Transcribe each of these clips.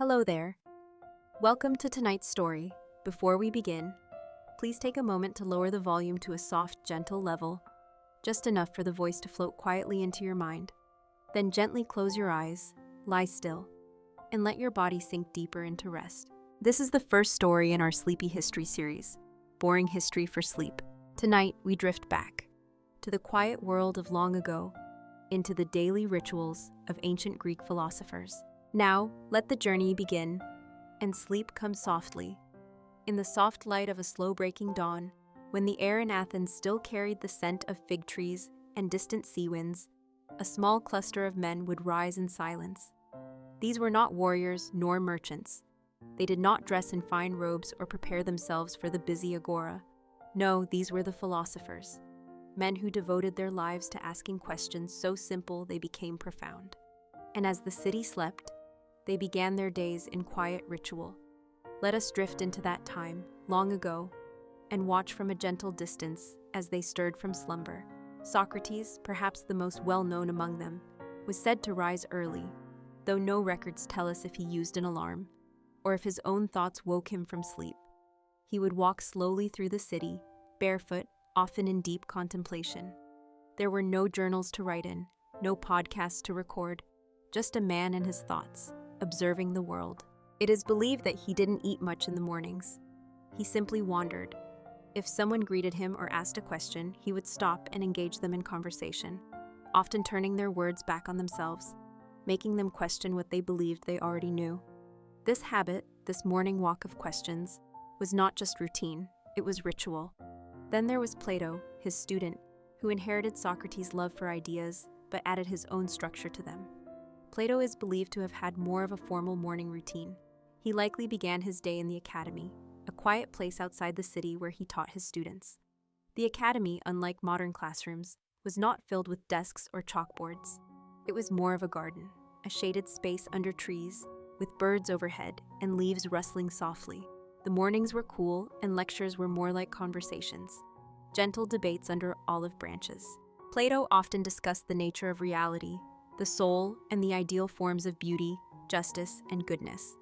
Hello there. Welcome to tonight's story. Before we begin, please take a moment to lower the volume to a soft, gentle level, just enough for the voice to float quietly into your mind. Then gently close your eyes, lie still, and let your body sink deeper into rest. This is the first story in our Sleepy History series, Boring History for Sleep. Tonight, we drift back to the quiet world of long ago, into the daily rituals of ancient Greek philosophers. Now, let the journey begin, and sleep comes softly. In the soft light of a slow-breaking dawn, when the air in Athens still carried the scent of fig trees and distant sea winds, a small cluster of men would rise in silence. These were not warriors nor merchants. They did not dress in fine robes or prepare themselves for the busy agora. No, these were the philosophers, men who devoted their lives to asking questions so simple they became profound. And as the city slept, they began their days in quiet ritual. Let us drift into that time, long ago, and watch from a gentle distance as they stirred from slumber. Socrates, perhaps the most well-known among them, was said to rise early, though no records tell us if he used an alarm, or if his own thoughts woke him from sleep. He would walk slowly through the city, barefoot, often in deep contemplation. There were no journals to write in, no podcasts to record, just a man and his thoughts, observing the world. It is believed that he didn't eat much in the mornings. He simply wandered. If someone greeted him or asked a question, he would stop and engage them in conversation, often turning their words back on themselves, making them question what they believed they already knew. This habit, this morning walk of questions, was not just routine, it was ritual. Then there was Plato, his student, who inherited Socrates' love for ideas, but added his own structure to them. Plato is believed to have had more of a formal morning routine. He likely began his day in the Academy, a quiet place outside the city where he taught his students. The Academy, unlike modern classrooms, was not filled with desks or chalkboards. It was more of a garden, a shaded space under trees, with birds overhead and leaves rustling softly. The mornings were cool and lectures were more like conversations, gentle debates under olive branches. Plato often discussed the nature of reality, the soul, and the ideal forms of beauty, justice, and goodness.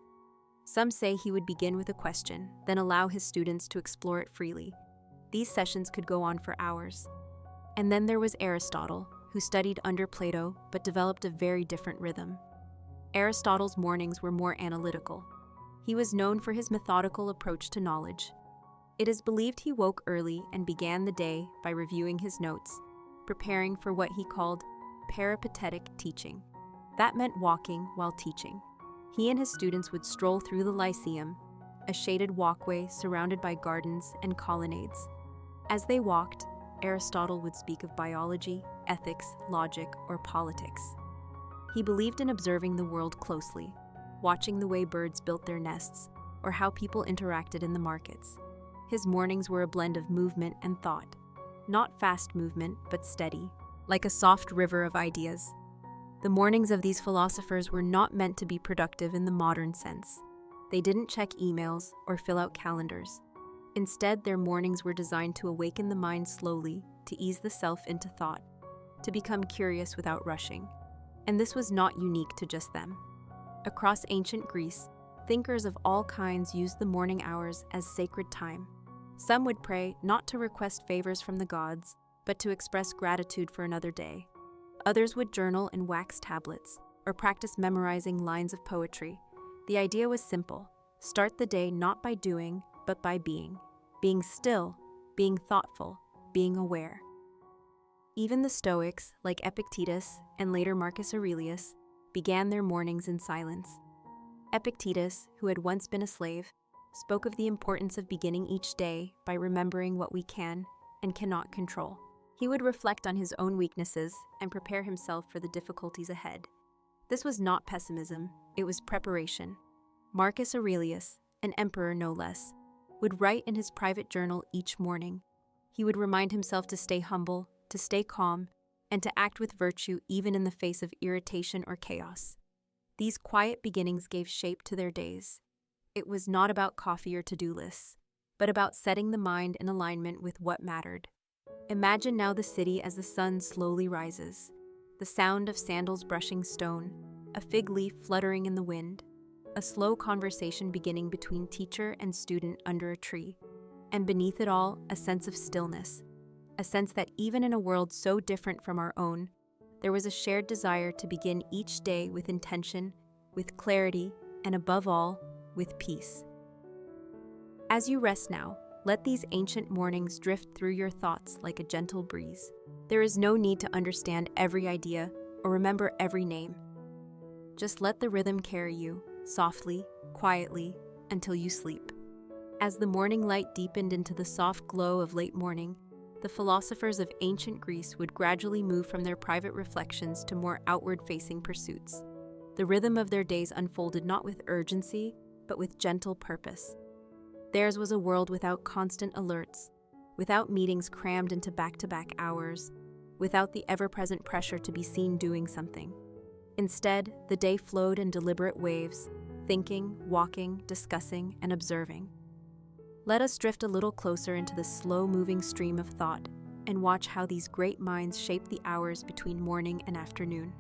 Some say he would begin with a question, then allow his students to explore it freely. These sessions could go on for hours. And then there was Aristotle, who studied under Plato but developed a very different rhythm. Aristotle's mornings were more analytical. He was known for his methodical approach to knowledge. It is believed he woke early and began the day by reviewing his notes, preparing for what he called peripatetic teaching. That meant walking while teaching. He and his students would stroll through the Lyceum, a shaded walkway surrounded by gardens and colonnades. As they walked, Aristotle would speak of biology, ethics, logic, or politics. He believed in observing the world closely, watching the way birds built their nests, or how people interacted in the markets. His mornings were a blend of movement and thought. Not fast movement, but steady, like a soft river of ideas. The mornings of these philosophers were not meant to be productive in the modern sense. They didn't check emails or fill out calendars. Instead, their mornings were designed to awaken the mind slowly, to ease the self into thought, to become curious without rushing. And this was not unique to just them. Across ancient Greece, thinkers of all kinds used the morning hours as sacred time. Some would pray not to request favors from the gods, but to express gratitude for another day. Others would journal in wax tablets, or practice memorizing lines of poetry. The idea was simple: start the day not by doing, but by being. Being still, being thoughtful, being aware. Even the Stoics, like Epictetus and later Marcus Aurelius, began their mornings in silence. Epictetus, who had once been a slave, spoke of the importance of beginning each day by remembering what we can and cannot control. He would reflect on his own weaknesses and prepare himself for the difficulties ahead. This was not pessimism, it was preparation. Marcus Aurelius, an emperor no less, would write in his private journal each morning. He would remind himself to stay humble, to stay calm, and to act with virtue even in the face of irritation or chaos. These quiet beginnings gave shape to their days. It was not about coffee or to-do lists, but about setting the mind in alignment with what mattered. Imagine now the city as the sun slowly rises, the sound of sandals brushing stone, a fig leaf fluttering in the wind. a slow conversation beginning between teacher and student under a tree. And beneath it all, a sense of stillness, a sense that even in a world so different from our own, there was a shared desire to begin each day with intention, with clarity, and above all, with peace. As you rest now, let these ancient mornings drift through your thoughts like a gentle breeze. There is no need to understand every idea or remember every name. Just let the rhythm carry you, softly, quietly, until you sleep. As the morning light deepened into the soft glow of late morning, the philosophers of ancient Greece would gradually move from their private reflections to more outward-facing pursuits. The rhythm of their days unfolded not with urgency, but with gentle purpose. Theirs was a world without constant alerts, without meetings crammed into back-to-back hours, without the ever-present pressure to be seen doing something. Instead, the day flowed in deliberate waves, thinking, walking, discussing, and observing. Let us drift a little closer into this slow-moving stream of thought and watch how these great minds shape the hours between morning and afternoon.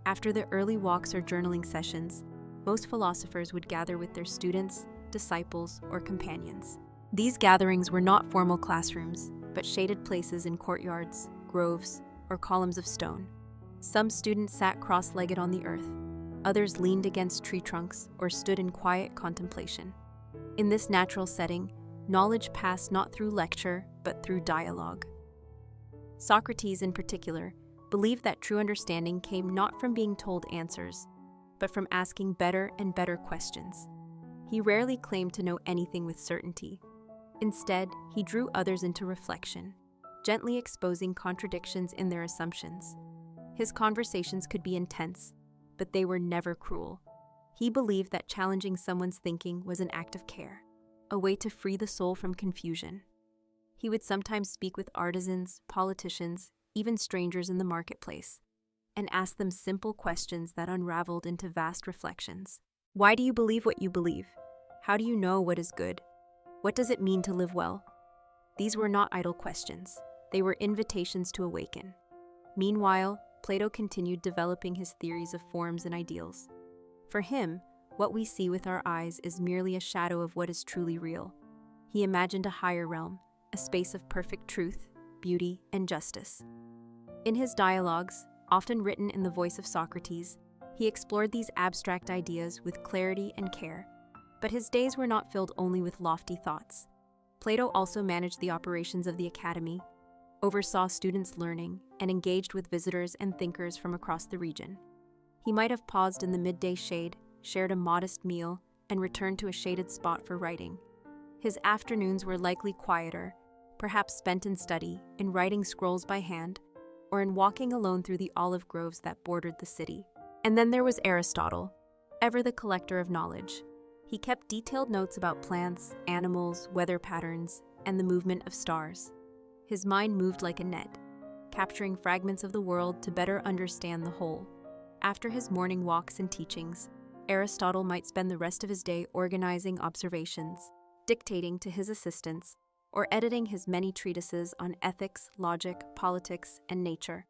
After the early walks or journaling sessions, most philosophers would gather with their students, disciples, or companions. These gatherings were not formal classrooms, but shaded places in courtyards, groves, or columns of stone. Some students sat cross-legged on the earth, others leaned against tree trunks or stood in quiet contemplation. In this natural setting, knowledge passed not through lecture, but through dialogue. Socrates, in particular, believed that true understanding came not from being told answers, but from asking better and better questions. He rarely claimed to know anything with certainty. Instead, he drew others into reflection, gently exposing contradictions in their assumptions. His conversations could be intense, but they were never cruel. He believed that challenging someone's thinking was an act of care, a way to free the soul from confusion. He would sometimes speak with artisans, politicians, even strangers in the marketplace, and ask them simple questions that unraveled into vast reflections. Why do you believe what you believe? How do you know what is good? What does it mean to live well? These were not idle questions. They were invitations to awaken. Meanwhile, Plato continued developing his theories of forms and ideals. For him, what we see with our eyes is merely a shadow of what is truly real. He imagined a higher realm, a space of perfect truth, beauty, and justice. In his dialogues, often written in the voice of Socrates, he explored these abstract ideas with clarity and care. But his days were not filled only with lofty thoughts. Plato also managed the operations of the academy, oversaw students' learning, and engaged with visitors and thinkers from across the region. He might have paused in the midday shade, shared a modest meal, and returned to a shaded spot for writing. His afternoons were likely quieter, perhaps spent in study, in writing scrolls by hand, or in walking alone through the olive groves that bordered the city. And then there was Aristotle, ever the collector of knowledge. He kept detailed notes about plants, animals, weather patterns, and the movement of stars. His mind moved like a net, capturing fragments of the world to better understand the whole. After his morning walks and teachings, Aristotle might spend the rest of his day organizing observations, dictating to his assistants, or editing his many treatises on ethics, logic, politics, and nature.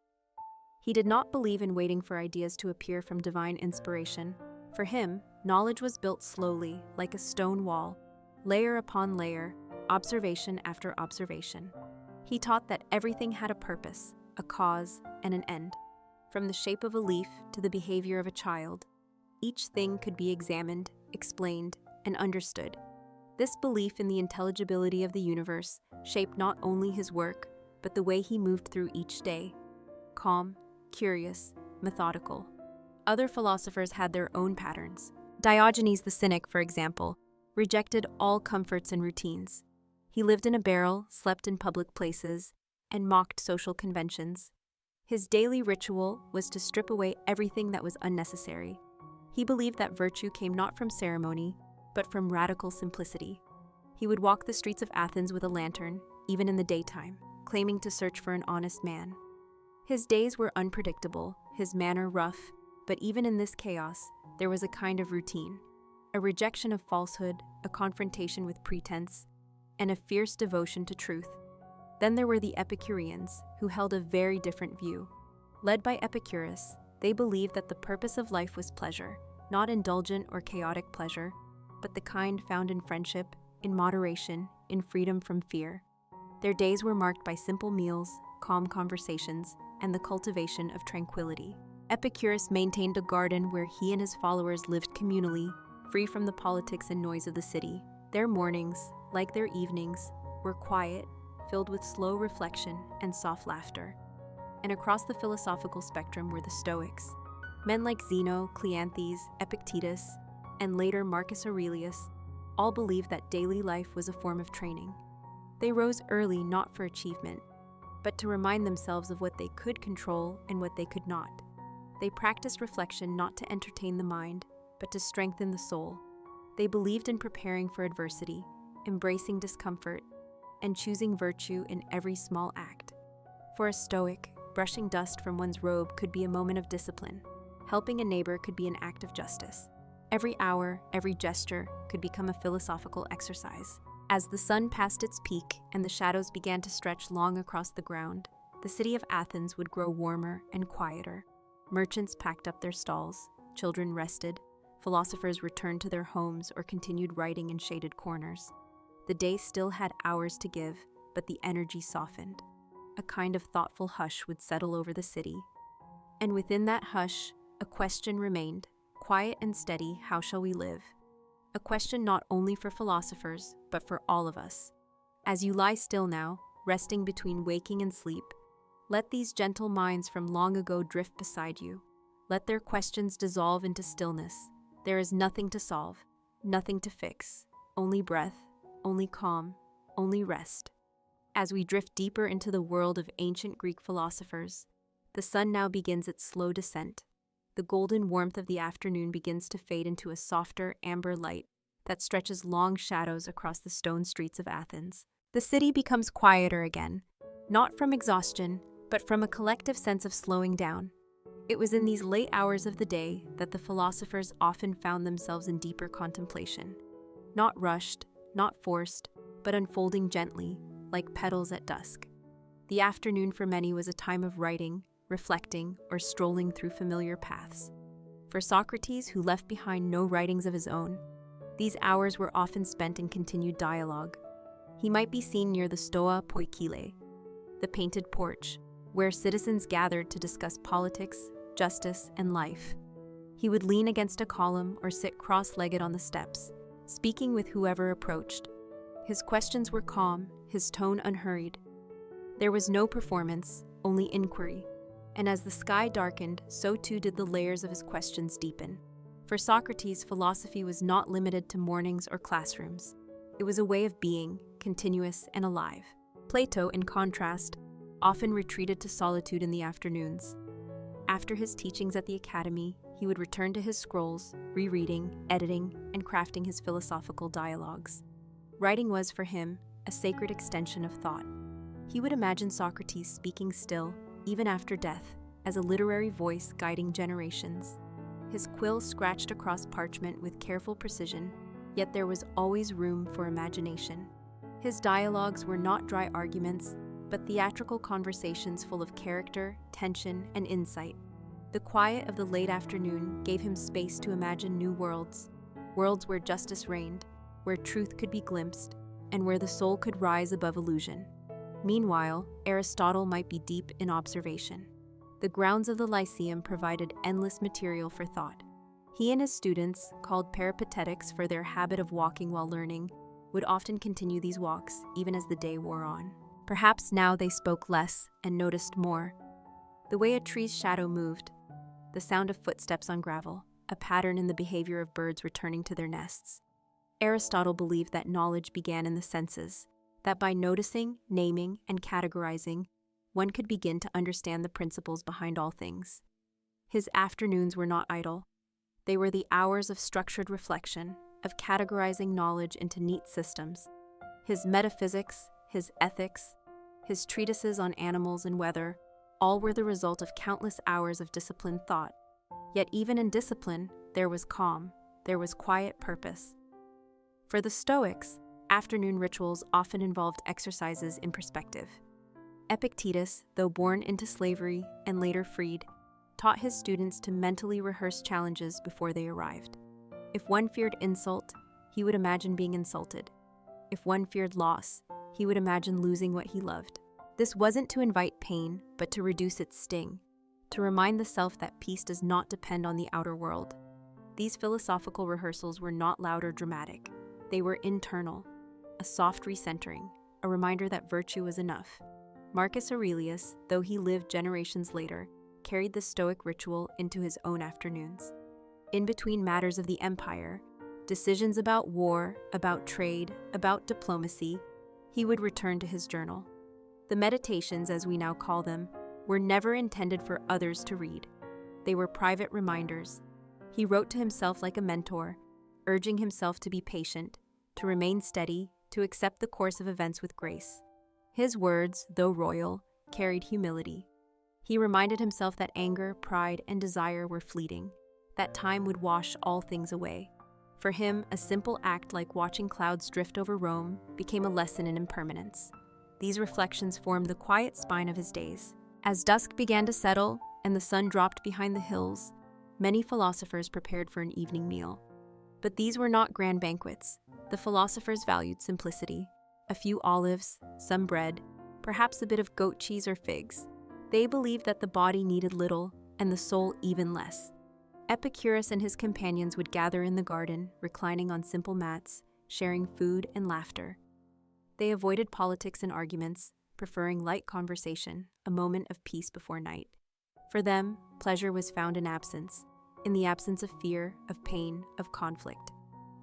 He did not believe in waiting for ideas to appear from divine inspiration. For him, knowledge was built slowly, like a stone wall, layer upon layer, observation after observation. He taught that everything had a purpose, a cause, and an end. From the shape of a leaf to the behavior of a child, each thing could be examined, explained, and understood. This belief in the intelligibility of the universe shaped not only his work, but the way he moved through each day, calm, curious, methodical. Other philosophers had their own patterns. Diogenes the Cynic, for example, rejected all comforts and routines. He lived in a barrel, slept in public places, and mocked social conventions. His daily ritual was to strip away everything that was unnecessary. He believed that virtue came not from ceremony, but from radical simplicity. He would walk the streets of Athens with a lantern, even in the daytime, claiming to search for an honest man. His days were unpredictable, his manner rough, but even in this chaos, there was a kind of routine, a rejection of falsehood, a confrontation with pretense, and a fierce devotion to truth. Then there were the Epicureans, who held a very different view. Led by Epicurus, they believed that the purpose of life was pleasure, not indulgent or chaotic pleasure, but the kind found in friendship, in moderation, in freedom from fear. Their days were marked by simple meals, calm conversations, and the cultivation of tranquility. Epicurus maintained a garden where he and his followers lived communally, free from the politics and noise of the city. Their mornings, like their evenings, were quiet, filled with slow reflection and soft laughter. And across the philosophical spectrum were the Stoics. Men like Zeno, Cleanthes, Epictetus, and later Marcus Aurelius all believed that daily life was a form of training. They rose early not for achievement, but to remind themselves of what they could control and what they could not. They practiced reflection not to entertain the mind, but to strengthen the soul. They believed in preparing for adversity, embracing discomfort, and choosing virtue in every small act. For a Stoic, brushing dust from one's robe could be a moment of discipline. Helping a neighbor could be an act of justice. Every hour, every gesture could become a philosophical exercise. As the sun passed its peak and the shadows began to stretch long across the ground, the city of Athens would grow warmer and quieter. Merchants packed up their stalls, children rested, philosophers returned to their homes or continued writing in shaded corners. The day still had hours to give, but the energy softened. A kind of thoughtful hush would settle over the city. And within that hush, a question remained, quiet and steady, how shall we live? A question not only for philosophers, but for all of us. As you lie still now, resting between waking and sleep, let these gentle minds from long ago drift beside you. Let their questions dissolve into stillness. There is nothing to solve, nothing to fix, only breath, only calm, only rest. As we drift deeper into the world of ancient Greek philosophers, the sun now begins its slow descent. The golden warmth of the afternoon begins to fade into a softer, amber light that stretches long shadows across the stone streets of Athens. The city becomes quieter again, not from exhaustion, but from a collective sense of slowing down. It was in these late hours of the day that the philosophers often found themselves in deeper contemplation. Not rushed, not forced, but unfolding gently, like petals at dusk. The afternoon for many was a time of writing, reflecting, or strolling through familiar paths. For Socrates, who left behind no writings of his own, these hours were often spent in continued dialogue. He might be seen near the Stoa Poikile, the painted porch, where citizens gathered to discuss politics, justice, and life. He would lean against a column or sit cross-legged on the steps, speaking with whoever approached. His questions were calm, his tone unhurried. There was no performance, only inquiry. And as the sky darkened, so too did the layers of his questions deepen. For Socrates, philosophy was not limited to mornings or classrooms. It was a way of being, continuous and alive. Plato, in contrast, often retreated to solitude in the afternoons. After his teachings at the Academy, he would return to his scrolls, rereading, editing, and crafting his philosophical dialogues. Writing was, for him, a sacred extension of thought. He would imagine Socrates speaking still, even after death, as a literary voice guiding generations. His quill scratched across parchment with careful precision, yet there was always room for imagination. His dialogues were not dry arguments, but theatrical conversations full of character, tension, and insight. The quiet of the late afternoon gave him space to imagine new worlds, worlds where justice reigned, where truth could be glimpsed, and where the soul could rise above illusion. Meanwhile, Aristotle might be deep in observation. The grounds of the Lyceum provided endless material for thought. He and his students, called peripatetics for their habit of walking while learning, would often continue these walks even as the day wore on. Perhaps now they spoke less and noticed more. The way a tree's shadow moved, the sound of footsteps on gravel, a pattern in the behavior of birds returning to their nests. Aristotle believed that knowledge began in the senses, that by noticing, naming, and categorizing, one could begin to understand the principles behind all things. His afternoons were not idle. They were the hours of structured reflection, of categorizing knowledge into neat systems. His metaphysics, his ethics, his treatises on animals and weather, all were the result of countless hours of disciplined thought. Yet even in discipline, there was calm, there was quiet purpose. For the Stoics, afternoon rituals often involved exercises in perspective. Epictetus, though born into slavery and later freed, taught his students to mentally rehearse challenges before they arrived. If one feared insult, he would imagine being insulted. If one feared loss, he would imagine losing what he loved. This wasn't to invite pain, but to reduce its sting, to remind the self that peace does not depend on the outer world. These philosophical rehearsals were not loud or dramatic. They were internal, a soft recentering, a reminder that virtue was enough. Marcus Aurelius, though he lived generations later, carried the Stoic ritual into his own afternoons. In between matters of the empire, decisions about war, about trade, about diplomacy, he would return to his journal. The meditations, as we now call them, were never intended for others to read. They were private reminders. He wrote to himself like a mentor, urging himself to be patient, to remain steady, to accept the course of events with grace. His words, though royal, carried humility. He reminded himself that anger, pride, and desire were fleeting, that time would wash all things away. For him, a simple act like watching clouds drift over Rome became a lesson in impermanence. These reflections formed the quiet spine of his days. As dusk began to settle and the sun dropped behind the hills, many philosophers prepared for an evening meal. But these were not grand banquets. The philosophers valued simplicity. A few olives, some bread, perhaps a bit of goat cheese or figs. They believed that the body needed little and the soul even less. Epicurus and his companions would gather in the garden, reclining on simple mats, sharing food and laughter. They avoided politics and arguments, preferring light conversation, a moment of peace before night. For them, pleasure was found in absence, in the absence of fear, of pain, of conflict.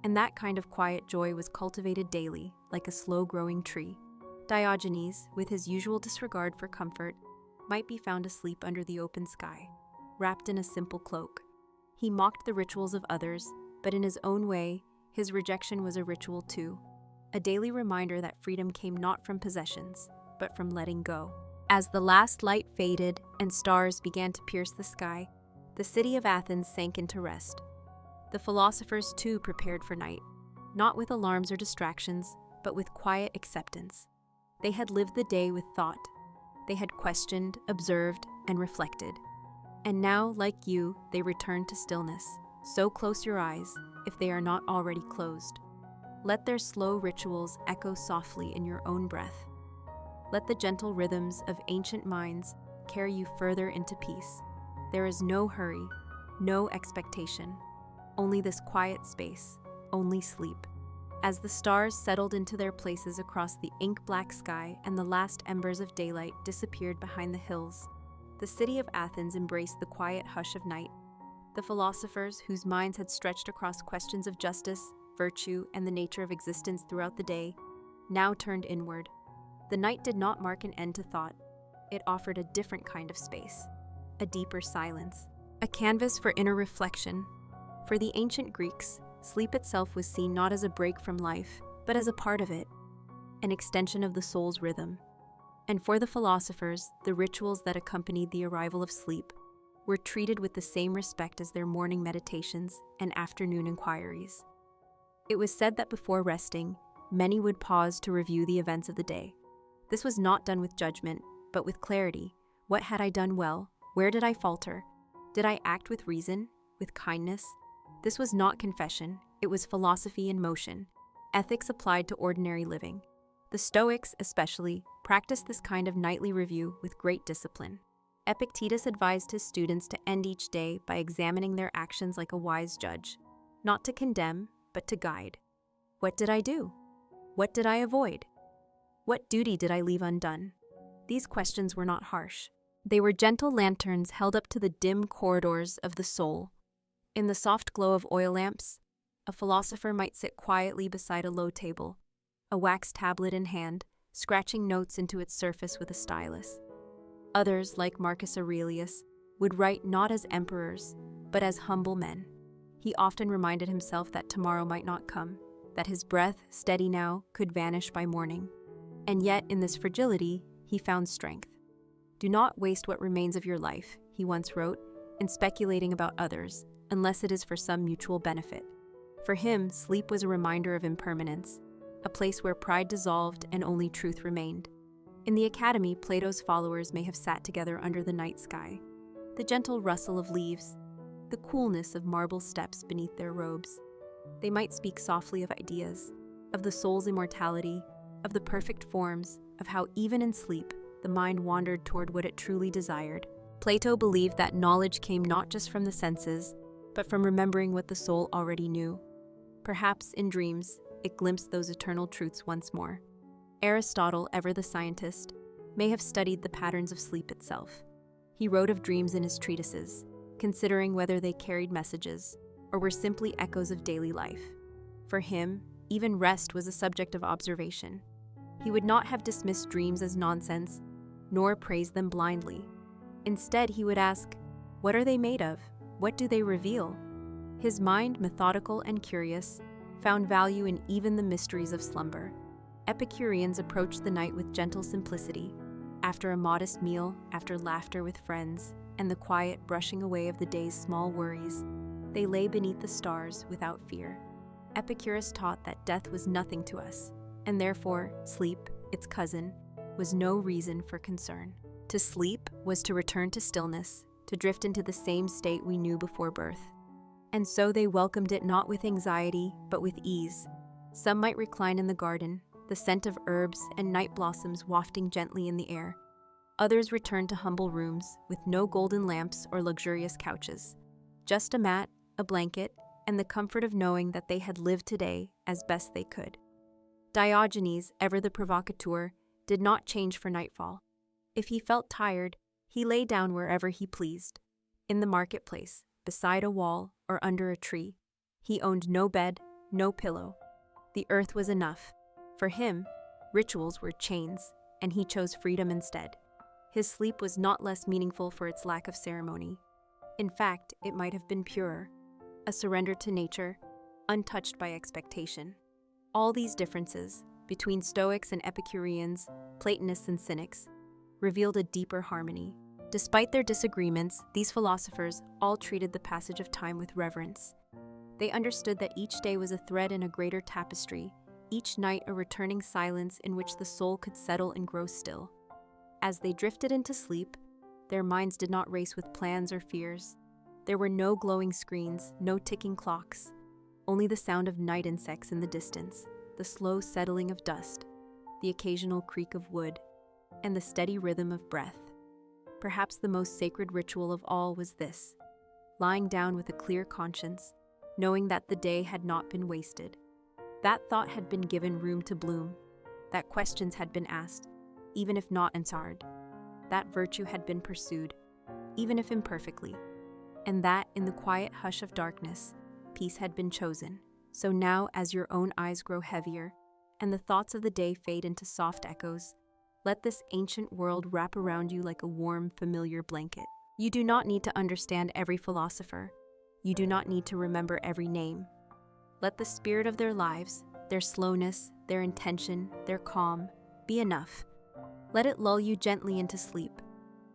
And that kind of quiet joy was cultivated daily, like a slow-growing tree. Diogenes, with his usual disregard for comfort, might be found asleep under the open sky, wrapped in a simple cloak. He mocked the rituals of others, but in his own way, his rejection was a ritual too, a daily reminder that freedom came not from possessions, but from letting go. As the last light faded and stars began to pierce the sky, the city of Athens sank into rest. The philosophers too prepared for night, not with alarms or distractions, but with quiet acceptance. They had lived the day with thought. They had questioned, observed, and reflected. And now, like you, they returned to stillness. So close your eyes, if they are not already closed. Let their slow rituals echo softly in your own breath. Let the gentle rhythms of ancient minds carry you further into peace. There is no hurry, no expectation, only this quiet space, only sleep. As the stars settled into their places across the ink-black sky and the last embers of daylight disappeared behind the hills, the city of Athens embraced the quiet hush of night. The philosophers, whose minds had stretched across questions of justice, virtue, and the nature of existence throughout the day, now turned inward. The night did not mark an end to thought. It offered a different kind of space, a deeper silence, a canvas for inner reflection. For the ancient Greeks, sleep itself was seen not as a break from life, but as a part of it, an extension of the soul's rhythm. And for the philosophers, the rituals that accompanied the arrival of sleep were treated with the same respect as their morning meditations and afternoon inquiries. It was said that before resting, many would pause to review the events of the day. This was not done with judgment, but with clarity. What had I done well? Where did I falter? Did I act with reason, with kindness? This was not confession, it was philosophy in motion, ethics applied to ordinary living. The Stoics, especially, practiced this kind of nightly review with great discipline. Epictetus advised his students to end each day by examining their actions like a wise judge, not to condemn, but to guide. What did I do? What did I avoid? What duty did I leave undone? These questions were not harsh. They were gentle lanterns held up to the dim corridors of the soul. In the soft glow of oil lamps, a philosopher might sit quietly beside a low table, a wax tablet in hand, scratching notes into its surface with a stylus. Others, like Marcus Aurelius, would write not as emperors, but as humble men. He often reminded himself that tomorrow might not come, that his breath, steady now, could vanish by morning. And yet, in this fragility, he found strength. Do not waste what remains of your life, he once wrote, in speculating about others, unless it is for some mutual benefit. For him, sleep was a reminder of impermanence, a place where pride dissolved and only truth remained. In the Academy, Plato's followers may have sat together under the night sky. the gentle rustle of leaves, the coolness of marble steps beneath their robes. They might speak softly of ideas, of the soul's immortality, of the perfect forms, of how even in sleep, the mind wandered toward what it truly desired. Plato believed that knowledge came not just from the senses, but from remembering what the soul already knew. Perhaps in dreams, it glimpsed those eternal truths once more. Aristotle, ever the scientist, may have studied the patterns of sleep itself. He wrote of dreams in his treatises, considering whether they carried messages or were simply echoes of daily life. For him, even rest was a subject of observation. He would not have dismissed dreams as nonsense, nor praised them blindly. Instead, he would ask, what are they made of? What do they reveal? His mind, methodical and curious, found value in even the mysteries of slumber. Epicureans approached the night with gentle simplicity. After a modest meal, after laughter with friends, and the quiet brushing away of the day's small worries, they lay beneath the stars without fear. Epicurus taught that death was nothing to us, and therefore sleep, its cousin, was no reason for concern. To sleep was to return to stillness, to drift into the same state we knew before birth. And so they welcomed it not with anxiety, but with ease. Some might recline in the garden, the scent of herbs and night blossoms wafting gently in the air. Others returned to humble rooms with no golden lamps or luxurious couches, just a mat, a blanket, and the comfort of knowing that they had lived today as best they could. Diogenes, ever the provocateur, did not change for nightfall. If he felt tired, he lay down wherever he pleased, in the marketplace, beside a wall, or under a tree. He owned no bed, no pillow. The earth was enough. For him, rituals were chains, and he chose freedom instead. His sleep was not less meaningful for its lack of ceremony. In fact, it might have been purer, a surrender to nature, untouched by expectation. All these differences, between Stoics and Epicureans, Platonists and Cynics, revealed a deeper harmony. Despite their disagreements, these philosophers all treated the passage of time with reverence. They understood that each day was a thread in a greater tapestry, each night a returning silence in which the soul could settle and grow still. As they drifted into sleep, their minds did not race with plans or fears. There were no glowing screens, no ticking clocks, only the sound of night insects in the distance, the slow settling of dust, the occasional creak of wood, and the steady rhythm of breath. Perhaps the most sacred ritual of all was this: lying down with a clear conscience, knowing that the day had not been wasted. That thought had been given room to bloom, that questions had been asked, even if not answered, that virtue had been pursued, even if imperfectly, and that, in the quiet hush of darkness, peace had been chosen. So now, as your own eyes grow heavier, and the thoughts of the day fade into soft echoes, let this ancient world wrap around you like a warm, familiar blanket. You do not need to understand every philosopher. You do not need to remember every name. Let the spirit of their lives, their slowness, their intention, their calm, be enough. Let it lull you gently into sleep.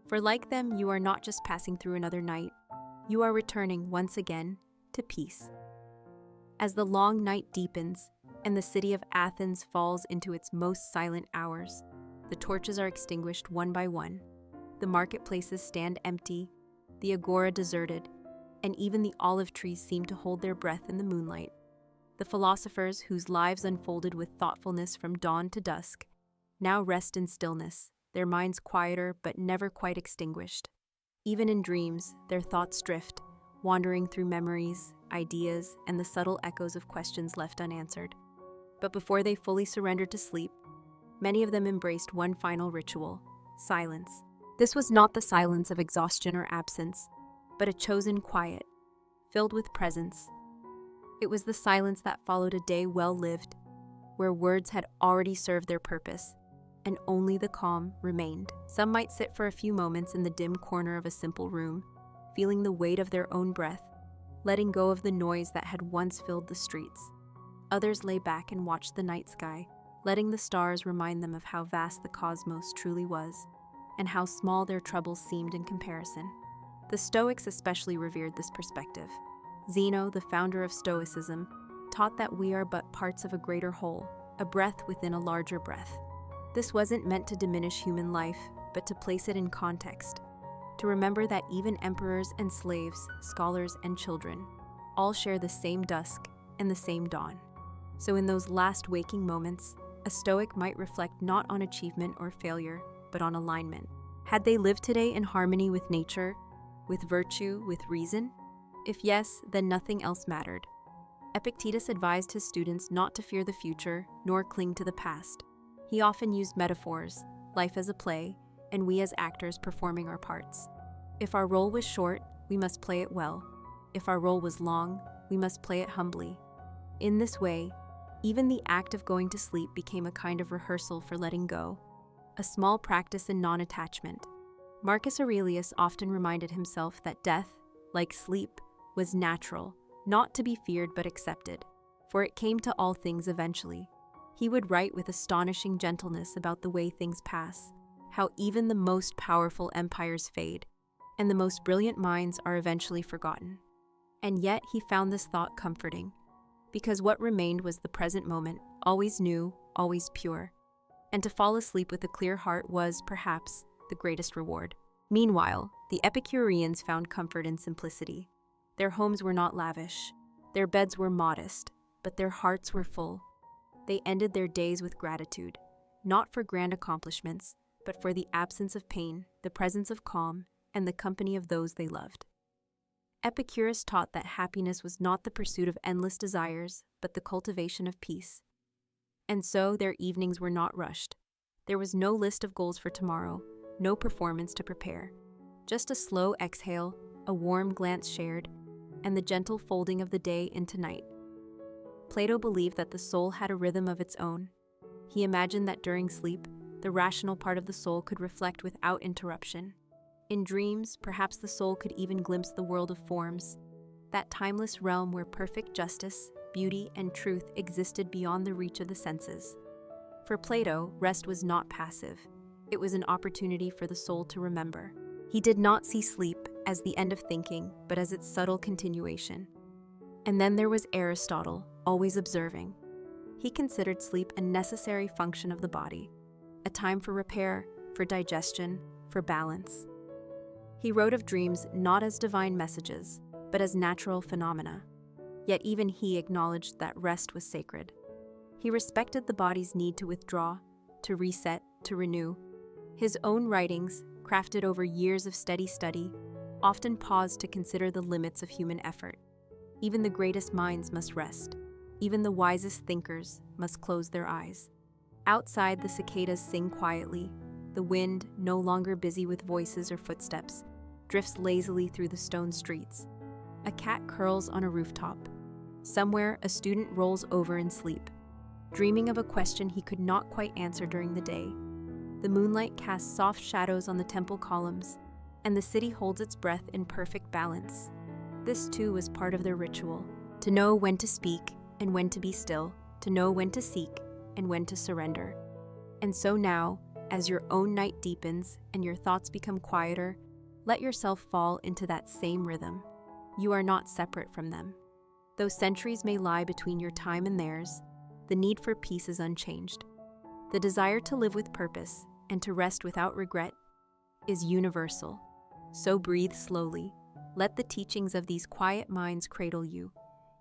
For like them, you are not just passing through another night. You are returning once again to peace. As the long night deepens and the city of Athens falls into its most silent hours, the torches are extinguished one by one. The marketplaces stand empty, the agora deserted, and even the olive trees seem to hold their breath in the moonlight. The philosophers, whose lives unfolded with thoughtfulness from dawn to dusk, now rest in stillness, their minds quieter but never quite extinguished. Even in dreams, their thoughts drift, wandering through memories, ideas, and the subtle echoes of questions left unanswered. But before they fully surrendered to sleep, many of them embraced one final ritual: silence. This was not the silence of exhaustion or absence, but a chosen quiet, filled with presence. It was the silence that followed a day well lived, where words had already served their purpose, and only the calm remained. Some might sit for a few moments in the dim corner of a simple room, feeling the weight of their own breath, letting go of the noise that had once filled the streets. Others lay back and watched the night sky, letting the stars remind them of how vast the cosmos truly was, and how small their troubles seemed in comparison. The Stoics especially revered this perspective. Zeno, the founder of Stoicism, taught that we are but parts of a greater whole, a breath within a larger breath. This wasn't meant to diminish human life, but to place it in context. to remember that even emperors and slaves, scholars and children, all share the same dusk and the same dawn. So in those last waking moments, a Stoic might reflect not on achievement or failure, but on alignment. Had they lived today in harmony with nature, with virtue, with reason? If yes, then nothing else mattered. Epictetus advised his students not to fear the future, nor cling to the past. He often used metaphors, life as a play, and we as actors performing our parts. If our role was short, we must play it well. If our role was long, we must play it humbly. In this way, even the act of going to sleep became a kind of rehearsal for letting go, a small practice in non-attachment. Marcus Aurelius often reminded himself that death, like sleep, was natural, not to be feared but accepted, for it came to all things eventually. He would write with astonishing gentleness about the way things pass, how even the most powerful empires fade, and the most brilliant minds are eventually forgotten. And yet he found this thought comforting, because what remained was the present moment, always new, always pure. And to fall asleep with a clear heart was, perhaps, the greatest reward. Meanwhile, the Epicureans found comfort in simplicity. Their homes were not lavish, their beds were modest, but their hearts were full. They ended their days with gratitude, not for grand accomplishments, but for the absence of pain, the presence of calm, and the company of those they loved. Epicurus taught that happiness was not the pursuit of endless desires, but the cultivation of peace. And so their evenings were not rushed. There was no list of goals for tomorrow, no performance to prepare. Just a slow exhale, a warm glance shared, and the gentle folding of the day into night. Plato believed that the soul had a rhythm of its own. He imagined that during sleep, the rational part of the soul could reflect without interruption. In dreams, perhaps the soul could even glimpse the world of forms, that timeless realm where perfect justice, beauty, and truth existed beyond the reach of the senses. For Plato, rest was not passive. It was an opportunity for the soul to remember. He did not see sleep as the end of thinking, but as its subtle continuation. And then there was Aristotle, always observing. He considered sleep a necessary function of the body, a time for repair, for digestion, for balance. He wrote of dreams not as divine messages, but as natural phenomena. Yet even he acknowledged that rest was sacred. He respected the body's need to withdraw, to reset, to renew. His own writings, crafted over years of steady study, often paused to consider the limits of human effort. Even the greatest minds must rest. Even the wisest thinkers must close their eyes. Outside, the cicadas sing quietly. The wind, no longer busy with voices or footsteps, drifts lazily through the stone streets. A cat curls on a rooftop. Somewhere, a student rolls over in sleep, dreaming of a question he could not quite answer during the day. The moonlight casts soft shadows on the temple columns, and the city holds its breath in perfect balance. This too was part of their ritual, to know when to speak and when to be still, to know when to seek and when to surrender. And so now, as your own night deepens and your thoughts become quieter, let yourself fall into that same rhythm. You are not separate from them. Though centuries may lie between your time and theirs, the need for peace is unchanged. The desire to live with purpose and to rest without regret is universal. So breathe slowly. Let the teachings of these quiet minds cradle you.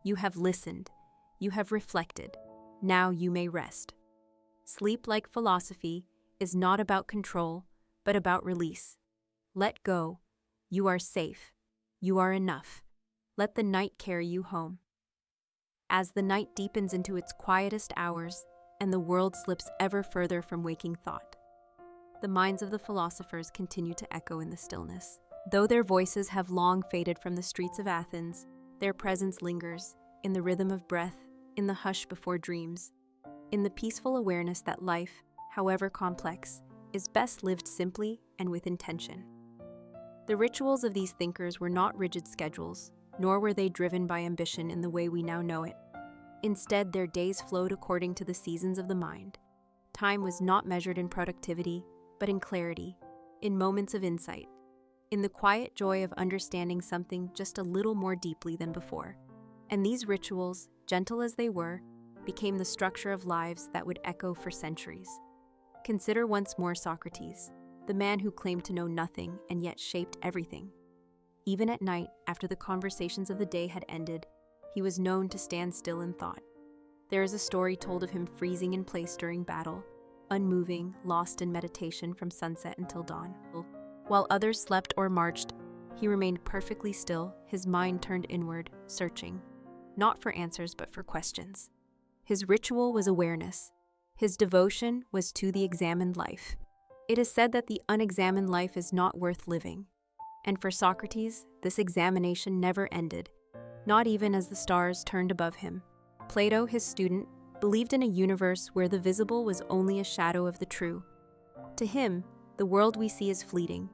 You have listened. You have reflected. Now you may rest. Sleep, like philosophy, is not about control, but about release. Let go. You are safe. You are enough. Let the night carry you home. As the night deepens into its quietest hours and the world slips ever further from waking thought, the minds of the philosophers continue to echo in the stillness. Though their voices have long faded from the streets of Athens, their presence lingers in the rhythm of breath, in the hush before dreams, in the peaceful awareness that life, however complex, is best lived simply and with intention. The rituals of these thinkers were not rigid schedules, nor were they driven by ambition in the way we now know it. Instead, their days flowed according to the seasons of the mind. Time was not measured in productivity, but in clarity, in moments of insight, in the quiet joy of understanding something just a little more deeply than before. And these rituals, gentle as they were, became the structure of lives that would echo for centuries. Consider once more Socrates, the man who claimed to know nothing and yet shaped everything. Even at night, after the conversations of the day had ended, he was known to stand still in thought. There is a story told of him freezing in place during battle, unmoving, lost in meditation from sunset until dawn. While others slept or marched, he remained perfectly still, his mind turned inward, searching, not for answers but for questions. His ritual was awareness. His devotion was to the examined life. It is said that the unexamined life is not worth living. And for Socrates, this examination never ended, not even as the stars turned above him. Plato, his student, believed in a universe where the visible was only a shadow of the true. To him, the world we see is fleeting,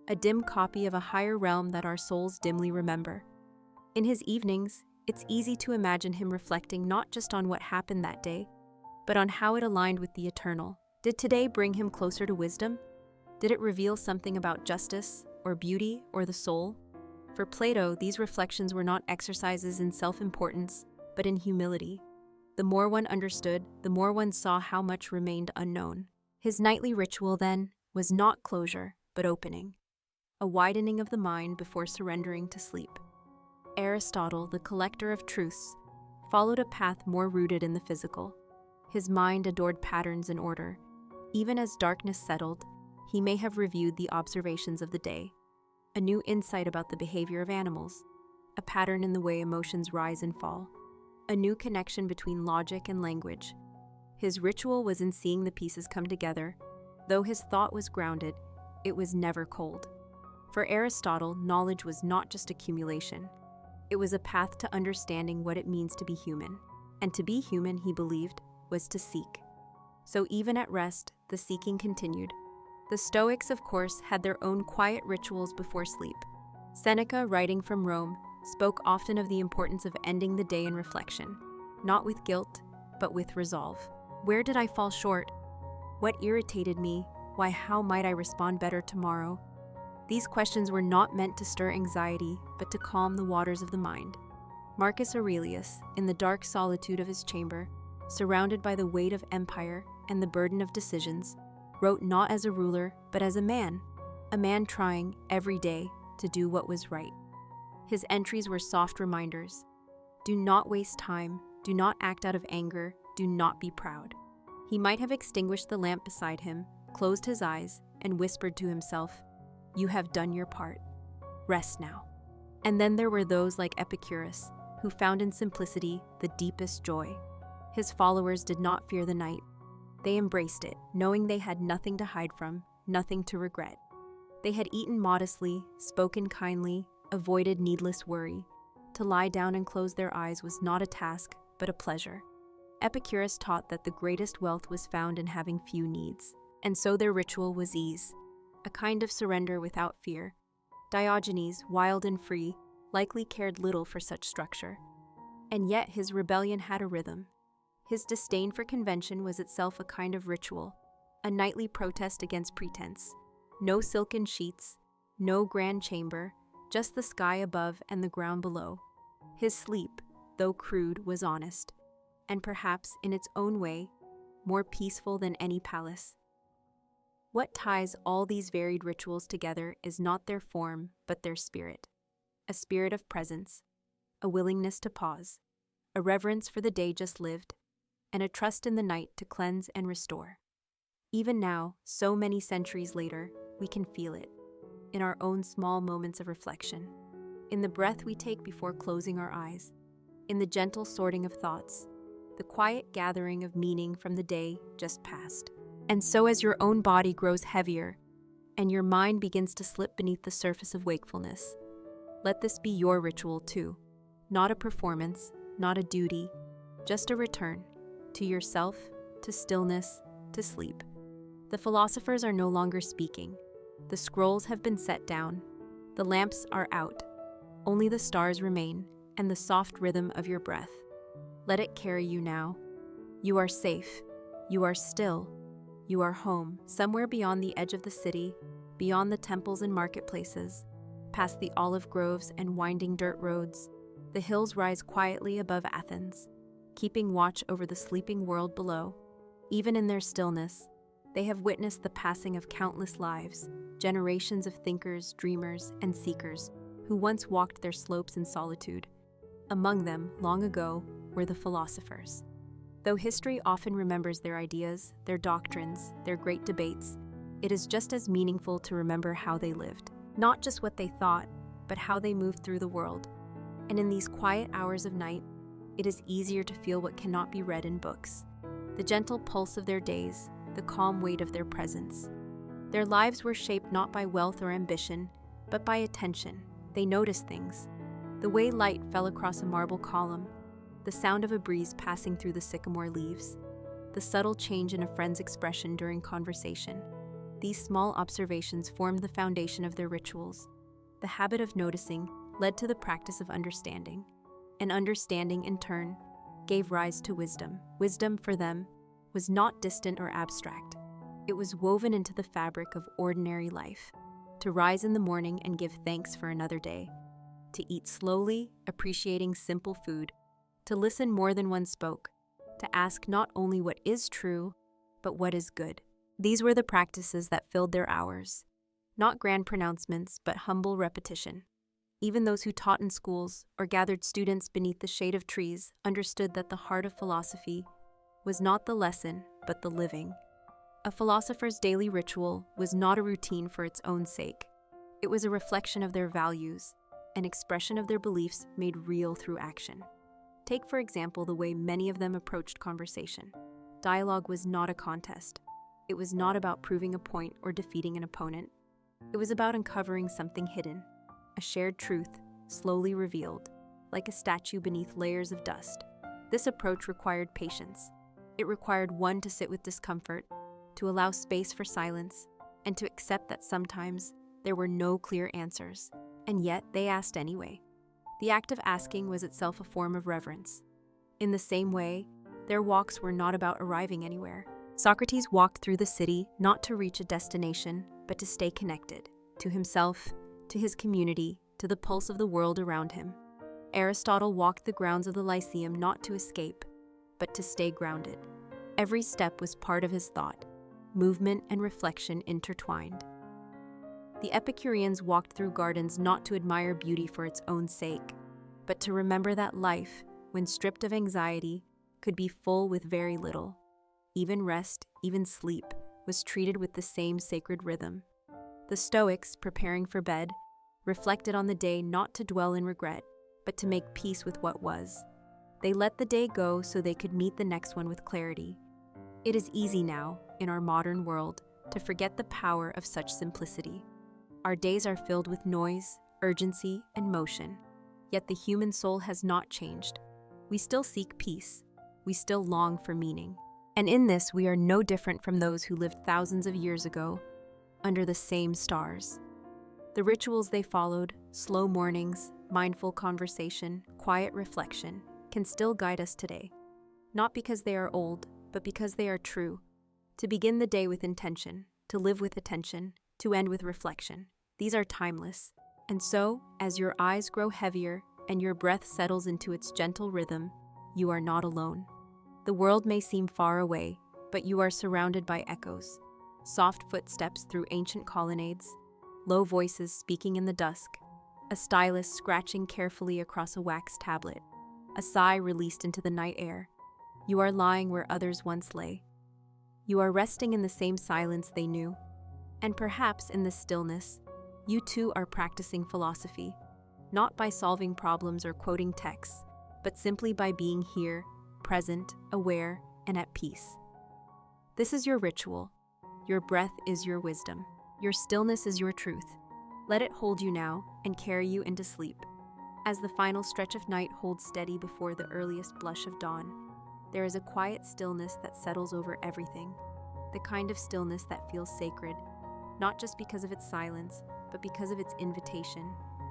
a dim copy of a higher realm that our souls dimly remember. In his evenings, it's easy to imagine him reflecting not just on what happened that day, but on how it aligned with the eternal. Did today bring him closer to wisdom? Did it reveal something about justice, or beauty, or the soul? For Plato, these reflections were not exercises in self-importance, but in humility. The more one understood, the more one saw how much remained unknown. His nightly ritual, then, was not closure, but opening, a widening of the mind before surrendering to sleep. Aristotle, the collector of truths, followed a path more rooted in the physical. His mind adored patterns and order. Even as darkness settled, he may have reviewed the observations of the day, a new insight about the behavior of animals, a pattern in the way emotions rise and fall, a new connection between logic and language. His ritual was in seeing the pieces come together. Though his thought was grounded, it was never cold. For Aristotle, knowledge was not just accumulation. It was a path to understanding what it means to be human. And to be human, he believed, was to seek. So even at rest, the seeking continued. The Stoics, of course, had their own quiet rituals before sleep. Seneca, writing from Rome, spoke often of the importance of ending the day in reflection, not with guilt, but with resolve. Where did I fall short? What irritated me? Why, how might I respond better tomorrow? These questions were not meant to stir anxiety, but to calm the waters of the mind. Marcus Aurelius, in the dark solitude of his chamber, surrounded by the weight of empire and the burden of decisions, wrote not as a ruler, but as a man trying, every day, to do what was right. His entries were soft reminders. Do not waste time, do not act out of anger, do not be proud. He might have extinguished the lamp beside him, closed his eyes, and whispered to himself, "You have done your part. Rest now." And then there were those like Epicurus, who found in simplicity the deepest joy. His followers did not fear the night. They embraced it, knowing they had nothing to hide from, nothing to regret. They had eaten modestly, spoken kindly, avoided needless worry. To lie down and close their eyes was not a task, but a pleasure. Epicurus taught that the greatest wealth was found in having few needs, and so their ritual was ease, a kind of surrender without fear. Diogenes, wild and free, likely cared little for such structure. And yet his rebellion had a rhythm. His disdain for convention was itself a kind of ritual, a nightly protest against pretense. No silken sheets, no grand chamber, just the sky above and the ground below. His sleep, though crude, was honest, and perhaps, in its own way, more peaceful than any palace. What ties all these varied rituals together is not their form, but their spirit. A spirit of presence, a willingness to pause, a reverence for the day just lived, and a trust in the night to cleanse and restore. Even now, so many centuries later, we can feel it, in our own small moments of reflection, in the breath we take before closing our eyes, in the gentle sorting of thoughts, the quiet gathering of meaning from the day just past. And so as your own body grows heavier, and your mind begins to slip beneath the surface of wakefulness, let this be your ritual too. Not a performance, not a duty, just a return to yourself, to stillness, to sleep. The philosophers are no longer speaking. The scrolls have been set down. The lamps are out. Only the stars remain, and the soft rhythm of your breath. Let it carry you now. You are safe. You are still. You are home, somewhere beyond the edge of the city, beyond the temples and marketplaces, past the olive groves and winding dirt roads. The hills rise quietly above Athens, keeping watch over the sleeping world below. Even in their stillness, They have witnessed the passing of countless lives, generations of thinkers, dreamers, and seekers who once walked their slopes in solitude. Among them, long ago, were the philosophers. Though history often remembers their ideas, their doctrines, their great debates, it is just as meaningful to remember how they lived. Not just what they thought, but how they moved through the world. And in these quiet hours of night, it is easier to feel what cannot be read in books. The gentle pulse of their days, the calm weight of their presence. Their lives were shaped not by wealth or ambition, but by attention. They noticed things. The way light fell across a marble column, the sound of a breeze passing through the sycamore leaves, the subtle change in a friend's expression during conversation. These small observations formed the foundation of their rituals. The habit of noticing led to the practice of understanding, and understanding, in turn, gave rise to wisdom. Wisdom, for them, was not distant or abstract. It was woven into the fabric of ordinary life. To rise in the morning and give thanks for another day. To eat slowly, appreciating simple food. To listen more than one spoke. To ask not only what is true, but what is good. These were the practices that filled their hours. Not grand pronouncements, but humble repetition. Even those who taught in schools or gathered students beneath the shade of trees understood that the heart of philosophy was not the lesson, but the living. A philosopher's daily ritual was not a routine for its own sake. It was a reflection of their values, an expression of their beliefs made real through action. Take, for example, the way many of them approached conversation. Dialogue was not a contest. It was not about proving a point or defeating an opponent. It was about uncovering something hidden, a shared truth slowly revealed, like a statue beneath layers of dust. This approach required patience. It required one to sit with discomfort, to allow space for silence, and to accept that sometimes there were no clear answers, and yet they asked anyway. The act of asking was itself a form of reverence. In the same way, their walks were not about arriving anywhere. Socrates walked through the city not to reach a destination, but to stay connected, to himself, to his community, to the pulse of the world around him. Aristotle walked the grounds of the Lyceum not to escape, but to stay grounded. Every step was part of his thought, movement and reflection intertwined. The Epicureans walked through gardens not to admire beauty for its own sake, but to remember that life, when stripped of anxiety, could be full with very little. Even rest, even sleep, was treated with the same sacred rhythm. The Stoics, preparing for bed, reflected on the day not to dwell in regret, but to make peace with what was. They let the day go so they could meet the next one with clarity. It is easy now, in our modern world, to forget the power of such simplicity. Our days are filled with noise, urgency, and motion, yet the human soul has not changed. We still seek peace. We still long for meaning. And in this, we are no different from those who lived thousands of years ago, under the same stars. The rituals they followed, slow mornings, mindful conversation, quiet reflection, can still guide us today. Not because they are old, but because they are true. To begin the day with intention, to live with attention, to end with reflection. These are timeless. And so, as your eyes grow heavier and your breath settles into its gentle rhythm, you are not alone. The world may seem far away, but you are surrounded by echoes. Soft footsteps through ancient colonnades, low voices speaking in the dusk, a stylus scratching carefully across a wax tablet, a sigh released into the night air. You are lying where others once lay. You are resting in the same silence they knew. And perhaps in this stillness, you too are practicing philosophy, not by solving problems or quoting texts, but simply by being here, present, aware, and at peace. This is your ritual. Your breath is your wisdom. Your stillness is your truth. Let it hold you now and carry you into sleep. As the final stretch of night holds steady before the earliest blush of dawn, there is a quiet stillness that settles over everything, the kind of stillness that feels sacred, not just because of its silence, but because of its invitation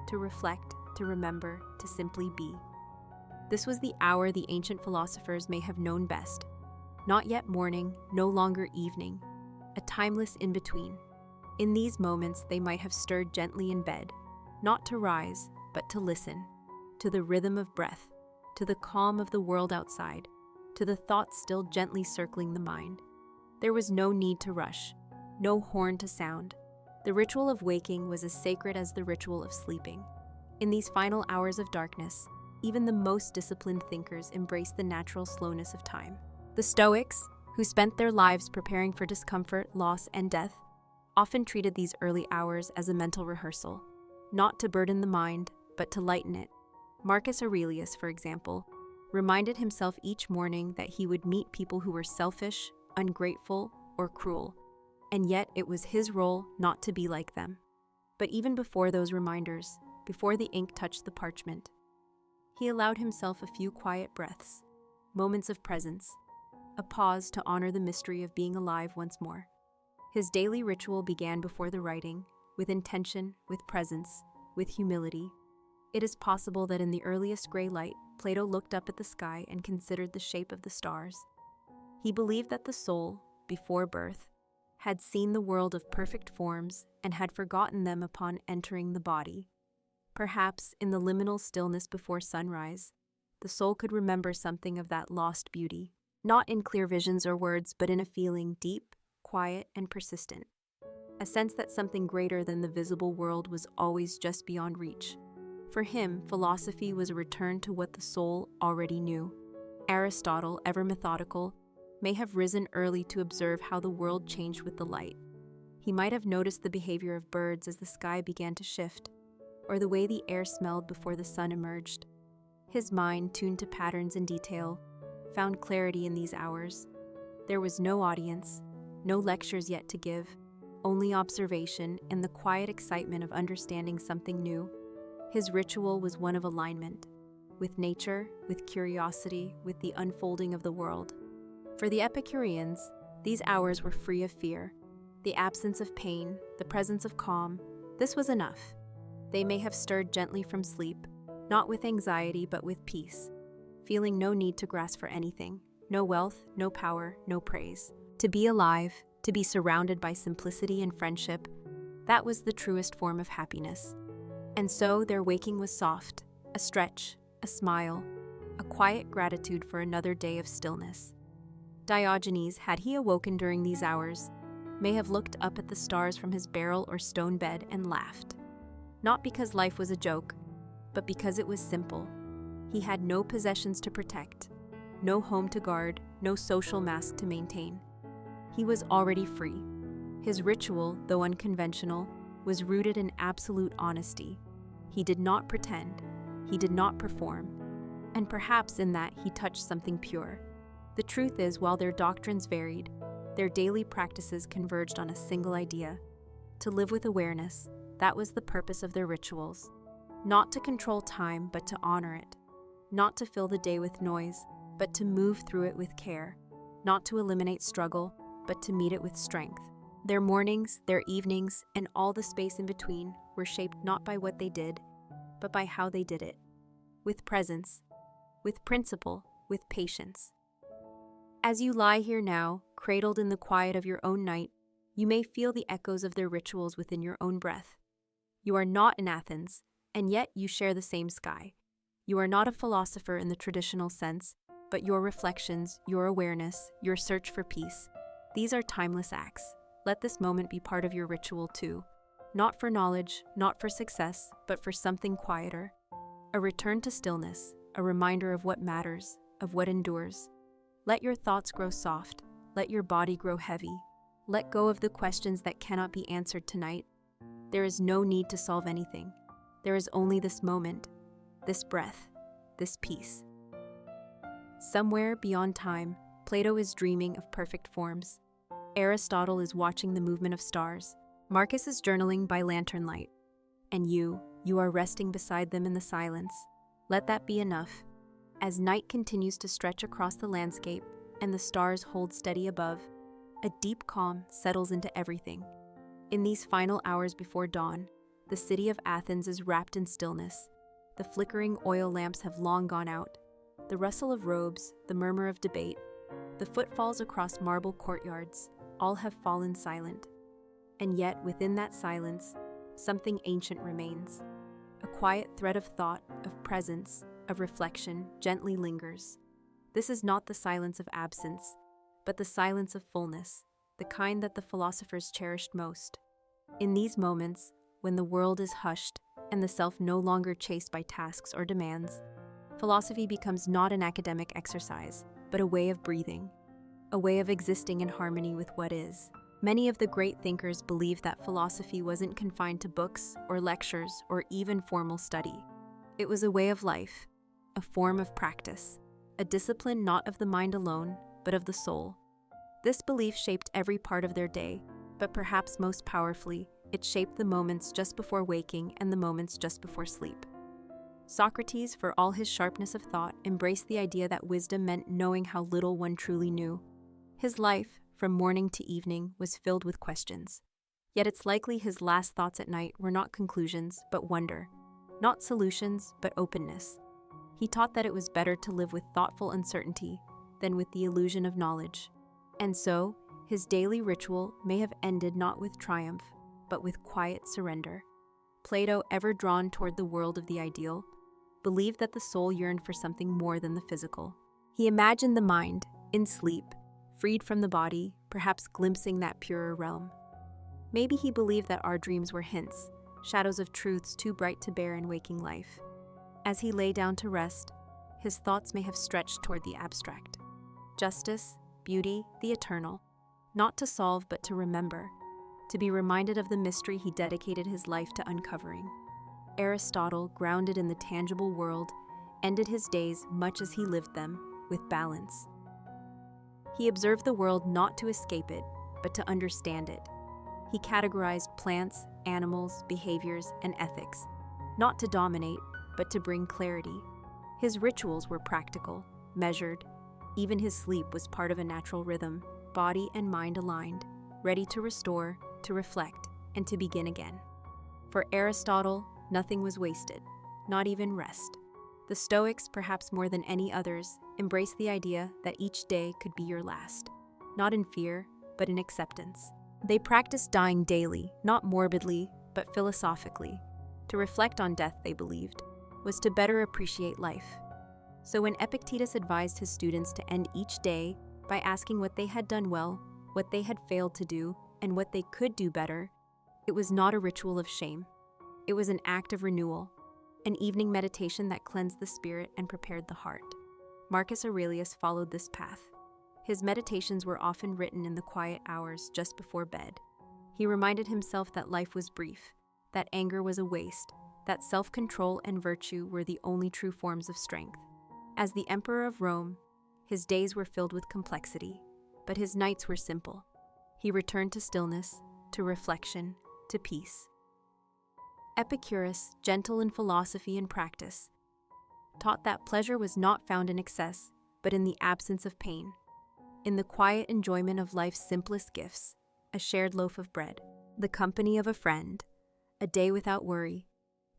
to reflect, to remember, to simply be. This was the hour the ancient philosophers may have known best. Not yet morning, no longer evening, a timeless in-between. In these moments, they might have stirred gently in bed, not to rise, but to listen, to the rhythm of breath, to the calm of the world outside, to the thoughts still gently circling the mind. There was no need to rush, no horn to sound. The ritual of waking was as sacred as the ritual of sleeping. In these final hours of darkness, even the most disciplined thinkers embraced the natural slowness of time. The Stoics, who spent their lives preparing for discomfort, loss, and death, often treated these early hours as a mental rehearsal, not to burden the mind, but to lighten it. Marcus Aurelius, for example, reminded himself each morning that he would meet people who were selfish, ungrateful, or cruel, and yet it was his role not to be like them. But even before those reminders, before the ink touched the parchment, he allowed himself a few quiet breaths, moments of presence, a pause to honor the mystery of being alive once more. His daily ritual began before the writing, with intention, with presence, with humility. It is possible that in the earliest gray light, Plato looked up at the sky and considered the shape of the stars. He believed that the soul, before birth, had seen the world of perfect forms and had forgotten them upon entering the body. Perhaps in the liminal stillness before sunrise, the soul could remember something of that lost beauty, not in clear visions or words, but in a feeling deep, quiet, and persistent. A sense that something greater than the visible world was always just beyond reach. For him, philosophy was a return to what the soul already knew. Aristotle, ever methodical, may have risen early to observe how the world changed with the light. He might have noticed the behavior of birds as the sky began to shift, or the way the air smelled before the sun emerged. His mind, tuned to patterns and detail, found clarity in these hours. There was no audience, no lectures yet to give, only observation and the quiet excitement of understanding something new. His ritual was one of alignment, with nature, with curiosity, with the unfolding of the world. For the Epicureans, these hours were free of fear. The absence of pain, the presence of calm, this was enough. They may have stirred gently from sleep, not with anxiety but with peace, feeling no need to grasp for anything, no wealth, no power, no praise. To be alive, to be surrounded by simplicity and friendship, that was the truest form of happiness. And so their waking was soft, a stretch, a smile, a quiet gratitude for another day of stillness. Diogenes, had he awoken during these hours, may have looked up at the stars from his barrel or stone bed and laughed. Not because life was a joke, but because it was simple. He had no possessions to protect, no home to guard, no social mask to maintain. He was already free. His ritual, though unconventional, was rooted in absolute honesty. He did not pretend, he did not perform, and perhaps in that he touched something pure. The truth is, while their doctrines varied, their daily practices converged on a single idea: to live with awareness. That was the purpose of their rituals. Not to control time, but to honor it. Not to fill the day with noise, but to move through it with care. Not to eliminate struggle, but to meet it with strength. Their mornings, their evenings, and all the space in between were shaped not by what they did, but by how they did it. With presence, with principle, with patience. As you lie here now, cradled in the quiet of your own night, you may feel the echoes of their rituals within your own breath. You are not in Athens, and yet you share the same sky. You are not a philosopher in the traditional sense, but your reflections, your awareness, your search for peace, these are timeless acts. Let this moment be part of your ritual too. Not for knowledge, not for success, but for something quieter. A return to stillness, a reminder of what matters, of what endures. Let your thoughts grow soft. Let your body grow heavy. Let go of the questions that cannot be answered tonight. There is no need to solve anything. There is only this moment, this breath, this peace. Somewhere beyond time, Plato is dreaming of perfect forms. Aristotle is watching the movement of stars. Marcus is journaling by lantern light. And you are resting beside them in the silence. Let that be enough. As night continues to stretch across the landscape and the stars hold steady above, a deep calm settles into everything. In these final hours before dawn, the city of Athens is wrapped in stillness. The flickering oil lamps have long gone out. The rustle of robes, the murmur of debate, the footfalls across marble courtyards, all have fallen silent. And yet, within that silence, something ancient remains. A quiet thread of thought, of presence, of reflection gently lingers. This is not the silence of absence, but the silence of fullness, the kind that the philosophers cherished most. In these moments, when the world is hushed and the self no longer chased by tasks or demands, philosophy becomes not an academic exercise, but a way of breathing, a way of existing in harmony with what is. Many of the great thinkers believed that philosophy wasn't confined to books or lectures or even formal study. It was a way of life, a form of practice, a discipline not of the mind alone, but of the soul. This belief shaped every part of their day, but perhaps most powerfully, it shaped the moments just before waking and the moments just before sleep. Socrates, for all his sharpness of thought, embraced the idea that wisdom meant knowing how little one truly knew. His life, from morning to evening, was filled with questions. Yet it's likely his last thoughts at night were not conclusions, but wonder. Not solutions, but openness. He taught that it was better to live with thoughtful uncertainty than with the illusion of knowledge. And so, his daily ritual may have ended not with triumph, but with quiet surrender. Plato, ever drawn toward the world of the ideal, believed that the soul yearned for something more than the physical. He imagined the mind, in sleep, freed from the body, perhaps glimpsing that purer realm. Maybe he believed that our dreams were hints, shadows of truths too bright to bear in waking life. As he lay down to rest, his thoughts may have stretched toward the abstract. Justice, beauty, the eternal, not to solve but to remember, to be reminded of the mystery he dedicated his life to uncovering. Aristotle, grounded in the tangible world, ended his days much as he lived them, with balance. He observed the world not to escape it, but to understand it. He categorized plants, animals, behaviors, and ethics, not to dominate, but to bring clarity. His rituals were practical, measured. Even his sleep was part of a natural rhythm, body and mind aligned, ready to restore, to reflect, and to begin again. For Aristotle, nothing was wasted, not even rest. The Stoics, perhaps more than any others, embraced the idea that each day could be your last, not in fear, but in acceptance. They practiced dying daily, not morbidly, but philosophically. To reflect on death, they believed, was to better appreciate life. So when Epictetus advised his students to end each day by asking what they had done well, what they had failed to do, and what they could do better, it was not a ritual of shame. It was an act of renewal, an evening meditation that cleansed the spirit and prepared the heart. Marcus Aurelius followed this path. His meditations were often written in the quiet hours just before bed. He reminded himself that life was brief, that anger was a waste, that self-control and virtue were the only true forms of strength. As the Emperor of Rome, his days were filled with complexity, but his nights were simple. He returned to stillness, to reflection, to peace. Epicurus, gentle in philosophy and practice, taught that pleasure was not found in excess, but in the absence of pain, in the quiet enjoyment of life's simplest gifts, a shared loaf of bread, the company of a friend, a day without worry.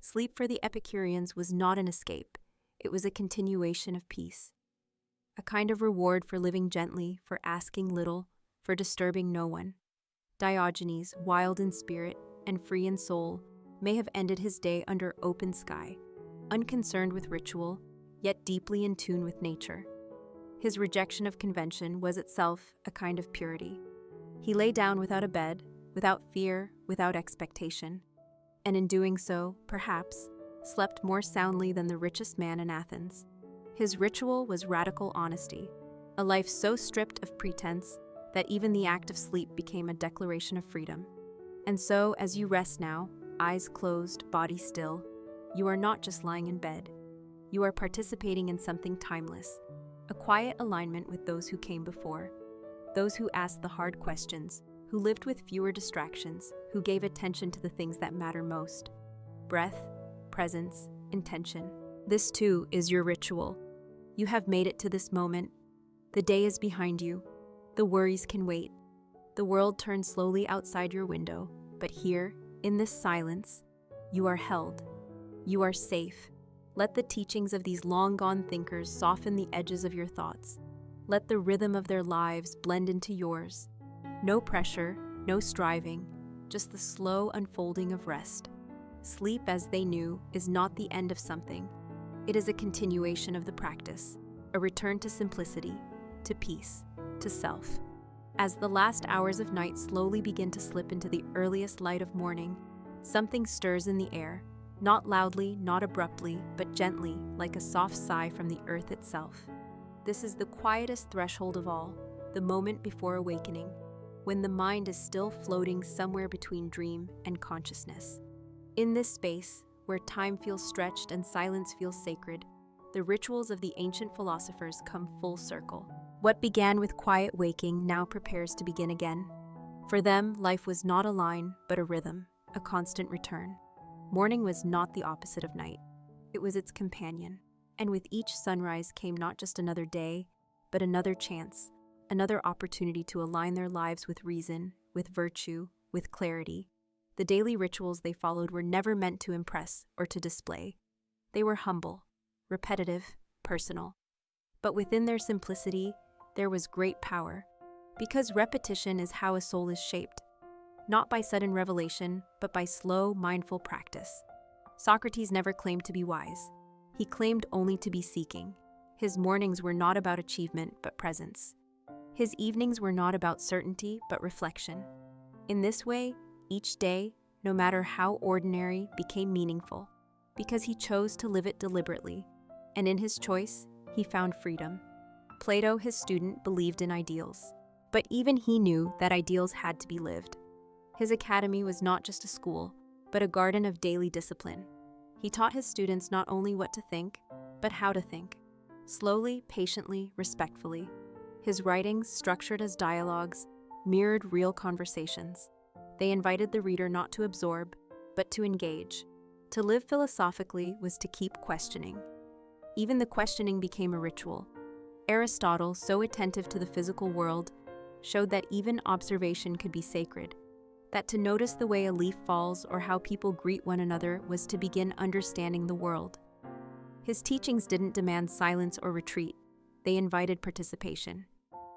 Sleep for the Epicureans was not an escape, it was a continuation of peace, a kind of reward for living gently, for asking little, for disturbing no one. Diogenes, wild in spirit and free in soul, may have ended his day under open sky, unconcerned with ritual, yet deeply in tune with nature. His rejection of convention was itself a kind of purity. He lay down without a bed, without fear, without expectation, and in doing so, perhaps, slept more soundly than the richest man in Athens. His ritual was radical honesty, a life so stripped of pretense that even the act of sleep became a declaration of freedom. And so, as you rest now, eyes closed, body still, you are not just lying in bed. You are participating in something timeless, a quiet alignment with those who came before, those who asked the hard questions, who lived with fewer distractions, who gave attention to the things that matter most. Breath, presence, intention. This too is your ritual. You have made it to this moment. The day is behind you. The worries can wait. The world turns slowly outside your window, but here, in this silence, you are held. You are safe. Let the teachings of these long-gone thinkers soften the edges of your thoughts. Let the rhythm of their lives blend into yours. No pressure, no striving, just the slow unfolding of rest. Sleep, as they knew, is not the end of something. It is a continuation of the practice, a return to simplicity, to peace, to self. As the last hours of night slowly begin to slip into the earliest light of morning, something stirs in the air, not loudly, not abruptly, but gently, like a soft sigh from the earth itself. This is the quietest threshold of all, the moment before awakening, when the mind is still floating somewhere between dream and consciousness. In this space, where time feels stretched and silence feels sacred, the rituals of the ancient philosophers come full circle. What began with quiet waking now prepares to begin again. For them, life was not a line, but a rhythm, a constant return. Morning was not the opposite of night. It was its companion. And with each sunrise came not just another day, but another chance, another opportunity to align their lives with reason, with virtue, with clarity. The daily rituals they followed were never meant to impress or to display. They were humble, repetitive, personal. But within their simplicity, there was great power, because repetition is how a soul is shaped, not by sudden revelation, but by slow, mindful practice. Socrates never claimed to be wise. He claimed only to be seeking. His mornings were not about achievement, but presence. His evenings were not about certainty, but reflection. In this way, each day, no matter how ordinary, became meaningful, because he chose to live it deliberately, and in his choice, he found freedom. Plato, his student, believed in ideals, but even he knew that ideals had to be lived. His academy was not just a school, but a garden of daily discipline. He taught his students not only what to think, but how to think. Slowly, patiently, respectfully. His writings, structured as dialogues, mirrored real conversations. They invited the reader not to absorb, but to engage. To live philosophically was to keep questioning. Even the questioning became a ritual. Aristotle, so attentive to the physical world, showed that even observation could be sacred, that to notice the way a leaf falls or how people greet one another was to begin understanding the world. His teachings didn't demand silence or retreat, they invited participation.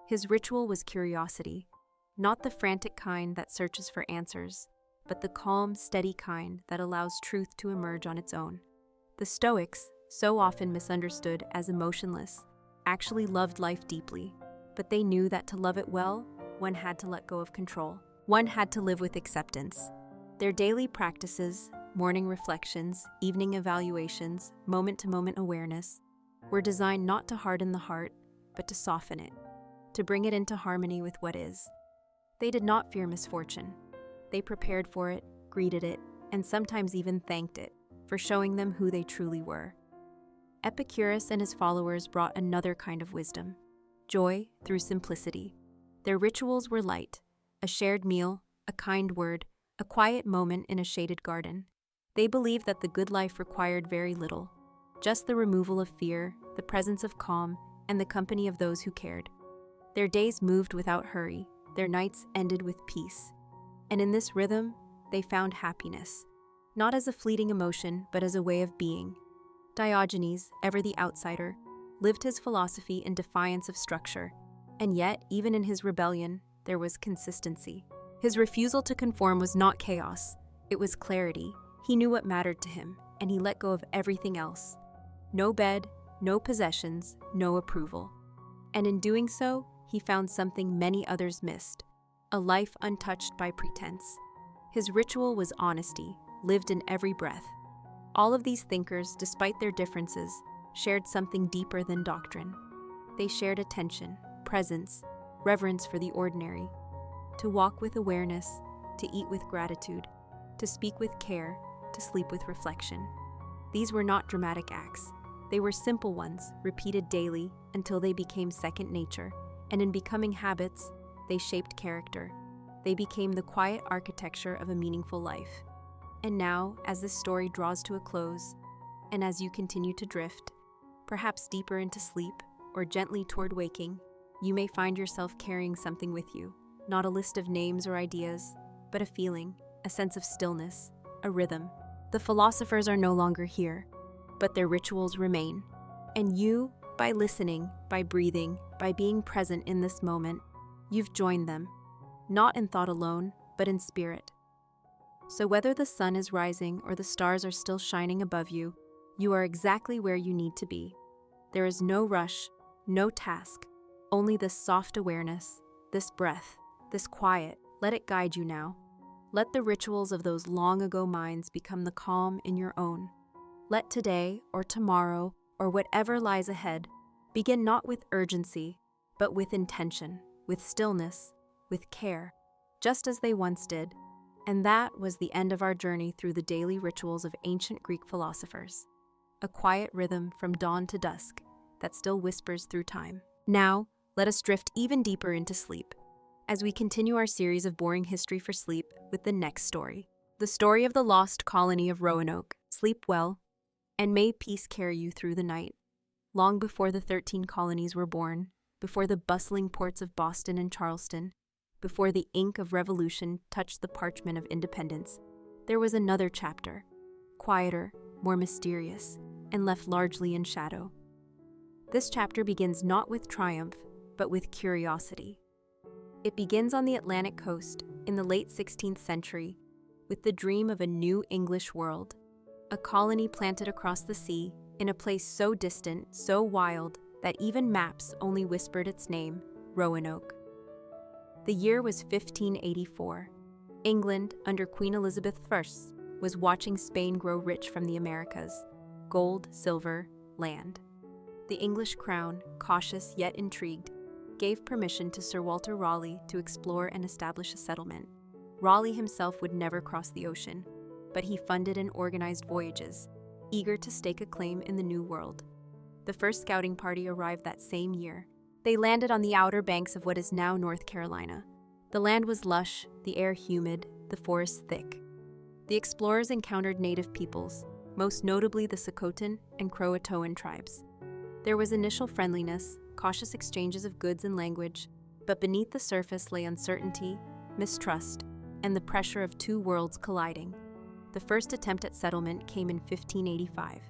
His ritual was curiosity, not the frantic kind that searches for answers, but the calm, steady kind that allows truth to emerge on its own. The Stoics, so often misunderstood as emotionless, actually loved life deeply, but they knew that to love it well, one had to let go of control. One had to live with acceptance. Their daily practices, morning reflections, evening evaluations, moment-to-moment awareness, were designed not to harden the heart, but to soften it, to bring it into harmony with what is. They did not fear misfortune. They prepared for it, greeted it, and sometimes even thanked it for showing them who they truly were. Epicurus and his followers brought another kind of wisdom, joy through simplicity. Their rituals were light, a shared meal, a kind word, a quiet moment in a shaded garden. They believed that the good life required very little, just the removal of fear, the presence of calm, and the company of those who cared. Their days moved without hurry, their nights ended with peace. And in this rhythm, they found happiness, not as a fleeting emotion, but as a way of being. Diogenes, ever the outsider, lived his philosophy in defiance of structure, and yet, even in his rebellion, there was consistency. His refusal to conform was not chaos, it was clarity. He knew what mattered to him, and he let go of everything else. No bed, no possessions, no approval. And in doing so, he found something many others missed, a life untouched by pretense. His ritual was honesty, lived in every breath. All of these thinkers, despite their differences, shared something deeper than doctrine. They shared attention, presence, reverence for the ordinary, to walk with awareness, to eat with gratitude, to speak with care, to sleep with reflection. These were not dramatic acts. They were simple ones, repeated daily until they became second nature, and in becoming habits, they shaped character. They became the quiet architecture of a meaningful life. And now, as this story draws to a close, and as you continue to drift, perhaps deeper into sleep or gently toward waking, you may find yourself carrying something with you, not a list of names or ideas, but a feeling, a sense of stillness, a rhythm. The philosophers are no longer here, but their rituals remain. And you, by listening, by breathing, by being present in this moment, you've joined them, not in thought alone, but in spirit. So whether the sun is rising or the stars are still shining above you, you are exactly where you need to be. There is no rush, no task, only this soft awareness, this breath, this quiet, let it guide you now. Let the rituals of those long-ago minds become the calm in your own. Let today or tomorrow or whatever lies ahead begin not with urgency, but with intention, with stillness, with care, just as they once did. And that was the end of our journey through the daily rituals of ancient Greek philosophers. A quiet rhythm from dawn to dusk that still whispers through time. Now, let us drift even deeper into sleep, as we continue our series of boring history for sleep with the next story. The story of the lost colony of Roanoke. Sleep well, and may peace carry you through the night. Long before the 13 colonies were born, before the bustling ports of Boston and Charleston, before the ink of revolution touched the parchment of independence, there was another chapter, quieter, more mysterious, and left largely in shadow. This chapter begins not with triumph, but with curiosity. It begins on the Atlantic coast in the late 16th century with the dream of a new English world, a colony planted across the sea in a place so distant, so wild, that even maps only whispered its name, Roanoke. The year was 1584. England, under Queen Elizabeth I, was watching Spain grow rich from the Americas, gold, silver, land. The English crown, cautious yet intrigued, gave permission to Sir Walter Raleigh to explore and establish a settlement. Raleigh himself would never cross the ocean, but he funded and organized voyages, eager to stake a claim in the New World. The first scouting party arrived that same year. They landed on the outer banks of what is now North Carolina. The land was lush, the air humid, the forests thick. The explorers encountered native peoples, most notably the Socotan and Croatoan tribes. There was initial friendliness, cautious exchanges of goods and language, but beneath the surface lay uncertainty, mistrust, and the pressure of two worlds colliding. The first attempt at settlement came in 1585.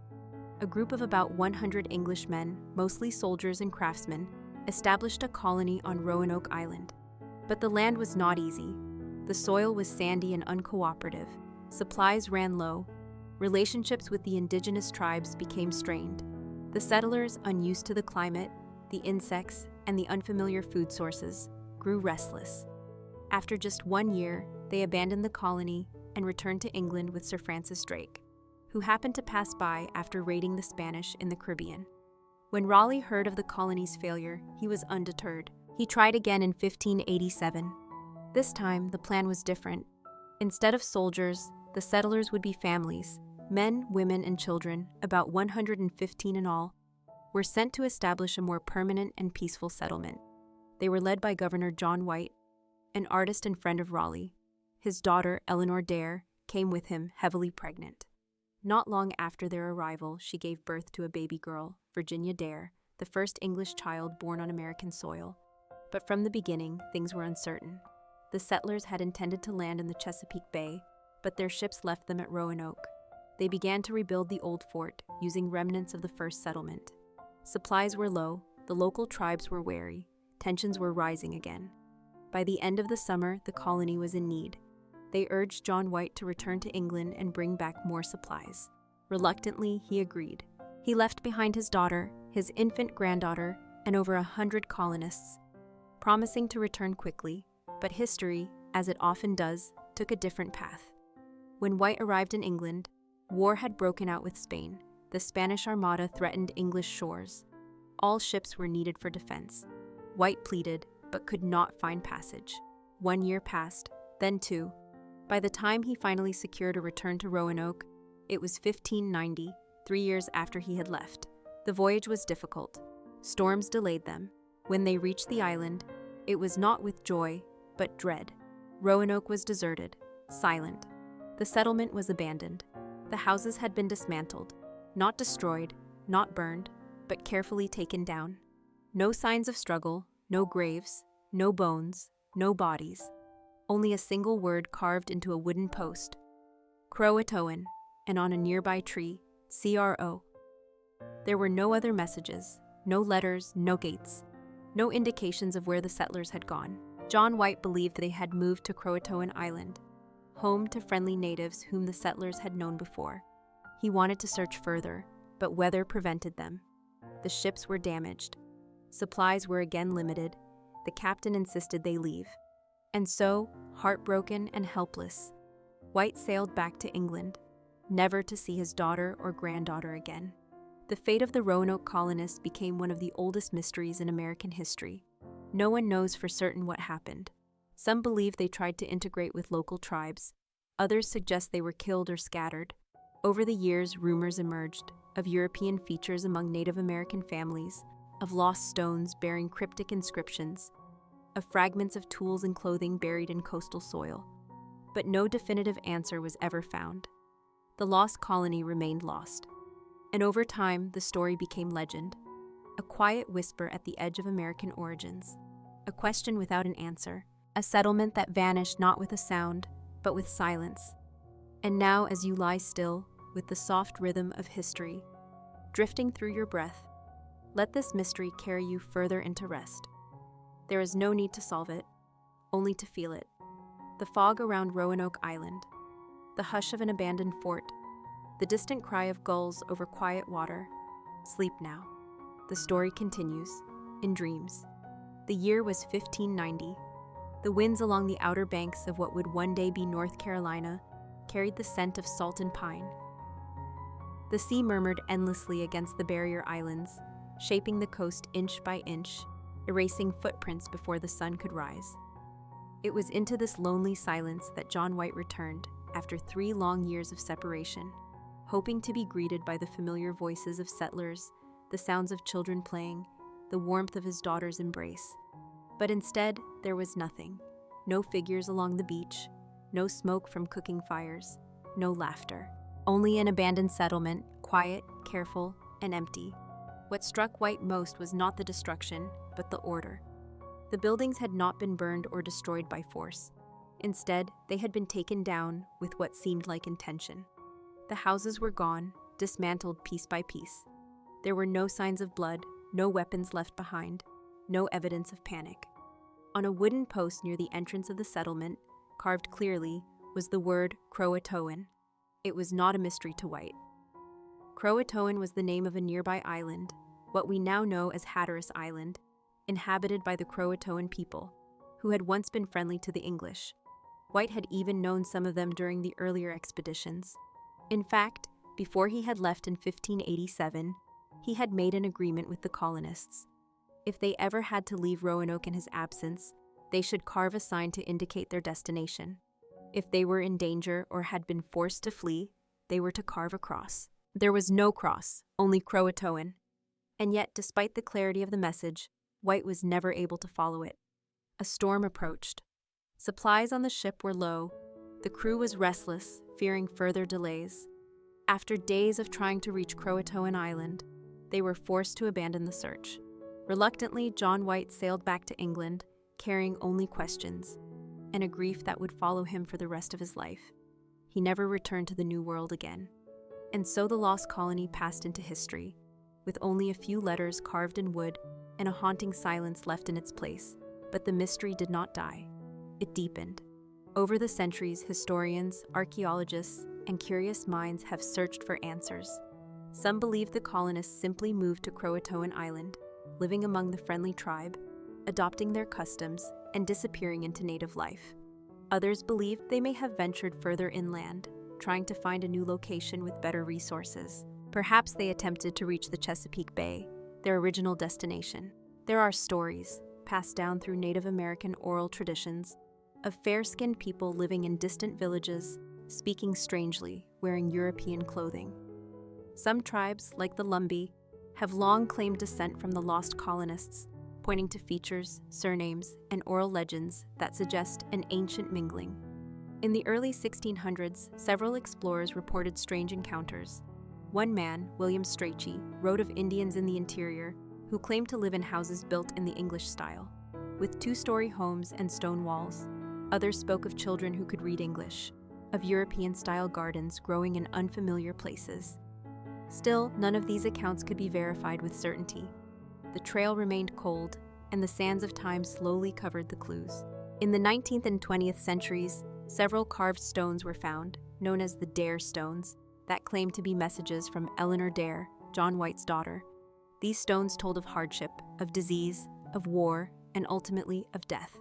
A group of about 100 Englishmen, mostly soldiers and craftsmen, established a colony on Roanoke Island. But the land was not easy. The soil was sandy and uncooperative. Supplies ran low. Relationships with the indigenous tribes became strained. The settlers, unused to the climate, the insects, and the unfamiliar food sources, grew restless. After just 1 year, they abandoned the colony and returned to England with Sir Francis Drake, who happened to pass by after raiding the Spanish in the Caribbean. When Raleigh heard of the colony's failure, he was undeterred. He tried again in 1587. This time, the plan was different. Instead of soldiers, the settlers would be families. Men, women, and children, about 115 in all, were sent to establish a more permanent and peaceful settlement. They were led by Governor John White, an artist and friend of Raleigh. His daughter, Eleanor Dare, came with him, heavily pregnant. Not long after their arrival, she gave birth to a baby girl, Virginia Dare, the first English child born on American soil. But from the beginning, things were uncertain. The settlers had intended to land in the Chesapeake Bay, but their ships left them at Roanoke. They began to rebuild the old fort, using remnants of the first settlement. Supplies were low, the local tribes were wary, tensions were rising again. By the end of the summer, the colony was in need. They urged John White to return to England and bring back more supplies. Reluctantly, he agreed. He left behind his daughter, his infant granddaughter, and over 100 colonists, promising to return quickly. But history, as it often does, took a different path. When White arrived in England, war had broken out with Spain. The Spanish Armada threatened English shores. All ships were needed for defense. White pleaded, but could not find passage. 1 year passed, then 2. By the time he finally secured a return to Roanoke, it was 1590, 3 years after he had left. The voyage was difficult. Storms delayed them. When they reached the island, it was not with joy, but dread. Roanoke was deserted, silent. The settlement was abandoned. The houses had been dismantled, not destroyed, not burned, but carefully taken down. No signs of struggle, no graves, no bones, no bodies. Only a single word carved into a wooden post, Croatoan, and on a nearby tree, CRO. There were no other messages, no letters, no gates, no indications of where the settlers had gone. John White believed they had moved to Croatoan Island, home to friendly natives whom the settlers had known before. He wanted to search further, but weather prevented them. The ships were damaged. Supplies were again limited. the captain insisted they leave. And so, heartbroken and helpless, White sailed back to England, never to see his daughter or granddaughter again. The fate of the Roanoke colonists became one of the oldest mysteries in American history. No one knows for certain what happened. Some believe they tried to integrate with local tribes. Others suggest they were killed or scattered. Over the years, rumors emerged of European features among Native American families, of lost stones bearing cryptic inscriptions, of fragments of tools and clothing buried in coastal soil. But no definitive answer was ever found. The lost colony remained lost. And over time, the story became legend, a quiet whisper at the edge of American origins, a question without an answer, a settlement that vanished not with a sound, but with silence. And now, as you lie still, with the soft rhythm of history drifting through your breath, let this mystery carry you further into rest. There is no need to solve it, only to feel it. The fog around Roanoke Island, the hush of an abandoned fort, the distant cry of gulls over quiet water. Sleep now. The story continues, in dreams. The year was 1590. The winds along the outer banks of what would one day be North Carolina carried the scent of salt and pine. The sea murmured endlessly against the barrier islands, shaping the coast inch by inch, erasing footprints before the sun could rise. It was into this lonely silence that John White returned after 3 long years of separation, hoping to be greeted by the familiar voices of settlers, the sounds of children playing, the warmth of his daughter's embrace. But instead, there was nothing. No figures along the beach, no smoke from cooking fires, no laughter. Only an abandoned settlement, quiet, careful, and empty. What struck White most was not the destruction, but the order. The buildings had not been burned or destroyed by force. Instead, they had been taken down with what seemed like intention. The houses were gone, dismantled piece by piece. There were no signs of blood, no weapons left behind, no evidence of panic. On a wooden post near the entrance of the settlement, carved clearly, was the word Croatoan. It was not a mystery to White. Croatoan was the name of a nearby island, what we now know as Hatteras Island, inhabited by the Croatoan people, who had once been friendly to the English. White had even known some of them during the earlier expeditions. In fact, before he had left in 1587, he had made an agreement with the colonists. If they ever had to leave Roanoke in his absence, they should carve a sign to indicate their destination. If they were in danger or had been forced to flee, they were to carve a cross. There was no cross, only Croatoan. And yet, despite the clarity of the message, White was never able to follow it. A storm approached. Supplies on the ship were low. The crew was restless, fearing further delays. After days of trying to reach Croatoan Island, they were forced to abandon the search. Reluctantly, John White sailed back to England, carrying only questions, and a grief that would follow him for the rest of his life. He never returned to the New World again. And so the lost colony passed into history, with only a few letters carved in wood and a haunting silence left in its place. But the mystery did not die. It deepened. Over the centuries, historians, archaeologists, and curious minds have searched for answers. Some believe the colonists simply moved to Croatoan Island, living among the friendly tribe, adopting their customs, and disappearing into native life. Others believe they may have ventured further inland, trying to find a new location with better resources. Perhaps they attempted to reach the Chesapeake Bay, their original destination. There are stories, passed down through Native American oral traditions, of fair-skinned people living in distant villages, speaking strangely, wearing European clothing. Some tribes, like the Lumbee, have long claimed descent from the lost colonists, pointing to features, surnames, and oral legends that suggest an ancient mingling. In the early 1600s, several explorers reported strange encounters. One man, William Strachey, wrote of Indians in the interior who claimed to live in houses built in the English style, with 2-story homes and stone walls. Others spoke of children who could read English, of European-style gardens growing in unfamiliar places. Still, none of these accounts could be verified with certainty. The trail remained cold, and the sands of time slowly covered the clues. In the 19th and 20th centuries, several carved stones were found, known as the Dare stones, that claimed to be messages from Eleanor Dare, John White's daughter. These stones told of hardship, of disease, of war, and ultimately of death.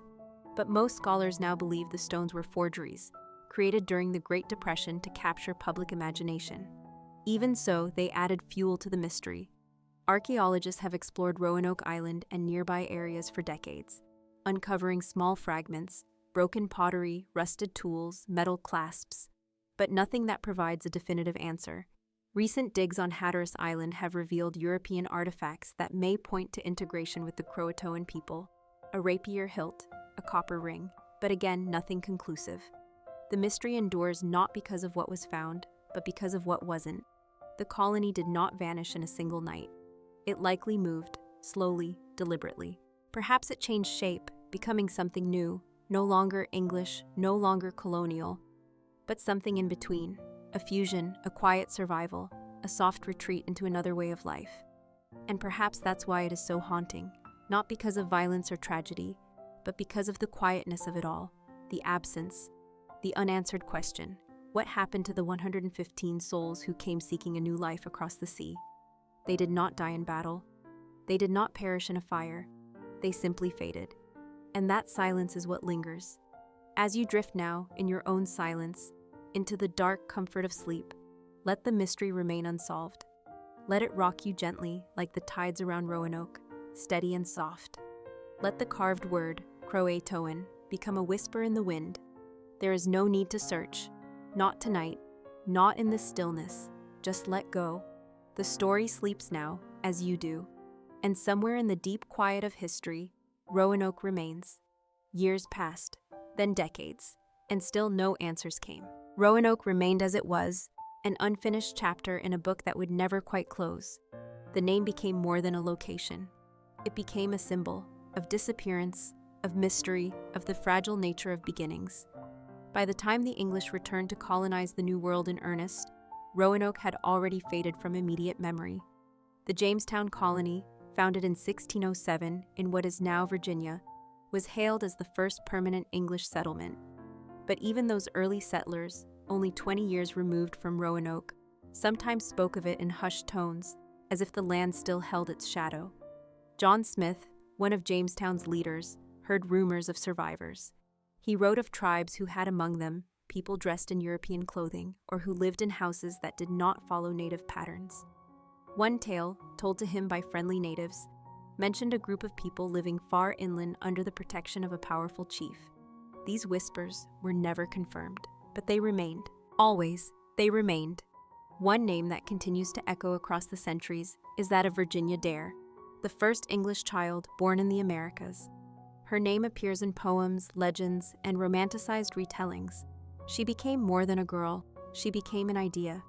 But most scholars now believe the stones were forgeries, created during the Great Depression to capture public imagination. Even so, they added fuel to the mystery. Archaeologists have explored Roanoke Island and nearby areas for decades, uncovering small fragments, broken pottery, rusted tools, metal clasps, but nothing that provides a definitive answer. Recent digs on Hatteras Island have revealed European artifacts that may point to integration with the Croatoan people: a rapier hilt, a copper ring, but again, nothing conclusive. The mystery endures not because of what was found, but because of what wasn't. The colony did not vanish in a single night. It likely moved, slowly, deliberately. Perhaps it changed shape, becoming something new, no longer English, no longer colonial, but something in between, a fusion, a quiet survival, a soft retreat into another way of life. And perhaps that's why it is so haunting, not because of violence or tragedy, but because of the quietness of it all, the absence, the unanswered question: what happened to the 115 souls who came seeking a new life across the sea? They did not die in battle. They did not perish in a fire. They simply faded. And that silence is what lingers. As you drift now, in your own silence, into the dark comfort of sleep, let the mystery remain unsolved. Let it rock you gently like the tides around Roanoke, steady and soft. Let the carved word, Croatoan, become a whisper in the wind. There is no need to search. Not tonight, not in this stillness. Just let go. The story sleeps now, as you do. And somewhere in the deep quiet of history, Roanoke remains. Years passed, then decades, and still no answers came. Roanoke remained as it was, an unfinished chapter in a book that would never quite close. The name became more than a location. It became a symbol of disappearance, of mystery, of the fragile nature of beginnings. By the time the English returned to colonize the New World in earnest, Roanoke had already faded from immediate memory. The Jamestown colony, founded in 1607 in what is now Virginia, was hailed as the first permanent English settlement. But even those early settlers, only 20 years removed from Roanoke, sometimes spoke of it in hushed tones, as if the land still held its shadow. John Smith, one of Jamestown's leaders, heard rumors of survivors. He wrote of tribes who had among them people dressed in European clothing or who lived in houses that did not follow native patterns. One tale, told to him by friendly natives, mentioned a group of people living far inland under the protection of a powerful chief. These whispers were never confirmed, but they remained. Always, they remained. One name that continues to echo across the centuries is that of Virginia Dare, the first English child born in the Americas. Her name appears in poems, legends, and romanticized retellings. She became more than a girl. She became an idea,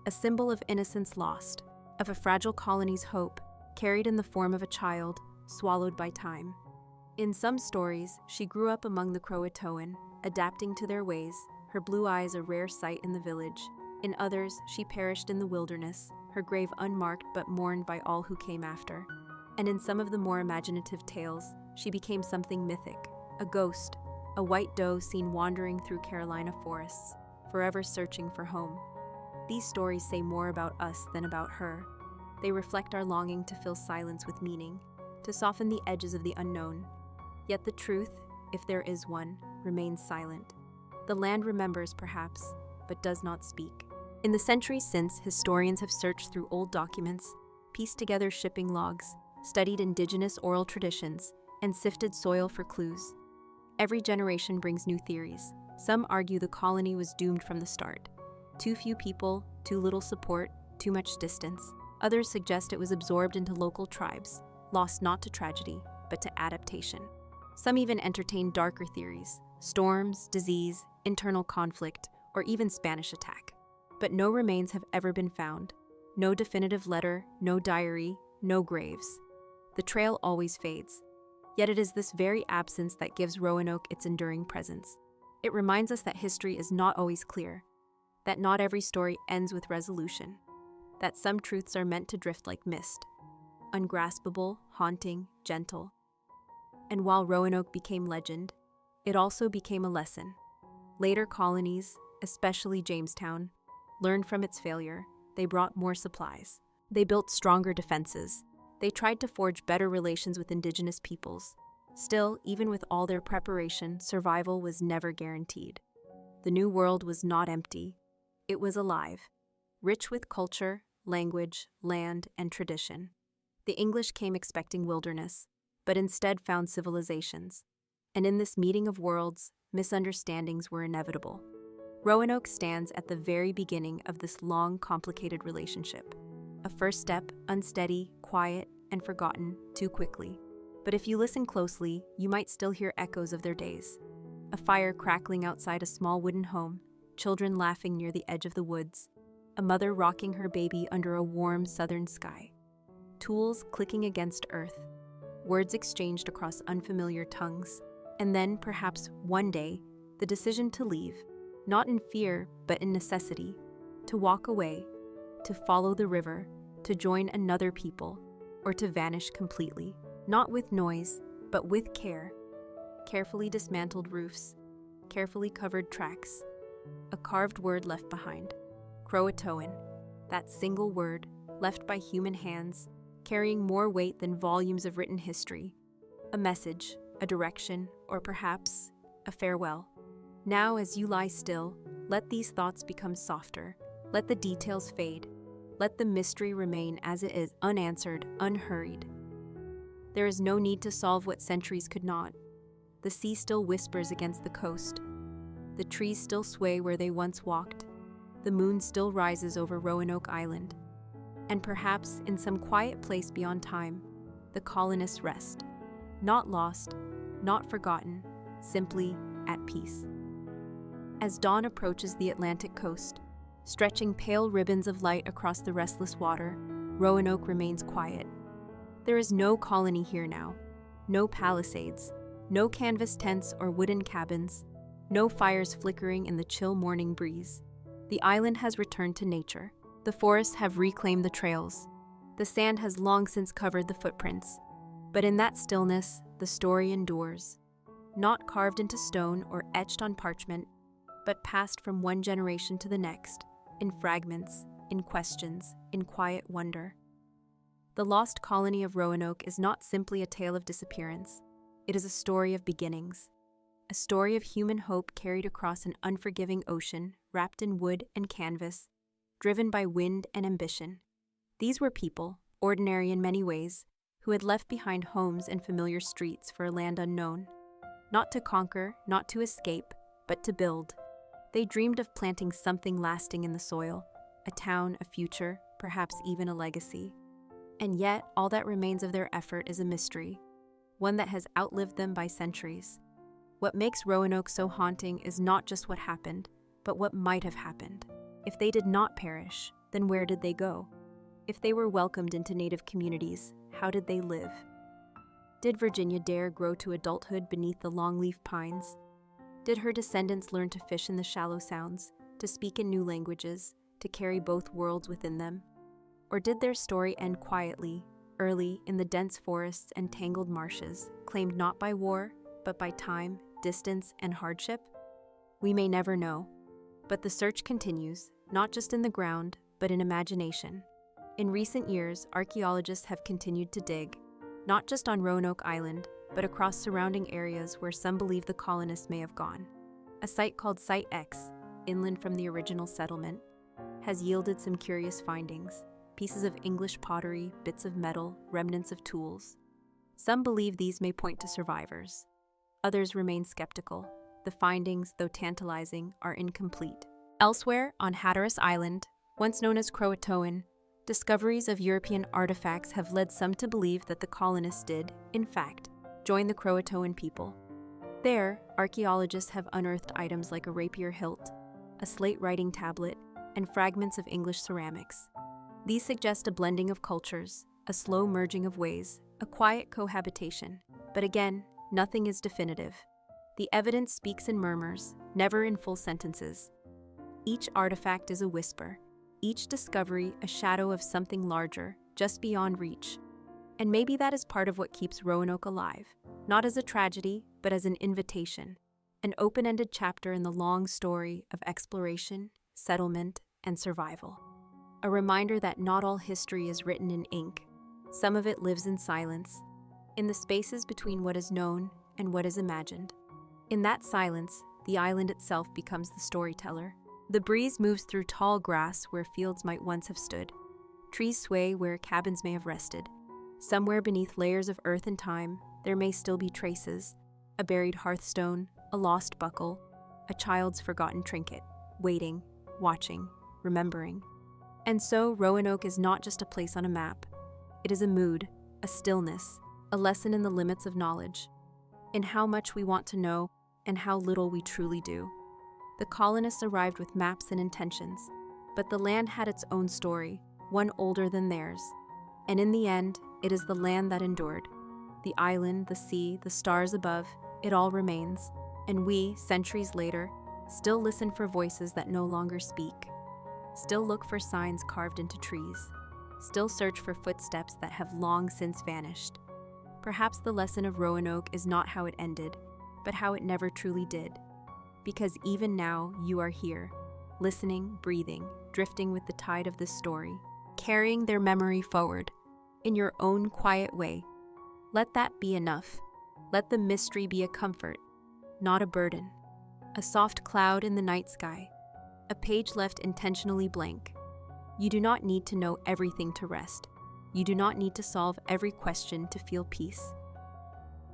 a symbol of innocence lost, of a fragile colony's hope, carried in the form of a child, swallowed by time. In some stories, she grew up among the Croatoan, adapting to their ways, her blue eyes a rare sight in the village. In others, she perished in the wilderness, her grave unmarked but mourned by all who came after. And in some of the more imaginative tales, she became something mythic, a ghost, a white doe seen wandering through Carolina forests, forever searching for home. These stories say more about us than about her. They reflect our longing to fill silence with meaning, to soften the edges of the unknown. Yet the truth, if there is one, remains silent. The land remembers, perhaps, but does not speak. In the centuries since, historians have searched through old documents, pieced together shipping logs, studied indigenous oral traditions, and sifted soil for clues. Every generation brings new theories. Some argue the colony was doomed from the start. Too few people, too little support, too much distance. Others suggest it was absorbed into local tribes, lost not to tragedy, but to adaptation. Some even entertain darker theories: storms, disease, internal conflict, or even Spanish attack. But no remains have ever been found. No definitive letter, no diary, no graves. The trail always fades. Yet it is this very absence that gives Roanoke its enduring presence. It reminds us that history is not always clear, that not every story ends with resolution, that some truths are meant to drift like mist, ungraspable, haunting, gentle. And while Roanoke became legend, it also became a lesson. Later colonies, especially Jamestown, learned from its failure. They brought more supplies. They built stronger defenses. They tried to forge better relations with indigenous peoples. Still, even with all their preparation, survival was never guaranteed. The New World was not empty. It was alive, rich with culture, language, land, and tradition. The English came expecting wilderness, but instead found civilizations. And in this meeting of worlds, misunderstandings were inevitable. Roanoke stands at the very beginning of this long, complicated relationship. A first step, unsteady, quiet, and forgotten too quickly. But if you listen closely, you might still hear echoes of their days. A fire crackling outside a small wooden home, children laughing near the edge of the woods, a mother rocking her baby under a warm southern sky, tools clicking against earth, words exchanged across unfamiliar tongues, and then, perhaps one day, the decision to leave, not in fear, but in necessity, to walk away, to follow the river, to join another people, or to vanish completely, not with noise, but with care. Carefully dismantled roofs, carefully covered tracks, a carved word left behind. Croatoan, that single word, left by human hands, carrying more weight than volumes of written history. A message, a direction, or perhaps a farewell. Now, as you lie still, let these thoughts become softer. Let the details fade. Let the mystery remain as it is, unanswered, unhurried. There is no need to solve what centuries could not. The sea still whispers against the coast. The trees still sway where they once walked. The moon still rises over Roanoke Island. And perhaps, in some quiet place beyond time, the colonists rest. Not lost, not forgotten, simply at peace. As dawn approaches the Atlantic coast, stretching pale ribbons of light across the restless water, Roanoke remains quiet. There is no colony here now, no palisades, no canvas tents or wooden cabins, no fires flickering in the chill morning breeze. The island has returned to nature. The forests have reclaimed the trails. The sand has long since covered the footprints. But in that stillness, the story endures. Not carved into stone or etched on parchment, but passed from one generation to the next, in fragments, in questions, in quiet wonder. The lost colony of Roanoke is not simply a tale of disappearance. It is a story of beginnings. A story of human hope carried across an unforgiving ocean, wrapped in wood and canvas, driven by wind and ambition. These were people, ordinary in many ways, who had left behind homes and familiar streets for a land unknown. Not to conquer, not to escape, but to build. They dreamed of planting something lasting in the soil, a town, a future, perhaps even a legacy. And yet, all that remains of their effort is a mystery, one that has outlived them by centuries. What makes Roanoke so haunting is not just what happened, but what might have happened. If they did not perish, then where did they go? If they were welcomed into native communities, how did they live? Did Virginia dare grow to adulthood beneath the longleaf pines? Did her descendants learn to fish in the shallow sounds, to speak in new languages, to carry both worlds within them? Or did their story end quietly, early, in the dense forests and tangled marshes, claimed not by war, but by time, distance, and hardship? We may never know. But the search continues, not just in the ground, but in imagination. In recent years, archaeologists have continued to dig, not just on Roanoke Island, but across surrounding areas where some believe the colonists may have gone. A site called Site X, inland from the original settlement, has yielded some curious findings: pieces of English pottery, bits of metal, remnants of tools. Some believe these may point to survivors. Others remain skeptical. The findings, though tantalizing, are incomplete. Elsewhere, on Hatteras Island, once known as Croatoan, discoveries of European artifacts have led some to believe that the colonists did, in fact, join the Croatoan people. There, archaeologists have unearthed items like a rapier hilt, a slate writing tablet, and fragments of English ceramics. These suggest a blending of cultures, a slow merging of ways, a quiet cohabitation. But again, nothing is definitive. The evidence speaks in murmurs, never in full sentences. Each artifact is a whisper, each discovery a shadow of something larger, just beyond reach. And maybe that is part of what keeps Roanoke alive, not as a tragedy, but as an invitation, an open-ended chapter in the long story of exploration, settlement, and survival. A reminder that not all history is written in ink. Some of it lives in silence, in the spaces between what is known and what is imagined. In that silence, the island itself becomes the storyteller. The breeze moves through tall grass where fields might once have stood. Trees sway where cabins may have rested. Somewhere beneath layers of earth and time, there may still be traces: a buried hearthstone, a lost buckle, a child's forgotten trinket, waiting, watching, remembering. And so, Roanoke is not just a place on a map. It is a mood, a stillness, a lesson in the limits of knowledge, in how much we want to know and how little we truly do. The colonists arrived with maps and intentions, but the land had its own story, one older than theirs. And in the end, it is the land that endured. The island, the sea, the stars above, it all remains. And we, centuries later, still listen for voices that no longer speak. Still look for signs carved into trees. Still search for footsteps that have long since vanished. Perhaps the lesson of Roanoke is not how it ended, but how it never truly did. Because even now, you are here, listening, breathing, drifting with the tide of this story, carrying their memory forward, in your own quiet way. Let that be enough. Let the mystery be a comfort, not a burden. A soft cloud in the night sky, a page left intentionally blank. You do not need to know everything to rest. You do not need to solve every question to feel peace.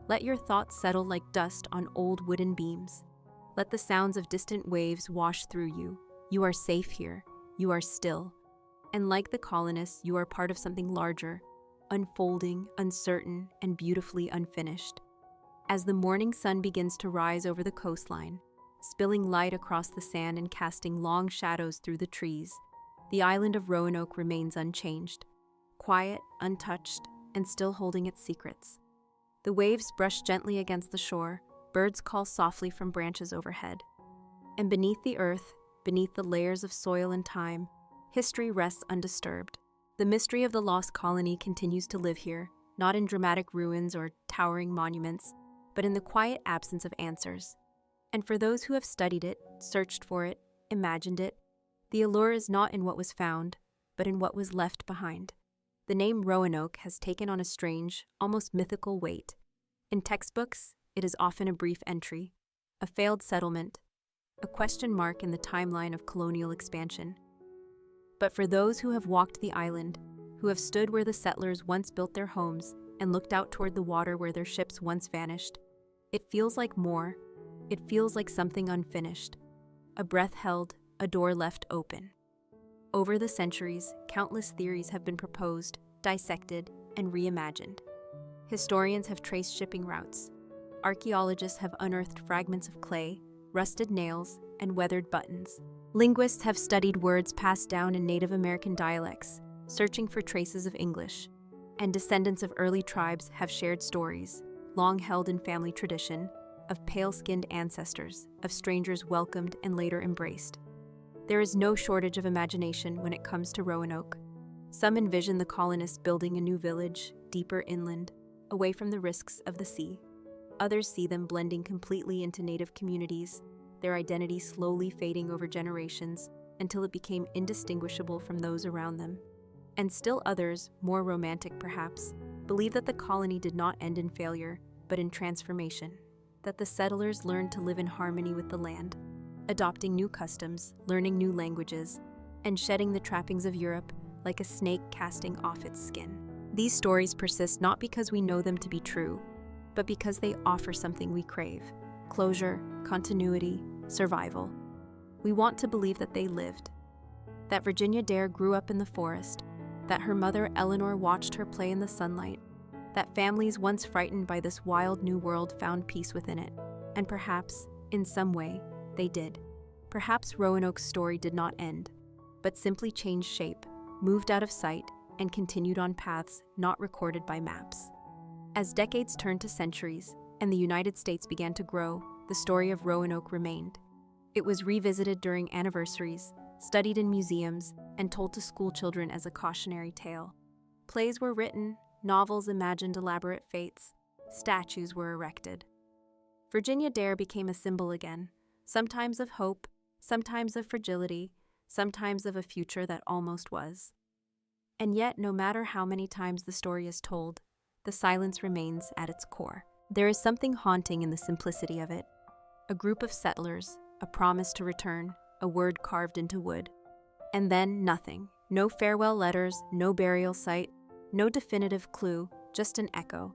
Let your thoughts settle like dust on old wooden beams. Let the sounds of distant waves wash through you. You are safe here. You are still. And like the colonists, you are part of something larger, unfolding, uncertain, and beautifully unfinished. As the morning sun begins to rise over the coastline, spilling light across the sand and casting long shadows through the trees, the island of Roanoke remains unchanged, quiet, untouched, and still holding its secrets. The waves brush gently against the shore, birds call softly from branches overhead. And beneath the earth, beneath the layers of soil and time, history rests undisturbed. The mystery of the lost colony continues to live here, not in dramatic ruins or towering monuments, but in the quiet absence of answers. And for those who have studied it, searched for it, imagined it, the allure is not in what was found, but in what was left behind. The name Roanoke has taken on a strange, almost mythical weight. In textbooks, it is often a brief entry, a failed settlement, a question mark in the timeline of colonial expansion. But for those who have walked the island, who have stood where the settlers once built their homes and looked out toward the water where their ships once vanished, it feels like more. It feels like something unfinished, a breath held, a door left open. Over the centuries, countless theories have been proposed, dissected, and reimagined. Historians have traced shipping routes. Archaeologists have unearthed fragments of clay, rusted nails, and weathered buttons. Linguists have studied words passed down in Native American dialects, searching for traces of English. And descendants of early tribes have shared stories, long held in family tradition, of pale-skinned ancestors, of strangers welcomed and later embraced. There is no shortage of imagination when it comes to Roanoke. Some envision the colonists building a new village, deeper inland, away from the risks of the sea. Others see them blending completely into native communities, their identity slowly fading over generations until it became indistinguishable from those around them. And still others, more romantic perhaps, believe that the colony did not end in failure, but in transformation, that the settlers learned to live in harmony with the land, adopting new customs, learning new languages, and shedding the trappings of Europe like a snake casting off its skin. These stories persist not because we know them to be true, but because they offer something we crave: closure, continuity, survival. We want to believe that they lived, that Virginia Dare grew up in the forest, that her mother Eleanor watched her play in the sunlight, that families once frightened by this wild new world found peace within it, and perhaps, in some way, they did. Perhaps Roanoke's story did not end, but simply changed shape, moved out of sight, and continued on paths not recorded by maps. As decades turned to centuries, and the United States began to grow, the story of Roanoke remained. It was revisited during anniversaries, studied in museums, and told to schoolchildren as a cautionary tale. Plays were written, novels imagined elaborate fates, statues were erected. Virginia Dare became a symbol again, sometimes of hope, sometimes of fragility, sometimes of a future that almost was. And yet, no matter how many times the story is told, the silence remains at its core. There is something haunting in the simplicity of it. A group of settlers, a promise to return, a word carved into wood. And then nothing. No farewell letters, no burial site, no definitive clue, just an echo.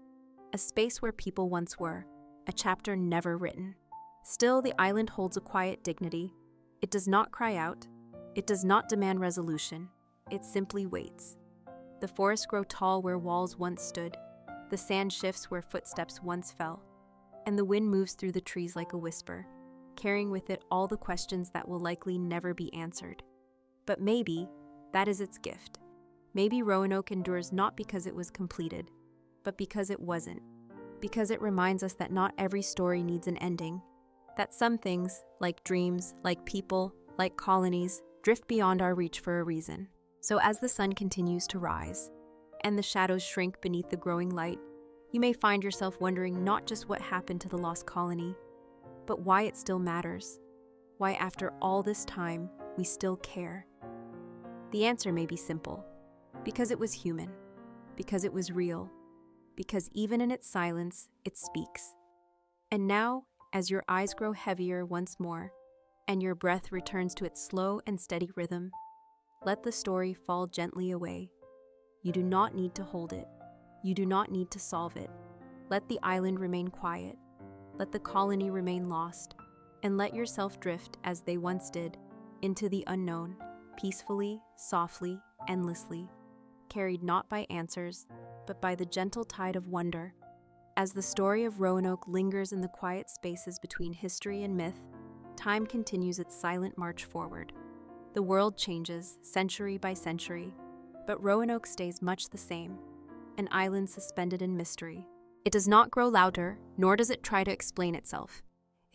A space where people once were, a chapter never written. Still, the island holds a quiet dignity. It does not cry out. It does not demand resolution. It simply waits. The forests grow tall where walls once stood. The sand shifts where footsteps once fell. And the wind moves through the trees like a whisper, carrying with it all the questions that will likely never be answered. But maybe that is its gift. Maybe Roanoke endures not because it was completed, but because it wasn't. Because it reminds us that not every story needs an ending. That some things, like dreams, like people, like colonies, drift beyond our reach for a reason. So as the sun continues to rise, and the shadows shrink beneath the growing light, you may find yourself wondering not just what happened to the lost colony, but why it still matters. Why after all this time, we still care. The answer may be simple. Because it was human. Because it was real. Because even in its silence, it speaks. And now, as your eyes grow heavier once more, and your breath returns to its slow and steady rhythm, let the story fall gently away. You do not need to hold it. You do not need to solve it. Let the island remain quiet. Let the colony remain lost. And let yourself drift, as they once did, into the unknown, peacefully, softly, endlessly, carried not by answers, but by the gentle tide of wonder. As the story of Roanoke lingers in the quiet spaces between history and myth, time continues its silent march forward. The world changes, century by century, but Roanoke stays much the same, an island suspended in mystery. It does not grow louder, nor does it try to explain itself.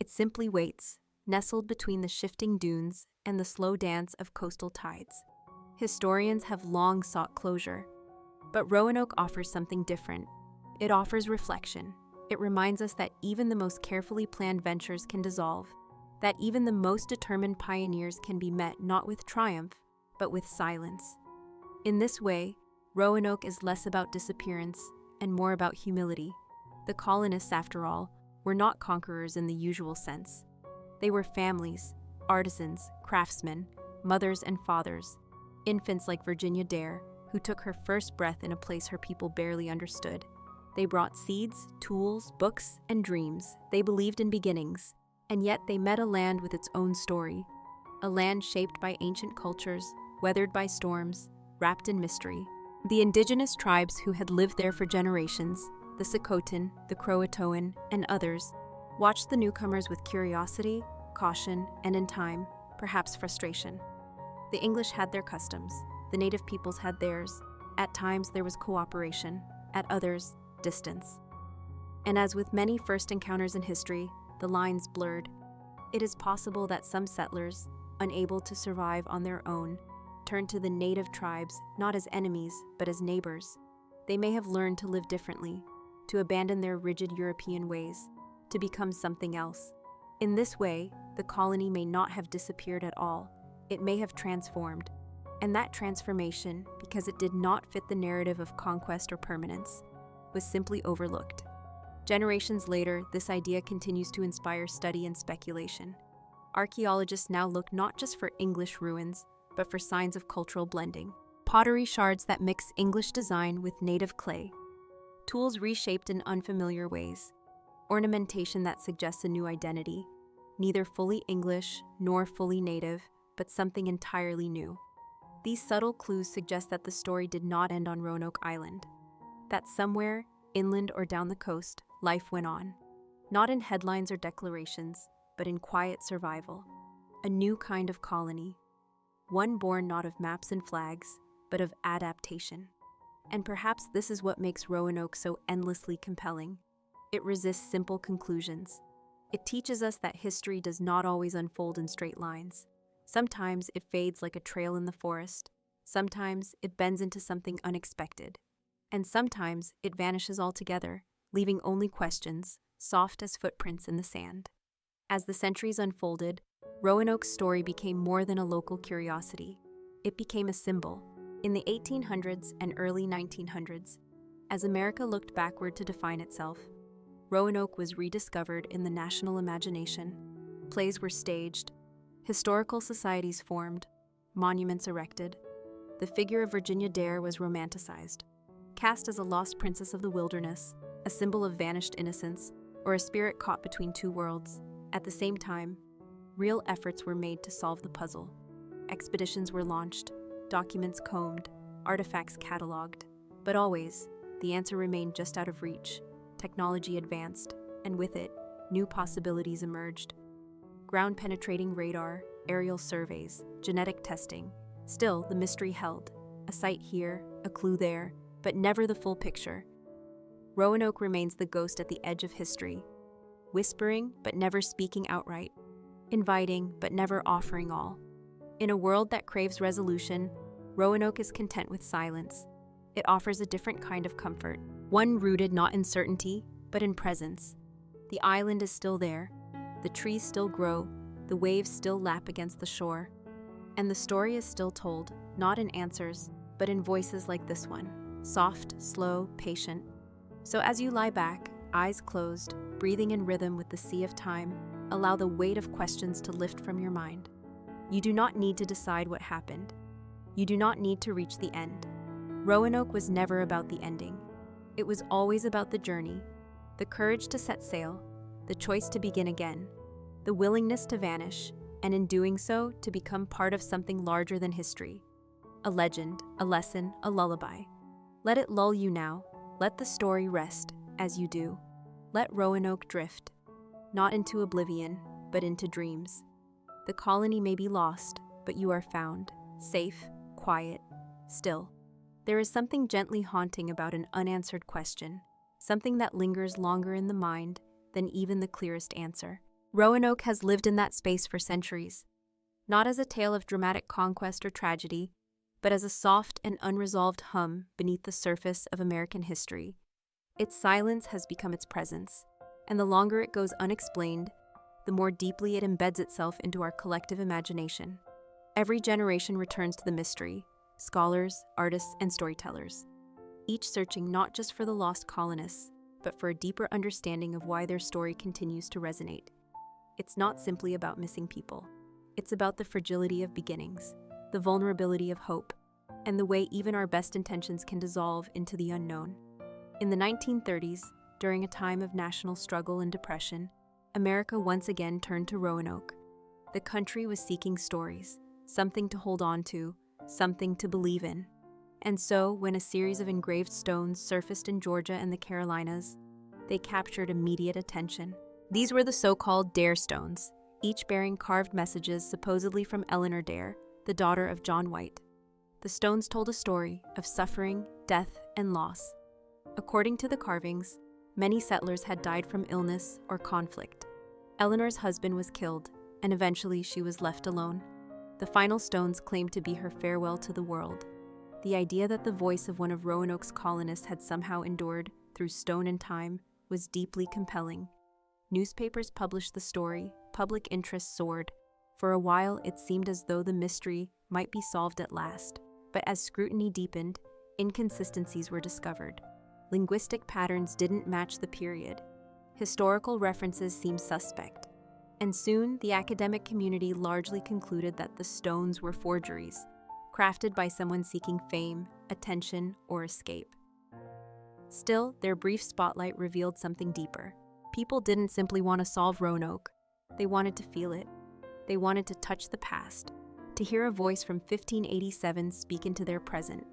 It simply waits, nestled between the shifting dunes and the slow dance of coastal tides. Historians have long sought closure, but Roanoke offers something different. It offers reflection. It reminds us that even the most carefully planned ventures can dissolve, that even the most determined pioneers can be met not with triumph, but with silence. In this way, Roanoke is less about disappearance and more about humility. The colonists, after all, were not conquerors in the usual sense. They were families, artisans, craftsmen, mothers and fathers, infants like Virginia Dare, who took her first breath in a place her people barely understood. They brought seeds, tools, books, and dreams. They believed in beginnings, and yet they met a land with its own story, a land shaped by ancient cultures, weathered by storms, wrapped in mystery. The indigenous tribes who had lived there for generations, the Socotan, the Croatoan, and others, watched the newcomers with curiosity, caution, and in time, perhaps frustration. The English had their customs, the native peoples had theirs. At times there was cooperation, at others, distance. And as with many first encounters in history, the lines blurred. It is possible that some settlers, unable to survive on their own, turned to the native tribes not as enemies, but as neighbors. They may have learned to live differently, to abandon their rigid European ways, to become something else. In this way, the colony may not have disappeared at all. It may have transformed. And that transformation, because it did not fit the narrative of conquest or permanence, was simply overlooked. Generations later, this idea continues to inspire study and speculation. Archaeologists now look not just for English ruins, but for signs of cultural blending. Pottery shards that mix English design with native clay. Tools reshaped in unfamiliar ways. Ornamentation that suggests a new identity. Neither fully English nor fully native, but something entirely new. These subtle clues suggest that the story did not end on Roanoke Island. That somewhere, inland or down the coast, life went on. Not in headlines or declarations, but in quiet survival. A new kind of colony. One born not of maps and flags, but of adaptation. And perhaps this is what makes Roanoke so endlessly compelling. It resists simple conclusions. It teaches us that history does not always unfold in straight lines. Sometimes it fades like a trail in the forest. Sometimes it bends into something unexpected. And sometimes it vanishes altogether, leaving only questions, soft as footprints in the sand. As the centuries unfolded, Roanoke's story became more than a local curiosity. It became a symbol. In the 1800s and early 1900s, As America looked backward to define itself, Roanoke was rediscovered in the national imagination. Plays were staged, historical societies formed, monuments erected. The figure of Virginia Dare was romanticized, cast as a lost princess of the wilderness, a symbol of vanished innocence, or a spirit caught between two worlds. At the same time, real efforts were made to solve the puzzle. Expeditions were launched, documents combed, artifacts cataloged, but always, the answer remained just out of reach. Technology advanced, and with it, new possibilities emerged. Ground-penetrating radar, aerial surveys, genetic testing. Still, the mystery held. A site here, a clue there, but never the full picture. Roanoke remains the ghost at the edge of history, whispering but never speaking outright, inviting but never offering all. In a world that craves resolution, Roanoke is content with silence. It offers a different kind of comfort, one rooted not in certainty, but in presence. The island is still there, the trees still grow, the waves still lap against the shore, and the story is still told, not in answers, but in voices like this one, soft, slow, patient. So as you lie back, eyes closed, breathing in rhythm with the sea of time, allow the weight of questions to lift from your mind. You do not need to decide what happened. You do not need to reach the end. Roanoke was never about the ending. It was always about the journey, the courage to set sail, the choice to begin again, the willingness to vanish, and in doing so, to become part of something larger than history. A legend, a lesson, a lullaby. Let it lull you now. Let the story rest, as you do. Let Roanoke drift, not into oblivion, but into dreams. The colony may be lost, but you are found, safe, quiet, still. There is something gently haunting about an unanswered question, something that lingers longer in the mind than even the clearest answer. Roanoke has lived in that space for centuries, not as a tale of dramatic conquest or tragedy, but as a soft and unresolved hum beneath the surface of American history. Its silence has become its presence, and the longer it goes unexplained, the more deeply it embeds itself into our collective imagination. Every generation returns to the mystery, scholars, artists, and storytellers, each searching not just for the lost colonists, but for a deeper understanding of why their story continues to resonate. It's not simply about missing people. It's about the fragility of beginnings, the vulnerability of hope, and the way even our best intentions can dissolve into the unknown. In the 1930s, during a time of national struggle and depression, America once again turned to Roanoke. The country was seeking stories, something to hold on to, something to believe in. And so, when a series of engraved stones surfaced in Georgia and the Carolinas, they captured immediate attention. These were the so-called Dare stones, each bearing carved messages supposedly from Eleanor Dare, the daughter of John White. The stones told a story of suffering, death, and loss. According to the carvings, many settlers had died from illness or conflict. Eleanor's husband was killed, and eventually she was left alone. The final stones claimed to be her farewell to the world. The idea that the voice of one of Roanoke's colonists had somehow endured through stone and time was deeply compelling. Newspapers published the story, public interest soared. For a while, it seemed as though the mystery might be solved at last. But as scrutiny deepened, inconsistencies were discovered. Linguistic patterns didn't match the period. Historical references seemed suspect. And soon, the academic community largely concluded that the stones were forgeries, crafted by someone seeking fame, attention, or escape. Still, their brief spotlight revealed something deeper. People didn't simply want to solve Roanoke. They wanted to feel it. They wanted to touch the past, to hear a voice from 1587 speak into their present.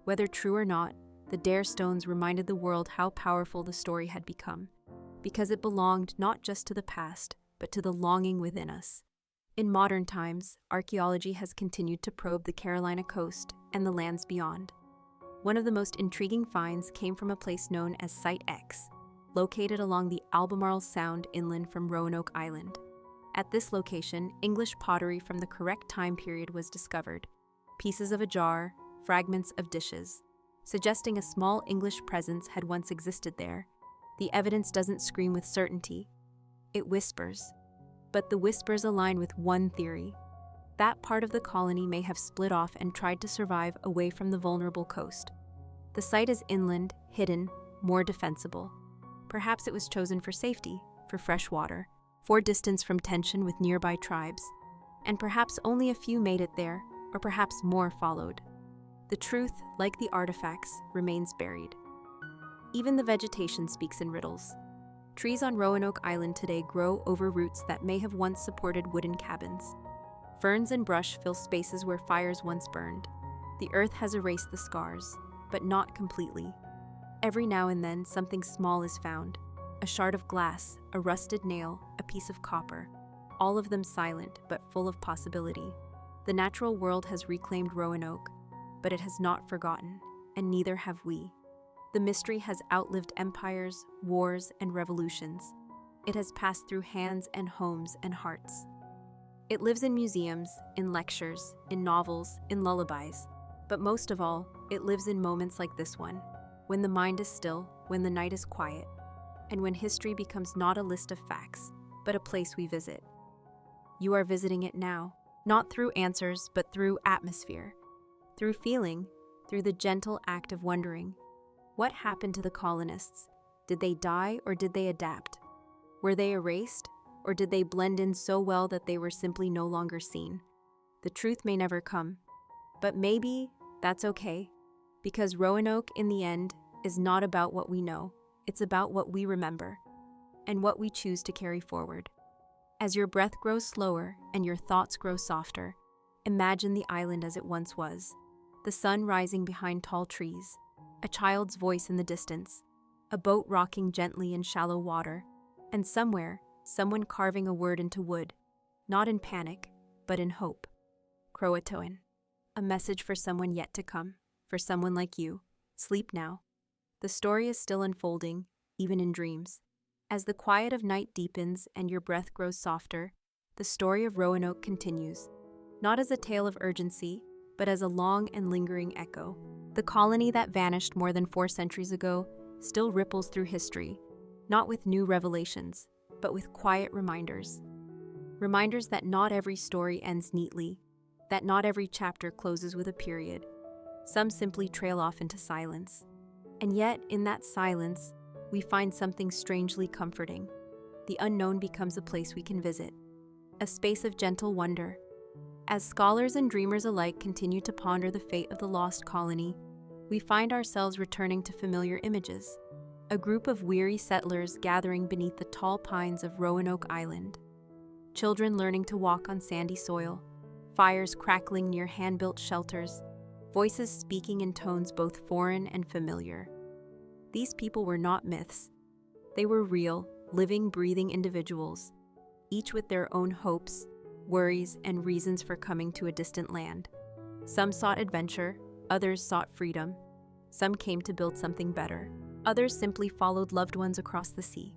Whether true or not, the Dare stones reminded the world how powerful the story had become, because it belonged not just to the past, but to the longing within us. In modern times, archaeology has continued to probe the Carolina coast and the lands beyond. One of the most intriguing finds came from a place known as Site X, located along the Albemarle Sound inland from Roanoke Island. At this location, English pottery from the correct time period was discovered, pieces of a jar, fragments of dishes, suggesting a small English presence had once existed there. The evidence doesn't scream with certainty. It whispers. But the whispers align with one theory. That part of the colony may have split off and tried to survive away from the vulnerable coast. The site is inland, hidden, more defensible. Perhaps it was chosen for safety, for fresh water, for distance from tension with nearby tribes. And perhaps only a few made it there, or perhaps more followed. The truth, like the artifacts, remains buried. Even the vegetation speaks in riddles. Trees on Roanoke Island today grow over roots that may have once supported wooden cabins. Ferns and brush fill spaces where fires once burned. The earth has erased the scars, but not completely. Every now and then, something small is found. A shard of glass, a rusted nail, a piece of copper. All of them silent, but full of possibility. The natural world has reclaimed Roanoke, but it has not forgotten, and neither have we. The mystery has outlived empires, wars, and revolutions. It has passed through hands and homes and hearts. It lives in museums, in lectures, in novels, in lullabies. But most of all, it lives in moments like this one, when the mind is still, when the night is quiet, and when history becomes not a list of facts, but a place we visit. You are visiting it now, not through answers, but through atmosphere, through feeling, through the gentle act of wondering. What happened to the colonists? Did they die or did they adapt? Were they erased, or did they blend in so well that they were simply no longer seen? The truth may never come, but maybe that's okay, because Roanoke, in the end, is not about what we know, it's about what we remember, and what we choose to carry forward. As your breath grows slower and your thoughts grow softer, imagine the island as it once was, the sun rising behind tall trees, a child's voice in the distance, a boat rocking gently in shallow water, and somewhere, someone carving a word into wood, not in panic, but in hope. Croatoan. A message for someone yet to come, for someone like you. Sleep now. The story is still unfolding, even in dreams. As the quiet of night deepens and your breath grows softer, the story of Roanoke continues, not as a tale of urgency, but as a long and lingering echo. The colony that vanished more than 4 centuries ago still ripples through history, not with new revelations, but with quiet reminders. Reminders that not every story ends neatly, that not every chapter closes with a period. Some simply trail off into silence. And yet, in that silence, we find something strangely comforting. The unknown becomes a place we can visit, a space of gentle wonder. As scholars and dreamers alike continue to ponder the fate of the lost colony, we find ourselves returning to familiar images. A group of weary settlers gathering beneath the tall pines of Roanoke Island. Children learning to walk on sandy soil, fires crackling near hand-built shelters, voices speaking in tones both foreign and familiar. These people were not myths. They were real, living, breathing individuals, each with their own hopes, worries, and reasons for coming to a distant land. Some sought adventure, others sought freedom. Some came to build something better. Others simply followed loved ones across the sea.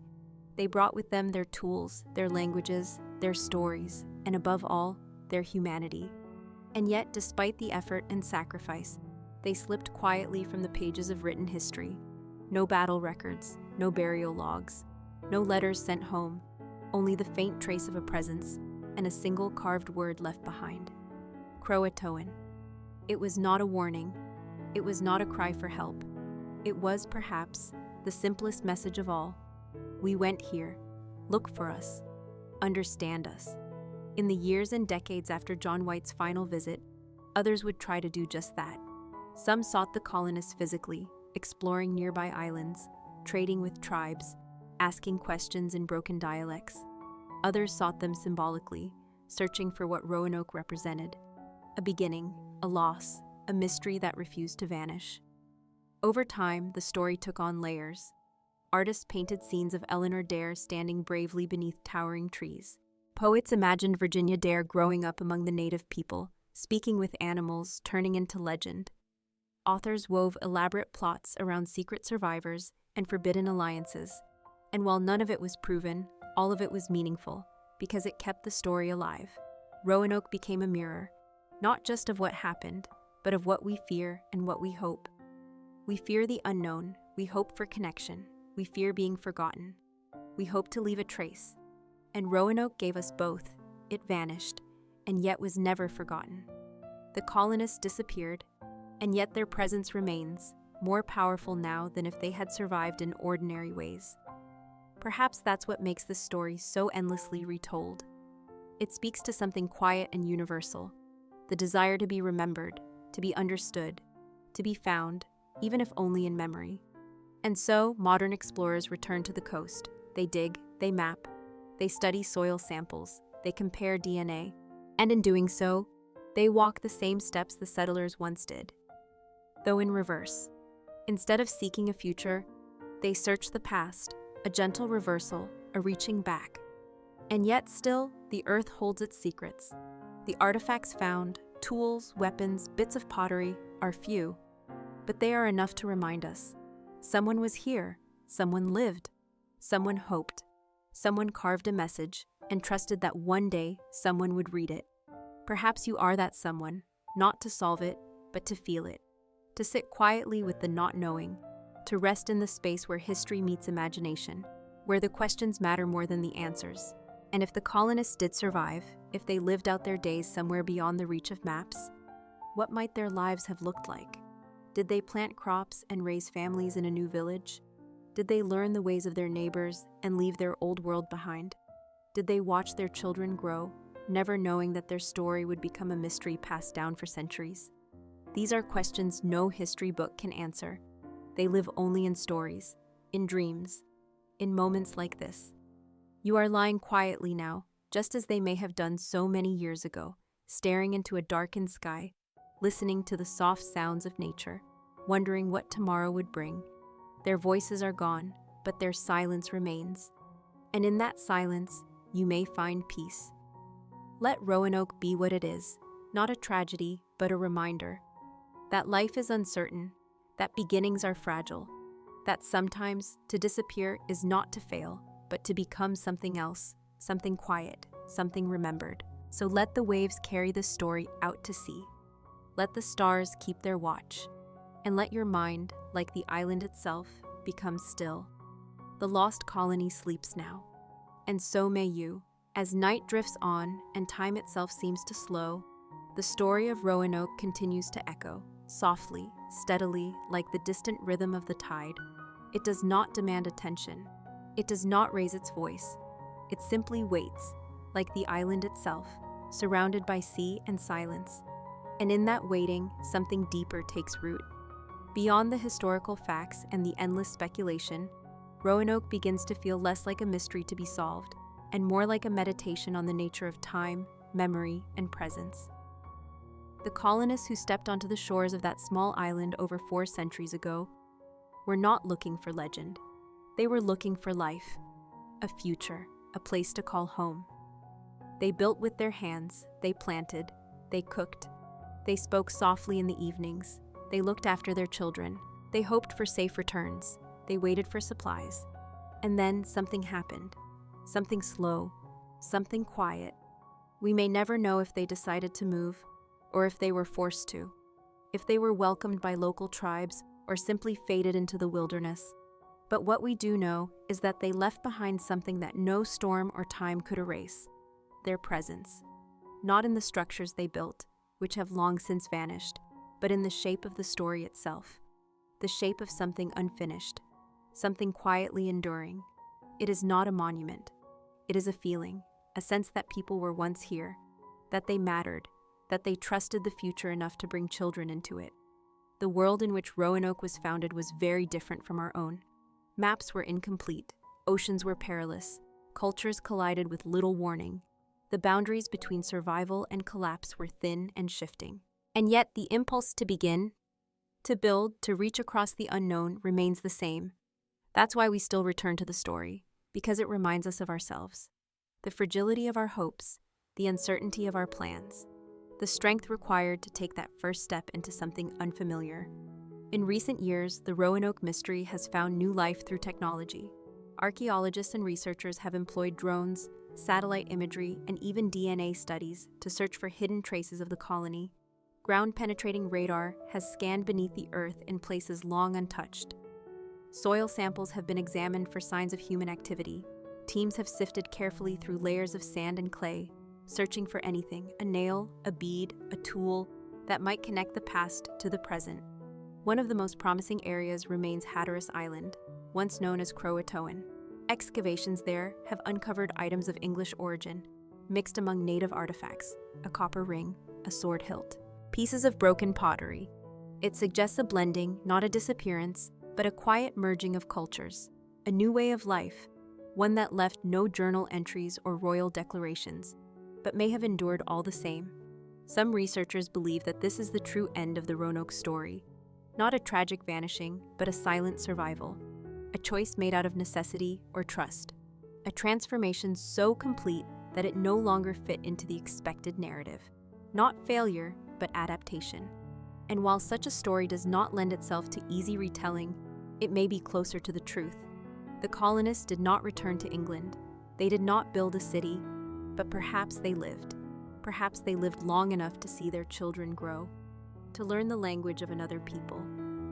They brought with them their tools, their languages, their stories, and above all, their humanity. And yet, despite the effort and sacrifice, they slipped quietly from the pages of written history. No battle records, no burial logs, no letters sent home, only the faint trace of a presence and a single carved word left behind. Croatoan. It was not a warning. It was not a cry for help. It was, perhaps, the simplest message of all. We went here. Look for us. Understand us. In the years and decades after John White's final visit, others would try to do just that. Some sought the colonists physically, exploring nearby islands, trading with tribes, asking questions in broken dialects. Others sought them symbolically, searching for what Roanoke represented. A beginning, a loss, a mystery that refused to vanish. Over time, the story took on layers. Artists painted scenes of Eleanor Dare standing bravely beneath towering trees. Poets imagined Virginia Dare growing up among the native people, speaking with animals, turning into legend. Authors wove elaborate plots around secret survivors and forbidden alliances. And while none of it was proven, all of it was meaningful, because it kept the story alive. Roanoke became a mirror, not just of what happened, but of what we fear and what we hope. We fear the unknown, we hope for connection, we fear being forgotten. We hope to leave a trace. And Roanoke gave us both. It vanished, and yet was never forgotten. The colonists disappeared, and yet their presence remains, more powerful now than if they had survived in ordinary ways. Perhaps that's what makes this story so endlessly retold. It speaks to something quiet and universal, the desire to be remembered, to be understood, to be found, even if only in memory. And so, modern explorers return to the coast. They dig, they map, they study soil samples, they compare DNA, and in doing so, they walk the same steps the settlers once did, though in reverse. Instead of seeking a future, they search the past, a gentle reversal, a reaching back. And yet still, the earth holds its secrets. The artifacts found, tools, weapons, bits of pottery, are few, but they are enough to remind us. Someone was here, someone lived, someone hoped, someone carved a message and trusted that one day someone would read it. Perhaps you are that someone, not to solve it, but to feel it, to sit quietly with the not knowing, to rest in the space where history meets imagination, where the questions matter more than the answers. And if the colonists did survive, if they lived out their days somewhere beyond the reach of maps, what might their lives have looked like? Did they plant crops and raise families in a new village? Did they learn the ways of their neighbors and leave their old world behind? Did they watch their children grow, never knowing that their story would become a mystery passed down for centuries? These are questions no history book can answer. They live only in stories, in dreams, in moments like this. You are lying quietly now, just as they may have done so many years ago, staring into a darkened sky, listening to the soft sounds of nature, wondering what tomorrow would bring. Their voices are gone, but their silence remains. And in that silence, you may find peace. Let Roanoke be what it is, not a tragedy, but a reminder that life is uncertain, that beginnings are fragile, that sometimes to disappear is not to fail, but to become something else, something quiet, something remembered. So let the waves carry the story out to sea. Let the stars keep their watch, and let your mind, like the island itself, become still. The lost colony sleeps now, and so may you. As night drifts on and time itself seems to slow, the story of Roanoke continues to echo, softly, steadily, like the distant rhythm of the tide. It does not demand attention. It does not raise its voice. It simply waits, like the island itself, surrounded by sea and silence. And in that waiting, something deeper takes root. Beyond the historical facts and the endless speculation, Roanoke begins to feel less like a mystery to be solved, and more like a meditation on the nature of time, memory, and presence. The colonists who stepped onto the shores of that small island over 4 centuries ago were not looking for legend. They were looking for life, a future, a place to call home. They built with their hands, they planted, they cooked, they spoke softly in the evenings, they looked after their children, they hoped for safe returns, they waited for supplies. And then something happened. Something slow, something quiet. We may never know if they decided to move, or if they were forced to, if they were welcomed by local tribes, or simply faded into the wilderness. But what we do know is that they left behind something that no storm or time could erase: their presence. Not in the structures they built, which have long since vanished, but in the shape of the story itself, the shape of something unfinished, something quietly enduring. It is not a monument. It is a feeling, a sense that people were once here, that they mattered, that they trusted the future enough to bring children into it. The world in which Roanoke was founded was very different from our own. Maps were incomplete, oceans were perilous, cultures collided with little warning. The boundaries between survival and collapse were thin and shifting. And yet the impulse to begin, to build, to reach across the unknown remains the same. That's why we still return to the story, because it reminds us of ourselves, the fragility of our hopes, the uncertainty of our plans, the strength required to take that first step into something unfamiliar. In recent years, the Roanoke mystery has found new life through technology. Archaeologists and researchers have employed drones, satellite imagery, and even DNA studies to search for hidden traces of the colony. Ground-penetrating radar has scanned beneath the earth in places long untouched. Soil samples have been examined for signs of human activity. Teams have sifted carefully through layers of sand and clay, searching for anything, a nail, a bead, a tool, that might connect the past to the present. One of the most promising areas remains Hatteras Island, once known as Croatoan. Excavations there have uncovered items of English origin, mixed among native artifacts, a copper ring, a sword hilt, pieces of broken pottery. It suggests a blending, not a disappearance, but a quiet merging of cultures, a new way of life, one that left no journal entries or royal declarations, but may have endured all the same. Some researchers believe that this is the true end of the Roanoke story, not a tragic vanishing, but a silent survival, a choice made out of necessity or trust, a transformation so complete that it no longer fit into the expected narrative. Not failure, but adaptation. And while such a story does not lend itself to easy retelling, it may be closer to the truth. The colonists did not return to England. They did not build a city, but perhaps they lived. Perhaps they lived long enough to see their children grow, to learn the language of another people,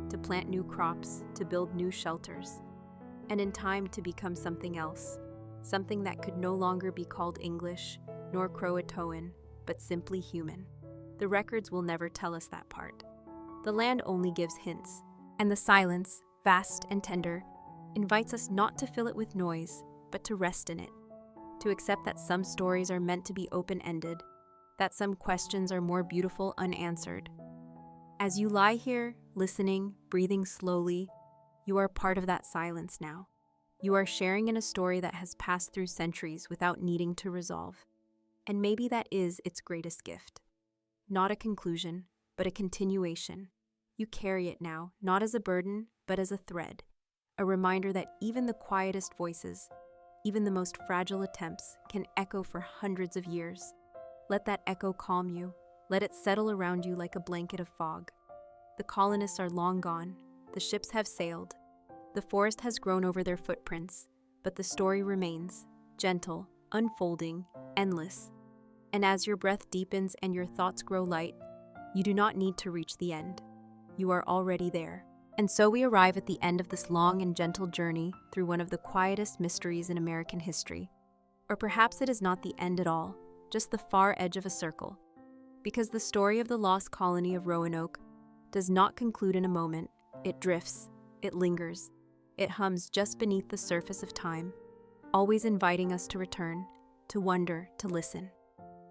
to plant new crops, to build new shelters, and in time to become something else, something that could no longer be called English, nor Croatoan, but simply human. The records will never tell us that part. The land only gives hints, and the silence, vast and tender, invites us not to fill it with noise, but to rest in it, to accept that some stories are meant to be open-ended, that some questions are more beautiful unanswered. As you lie here, listening, breathing slowly, you are part of that silence now. You are sharing in a story that has passed through centuries without needing to resolve. And maybe that is its greatest gift. Not a conclusion, but a continuation. You carry it now, not as a burden, but as a thread. A reminder that even the quietest voices, even the most fragile attempts, can echo for hundreds of years. Let that echo calm you. Let it settle around you like a blanket of fog. The colonists are long gone. The ships have sailed. The forest has grown over their footprints, but the story remains, gentle, unfolding, endless. And as your breath deepens and your thoughts grow light, you do not need to reach the end. You are already there. And so we arrive at the end of this long and gentle journey through one of the quietest mysteries in American history. Or perhaps it is not the end at all, just the far edge of a circle. Because the story of the lost colony of Roanoke does not conclude in a moment. It drifts, it lingers, it hums just beneath the surface of time, always inviting us to return, to wonder, to listen.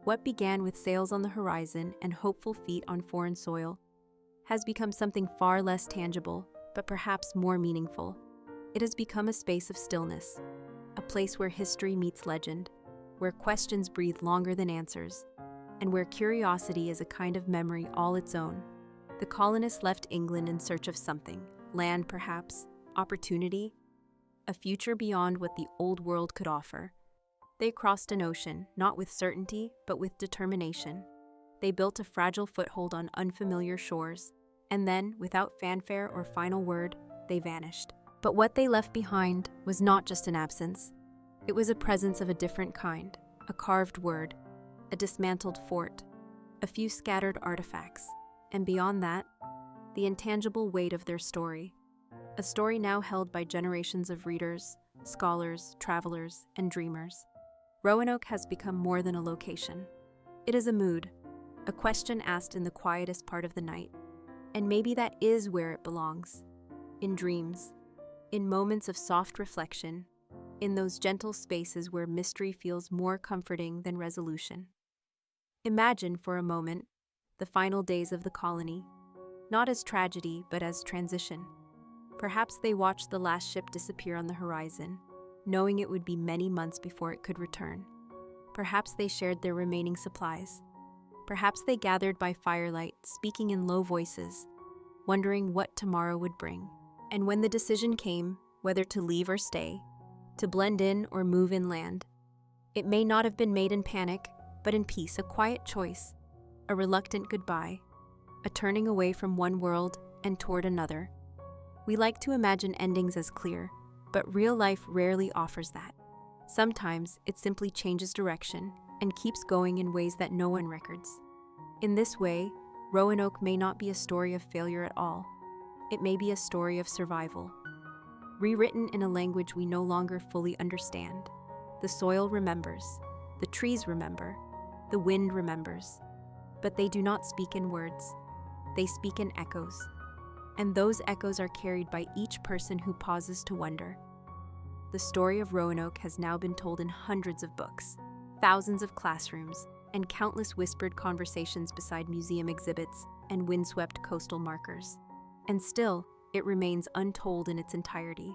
What began with sails on the horizon and hopeful feet on foreign soil has become something far less tangible, but perhaps more meaningful. It has become a space of stillness, a place where history meets legend, where questions breathe longer than answers, and where curiosity is a kind of memory all its own. The colonists left England in search of something, land perhaps, opportunity, a future beyond what the old world could offer. They crossed an ocean, not with certainty, but with determination. They built a fragile foothold on unfamiliar shores, and then, without fanfare or final word, they vanished. But what they left behind was not just an absence. It was a presence of a different kind, a carved word, a dismantled fort, a few scattered artifacts, and beyond that, the intangible weight of their story, a story now held by generations of readers, scholars, travelers, and dreamers. Roanoke has become more than a location. It is a mood, a question asked in the quietest part of the night. And maybe that is where it belongs, in dreams, in moments of soft reflection, in those gentle spaces where mystery feels more comforting than resolution. Imagine for a moment the final days of the colony, not as tragedy but as transition. Perhaps they watched the last ship disappear on the horizon, knowing it would be many months before it could return. Perhaps they shared their remaining supplies. Perhaps they gathered by firelight, speaking in low voices, wondering what tomorrow would bring. And when the decision came, whether to leave or stay, to blend in or move inland, it may not have been made in panic, but in peace, a quiet choice, a reluctant goodbye, a turning away from one world and toward another. We like to imagine endings as clear, but real life rarely offers that. Sometimes it simply changes direction and keeps going in ways that no one records. In this way, Roanoke may not be a story of failure at all. It may be a story of survival, rewritten in a language we no longer fully understand. The soil remembers, the trees remember, the wind remembers, but they do not speak in words. They speak in echoes. and those echoes are carried by each person who pauses to wonder. The story of Roanoke has now been told in hundreds of books, thousands of classrooms, and countless whispered conversations beside museum exhibits and windswept coastal markers. And still, it remains untold in its entirety.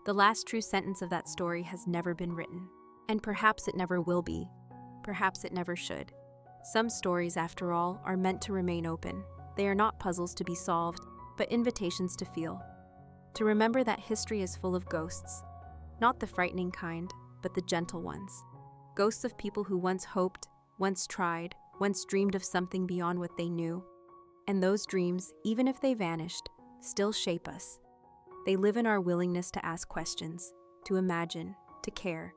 The last true sentence of that story has never been written, and perhaps it never will be. Perhaps it never should. Some stories, after all, are meant to remain open. They are not puzzles to be solved, but invitations to feel. To remember that history is full of ghosts, not the frightening kind, but the gentle ones. Ghosts of people who once hoped, once tried, once dreamed of something beyond what they knew. And those dreams, even if they vanished, still shape us. They live in our willingness to ask questions, to imagine, to care.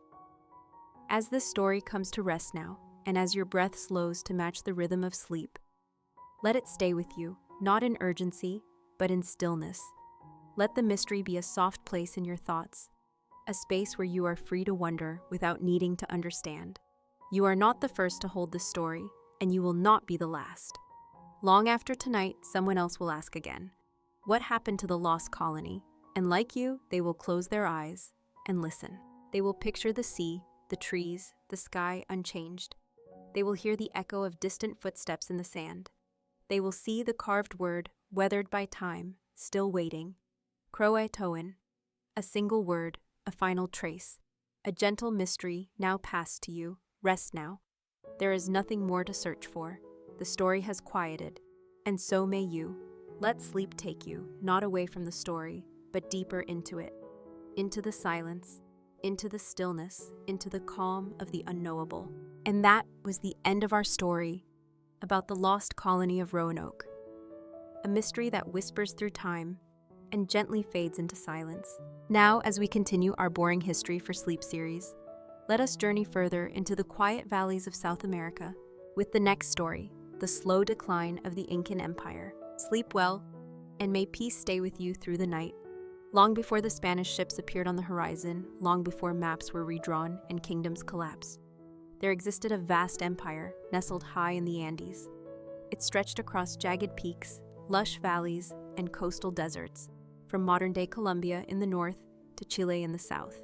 As this story comes to rest now, and as your breath slows to match the rhythm of sleep, let it stay with you, not in urgency, but in stillness. Let the mystery be a soft place in your thoughts, a space where you are free to wonder without needing to understand. You are not the first to hold this story, and you will not be the last. Long after tonight, someone else will ask again, what happened to the lost colony? And like you, they will close their eyes and listen. They will picture the sea, the trees, the sky unchanged. They will hear the echo of distant footsteps in the sand. They will see the carved word, weathered by time, still waiting. Croatoan, a single word, a final trace, a gentle mystery now passed to you. Rest now. There is nothing more to search for. The story has quieted, and so may you. Let sleep take you, not away from the story, but deeper into it, into the silence, into the stillness, into the calm of the unknowable. And that was the end of our story about the lost colony of Roanoke, a mystery that whispers through time and gently fades into silence. Now, as we continue our Boring History for Sleep series, let us journey further into the quiet valleys of South America with the next story, the slow decline of the Incan Empire. Sleep well, and may peace stay with you through the night. Long before the Spanish ships appeared on the horizon, long before maps were redrawn and kingdoms collapsed, there existed a vast empire nestled high in the Andes. It stretched across jagged peaks, lush valleys, and coastal deserts, from modern-day Colombia in the north to Chile in the south.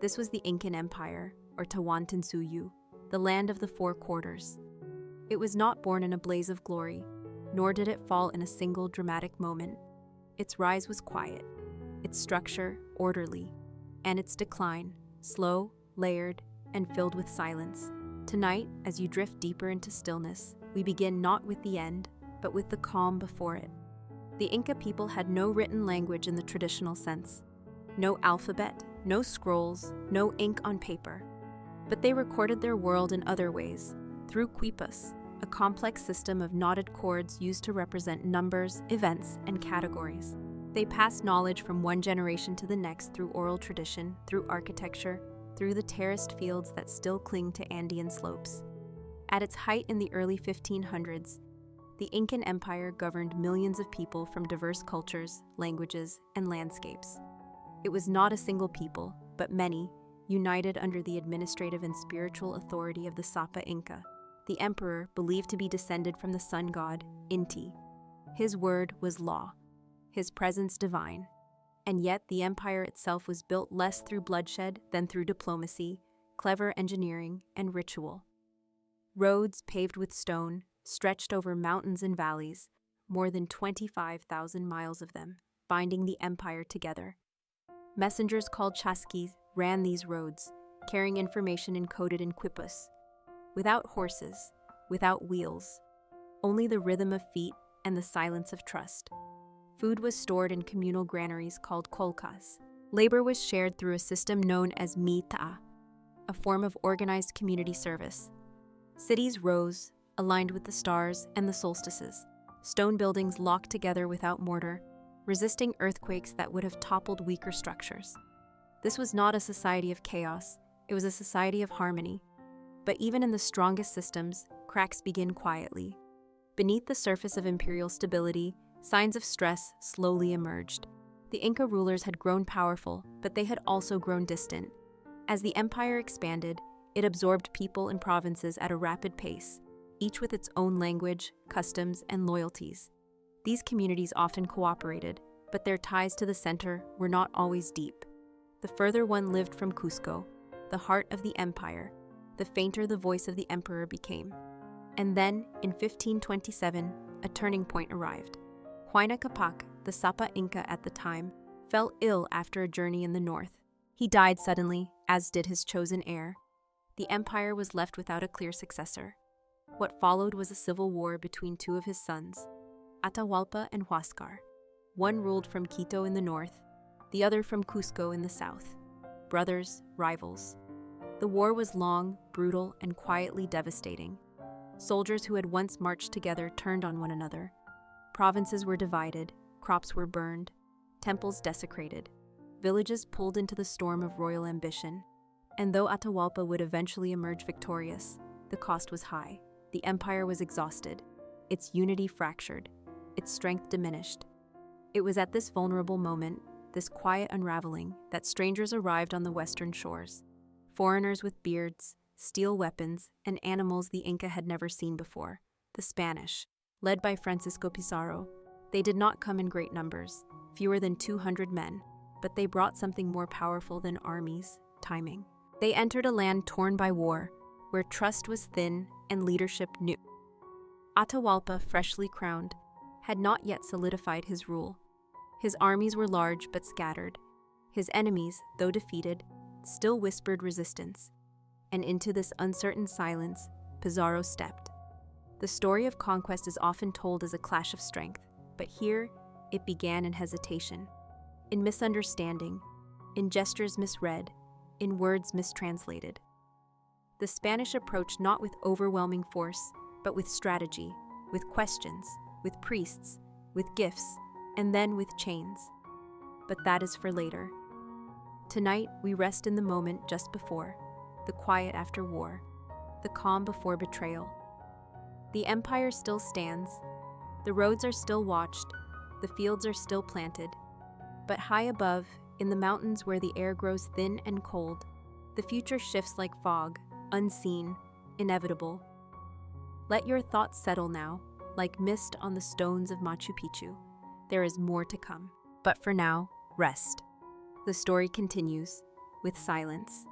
This was the Incan Empire, or Tawantinsuyu, the land of the four quarters. It was not born in a blaze of glory, nor did it fall in a single dramatic moment. Its rise was quiet, its structure orderly, and its decline slow, layered, and filled with silence. Tonight, as you drift deeper into stillness, we begin not with the end, but with the calm before it. The Inca people had no written language in the traditional sense. No alphabet, no scrolls, no ink on paper. But they recorded their world in other ways, through quipas, a complex system of knotted cords used to represent numbers, events, and categories. They passed knowledge from one generation to the next through oral tradition, through architecture, through the terraced fields that still cling to Andean slopes. At its height in the early 1500s, the Incan Empire governed millions of people from diverse cultures, languages, and landscapes. It was not a single people, but many, united under the administrative and spiritual authority of the Sapa Inca, the emperor believed to be descended from the sun god, Inti. His word was law, his presence divine, and yet the empire itself was built less through bloodshed than through diplomacy, clever engineering, and ritual. Roads paved with stone stretched over mountains and valleys, more than 25,000 miles of them, binding the empire together. Messengers called chasquis ran these roads, carrying information encoded in quipas. Without horses, without wheels, only the rhythm of feet and the silence of trust. Food was stored in communal granaries called kolkas. Labor was shared through a system known as mita, a form of organized community service. Cities rose, aligned with the stars and the solstices, stone buildings locked together without mortar, resisting earthquakes that would have toppled weaker structures. This was not a society of chaos, it was a society of harmony. But even in the strongest systems, cracks begin quietly. Beneath the surface of imperial stability, signs of stress slowly emerged. The Inca rulers had grown powerful, but they had also grown distant. As the empire expanded, it absorbed people and provinces at a rapid pace, each with its own language, customs, and loyalties. These communities often cooperated, but their ties to the center were not always deep. The further one lived from Cusco, the heart of the empire, the fainter the voice of the emperor became. And then, in 1527, a turning point arrived. Huayna Capac, the Sapa Inca at the time, fell ill after a journey in the north. He died suddenly, as did his chosen heir. The empire was left without a clear successor. What followed was a civil war between two of his sons, Atahualpa and Huáscar. One ruled from Quito in the north, the other from Cusco in the south. Brothers, rivals. The war was long, brutal, and quietly devastating. Soldiers who had once marched together turned on one another. Provinces were divided, crops were burned, temples desecrated, villages pulled into the storm of royal ambition. And though Atahualpa would eventually emerge victorious, the cost was high. The empire was exhausted, its unity fractured, its strength diminished. It was at this vulnerable moment, this quiet unraveling, that strangers arrived on the western shores. Foreigners with beards, steel weapons, and animals the Inca had never seen before. The Spanish, led by Francisco Pizarro. They did not come in great numbers, fewer than 200 men, but they brought something more powerful than armies: timing. They entered a land torn by war, where trust was thin and leadership new. Atahualpa, freshly crowned, had not yet solidified his rule. His armies were large but scattered. His enemies, though defeated, still whispered resistance. And into this uncertain silence, Pizarro stepped. The story of conquest is often told as a clash of strength, but here it began in hesitation, in misunderstanding, in gestures misread, in words mistranslated. The Spanish approached not with overwhelming force, but with strategy, with questions, with priests, with gifts, and then with chains. But that is for later. Tonight, we rest in the moment just before, the quiet after war, the calm before betrayal. The empire still stands, the roads are still watched, the fields are still planted, but high above, in the mountains where the air grows thin and cold, the future shifts like fog, unseen, inevitable. Let your thoughts settle now, like mist on the stones of Machu Picchu. There is more to come. But for now, rest. The story continues, with silence.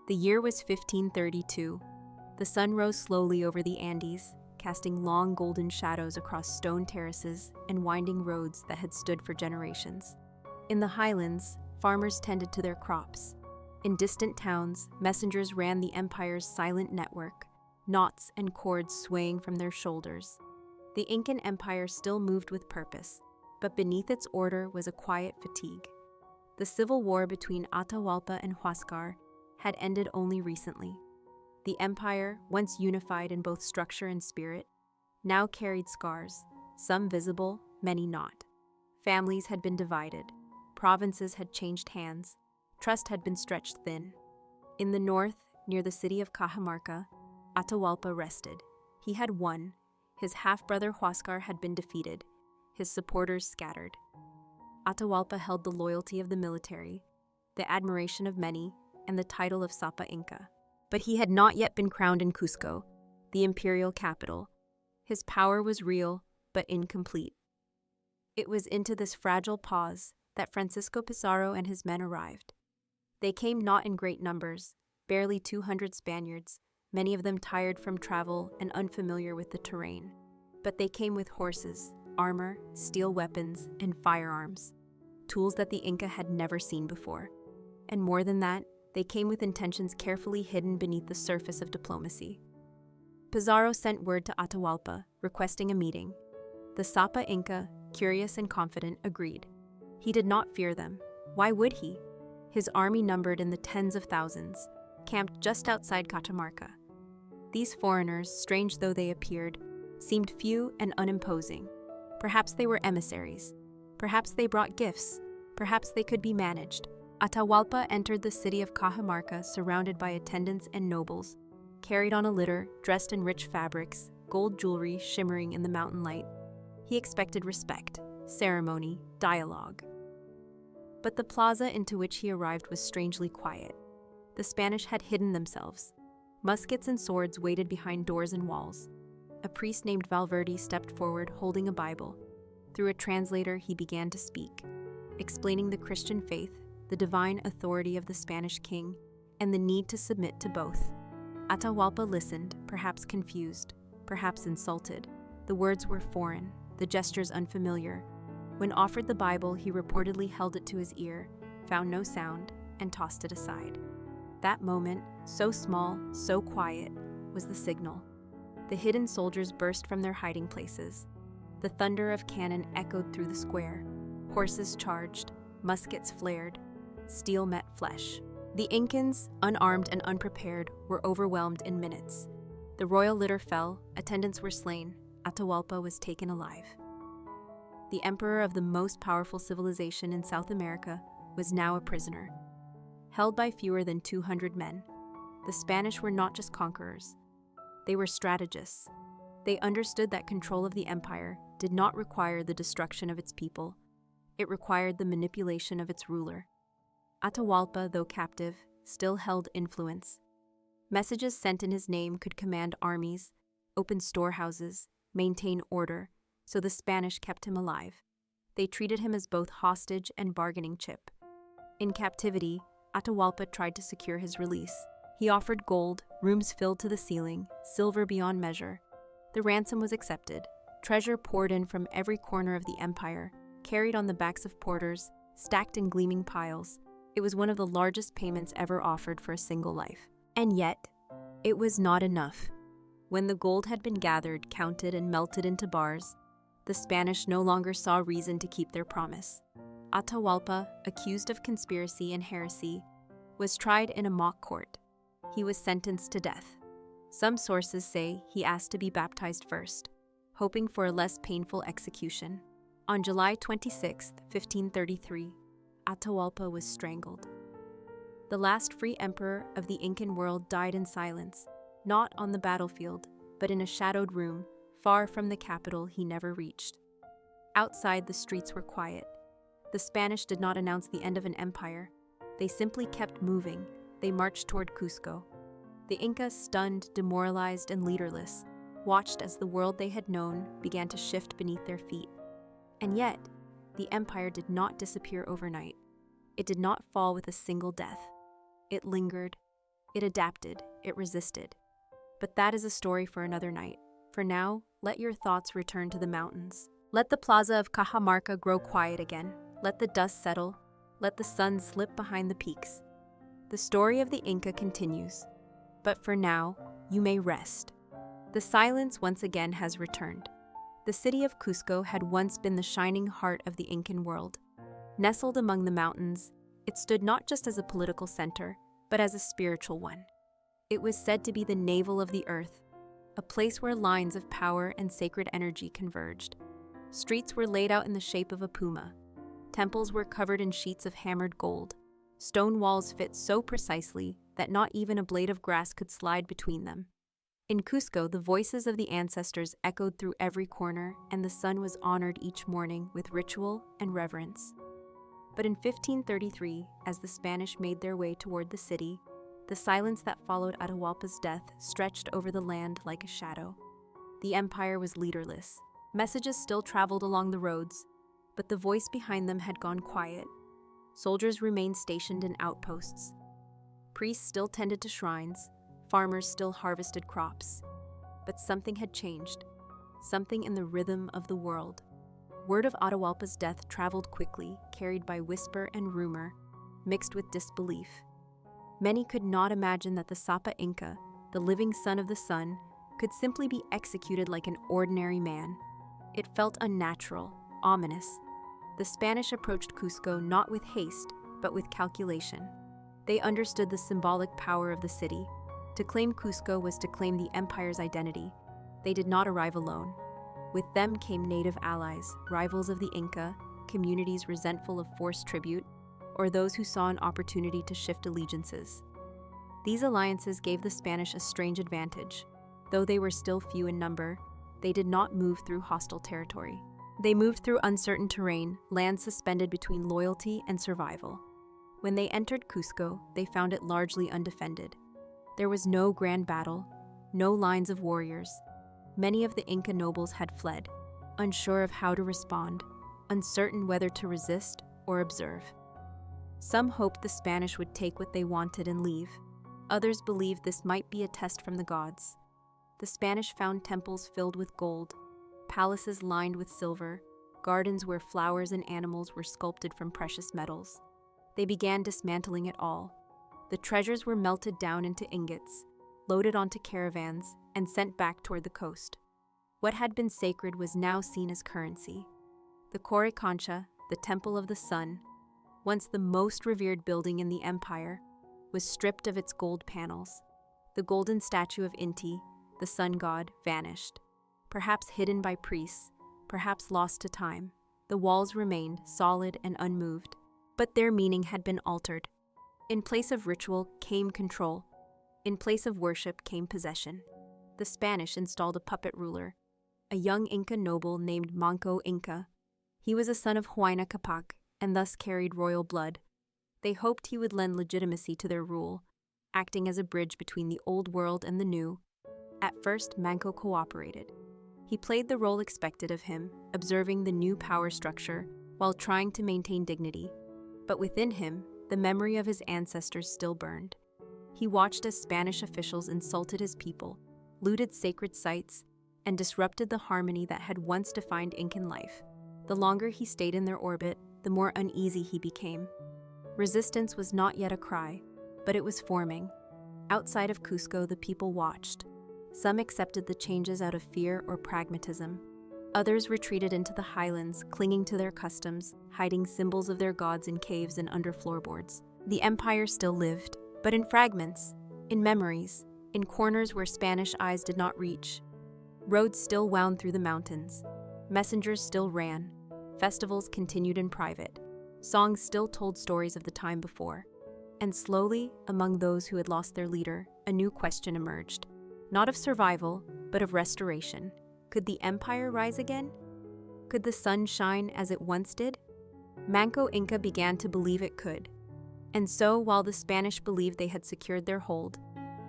The year was 1532. The sun rose slowly over the Andes, casting long golden shadows across stone terraces and winding roads that had stood for generations. In the highlands, farmers tended to their crops. In distant towns, messengers ran the empire's silent network, knots and cords swaying from their shoulders. The Incan Empire still moved with purpose, but beneath its order was a quiet fatigue. The civil war between Atahualpa and Huáscar had ended only recently. The empire, once unified in both structure and spirit, now carried scars, some visible, many not. Families had been divided, provinces had changed hands, trust had been stretched thin. In the north, near the city of Cajamarca, Atahualpa rested. He had won. His half-brother Huáscar had been defeated, his supporters scattered. Atahualpa held the loyalty of the military, the admiration of many, and the title of Sapa Inca. But he had not yet been crowned in Cusco, the imperial capital. His power was real, but incomplete. It was into this fragile pause that Francisco Pizarro and his men arrived. They came not in great numbers, barely 200 Spaniards, many of them tired from travel and unfamiliar with the terrain. But they came with horses, armor, steel weapons, and firearms, tools that the Inca had never seen before. And more than that, they came with intentions carefully hidden beneath the surface of diplomacy. Pizarro sent word to Atahualpa, requesting a meeting. The Sapa Inca, curious and confident, agreed. He did not fear them. Why would he? His army numbered in the tens of thousands, camped just outside Cajamarca. These foreigners, strange though they appeared, seemed few and unimposing. Perhaps they were emissaries. Perhaps they brought gifts. Perhaps they could be managed. Atahualpa entered the city of Cajamarca surrounded by attendants and nobles, carried on a litter, dressed in rich fabrics, gold jewelry shimmering in the mountain light. He expected respect, ceremony, dialogue. But the plaza into which he arrived was strangely quiet. The Spanish had hidden themselves. Muskets and swords waited behind doors and walls. A priest named Valverde stepped forward holding a Bible. Through a translator, he began to speak, explaining the Christian faith, the divine authority of the Spanish king, and the need to submit to both. Atahualpa listened, perhaps confused, perhaps insulted. The words were foreign, the gestures unfamiliar. When offered the Bible, he reportedly held it to his ear, found no sound, and tossed it aside. That moment, so small, so quiet, was the signal. The hidden soldiers burst from their hiding places. The thunder of cannon echoed through the square. Horses charged, muskets flared, steel met flesh. The Incans, unarmed and unprepared, were overwhelmed in minutes. The royal litter fell, attendants were slain, Atahualpa was taken alive. The emperor of the most powerful civilization in South America was now a prisoner. Held by fewer than 200 men, the Spanish were not just conquerors. They were strategists. They understood that control of the empire did not require the destruction of its people. It required the manipulation of its ruler. Atahualpa, though captive, still held influence. Messages sent in his name could command armies, open storehouses, maintain order, so the Spanish kept him alive. They treated him as both hostage and bargaining chip. In captivity, Atahualpa tried to secure his release. He offered gold, rooms filled to the ceiling, silver beyond measure. The ransom was accepted. Treasure poured in from every corner of the empire, carried on the backs of porters, stacked in gleaming piles. It was one of the largest payments ever offered for a single life. And yet, it was not enough. When the gold had been gathered, counted, and melted into bars, the Spanish no longer saw reason to keep their promise. Atahualpa, accused of conspiracy and heresy, was tried in a mock court. He was sentenced to death. Some sources say he asked to be baptized first, hoping for a less painful execution. On July 26, 1533, Atahualpa was strangled. The last free emperor of the Incan world died in silence, not on the battlefield, but in a shadowed room, far from the capital he never reached. Outside, the streets were quiet. The Spanish did not announce the end of an empire. They simply kept moving. They marched toward Cusco. The Incas, stunned, demoralized, and leaderless, watched as the world they had known began to shift beneath their feet. And yet, the empire did not disappear overnight. It did not fall with a single death. It lingered. It adapted. It resisted. But that is a story for another night. For now, let your thoughts return to the mountains. Let the plaza of Cajamarca grow quiet again. Let the dust settle. Let the sun slip behind the peaks. The story of the Inca continues. But for now, you may rest. The silence once again has returned. The city of Cusco had once been the shining heart of the Incan world. Nestled among the mountains, it stood not just as a political center, but as a spiritual one. It was said to be the navel of the earth, a place where lines of power and sacred energy converged. Streets were laid out in the shape of a puma. Temples were covered in sheets of hammered gold. Stone walls fit so precisely that not even a blade of grass could slide between them. In Cusco, the voices of the ancestors echoed through every corner, and the sun was honored each morning with ritual and reverence. But in 1533, as the Spanish made their way toward the city, the silence that followed Atahualpa's death stretched over the land like a shadow. The empire was leaderless. Messages still traveled along the roads, but the voice behind them had gone quiet. Soldiers remained stationed in outposts. Priests still tended to shrines. Farmers still harvested crops. But something had changed. Something in the rhythm of the world. Word of Atahualpa's death traveled quickly, carried by whisper and rumor, mixed with disbelief. Many could not imagine that the Sapa Inca, the living son of the sun, could simply be executed like an ordinary man. It felt unnatural, ominous. The Spanish approached Cusco not with haste, but with calculation. They understood the symbolic power of the city. To claim Cusco was to claim the empire's identity. They did not arrive alone. With them came native allies, rivals of the Inca, communities resentful of forced tribute, or those who saw an opportunity to shift allegiances. These alliances gave the Spanish a strange advantage. Though they were still few in number, they did not move through hostile territory. They moved through uncertain terrain, land suspended between loyalty and survival. When they entered Cusco, they found it largely undefended. There was no grand battle, no lines of warriors. Many of the Inca nobles had fled. unsure of how to respond, uncertain whether to resist or observe. Some hoped the Spanish would take what they wanted and leave. Others believed this might be a test from the gods. The Spanish found temples filled with gold, palaces lined with silver, gardens where flowers and animals were sculpted from precious metals. They began dismantling it all. The treasures were melted down into ingots, loaded onto caravans, and sent back toward the coast. What had been sacred was now seen as currency. The Corre Concha, the Temple of the Sun, once the most revered building in the empire, was stripped of its gold panels. The golden statue of Inti, the sun god, vanished. Perhaps hidden by priests, perhaps lost to time, the walls remained solid and unmoved, but their meaning had been altered. In place of ritual came control. In place of worship came possession. The Spanish installed a puppet ruler, a young Inca noble named Manco Inca. He was a son of Huayna Capac and thus carried royal blood. They hoped he would lend legitimacy to their rule, acting as a bridge between the old world and the new. At first, Manco cooperated. He played the role expected of him, observing the new power structure while trying to maintain dignity. But within him, the memory of his ancestors still burned. He watched as Spanish officials insulted his people, looted sacred sites, and disrupted the harmony that had once defined Incan life. The longer he stayed in their orbit, the more uneasy he became. Resistance was not yet a cry, but it was forming. Outside of Cusco, the people watched. Some accepted the changes out of fear or pragmatism. Others retreated into the highlands, clinging to their customs, hiding symbols of their gods in caves and under floorboards. The empire still lived, but in fragments, in memories, in corners where Spanish eyes did not reach. Roads still wound through the mountains. Messengers still ran. Festivals continued in private. Songs still told stories of the time before. And slowly, among those who had lost their leader, a new question emerged. Not of survival, but of restoration. Could the empire rise again? Could the sun shine as it once did? Manco Inca began to believe it could. And so, while the Spanish believed they had secured their hold,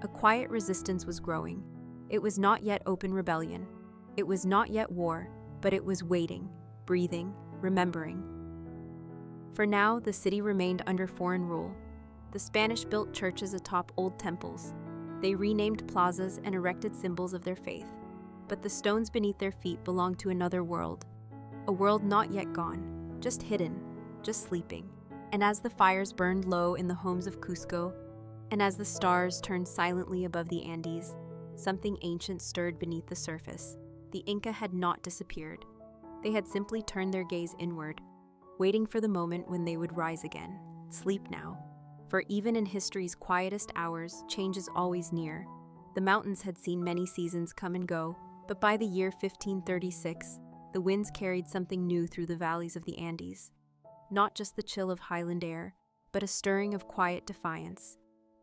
a quiet resistance was growing. It was not yet open rebellion. It was not yet war, but it was waiting, breathing, remembering. For now, the city remained under foreign rule. The Spanish built churches atop old temples. They renamed plazas and erected symbols of their faith. But the stones beneath their feet belonged to another world. A world not yet gone, just hidden, just sleeping. And as the fires burned low in the homes of Cusco, and as the stars turned silently above the Andes, something ancient stirred beneath the surface. The Inca had not disappeared. They had simply turned their gaze inward, waiting for the moment when they would rise again. Sleep now. For even in history's quietest hours, change is always near. The mountains had seen many seasons come and go, but by the year 1536, the winds carried something new through the valleys of the Andes. Not just the chill of highland air, but a stirring of quiet defiance.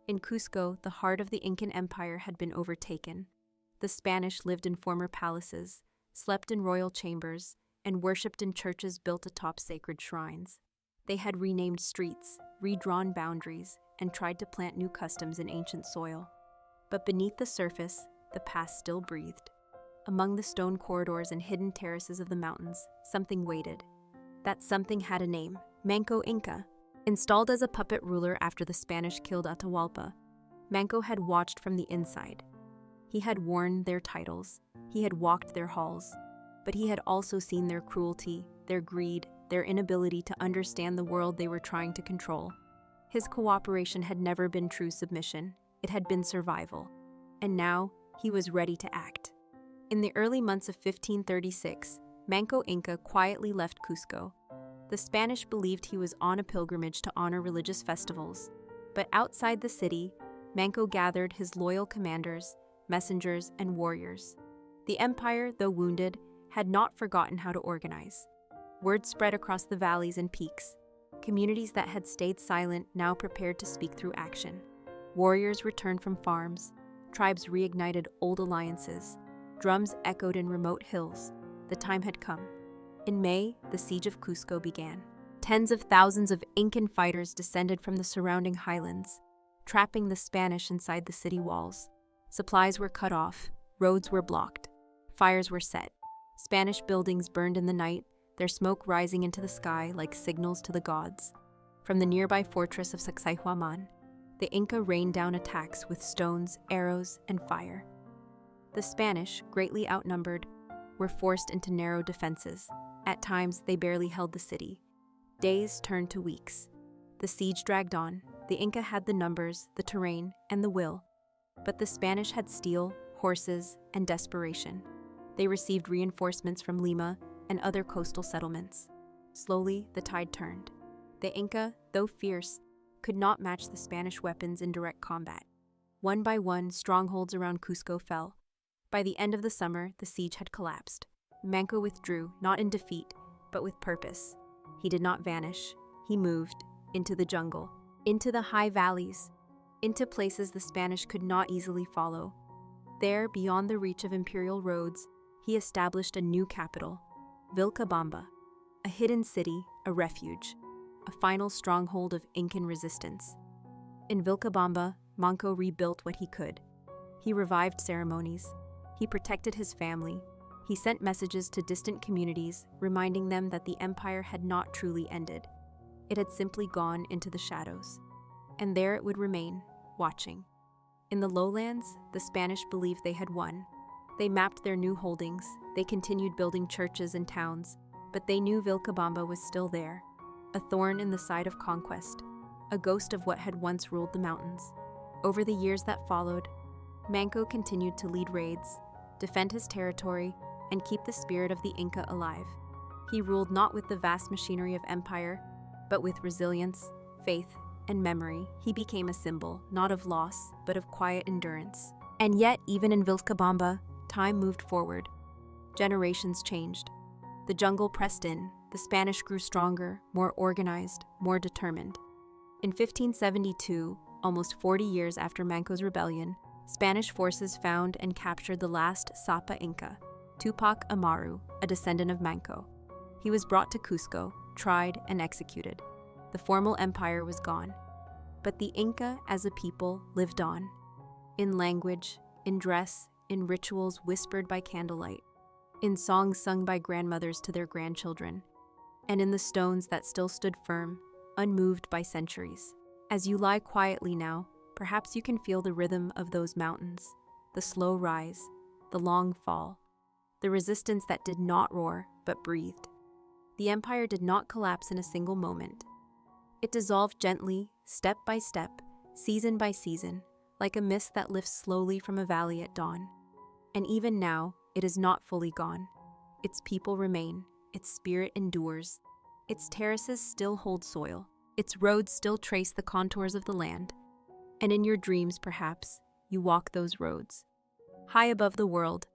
In Cusco, the heart of the Incan Empire had been overtaken. The Spanish lived in former palaces, slept in royal chambers, and worshipped in churches built atop sacred shrines. They had renamed streets, redrawn boundaries, and tried to plant new customs in ancient soil. But beneath the surface, the past still breathed. Among the stone corridors and hidden terraces of the mountains, something waited. That something had a name, Manco Inca. Installed as a puppet ruler after the Spanish killed Atahualpa, Manco had watched from the inside. He had worn their titles, he had walked their halls, but he had also seen their cruelty, their greed, their inability to understand the world they were trying to control. His cooperation had never been true submission, it had been survival. And now, he was ready to act. In the early months of 1536, Manco Inca quietly left Cusco. The Spanish believed he was on a pilgrimage to honor religious festivals, but outside the city, Manco gathered his loyal commanders, messengers, and warriors. The empire, though wounded, had not forgotten how to organize. Word spread across the valleys and peaks. Communities that had stayed silent now prepared to speak through action. Warriors returned from farms. Tribes reignited old alliances. Drums echoed in remote hills. The time had come. In May, the siege of Cusco began. Tens of thousands of Incan fighters descended from the surrounding highlands, trapping the Spanish inside the city walls. Supplies were cut off, roads were blocked, fires were set. Spanish buildings burned in the night, their smoke rising into the sky like signals to the gods. From the nearby fortress of Sacsayhuaman, the Inca rained down attacks with stones, arrows, and fire. The Spanish, greatly outnumbered, were forced into narrow defenses. At times, they barely held the city. Days turned to weeks. The siege dragged on. The Inca had the numbers, the terrain, and the will. But the Spanish had steel, horses, and desperation. They received reinforcements from Lima and other coastal settlements. Slowly, the tide turned. The Inca, though fierce, could not match the Spanish weapons in direct combat. One by one, strongholds around Cusco fell. By the end of the summer, the siege had collapsed. Manco withdrew, not in defeat, but with purpose. He did not vanish. He moved into the jungle, into the high valleys, into places the Spanish could not easily follow. There, beyond the reach of imperial roads, he established a new capital, Vilcabamba, a hidden city, a refuge, a final stronghold of Incan resistance. In Vilcabamba, Manco rebuilt what he could. He revived ceremonies. He protected his family. He sent messages to distant communities, reminding them that the empire had not truly ended. It had simply gone into the shadows. And there it would remain, watching. In the lowlands, the Spanish believed they had won. They mapped their new holdings. They continued building churches and towns. But they knew Vilcabamba was still there, a thorn in the side of conquest, a ghost of what had once ruled the mountains. Over the years that followed, Manco continued to lead raids, defend his territory, and keep the spirit of the Inca alive. He ruled not with the vast machinery of empire, but with resilience, faith, and memory. He became a symbol, not of loss, but of quiet endurance. And yet, even in Vilcabamba, time moved forward. Generations changed. The jungle pressed in. The Spanish grew stronger, more organized, more determined. In 1572, almost 40 years after Manco's rebellion, Spanish forces found and captured the last Sapa Inca, Tupac Amaru, a descendant of Manco. He was brought to Cusco, tried, and executed. The formal empire was gone. But the Inca, as a people, lived on. In language, in dress, in rituals whispered by candlelight, in songs sung by grandmothers to their grandchildren, and in the stones that still stood firm, unmoved by centuries. As you lie quietly now, perhaps you can feel the rhythm of those mountains, the slow rise, the long fall, the resistance that did not roar but breathed. The empire did not collapse in a single moment. It dissolved gently, step by step, season by season, like a mist that lifts slowly from a valley at dawn. And even now, it is not fully gone. Its people remain, its spirit endures, its terraces still hold soil, its roads still trace the contours of the land. And in your dreams, perhaps, you walk those roads. High above the world,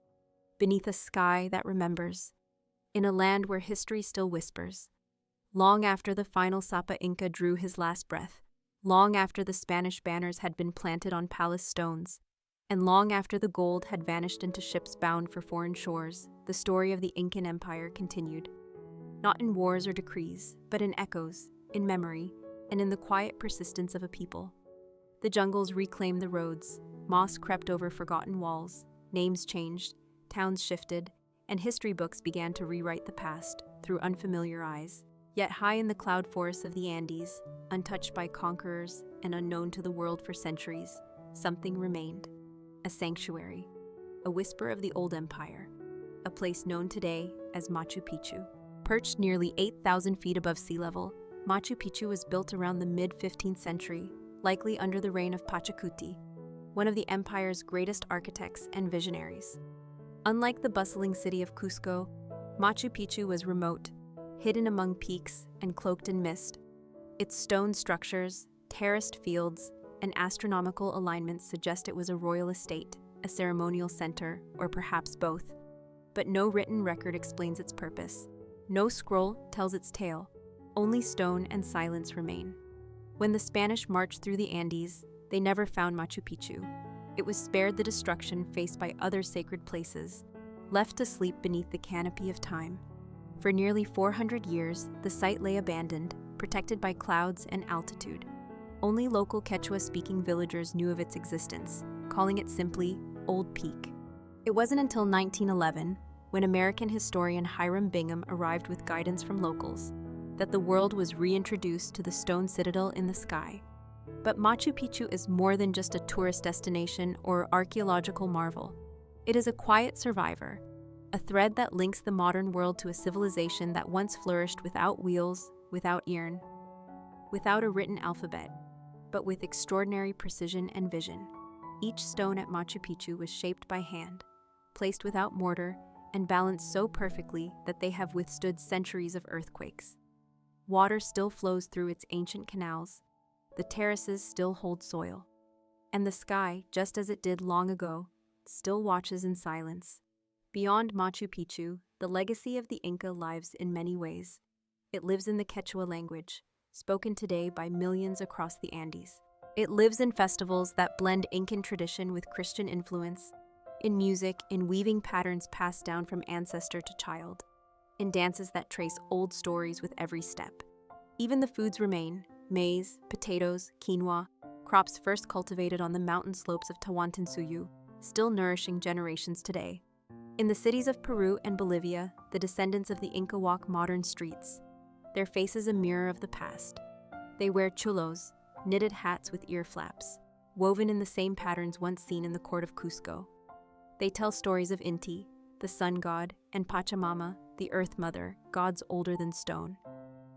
beneath a sky that remembers, in a land where history still whispers. Long after the final Sapa Inca drew his last breath, long after the Spanish banners had been planted on palace stones, and long after the gold had vanished into ships bound for foreign shores, the story of the Incan Empire continued. Not in wars or decrees, but in echoes, in memory, and in the quiet persistence of a people. The jungles reclaimed the roads, moss crept over forgotten walls, names changed, towns shifted, and history books began to rewrite the past through unfamiliar eyes. Yet high in the cloud forests of the Andes, untouched by conquerors and unknown to the world for centuries, something remained. A sanctuary, a whisper of the old empire, a place known today as Machu Picchu. Perched nearly 8,000 feet above sea level, Machu Picchu was built around the mid-15th century, likely under the reign of Pachacuti, one of the empire's greatest architects and visionaries. Unlike the bustling city of Cusco, Machu Picchu was remote, hidden among peaks and cloaked in mist. Its stone structures, terraced fields, and astronomical alignments suggest it was a royal estate, a ceremonial center, or perhaps both. But no written record explains its purpose. No scroll tells its tale. Only stone and silence remain. When the Spanish marched through the Andes, they never found Machu Picchu. It was spared the destruction faced by other sacred places, left to sleep beneath the canopy of time. For nearly 400 years, the site lay abandoned, protected by clouds and altitude. Only local Quechua-speaking villagers knew of its existence, calling it simply Old Peak. It wasn't until 1911, when American historian Hiram Bingham arrived with guidance from locals, that the world was reintroduced to the stone citadel in the sky. But Machu Picchu is more than just a tourist destination or archaeological marvel. It is a quiet survivor, a thread that links the modern world to a civilization that once flourished without wheels, without iron, without a written alphabet, but with extraordinary precision and vision. Each stone at Machu Picchu was shaped by hand, placed without mortar, and balanced so perfectly that they have withstood centuries of earthquakes. Water still flows through its ancient canals, the terraces still hold soil, and the sky, just as it did long ago, still watches in silence. Beyond Machu Picchu, the legacy of the Inca lives in many ways. It lives in the Quechua language, spoken today by millions across the Andes. It lives in festivals that blend Incan tradition with Christian influence, in music, in weaving patterns passed down from ancestor to child, in dances that trace old stories with every step. Even the foods remain: maize, potatoes, quinoa, crops first cultivated on the mountain slopes of Tawantinsuyu, still nourishing generations today. In the cities of Peru and Bolivia, the descendants of the Inca walk modern streets, their faces a mirror of the past. They wear chulos, knitted hats with ear flaps, woven in the same patterns once seen in the court of Cusco. They tell stories of Inti, the sun god, and Pachamama, the earth mother, gods older than stone.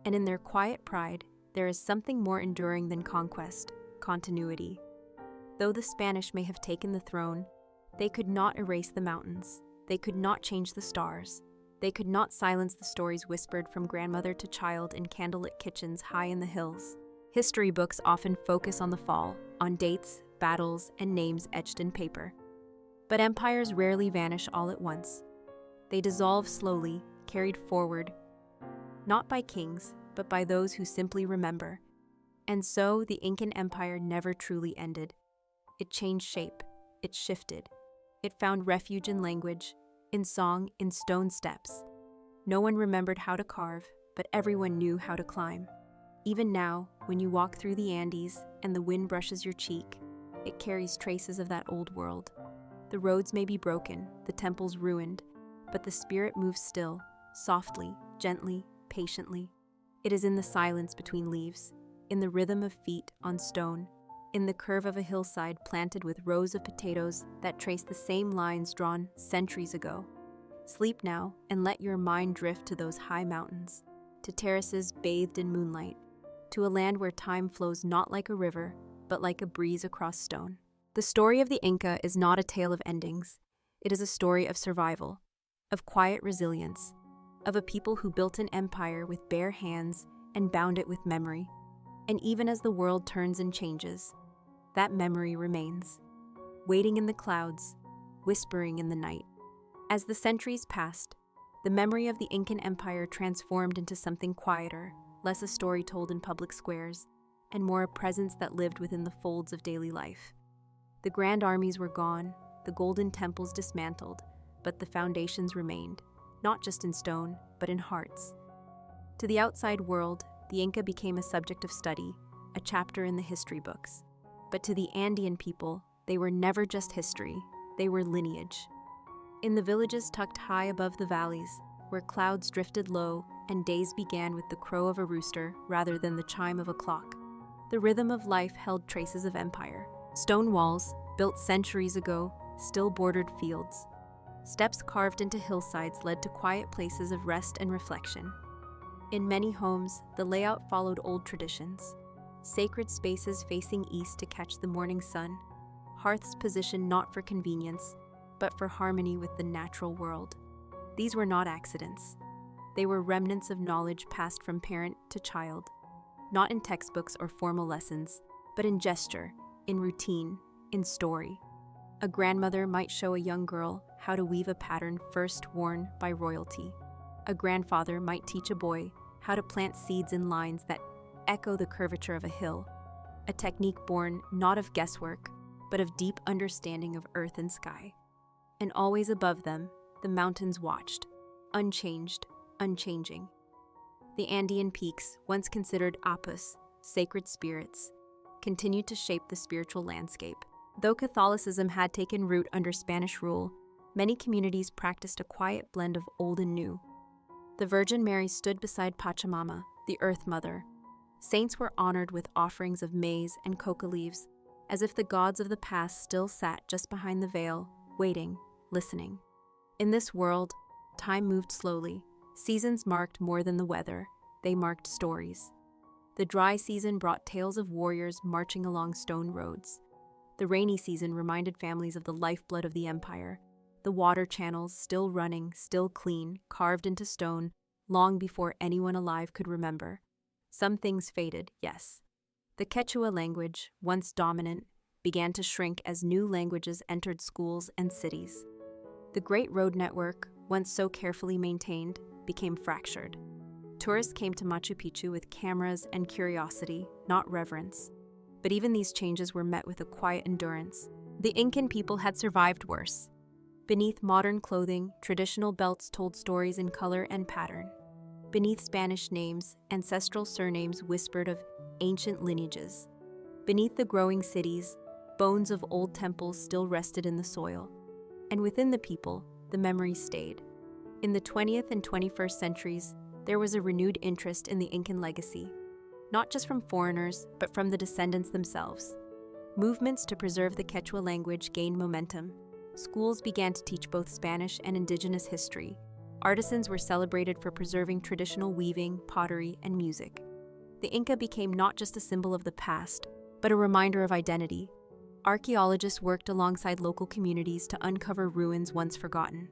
And in their quiet pride, there is something more enduring than conquest: continuity. Though the Spanish may have taken the throne, they could not erase the mountains. They could not change the stars. They could not silence the stories whispered from grandmother to child in candlelit kitchens high in the hills. History books often focus on the fall, on dates, battles, and names etched in paper. But empires rarely vanish all at once. They dissolve slowly, carried forward, not by kings, but by those who simply remember. And so the Incan Empire never truly ended. It changed shape, it shifted. It found refuge in language, in song, in stone steps. No one remembered how to carve, but everyone knew how to climb. Even now, when you walk through the Andes and the wind brushes your cheek, it carries traces of that old world. The roads may be broken, the temples ruined, but the spirit moves still, softly, gently, patiently. It is in the silence between leaves, in the rhythm of feet on stone, in the curve of a hillside planted with rows of potatoes that trace the same lines drawn centuries ago. Sleep now and let your mind drift to those high mountains, to terraces bathed in moonlight, to a land where time flows not like a river, but like a breeze across stone. The story of the Inca is not a tale of endings. It is a story of survival, of quiet resilience, of a people who built an empire with bare hands and bound it with memory. And even as the world turns and changes, that memory remains, waiting in the clouds, whispering in the night. As the centuries passed, the memory of the Incan Empire transformed into something quieter, less a story told in public squares, and more a presence that lived within the folds of daily life. The grand armies were gone, the golden temples dismantled, but the foundations remained, not just in stone, but in hearts. To the outside world, the Inca became a subject of study, a chapter in the history books. But to the Andean people, they were never just history, they were lineage. In the villages tucked high above the valleys, where clouds drifted low and days began with the crow of a rooster rather than the chime of a clock, the rhythm of life held traces of empire. Stone walls, built centuries ago, still bordered fields. Steps carved into hillsides led to quiet places of rest and reflection. In many homes, the layout followed old traditions. Sacred spaces facing east to catch the morning sun, hearths positioned not for convenience, but for harmony with the natural world. These were not accidents. They were remnants of knowledge passed from parent to child, not in textbooks or formal lessons, but in gesture, in routine, in story. A grandmother might show a young girl how to weave a pattern first worn by royalty. A grandfather might teach a boy how to plant seeds in lines that echo the curvature of a hill, a technique born not of guesswork, but of deep understanding of earth and sky. And always above them, the mountains watched, unchanged, unchanging. The Andean peaks, once considered apus, sacred spirits, continued to shape the spiritual landscape. Though Catholicism had taken root under Spanish rule, Many communities practiced a quiet blend of old and new. The Virgin Mary stood beside Pachamama, the Earth Mother. Saints were honored with offerings of maize and coca leaves, as if the gods of the past still sat just behind the veil, waiting, listening. In this world, time moved slowly. Seasons marked more than the weather, they marked stories. The dry season brought tales of warriors marching along stone roads. The rainy season reminded families of the lifeblood of the empire, the water channels still running, still clean, carved into stone, long before anyone alive could remember. Some things faded, yes. The Quechua language, once dominant, began to shrink as new languages entered schools and cities. The great road network, once so carefully maintained, became fractured. Tourists came to Machu Picchu with cameras and curiosity, not reverence. But even these changes were met with a quiet endurance. The Incan people had survived worse. Beneath modern clothing, traditional belts told stories in color and pattern. Beneath Spanish names, ancestral surnames whispered of ancient lineages. Beneath the growing cities, bones of old temples still rested in the soil. And within the people, the memories stayed. In the 20th and 21st centuries, there was a renewed interest in the Incan legacy, not just from foreigners, but from the descendants themselves. Movements to preserve the Quechua language gained momentum. Schools began to teach both Spanish and indigenous history. Artisans were celebrated for preserving traditional weaving, pottery, and music. The Inca became not just a symbol of the past, but a reminder of identity. Archaeologists worked alongside local communities to uncover ruins once forgotten.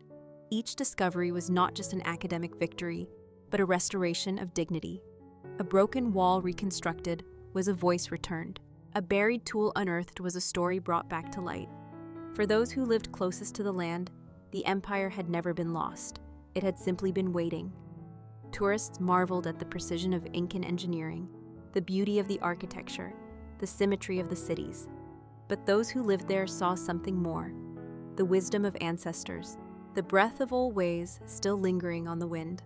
Each discovery was not just an academic victory, but a restoration of dignity. A broken wall reconstructed was a voice returned. A buried tool unearthed was a story brought back to light. For those who lived closest to the land, the empire had never been lost. It had simply been waiting. Tourists marveled at the precision of Incan engineering, the beauty of the architecture, the symmetry of the cities. But those who lived there saw something more: the wisdom of ancestors, the breath of old ways still lingering on the wind.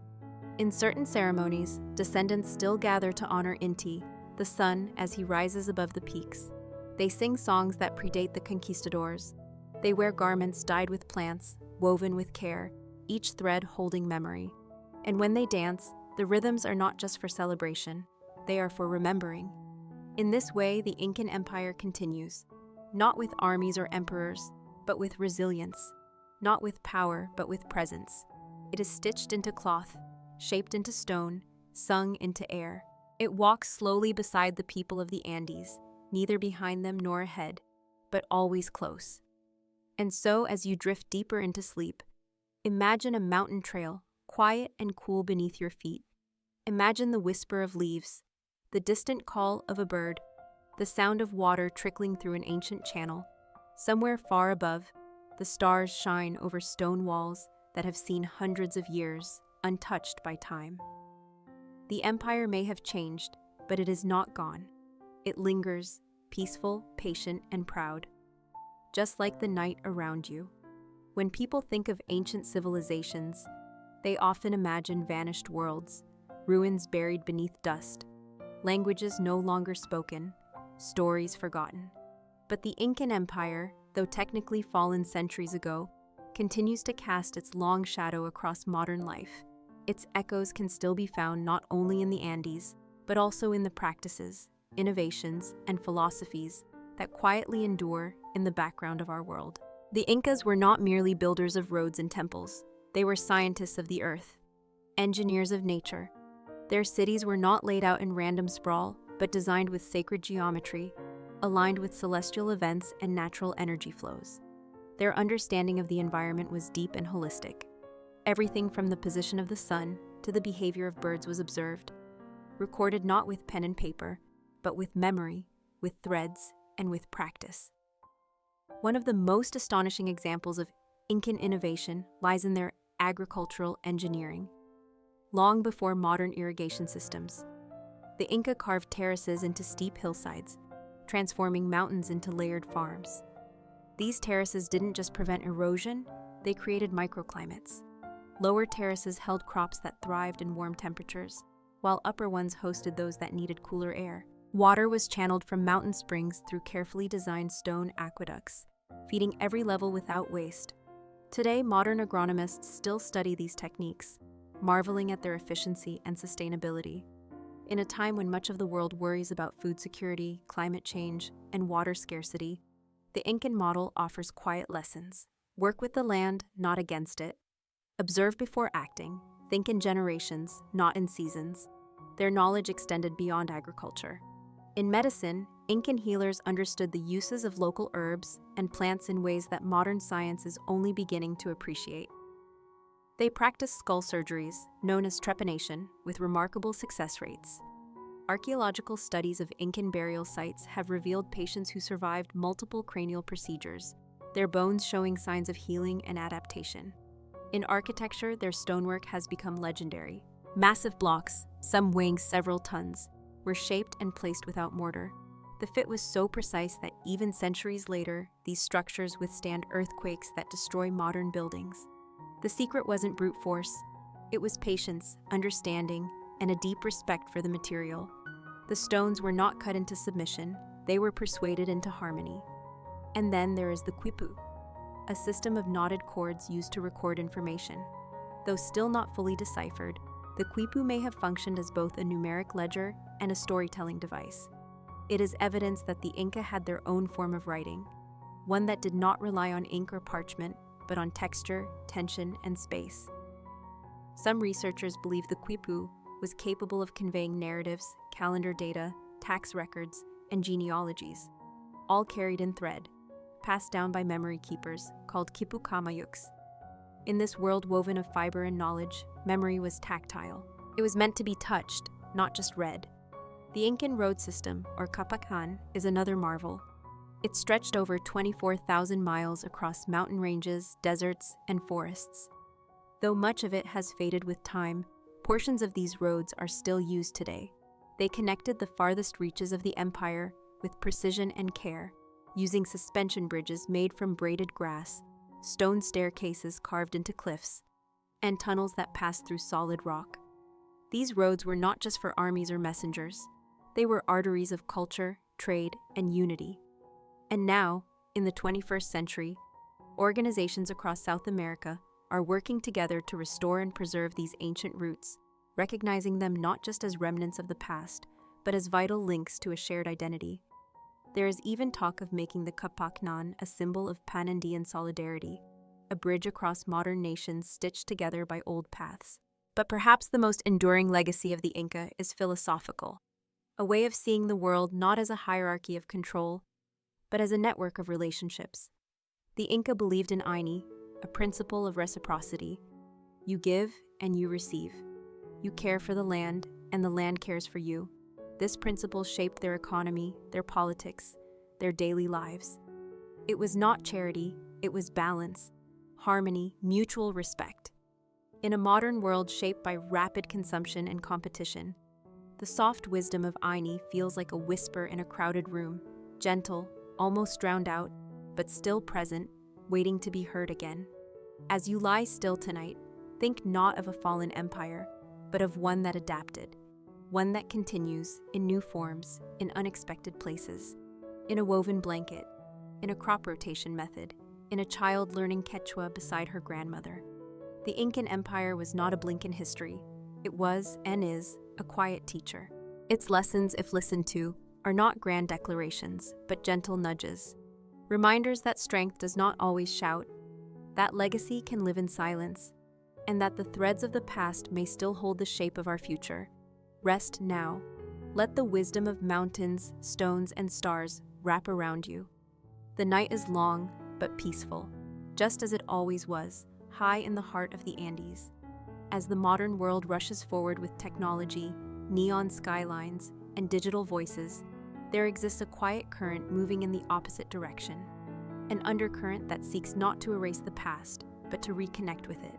In certain ceremonies, descendants still gather to honor Inti, the sun, as he rises above the peaks. They sing songs that predate the conquistadors. They wear garments dyed with plants, woven with care, each thread holding memory. And when they dance, the rhythms are not just for celebration, they are for remembering. In this way, the Incan Empire continues, not with armies or emperors, but with resilience, not with power, but with presence. It is stitched into cloth, shaped into stone, sung into air. It walks slowly beside the people of the Andes, neither behind them nor ahead, but always close. And so, as you drift deeper into sleep, imagine a mountain trail, quiet and cool beneath your feet. Imagine the whisper of leaves, the distant call of a bird, the sound of water trickling through an ancient channel. Somewhere far above, the stars shine over stone walls that have seen hundreds of years, untouched by time. The empire may have changed, but it is not gone. It lingers, peaceful, patient, and proud. Just like the night around you. When people think of ancient civilizations, they often imagine vanished worlds, ruins buried beneath dust, languages no longer spoken, stories forgotten. But the Incan Empire, though technically fallen centuries ago, continues to cast its long shadow across modern life. Its echoes can still be found not only in the Andes, but also in the practices, innovations, and philosophies that quietly endure in the background of our world. The Incas were not merely builders of roads and temples. They were scientists of the earth, engineers of nature. Their cities were not laid out in random sprawl, but designed with sacred geometry, aligned with celestial events and natural energy flows. Their understanding of the environment was deep and holistic. Everything from the position of the sun to the behavior of birds was observed, recorded not with pen and paper, but with memory, with threads, and with practice. One of the most astonishing examples of Incan innovation lies in their agricultural engineering. Long before modern irrigation systems, the Inca carved terraces into steep hillsides, transforming mountains into layered farms. These terraces didn't just prevent erosion, they created microclimates. Lower terraces held crops that thrived in warm temperatures, while upper ones hosted those that needed cooler air. Water was channeled from mountain springs through carefully designed stone aqueducts, feeding every level without waste. Today, modern agronomists still study these techniques, marveling at their efficiency and sustainability. In a time when much of the world worries about food security, climate change, and water scarcity, the Incan model offers quiet lessons. Work with the land, not against it. Observe before acting. Think in generations, not in seasons. Their knowledge extended beyond agriculture. In medicine, Incan healers understood the uses of local herbs and plants in ways that modern science is only beginning to appreciate. They practiced skull surgeries, known as trepanation, with remarkable success rates. Archaeological studies of Incan burial sites have revealed patients who survived multiple cranial procedures, their bones showing signs of healing and adaptation. In architecture, their stonework has become legendary. Massive blocks, some weighing several tons, were shaped and placed without mortar. The fit was so precise that even centuries later, these structures withstand earthquakes that destroy modern buildings. The secret wasn't brute force. It was patience, understanding, and a deep respect for the material. The stones were not cut into submission, they were persuaded into harmony. And then there is the quipu, a system of knotted cords used to record information. Though still not fully deciphered, the quipu may have functioned as both a numeric ledger and a storytelling device. It is evidence that the Inca had their own form of writing, one that did not rely on ink or parchment, but on texture, tension, and space. Some researchers believe the quipu was capable of conveying narratives, calendar data, tax records, and genealogies, all carried in thread, passed down by memory keepers called quipu kamayuks. In this world woven of fiber and knowledge, memory was tactile. It was meant to be touched, not just read. The Incan road system, or Kapakan, is another marvel. It stretched over 24,000 miles across mountain ranges, deserts, and forests. Though much of it has faded with time, portions of these roads are still used today. They connected the farthest reaches of the empire with precision and care, using suspension bridges made from braided grass, stone staircases carved into cliffs, and tunnels that passed through solid rock. These roads were not just for armies or messengers. They were arteries of culture, trade, and unity. And now, in the 21st century, organizations across South America are working together to restore and preserve these ancient roots, recognizing them not just as remnants of the past, but as vital links to a shared identity. There is even talk of making the Kapaknan a symbol of Pan-Andean solidarity, a bridge across modern nations stitched together by old paths. But perhaps the most enduring legacy of the Inca is philosophical, a way of seeing the world not as a hierarchy of control, but as a network of relationships. The Inca believed in Aini, a principle of reciprocity. You give and you receive. You care for the land, and the land cares for you. This principle shaped their economy, their politics, their daily lives. It was not charity, it was balance, harmony, mutual respect. In a modern world shaped by rapid consumption and competition, the soft wisdom of Aini feels like a whisper in a crowded room, gentle, almost drowned out, but still present, waiting to be heard again. As you lie still tonight, think not of a fallen empire, but of one that adapted, one that continues in new forms, in unexpected places, in a woven blanket, in a crop rotation method, in a child learning Quechua beside her grandmother. The Incan Empire was not a blink in history. It was, and is, a quiet teacher. Its lessons, if listened to, are not grand declarations, but gentle nudges. Reminders that strength does not always shout, that legacy can live in silence, and that the threads of the past may still hold the shape of our future. Rest now. Let the wisdom of mountains, stones, and stars wrap around you. The night is long, but peaceful, just as it always was, high in the heart of the Andes. As the modern world rushes forward with technology, neon skylines, and digital voices, there exists a quiet current moving in the opposite direction, an undercurrent that seeks not to erase the past, but to reconnect with it.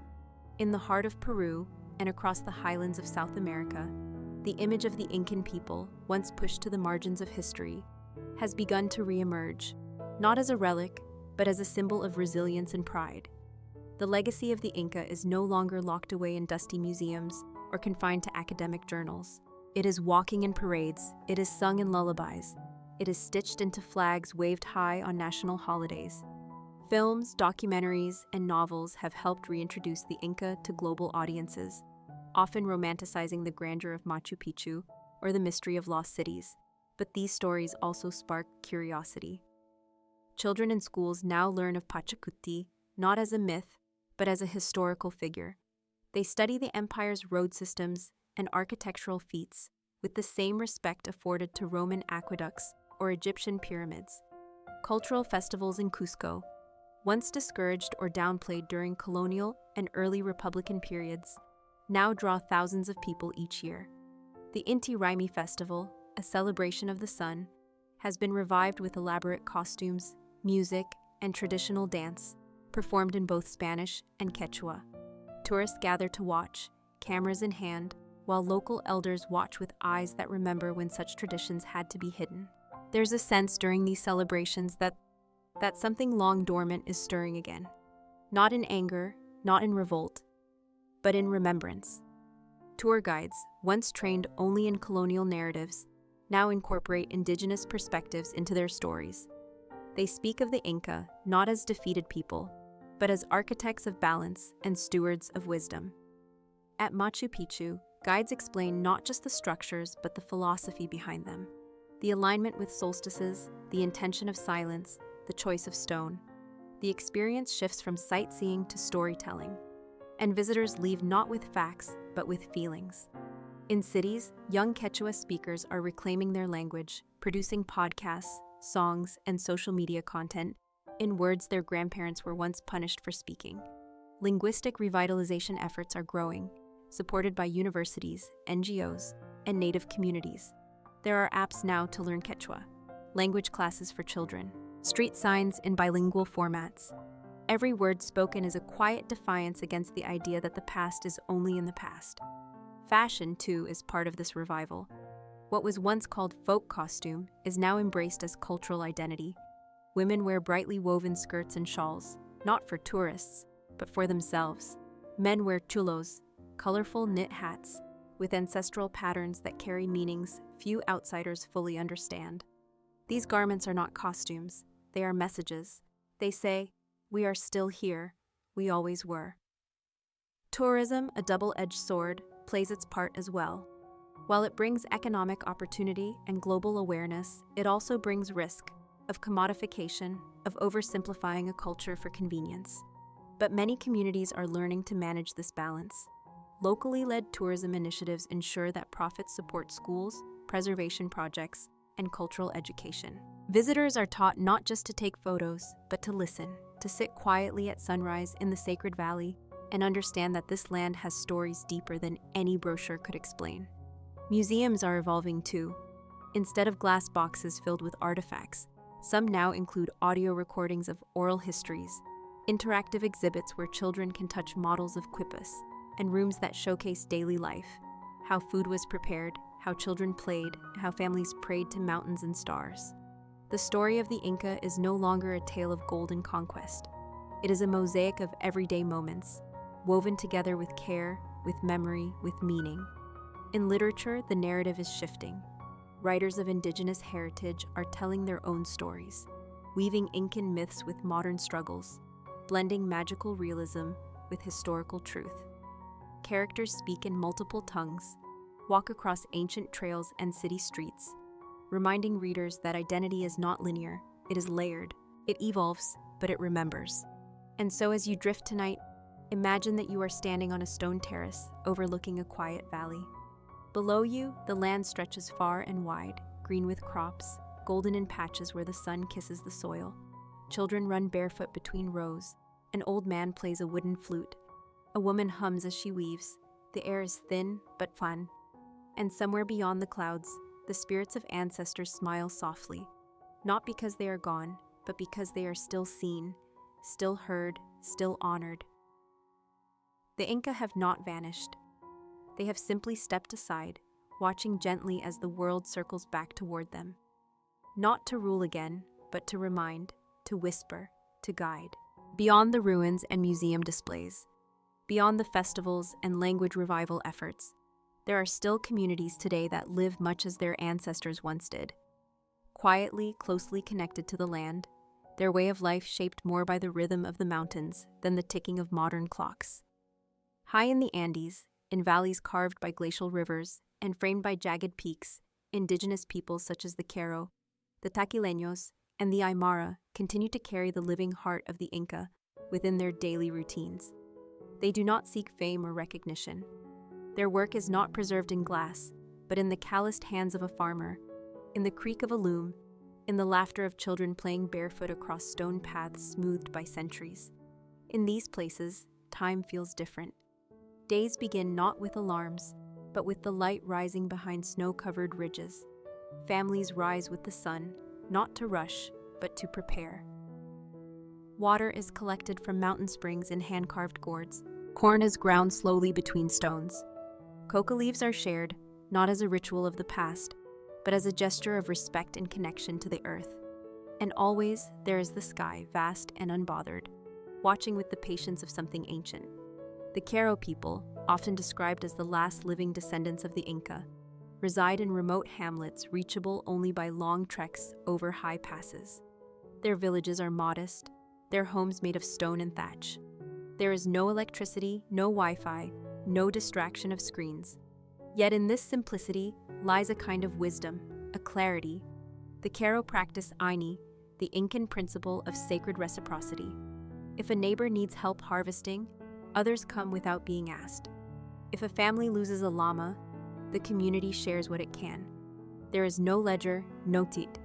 In the heart of Peru, and across the highlands of South America, the image of the Incan people, once pushed to the margins of history, has begun to re-emerge, not as a relic, but as a symbol of resilience and pride. The legacy of the Inca is no longer locked away in dusty museums or confined to academic journals. It is walking in parades, it is sung in lullabies, it is stitched into flags waved high on national holidays. Films, documentaries, and novels have helped reintroduce the Inca to global audiences, often romanticizing the grandeur of Machu Picchu or the mystery of lost cities. But these stories also spark curiosity. Children in schools now learn of Pachacuti not as a myth, but as a historical figure. They study the empire's road systems and architectural feats with the same respect afforded to Roman aqueducts or Egyptian pyramids. Cultural festivals in Cusco, once discouraged or downplayed during colonial and early Republican periods, now draw thousands of people each year. The Inti Raymi Festival, a celebration of the sun, has been revived with elaborate costumes, music, and traditional dance, performed in both Spanish and Quechua. Tourists gather to watch, cameras in hand, while local elders watch with eyes that remember when such traditions had to be hidden. There's a sense during these celebrations that something long dormant is stirring again. Not in anger, not in revolt, but in remembrance. Tour guides, once trained only in colonial narratives, now incorporate indigenous perspectives into their stories. They speak of the Inca not as defeated people, but as architects of balance and stewards of wisdom. At Machu Picchu, guides explain not just the structures but the philosophy behind them. The alignment with solstices, the intention of silence, the choice of stone. The experience shifts from sightseeing to storytelling, and visitors leave not with facts but with feelings. In cities, young Quechua speakers are reclaiming their language, producing podcasts, songs, and social media content in words their grandparents were once punished for speaking. Linguistic revitalization efforts are growing, supported by universities, NGOs, and native communities. There are apps now to learn Quechua, language classes for children, street signs in bilingual formats. Every word spoken is a quiet defiance against the idea that the past is only in the past. Fashion, too, is part of this revival. What was once called folk costume is now embraced as cultural identity. Women wear brightly woven skirts and shawls, not for tourists, but for themselves. Men wear chulos, colorful knit hats, with ancestral patterns that carry meanings few outsiders fully understand. These garments are not costumes, they are messages. They say, "We are still here, we always were." Tourism, a double-edged sword, plays its part as well. While it brings economic opportunity and global awareness, it also brings risk of commodification, of oversimplifying a culture for convenience. But many communities are learning to manage this balance. Locally led tourism initiatives ensure that profits support schools, preservation projects, and cultural education. Visitors are taught not just to take photos, but to listen, to sit quietly at sunrise in the sacred valley, and understand that this land has stories deeper than any brochure could explain. Museums are evolving too. Instead of glass boxes filled with artifacts, some now include audio recordings of oral histories, interactive exhibits where children can touch models of quippus, and rooms that showcase daily life, how food was prepared, how children played, how families prayed to mountains and stars. The story of the Inca is no longer a tale of golden conquest. It is a mosaic of everyday moments, woven together with care, with memory, with meaning. In literature, the narrative is shifting. Writers of indigenous heritage are telling their own stories, weaving Incan myths with modern struggles, blending magical realism with historical truth. Characters speak in multiple tongues, walk across ancient trails and city streets, reminding readers that identity is not linear, it is layered, it evolves, but it remembers. And so as you drift tonight, imagine that you are standing on a stone terrace overlooking a quiet valley. Below you, the land stretches far and wide, green with crops, golden in patches where the sun kisses the soil. Children run barefoot between rows. An old man plays a wooden flute. A woman hums as she weaves. The air is thin but fun. And somewhere beyond the clouds, the spirits of ancestors smile softly, not because they are gone, but because they are still seen, still heard, still honored. The Inca have not vanished. They have simply stepped aside, watching gently as the world circles back toward them. Not to rule again, but to remind, to whisper, to guide. Beyond the ruins and museum displays, beyond the festivals and language revival efforts, there are still communities today that live much as their ancestors once did. Quietly, closely connected to the land, their way of life shaped more by the rhythm of the mountains than the ticking of modern clocks. High in the Andes, in valleys carved by glacial rivers and framed by jagged peaks, indigenous peoples such as the Quero, the Taquileños, and the Aymara continue to carry the living heart of the Inca within their daily routines. They do not seek fame or recognition. Their work is not preserved in glass, but in the calloused hands of a farmer, in the creak of a loom, in the laughter of children playing barefoot across stone paths smoothed by centuries. In these places, time feels different. Days begin not with alarms, but with the light rising behind snow-covered ridges. Families rise with the sun, not to rush, but to prepare. Water is collected from mountain springs in hand-carved gourds. Corn is ground slowly between stones. Coca leaves are shared, not as a ritual of the past, but as a gesture of respect and connection to the earth. And always there is the sky, vast and unbothered, watching with the patience of something ancient. The Quero people, often described as the last living descendants of the Inca, reside in remote hamlets reachable only by long treks over high passes. Their villages are modest, their homes made of stone and thatch. There is no electricity, no Wi-Fi, no distraction of screens. Yet in this simplicity lies a kind of wisdom, a clarity. The Quero practice Aini, the Incan principle of sacred reciprocity. If a neighbor needs help harvesting, others come without being asked. If a family loses a llama, the community shares what it can. There is no ledger, no tit,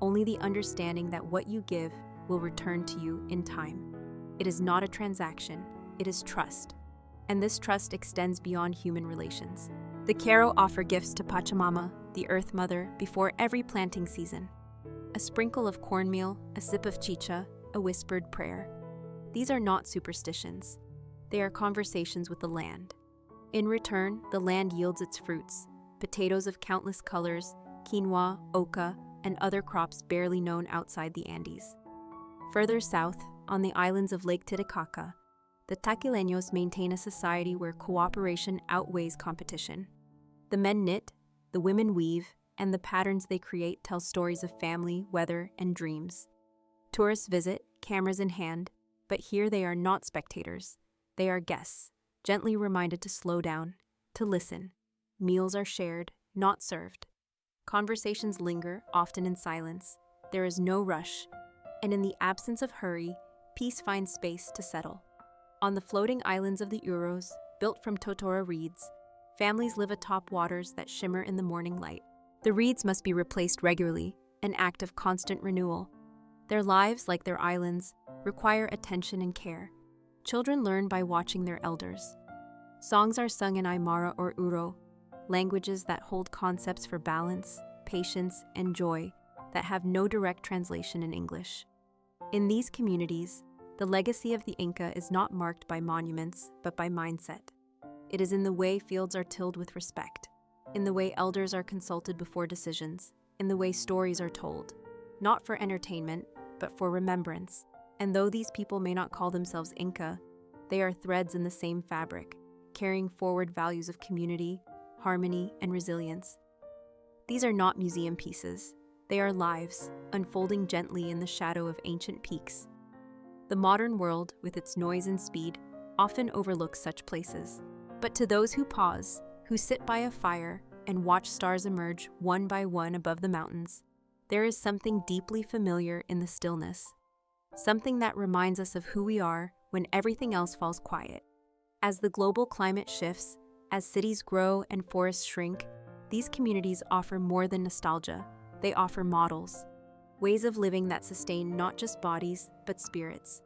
only the understanding that what you give will return to you in time. It is not a transaction, it is trust. And this trust extends beyond human relations. The Quero offer gifts to Pachamama, the Earth Mother, before every planting season. A sprinkle of cornmeal, a sip of chicha, a whispered prayer. These are not superstitions. They are conversations with the land. In return, the land yields its fruits, potatoes of countless colors, quinoa, oca, and other crops barely known outside the Andes. Further south, on the islands of Lake Titicaca, the Taquileños maintain a society where cooperation outweighs competition. The men knit, the women weave, and the patterns they create tell stories of family, weather, and dreams. Tourists visit, cameras in hand, but here they are not spectators. They are guests, gently reminded to slow down, to listen. Meals are shared, not served. Conversations linger, often in silence. There is no rush, and in the absence of hurry, peace finds space to settle. On the floating islands of the Uros, built from totora reeds, families live atop waters that shimmer in the morning light. The reeds must be replaced regularly, an act of constant renewal. Their lives, like their islands, require attention and care. Children learn by watching their elders. Songs are sung in Aymara or Uro, languages that hold concepts for balance, patience, and joy that have no direct translation in English. In these communities, the legacy of the Inca is not marked by monuments, but by mindset. It is in the way fields are tilled with respect, in the way elders are consulted before decisions, in the way stories are told, not for entertainment, but for remembrance. And though these people may not call themselves Inca, they are threads in the same fabric, carrying forward values of community, harmony, and resilience. These are not museum pieces. They are lives, unfolding gently in the shadow of ancient peaks. The modern world, with its noise and speed, often overlooks such places. But to those who pause, who sit by a fire and watch stars emerge one by one above the mountains, there is something deeply familiar in the stillness. Something that reminds us of who we are when everything else falls quiet. As the global climate shifts, as cities grow and forests shrink, these communities offer more than nostalgia. They offer models. Ways of living that sustain not just bodies, but spirits.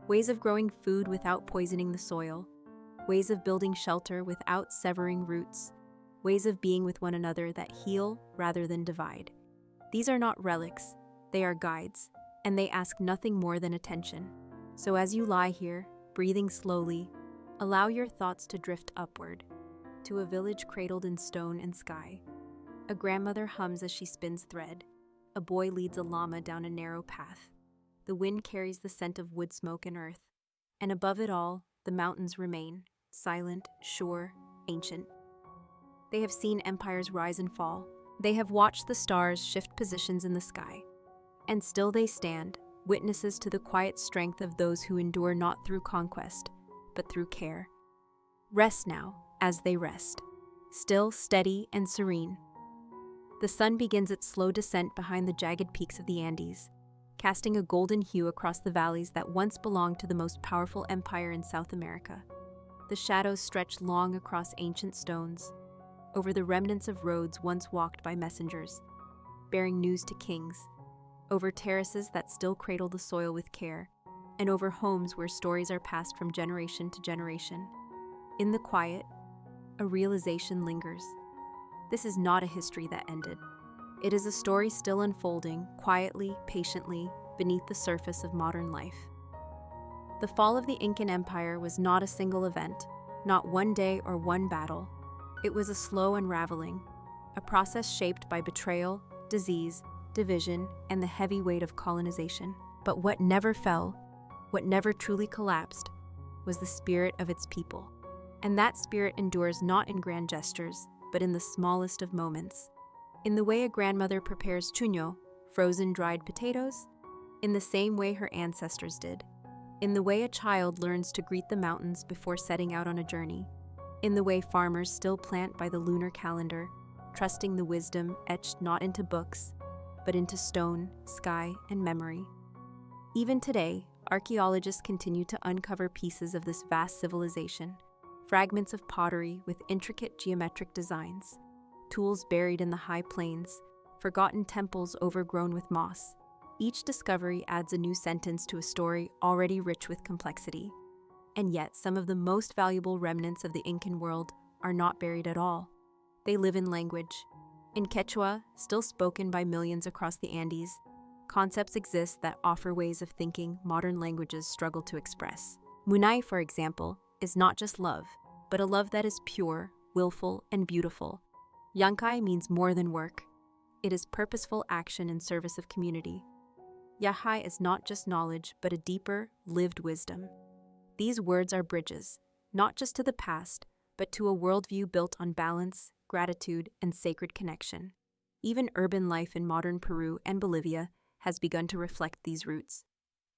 Ways of growing food without poisoning the soil. Ways of building shelter without severing roots. Ways of being with one another that heal rather than divide. These are not relics, they are guides, and they ask nothing more than attention. So as you lie here, breathing slowly, allow your thoughts to drift upward, to a village cradled in stone and sky. A grandmother hums as she spins thread. A boy leads a llama down a narrow path. The wind carries the scent of wood smoke and earth. And above it all, the mountains remain, silent, sure, ancient. They have seen empires rise and fall. They have watched the stars shift positions in the sky. And still they stand, witnesses to the quiet strength of those who endure not through conquest, but through care. Rest now, as they rest, still, steady, and serene. The sun begins its slow descent behind the jagged peaks of the Andes, casting a golden hue across the valleys that once belonged to the most powerful empire in South America. The shadows stretch long across ancient stones, over the remnants of roads once walked by messengers, bearing news to kings, over terraces that still cradle the soil with care, and over homes where stories are passed from generation to generation. In the quiet, a realization lingers. This is not a history that ended. It is a story still unfolding, quietly, patiently, beneath the surface of modern life. The fall of the Incan Empire was not a single event, not one day or one battle. It was a slow unraveling, a process shaped by betrayal, disease, division, and the heavy weight of colonization. But what never fell, what never truly collapsed, was the spirit of its people. And that spirit endures not in grand gestures, but in the smallest of moments. In the way a grandmother prepares chuño, frozen dried potatoes, in the same way her ancestors did. In the way a child learns to greet the mountains before setting out on a journey. In the way farmers still plant by the lunar calendar, trusting the wisdom etched not into books, but into stone, sky, and memory. Even today, archaeologists continue to uncover pieces of this vast civilization, fragments of pottery with intricate geometric designs, tools buried in the high plains, forgotten temples overgrown with moss. Each discovery adds a new sentence to a story already rich with complexity. And yet, some of the most valuable remnants of the Incan world are not buried at all. They live in language. In Quechua, still spoken by millions across the Andes, concepts exist that offer ways of thinking modern languages struggle to express. Munay, for example, is not just love, but a love that is pure, willful, and beautiful. Yankay means more than work. It is purposeful action in service of community. Yahay is not just knowledge, but a deeper, lived wisdom. These words are bridges, not just to the past, but to a worldview built on balance, gratitude, and sacred connection. Even urban life in modern Peru and Bolivia has begun to reflect these roots.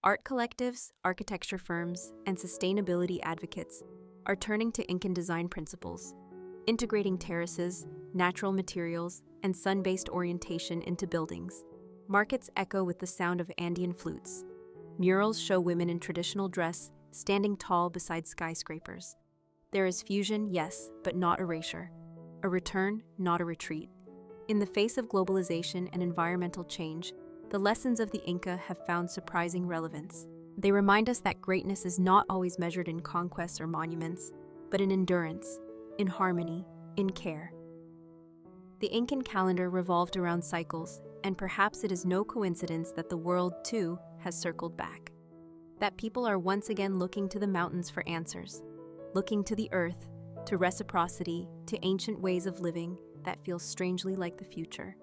Art collectives, architecture firms, and sustainability advocates are turning to Incan design principles, integrating terraces, natural materials, and sun-based orientation into buildings. Markets echo with the sound of Andean flutes. Murals show women in traditional dress standing tall beside skyscrapers. There is fusion, yes, but not erasure. A return, not a retreat. In the face of globalization and environmental change, the lessons of the Inca have found surprising relevance. They remind us that greatness is not always measured in conquests or monuments, but in endurance, in harmony, in care. The Incan calendar revolved around cycles, and perhaps it is no coincidence that the world, too, has circled back. That people are once again looking to the mountains for answers, looking to the earth, to reciprocity, to ancient ways of living that feel strangely like the future.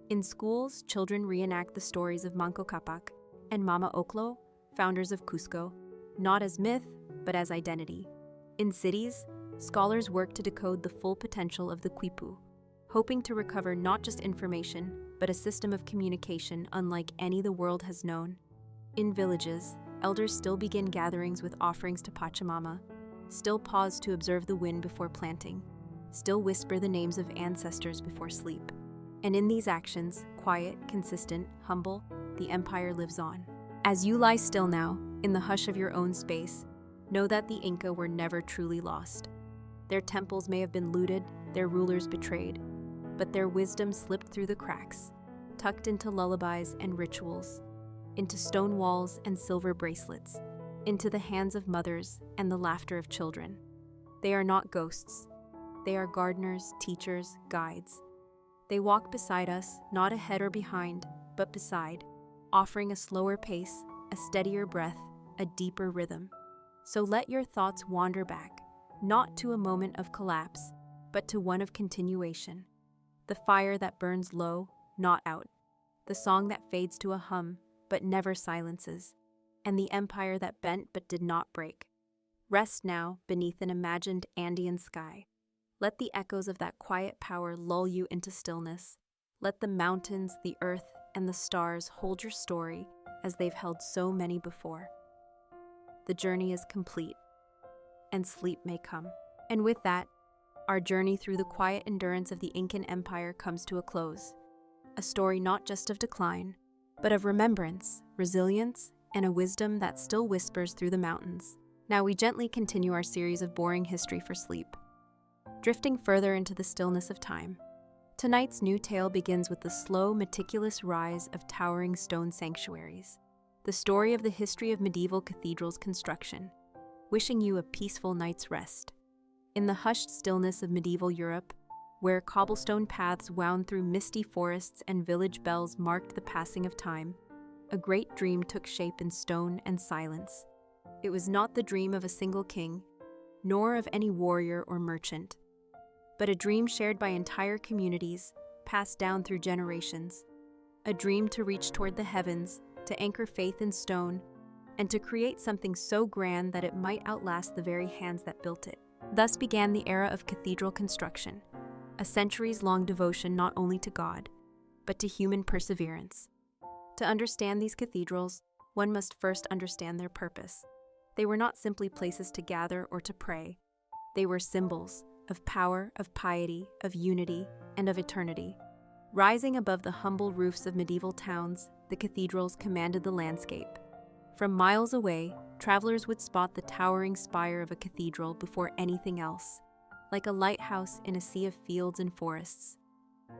In schools, children reenact the stories of Manco Capac and Mama Oclo, founders of Cusco, not as myth, but as identity. In cities, scholars work to decode the full potential of the Quipu, hoping to recover not just information, but a system of communication unlike any the world has known. In villages, elders still begin gatherings with offerings to Pachamama, still pause to observe the wind before planting, still whisper the names of ancestors before sleep. And in these actions, quiet, consistent, humble, the empire lives on. As you lie still now, in the hush of your own space, know that the Inca were never truly lost. Their temples may have been looted, their rulers betrayed, but their wisdom slipped through the cracks, tucked into lullabies and rituals, into stone walls and silver bracelets, into the hands of mothers and the laughter of children. They are not ghosts. They are gardeners, teachers, guides. They walk beside us, not ahead or behind, but beside, offering a slower pace, a steadier breath, a deeper rhythm. So let your thoughts wander back, not to a moment of collapse, but to one of continuation. The fire that burns low, not out. The song that fades to a hum, but never silences. And the empire that bent but did not break. Rest now beneath an imagined Andean sky. Let the echoes of that quiet power lull you into stillness. Let the mountains, the earth, and the stars hold your story as they've held so many before. The journey is complete, and sleep may come. And with that, our journey through the quiet endurance of the Incan Empire comes to a close. A story not just of decline, but of remembrance, resilience, and a wisdom that still whispers through the mountains. Now we gently continue our series of boring history for sleep, drifting further into the stillness of time. Tonight's new tale begins with the slow, meticulous rise of towering stone sanctuaries, the story of the history of medieval cathedrals' construction, wishing you a peaceful night's rest. In the hushed stillness of medieval Europe, where cobblestone paths wound through misty forests and village bells marked the passing of time, a great dream took shape in stone and silence. It was not the dream of a single king, nor of any warrior or merchant, but a dream shared by entire communities, passed down through generations. A dream to reach toward the heavens, to anchor faith in stone, and to create something so grand that it might outlast the very hands that built it. Thus began the era of cathedral construction, a centuries-long devotion not only to God, but to human perseverance. To understand these cathedrals, one must first understand their purpose. They were not simply places to gather or to pray. They were symbols of power, of piety, of unity, and of eternity. Rising above the humble roofs of medieval towns, the cathedrals commanded the landscape. From miles away, travelers would spot the towering spire of a cathedral before anything else, like a lighthouse in a sea of fields and forests.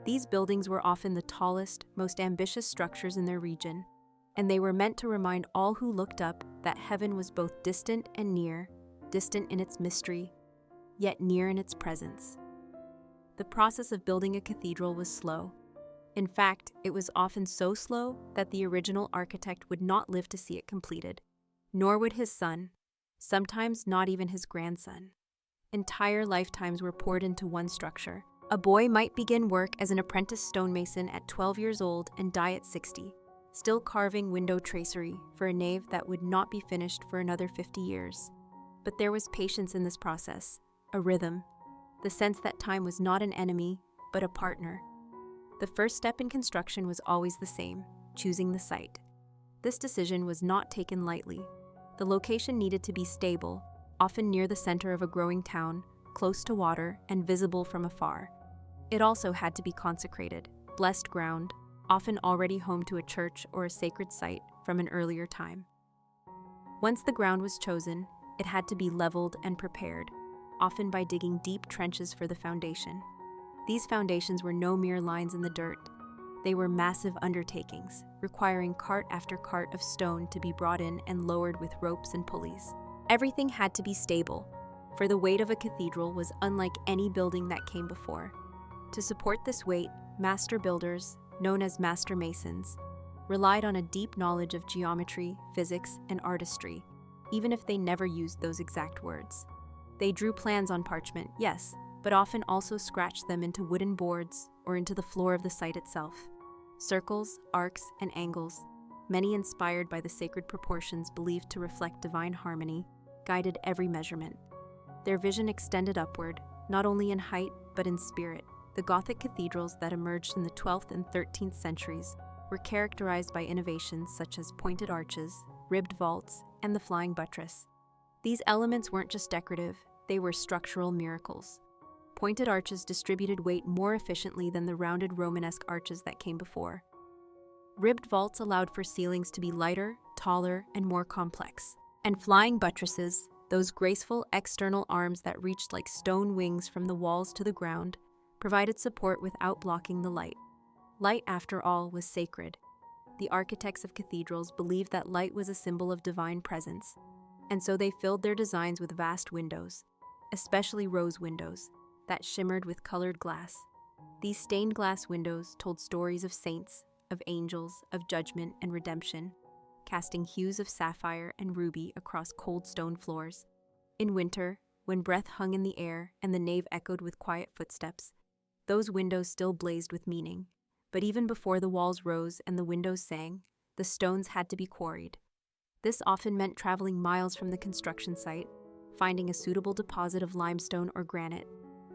These buildings were often the tallest, most ambitious structures in their region, and they were meant to remind all who looked up that heaven was both distant and near, distant in its mystery, yet near in its presence. The process of building a cathedral was slow. In fact, it was often so slow that the original architect would not live to see it completed, nor would his son, sometimes not even his grandson. Entire lifetimes were poured into one structure. A boy might begin work as an apprentice stonemason at 12 years old and die at 60, still carving window tracery for a nave that would not be finished for another 50 years. But there was patience in this process, a rhythm, the sense that time was not an enemy, but a partner. The first step in construction was always the same: choosing the site. This decision was not taken lightly. The location needed to be stable, often near the center of a growing town, close to water, and visible from afar. It also had to be consecrated, blessed ground, often already home to a church or a sacred site from an earlier time. Once the ground was chosen, it had to be leveled and prepared, often by digging deep trenches for the foundation. These foundations were no mere lines in the dirt. They were massive undertakings, requiring cart after cart of stone to be brought in and lowered with ropes and pulleys. Everything had to be stable, for the weight of a cathedral was unlike any building that came before. To support this weight, master builders, known as master masons, relied on a deep knowledge of geometry, physics, and artistry, even if they never used those exact words. They drew plans on parchment, yes, but often also scratched them into wooden boards or into the floor of the site itself. Circles, arcs, and angles, many inspired by the sacred proportions believed to reflect divine harmony, guided every measurement. Their vision extended upward, not only in height but in spirit. The Gothic cathedrals that emerged in the 12th and 13th centuries were characterized by innovations such as pointed arches, ribbed vaults, and the flying buttress. These elements weren't just decorative, they were structural miracles. Pointed arches distributed weight more efficiently than the rounded Romanesque arches that came before. Ribbed vaults allowed for ceilings to be lighter, taller, and more complex. And flying buttresses, those graceful external arms that reached like stone wings from the walls to the ground, provided support without blocking the light. Light, after all, was sacred. The architects of cathedrals believed that light was a symbol of divine presence, and so they filled their designs with vast windows, especially rose windows, that shimmered with colored glass. These stained glass windows told stories of saints, of angels, of judgment and redemption, casting hues of sapphire and ruby across cold stone floors. In winter, when breath hung in the air and the nave echoed with quiet footsteps, those windows still blazed with meaning. But even before the walls rose and the windows sang, the stones had to be quarried. This often meant traveling miles from the construction site, finding a suitable deposit of limestone or granite,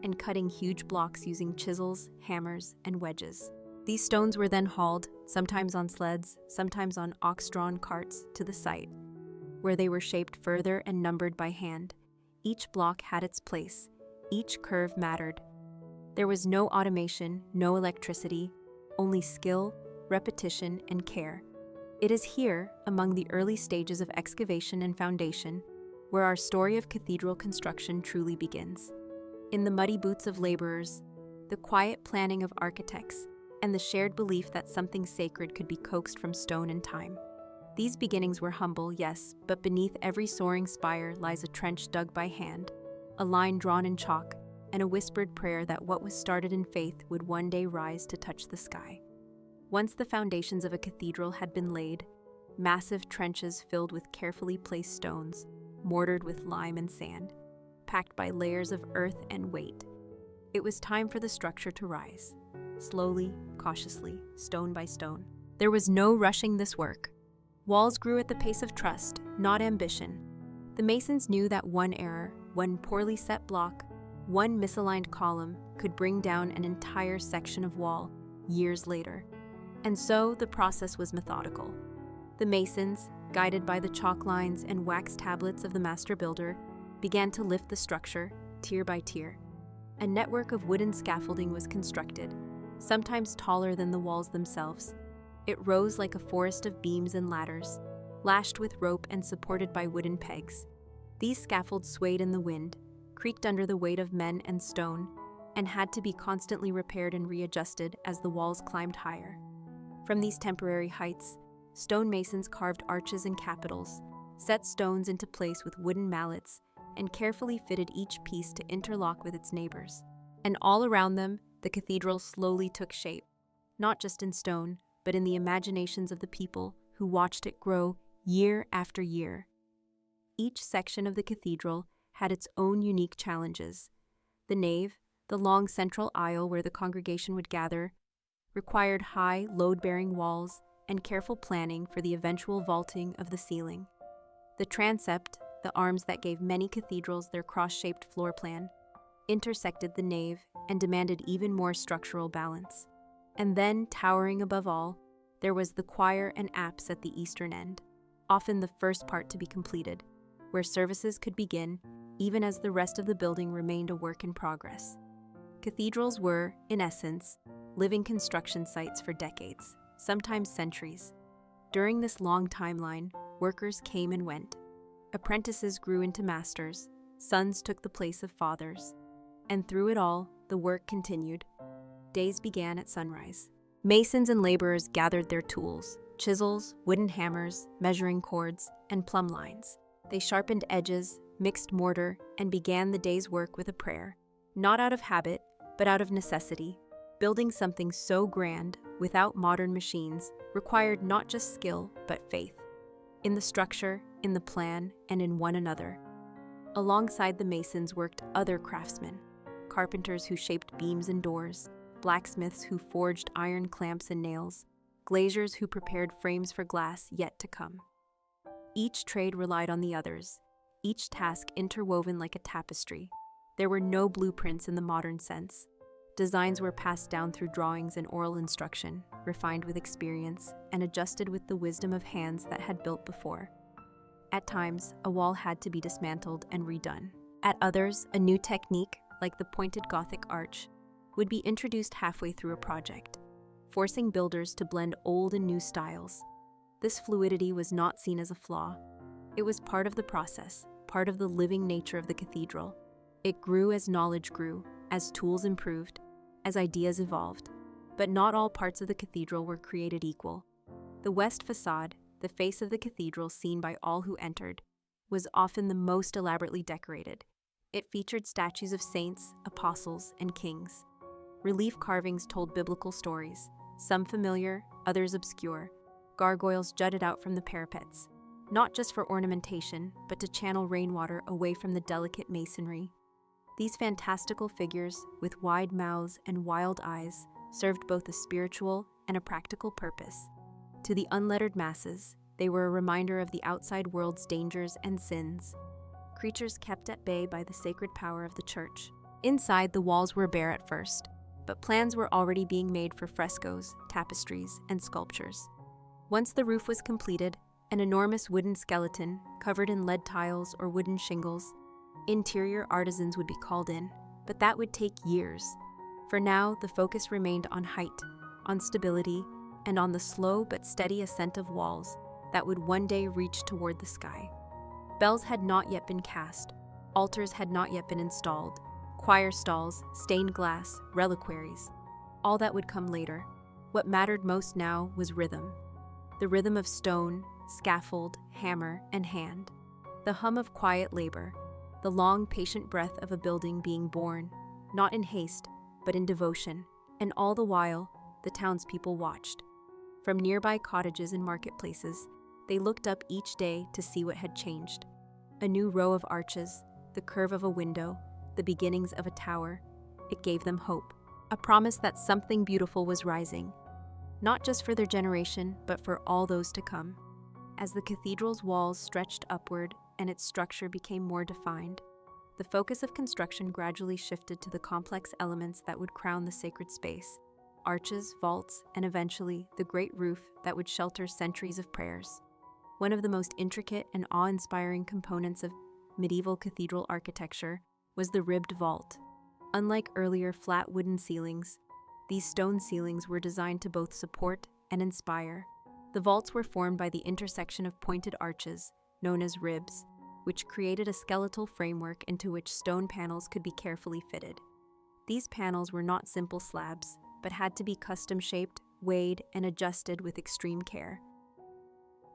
and cutting huge blocks using chisels, hammers, and wedges. These stones were then hauled, sometimes on sleds, sometimes on ox-drawn carts, to the site, where they were shaped further and numbered by hand. Each block had its place. Each curve mattered. There was no automation, no electricity, only skill, repetition, and care. It is here, among the early stages of excavation and foundation, where our story of cathedral construction truly begins. In the muddy boots of laborers, the quiet planning of architects, and the shared belief that something sacred could be coaxed from stone and time. These beginnings were humble, yes, but beneath every soaring spire lies a trench dug by hand, a line drawn in chalk, and a whispered prayer that what was started in faith would one day rise to touch the sky. Once the foundations of a cathedral had been laid, massive trenches filled with carefully placed stones, mortared with lime and sand, packed by layers of earth and weight. It was time for the structure to rise, slowly, cautiously, stone by stone. There was no rushing this work. Walls grew at the pace of trust, not ambition. The masons knew that one error, one poorly set block, one misaligned column could bring down an entire section of wall years later. And so the process was methodical. The masons, guided by the chalk lines and wax tablets of the master builder, began to lift the structure, tier by tier. A network of wooden scaffolding was constructed, sometimes taller than the walls themselves. It rose like a forest of beams and ladders, lashed with rope and supported by wooden pegs. These scaffolds swayed in the wind, creaked under the weight of men and stone, and had to be constantly repaired and readjusted as the walls climbed higher. From these temporary heights, stonemasons carved arches and capitals, set stones into place with wooden mallets, and carefully fitted each piece to interlock with its neighbors. And all around them, the cathedral slowly took shape, not just in stone, but in the imaginations of the people who watched it grow year after year. Each section of the cathedral had its own unique challenges. The nave, the long central aisle where the congregation would gather, required high, load-bearing walls and careful planning for the eventual vaulting of the ceiling. The transept, the arms that gave many cathedrals their cross-shaped floor plan, intersected the nave and demanded even more structural balance. And then, towering above all, there was the choir and apse at the eastern end, often the first part to be completed, where services could begin even as the rest of the building remained a work in progress. Cathedrals were, in essence, living construction sites for decades, sometimes centuries. During this long timeline, workers came and went. Apprentices grew into masters, sons took the place of fathers, and through it all, the work continued. Days began at sunrise. Masons and laborers gathered their tools, chisels, wooden hammers, measuring cords, and plumb lines. They sharpened edges, mixed mortar, and began the day's work with a prayer, not out of habit, but out of necessity. Building something so grand, without modern machines, required not just skill, but faith. In the structure, in the plan, and in one another. Alongside the masons worked other craftsmen, carpenters who shaped beams and doors, blacksmiths who forged iron clamps and nails, glaziers who prepared frames for glass yet to come. Each trade relied on the others, each task interwoven like a tapestry. There were no blueprints in the modern sense. Designs were passed down through drawings and oral instruction, refined with experience, and adjusted with the wisdom of hands that had built before. At times, a wall had to be dismantled and redone. At others, a new technique, like the pointed Gothic arch, would be introduced halfway through a project, forcing builders to blend old and new styles. This fluidity was not seen as a flaw. It was part of the process, part of the living nature of the cathedral. It grew as knowledge grew, as tools improved, as ideas evolved. But not all parts of the cathedral were created equal. The west facade, the face of the cathedral seen by all who entered, was often the most elaborately decorated. It featured statues of saints, apostles, and kings. Relief carvings told biblical stories, some familiar, others obscure. Gargoyles jutted out from the parapets, not just for ornamentation, but to channel rainwater away from the delicate masonry. These fantastical figures, with wide mouths and wild eyes, served both a spiritual and a practical purpose. To the unlettered masses, they were a reminder of the outside world's dangers and sins, creatures kept at bay by the sacred power of the church. Inside, the walls were bare at first. but plans were already being made for frescoes, tapestries, and sculptures. Once the roof was completed, an enormous wooden skeleton covered in lead tiles or wooden shingles, interior artisans would be called in, but that would take years. For now, the focus remained on height, on stability, and on the slow but steady ascent of walls that would one day reach toward the sky. Bells had not yet been cast, altars had not yet been installed, choir stalls, stained glass, reliquaries. All that would come later. What mattered most now was rhythm. The rhythm of stone, scaffold, hammer, and hand. The hum of quiet labor, the long, patient breath of a building being born, not in haste, but in devotion, and all the while, the townspeople watched. From nearby cottages and marketplaces, they looked up each day to see what had changed. A new row of arches, the curve of a window, the beginnings of a tower. It gave them hope, a promise that something beautiful was rising, not just for their generation, but for all those to come. As the cathedral's walls stretched upward and its structure became more defined, the focus of construction gradually shifted to the complex elements that would crown the sacred space: arches, vaults, and eventually the great roof that would shelter centuries of prayers. One of the most intricate and awe-inspiring components of medieval cathedral architecture was the ribbed vault. Unlike earlier flat wooden ceilings, these stone ceilings were designed to both support and inspire. The vaults were formed by the intersection of pointed arches, known as ribs, which created a skeletal framework into which stone panels could be carefully fitted. These panels were not simple slabs, but had to be custom-shaped, weighed, and adjusted with extreme care.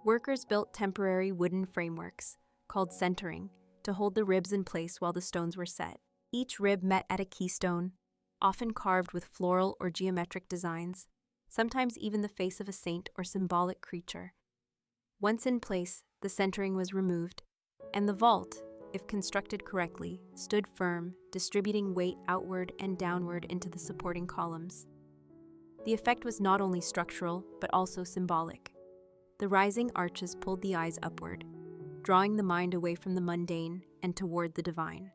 Workers built temporary wooden frameworks, called centering, to hold the ribs in place while the stones were set. Each rib met at a keystone, often carved with floral or geometric designs, sometimes even the face of a saint or symbolic creature. Once in place, the centering was removed, and the vault, if constructed correctly, stood firm, distributing weight outward and downward into the supporting columns. The effect was not only structural, but also symbolic. The rising arches pulled the eyes upward, drawing the mind away from the mundane and toward the divine.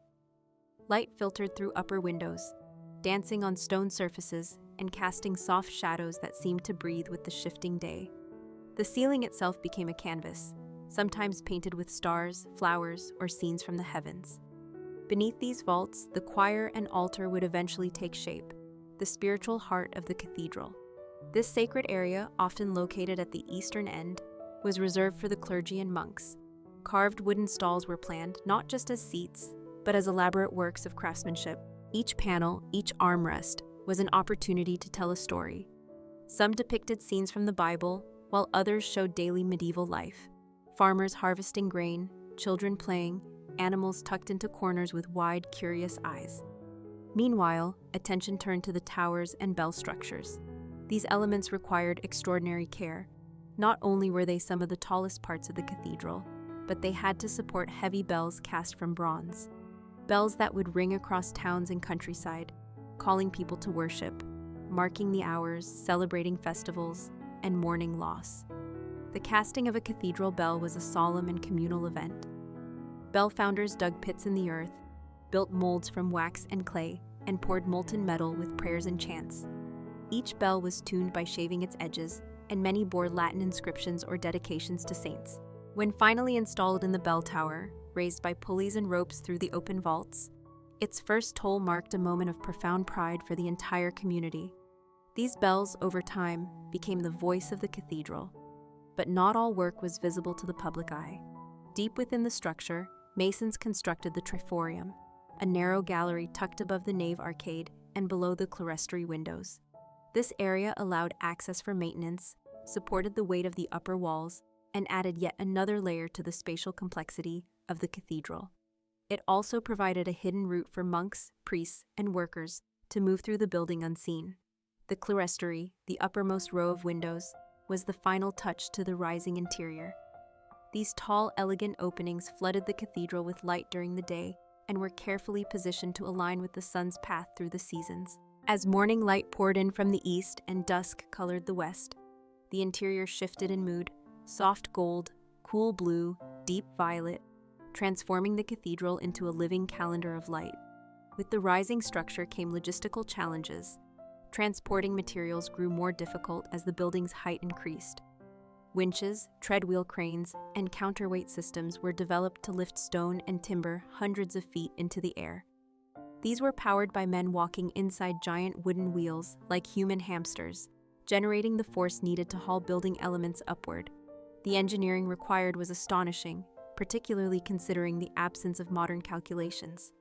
Light filtered through upper windows, dancing on stone surfaces and casting soft shadows that seemed to breathe with the shifting day. The ceiling itself became a canvas, sometimes painted with stars, flowers, or scenes from the heavens. Beneath these vaults, the choir and altar would eventually take shape, the spiritual heart of the cathedral. This sacred area, often located at the eastern end, was reserved for the clergy and monks. Carved wooden stalls were planned, not just as seats, but as elaborate works of craftsmanship. Each panel, each armrest, was an opportunity to tell a story. Some depicted scenes from the Bible, while others showed daily medieval life. Farmers harvesting grain, children playing, animals tucked into corners with wide, curious eyes. Meanwhile, attention turned to the towers and bell structures. These elements required extraordinary care. Not only were they some of the tallest parts of the cathedral, but they had to support heavy bells cast from bronze. Bells that would ring across towns and countryside, calling people to worship, marking the hours, celebrating festivals, and mourning loss. The casting of a cathedral bell was a solemn and communal event. Bell founders dug pits in the earth, built molds from wax and clay, and poured molten metal with prayers and chants. Each bell was tuned by shaving its edges, and many bore Latin inscriptions or dedications to saints. When finally installed in the bell tower, raised by pulleys and ropes through the open vaults, its first toll marked a moment of profound pride for the entire community. These bells, over time, became the voice of the cathedral. But not all work was visible to the public eye. Deep within the structure, masons constructed the triforium, a narrow gallery tucked above the nave arcade and below the clerestory windows. This area allowed access for maintenance, supported the weight of the upper walls, and added yet another layer to the spatial complexity of the cathedral. It also provided a hidden route for monks, priests, and workers to move through the building unseen. The clerestory, the uppermost row of windows, was the final touch to the rising interior. These tall, elegant openings flooded the cathedral with light during the day and were carefully positioned to align with the sun's path through the seasons. As morning light poured in from the east and dusk colored the west, the interior shifted in mood, soft gold, cool blue, deep violet, transforming the cathedral into a living calendar of light. With the rising structure came logistical challenges. Transporting materials grew more difficult as the building's height increased. Winches, treadwheel cranes, and counterweight systems were developed to lift stone and timber hundreds of feet into the air. These were powered by men walking inside giant wooden wheels like human hamsters, generating the force needed to haul building elements upward. The engineering required was astonishing, particularly considering the absence of modern calculations.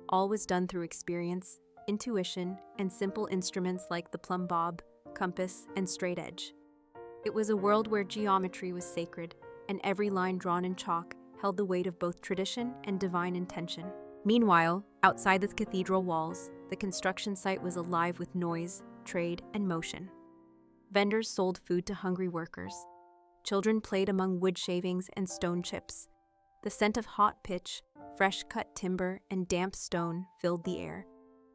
All was done through experience, intuition, and simple instruments like the plumb bob, compass, and straight edge. It was a world where geometry was sacred, and every line drawn in chalk held the weight of both tradition and divine intention. Meanwhile, outside the cathedral walls, the construction site was alive with noise, trade, and motion. Vendors sold food to hungry workers. Children played among wood shavings and stone chips. The scent of hot pitch, fresh-cut timber, and damp stone filled the air.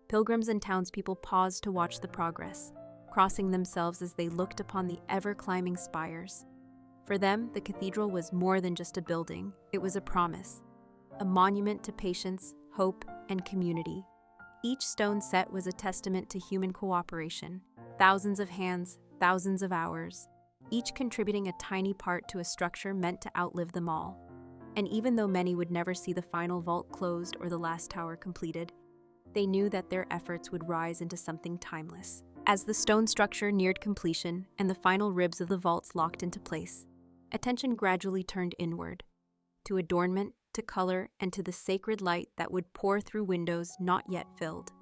Pilgrims and townspeople paused to watch the progress, crossing themselves as they looked upon the ever-climbing spires. For them, the cathedral was more than just a building, it was a promise, a monument to patience, hope, and community. Each stone set was a testament to human cooperation, thousands of hands, thousands of hours, each contributing a tiny part to a structure meant to outlive them all. And even though many would never see the final vault closed or the last tower completed, they knew that their efforts would rise into something timeless. As the stone structure neared completion and the final ribs of the vaults locked into place, attention gradually turned inward, to adornment, to color, and to the sacred light that would pour through windows not yet filled.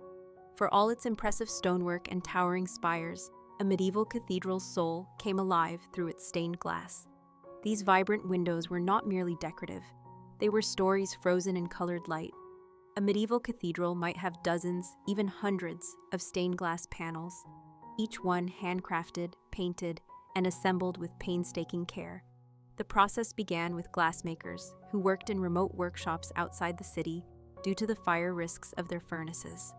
For all its impressive stonework and towering spires, a medieval cathedral's soul came alive through its stained glass. These vibrant windows were not merely decorative, they were stories frozen in colored light. A medieval cathedral might have dozens, even hundreds, of stained glass panels, each one handcrafted, painted, and assembled with painstaking care. The process began with glassmakers who worked in remote workshops outside the city due to the fire risks of their furnaces.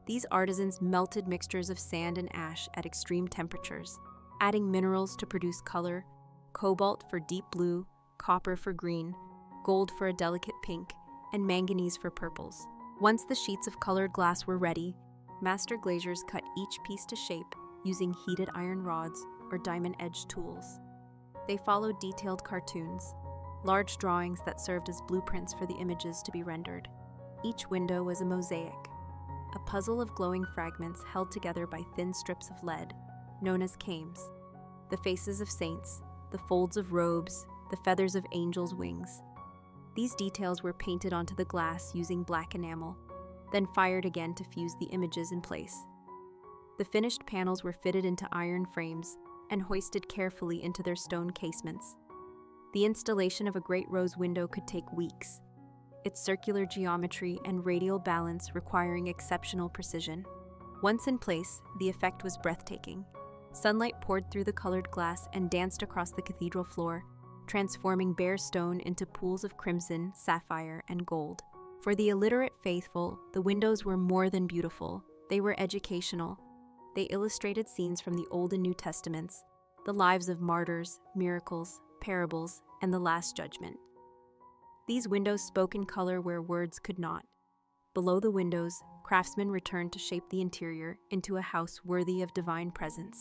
These artisans melted mixtures of sand and ash at extreme temperatures, adding minerals to produce color, cobalt for deep blue, copper for green, gold for a delicate pink, and manganese for purples. Once the sheets of colored glass were ready, master glaziers cut each piece to shape using heated iron rods or diamond-edged tools. They followed detailed cartoons, large drawings that served as blueprints for the images to be rendered. Each window was a mosaic, a puzzle of glowing fragments held together by thin strips of lead, known as cames. The faces of saints, the folds of robes, the feathers of angels' wings. These details were painted onto the glass using black enamel, then fired again to fuse the images in place. The finished panels were fitted into iron frames and hoisted carefully into their stone casements. The installation of a great rose window could take weeks, its circular geometry and radial balance requiring exceptional precision. Once in place, the effect was breathtaking. Sunlight poured through the colored glass and danced across the cathedral floor, transforming bare stone into pools of crimson, sapphire, and gold. For the illiterate faithful, the windows were more than beautiful. They were educational. They illustrated scenes from the Old and New Testaments, the lives of martyrs, miracles, parables, and the Last Judgment. These windows spoke in color where words could not. Below the windows, craftsmen returned to shape the interior into a house worthy of divine presence.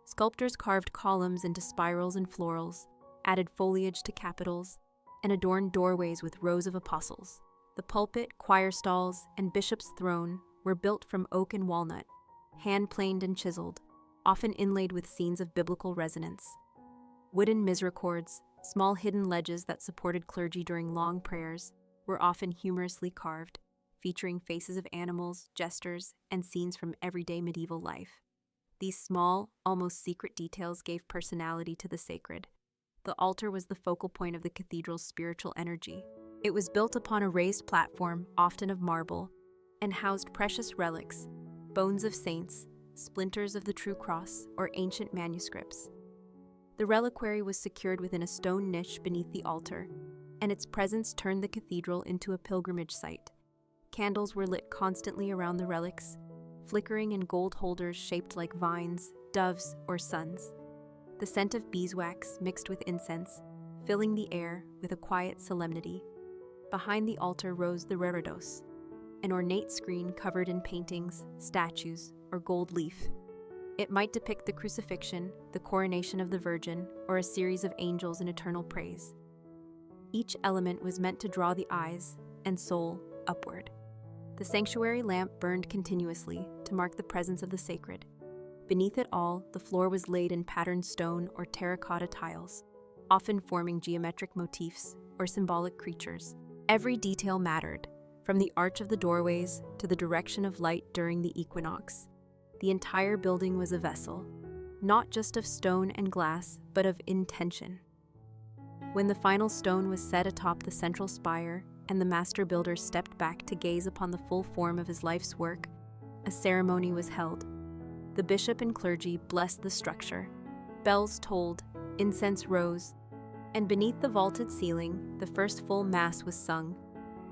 Sculptors carved columns into spirals and florals, added foliage to capitals, and adorned doorways with rows of apostles. The pulpit, choir stalls, and bishop's throne were built from oak and walnut, hand-planed and chiseled, often inlaid with scenes of biblical resonance. Wooden misericords, small hidden ledges that supported clergy during long prayers, were often humorously carved, featuring faces of animals, jesters, and scenes from everyday medieval life. These small, almost secret details gave personality to the sacred. The altar was the focal point of the cathedral's spiritual energy. It was built upon a raised platform, often of marble, and housed precious relics, bones of saints, splinters of the true cross, or ancient manuscripts. The reliquary was secured within a stone niche beneath the altar, and its presence turned the cathedral into a pilgrimage site. Candles were lit constantly around the relics, flickering in gold holders shaped like vines, doves, or suns. The scent of beeswax mixed with incense, filling the air with a quiet solemnity. Behind the altar rose the reredos, an ornate screen covered in paintings, statues, or gold leaf. It might depict the crucifixion, the coronation of the Virgin, or a series of angels in eternal praise. Each element was meant to draw the eyes and soul upward. The sanctuary lamp burned continuously to mark the presence of the sacred. Beneath it all, the floor was laid in patterned stone or terracotta tiles, often forming geometric motifs or symbolic creatures. Every detail mattered, from the arch of the doorways to the direction of light during the equinox. The entire building was a vessel, not just of stone and glass, but of intention. When the final stone was set atop the central spire and the master builder stepped back to gaze upon the full form of his life's work, a ceremony was held. The bishop and clergy blessed the structure. Bells tolled, incense rose, and beneath the vaulted ceiling, the first full mass was sung,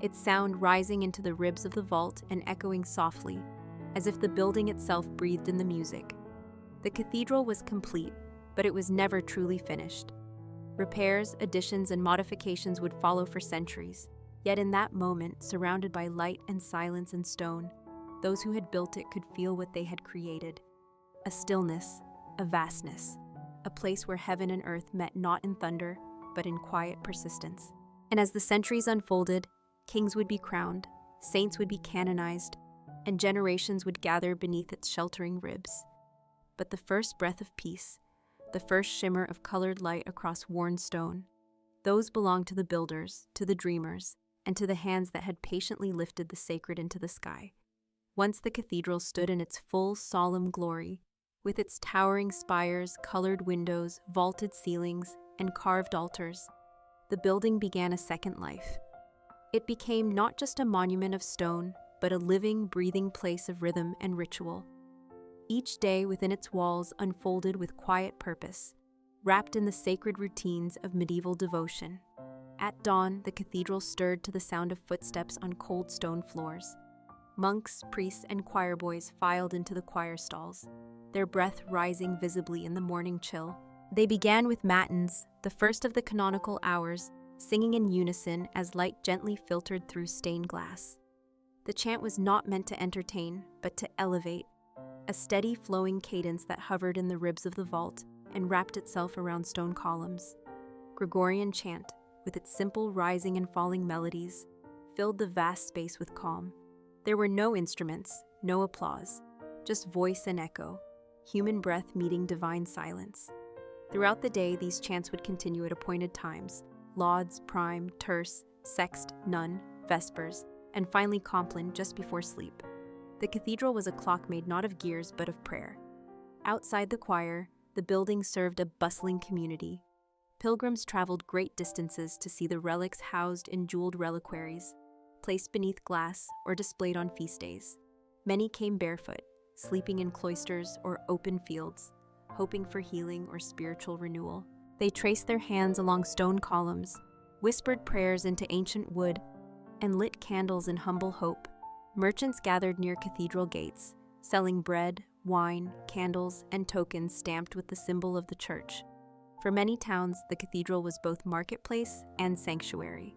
its sound rising into the ribs of the vault and echoing softly, as if the building itself breathed in the music. The cathedral was complete, but it was never truly finished. Repairs, additions, and modifications would follow for centuries. Yet in that moment, surrounded by light and silence and stone, those who had built it could feel what they had created. A stillness, a vastness, a place where heaven and earth met not in thunder, but in quiet persistence. And as the centuries unfolded, kings would be crowned, saints would be canonized, and generations would gather beneath its sheltering ribs. But the first breath of peace, the first shimmer of colored light across worn stone, those belonged to the builders, to the dreamers, and to the hands that had patiently lifted the sacred into the sky. Once the cathedral stood in its full, solemn glory, with its towering spires, colored windows, vaulted ceilings, and carved altars, the building began a second life. It became not just a monument of stone, but a living, breathing place of rhythm and ritual. Each day within its walls unfolded with quiet purpose, wrapped in the sacred routines of medieval devotion. At dawn, the cathedral stirred to the sound of footsteps on cold stone floors. Monks, priests, and choir boys filed into the choir stalls, their breath rising visibly in the morning chill. They began with matins, the first of the canonical hours, singing in unison as light gently filtered through stained glass. The chant was not meant to entertain, but to elevate, a steady flowing cadence that hovered in the ribs of the vault and wrapped itself around stone columns. Gregorian chant, with its simple rising and falling melodies, filled the vast space with calm. There were no instruments, no applause, just voice and echo, human breath meeting divine silence. Throughout the day, these chants would continue at appointed times: lauds, prime, terce, sext, none, vespers, and finally compline just before sleep. The cathedral was a clock made not of gears but of prayer. Outside the choir, the building served a bustling community. Pilgrims traveled great distances to see the relics housed in jeweled reliquaries, placed beneath glass or displayed on feast days. Many came barefoot, sleeping in cloisters or open fields, hoping for healing or spiritual renewal. They traced their hands along stone columns, whispered prayers into ancient wood, and lit candles in humble hope. Merchants gathered near cathedral gates, selling bread, wine, candles, and tokens stamped with the symbol of the church. For many towns, the cathedral was both marketplace and sanctuary,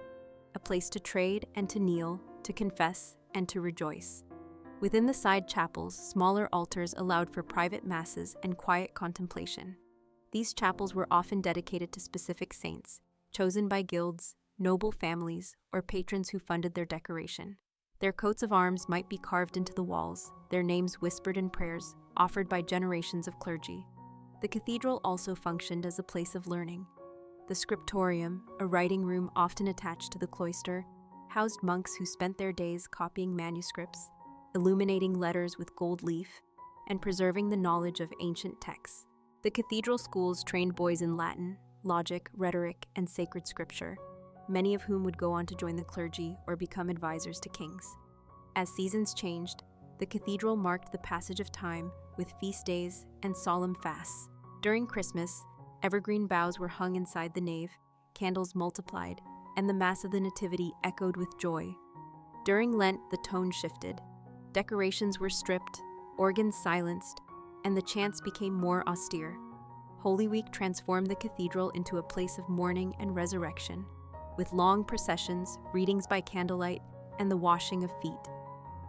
a place to trade and to kneel, to confess and to rejoice. Within the side chapels, smaller altars allowed for private masses and quiet contemplation. These chapels were often dedicated to specific saints, chosen by guilds, noble families, or patrons who funded their decoration. Their coats of arms might be carved into the walls, their names whispered in prayers offered by generations of clergy. The cathedral also functioned as a place of learning. The scriptorium, a writing room often attached to the cloister, housed monks who spent their days copying manuscripts, illuminating letters with gold leaf, and preserving the knowledge of ancient texts. The cathedral schools trained boys in Latin, logic, rhetoric, and sacred scripture, many of whom would go on to join the clergy or become advisors to kings. As seasons changed, the cathedral marked the passage of time with feast days and solemn fasts. During Christmas, evergreen boughs were hung inside the nave, candles multiplied, and the Mass of the Nativity echoed with joy. During Lent, the tone shifted. Decorations were stripped, organs silenced, and the chants became more austere. Holy Week transformed the cathedral into a place of mourning and resurrection, with long processions, readings by candlelight, and the washing of feet.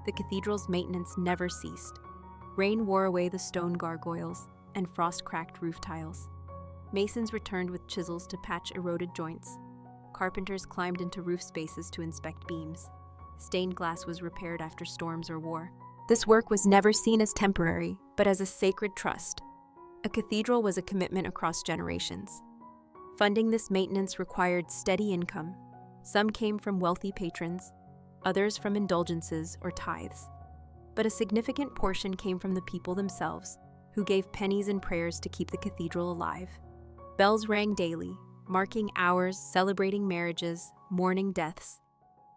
The cathedral's maintenance never ceased. Rain wore away the stone gargoyles and frost-cracked roof tiles. Masons returned with chisels to patch eroded joints. Carpenters climbed into roof spaces to inspect beams. Stained glass was repaired after storms or war. This work was never seen as temporary, but as a sacred trust. A cathedral was a commitment across generations. Funding this maintenance required steady income. Some came from wealthy patrons, others from indulgences or tithes. But a significant portion came from the people themselves, who gave pennies and prayers to keep the cathedral alive. Bells rang daily, marking hours, celebrating marriages, mourning deaths.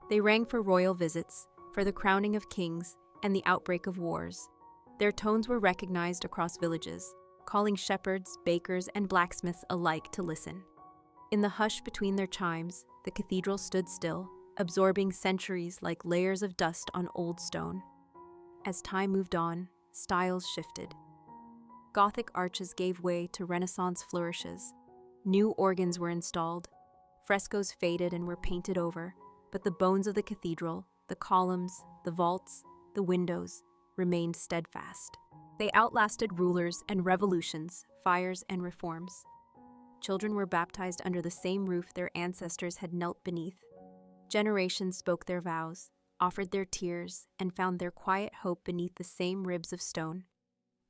They rang for royal visits, for the crowning of kings, and the outbreak of wars. Their tones were recognized across villages, calling shepherds, bakers, and blacksmiths alike to listen. In the hush between their chimes, the cathedral stood still, absorbing centuries like layers of dust on old stone. As time moved on, styles shifted. Gothic arches gave way to Renaissance flourishes. New organs were installed. Frescoes faded and were painted over, but the bones of the cathedral, the columns, the vaults, the windows, remained steadfast. They outlasted rulers and revolutions, fires and reforms. Children were baptized under the same roof their ancestors had knelt beneath. Generations spoke their vows, offered their tears, and found their quiet hope beneath the same ribs of stone.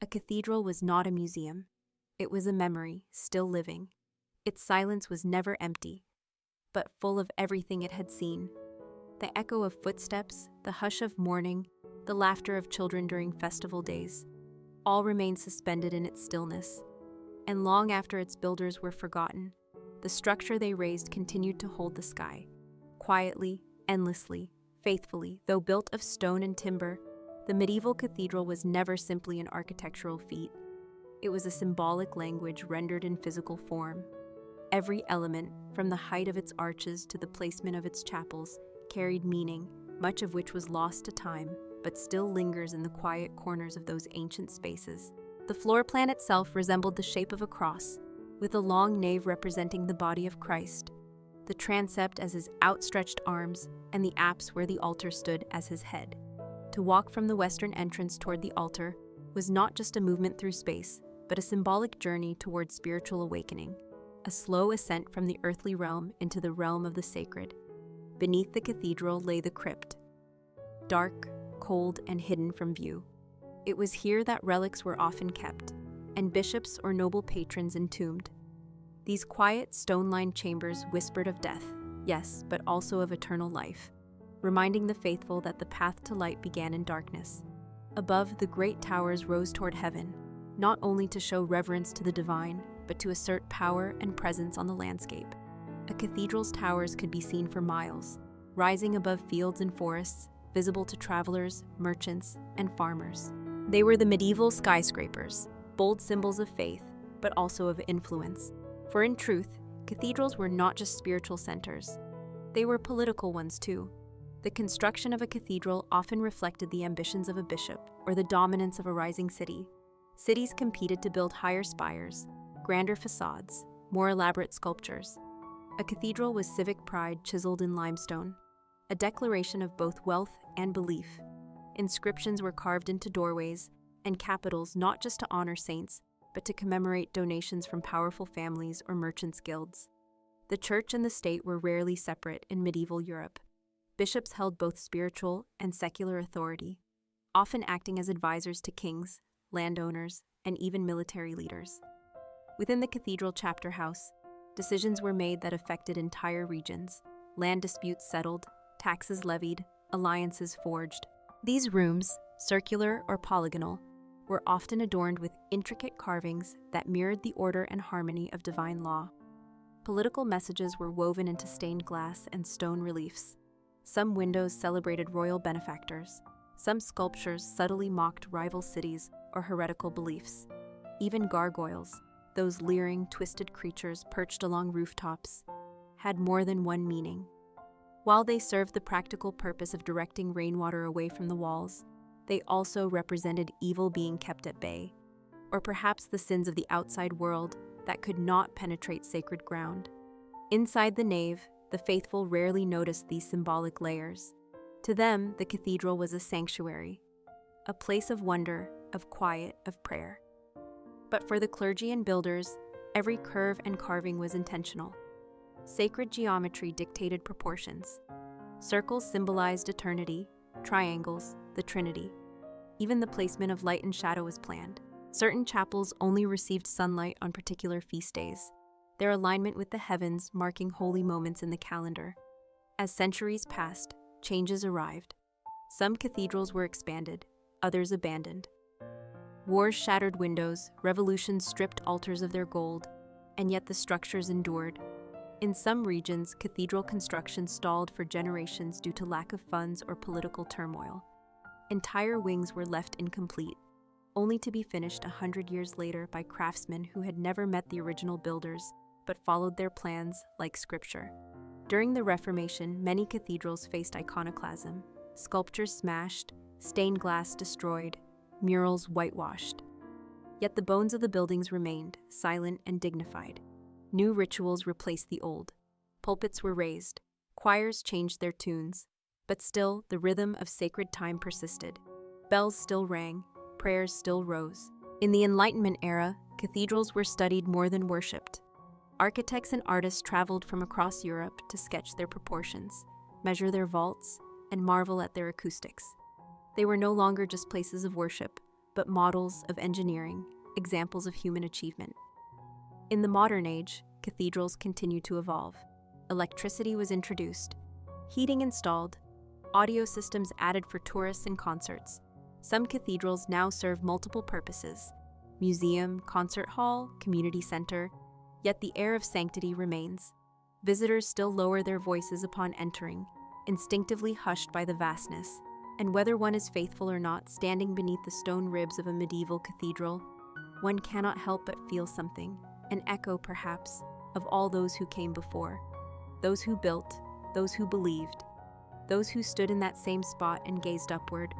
A cathedral was not a museum. It was a memory, still living. Its silence was never empty, but full of everything it had seen. The echo of footsteps, the hush of mourning, the laughter of children during festival days, all remained suspended in its stillness. And long after its builders were forgotten, the structure they raised continued to hold the sky. Quietly, endlessly, faithfully, though built of stone and timber, the medieval cathedral was never simply an architectural feat. It was a symbolic language rendered in physical form. Every element, from the height of its arches to the placement of its chapels, carried meaning, much of which was lost to time, but still lingers in the quiet corners of those ancient spaces. The floor plan itself resembled the shape of a cross, with a long nave representing the body of Christ, the transept as his outstretched arms, and the apse where the altar stood as his head. To walk from the western entrance toward the altar was not just a movement through space, but a symbolic journey toward spiritual awakening, a slow ascent from the earthly realm into the realm of the sacred. Beneath the cathedral lay the crypt, dark, cold, and hidden from view. It was here that relics were often kept, and bishops or noble patrons entombed. These quiet, stone-lined chambers whispered of death, yes, but also of eternal life, reminding the faithful that the path to light began in darkness. Above, the great towers rose toward heaven, not only to show reverence to the divine, but to assert power and presence on the landscape. A cathedral's towers could be seen for miles, rising above fields and forests, visible to travelers, merchants, and farmers. They were the medieval skyscrapers, bold symbols of faith, but also of influence. For in truth, cathedrals were not just spiritual centers. They were political ones too. The construction of a cathedral often reflected the ambitions of a bishop or the dominance of a rising city. Cities competed to build higher spires, grander facades, more elaborate sculptures. A cathedral was civic pride chiseled in limestone, a declaration of both wealth and belief. Inscriptions were carved into doorways and capitals not just to honor saints, but to commemorate donations from powerful families or merchants' guilds. The church and the state were rarely separate in medieval Europe. Bishops held both spiritual and secular authority, often acting as advisors to kings, landowners, and even military leaders. Within the cathedral chapter house, decisions were made that affected entire regions, land disputes settled, taxes levied, alliances forged. These rooms, circular or polygonal, were often adorned with intricate carvings that mirrored the order and harmony of divine law. Political messages were woven into stained glass and stone reliefs. Some windows celebrated royal benefactors. Some sculptures subtly mocked rival cities or heretical beliefs. Even gargoyles, those leering, twisted creatures perched along rooftops, had more than one meaning. While they served the practical purpose of directing rainwater away from the walls, they also represented evil being kept at bay, or perhaps the sins of the outside world that could not penetrate sacred ground. Inside the nave, the faithful rarely noticed these symbolic layers. To them, the cathedral was a sanctuary, a place of wonder of quiet, of prayer. But for the clergy and builders, every curve and carving was intentional. Sacred geometry dictated proportions. Circles symbolized eternity, triangles, the Trinity. Even the placement of light and shadow was planned. Certain chapels only received sunlight on particular feast days, their alignment with the heavens marking holy moments in the calendar. As centuries passed, changes arrived. Some cathedrals were expanded, others abandoned. Wars shattered windows, revolutions stripped altars of their gold, and yet the structures endured. In some regions, cathedral construction stalled for generations due to lack of funds or political turmoil. Entire wings were left incomplete, only to be finished 100 years later by craftsmen who had never met the original builders, but followed their plans like scripture. During the Reformation, many cathedrals faced iconoclasm, sculptures smashed, stained glass destroyed, murals whitewashed. Yet the bones of the buildings remained, silent and dignified. New rituals replaced the old. Pulpits were raised, choirs changed their tunes, but still the rhythm of sacred time persisted. Bells still rang, prayers still rose. In the Enlightenment era, cathedrals were studied more than worshipped. Architects and artists traveled from across Europe to sketch their proportions, measure their vaults, and marvel at their acoustics. They were no longer just places of worship, but models of engineering, examples of human achievement. In the modern age, cathedrals continued to evolve. Electricity was introduced, heating installed, audio systems added for tourists and concerts. Some cathedrals now serve multiple purposes: museum, concert hall, community center, yet the air of sanctity remains. Visitors still lower their voices upon entering, instinctively hushed by the vastness. And whether one is faithful or not, standing beneath the stone ribs of a medieval cathedral, one cannot help but feel something, an echo perhaps, of all those who came before. Those who built, those who believed, those who stood in that same spot and gazed upward,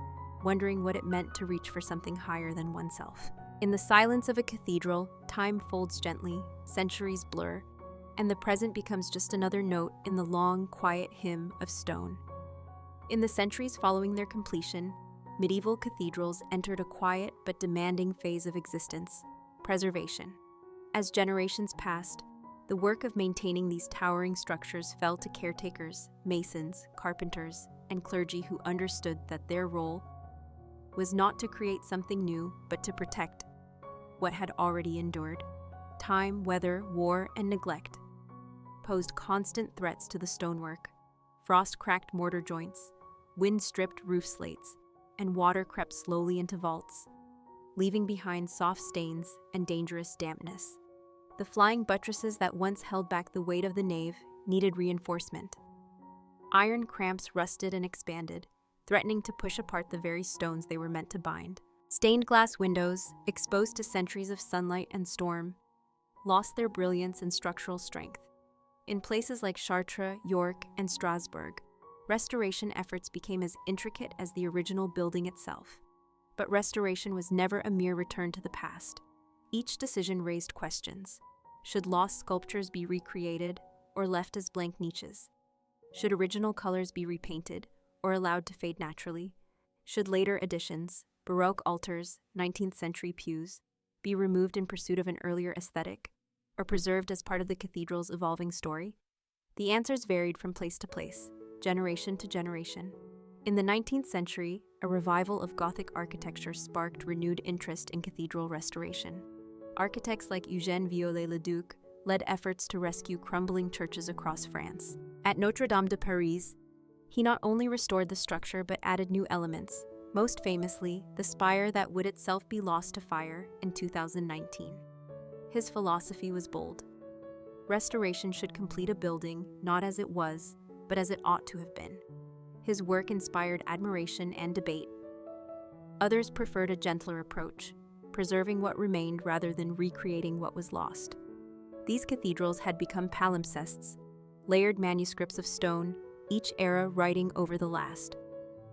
wondering what it meant to reach for something higher than oneself. In the silence of a cathedral, time folds gently, centuries blur, and the present becomes just another note in the long, quiet hymn of stone. In the centuries following their completion, medieval cathedrals entered a quiet but demanding phase of existence: preservation. As generations passed, the work of maintaining these towering structures fell to caretakers, masons, carpenters, and clergy who understood that their role was not to create something new, but to protect what had already endured. Time, weather, war, and neglect posed constant threats to the stonework. Frost cracked mortar joints, wind stripped roof slates, and water crept slowly into vaults, leaving behind soft stains and dangerous dampness. The flying buttresses that once held back the weight of the nave needed reinforcement. Iron cramps rusted and expanded, threatening to push apart the very stones they were meant to bind. Stained glass windows, exposed to centuries of sunlight and storm, lost their brilliance and structural strength. In places like Chartres, York, and Strasbourg, restoration efforts became as intricate as the original building itself. But restoration was never a mere return to the past. Each decision raised questions. Should lost sculptures be recreated or left as blank niches? Should original colors be repainted or allowed to fade naturally? Should later additions, Baroque altars, 19th century pews, be removed in pursuit of an earlier aesthetic, or preserved as part of the cathedral's evolving story? The answers varied from place to place, generation to generation. In the 19th century, a revival of Gothic architecture sparked renewed interest in cathedral restoration. Architects like Eugène Viollet-le-Duc led efforts to rescue crumbling churches across France. At Notre Dame de Paris, he not only restored the structure but added new elements, most famously, the spire that would itself be lost to fire in 2019. His philosophy was bold. Restoration should complete a building not as it was, but as it ought to have been. His work inspired admiration and debate. Others preferred a gentler approach, preserving what remained rather than recreating what was lost. These cathedrals had become palimpsests, layered manuscripts of stone, each era writing over the last.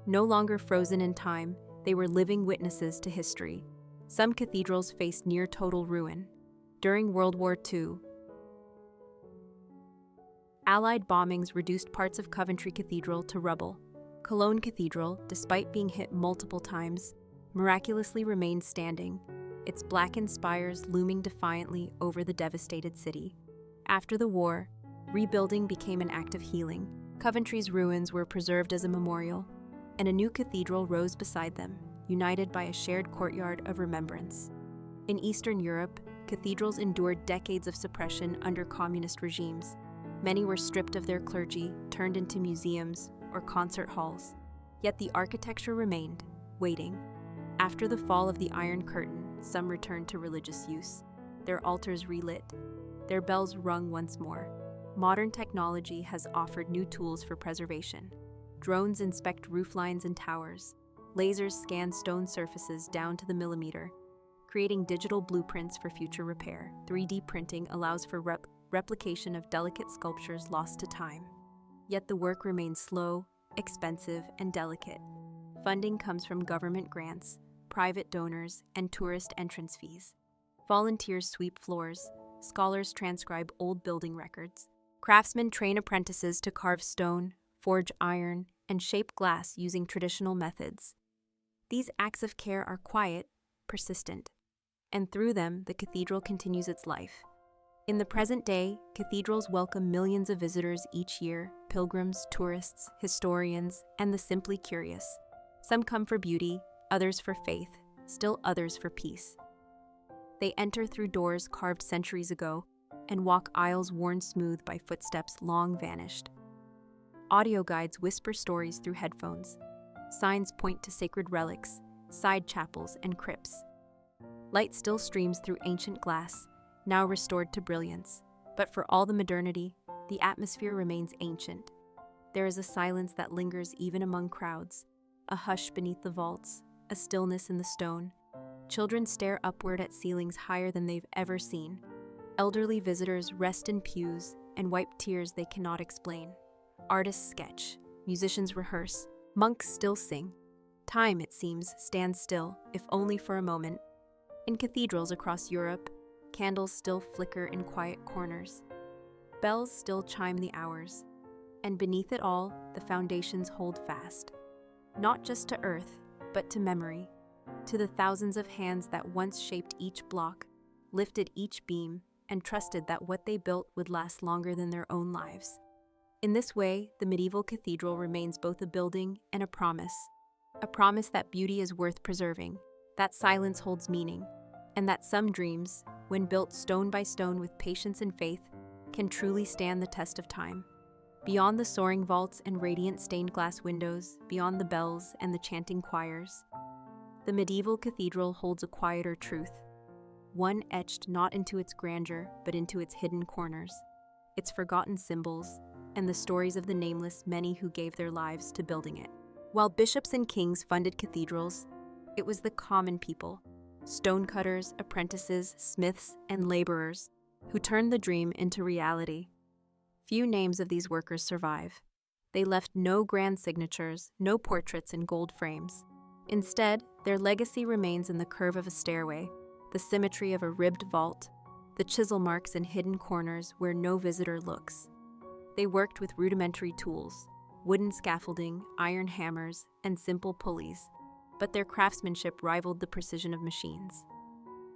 No longer frozen in time, they were living witnesses to history. Some cathedrals faced near total ruin. During World War II, Allied bombings reduced parts of Coventry Cathedral to rubble. Cologne Cathedral, despite being hit multiple times, miraculously remained standing, its blackened spires looming defiantly over the devastated city. After the war, rebuilding became an act of healing. Coventry's ruins were preserved as a memorial, and a new cathedral rose beside them, united by a shared courtyard of remembrance. In Eastern Europe, cathedrals endured decades of suppression under communist regimes. Many were stripped of their clergy, turned into museums or concert halls. Yet the architecture remained, waiting. After the fall of the Iron Curtain, some returned to religious use, their altars relit, their bells rung once more. Modern technology has offered new tools for preservation. Drones inspect rooflines and towers. Lasers scan stone surfaces down to the millimeter, creating digital blueprints for future repair. 3D printing allows for replication of delicate sculptures lost to time. Yet the work remains slow, expensive, and delicate. Funding comes from government grants, private donors, and tourist entrance fees. Volunteers sweep floors, scholars transcribe old building records. Craftsmen train apprentices to carve stone, forge iron, and shape glass using traditional methods. These acts of care are quiet, persistent, and through them, the cathedral continues its life. In the present day, cathedrals welcome millions of visitors each year: pilgrims, tourists, historians, and the simply curious. Some come for beauty, others for faith, still others for peace. They enter through doors carved centuries ago and walk aisles worn smooth by footsteps long vanished. Audio guides whisper stories through headphones. Signs point to sacred relics, side chapels, and crypts. Light still streams through ancient glass, now restored to brilliance. But for all the modernity, the atmosphere remains ancient. There is a silence that lingers even among crowds, a hush beneath the vaults, a stillness in the stone. Children stare upward at ceilings higher than they've ever seen. Elderly visitors rest in pews and wipe tears they cannot explain. Artists sketch, musicians rehearse, monks still sing. Time, it seems, stands still, if only for a moment. In cathedrals across Europe, candles still flicker in quiet corners. Bells still chime the hours. And beneath it all, the foundations hold fast. Not just to earth, but to memory. To the thousands of hands that once shaped each block, lifted each beam, and trusted that what they built would last longer than their own lives. In this way, the medieval cathedral remains both a building and a promise that beauty is worth preserving, that silence holds meaning, and that some dreams, when built stone by stone with patience and faith, can truly stand the test of time. Beyond the soaring vaults and radiant stained glass windows, beyond the bells and the chanting choirs, the medieval cathedral holds a quieter truth, one etched not into its grandeur, but into its hidden corners, its forgotten symbols, and the stories of the nameless many who gave their lives to building it. While bishops and kings funded cathedrals, it was the common people, stonecutters, apprentices, smiths, and laborers, who turned the dream into reality. Few names of these workers survive. They left no grand signatures, no portraits in gold frames. Instead, their legacy remains in the curve of a stairway, the symmetry of a ribbed vault, the chisel marks in hidden corners where no visitor looks. They worked with rudimentary tools, wooden scaffolding, iron hammers, and simple pulleys, but their craftsmanship rivaled the precision of machines.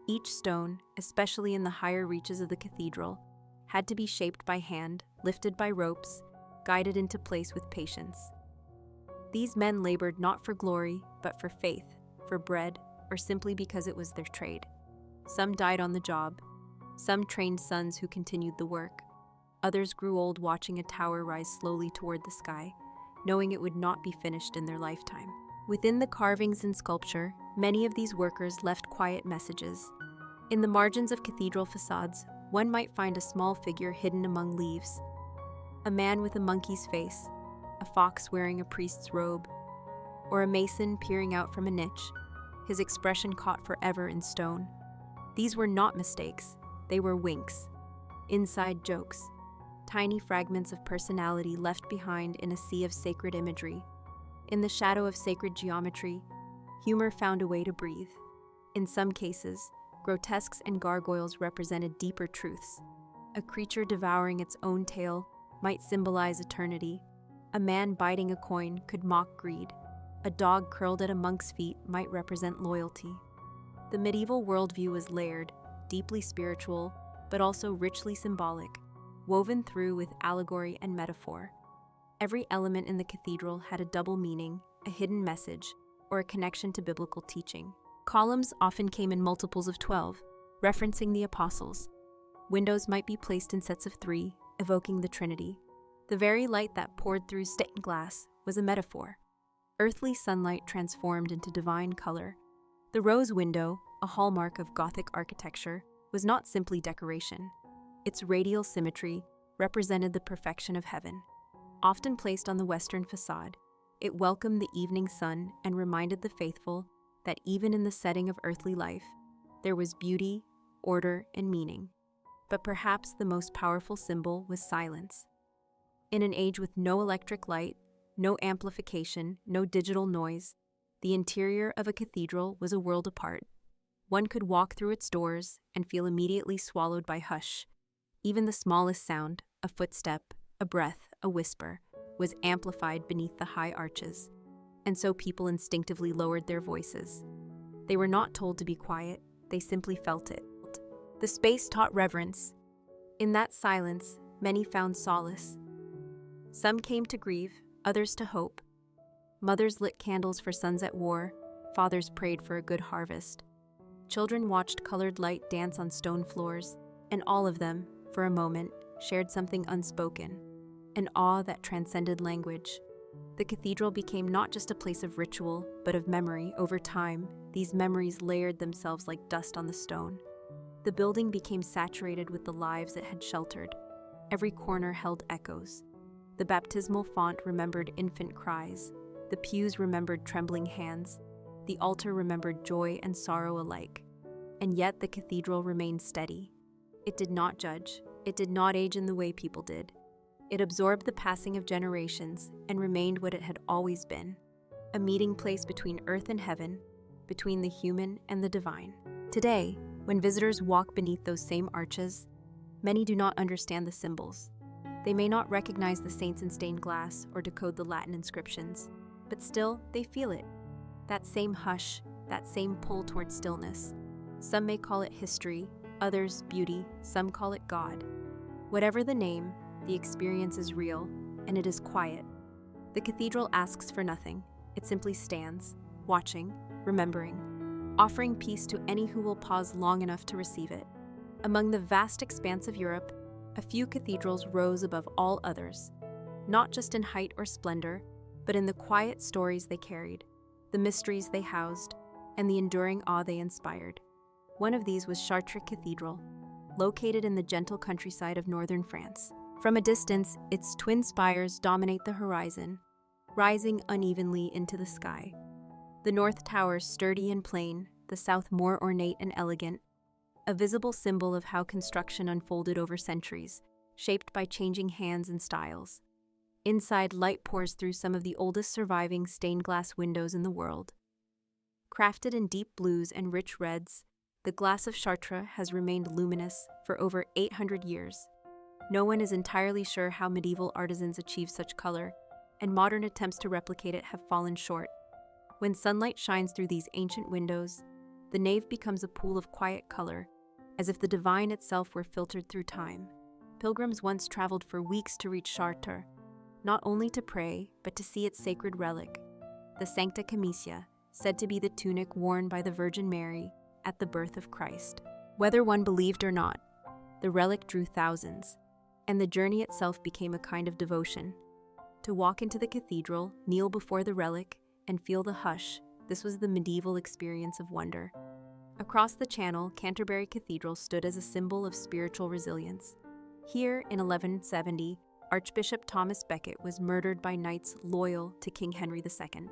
Each stone, especially in the higher reaches of the cathedral, had to be shaped by hand, lifted by ropes, guided into place with patience. These men labored not for glory, but for faith, for bread, or simply because it was their trade. Some died on the job. Some trained sons who continued the work. Others grew old watching a tower rise slowly toward the sky, knowing it would not be finished in their lifetime. Within the carvings and sculpture, many of these workers left quiet messages. In the margins of cathedral facades, one might find a small figure hidden among leaves. A man with a monkey's face, a fox wearing a priest's robe, or a mason peering out from a niche, his expression caught forever in stone. These were not mistakes, they were winks, inside jokes, tiny fragments of personality left behind in a sea of sacred imagery. In the shadow of sacred geometry, humor found a way to breathe. In some cases, grotesques and gargoyles represented deeper truths. A creature devouring its own tail might symbolize eternity. A man biting a coin could mock greed. A dog curled at a monk's feet might represent loyalty. The medieval worldview was layered, deeply spiritual, but also richly symbolic, woven through with allegory and metaphor. Every element in the cathedral had a double meaning, a hidden message, or a connection to biblical teaching. Columns often came in multiples of 12, referencing the apostles. Windows might be placed in sets of 3, evoking the Trinity. The very light that poured through stained glass was a metaphor. Earthly sunlight transformed into divine color. The rose window, a hallmark of Gothic architecture, was not simply decoration. Its radial symmetry represented the perfection of heaven. Often placed on the western facade, it welcomed the evening sun and reminded the faithful that even in the setting of earthly life, there was beauty, order, and meaning. But perhaps the most powerful symbol was silence. In an age with no electric light, no amplification, no digital noise, the interior of a cathedral was a world apart. One could walk through its doors and feel immediately swallowed by hush. Even the smallest sound, a footstep, a breath, a whisper, was amplified beneath the high arches, and so people instinctively lowered their voices. They were not told to be quiet, they simply felt it. The space taught reverence. In that silence, many found solace. Some came to grieve, others to hope. Mothers lit candles for sons at war, fathers prayed for a good harvest. Children watched colored light dance on stone floors, and all of them, for a moment, shared something unspoken, an awe that transcended language. The cathedral became not just a place of ritual, but of memory. Over time, these memories layered themselves like dust on the stone. The building became saturated with the lives it had sheltered. Every corner held echoes. The baptismal font remembered infant cries. The pews remembered trembling hands. The altar remembered joy and sorrow alike. And yet the cathedral remained steady. It did not judge. It did not age in the way people did. It absorbed the passing of generations and remained what it had always been, a meeting place between earth and heaven, between the human and the divine. Today, when visitors walk beneath those same arches, many do not understand the symbols. They may not recognize the saints in stained glass or decode the Latin inscriptions, but still, they feel it. That same hush, that same pull toward stillness. Some may call it history, others beauty, some call it God. Whatever the name, the experience is real, and it is quiet. The cathedral asks for nothing. It simply stands, watching, remembering, offering peace to any who will pause long enough to receive it. Among the vast expanse of Europe, a few cathedrals rose above all others, not just in height or splendor, but in the quiet stories they carried, the mysteries they housed, and the enduring awe they inspired. One of these was Chartres Cathedral, located in the gentle countryside of northern France. From a distance, its twin spires dominate the horizon, rising unevenly into the sky. The north tower sturdy and plain, the south more ornate and elegant, a visible symbol of how construction unfolded over centuries, shaped by changing hands and styles. Inside, light pours through some of the oldest surviving stained glass windows in the world. Crafted in deep blues and rich reds, the glass of Chartres has remained luminous for over 800 years. No one is entirely sure how medieval artisans achieved such color, and modern attempts to replicate it have fallen short. When sunlight shines through these ancient windows, the nave becomes a pool of quiet color, as if the divine itself were filtered through time. Pilgrims once traveled for weeks to reach Chartres, not only to pray, but to see its sacred relic, the Sancta Camisia, said to be the tunic worn by the Virgin Mary at the birth of Christ. Whether one believed or not, the relic drew thousands, and the journey itself became a kind of devotion. To walk into the cathedral, kneel before the relic, and feel the hush, this was the medieval experience of wonder. Across the Channel, Canterbury Cathedral stood as a symbol of spiritual resilience. Here, in 1170, Archbishop Thomas Becket was murdered by knights loyal to King Henry II.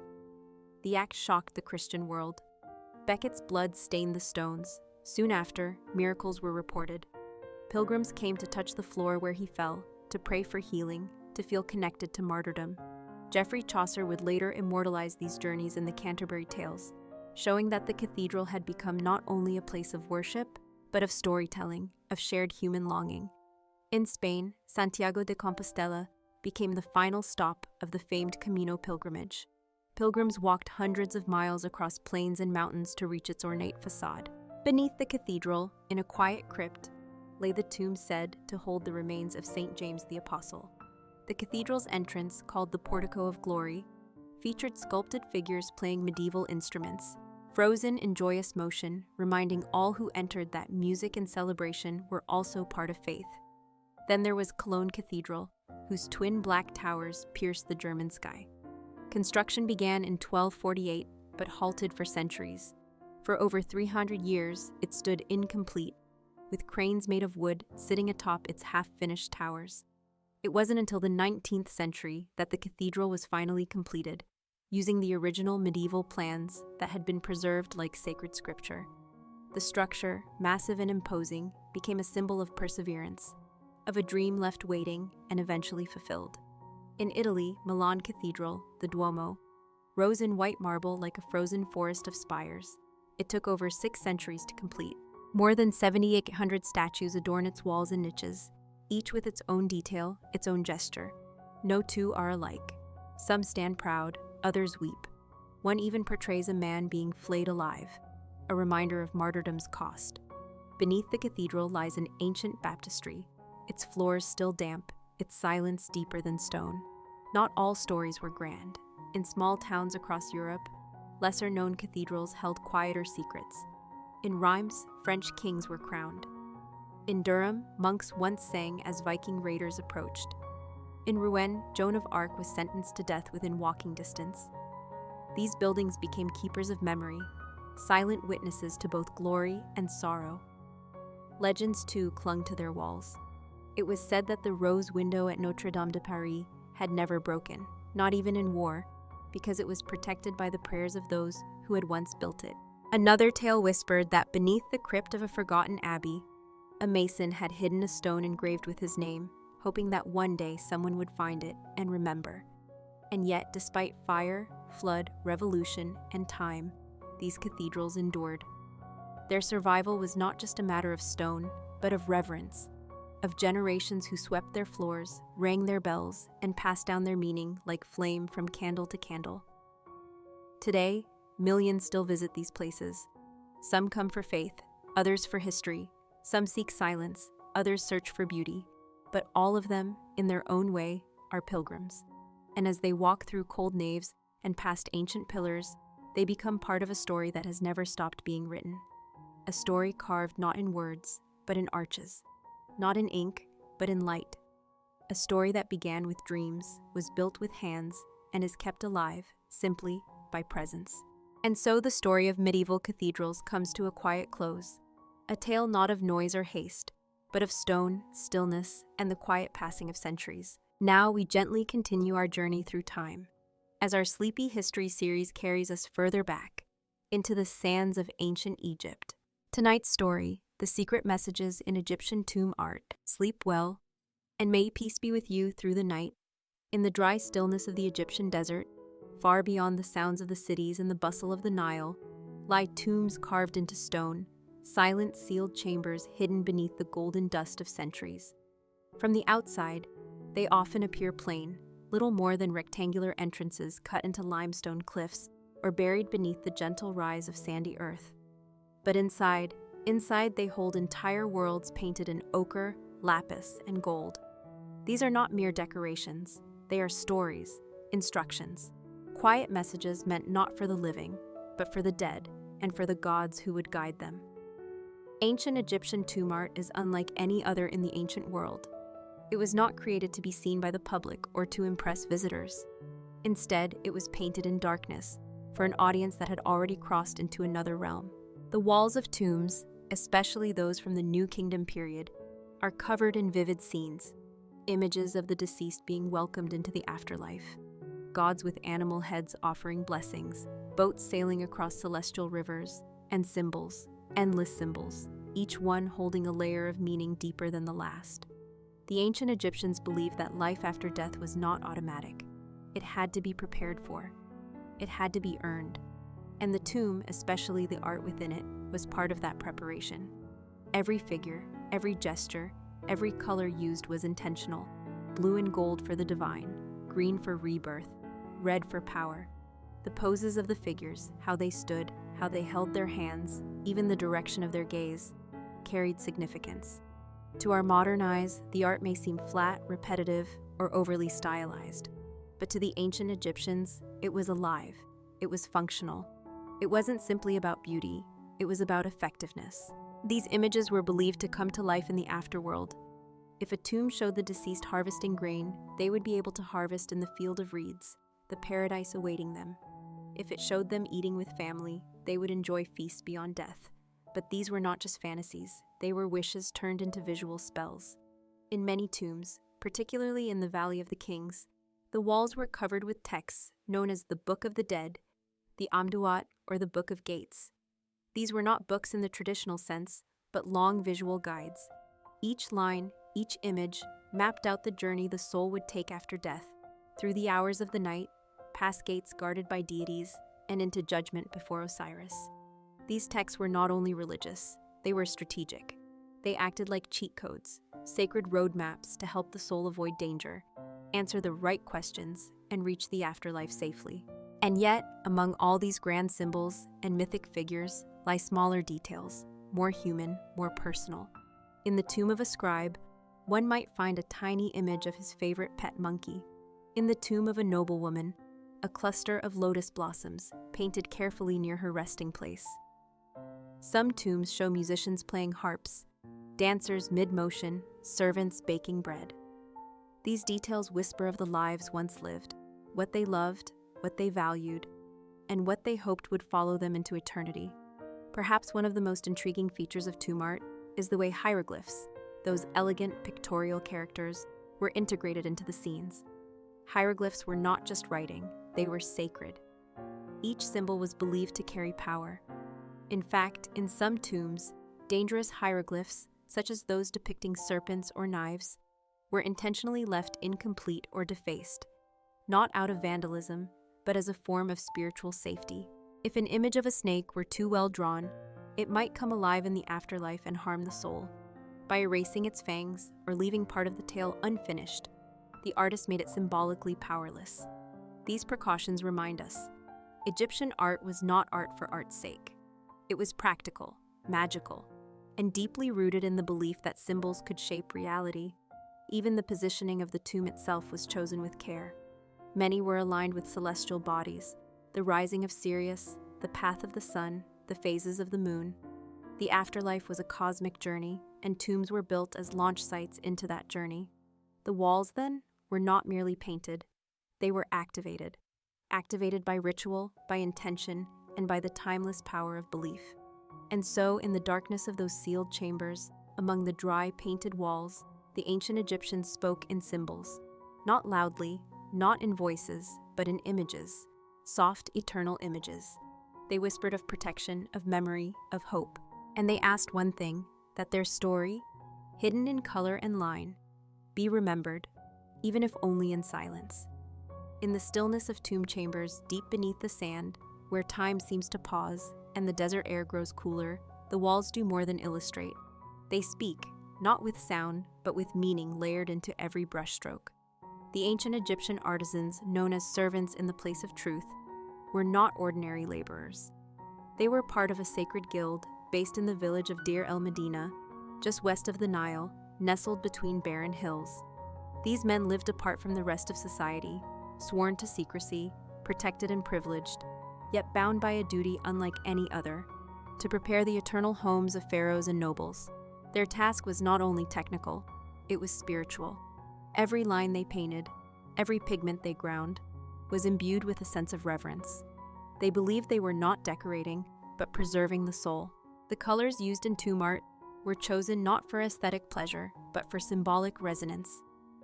The act shocked the Christian world. Becket's blood stained the stones. Soon after, miracles were reported. Pilgrims came to touch the floor where he fell, to pray for healing, to feel connected to martyrdom. Geoffrey Chaucer would later immortalize these journeys in the Canterbury Tales, showing that the cathedral had become not only a place of worship, but of storytelling, of shared human longing. In Spain, Santiago de Compostela became the final stop of the famed Camino pilgrimage. Pilgrims walked hundreds of miles across plains and mountains to reach its ornate facade. Beneath the cathedral, in a quiet crypt, lay the tomb said to hold the remains of St. James the Apostle. The cathedral's entrance, called the Portico of Glory, featured sculpted figures playing medieval instruments, frozen in joyous motion, reminding all who entered that music and celebration were also part of faith. Then there was Cologne Cathedral, whose twin black towers pierced the German sky. Construction began in 1248, but halted for centuries. For over 300 years, it stood incomplete, with cranes made of wood sitting atop its half-finished towers. It wasn't until the 19th century that the cathedral was finally completed, using the original medieval plans that had been preserved like sacred scripture. The structure, massive and imposing, became a symbol of perseverance, of a dream left waiting and eventually fulfilled. In Italy, Milan Cathedral, the Duomo, rose in white marble like a frozen forest of spires. It took over 6 centuries to complete. More than 7,800 statues adorn its walls and niches, each with its own detail, its own gesture. No two are alike. Some stand proud, others weep. One even portrays a man being flayed alive, a reminder of martyrdom's cost. Beneath the cathedral lies an ancient baptistry, its floors still damp, its silence deeper than stone. Not all stories were grand. In small towns across Europe, lesser-known cathedrals held quieter secrets. In Reims, French kings were crowned. In Durham, monks once sang as Viking raiders approached. In Rouen, Joan of Arc was sentenced to death within walking distance. These buildings became keepers of memory, silent witnesses to both glory and sorrow. Legends, too, clung to their walls. It was said that the rose window at Notre Dame de Paris had never broken, not even in war, because it was protected by the prayers of those who had once built it. Another tale whispered that beneath the crypt of a forgotten abbey, a mason had hidden a stone engraved with his name, hoping that one day someone would find it and remember. And yet, despite fire, flood, revolution, and time, these cathedrals endured. Their survival was not just a matter of stone, but of reverence, of generations who swept their floors, rang their bells, and passed down their meaning like flame from candle to candle. Today, millions still visit these places. Some come for faith, others for history. Some seek silence, others search for beauty. But all of them, in their own way, are pilgrims. And as they walk through cold naves and past ancient pillars, they become part of a story that has never stopped being written. A story carved not in words, but in arches. Not in ink, but in light. A story that began with dreams, was built with hands, and is kept alive simply by presence. And so the story of medieval cathedrals comes to a quiet close. A tale not of noise or haste, but of stone, stillness, and the quiet passing of centuries. Now we gently continue our journey through time, as our Sleepy History series carries us further back, into the sands of ancient Egypt. Tonight's story, The Secret Messages in Egyptian Tomb Art. Sleep well, and may peace be with you through the night. In the dry stillness of the Egyptian desert, far beyond the sounds of the cities and the bustle of the Nile, lie tombs carved into stone, silent sealed chambers hidden beneath the golden dust of centuries. From the outside, they often appear plain, little more than rectangular entrances cut into limestone cliffs or buried beneath the gentle rise of sandy earth. But inside they hold entire worlds painted in ochre, lapis, and gold. These are not mere decorations. They are stories, instructions, quiet messages meant not for the living, but for the dead and for the gods who would guide them. Ancient Egyptian tomb art is unlike any other in the ancient world. It was not created to be seen by the public or to impress visitors. Instead, it was painted in darkness, for an audience that had already crossed into another realm. The walls of tombs, especially those from the New Kingdom period, are covered in vivid scenes, images of the deceased being welcomed into the afterlife, gods with animal heads offering blessings, boats sailing across celestial rivers, and symbols, endless symbols, each one holding a layer of meaning deeper than the last. The ancient Egyptians believed that life after death was not automatic. It had to be prepared for. It had to be earned. And the tomb, especially the art within it, was part of that preparation. Every figure, every gesture, every color used was intentional. Blue and gold for the divine, green for rebirth, red for power. The poses of the figures, how they stood, how they held their hands, even the direction of their gaze, carried significance. To our modern eyes, the art may seem flat, repetitive, or overly stylized. But to the ancient Egyptians, it was alive. It was functional. It wasn't simply about beauty. It was about effectiveness. These images were believed to come to life in the afterworld. If a tomb showed the deceased harvesting grain, they would be able to harvest in the field of reeds, the paradise awaiting them. If it showed them eating with family, they would enjoy feasts beyond death. But these were not just fantasies, they were wishes turned into visual spells. In many tombs, particularly in the Valley of the Kings, the walls were covered with texts known as the Book of the Dead, the Amduat, or the Book of Gates. These were not books in the traditional sense, but long visual guides. Each line, each image, mapped out the journey the soul would take after death, through the hours of the night, past gates guarded by deities, and into judgment before Osiris. These texts were not only religious, they were strategic. They acted like cheat codes, sacred roadmaps to help the soul avoid danger, answer the right questions, and reach the afterlife safely. And yet, among all these grand symbols and mythic figures lie smaller details, more human, more personal. In the tomb of a scribe, one might find a tiny image of his favorite pet monkey. In the tomb of a noblewoman, a cluster of lotus blossoms painted carefully near her resting place. Some tombs show musicians playing harps, dancers mid-motion, servants baking bread. These details whisper of the lives once lived, what they loved, what they valued, and what they hoped would follow them into eternity. Perhaps one of the most intriguing features of tomb art is the way hieroglyphs, those elegant pictorial characters, were integrated into the scenes. Hieroglyphs were not just writing, they were sacred. Each symbol was believed to carry power. In fact, in some tombs, dangerous hieroglyphs, such as those depicting serpents or knives, were intentionally left incomplete or defaced, not out of vandalism, but as a form of spiritual safety. If an image of a snake were too well drawn, it might come alive in the afterlife and harm the soul. By erasing its fangs or leaving part of the tail unfinished, the artist made it symbolically powerless. These precautions remind us, Egyptian art was not art for art's sake. It was practical, magical, and deeply rooted in the belief that symbols could shape reality. Even the positioning of the tomb itself was chosen with care. Many were aligned with celestial bodies, the rising of Sirius, the path of the sun, the phases of the moon. The afterlife was a cosmic journey, and tombs were built as launch sites into that journey. The walls, then, were not merely painted. They were activated by ritual, by intention, and by the timeless power of belief. And so, in the darkness of those sealed chambers, among the dry, painted walls, the ancient Egyptians spoke in symbols. Not loudly, not in voices, but in images, soft, eternal images. They whispered of protection, of memory, of hope. And they asked one thing, that their story, hidden in color and line, be remembered, even if only in silence. In the stillness of tomb chambers deep beneath the sand, where time seems to pause and the desert air grows cooler, the walls do more than illustrate. They speak, not with sound, but with meaning layered into every brushstroke. The ancient Egyptian artisans, known as servants in the place of truth, were not ordinary laborers. They were part of a sacred guild based in the village of Deir el-Medina, just west of the Nile, nestled between barren hills. These men lived apart from the rest of society, sworn to secrecy, protected and privileged, yet bound by a duty unlike any other, to prepare the eternal homes of pharaohs and nobles. Their task was not only technical, it was spiritual. Every line they painted, every pigment they ground, was imbued with a sense of reverence. They believed they were not decorating, but preserving the soul. The colors used in tomb art were chosen not for aesthetic pleasure, but for symbolic resonance.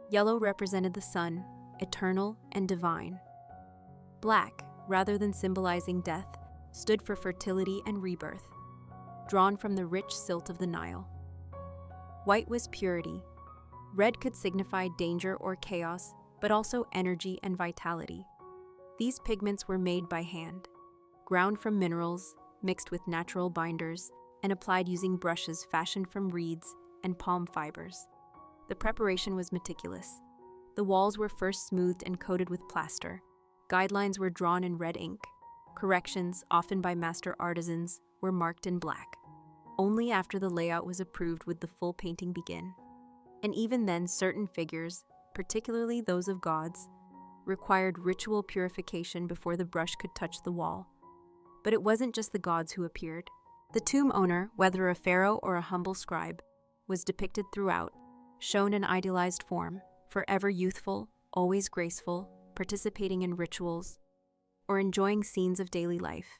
Yellow represented the sun, eternal and divine. Black, rather than symbolizing death, stood for fertility and rebirth, drawn from the rich silt of the Nile. White was purity. Red could signify danger or chaos, but also energy and vitality. These pigments were made by hand, ground from minerals, mixed with natural binders, and applied using brushes fashioned from reeds and palm fibers. The preparation was meticulous. The walls were first smoothed and coated with plaster. Guidelines were drawn in red ink, Corrections, often by master artisans, were marked in black. Only after the layout was approved would the full painting begin. And even then, certain figures, particularly those of gods, required ritual purification before the brush could touch the wall. But it wasn't just the gods who appeared. The tomb owner, whether a pharaoh or a humble scribe, was depicted throughout, shown in idealized form, forever youthful, always graceful, participating in rituals, or enjoying scenes of daily life.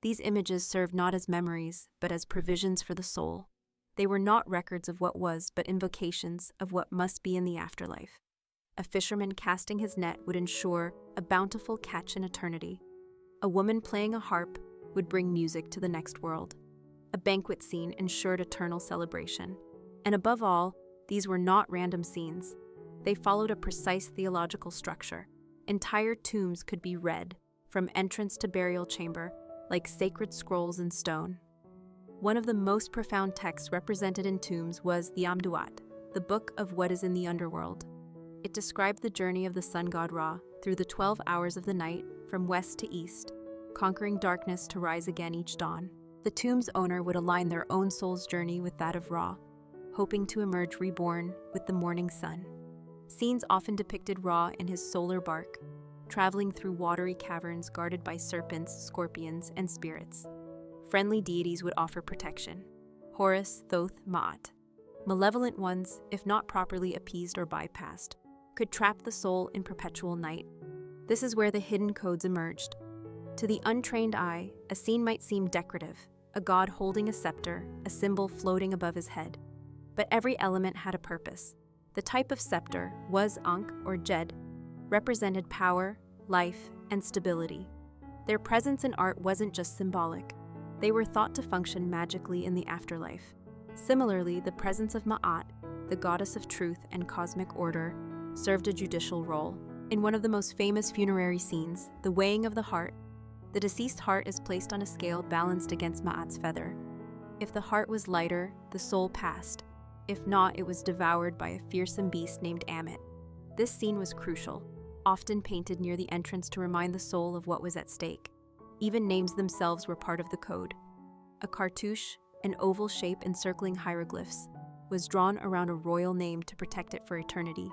These images served not as memories, but as provisions for the soul. They were not records of what was, but invocations of what must be in the afterlife. A fisherman casting his net would ensure a bountiful catch in eternity. A woman playing a harp would bring music to the next world. A banquet scene ensured eternal celebration. And above all, these were not random scenes. They followed a precise theological structure. Entire tombs could be read, from entrance to burial chamber, like sacred scrolls in stone. One of the most profound texts represented in tombs was the Amduat, the book of what is in the underworld. It described the journey of the sun god Ra through the 12 hours of the night from west to east, conquering darkness to rise again each dawn. The tomb's owner would align their own soul's journey with that of Ra, hoping to emerge reborn with the morning sun. Scenes often depicted Ra in his solar bark, traveling through watery caverns guarded by serpents, scorpions, and spirits. Friendly deities would offer protection: Horus, Thoth, Ma'at. Malevolent ones, if not properly appeased or bypassed, could trap the soul in perpetual night. This is where the hidden codes emerged. To the untrained eye, a scene might seem decorative, a god holding a scepter, a symbol floating above his head. But every element had a purpose. The type of scepter was Ankh or Jed, represented power, life, and stability. Their presence in art wasn't just symbolic. They were thought to function magically in the afterlife. Similarly, the presence of Ma'at, the goddess of truth and cosmic order, served a judicial role. In one of the most famous funerary scenes, the weighing of the heart, the deceased heart is placed on a scale balanced against Ma'at's feather. If the heart was lighter, the soul passed. If not, it was devoured by a fearsome beast named Amit. This scene was crucial, often painted near the entrance to remind the soul of what was at stake. Even names themselves were part of the code. A cartouche, an oval shape encircling hieroglyphs, was drawn around a royal name to protect it for eternity.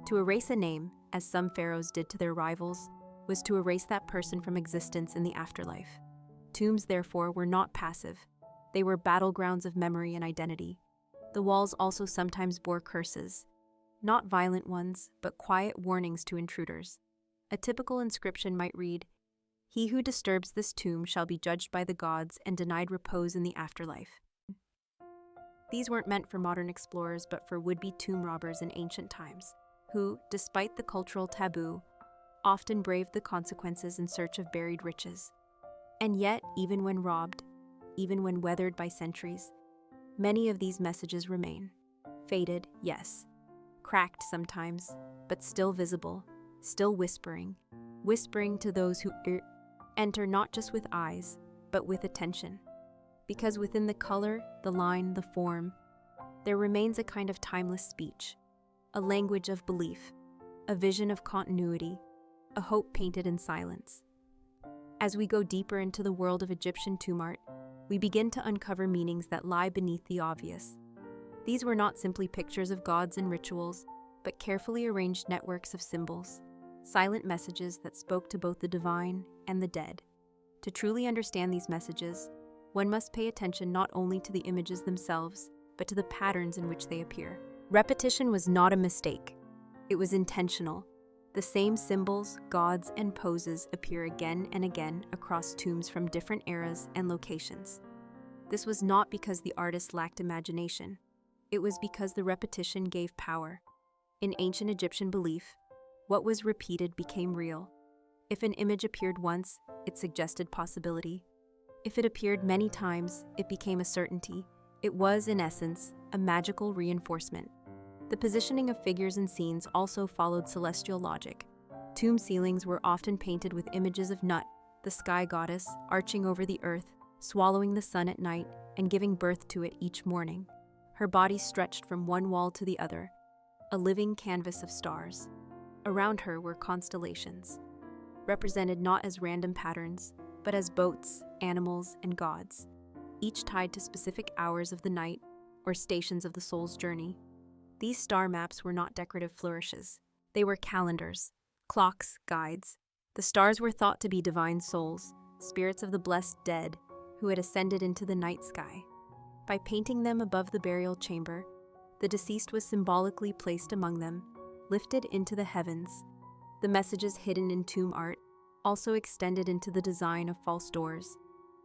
To erase a name, as some pharaohs did to their rivals, was to erase that person from existence in the afterlife. Tombs, therefore, were not passive. They were battlegrounds of memory and identity. The walls also sometimes bore curses, not violent ones, but quiet warnings to intruders. A typical inscription might read, "He who disturbs this tomb shall be judged by the gods and denied repose in the afterlife." These weren't meant for modern explorers, but for would-be tomb robbers in ancient times, who, despite the cultural taboo, often braved the consequences in search of buried riches. And yet, even when robbed, even when weathered by centuries, many of these messages remain. Faded, yes. Cracked sometimes, but still visible, still whispering to those who enter not just with eyes, but with attention. Because within the color, the line, the form, there remains a kind of timeless speech, a language of belief, a vision of continuity, a hope painted in silence. As we go deeper into the world of Egyptian tomb art, we begin to uncover meanings that lie beneath the obvious. These were not simply pictures of gods and rituals, but carefully arranged networks of symbols, silent messages that spoke to both the divine and the dead. To truly understand these messages, one must pay attention not only to the images themselves, but to the patterns in which they appear. Repetition was not a mistake. It was intentional. The same symbols, gods, and poses appear again and again across tombs from different eras and locations. This was not because the artist lacked imagination. It was because the repetition gave power. In ancient Egyptian belief, what was repeated became real. If an image appeared once, it suggested possibility. If it appeared many times, it became a certainty. It was, in essence, a magical reinforcement. The positioning of figures and scenes also followed celestial logic. Tomb ceilings were often painted with images of Nut, the sky goddess, arching over the earth, swallowing the sun at night, and giving birth to it each morning. Her body stretched from one wall to the other, a living canvas of stars. Around her were constellations, represented not as random patterns, but as boats, animals, and gods, each tied to specific hours of the night or stations of the soul's journey. These star maps were not decorative flourishes. They were calendars, clocks, guides. The stars were thought to be divine souls, spirits of the blessed dead who had ascended into the night sky. By painting them above the burial chamber, the deceased was symbolically placed among them, lifted into the heavens. The messages hidden in tomb art also extended into the design of false doors.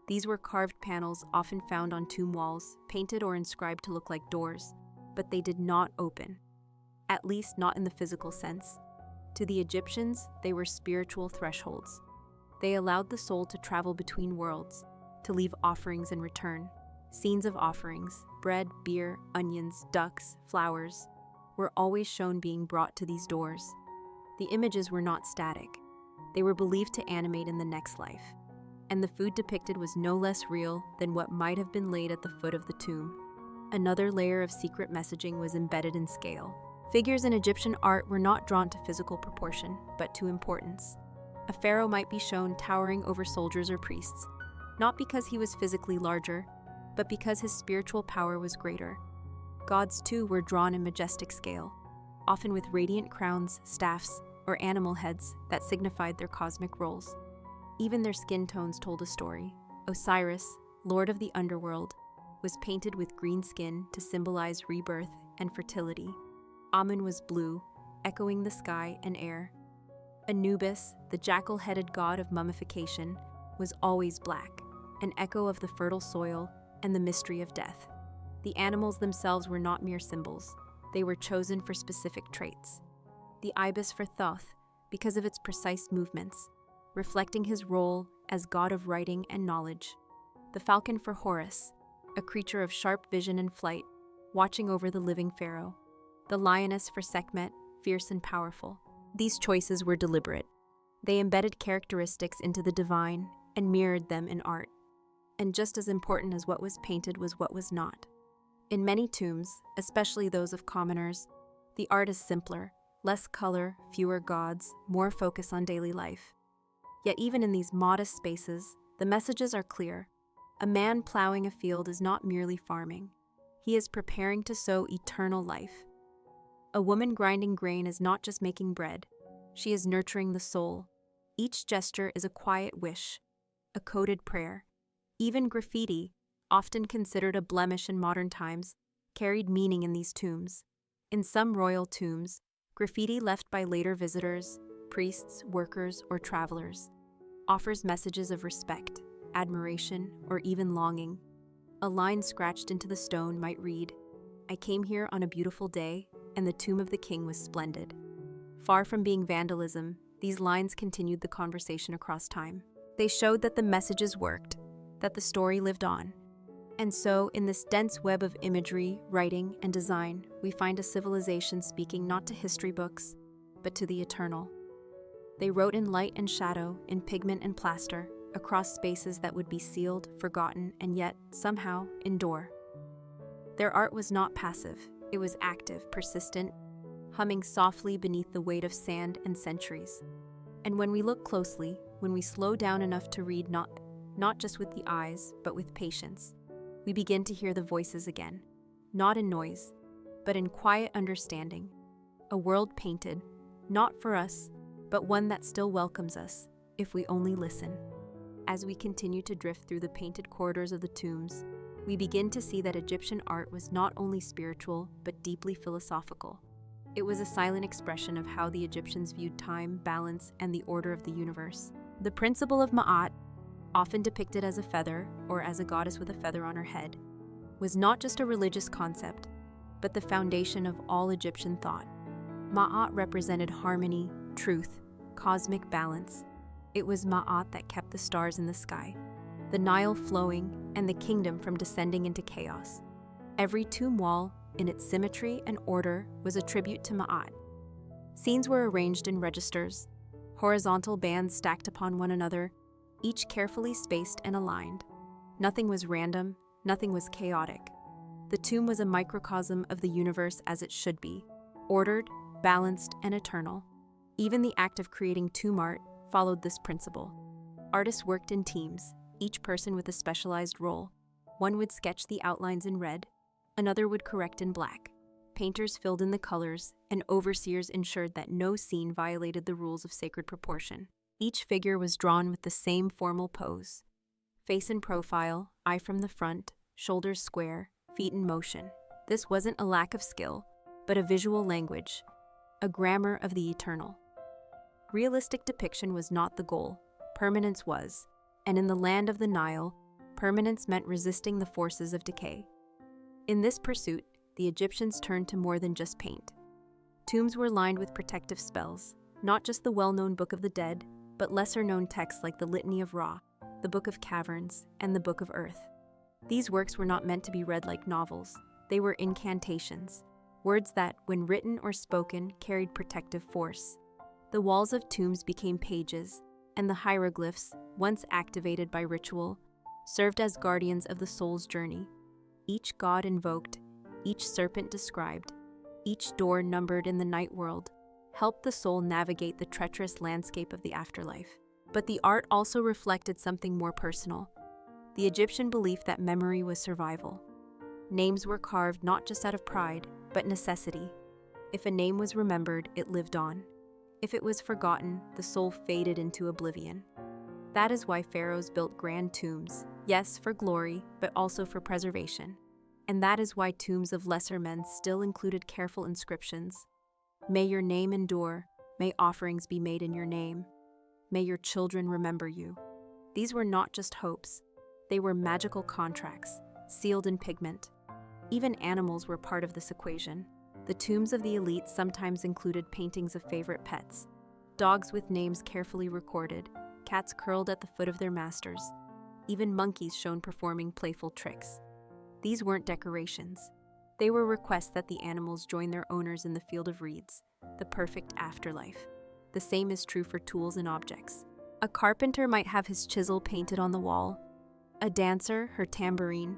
These were carved panels often found on tomb walls, painted or inscribed to look like doors, but they did not open, at least not in the physical sense. To the Egyptians, they were spiritual thresholds. They allowed the soul to travel between worlds, to leave offerings and return. Scenes of offerings, bread, beer, onions, ducks, flowers, were always shown being brought to these doors. The images were not static. They were believed to animate in the next life, and the food depicted was no less real than what might have been laid at the foot of the tomb. Another layer of secret messaging was embedded in scale. Figures in Egyptian art were not drawn to physical proportion, but to importance. A pharaoh might be shown towering over soldiers or priests, not because he was physically larger, but because his spiritual power was greater. Gods, too, were drawn in majestic scale, often with radiant crowns, staffs, or animal heads that signified their cosmic roles. Even their skin tones told a story. Osiris, lord of the underworld, was painted with green skin to symbolize rebirth and fertility. Amun was blue, echoing the sky and air. Anubis, the jackal-headed god of mummification, was always black, an echo of the fertile soil and the mystery of death. The animals themselves were not mere symbols. They were chosen for specific traits. The ibis for Thoth, because of its precise movements, reflecting his role as god of writing and knowledge. The falcon for Horus, a creature of sharp vision and flight, watching over the living pharaoh. The lioness for Sekhmet, fierce and powerful. These choices were deliberate. They embedded characteristics into the divine and mirrored them in art. And just as important as what was painted was what was not. In many tombs, especially those of commoners, the art is simpler, less color, fewer gods, more focus on daily life. Yet even in these modest spaces, the messages are clear. A man plowing a field is not merely farming. He is preparing to sow eternal life. A woman grinding grain is not just making bread. She is nurturing the soul. Each gesture is a quiet wish, a coded prayer. Even graffiti, often considered a blemish in modern times, carried meaning in these tombs. In some royal tombs, graffiti left by later visitors, priests, workers, or travelers, offers messages of respect, admiration, or even longing. A line scratched into the stone might read, "I came here on a beautiful day, and the tomb of the king was splendid." Far from being vandalism, these lines continued the conversation across time. They showed that the messages worked, that the story lived on. And so, in this dense web of imagery, writing, and design, we find a civilization speaking not to history books, but to the eternal. They wrote in light and shadow, in pigment and plaster, across spaces that would be sealed, forgotten, and yet, somehow, endure. Their art was not passive. It was active, persistent, humming softly beneath the weight of sand and centuries. And when we look closely, when we slow down enough to read not just with the eyes, but with patience, we begin to hear the voices again, not in noise, but in quiet understanding. A world painted, not for us, but one that still welcomes us, if we only listen. As we continue to drift through the painted corridors of the tombs, we begin to see that Egyptian art was not only spiritual, but deeply philosophical. It was a silent expression of how the Egyptians viewed time, balance, and the order of the universe. The principle of Ma'at, often depicted as a feather, or as a goddess with a feather on her head, was not just a religious concept, but the foundation of all Egyptian thought. Ma'at represented harmony, truth, cosmic balance. It was Ma'at that kept the stars in the sky, the Nile flowing, and the kingdom from descending into chaos. Every tomb wall, in its symmetry and order, was a tribute to Ma'at. Scenes were arranged in registers, horizontal bands stacked upon one another, each carefully spaced and aligned. Nothing was random, nothing was chaotic. The tomb was a microcosm of the universe as it should be, ordered, balanced, and eternal. Even the act of creating tomb art, followed this principle. Artists worked in teams, each person with a specialized role. One would sketch the outlines in red, another would correct in black. Painters filled in the colors, and overseers ensured that no scene violated the rules of sacred proportion. Each figure was drawn with the same formal pose. Face in profile, eye from the front, shoulders square, feet in motion. This wasn't a lack of skill, but a visual language, a grammar of the eternal. Realistic depiction was not the goal, permanence was, and in the land of the Nile, permanence meant resisting the forces of decay. In this pursuit, the Egyptians turned to more than just paint. Tombs were lined with protective spells, not just the well-known Book of the Dead, but lesser-known texts like the Litany of Ra, the Book of Caverns, and the Book of Earth. These works were not meant to be read like novels. They were incantations, words that, when written or spoken, carried protective force. The walls of tombs became pages, and the hieroglyphs, once activated by ritual, served as guardians of the soul's journey. Each god invoked, each serpent described, each door numbered in the night world, helped the soul navigate the treacherous landscape of the afterlife. But the art also reflected something more personal, the Egyptian belief that memory was survival. Names were carved not just out of pride, but necessity. If a name was remembered, it lived on. If it was forgotten, the soul faded into oblivion. That is why pharaohs built grand tombs, yes, for glory, but also for preservation. And that is why tombs of lesser men still included careful inscriptions. May your name endure, may offerings be made in your name. May your children remember you. These were not just hopes, they were magical contracts, sealed in pigment. Even animals were part of this equation. The tombs of the elite sometimes included paintings of favorite pets, dogs with names carefully recorded, cats curled at the foot of their masters, even monkeys shown performing playful tricks. These weren't decorations. They were requests that the animals join their owners in the field of reeds, the perfect afterlife. The same is true for tools and objects. A carpenter might have his chisel painted on the wall, a dancer her tambourine.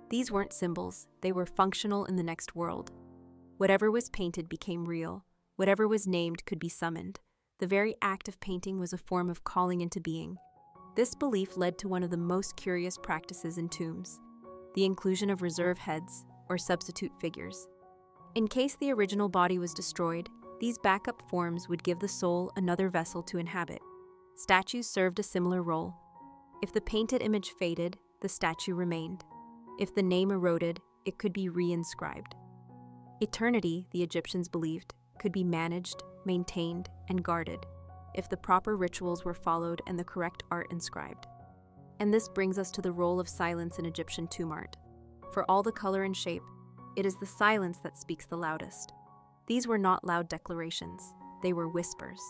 These weren't symbols, they were functional in the next world. Whatever was painted became real, whatever was named could be summoned. The very act of painting was a form of calling into being. This belief led to one of the most curious practices in tombs, the inclusion of reserve heads, or substitute figures. In case the original body was destroyed, these backup forms would give the soul another vessel to inhabit. Statues served a similar role. If the painted image faded, the statue remained. If the name eroded, it could be reinscribed. Eternity, the Egyptians believed, could be managed, maintained, and guarded if the proper rituals were followed and the correct art inscribed. And this brings us to the role of silence in Egyptian tomb art. For all the color and shape, it is the silence that speaks the loudest. These were not loud declarations, they were whispers.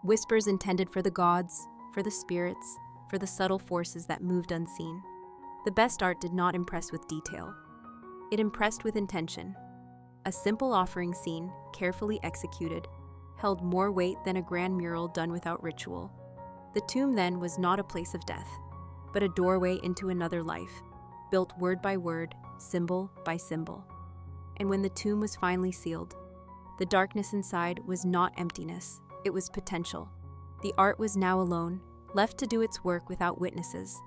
Whispers intended for the gods, for the spirits, for the subtle forces that moved unseen. The best art did not impress with detail. It impressed with intention. A simple offering scene, carefully executed, held more weight than a grand mural done without ritual. The tomb then was not a place of death, but a doorway into another life, built word by word, symbol by symbol. And when the tomb was finally sealed, the darkness inside was not emptiness, it was potential. The art was now alone, left to do its work without witnesses.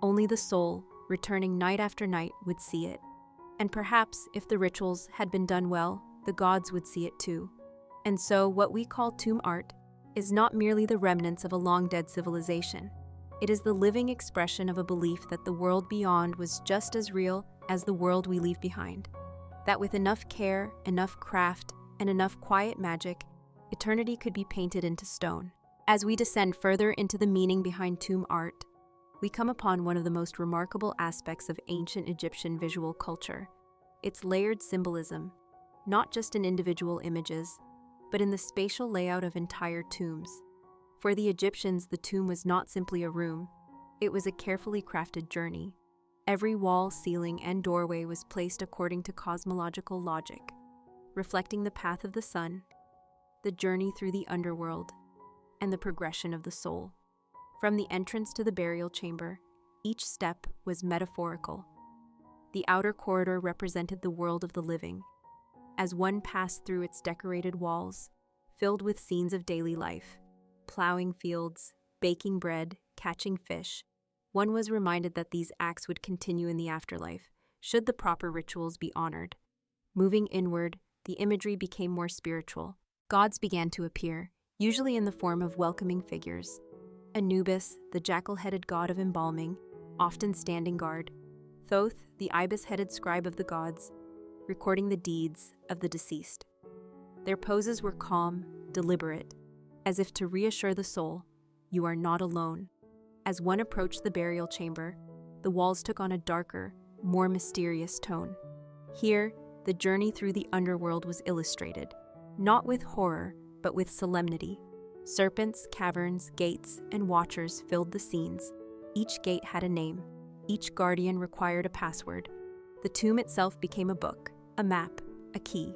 Only the soul, returning night after night, would see it. And perhaps, if the rituals had been done well, the gods would see it too. And so, what we call tomb art is not merely the remnants of a long-dead civilization. It is the living expression of a belief that the world beyond was just as real as the world we leave behind. That with enough care, enough craft, and enough quiet magic, eternity could be painted into stone. As we descend further into the meaning behind tomb art, we come upon one of the most remarkable aspects of ancient Egyptian visual culture, its layered symbolism, not just in individual images, but in the spatial layout of entire tombs. For the Egyptians, the tomb was not simply a room, it was a carefully crafted journey. Every wall, ceiling, and doorway was placed according to cosmological logic, reflecting the path of the sun, the journey through the underworld, and the progression of the soul. From the entrance to the burial chamber, each step was metaphorical. The outer corridor represented the world of the living. As one passed through its decorated walls, filled with scenes of daily life, plowing fields, baking bread, catching fish, one was reminded that these acts would continue in the afterlife, should the proper rituals be honored. Moving inward, the imagery became more spiritual. Gods began to appear, usually in the form of welcoming figures. Anubis, the jackal-headed god of embalming, often standing guard. Thoth, the ibis-headed scribe of the gods, recording the deeds of the deceased. Their poses were calm, deliberate, as if to reassure the soul, you are not alone. As one approached the burial chamber, the walls took on a darker, more mysterious tone. Here, the journey through the underworld was illustrated, not with horror, but with solemnity. Serpents, caverns, gates, and watchers filled the scenes. Each gate had a name. Each guardian required a password. The tomb itself became a book, a map, a key.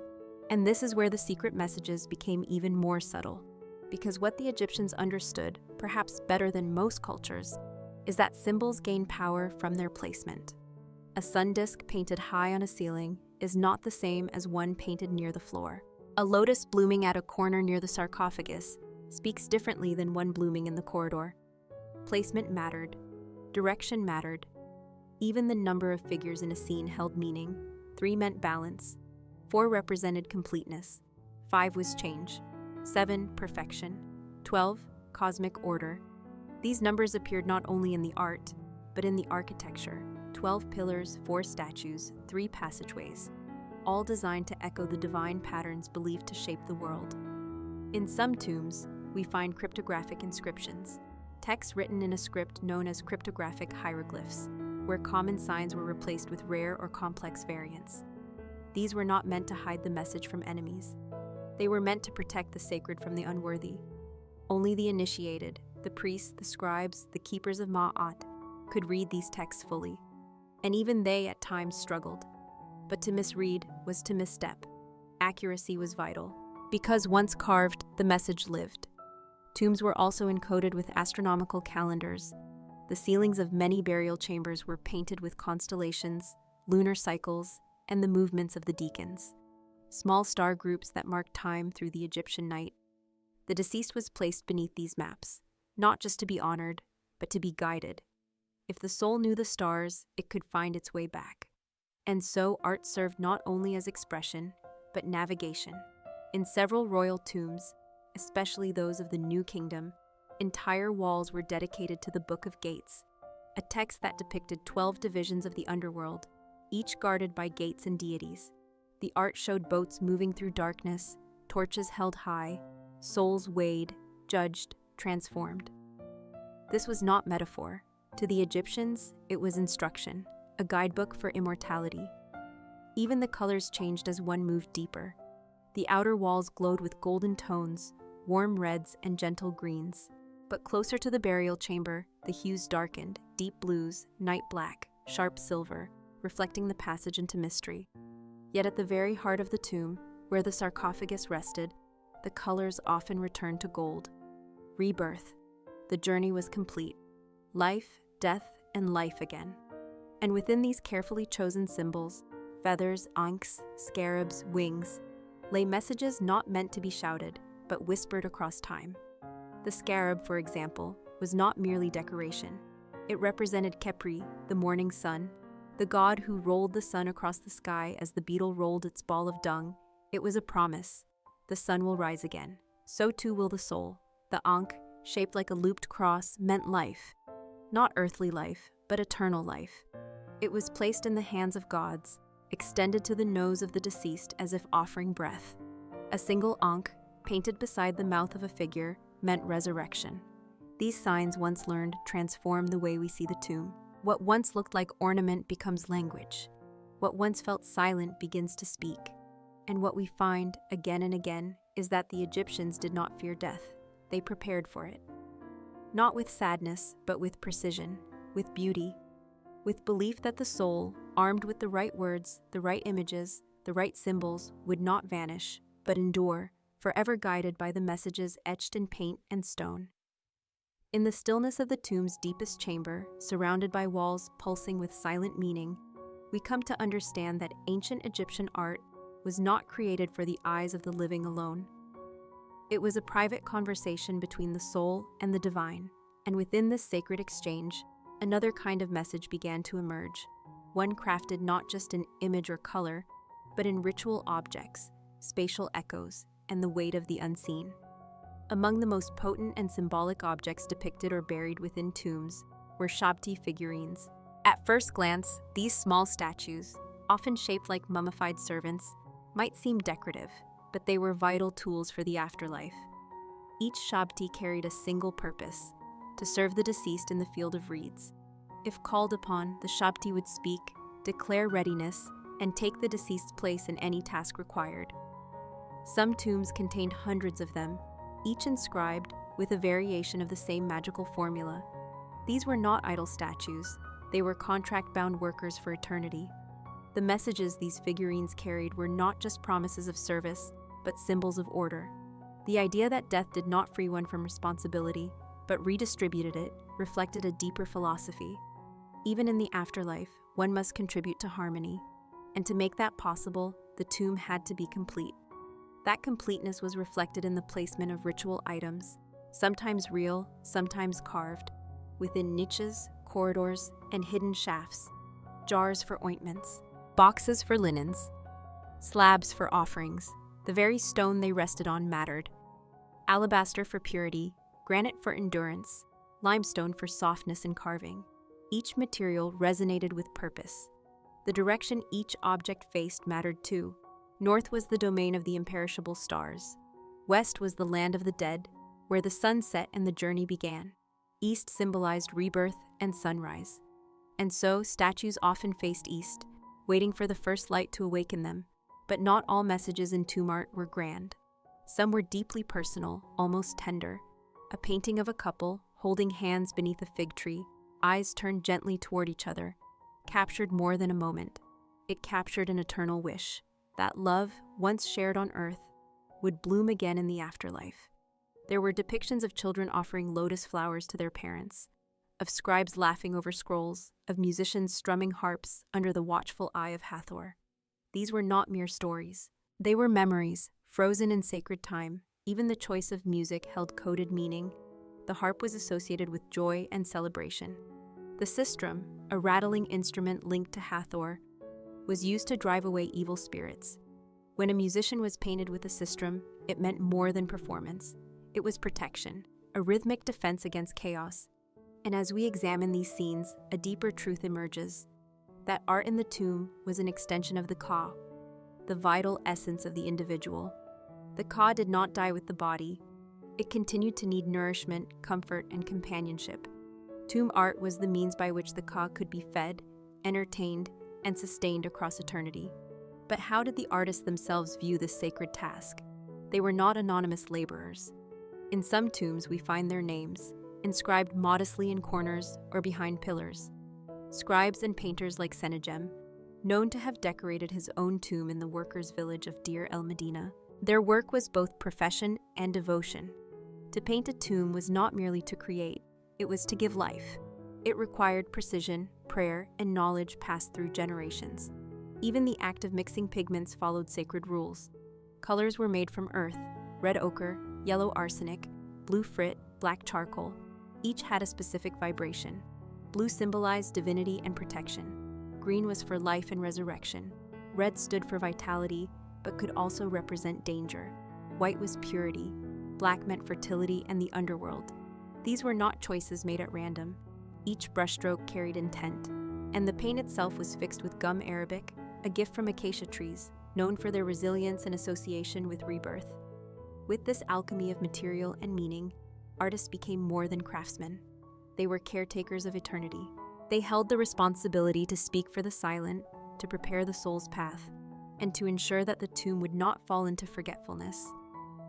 And this is where the secret messages became even more subtle. Because what the Egyptians understood, perhaps better than most cultures, is that symbols gain power from their placement. A sun disk painted high on a ceiling is not the same as one painted near the floor. A lotus blooming at a corner near the sarcophagus speaks differently than one blooming in the corridor. Placement mattered. Direction mattered. Even the number of figures in a scene held meaning. 3 meant balance. 4 represented completeness. 5 was change. 7, perfection. 12, cosmic order. These numbers appeared not only in the art, but in the architecture. 12 pillars, 4 statues, 3 passageways, all designed to echo the divine patterns believed to shape the world. In some tombs, we find cryptographic inscriptions, texts written in a script known as cryptographic hieroglyphs, where common signs were replaced with rare or complex variants. These were not meant to hide the message from enemies. They were meant to protect the sacred from the unworthy. Only the initiated, the priests, the scribes, the keepers of Ma'at, could read these texts fully. And even they at times struggled. But to misread was to misstep. Accuracy was vital. Because once carved, the message lived. Tombs were also encoded with astronomical calendars. The ceilings of many burial chambers were painted with constellations, lunar cycles, and the movements of the deacons, small star groups that marked time through the Egyptian night. The deceased was placed beneath these maps, not just to be honored, but to be guided. If the soul knew the stars, it could find its way back. And so art served not only as expression, but navigation. In several royal tombs, especially those of the New Kingdom, entire walls were dedicated to the Book of Gates, a text that depicted 12 divisions of the underworld, each guarded by gates and deities. The art showed boats moving through darkness, torches held high, souls weighed, judged, transformed. This was not metaphor. To the Egyptians, it was instruction, a guidebook for immortality. Even the colors changed as one moved deeper. The outer walls glowed with golden tones, warm reds and gentle greens. But closer to the burial chamber, the hues darkened, deep blues, night black, sharp silver, reflecting the passage into mystery. Yet at the very heart of the tomb, where the sarcophagus rested, the colors often returned to gold. Rebirth. The journey was complete. Life, death, and life again. And within these carefully chosen symbols, feathers, ankhs, scarabs, wings, lay messages not meant to be shouted, but whispered across time. The scarab, for example, was not merely decoration. It represented Khepri, the morning sun, the god who rolled the sun across the sky as the beetle rolled its ball of dung. It was a promise. The sun will rise again. So too will the soul. The ankh, shaped like a looped cross, meant life. Not earthly life, but eternal life. It was placed in the hands of gods, extended to the nose of the deceased as if offering breath. A single ankh, painted beside the mouth of a figure, meant resurrection. These signs, once learned, transform the way we see the tomb. What once looked like ornament becomes language. What once felt silent begins to speak. And what we find, again and again, is that the Egyptians did not fear death. They prepared for it. Not with sadness, but with precision, with beauty, with belief that the soul, armed with the right words, the right images, the right symbols, would not vanish, but endure, forever guided by the messages etched in paint and stone. In the stillness of the tomb's deepest chamber, surrounded by walls pulsing with silent meaning, we come to understand that ancient Egyptian art was not created for the eyes of the living alone. It was a private conversation between the soul and the divine, And within this sacred exchange, another kind of message began to emerge, one crafted not just in image or color, but in ritual objects, spatial echoes, and the weight of the unseen. Among the most potent and symbolic objects depicted or buried within tombs were shabti figurines. At first glance, these small statues, often shaped like mummified servants, might seem decorative, but they were vital tools for the afterlife. Each shabti carried a single purpose: to serve the deceased in the field of reeds. If called upon, the shabti would speak, declare readiness, and take the deceased's place in any task required. Some tombs contained hundreds of them, each inscribed with a variation of the same magical formula. These were not idle statues, they were contract-bound workers for eternity. The messages these figurines carried were not just promises of service, but symbols of order. The idea that death did not free one from responsibility, but redistributed it, reflected a deeper philosophy. Even in the afterlife, one must contribute to harmony. And to make that possible, the tomb had to be complete. That completeness was reflected in the placement of ritual items, sometimes real, sometimes carved, within niches, corridors, and hidden shafts. Jars for ointments, boxes for linens, slabs for offerings. The very stone they rested on mattered. Alabaster for purity, granite for endurance, limestone for softness and carving. Each material resonated with purpose. The direction each object faced mattered too. North was the domain of the imperishable stars. West was the land of the dead, where the sun set and the journey began. East symbolized rebirth and sunrise. And so, statues often faced east, waiting for the first light to awaken them. But not all messages in tomb art were grand. Some were deeply personal, almost tender. A painting of a couple, holding hands beneath a fig tree, eyes turned gently toward each other, captured more than a moment. It captured an eternal wish, that love, once shared on earth, would bloom again in the afterlife. There were depictions of children offering lotus flowers to their parents, of scribes laughing over scrolls, of musicians strumming harps under the watchful eye of Hathor. These were not mere stories. They were memories, frozen in sacred time. Even the choice of music held coded meaning. The harp was associated with joy and celebration. The sistrum, a rattling instrument linked to Hathor, was used to drive away evil spirits. When a musician was painted with a sistrum, it meant more than performance. It was protection, a rhythmic defense against chaos. And as we examine these scenes, a deeper truth emerges. That art in the tomb was an extension of the ka, the vital essence of the individual. The ka did not die with the body. It continued to need nourishment, comfort, and companionship. Tomb art was the means by which the ka could be fed, entertained, and sustained across eternity. But how did the artists themselves view this sacred task? They were not anonymous laborers. In some tombs we find their names, inscribed modestly in corners or behind pillars. Scribes and painters like Sennacherib, known to have decorated his own tomb in the workers' village of Deir el-Medina. Their work was both profession and devotion. To paint a tomb was not merely to create, it was to give life. It required precision, prayer, and knowledge passed through generations. Even the act of mixing pigments followed sacred rules. Colors were made from earth, red ochre, yellow arsenic, blue frit, black charcoal. Each had a specific vibration. Blue symbolized divinity and protection. Green was for life and resurrection. Red stood for vitality, but could also represent danger. White was purity. Black meant fertility and the underworld. These were not choices made at random. Each brushstroke carried intent, and the paint itself was fixed with gum arabic, a gift from acacia trees, known for their resilience and association with rebirth. With this alchemy of material and meaning, artists became more than craftsmen. They were caretakers of eternity. They held the responsibility to speak for the silent, to prepare the soul's path, and to ensure that the tomb would not fall into forgetfulness.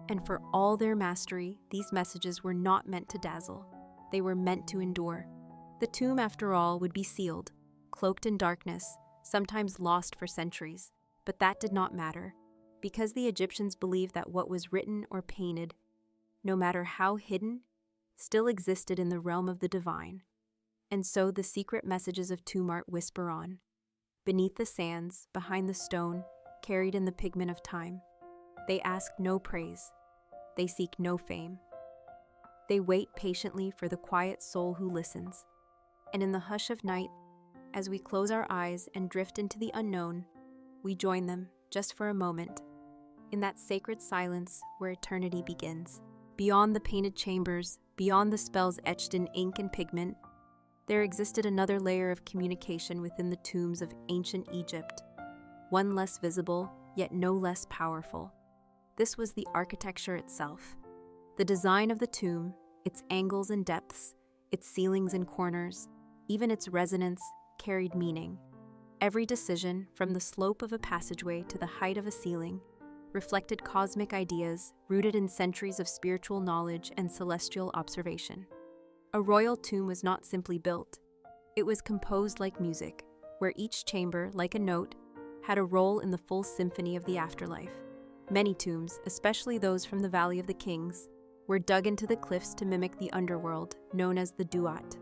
And for all their mastery, these messages were not meant to dazzle. They were meant to endure. The tomb, after all, would be sealed, cloaked in darkness, sometimes lost for centuries. But that did not matter, because the Egyptians believed that what was written or painted, no matter how hidden, still existed in the realm of the divine. And so the secret messages of tomb art whisper on. Beneath the sands, behind the stone, carried in the pigment of time. They ask no praise. They seek no fame. They wait patiently for the quiet soul who listens. And in the hush of night, as we close our eyes and drift into the unknown, we join them, just for a moment, in that sacred silence where eternity begins. Beyond the painted chambers, beyond the spells etched in ink and pigment, there existed another layer of communication within the tombs of ancient Egypt, one less visible, yet no less powerful. This was the architecture itself. The design of the tomb, its angles and depths, its ceilings and corners, even its resonance, carried meaning. Every decision, from the slope of a passageway to the height of a ceiling, reflected cosmic ideas rooted in centuries of spiritual knowledge and celestial observation. A royal tomb was not simply built. It was composed like music, where each chamber, like a note, had a role in the full symphony of the afterlife. Many tombs, especially those from the Valley of the Kings, were dug into the cliffs to mimic the underworld, known as the Duat.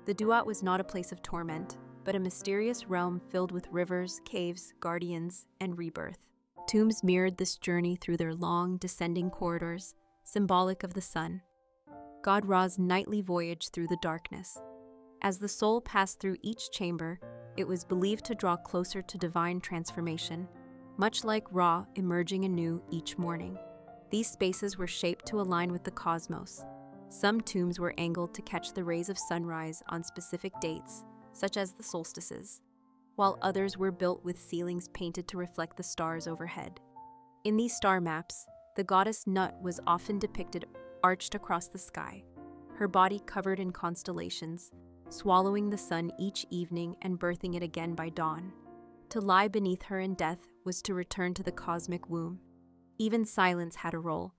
The Duat was not a place of torment, but a mysterious realm filled with rivers, caves, guardians, and rebirth. Tombs mirrored this journey through their long, descending corridors, symbolic of the sun, God Ra's nightly voyage through the darkness. As the soul passed through each chamber, it was believed to draw closer to divine transformation, much like Ra emerging anew each morning. These spaces were shaped to align with the cosmos. Some tombs were angled to catch the rays of sunrise on specific dates, such as the solstices, while others were built with ceilings painted to reflect the stars overhead. In these star maps, the goddess Nut was often depicted arched across the sky, her body covered in constellations, swallowing the sun each evening and birthing it again by dawn. To lie beneath her in death was to return to the cosmic womb. Even silence had a role.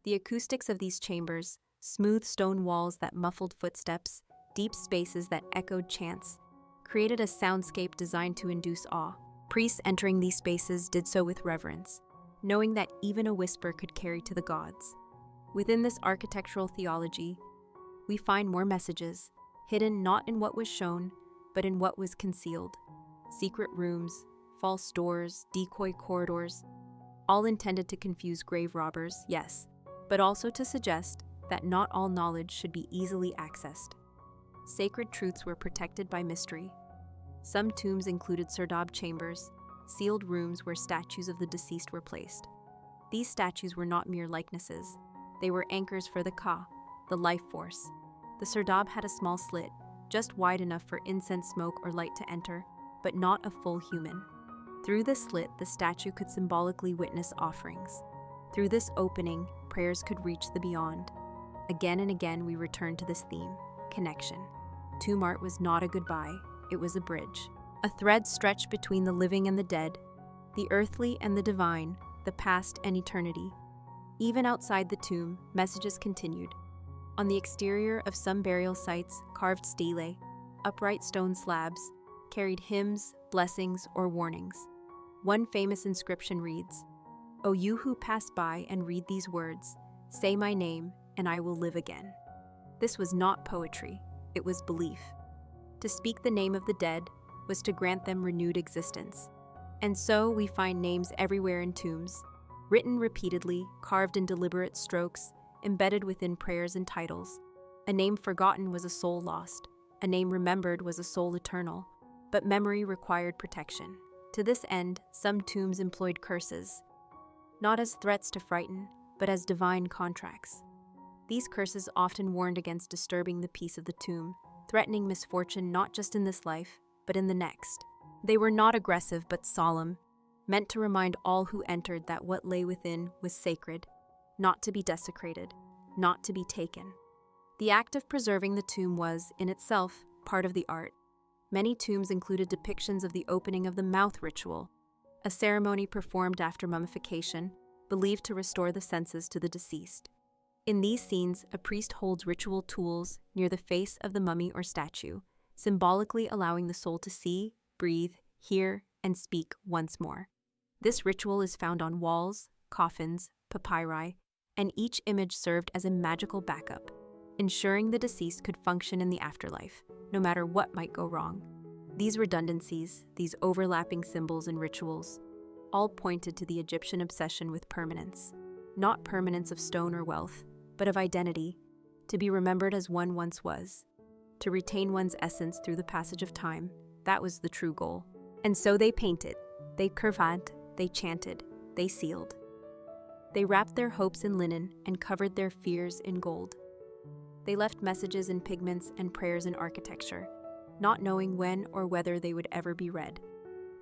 The acoustics of these chambers, smooth stone walls that muffled footsteps, deep spaces that echoed chants, created a soundscape designed to induce awe. Priests entering these spaces did so with reverence, knowing that even a whisper could carry to the gods. Within this architectural theology, we find more messages, hidden not in what was shown, but in what was concealed. Secret rooms, false doors, decoy corridors, all intended to confuse grave robbers, yes, but also to suggest that not all knowledge should be easily accessed. Sacred truths were protected by mystery. Some tombs included serdab chambers, sealed rooms where statues of the deceased were placed. These statues were not mere likenesses. They were anchors for the Ka, the life force. The serdab had a small slit, just wide enough for incense smoke or light to enter, but not a full human. Through this slit, the statue could symbolically witness offerings. Through this opening, prayers could reach the beyond. Again and again, we return to this theme: connection. Tomb art was not a goodbye, it was a bridge. A thread stretched between the living and the dead, the earthly and the divine, the past and eternity. Even outside the tomb, messages continued. On the exterior of some burial sites, carved stelae, upright stone slabs, carried hymns, blessings, or warnings. One famous inscription reads, "O you who pass by and read these words, say my name, and I will live again." This was not poetry, it was belief. To speak the name of the dead was to grant them renewed existence. And so we find names everywhere in tombs, written repeatedly, carved in deliberate strokes, embedded within prayers and titles. A name forgotten was a soul lost. A name remembered was a soul eternal. But memory required protection. To this end, some tombs employed curses, not as threats to frighten, but as divine contracts. These curses often warned against disturbing the peace of the tomb, threatening misfortune not just in this life, but in the next. They were not aggressive but solemn, meant to remind all who entered that what lay within was sacred, not to be desecrated, not to be taken. The act of preserving the tomb was, in itself, part of the art. Many tombs included depictions of the opening of the mouth ritual, a ceremony performed after mummification, believed to restore the senses to the deceased. In these scenes, a priest holds ritual tools near the face of the mummy or statue, symbolically allowing the soul to see, breathe, hear, and speak once more. This ritual is found on walls, coffins, papyri, and each image served as a magical backup, ensuring the deceased could function in the afterlife, no matter what might go wrong. These redundancies, these overlapping symbols and rituals, all pointed to the Egyptian obsession with permanence. Not permanence of stone or wealth, but of identity, to be remembered as one once was, to retain one's essence through the passage of time. That was the true goal. And so they painted, they curved, they chanted, they sealed. They wrapped their hopes in linen and covered their fears in gold. They left messages in pigments and prayers in architecture, not knowing when or whether they would ever be read,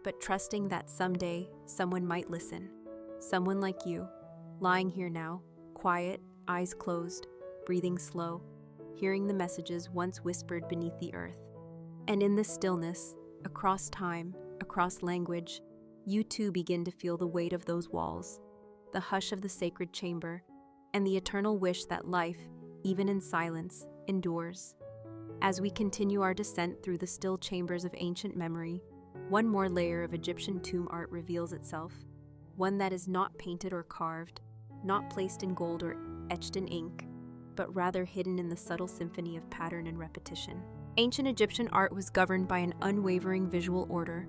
but trusting that someday someone might listen. Someone like you, lying here now, quiet, eyes closed, breathing slow, hearing the messages once whispered beneath the earth. And in this stillness, across time, across language, you too begin to feel the weight of those walls, the hush of the sacred chamber, and the eternal wish that life, even in silence, endures. As we continue our descent through the still chambers of ancient memory, one more layer of Egyptian tomb art reveals itself, one that is not painted or carved, not placed in gold or etched in ink, but rather hidden in the subtle symphony of pattern and repetition. Ancient Egyptian art was governed by an unwavering visual order,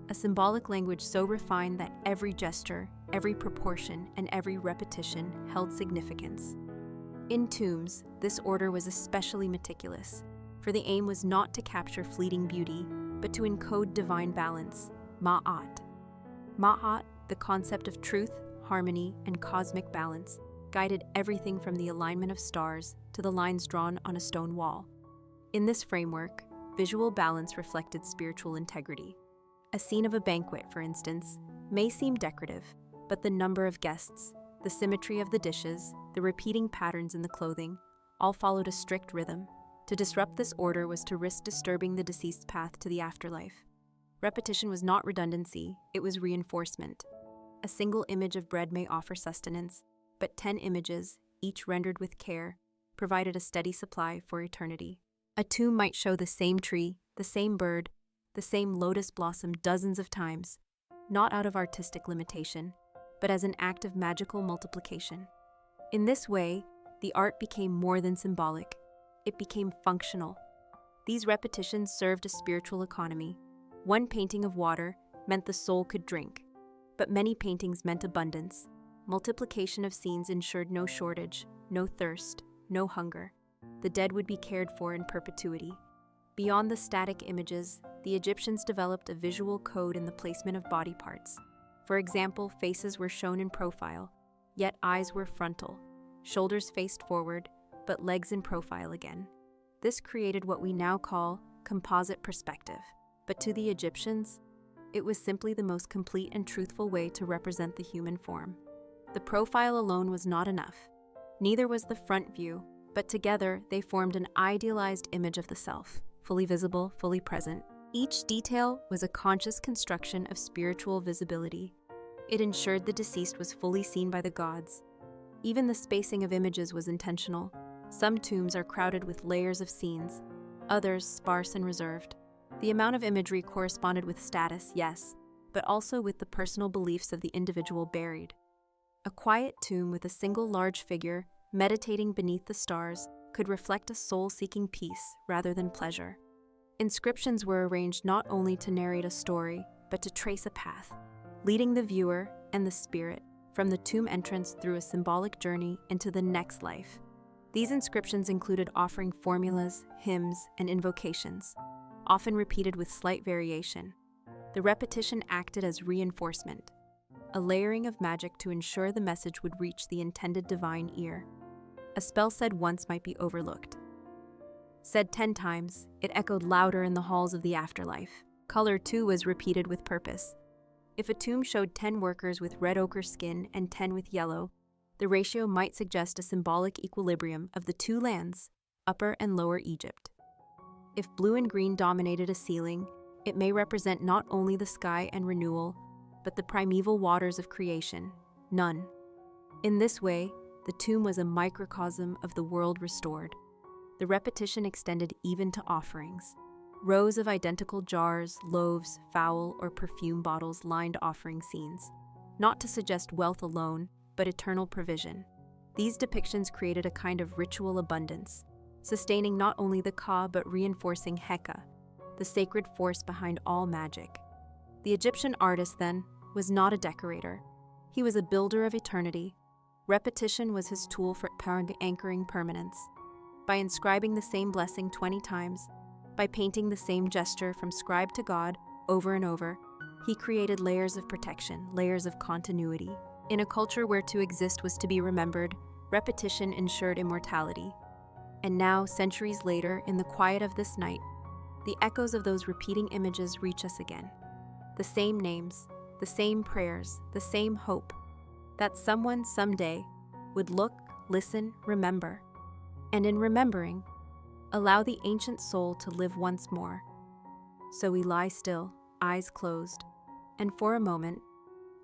a symbolic language so refined that every gesture, every proportion, and every repetition held significance. In tombs, this order was especially meticulous, for the aim was not to capture fleeting beauty, but to encode divine balance, ma'at. Ma'at, the concept of truth, harmony, and cosmic balance, guided everything from the alignment of stars to the lines drawn on a stone wall. In this framework, visual balance reflected spiritual integrity. A scene of a banquet, for instance, may seem decorative, but the number of guests, the symmetry of the dishes, the repeating patterns in the clothing, all followed a strict rhythm. To disrupt this order was to risk disturbing the deceased's path to the afterlife. Repetition was not redundancy, it was reinforcement. A single image of bread may offer sustenance, but 10 images, each rendered with care, provided a steady supply for eternity. A tomb might show the same tree, the same bird, the same lotus blossom dozens of times, not out of artistic limitation, but as an act of magical multiplication. In this way, the art became more than symbolic. It became functional. These repetitions served a spiritual economy. One painting of water meant the soul could drink, but many paintings meant abundance. Multiplication of scenes ensured no shortage, no thirst, no hunger. The dead would be cared for in perpetuity. Beyond the static images, the Egyptians developed a visual code in the placement of body parts. For example, faces were shown in profile, yet eyes were frontal, shoulders faced forward, but legs in profile again. This created what we now call composite perspective. But to the Egyptians, it was simply the most complete and truthful way to represent the human form. The profile alone was not enough. Neither was the front view, but together they formed an idealized image of the self, fully visible, fully present. Each detail was a conscious construction of spiritual visibility. It ensured the deceased was fully seen by the gods. Even the spacing of images was intentional. Some tombs are crowded with layers of scenes, others sparse and reserved. The amount of imagery corresponded with status, yes, but also with the personal beliefs of the individual buried. A quiet tomb with a single large figure, meditating beneath the stars, could reflect a soul seeking peace rather than pleasure. Inscriptions were arranged not only to narrate a story, but to trace a path, leading the viewer and the spirit from the tomb entrance through a symbolic journey into the next life. These inscriptions included offering formulas, hymns, and invocations, often repeated with slight variation. The repetition acted as reinforcement, a layering of magic to ensure the message would reach the intended divine ear. A spell said once might be overlooked. Said 10 times, it echoed louder in the halls of the afterlife. Color, too, was repeated with purpose. If a tomb showed 10 workers with red ochre skin and 10 with yellow, the ratio might suggest a symbolic equilibrium of the two lands, Upper and Lower Egypt. If blue and green dominated a ceiling, it may represent not only the sky and renewal, but the primeval waters of creation, none. In this way, the tomb was a microcosm of the world restored. The repetition extended even to offerings. Rows of identical jars, loaves, fowl, or perfume bottles lined offering scenes, not to suggest wealth alone, but eternal provision. These depictions created a kind of ritual abundance, sustaining not only the Ka but reinforcing Heka, the sacred force behind all magic. The Egyptian artist, then, was not a decorator. He was a builder of eternity. Repetition was his tool for anchoring permanence. by inscribing the same blessing 20 times, by painting the same gesture from scribe to God over and over, he created layers of protection, layers of continuity. In a culture where to exist was to be remembered, repetition ensured immortality. And now, centuries later, in the quiet of this night, the echoes of those repeating images reach us again. The same names, the same prayers, the same hope that someone someday would look, listen, remember, and in remembering, allow the ancient soul to live once more. So we lie still, eyes closed, and for a moment,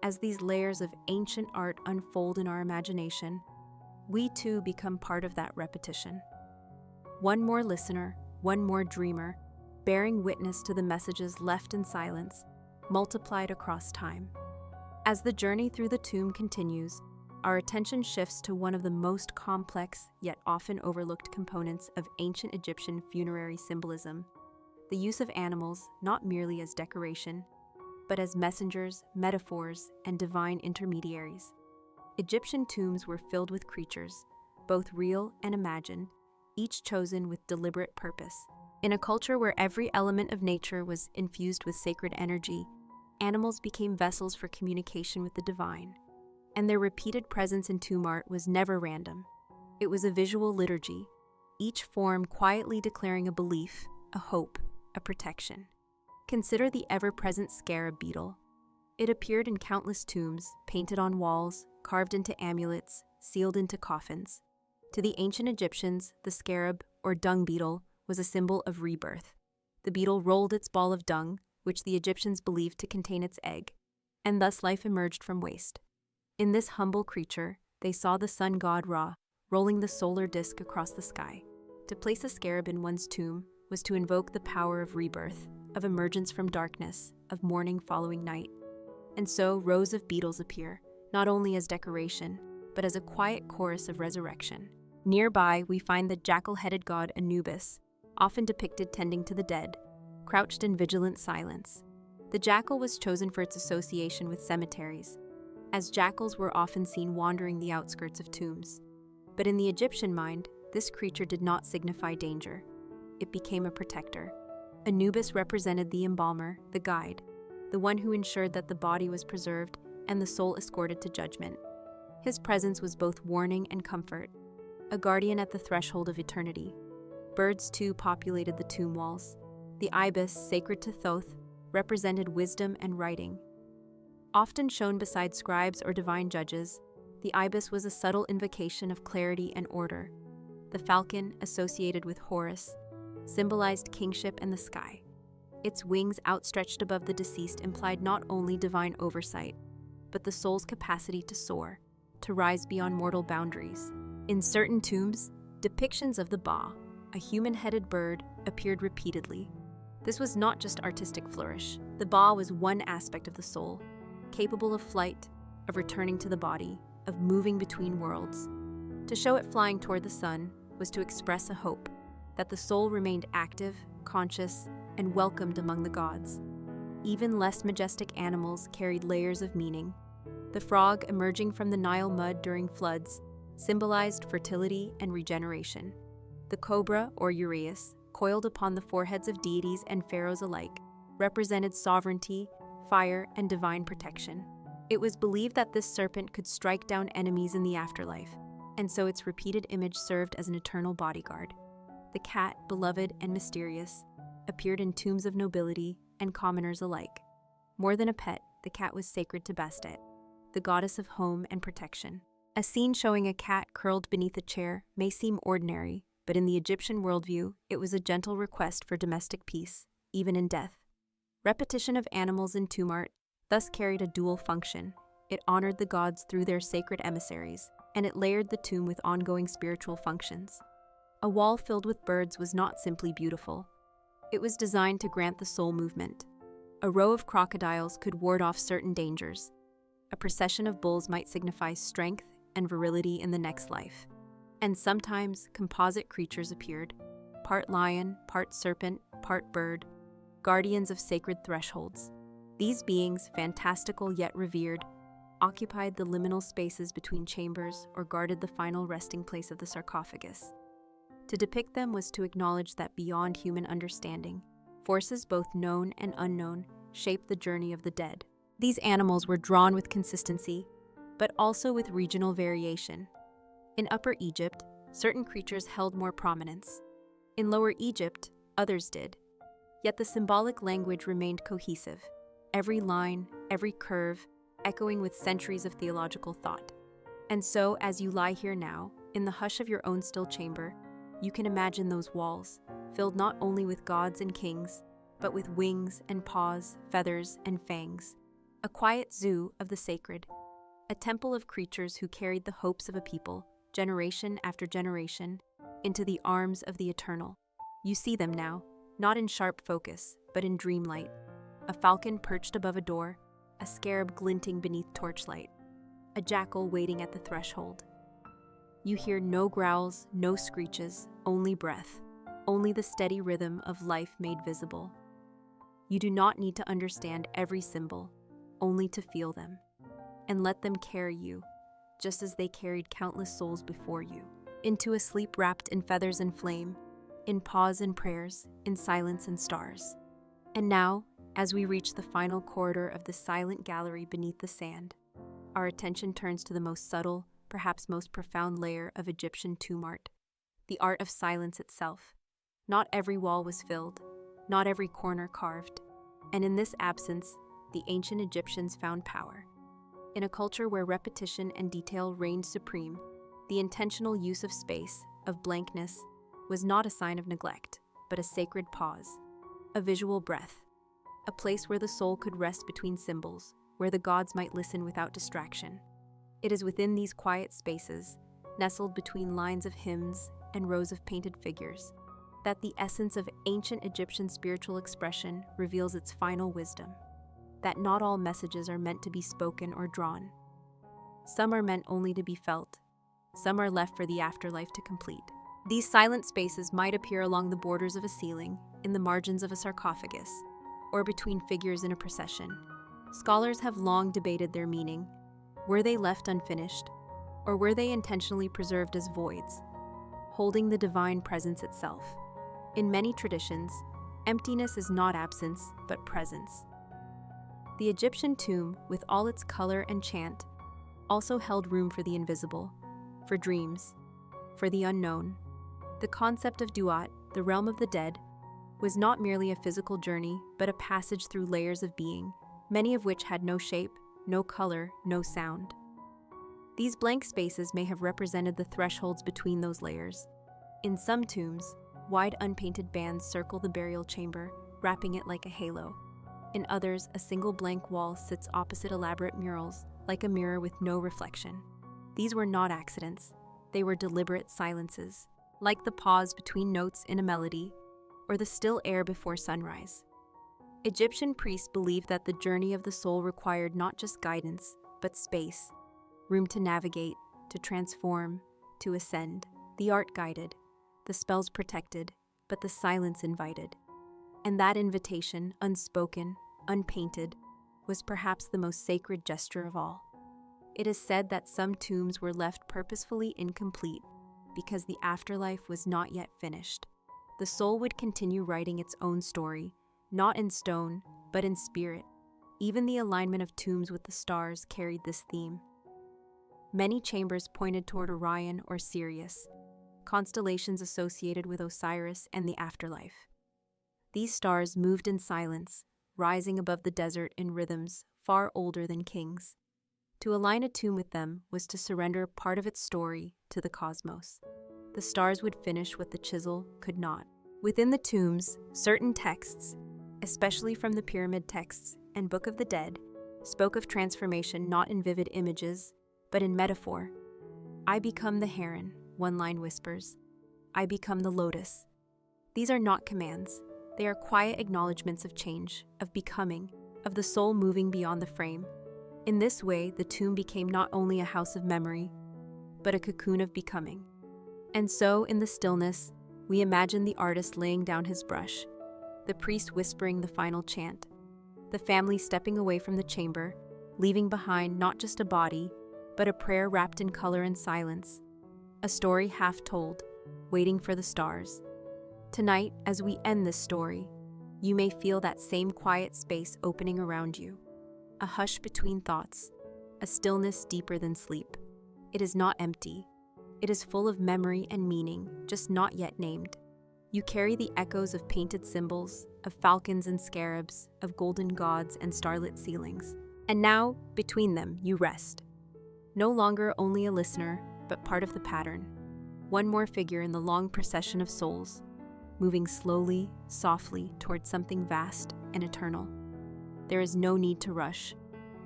as these layers of ancient art unfold in our imagination, we too become part of that repetition. One more listener, one more dreamer, bearing witness to the messages left in silence, multiplied across time. As the journey through the tomb continues, our attention shifts to one of the most complex yet often overlooked components of ancient Egyptian funerary symbolism: the use of animals not merely as decoration, but as messengers, metaphors, and divine intermediaries. Egyptian tombs were filled with creatures, both real and imagined, each chosen with deliberate purpose. In a culture where every element of nature was infused with sacred energy, animals became vessels for communication with the divine, and their repeated presence in tomb art was never random. It was a visual liturgy, each form quietly declaring a belief, a hope, a protection. Consider the ever-present scarab beetle. It appeared in countless tombs, painted on walls, carved into amulets, sealed into coffins. To the ancient Egyptians, the scarab, or dung beetle, was a symbol of rebirth. The beetle rolled its ball of dung, which the Egyptians believed to contain its egg, and thus life emerged from waste. In this humble creature, they saw the sun god Ra, rolling the solar disk across the sky. To place a scarab in one's tomb was to invoke the power of rebirth, of emergence from darkness, of morning following night. And so rows of beetles appear, not only as decoration, but as a quiet chorus of resurrection. Nearby, we find the jackal-headed god Anubis, often depicted tending to the dead, crouched in vigilant silence. The jackal was chosen for its association with cemeteries, as jackals were often seen wandering the outskirts of tombs. But in the Egyptian mind, this creature did not signify danger. It became a protector. Anubis represented the embalmer, the guide, the one who ensured that the body was preserved and the soul escorted to judgment. His presence was both warning and comfort, a guardian at the threshold of eternity. Birds too populated the tomb walls. The ibis, sacred to Thoth, represented wisdom and writing. Often shown beside scribes or divine judges, the ibis was a subtle invocation of clarity and order. The falcon, associated with Horus, symbolized kingship and the sky. Its wings outstretched above the deceased implied not only divine oversight, but the soul's capacity to soar, to rise beyond mortal boundaries. In certain tombs, depictions of the Ba, a human-headed bird, appeared repeatedly. This was not just artistic flourish. The Ba was one aspect of the soul, capable of flight, of returning to the body, of moving between worlds. To show it flying toward the sun was to express a hope that the soul remained active, conscious, and welcomed among the gods. Even less majestic animals carried layers of meaning. The frog, emerging from the Nile mud during floods, symbolized fertility and regeneration. The cobra, or uraeus, coiled upon the foreheads of deities and pharaohs alike, represented sovereignty, fire, and divine protection. It was believed that this serpent could strike down enemies in the afterlife, and so its repeated image served as an eternal bodyguard. The cat, beloved and mysterious, appeared in tombs of nobility and commoners alike. More than a pet, the cat was sacred to Bastet, the goddess of home and protection. A scene showing a cat curled beneath a chair may seem ordinary, but in the Egyptian worldview, it was a gentle request for domestic peace, even in death. Repetition of animals in tomb art thus carried a dual function. It honored the gods through their sacred emissaries, and it layered the tomb with ongoing spiritual functions. A wall filled with birds was not simply beautiful. It was designed to grant the soul movement. A row of crocodiles could ward off certain dangers. A procession of bulls might signify strength and virility in the next life. And sometimes composite creatures appeared, part lion, part serpent, part bird, guardians of sacred thresholds. These beings, fantastical yet revered, occupied the liminal spaces between chambers or guarded the final resting place of the sarcophagus. To depict them was to acknowledge that beyond human understanding, forces both known and unknown shape the journey of the dead. These animals were drawn with consistency, but also with regional variation. In Upper Egypt, certain creatures held more prominence. In Lower Egypt, others did. Yet the symbolic language remained cohesive, every line, every curve, echoing with centuries of theological thought. And so, as you lie here now, in the hush of your own still chamber, you can imagine those walls, filled not only with gods and kings, but with wings and paws, feathers and fangs. A quiet zoo of the sacred, a temple of creatures who carried the hopes of a people, generation after generation, into the arms of the eternal. You see them now, not in sharp focus, but in dreamlight. A falcon perched above a door, a scarab glinting beneath torchlight, a jackal waiting at the threshold. You hear no growls, no screeches, only breath, only the steady rhythm of life made visible. You do not need to understand every symbol, only to feel them, and let them carry you, just as they carried countless souls before you, into a sleep wrapped in feathers and flame, in pause and prayers, in silence and stars. And now, as we reach the final corridor of the silent gallery beneath the sand, our attention turns to the most subtle, perhaps most profound layer of Egyptian tomb art, the art of silence itself. Not every wall was filled, not every corner carved, and in this absence, the ancient Egyptians found power. In a culture where repetition and detail reigned supreme, the intentional use of space, of blankness, was not a sign of neglect, but a sacred pause, a visual breath, a place where the soul could rest between symbols, where the gods might listen without distraction. It is within these quiet spaces, nestled between lines of hymns and rows of painted figures, that the essence of ancient Egyptian spiritual expression reveals its final wisdom. That not all messages are meant to be spoken or drawn. Some are meant only to be felt. Some are left for the afterlife to complete. These silent spaces might appear along the borders of a ceiling, in the margins of a sarcophagus, or between figures in a procession. Scholars have long debated their meaning. Were they left unfinished, or were they intentionally preserved as voids, holding the divine presence itself? In many traditions, emptiness is not absence, but presence. The Egyptian tomb, with all its color and chant, also held room for the invisible, for dreams, for the unknown. The concept of duat, the realm of the dead, was not merely a physical journey, but a passage through layers of being, many of which had no shape, no color, no sound. These blank spaces may have represented the thresholds between those layers. In some tombs, wide unpainted bands circle the burial chamber, wrapping it like a halo. In others, a single blank wall sits opposite elaborate murals, like a mirror with no reflection. These were not accidents. They were deliberate silences, like the pause between notes in a melody, or the still air before sunrise. Egyptian priests believed that the journey of the soul required not just guidance, but space, room to navigate, to transform, to ascend. The art guided, the spells protected, but the silence invited. And that invitation, unspoken, unpainted, was perhaps the most sacred gesture of all. It is said that some tombs were left purposefully incomplete because the afterlife was not yet finished. The soul would continue writing its own story, not in stone, but in spirit. Even the alignment of tombs with the stars carried this theme. Many chambers pointed toward Orion or Sirius, constellations associated with Osiris and the afterlife. These stars moved in silence, rising above the desert in rhythms far older than kings. To align a tomb with them was to surrender part of its story to the cosmos. The stars would finish what the chisel could not. Within the tombs, certain texts, especially from the Pyramid texts and Book of the Dead, spoke of transformation not in vivid images, but in metaphor. I become the heron, one line whispers. I become the lotus. These are not commands. They are quiet acknowledgments of change, of becoming, of the soul moving beyond the frame. In this way, the tomb became not only a house of memory, but a cocoon of becoming. And so, in the stillness, we imagine the artist laying down his brush, the priest whispering the final chant, the family stepping away from the chamber, leaving behind not just a body, but a prayer wrapped in color and silence, a story half told, waiting for the stars. Tonight, as we end this story, you may feel that same quiet space opening around you. A hush between thoughts, a stillness deeper than sleep. It is not empty. It is full of memory and meaning, just not yet named. You carry the echoes of painted symbols, of falcons and scarabs, of golden gods and starlit ceilings. And now, between them, you rest. No longer only a listener, but part of the pattern. One more figure in the long procession of souls, moving slowly, softly towards something vast and eternal. There is no need to rush,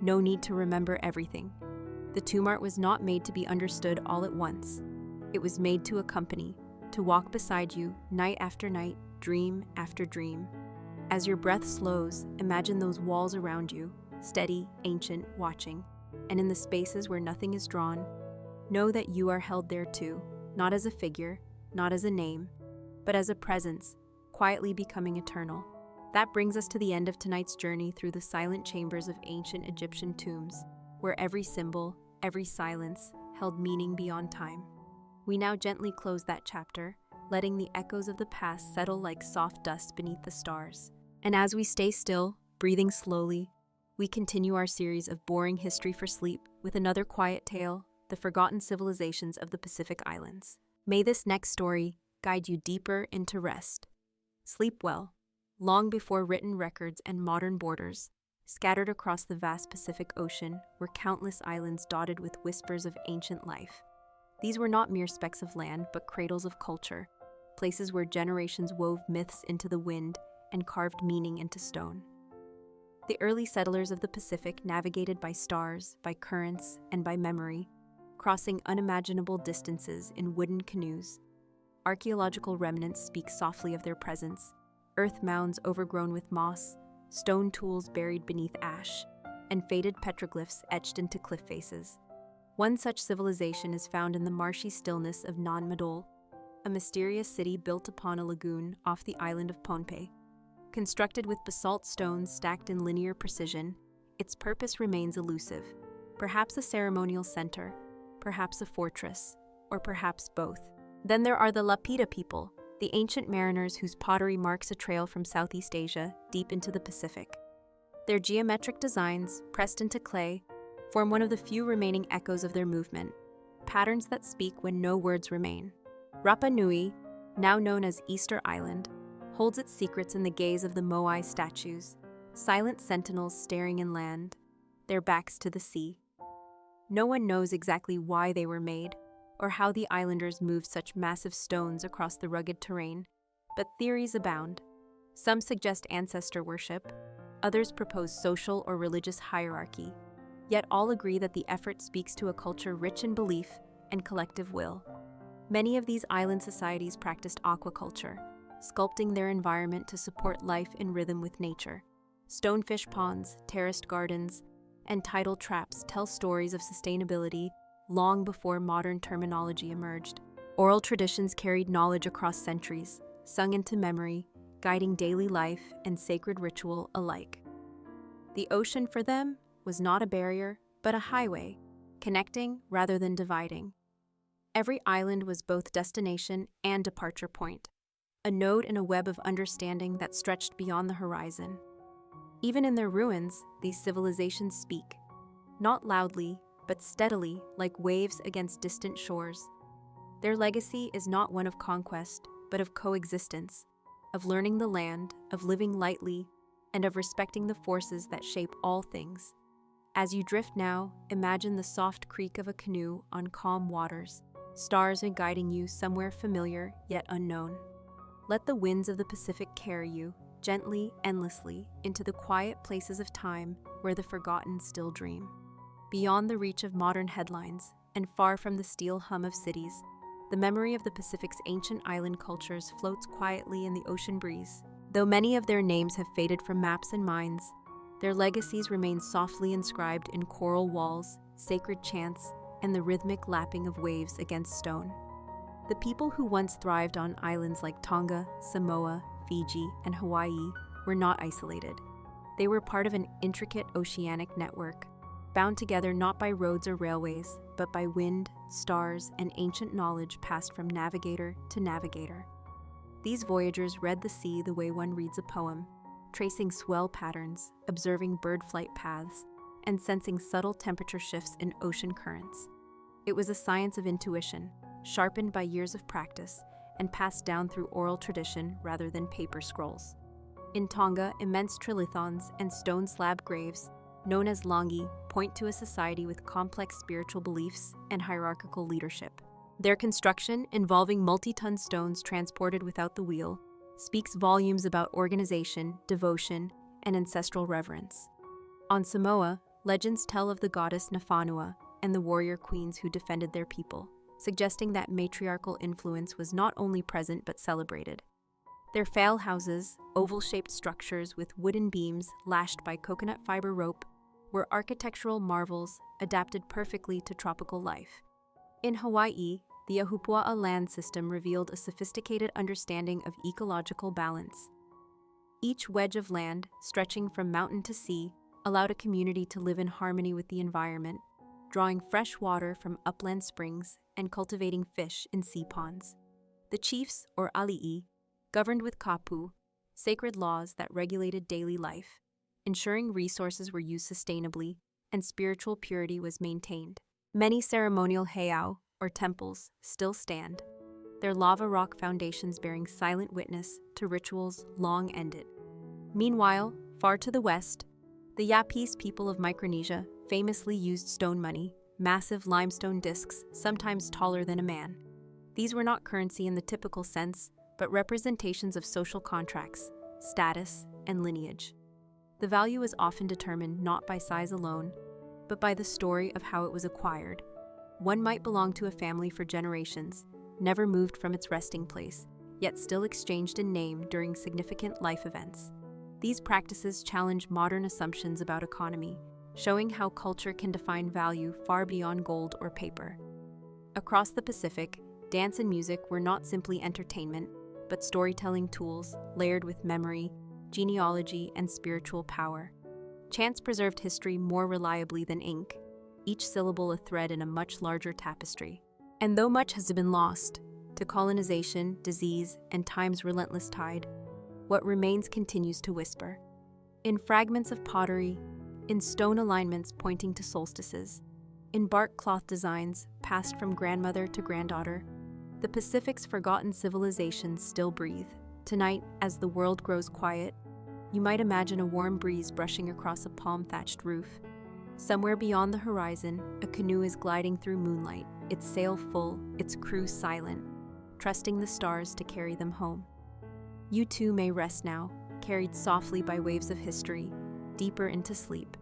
no need to remember everything. The tomb art was not made to be understood all at once. It was made to accompany, to walk beside you night after night, dream after dream. As your breath slows, imagine those walls around you, steady, ancient, watching. And in the spaces where nothing is drawn, know that you are held there too, not as a figure, not as a name, but as a presence, quietly becoming eternal. That brings us to the end of tonight's journey through the silent chambers of ancient Egyptian tombs, where every symbol, every silence, held meaning beyond time. We now gently close that chapter, letting the echoes of the past settle like soft dust beneath the stars. And as we stay still, breathing slowly, we continue our series of boring history for sleep with another quiet tale, the forgotten civilizations of the Pacific Islands. May this next story guide you deeper into rest. Sleep well, long before written records and modern borders. Scattered across the vast Pacific Ocean were countless islands dotted with whispers of ancient life. These were not mere specks of land, but cradles of culture, places where generations wove myths into the wind and carved meaning into stone. The early settlers of the Pacific navigated by stars, by currents, and by memory, crossing unimaginable distances in wooden canoes. Archaeological remnants speak softly of their presence, earth mounds overgrown with moss, stone tools buried beneath ash, and faded petroglyphs etched into cliff faces. One such civilization is found in the marshy stillness of Nan Madol, a mysterious city built upon a lagoon off the island of Pohnpei. Constructed with basalt stones stacked in linear precision, its purpose remains elusive. Perhaps a ceremonial center, perhaps a fortress, or perhaps both. Then there are the Lapita people, the ancient mariners whose pottery marks a trail from Southeast Asia deep into the Pacific. Their geometric designs, pressed into clay, form one of the few remaining echoes of their movement, patterns that speak when no words remain. Rapa Nui, now known as Easter Island, holds its secrets in the gaze of the Moai statues, silent sentinels staring inland, their backs to the sea. No one knows exactly why they were made, or how the islanders moved such massive stones across the rugged terrain, but theories abound. Some suggest ancestor worship, others propose social or religious hierarchy, yet all agree that the effort speaks to a culture rich in belief and collective will. Many of these island societies practiced aquaculture, sculpting their environment to support life in rhythm with nature. Stonefish ponds, terraced gardens, and tidal traps tell stories of sustainability long before modern terminology emerged. Oral traditions carried knowledge across centuries, sung into memory, guiding daily life and sacred ritual alike. The ocean for them was not a barrier, but a highway, connecting rather than dividing. Every island was both destination and departure point, a node in a web of understanding that stretched beyond the horizon. Even in their ruins, these civilizations speak, not loudly, but steadily, like waves against distant shores. Their legacy is not one of conquest, but of coexistence, of learning the land, of living lightly, and of respecting the forces that shape all things. As you drift now, imagine the soft creak of a canoe on calm waters, stars are guiding you somewhere familiar yet unknown. Let the winds of the Pacific carry you, gently, endlessly, into the quiet places of time where the forgotten still dream. Beyond the reach of modern headlines, and far from the steel hum of cities, the memory of the Pacific's ancient island cultures floats quietly in the ocean breeze. Though many of their names have faded from maps and minds, their legacies remain softly inscribed in coral walls, sacred chants, and the rhythmic lapping of waves against stone. The people who once thrived on islands like Tonga, Samoa, Fiji, and Hawaii were not isolated. They were part of an intricate oceanic network, bound together not by roads or railways, but by wind, stars, and ancient knowledge passed from navigator to navigator. These voyagers read the sea the way one reads a poem, tracing swell patterns, observing bird flight paths, and sensing subtle temperature shifts in ocean currents. It was a science of intuition, sharpened by years of practice, and passed down through oral tradition rather than paper scrolls. In Tonga, immense trilithons and stone slab graves, known as langi, point to a society with complex spiritual beliefs and hierarchical leadership. Their construction, involving multi-ton stones transported without the wheel, speaks volumes about organization, devotion, and ancestral reverence. On Samoa, legends tell of the goddess Nafanua and the warrior queens who defended their people, suggesting that matriarchal influence was not only present but celebrated. Their fail houses, oval-shaped structures with wooden beams lashed by coconut fiber rope, were architectural marvels adapted perfectly to tropical life. In Hawaii, the Ahupua'a land system revealed a sophisticated understanding of ecological balance. Each wedge of land, stretching from mountain to sea, allowed a community to live in harmony with the environment, drawing fresh water from upland springs and cultivating fish in sea ponds. The chiefs, or ali'i, governed with kapu, sacred laws that regulated daily life, ensuring resources were used sustainably and spiritual purity was maintained. Many ceremonial heiau, or temples, still stand, their lava rock foundations bearing silent witness to rituals long ended. Meanwhile, far to the west, the Yapese people of Micronesia famously used stone money, massive limestone discs sometimes taller than a man. These were not currency in the typical sense, but representations of social contracts, status, and lineage. The value is often determined not by size alone, but by the story of how it was acquired. One might belong to a family for generations, never moved from its resting place, yet still exchanged in name during significant life events. These practices challenge modern assumptions about economy, showing how culture can define value far beyond gold or paper. Across the Pacific, dance and music were not simply entertainment, but storytelling tools layered with memory, genealogy, and spiritual power. Chants preserved history more reliably than ink, each syllable a thread in a much larger tapestry. And though much has been lost, to colonization, disease, and time's relentless tide, what remains continues to whisper. In fragments of pottery, in stone alignments pointing to solstices, in bark cloth designs passed from grandmother to granddaughter, the Pacific's forgotten civilizations still breathe. Tonight, as the world grows quiet, you might imagine a warm breeze brushing across a palm-thatched roof. Somewhere beyond the horizon, a canoe is gliding through moonlight, its sail full, its crew silent, trusting the stars to carry them home. You too may rest now, carried softly by waves of history, deeper into sleep.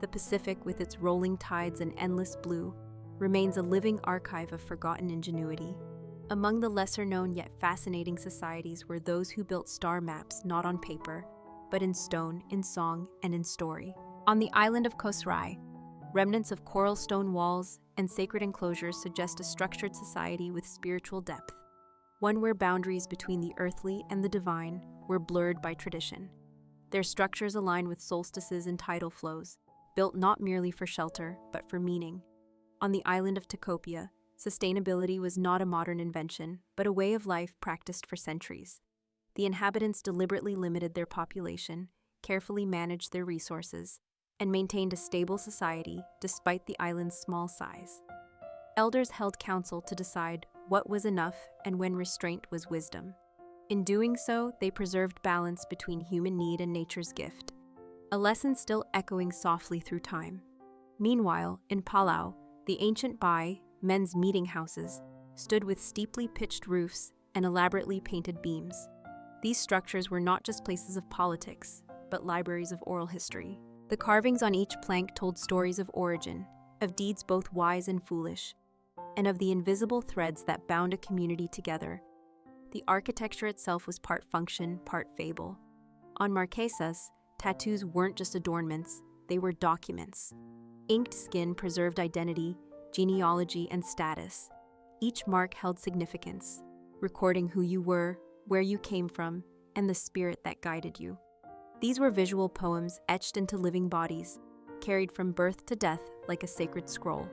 The Pacific, with its rolling tides and endless blue, remains a living archive of forgotten ingenuity. Among the lesser-known yet fascinating societies were those who built star maps not on paper, but in stone, in song, and in story. On the island of Kosrae, remnants of coral stone walls and sacred enclosures suggest a structured society with spiritual depth, one where boundaries between the earthly and the divine were blurred by tradition. Their structures align with solstices and tidal flows, built not merely for shelter, but for meaning. On the island of Tikopia, sustainability was not a modern invention, but a way of life practiced for centuries. The inhabitants deliberately limited their population, carefully managed their resources, and maintained a stable society despite the island's small size. Elders held council to decide what was enough and when restraint was wisdom. In doing so, they preserved balance between human need and nature's gift, a lesson still echoing softly through time. Meanwhile, in Palau, the ancient bai, men's meeting houses, stood with steeply pitched roofs and elaborately painted beams. These structures were not just places of politics, but libraries of oral history. The carvings on each plank told stories of origin, of deeds both wise and foolish, and of the invisible threads that bound a community together. The architecture itself was part function, part fable. On marquesas, tattoos weren't just adornments, they were documents. Inked skin preserved identity, genealogy, and status. Each mark held significance, recording who you were, where you came from, and the spirit that guided you. These were visual poems etched into living bodies, carried from birth to death like a sacred scroll.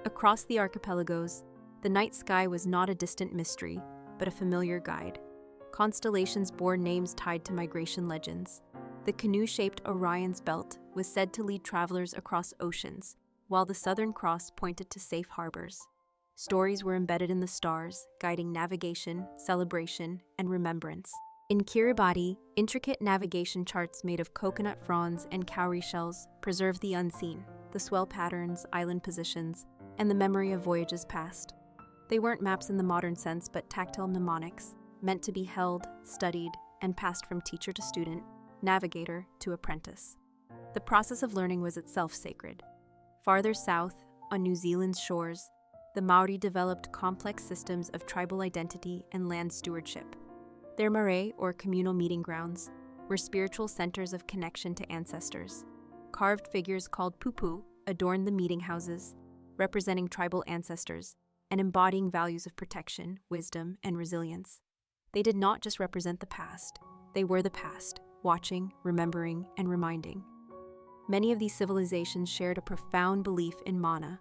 Across the archipelagos, the night sky was not a distant mystery, but a familiar guide. Constellations bore names tied to migration legends. The canoe-shaped Orion's belt was said to lead travelers across oceans, while the Southern Cross pointed to safe harbors. Stories were embedded in the stars, guiding navigation, celebration, and remembrance. In Kiribati, intricate navigation charts made of coconut fronds and cowrie shells preserve the unseen, the swell patterns, island positions, and the memory of voyages past. They weren't maps in the modern sense, but tactile mnemonics, meant to be held, studied, and passed from teacher to student, navigator to apprentice. The process of learning was itself sacred. Farther south, on New Zealand's shores, the Maori developed complex systems of tribal identity and land stewardship. Their marae, or communal meeting grounds, were spiritual centers of connection to ancestors. Carved figures called pupu adorned the meeting houses, representing tribal ancestors and embodying values of protection, wisdom, and resilience. They did not just represent the past, they were the past, watching, remembering, and reminding. Many of these civilizations shared a profound belief in mana,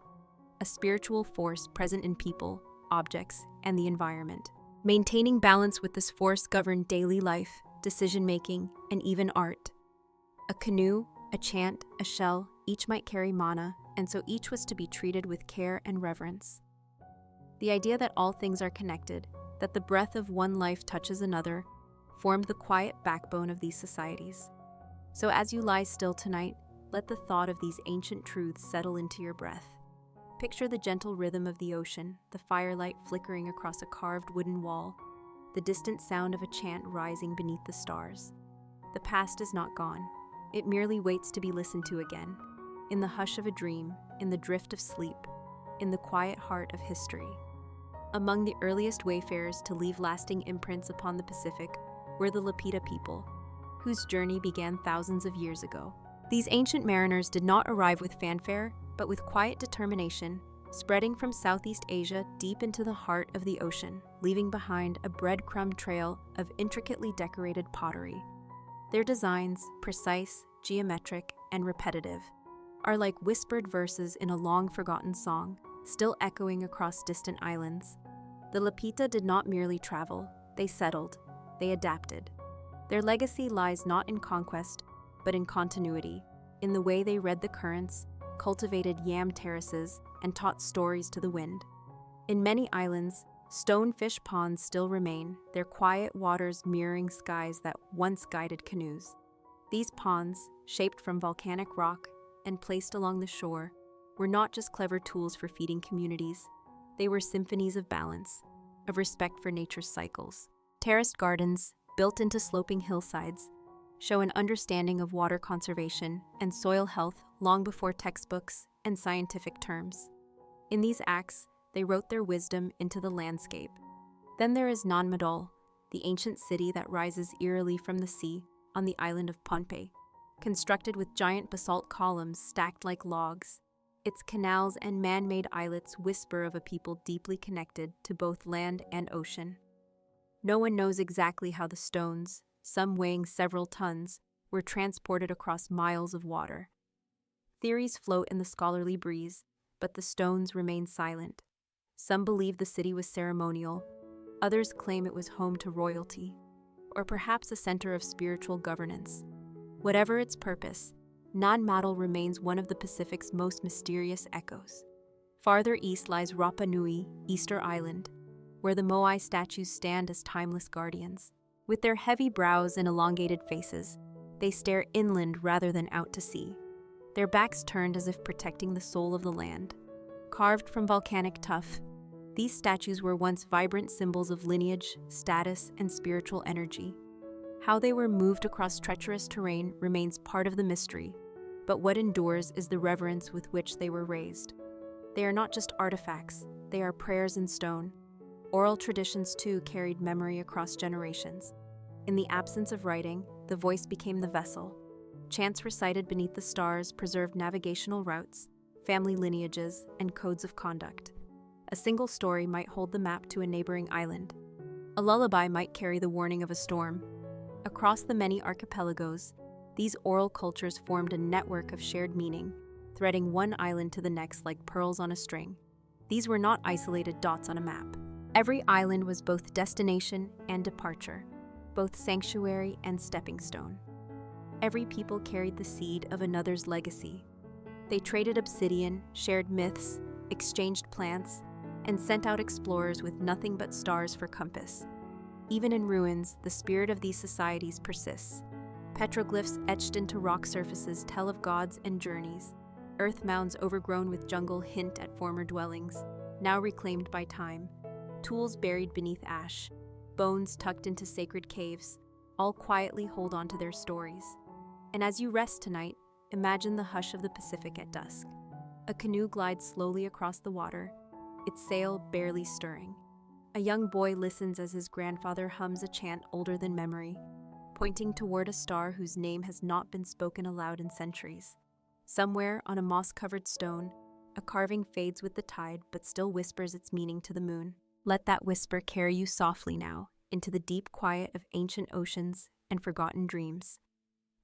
a spiritual force present in people, objects, and the environment. Maintaining balance with this force governed daily life, decision-making, and even art. A canoe, a chant, a shell, each might carry mana, and so each was to be treated with care and reverence. The idea that all things are connected, that the breath of one life touches another, formed the quiet backbone of these societies. So as you lie still tonight, let the thought of these ancient truths settle into your breath. Picture the gentle rhythm of the ocean, the firelight flickering across a carved wooden wall, the distant sound of a chant rising beneath the stars. The past is not gone. It merely waits to be listened to again, in the hush of a dream, in the drift of sleep, in the quiet heart of history. Among the earliest wayfarers to leave lasting imprints upon the Pacific were the Lapita people, whose journey began thousands of years ago. These ancient mariners did not arrive with fanfare, but with quiet determination, spreading from Southeast Asia deep into the heart of the ocean, leaving behind a breadcrumb trail of intricately decorated pottery. Their designs, precise, geometric, and repetitive, are like whispered verses in a long-forgotten song, still echoing across distant islands. The Lapita did not merely travel, they settled, they adapted. Their legacy lies not in conquest, but in continuity, in the way they read the currents, cultivated yam terraces, and taught stories to the wind. In many islands, stone fish ponds still remain, their quiet waters mirroring skies that once guided canoes. These ponds, shaped from volcanic rock and placed along the shore, were not just clever tools for feeding communities. They were symphonies of balance, of respect for nature's cycles. Terraced gardens, built into sloping hillsides, show an understanding of water conservation and soil health long before textbooks and scientific terms. In these acts, they wrote their wisdom into the landscape. Then there is Nanmadol, the ancient city that rises eerily from the sea on the island of Pohnpei, constructed with giant basalt columns stacked like logs. Its canals and man-made islets whisper of a people deeply connected to both land and ocean. No one knows exactly how the stones, some weighing several tons, were transported across miles of water. Theories float in the scholarly breeze, but the stones remain silent. Some believe the city was ceremonial, others claim it was home to royalty, or perhaps a center of spiritual governance. Whatever its purpose, Nanmadol remains one of the Pacific's most mysterious echoes. Farther east lies Rapa Nui, Easter Island, where the Moai statues stand as timeless guardians. With their heavy brows and elongated faces, they stare inland rather than out to sea, their backs turned as if protecting the soul of the land. Carved from volcanic tuff, these statues were once vibrant symbols of lineage, status, and spiritual energy. How they were moved across treacherous terrain remains part of the mystery, but what endures is the reverence with which they were raised. They are not just artifacts, they are prayers in stone. Oral traditions, too, carried memory across generations. In the absence of writing, the voice became the vessel. Chants recited beneath the stars preserved navigational routes, family lineages, and codes of conduct. A single story might hold the map to a neighboring island. A lullaby might carry the warning of a storm. Across the many archipelagos, These oral cultures formed a network of shared meaning, threading one island to the next like pearls on a string. These were not isolated dots on a map. Every island was both destination and departure, both sanctuary and stepping stone. Every people carried the seed of another's legacy. They traded obsidian, shared myths, exchanged plants, and sent out explorers with nothing but stars for compass. Even in ruins, the spirit of these societies persists. Petroglyphs etched into rock surfaces tell of gods and journeys. Earth mounds overgrown with jungle hint at former dwellings, now reclaimed by time. Tools buried beneath ash, bones tucked into sacred caves, all quietly hold on to their stories. And as you rest tonight, imagine the hush of the Pacific at dusk. A canoe glides slowly across the water, its sail barely stirring. A young boy listens as his grandfather hums a chant older than memory, pointing toward a star whose name has not been spoken aloud in centuries. Somewhere on a moss-covered stone, a carving fades with the tide but still whispers its meaning to the moon. Let that whisper carry you softly now into the deep quiet of ancient oceans and forgotten dreams.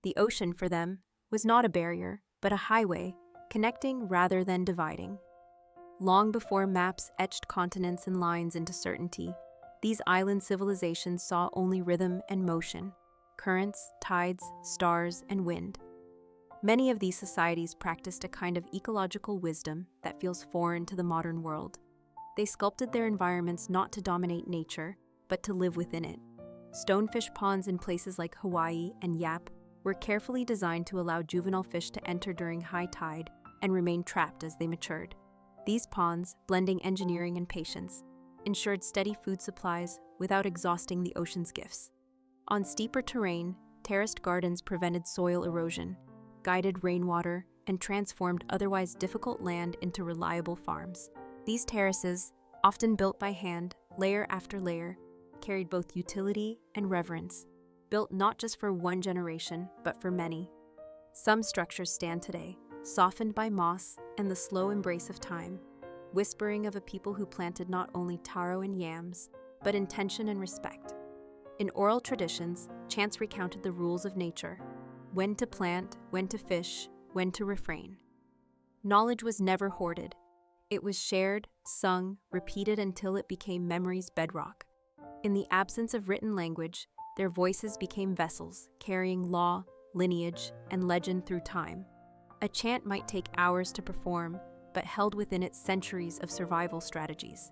The ocean, for them, was not a barrier, but a highway, connecting rather than dividing. Long before maps etched continents and lines into certainty, these island civilizations saw only rhythm and motion, currents, tides, stars, and wind. Many of these societies practiced a kind of ecological wisdom that feels foreign to the modern world. They sculpted their environments not to dominate nature, but to live within it. Stonefish ponds in places like Hawaii and Yap were carefully designed to allow juvenile fish to enter during high tide and remain trapped as they matured. These ponds, blending engineering and patience, ensured steady food supplies without exhausting the ocean's gifts. On steeper terrain, terraced gardens prevented soil erosion, guided rainwater, and transformed otherwise difficult land into reliable farms. These terraces, often built by hand, layer after layer, carried both utility and reverence, built not just for one generation, but for many. Some structures stand today, softened by moss and the slow embrace of time, whispering of a people who planted not only taro and yams, but intention and respect. In oral traditions, chants recounted the rules of nature: when to plant, when to fish, when to refrain. Knowledge was never hoarded. It was shared, sung, repeated until it became memory's bedrock. In the absence of written language, their voices became vessels, carrying law, lineage, and legend through time. A chant might take hours to perform, but held within it centuries of survival strategies.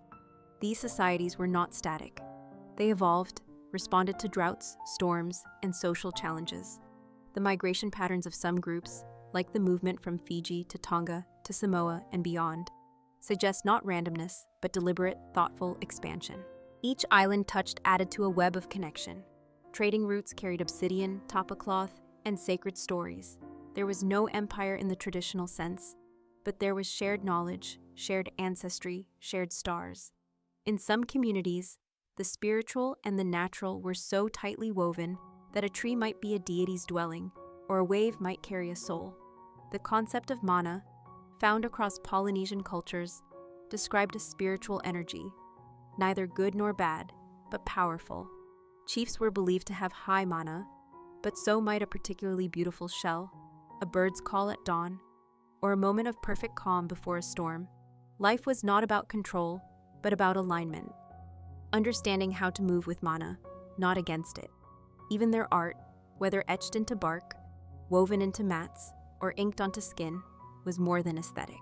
These societies were not static. They evolved, responded to droughts, storms, and social challenges. The migration patterns of some groups, like the movement from Fiji to Tonga to Samoa and beyond, suggest not randomness, but deliberate, thoughtful expansion. Each island touched added to a web of connection. Trading routes carried obsidian, tapa cloth, and sacred stories. There was no empire in the traditional sense, but there was shared knowledge, shared ancestry, shared stars. In some communities, the spiritual and the natural were so tightly woven that a tree might be a deity's dwelling, or a wave might carry a soul. The concept of mana, found across Polynesian cultures, described a spiritual energy, neither good nor bad, but powerful. Chiefs were believed to have high mana, but so might a particularly beautiful shell, a bird's call at dawn, or a moment of perfect calm before a storm. Life was not about control, but about alignment. Understanding how to move with mana, not against it. Even their art, whether etched into bark, woven into mats, or inked onto skin, was more than aesthetic.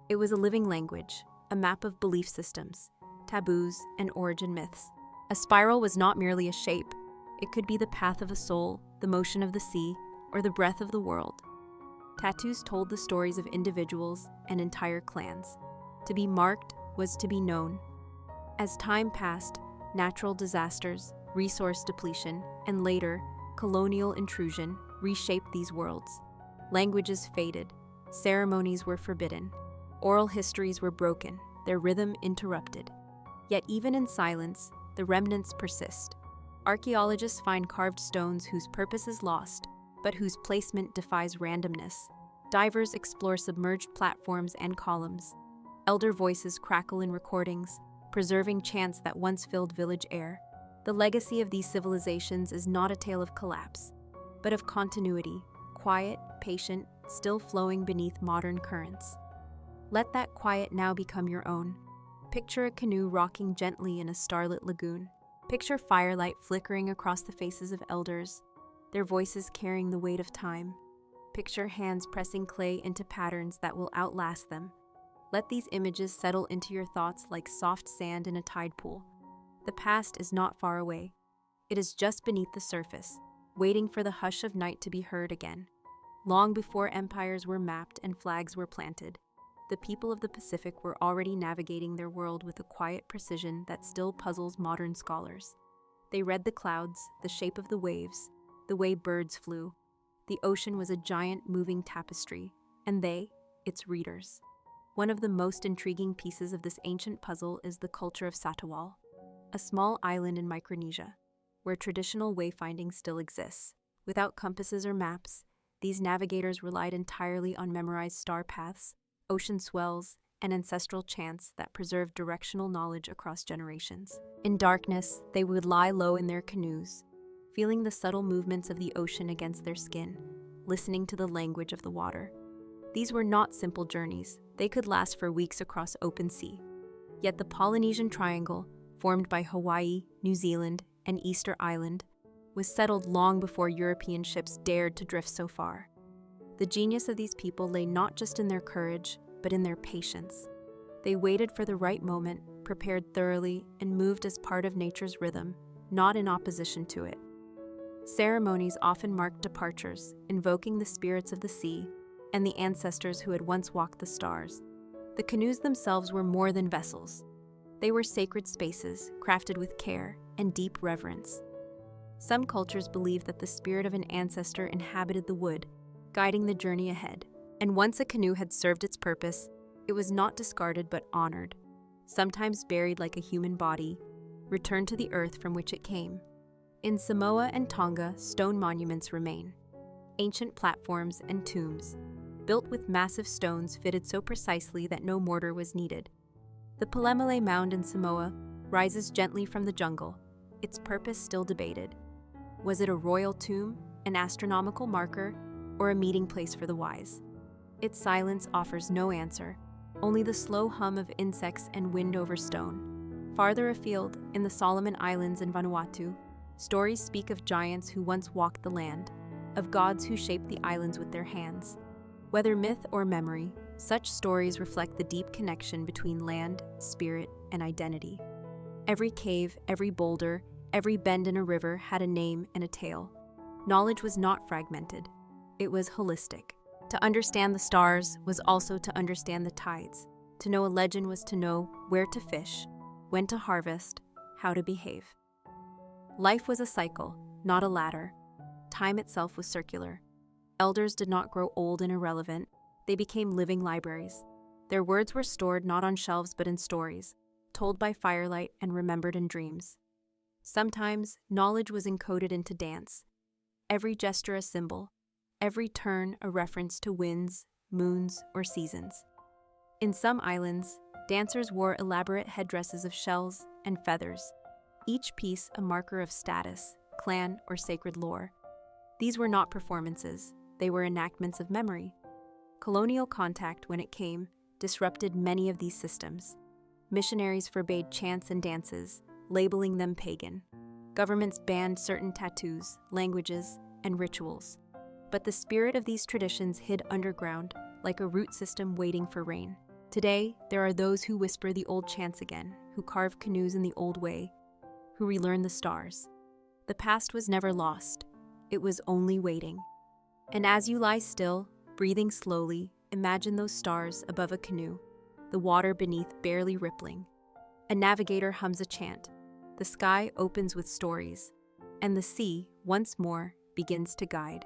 It was a living language, a map of belief systems, taboos, and origin myths. A spiral was not merely a shape. It could be the path of a soul, the motion of the sea, or the breath of the world. Tattoos told the stories of individuals and entire clans. To be marked was to be known. As time passed, natural disasters, resource depletion, and later, colonial intrusion reshaped these worlds. Languages faded, ceremonies were forbidden, oral histories were broken, their rhythm interrupted. Yet even in silence, the remnants persist. Archaeologists find carved stones whose purpose is lost, but whose placement defies randomness. Divers explore submerged platforms and columns. Elder voices crackle in recordings, preserving chants that once filled village air. The legacy of these civilizations is not a tale of collapse, but but of continuity, quiet, patient, still flowing beneath modern currents. Let that quiet now become your own. Picture a canoe rocking gently in a starlit lagoon. Picture firelight flickering across the faces of elders, their voices carrying the weight of time. Picture hands pressing clay into patterns that will outlast them. Let these images settle into your thoughts like soft sand in a tide pool. The past is not far away. It is just beneath the surface, waiting for the hush of night to be heard again. Long before empires were mapped and flags were planted, the people of the Pacific were already navigating their world with a quiet precision that still puzzles modern scholars. They read the clouds, the shape of the waves, the way birds flew. The ocean was a giant moving tapestry, and they, its readers. One of the most intriguing pieces of this ancient puzzle is the culture of Satawal, a small island in Micronesia, where traditional wayfinding still exists. Without compasses or maps, these navigators relied entirely on memorized star paths, ocean swells, and ancestral chants that preserved directional knowledge across generations. In darkness, they would lie low in their canoes, feeling the subtle movements of the ocean against their skin, listening to the language of the water. These were not simple journeys. They could last for weeks across open sea. Yet the Polynesian Triangle, formed by Hawaii, New Zealand, and Easter Island, was settled long before European ships dared to drift so far. The genius of these people lay not just in their courage, but in their patience. They waited for the right moment, prepared thoroughly, and moved as part of nature's rhythm, not in opposition to it. Ceremonies often marked departures, invoking the spirits of the sea and the ancestors who had once walked the stars. The canoes themselves were more than vessels. They were sacred spaces, crafted with care and deep reverence. Some cultures believed that the spirit of an ancestor inhabited the wood, guiding the journey ahead. And once a canoe had served its purpose, it was not discarded but honored, sometimes buried like a human body, returned to the earth from which it came. In Samoa and Tonga, stone monuments remain, ancient platforms and tombs, built with massive stones fitted so precisely that no mortar was needed. The Palemele Mound in Samoa rises gently from the jungle, its purpose still debated. Was it a royal tomb, an astronomical marker, or a meeting place for the wise? Its silence offers no answer, only the slow hum of insects and wind over stone. Farther afield, in the Solomon Islands in Vanuatu, stories speak of giants who once walked the land, of gods who shaped the islands with their hands. Whether myth or memory, such stories reflect the deep connection between land, spirit, and identity. Every cave, every boulder, every bend in a river had a name and a tale. Knowledge was not fragmented. It was holistic. To understand the stars was also to understand the tides. To know a legend was to know where to fish, when to harvest, how to behave. Life was a cycle, not a ladder. Time itself was circular. Elders did not grow old and irrelevant. They became living libraries. Their words were stored not on shelves but in stories, told by firelight and remembered in dreams. Sometimes, knowledge was encoded into dance. Every gesture a symbol, every turn a reference to winds, moons, or seasons. In some islands, dancers wore elaborate headdresses of shells and feathers, each piece a marker of status, clan, or sacred lore. These were not performances, they were enactments of memory. Colonial contact, when it came, disrupted many of these systems. Missionaries forbade chants and dances, labeling them pagan. Governments banned certain tattoos, languages, and rituals. But the spirit of these traditions hid underground, like a root system waiting for rain. Today, there are those who whisper the old chants again, who carve canoes in the old way, who relearn the stars. The past was never lost. It was only waiting. And as you lie still, breathing slowly, imagine those stars above a canoe, the water beneath barely rippling. A navigator hums a chant. The sky opens with stories, and the sea, once more, begins to guide.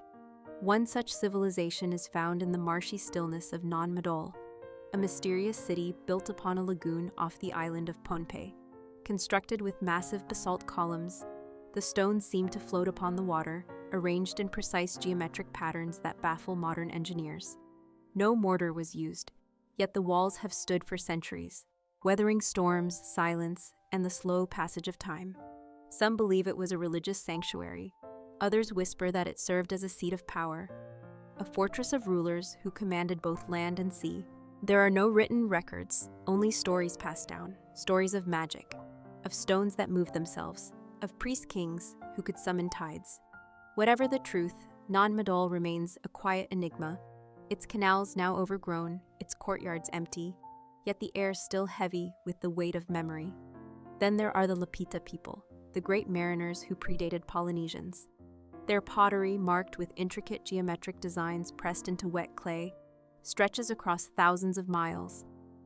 One such civilization is found in the marshy stillness of Non Madol, a mysterious city built upon a lagoon off the island of Pohnpei. Constructed with massive basalt columns, the stones seem to float upon the water, arranged in precise geometric patterns that baffle modern engineers. No mortar was used, yet the walls have stood for centuries, weathering storms, silence, and the slow passage of time. Some believe it was a religious sanctuary. Others whisper that it served as a seat of power, a fortress of rulers who commanded both land and sea. There are no written records, only stories passed down, stories of magic, of stones that moved themselves, of priest-kings who could summon tides. Whatever the truth, Nan Madol remains a quiet enigma, its canals now overgrown, its courtyards empty, yet the air still heavy with the weight of memory. Then there are the Lapita people, the great mariners who predated Polynesians. Their pottery, marked with intricate geometric designs pressed into wet clay, stretches across thousands of miles,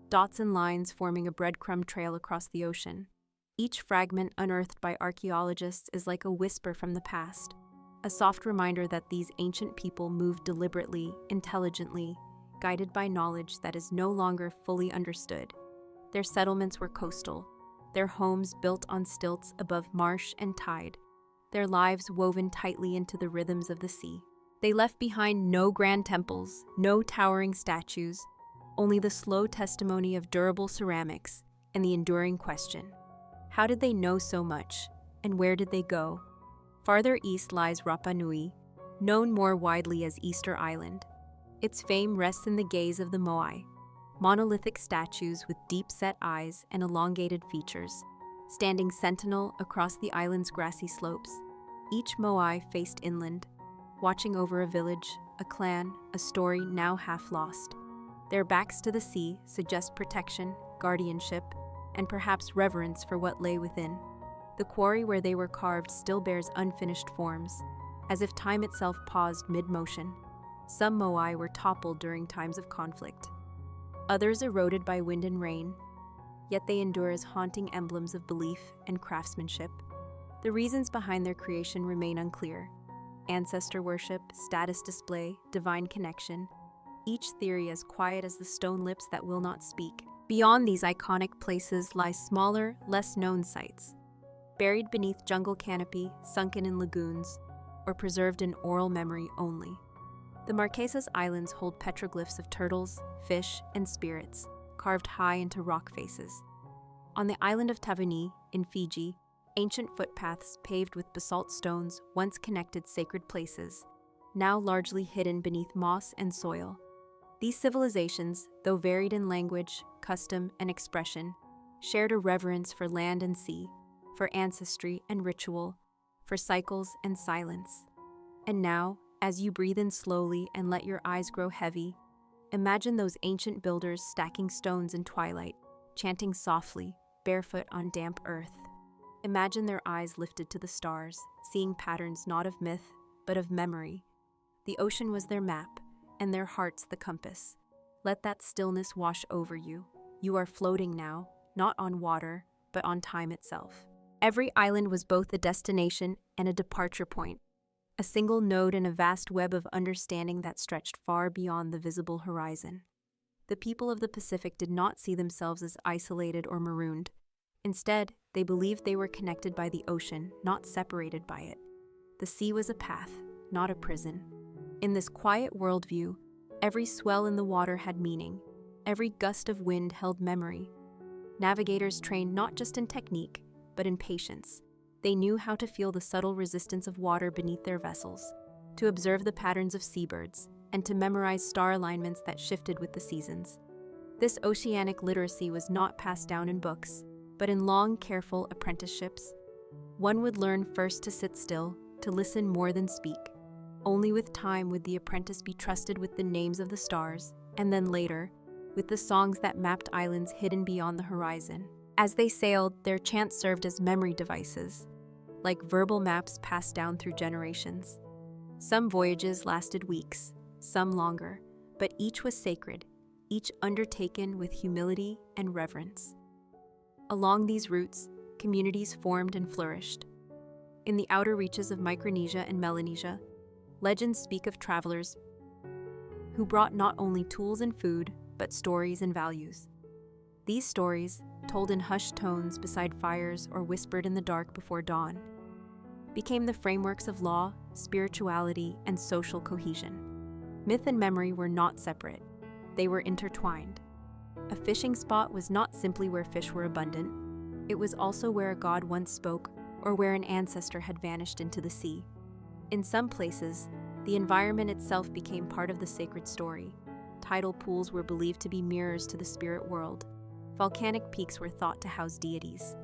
dots and lines forming a breadcrumb trail across the ocean. Each fragment unearthed by archaeologists is like a whisper from the past, a soft reminder that these ancient people moved deliberately, intelligently, guided by knowledge that is no longer fully understood. Their settlements were coastal, their homes built on stilts above marsh and tide, their lives woven tightly into the rhythms of the sea. They left behind no grand temples, no towering statues, only the slow testimony of durable ceramics and the enduring question: how did they know so much, and where did they go? Farther east lies Rapa Nui, known more widely as Easter Island. Its fame rests in the gaze of the moai, monolithic statues with deep-set eyes and elongated features, standing sentinel across the island's grassy slopes. Each moai faced inland, watching over a village, a clan, a story now half lost. Their backs to the sea suggest protection, guardianship, and perhaps reverence for what lay within. The quarry where they were carved still bears unfinished forms, as if time itself paused mid-motion. Some moai were toppled during times of conflict, others eroded by wind and rain, yet they endure as haunting emblems of belief and craftsmanship. The reasons behind their creation remain unclear. Ancestor worship, status display, divine connection, each theory as quiet as the stone lips that will not speak. Beyond these iconic places lie smaller, less-known sites, buried beneath jungle canopy, sunken in lagoons, or preserved in oral memory only. The Marquesas Islands hold petroglyphs of turtles, fish, and spirits, carved high into rock faces. On the island of Taveuni, in Fiji, ancient footpaths paved with basalt stones once connected sacred places, now largely hidden beneath moss and soil. These civilizations, though varied in language, custom, and expression, shared a reverence for land and sea, for ancestry and ritual, for cycles and silence. And now, as you breathe in slowly and let your eyes grow heavy, imagine those ancient builders stacking stones in twilight, chanting softly, barefoot on damp earth. Imagine their eyes lifted to the stars, seeing patterns not of myth, but of memory. The ocean was their map, and their hearts the compass. Let that stillness wash over you. You are floating now, not on water, but on time itself. Every island was both a destination and a departure point, a single node in a vast web of understanding that stretched far beyond the visible horizon. The people of the Pacific did not see themselves as isolated or marooned. Instead, they believed they were connected by the ocean, not separated by it. The sea was a path, not a prison. In this quiet worldview, every swell in the water had meaning. Every gust of wind held memory. Navigators trained not just in technique, but in patience. They knew how to feel the subtle resistance of water beneath their vessels, to observe the patterns of seabirds, and to memorize star alignments that shifted with the seasons. This oceanic literacy was not passed down in books, but in long, careful apprenticeships. One would learn first to sit still, to listen more than speak. Only with time would the apprentice be trusted with the names of the stars, and then later, with the songs that mapped islands hidden beyond the horizon. As they sailed, their chants served as memory devices, like verbal maps passed down through generations. Some voyages lasted weeks, some longer, but each was sacred, each undertaken with humility and reverence. Along these routes, communities formed and flourished. In the outer reaches of Micronesia and Melanesia, legends speak of travelers who brought not only tools and food, but stories and values. These stories, told in hushed tones beside fires or whispered in the dark before dawn, became the frameworks of law, spirituality, and social cohesion. Myth and memory were not separate. They were intertwined. A fishing spot was not simply where fish were abundant. It was also where a god once spoke or where an ancestor had vanished into the sea. In some places, the environment itself became part of the sacred story. Tidal pools were believed to be mirrors to the spirit world. Volcanic peaks were thought to house deities.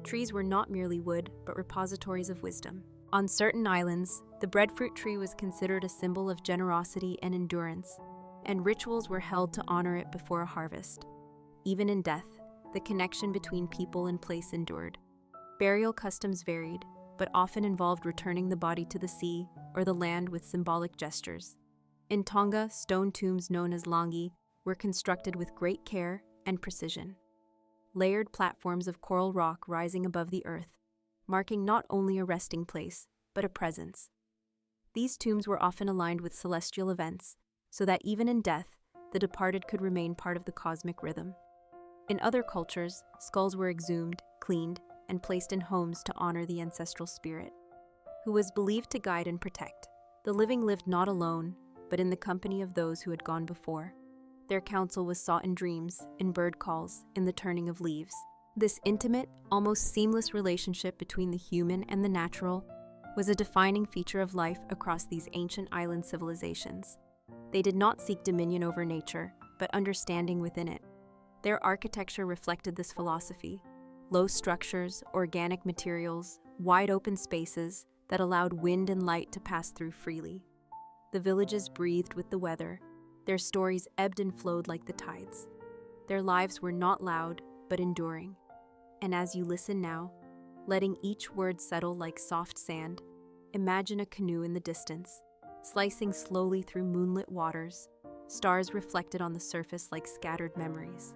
Trees were not merely wood, but repositories of wisdom. On certain islands, the breadfruit tree was considered a symbol of generosity and endurance, and rituals were held to honor it before a harvest. Even in death, the connection between people and place endured. Burial customs varied, but often involved returning the body to the sea or the land with symbolic gestures. In Tonga, stone tombs known as langi were constructed with great care and precision. Layered platforms of coral rock rising above the earth, marking not only a resting place, but a presence. These tombs were often aligned with celestial events, so that even in death, the departed could remain part of the cosmic rhythm. In other cultures, skulls were exhumed, cleaned, and placed in homes to honor the ancestral spirit, who was believed to guide and protect. The living lived not alone, but in the company of those who had gone before. Their counsel was sought in dreams, in bird calls, in the turning of leaves. This intimate, almost seamless relationship between the human and the natural was a defining feature of life across these ancient island civilizations. They did not seek dominion over nature, but understanding within it. Their architecture reflected this philosophy. Low structures, organic materials, wide open spaces that allowed wind and light to pass through freely. The villages breathed with the weather. Their stories ebbed and flowed like the tides. Their lives were not loud, but enduring. And as you listen now, letting each word settle like soft sand, imagine a canoe in the distance, slicing slowly through moonlit waters, stars reflected on the surface like scattered memories.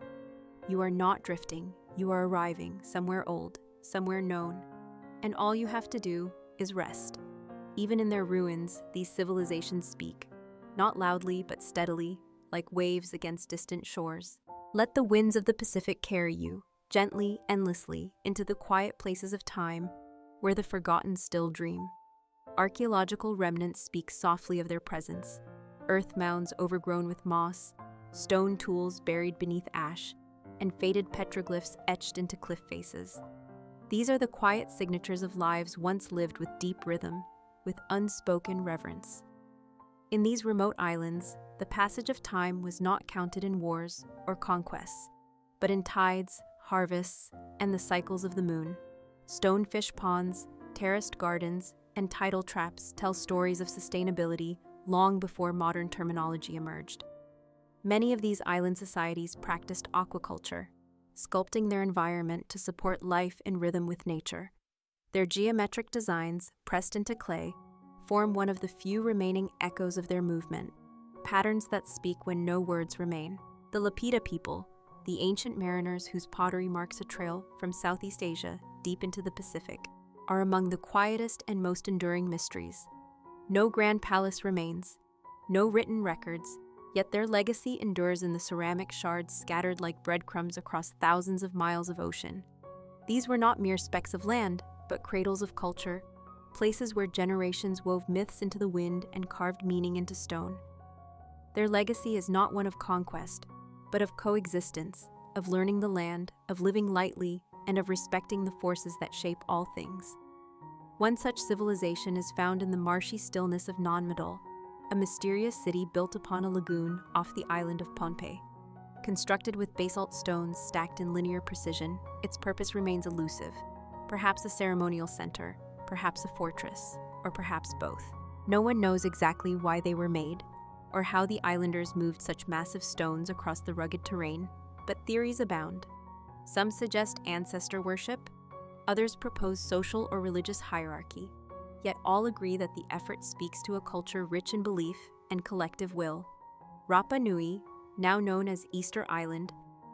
You are not drifting, you are arriving somewhere old, somewhere known, and all you have to do is rest. Even in their ruins, these civilizations speak, not loudly but steadily, like waves against distant shores. Let the winds of the Pacific carry you, gently, endlessly, into the quiet places of time where the forgotten still dream. Archaeological remnants speak softly of their presence. Earth mounds overgrown with moss, stone tools buried beneath ash, and faded petroglyphs etched into cliff faces. These are the quiet signatures of lives once lived with deep rhythm, with unspoken reverence. In these remote islands, the passage of time was not counted in wars or conquests, but in tides, harvests, and the cycles of the moon. Stonefish ponds, terraced gardens, and tidal traps tell stories of sustainability long before modern terminology emerged. Many of these island societies practiced aquaculture, sculpting their environment to support life in rhythm with nature. Their geometric designs, pressed into clay, form one of the few remaining echoes of their movement, patterns that speak when no words remain. The Lapita people, the ancient mariners whose pottery marks a trail from Southeast Asia deep into the Pacific, are among the quietest and most enduring mysteries. No grand palace remains, no written records, yet their legacy endures in the ceramic shards scattered like breadcrumbs across thousands of miles of ocean. These were not mere specks of land, but cradles of culture, places where generations wove myths into the wind and carved meaning into stone. Their legacy is not one of conquest, but of coexistence, of learning the land, of living lightly, and of respecting the forces that shape all things. One such civilization is found in the marshy stillness of Non-Madol, a mysterious city built upon a lagoon off the island of Pohnpei. Constructed with basalt stones stacked in linear precision, its purpose remains elusive. Perhaps a ceremonial center, perhaps a fortress, or perhaps both. No one knows exactly why they were made, or how the islanders moved such massive stones across the rugged terrain, but theories abound. Some suggest ancestor worship, others propose social or religious hierarchy, yet all agree that the effort speaks to a culture rich in belief and collective will. Rapa Nui, now known as Easter Island,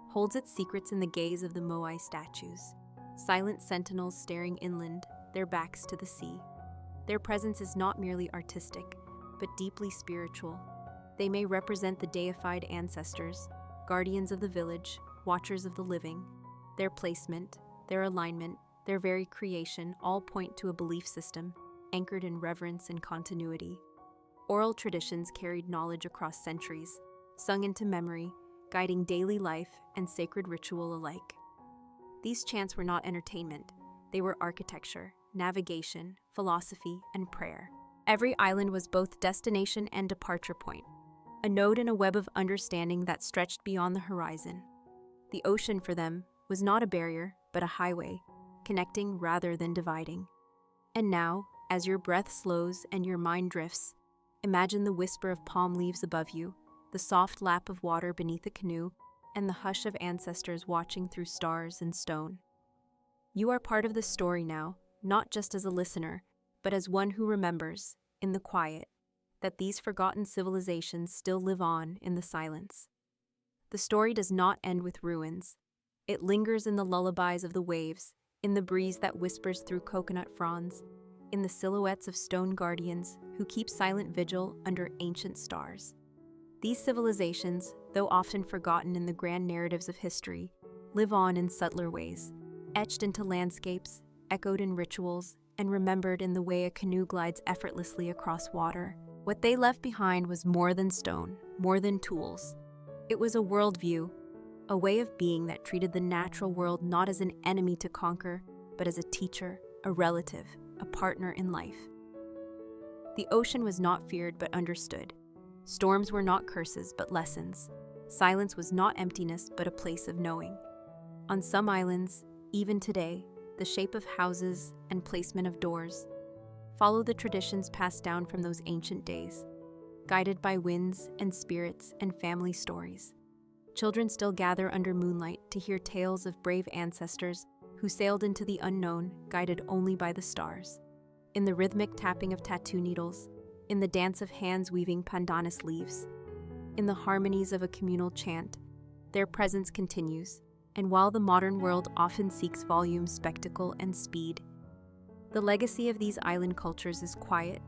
holds its secrets in the gaze of the Moai statues, silent sentinels staring inland, their backs to the sea. Their presence is not merely artistic, but deeply spiritual. They may represent the deified ancestors, guardians of the village, watchers of the living. Their placement, their alignment, their very creation all point to a belief system anchored in reverence and continuity. Oral traditions carried knowledge across centuries, sung into memory, guiding daily life and sacred ritual alike. These chants were not entertainment, they were architecture, navigation, philosophy, and prayer. Every island was both destination and departure point, a node in a web of understanding that stretched beyond the horizon. The ocean for them was not a barrier, but a highway, connecting rather than dividing. And now, as your breath slows and your mind drifts, imagine the whisper of palm leaves above you, the soft lap of water beneath a canoe, and the hush of ancestors watching through stars and stone. You are part of the story now, not just as a listener, but as one who remembers, in the quiet, that these forgotten civilizations still live on in the silence. The story does not end with ruins. It lingers in the lullabies of the waves, in the breeze that whispers through coconut fronds, in the silhouettes of stone guardians who keep silent vigil under ancient stars. These civilizations, though often forgotten in the grand narratives of history, live on in subtler ways, etched into landscapes, echoed in rituals, and remembered in the way a canoe glides effortlessly across water. What they left behind was more than stone, more than tools. It was a worldview, a way of being that treated the natural world not as an enemy to conquer, but as a teacher, a relative, a partner in life. The ocean was not feared but understood. Storms were not curses but lessons. Silence was not emptiness but a place of knowing. On some islands, even today, the shape of houses and placement of doors follow the traditions passed down from those ancient days, guided by winds and spirits and family stories. Children still gather under moonlight to hear tales of brave ancestors who sailed into the unknown, guided only by the stars. In the rhythmic tapping of tattoo needles, in the dance of hands weaving pandanus leaves, in the harmonies of a communal chant, their presence continues, and while the modern world often seeks volume, spectacle, and speed, the legacy of these island cultures is quiet,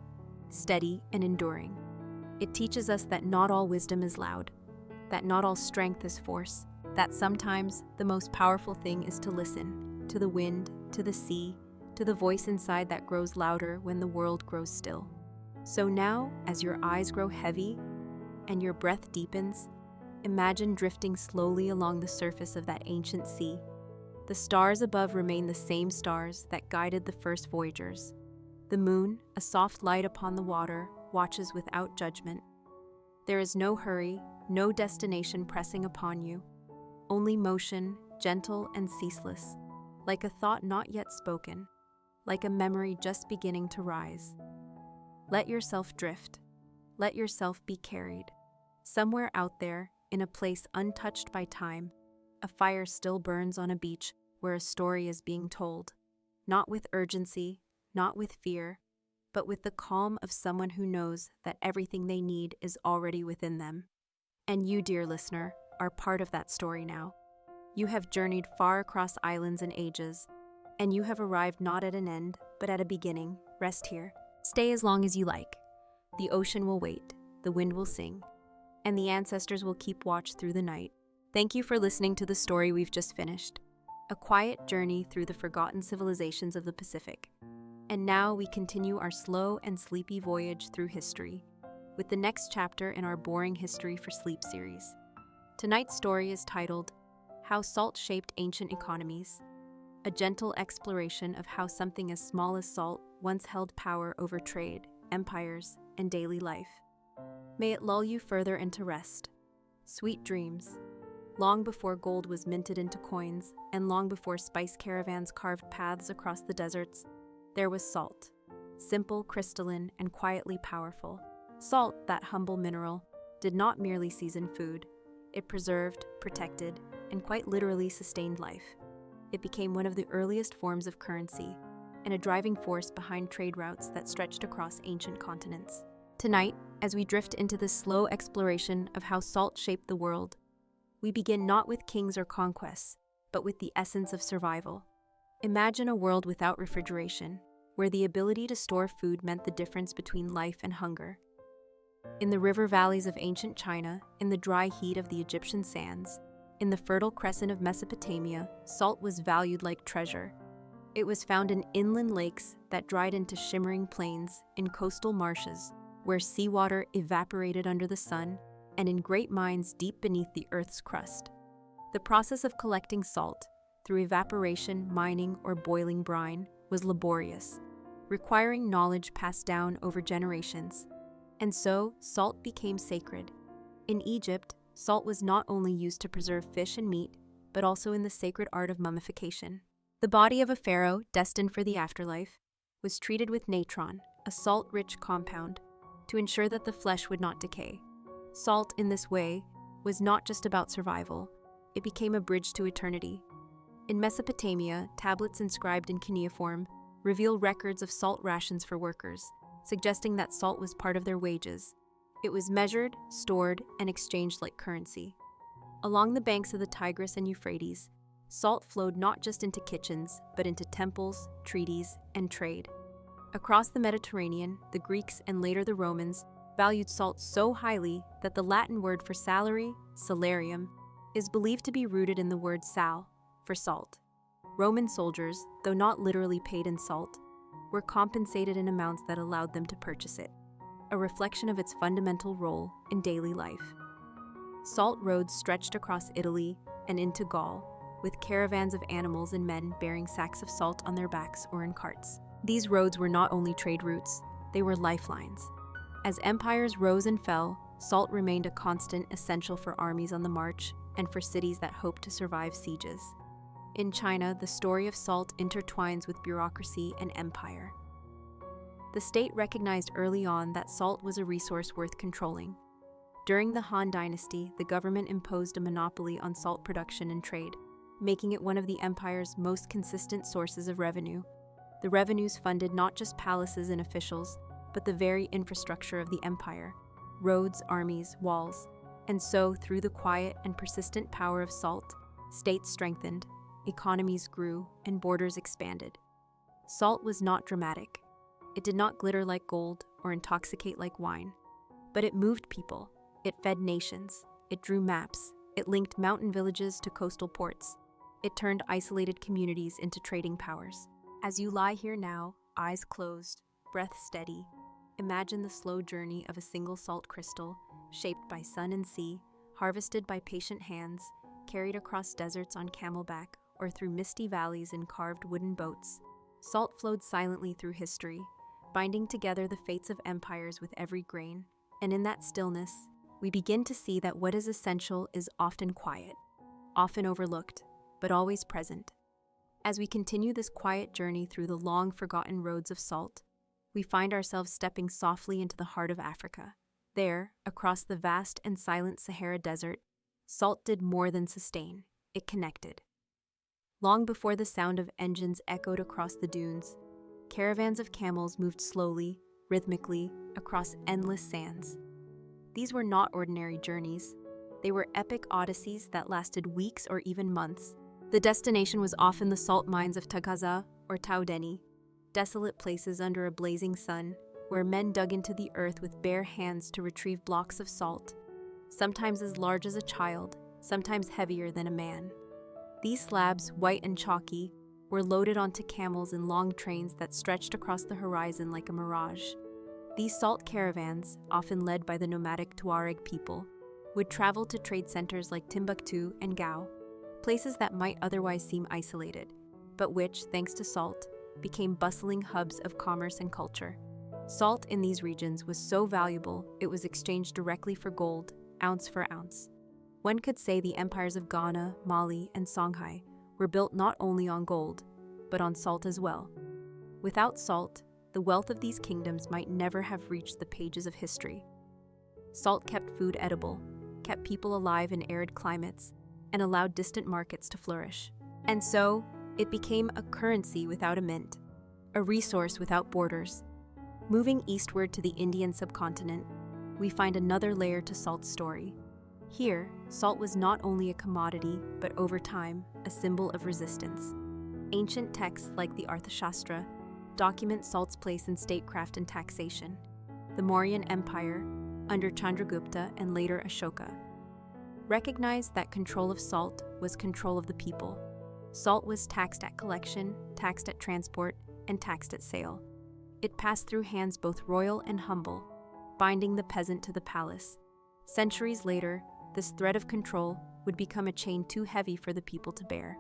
steady, and enduring. It teaches us that not all wisdom is loud, that not all strength is force, that sometimes the most powerful thing is to listen, to the wind, to the sea, to the voice inside that grows louder when the world grows still. So now, as your eyes grow heavy and your breath deepens, imagine drifting slowly along the surface of that ancient sea. The stars above remain the same stars that guided the first voyagers. The moon, a soft light upon the water, watches without judgment. There is no hurry, no destination pressing upon you, only motion, gentle and ceaseless, like a thought not yet spoken, like a memory just beginning to rise. Let yourself drift. Let yourself be carried. Somewhere out there, in a place untouched by time, a fire still burns on a beach where a story is being told, not with urgency, not with fear, but with the calm of someone who knows that everything they need is already within them. And you, dear listener, are part of that story now. You have journeyed far across islands and ages, and you have arrived not at an end, but at a beginning. Rest here. Stay as long as you like. The ocean will wait, the wind will sing, and the ancestors will keep watch through the night. Thank you for listening to the story we've just finished, a quiet journey through the forgotten civilizations of the Pacific. And now we continue our slow and sleepy voyage through history, with the next chapter in our Boring History for Sleep series. Tonight's story is titled, How Salt Shaped Ancient Economies, a gentle exploration of how something as small as salt once held power over trade, empires, and daily life. May it lull you further into rest. Sweet dreams. Long before gold was minted into coins, and long before spice caravans carved paths across the deserts, there was salt. Simple, crystalline, and quietly powerful. Salt, that humble mineral, did not merely season food. It preserved, protected, and quite literally sustained life. It became one of the earliest forms of currency, and a driving force behind trade routes that stretched across ancient continents. Tonight, as we drift into this slow exploration of how salt shaped the world, we begin not with kings or conquests, but with the essence of survival. Imagine a world without refrigeration, where the ability to store food meant the difference between life and hunger. In the river valleys of ancient China, in the dry heat of the Egyptian sands, in the fertile crescent of Mesopotamia, salt was valued like treasure. It was found in inland lakes that dried into shimmering plains, in coastal marshes, where seawater evaporated under the sun, and in great mines deep beneath the earth's crust. The process of collecting salt, through evaporation, mining, or boiling brine, was laborious, requiring knowledge passed down over generations. And so, salt became sacred. In Egypt, salt was not only used to preserve fish and meat, but also in the sacred art of mummification. The body of a pharaoh, destined for the afterlife, was treated with natron, a salt-rich compound, to ensure that the flesh would not decay. Salt, in this way, was not just about survival, it became a bridge to eternity. In Mesopotamia, tablets inscribed in cuneiform reveal records of salt rations for workers, suggesting that salt was part of their wages. It was measured, stored, and exchanged like currency. Along the banks of the Tigris and Euphrates, salt flowed not just into kitchens, but into temples, treaties, and trade. Across the Mediterranean, the Greeks and later the Romans valued salt so highly that the Latin word for salary, salarium, is believed to be rooted in the word sal, for salt. Roman soldiers, though not literally paid in salt, were compensated in amounts that allowed them to purchase it, a reflection of its fundamental role in daily life. Salt roads stretched across Italy and into Gaul, with caravans of animals and men bearing sacks of salt on their backs or in carts. These roads were not only trade routes, they were lifelines. As empires rose and fell, salt remained a constant essential for armies on the march and for cities that hoped to survive sieges. In China, the story of salt intertwines with bureaucracy and empire. The state recognized early on that salt was a resource worth controlling. During the Han Dynasty, the government imposed a monopoly on salt production and trade, making it one of the empire's most consistent sources of revenue. The revenues funded not just palaces and officials, but the very infrastructure of the empire: roads, armies, walls. And so, through the quiet and persistent power of salt, states strengthened, economies grew, and borders expanded. Salt was not dramatic. It did not glitter like gold or intoxicate like wine. But it moved people. It fed nations. It drew maps. It linked mountain villages to coastal ports. It turned isolated communities into trading powers. As you lie here now, eyes closed, breath steady, imagine the slow journey of a single salt crystal, shaped by sun and sea, harvested by patient hands, carried across deserts on camelback, or through misty valleys in carved wooden boats. Salt flowed silently through history, binding together the fates of empires with every grain. And in that stillness, we begin to see that what is essential is often quiet, often overlooked, but always present. As we continue this quiet journey through the long-forgotten roads of salt, we find ourselves stepping softly into the heart of Africa. There, across the vast and silent Sahara Desert, salt did more than sustain, it connected. Long before the sound of engines echoed across the dunes, caravans of camels moved slowly, rhythmically, across endless sands. These were not ordinary journeys. They were epic odysseys that lasted weeks or even months. The destination was often the salt mines of Tagaza or Taudeni, desolate places under a blazing sun, where men dug into the earth with bare hands to retrieve blocks of salt, sometimes as large as a child, sometimes heavier than a man. These slabs, white and chalky, were loaded onto camels in long trains that stretched across the horizon like a mirage. These salt caravans, often led by the nomadic Tuareg people, would travel to trade centers like Timbuktu and Gao, places that might otherwise seem isolated, but which, thanks to salt, became bustling hubs of commerce and culture. Salt in these regions was so valuable it was exchanged directly for gold, ounce for ounce. One could say the empires of Ghana, Mali, and Songhai were built not only on gold, but on salt as well. Without salt, the wealth of these kingdoms might never have reached the pages of history. Salt kept food edible, kept people alive in arid climates, and allowed distant markets to flourish. And so, it became a currency without a mint, a resource without borders. Moving eastward to the Indian subcontinent, we find another layer to salt's story. Here, salt was not only a commodity, but over time, a symbol of resistance. Ancient texts like the Arthashastra document salt's place in statecraft and taxation. The Mauryan Empire, under Chandragupta and later Ashoka, recognized that control of salt was control of the people. Salt was taxed at collection, taxed at transport, and taxed at sale. It passed through hands both royal and humble, binding the peasant to the palace. Centuries later, this thread of control would become a chain too heavy for the people to bear.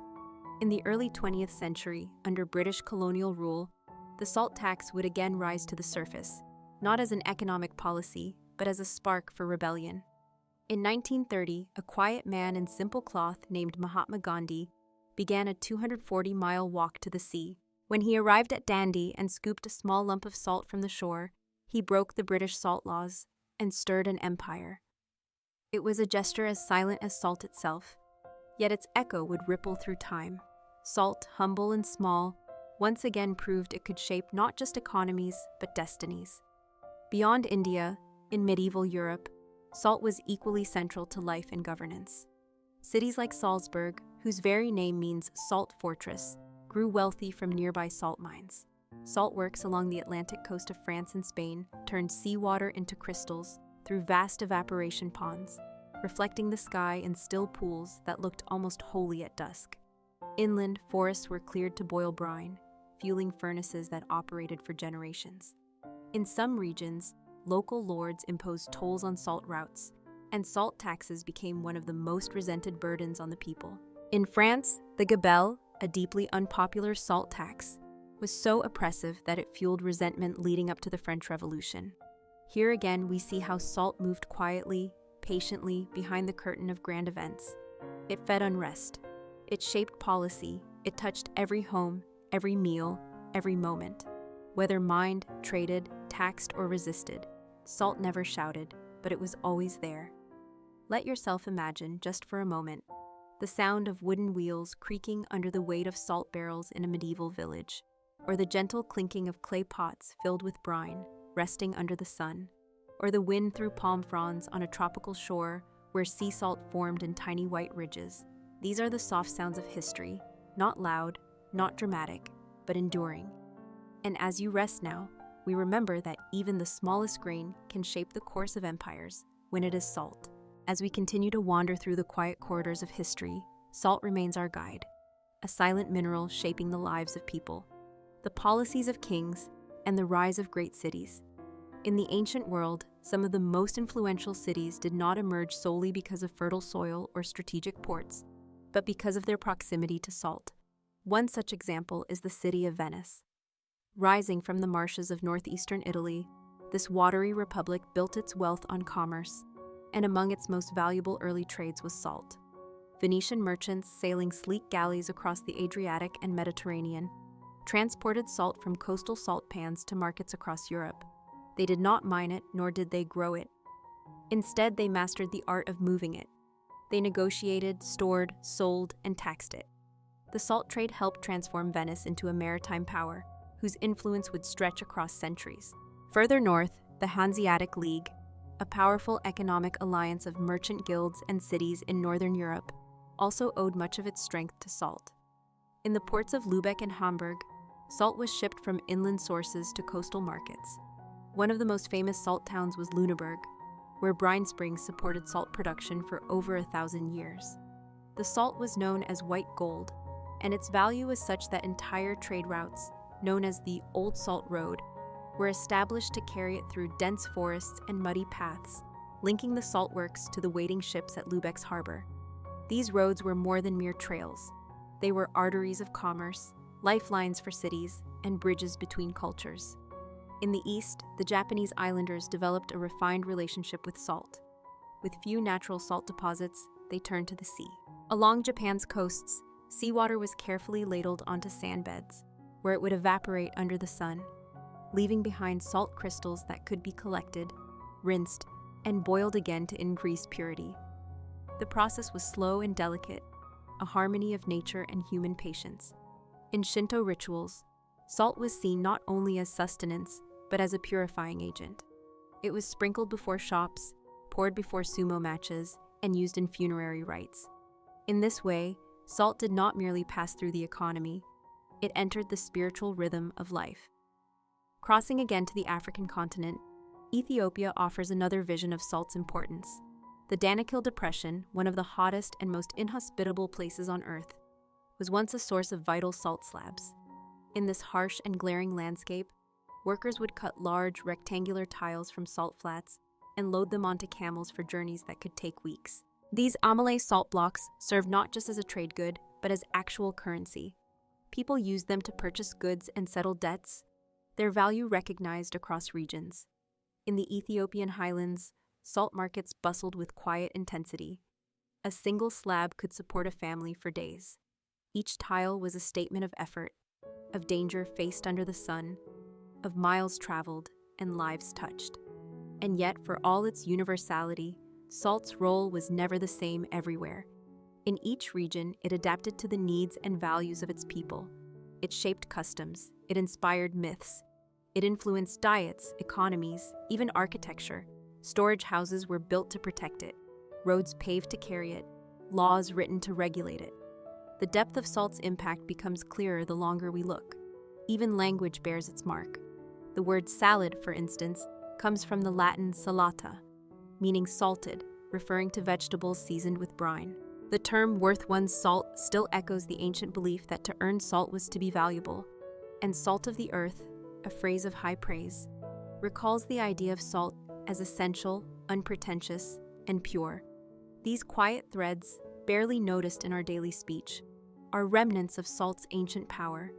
In the early 20th century, under British colonial rule, the salt tax would again rise to the surface, not as an economic policy, but as a spark for rebellion. In 1930, a quiet man in simple cloth named Mahatma Gandhi began a 240-mile walk to the sea. When he arrived at Dandi and scooped a small lump of salt from the shore, he broke the British salt laws and stirred an empire. It was a gesture as silent as salt itself, yet its echo would ripple through time. Salt, humble and small, once again proved it could shape not just economies, but destinies. Beyond India, in medieval Europe, salt was equally central to life and governance. Cities like Salzburg, whose very name means salt fortress, grew wealthy from nearby salt mines. Salt works along the Atlantic coast of France and Spain turned seawater into crystals through vast evaporation ponds, reflecting the sky in still pools that looked almost holy at dusk. Inland, forests were cleared to boil brine, fueling furnaces that operated for generations. In some regions, local lords imposed tolls on salt routes, and salt taxes became one of the most resented burdens on the people. In France, the gabelle, a deeply unpopular salt tax, was so oppressive that it fueled resentment leading up to the French Revolution. Here again, we see how salt moved quietly, patiently, behind the curtain of grand events. It fed unrest. It shaped policy. It touched every home, every meal, every moment. Whether mined, traded, taxed, or resisted, salt never shouted, but it was always there. Let yourself imagine, just for a moment, the sound of wooden wheels creaking under the weight of salt barrels in a medieval village, or the gentle clinking of clay pots filled with brine, resting under the sun, or the wind through palm fronds on a tropical shore where sea salt formed in tiny white ridges. These are the soft sounds of history, not loud, not dramatic, but enduring. And as you rest now, we remember that even the smallest grain can shape the course of empires when it is salt. As we continue to wander through the quiet corridors of history, salt remains our guide, a silent mineral shaping the lives of people, the policies of kings, and the rise of great cities. In the ancient world, some of the most influential cities did not emerge solely because of fertile soil or strategic ports, but because of their proximity to salt. One such example is the city of Venice. Rising from the marshes of northeastern Italy, this watery republic built its wealth on commerce, and among its most valuable early trades was salt. Venetian merchants sailing sleek galleys across the Adriatic and Mediterranean transported salt from coastal salt pans to markets across Europe. They did not mine it, nor did they grow it. Instead, they mastered the art of moving it. They negotiated, stored, sold, and taxed it. The salt trade helped transform Venice into a maritime power, whose influence would stretch across centuries. Further north, the Hanseatic League, a powerful economic alliance of merchant guilds and cities in northern Europe, also owed much of its strength to salt. In the ports of Lübeck and Hamburg, salt was shipped from inland sources to coastal markets. One of the most famous salt towns was Lüneburg, where brine springs supported salt production for over 1,000 years. The salt was known as white gold, and its value was such that entire trade routes, known as the Old Salt Road, were established to carry it through dense forests and muddy paths, linking the salt works to the waiting ships at Lübeck's harbor. These roads were more than mere trails. They were arteries of commerce, lifelines for cities, and bridges between cultures. In the east, the Japanese islanders developed a refined relationship with salt. With few natural salt deposits, they turned to the sea. Along Japan's coasts, seawater was carefully ladled onto sand beds, where it would evaporate under the sun, leaving behind salt crystals that could be collected, rinsed, and boiled again to increase purity. The process was slow and delicate, a harmony of nature and human patience. In Shinto rituals, salt was seen not only as sustenance, but as a purifying agent. It was sprinkled before shops, poured before sumo matches, and used in funerary rites. In this way, salt did not merely pass through the economy, it entered the spiritual rhythm of life. Crossing again to the African continent, Ethiopia offers another vision of salt's importance. The Danakil Depression, one of the hottest and most inhospitable places on Earth, was once a source of vital salt slabs. In this harsh and glaring landscape, workers would cut large, rectangular tiles from salt flats and load them onto camels for journeys that could take weeks. These amale salt blocks served not just as a trade good, but as actual currency. People used them to purchase goods and settle debts, their value recognized across regions. In the Ethiopian highlands, salt markets bustled with quiet intensity. A single slab could support a family for days. Each tile was a statement of effort, of danger faced under the sun, of miles traveled and lives touched. And yet, for all its universality, salt's role was never the same everywhere. In each region, it adapted to the needs and values of its people. It shaped customs, it inspired myths, it influenced diets, economies, even architecture. Storage houses were built to protect it, roads paved to carry it, laws written to regulate it. The depth of salt's impact becomes clearer the longer we look. Even language bears its mark. The word salad, for instance, comes from the Latin salata, meaning salted, referring to vegetables seasoned with brine. The term worth one's salt still echoes the ancient belief that to earn salt was to be valuable. And salt of the earth, a phrase of high praise, recalls the idea of salt as essential, unpretentious, and pure. These quiet threads, barely noticed in our daily speech, are remnants of salt's ancient power.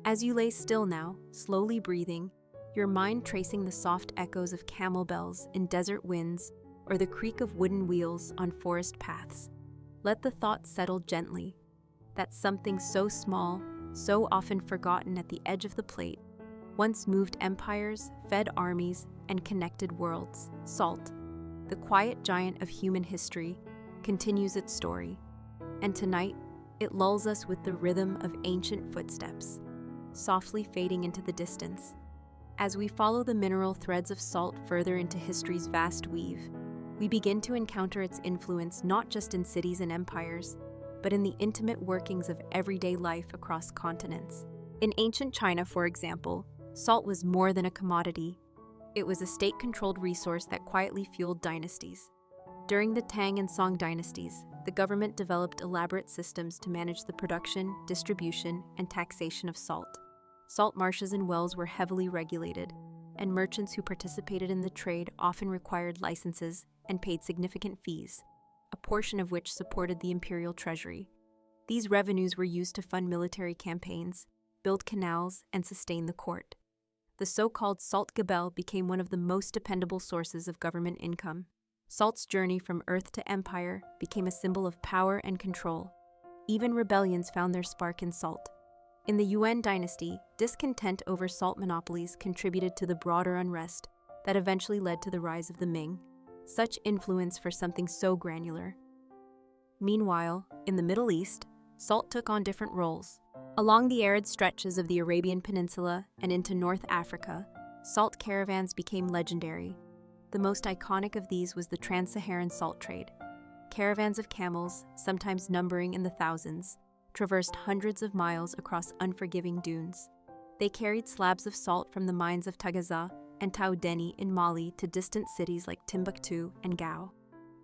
As you lay still now, slowly breathing, your mind tracing the soft echoes of camel bells in desert winds or the creak of wooden wheels on forest paths, let the thought settle gently that something so small, so often forgotten at the edge of the plate, once moved empires, fed armies, and connected worlds. Salt, the quiet giant of human history, continues its story. And tonight, it lulls us with the rhythm of ancient footsteps, softly fading into the distance. As we follow the mineral threads of salt further into history's vast weave, we begin to encounter its influence not just in cities and empires, but in the intimate workings of everyday life across continents. In ancient China, for example, salt was more than a commodity. It was a state-controlled resource that quietly fueled dynasties. During the Tang and Song dynasties, the government developed elaborate systems to manage the production, distribution, and taxation of salt. Salt marshes and wells were heavily regulated, and merchants who participated in the trade often required licenses and paid significant fees, a portion of which supported the imperial treasury. These revenues were used to fund military campaigns, build canals, and sustain the court. The so-called salt gabelle became one of the most dependable sources of government income. Salt's journey from earth to empire became a symbol of power and control. Even rebellions found their spark in salt. In the Yuan dynasty, discontent over salt monopolies contributed to the broader unrest that eventually led to the rise of the Ming. Such influence for something so granular. Meanwhile, in the Middle East, salt took on different roles. Along the arid stretches of the Arabian Peninsula and into North Africa, salt caravans became legendary. The most iconic of these was the trans-Saharan salt trade. Caravans of camels, sometimes numbering in the thousands, traversed hundreds of miles across unforgiving dunes. They carried slabs of salt from the mines of Tagaza and Taoudeni in Mali to distant cities like Timbuktu and Gao.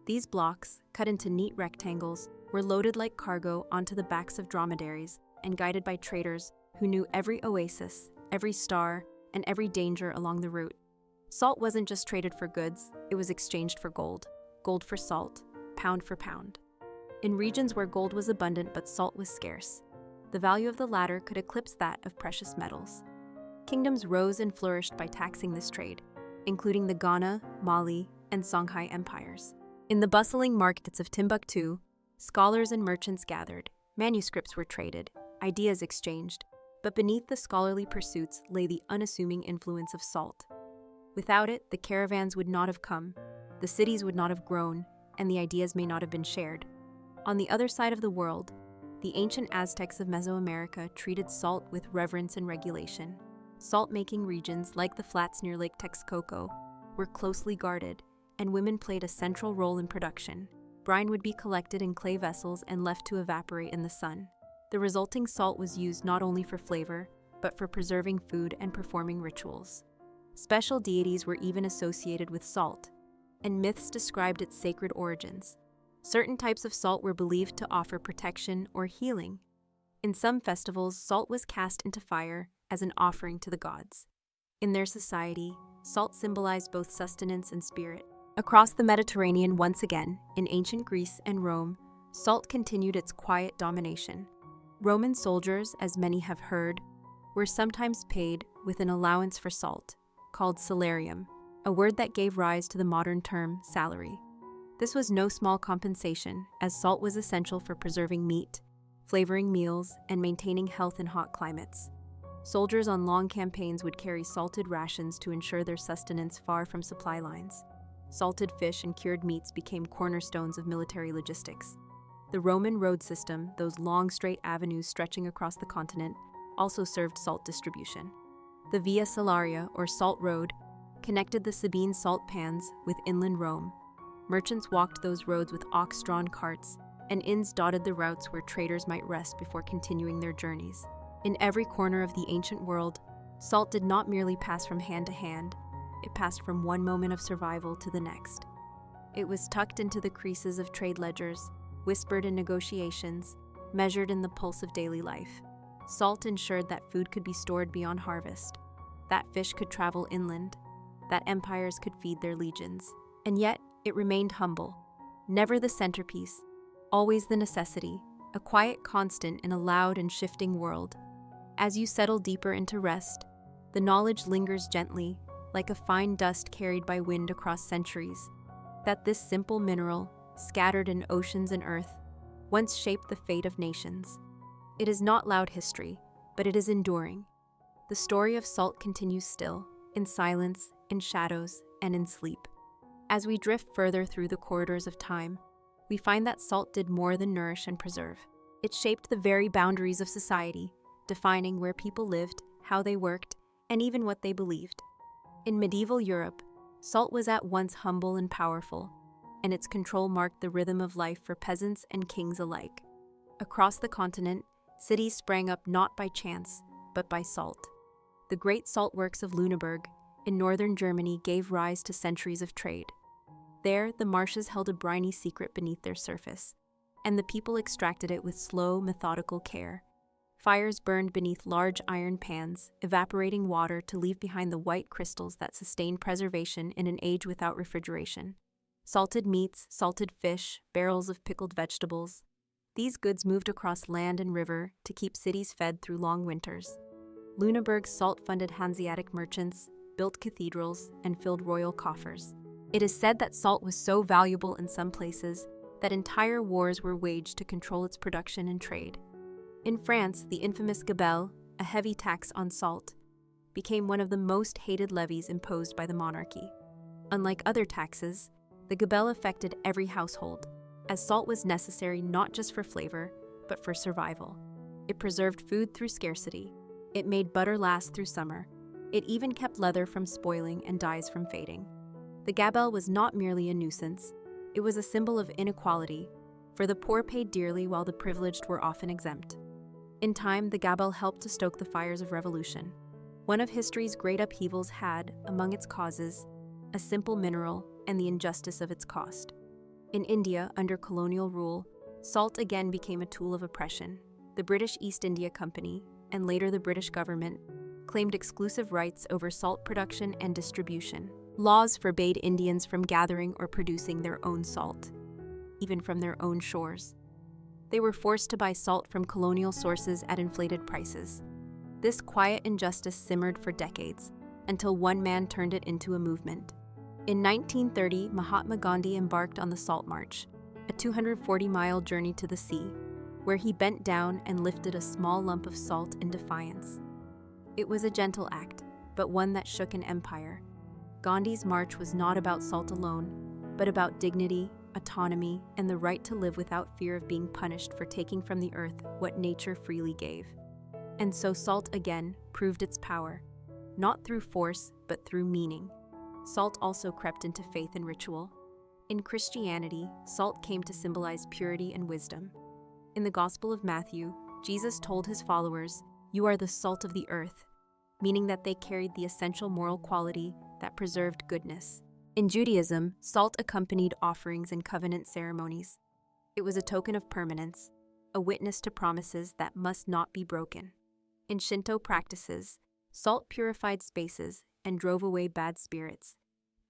These blocks, cut into neat rectangles, were loaded like cargo onto the backs of dromedaries and guided by traders who knew every oasis, every star, and every danger along the route. Salt wasn't just traded for goods, it was exchanged for gold, gold for salt, pound for pound. In regions where gold was abundant but salt was scarce, the value of the latter could eclipse that of precious metals. Kingdoms rose and flourished by taxing this trade, including the Ghana, Mali, and Songhai empires. In the bustling markets of Timbuktu, scholars and merchants gathered, manuscripts were traded, ideas exchanged, but beneath the scholarly pursuits lay the unassuming influence of salt. Without it, the caravans would not have come, the cities would not have grown, and the ideas may not have been shared. On the other side of the world, the ancient Aztecs of Mesoamerica treated salt with reverence and regulation. Salt-making regions, like the flats near Lake Texcoco, were closely guarded, and women played a central role in production. Brine would be collected in clay vessels and left to evaporate in the sun. The resulting salt was used not only for flavor, but for preserving food and performing rituals. Special deities were even associated with salt, and myths described its sacred origins. Certain types of salt were believed to offer protection or healing. In some festivals, salt was cast into fire as an offering to the gods. In their society, salt symbolized both sustenance and spirit. Across the Mediterranean once again, in ancient Greece and Rome, salt continued its quiet domination. Roman soldiers, as many have heard, were sometimes paid with an allowance for salt, called salarium, a word that gave rise to the modern term salary. This was no small compensation, as salt was essential for preserving meat, flavoring meals, and maintaining health in hot climates. Soldiers on long campaigns would carry salted rations to ensure their sustenance far from supply lines. Salted fish and cured meats became cornerstones of military logistics. The Roman road system, those long straight avenues stretching across the continent, also served salt distribution. The Via Salaria, or Salt Road, connected the Sabine salt pans with inland Rome. Merchants walked those roads with ox-drawn carts, and inns dotted the routes where traders might rest before continuing their journeys. In every corner of the ancient world, salt did not merely pass from hand to hand, it passed from one moment of survival to the next. It was tucked into the creases of trade ledgers, whispered in negotiations, measured in the pulse of daily life. Salt ensured that food could be stored beyond harvest, that fish could travel inland, that empires could feed their legions. And yet, it remained humble, never the centerpiece, always the necessity, a quiet constant in a loud and shifting world. As you settle deeper into rest, the knowledge lingers gently, like a fine dust carried by wind across centuries, that this simple mineral, scattered in oceans and earth, once shaped the fate of nations. It is not loud history, but it is enduring. The story of salt continues still, in silence, in shadows, and in sleep. As we drift further through the corridors of time, we find that salt did more than nourish and preserve. It shaped the very boundaries of society, defining where people lived, how they worked, and even what they believed. In medieval Europe, salt was at once humble and powerful, and its control marked the rhythm of life for peasants and kings alike. Across the continent, cities sprang up not by chance, but by salt. The great salt works of Lüneburg, in northern Germany, gave rise to centuries of trade. There, the marshes held a briny secret beneath their surface, and the people extracted it with slow, methodical care. Fires burned beneath large iron pans, evaporating water to leave behind the white crystals that sustained preservation in an age without refrigeration. Salted meats, salted fish, barrels of pickled vegetables. These goods moved across land and river to keep cities fed through long winters. Lüneburg's salt-funded Hanseatic merchants built cathedrals and filled royal coffers. It is said that salt was so valuable in some places that entire wars were waged to control its production and trade. In France, the infamous gabelle, a heavy tax on salt, became one of the most hated levies imposed by the monarchy. Unlike other taxes, the gabelle affected every household, as salt was necessary not just for flavor, but for survival. It preserved food through scarcity. It made butter last through summer. It even kept leather from spoiling and dyes from fading. The gabelle was not merely a nuisance, it was a symbol of inequality, for the poor paid dearly while the privileged were often exempt. In time, the gabelle helped to stoke the fires of revolution. One of history's great upheavals had, among its causes, a simple mineral and the injustice of its cost. In India, under colonial rule, salt again became a tool of oppression. The British East India Company, and later the British government, claimed exclusive rights over salt production and distribution. Laws forbade Indians from gathering or producing their own salt, even from their own shores. They were forced to buy salt from colonial sources at inflated prices. This quiet injustice simmered for decades, until one man turned it into a movement. In 1930, Mahatma Gandhi embarked on the Salt March, a 240-mile journey to the sea, where he bent down and lifted a small lump of salt in defiance. It was a gentle act, but one that shook an empire. Gandhi's march was not about salt alone, but about dignity, autonomy, and the right to live without fear of being punished for taking from the earth what nature freely gave. And so salt again proved its power, not through force, but through meaning. Salt also crept into faith and ritual. In Christianity, salt came to symbolize purity and wisdom. In the Gospel of Matthew, Jesus told his followers, "You are the salt of the earth," meaning that they carried the essential moral quality that preserved goodness. In Judaism, salt accompanied offerings and covenant ceremonies. It was a token of permanence, a witness to promises that must not be broken. In Shinto practices, salt purified spaces and drove away bad spirits.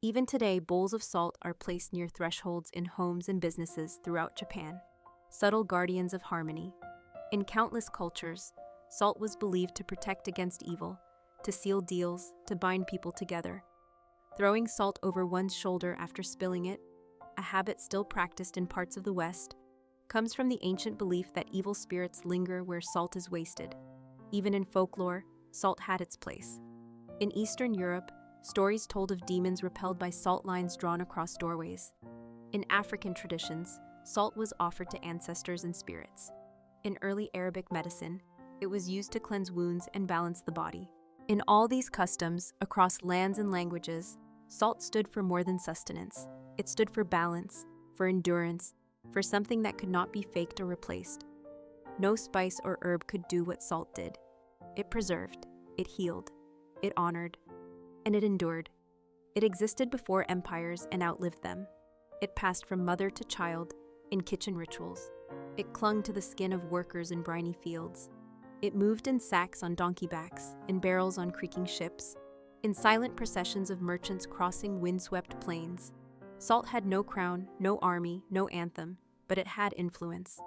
Even today, bowls of salt are placed near thresholds in homes and businesses throughout Japan, subtle guardians of harmony. In countless cultures, Salt was believed to protect against evil, to seal deals, to bind people together. Throwing salt over one's shoulder after spilling it, a habit still practiced in parts of the West, comes from the ancient belief that evil spirits linger where salt is wasted. Even in folklore, salt had its place. In Eastern Europe, stories told of demons repelled by salt lines drawn across doorways. In African traditions, salt was offered to ancestors and spirits. In early Arabic medicine, it was used to cleanse wounds and balance the body. In all these customs, across lands and languages, salt stood for more than sustenance. It stood for balance, for endurance, for something that could not be faked or replaced. No spice or herb could do what salt did. It preserved, it healed, it honored, and it endured. It existed before empires and outlived them. It passed from mother to child in kitchen rituals. It clung to the skin of workers in briny fields. It moved in sacks on donkey backs, in barrels on creaking ships, in silent processions of merchants crossing windswept plains. Salt had no crown, no army, no anthem, but it had influence.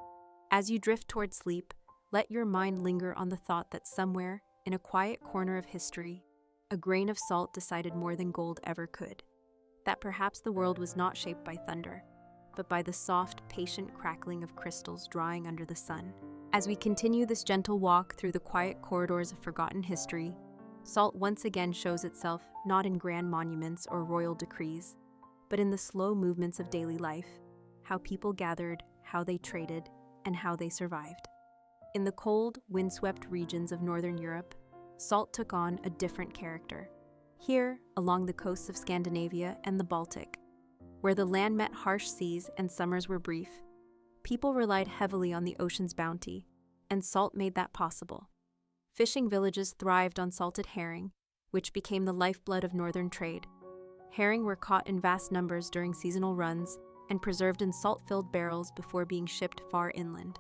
As you drift toward sleep, let your mind linger on the thought that somewhere, in a quiet corner of history, a grain of salt decided more than gold ever could. That perhaps the world was not shaped by thunder, but by the soft, patient crackling of crystals drying under the sun. As we continue this gentle walk through the quiet corridors of forgotten history, salt once again shows itself not in grand monuments or royal decrees, but in the slow movements of daily life, how people gathered, how they traded, and how they survived. In the cold, windswept regions of Northern Europe, salt took on a different character. Here, along the coasts of Scandinavia and the Baltic, where the land met harsh seas and summers were brief, people relied heavily on the ocean's bounty, and salt made that possible. Fishing villages thrived on salted herring, which became the lifeblood of northern trade. Herring were caught in vast numbers during seasonal runs and preserved in salt-filled barrels before being shipped far inland.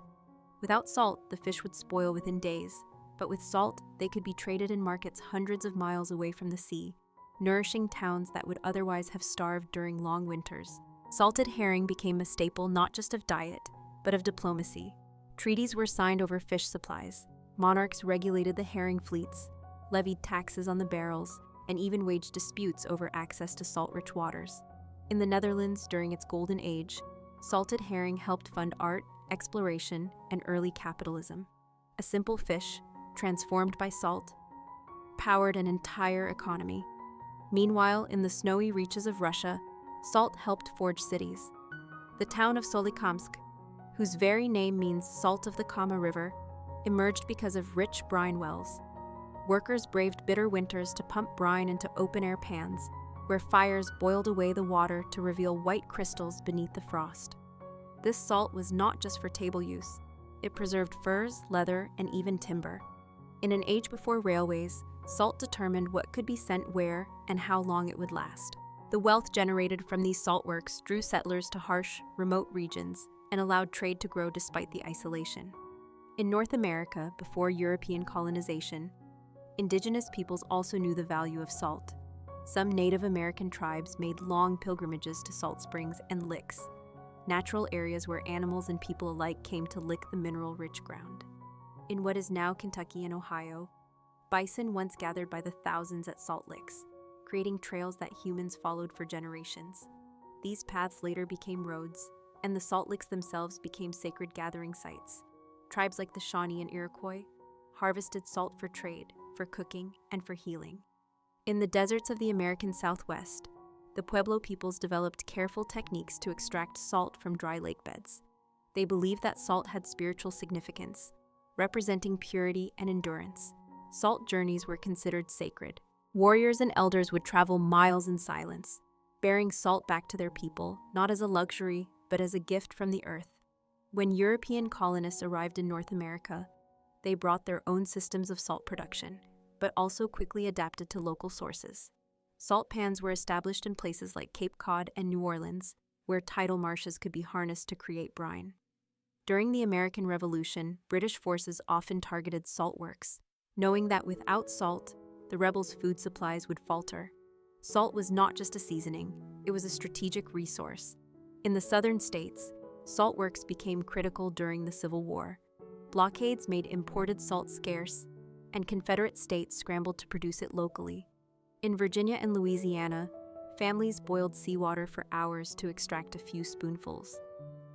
Without salt, the fish would spoil within days, but with salt, they could be traded in markets hundreds of miles away from the sea, nourishing towns that would otherwise have starved during long winters. Salted herring became a staple not just of diet, but of diplomacy. Treaties were signed over fish supplies. Monarchs regulated the herring fleets, levied taxes on the barrels, and even waged disputes over access to salt-rich waters. In the Netherlands, during its golden age, salted herring helped fund art, exploration, and early capitalism. A simple fish, transformed by salt, powered an entire economy. Meanwhile, in the snowy reaches of Russia, salt helped forge cities. The town of Solikamsk, whose very name means salt of the Kama River, emerged because of rich brine wells. Workers braved bitter winters to pump brine into open-air pans, where fires boiled away the water to reveal white crystals beneath the frost. This salt was not just for table use. It preserved furs, leather, and even timber. In an age before railways, salt determined what could be sent where and how long it would last. The wealth generated from these salt works drew settlers to harsh, remote regions and allowed trade to grow despite the isolation. In North America, before European colonization, indigenous peoples also knew the value of salt. Some Native American tribes made long pilgrimages to salt springs and licks, natural areas where animals and people alike came to lick the mineral-rich ground. In what is now Kentucky and Ohio, bison once gathered by the thousands at salt licks, creating trails that humans followed for generations. These paths later became roads, and the salt licks themselves became sacred gathering sites. Tribes like the Shawnee and Iroquois harvested salt for trade, for cooking, and for healing. In the deserts of the American Southwest, the Pueblo peoples developed careful techniques to extract salt from dry lake beds. They believed that salt had spiritual significance, representing purity and endurance. Salt journeys were considered sacred. Warriors and elders would travel miles in silence, bearing salt back to their people, not as a luxury, but as a gift from the earth. When European colonists arrived in North America, they brought their own systems of salt production, but also quickly adapted to local sources. Salt pans were established in places like Cape Cod and New Orleans, where tidal marshes could be harnessed to create brine. During the American Revolution, British forces often targeted salt works, knowing that without salt, the rebels' food supplies would falter. Salt was not just a seasoning, it was a strategic resource. In the southern states, salt works became critical during the Civil War. Blockades made imported salt scarce, and Confederate states scrambled to produce it locally. In Virginia and Louisiana, families boiled seawater for hours to extract a few spoonfuls.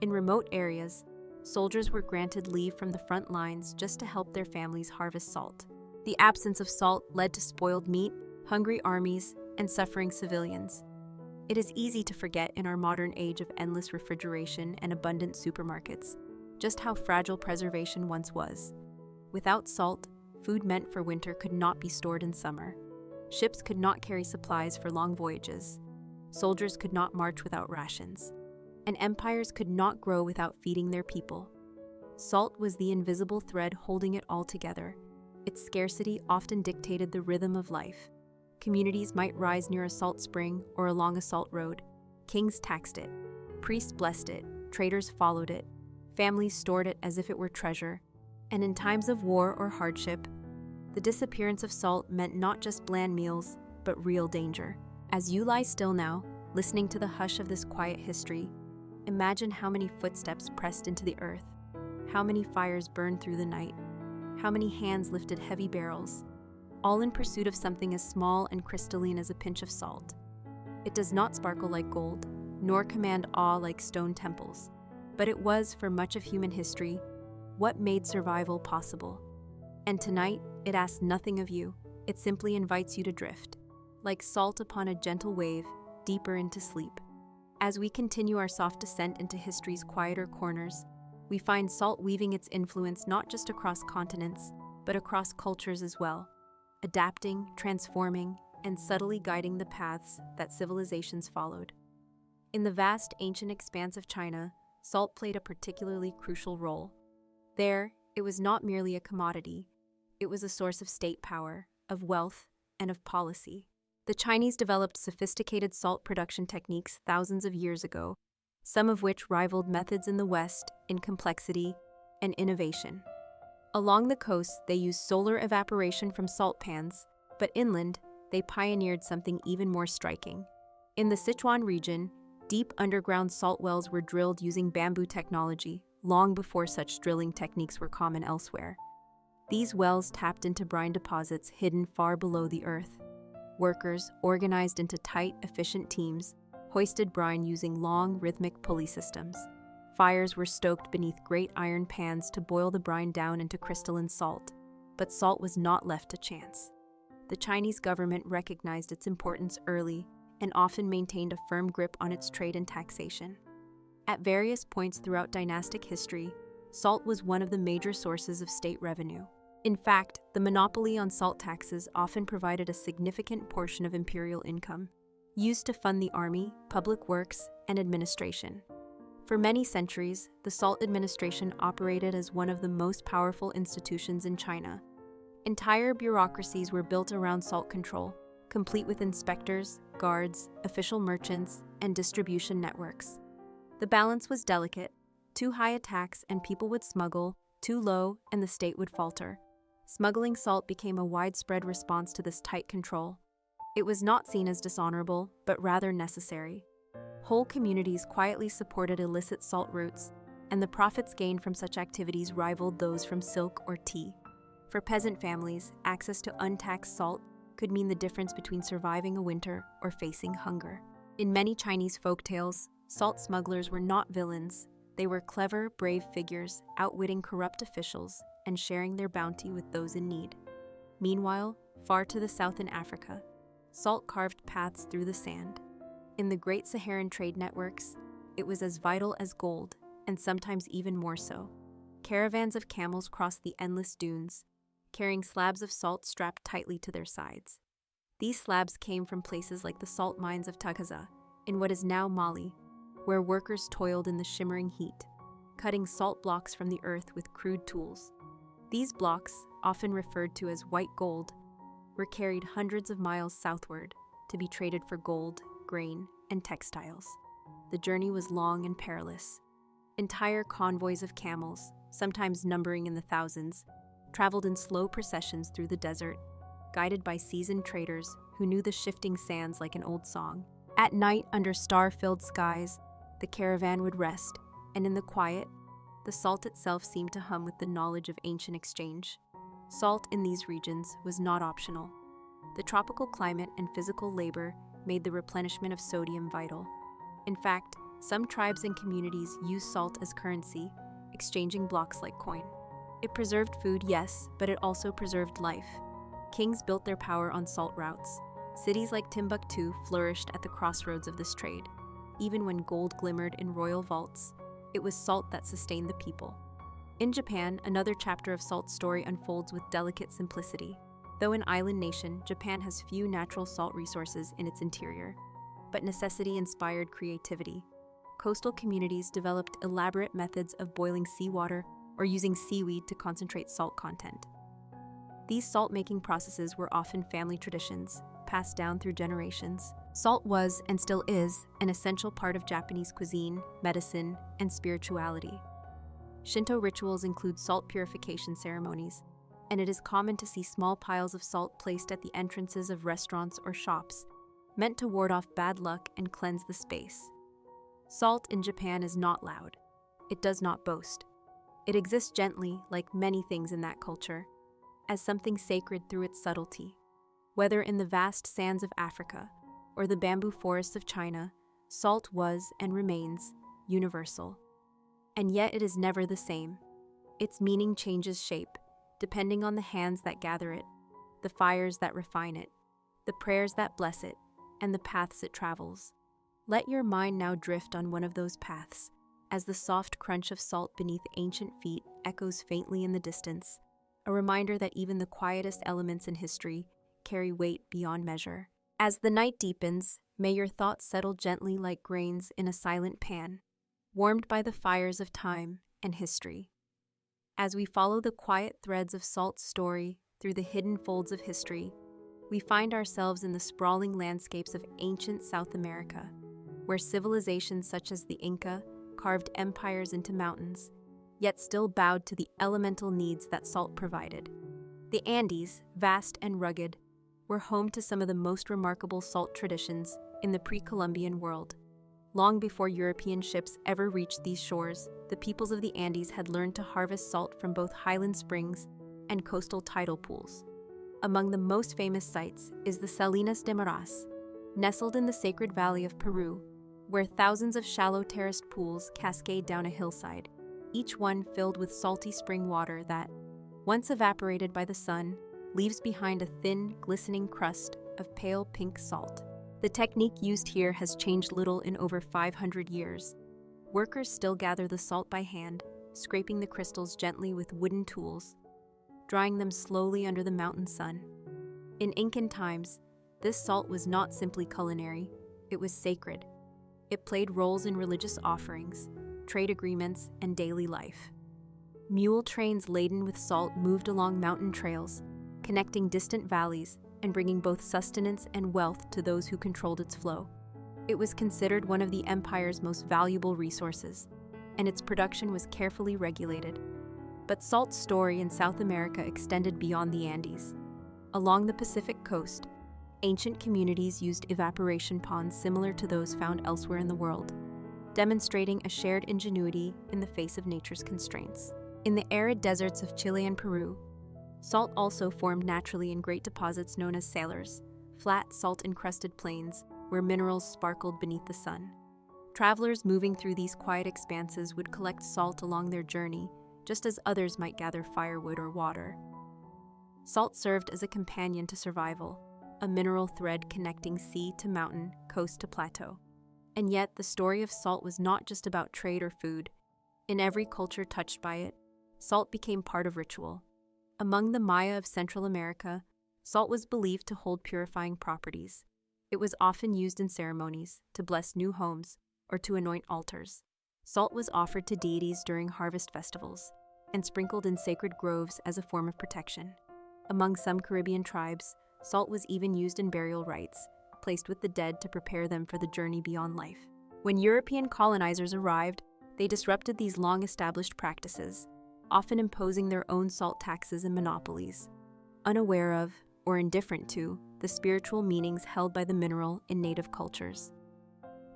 In remote areas, soldiers were granted leave from the front lines just to help their families harvest salt. The absence of salt led to spoiled meat, hungry armies, and suffering civilians. It is easy to forget in our modern age of endless refrigeration and abundant supermarkets just how fragile preservation once was. Without salt, food meant for winter could not be stored in summer. Ships could not carry supplies for long voyages. Soldiers could not march without rations. And empires could not grow without feeding their people. Salt was the invisible thread holding it all together. Its scarcity often dictated the rhythm of life. Communities might rise near a salt spring or along a salt road. Kings taxed it. Priests blessed it. Traders followed it. Families stored it as if it were treasure. And in times of war or hardship, the disappearance of salt meant not just bland meals, but real danger. As you lie still now, listening to the hush of this quiet history, imagine how many footsteps pressed into the earth, how many fires burned through the night, how many hands lifted heavy barrels, all in pursuit of something as small and crystalline as a pinch of salt. It does not sparkle like gold, nor command awe like stone temples, but it was, for much of human history, what made survival possible. And tonight, it asks nothing of you. It simply invites you to drift, like salt upon a gentle wave, deeper into sleep. As we continue our soft descent into history's quieter corners, we find salt weaving its influence not just across continents, but across cultures as well, adapting, transforming, and subtly guiding the paths that civilizations followed. In the vast ancient expanse of China, salt played a particularly crucial role. There, it was not merely a commodity. It was a source of state power, of wealth, and of policy. The Chinese developed sophisticated salt production techniques thousands of years ago, some of which rivaled methods in the West in complexity and innovation. Along the coast, they used solar evaporation from salt pans, but inland, they pioneered something even more striking. In the Sichuan region, deep underground salt wells were drilled using bamboo technology, long before such drilling techniques were common elsewhere. These wells tapped into brine deposits hidden far below the earth. Workers, organized into tight, efficient teams, hoisted brine using long, rhythmic pulley systems. Fires were stoked beneath great iron pans to boil the brine down into crystalline salt, but salt was not left to chance. The Chinese government recognized its importance early and often maintained a firm grip on its trade and taxation. At various points throughout dynastic history, salt was one of the major sources of state revenue. In fact, the monopoly on salt taxes often provided a significant portion of imperial income, used to fund the army, public works, and administration. For many centuries, the salt administration operated as one of the most powerful institutions in China. Entire bureaucracies were built around salt control, complete with inspectors, guards, official merchants, and distribution networks. The balance was delicate. Too high a tax and people would smuggle, too low and the state would falter. Smuggling salt became a widespread response to this tight control. It was not seen as dishonorable, but rather necessary. Whole communities quietly supported illicit salt routes, and the profits gained from such activities rivaled those from silk or tea. For peasant families, access to untaxed salt could mean the difference between surviving a winter or facing hunger. In many Chinese folktales, salt smugglers were not villains. They were clever, brave figures, outwitting corrupt officials and sharing their bounty with those in need. Meanwhile, far to the south in Africa, salt carved paths through the sand. In the Great Saharan trade networks, it was as vital as gold, and sometimes even more so. Caravans of camels crossed the endless dunes, carrying slabs of salt strapped tightly to their sides. These slabs came from places like the salt mines of Tagaza, in what is now Mali, where workers toiled in the shimmering heat, cutting salt blocks from the earth with crude tools. These blocks, often referred to as white gold, were carried hundreds of miles southward to be traded for gold, grain, and textiles. The journey was long and perilous. Entire convoys of camels, sometimes numbering in the thousands, traveled in slow processions through the desert, guided by seasoned traders who knew the shifting sands like an old song. At night, under star-filled skies, the caravan would rest, and in the quiet, the salt itself seemed to hum with the knowledge of ancient exchange. Salt in these regions was not optional. The tropical climate and physical labor made the replenishment of sodium vital. In fact, some tribes and communities use salt as currency, exchanging blocks like coin. It preserved food, yes, but it also preserved life. Kings built their power on salt routes. Cities like Timbuktu flourished at the crossroads of this trade. Even when gold glimmered in royal vaults, it was salt that sustained the people. In Japan, another chapter of salt's story unfolds with delicate simplicity. Though an island nation, Japan has few natural salt resources in its interior. But necessity inspired creativity. Coastal communities developed elaborate methods of boiling seawater or using seaweed to concentrate salt content. These salt-making processes were often family traditions, passed down through generations. Salt was, and still is, an essential part of Japanese cuisine, medicine, and spirituality. Shinto rituals include salt purification ceremonies, and it is common to see small piles of salt placed at the entrances of restaurants or shops, meant to ward off bad luck and cleanse the space. Salt in Japan is not loud. It does not boast. It exists gently, like many things in that culture, as something sacred through its subtlety. Whether in the vast sands of Africa or the bamboo forests of China, salt was and remains universal. And yet it is never the same. Its meaning changes shape, depending on the hands that gather it, the fires that refine it, the prayers that bless it, and the paths it travels. Let your mind now drift on one of those paths, as the soft crunch of salt beneath ancient feet echoes faintly in the distance, a reminder that even the quietest elements in history carry weight beyond measure. As the night deepens, may your thoughts settle gently like grains in a silent pan, warmed by the fires of time and history. As we follow the quiet threads of salt's story through the hidden folds of history, we find ourselves in the sprawling landscapes of ancient South America, where civilizations such as the Inca carved empires into mountains, yet still bowed to the elemental needs that salt provided. The Andes, vast and rugged, were home to some of the most remarkable salt traditions in the pre-Columbian world. Long before European ships ever reached these shores, the peoples of the Andes had learned to harvest salt from both highland springs and coastal tidal pools. Among the most famous sites is the Salinas de Maras, nestled in the sacred valley of Peru, where thousands of shallow terraced pools cascade down a hillside, each one filled with salty spring water that, once evaporated by the sun, leaves behind a thin, glistening crust of pale pink salt. The technique used here has changed little in over 500 years. Workers still gather the salt by hand, scraping the crystals gently with wooden tools, drying them slowly under the mountain sun. In Incan times, this salt was not simply culinary, it was sacred. It played roles in religious offerings, trade agreements, and daily life. Mule trains laden with salt moved along mountain trails, connecting distant valleys and bringing both sustenance and wealth to those who controlled its flow. It was considered one of the empire's most valuable resources, and its production was carefully regulated. But salt's story in South America extended beyond the Andes. Along the Pacific coast, ancient communities used evaporation ponds similar to those found elsewhere in the world, demonstrating a shared ingenuity in the face of nature's constraints. In the arid deserts of Chile and Peru, salt also formed naturally in great deposits known as salars, flat, salt-encrusted plains where minerals sparkled beneath the sun. Travelers moving through these quiet expanses would collect salt along their journey, just as others might gather firewood or water. Salt served as a companion to survival, a mineral thread connecting sea to mountain, coast to plateau. And yet, the story of salt was not just about trade or food. In every culture touched by it, salt became part of ritual. Among the Maya of Central America, salt was believed to hold purifying properties. It was often used in ceremonies, to bless new homes, or to anoint altars. Salt was offered to deities during harvest festivals, and sprinkled in sacred groves as a form of protection. Among some Caribbean tribes, salt was even used in burial rites, placed with the dead to prepare them for the journey beyond life. When European colonizers arrived, they disrupted these long-established practices, often imposing their own salt taxes and monopolies, unaware of, or indifferent to, the spiritual meanings held by the mineral in native cultures.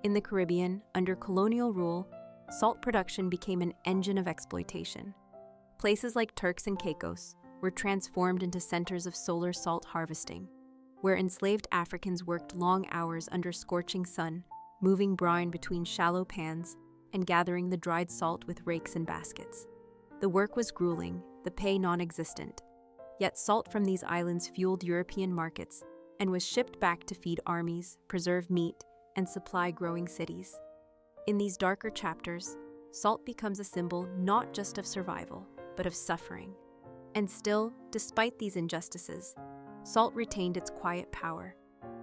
In the Caribbean, under colonial rule, salt production became an engine of exploitation. Places like Turks and Caicos were transformed into centers of solar salt harvesting, where enslaved Africans worked long hours under scorching sun, moving brine between shallow pans and gathering the dried salt with rakes and baskets. The work was grueling, the pay non-existent. Yet salt from these islands fueled European markets and was shipped back to feed armies, preserve meat, and supply growing cities. In these darker chapters, salt becomes a symbol not just of survival, but of suffering. And still, despite these injustices, salt retained its quiet power.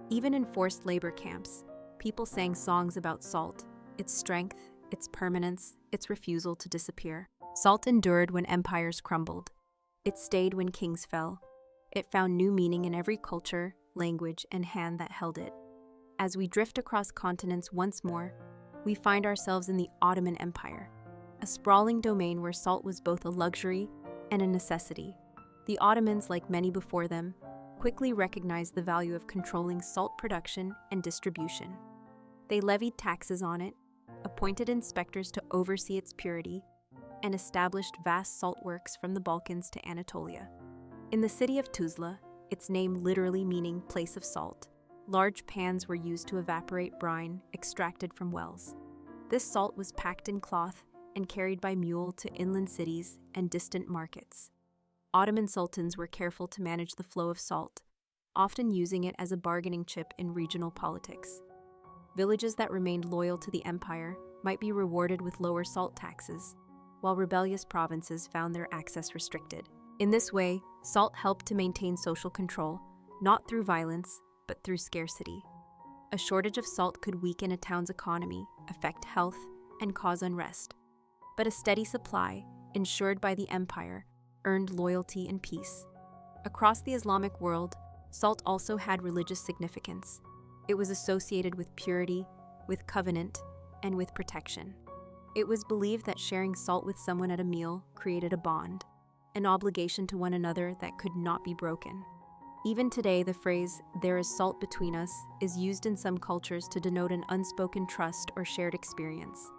Even in forced labor camps, people sang songs about salt, its strength, its permanence, its refusal to disappear. Salt endured when empires crumbled. It stayed when kings fell. It found new meaning in every culture, language, and hand that held it. As we drift across continents once more, we find ourselves in the Ottoman Empire, a sprawling domain where salt was both a luxury and a necessity. The Ottomans, like many before them, quickly recognized the value of controlling salt production and distribution. They levied taxes on it, appointed inspectors to oversee its purity, and established vast salt works from the Balkans to Anatolia. In the city of Tuzla, its name literally meaning place of salt, large pans were used to evaporate brine extracted from wells. This salt was packed in cloth and carried by mule to inland cities and distant markets. Ottoman sultans were careful to manage the flow of salt, often using it as a bargaining chip in regional politics. Villages that remained loyal to the empire might be rewarded with lower salt taxes, while rebellious provinces found their access restricted. In this way, salt helped to maintain social control, not through violence, but through scarcity. A shortage of salt could weaken a town's economy, affect health, and cause unrest. But a steady supply, ensured by the empire, earned loyalty and peace. Across the Islamic world, salt also had religious significance. It was associated with purity, with covenant, and with protection. It was believed that sharing salt with someone at a meal created a bond, an obligation to one another that could not be broken. Even today, the phrase, "there is salt between us," is used in some cultures to denote an unspoken trust or shared experience.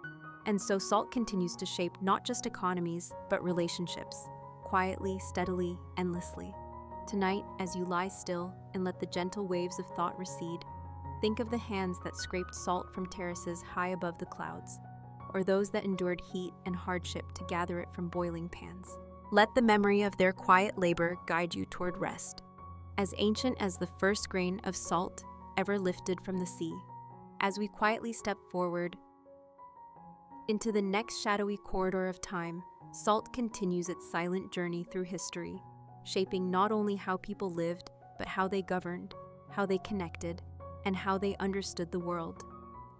And so salt continues to shape not just economies, but relationships, quietly, steadily, endlessly. Tonight, as you lie still and let the gentle waves of thought recede, think of the hands that scraped salt from terraces high above the clouds, or those that endured heat and hardship to gather it from boiling pans. Let the memory of their quiet labor guide you toward rest, as ancient as the first grain of salt ever lifted from the sea. As we quietly step forward into the next shadowy corridor of time, salt continues its silent journey through history, shaping not only how people lived, but how they governed, how they connected, and how they understood the world.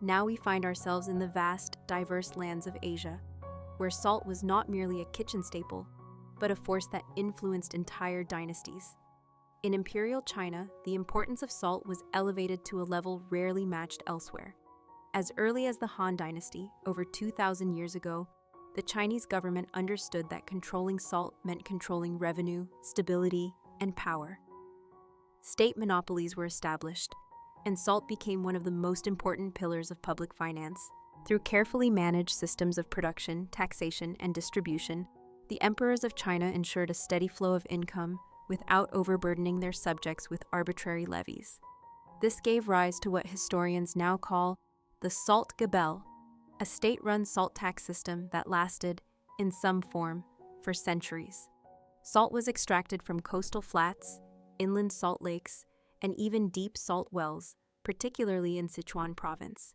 Now we find ourselves in the vast, diverse lands of Asia, where salt was not merely a kitchen staple, but a force that influenced entire dynasties. In imperial China, the importance of salt was elevated to a level rarely matched elsewhere. As early as the Han Dynasty, over 2,000 years ago, the Chinese government understood that controlling salt meant controlling revenue, stability, and power. State monopolies were established, and salt became one of the most important pillars of public finance. Through carefully managed systems of production, taxation, and distribution, the emperors of China ensured a steady flow of income without overburdening their subjects with arbitrary levies. This gave rise to what historians now call the Salt Gabelle, a state-run salt tax system that lasted, in some form, for centuries. Salt was extracted from coastal flats, inland salt lakes, and even deep salt wells, particularly in Sichuan province.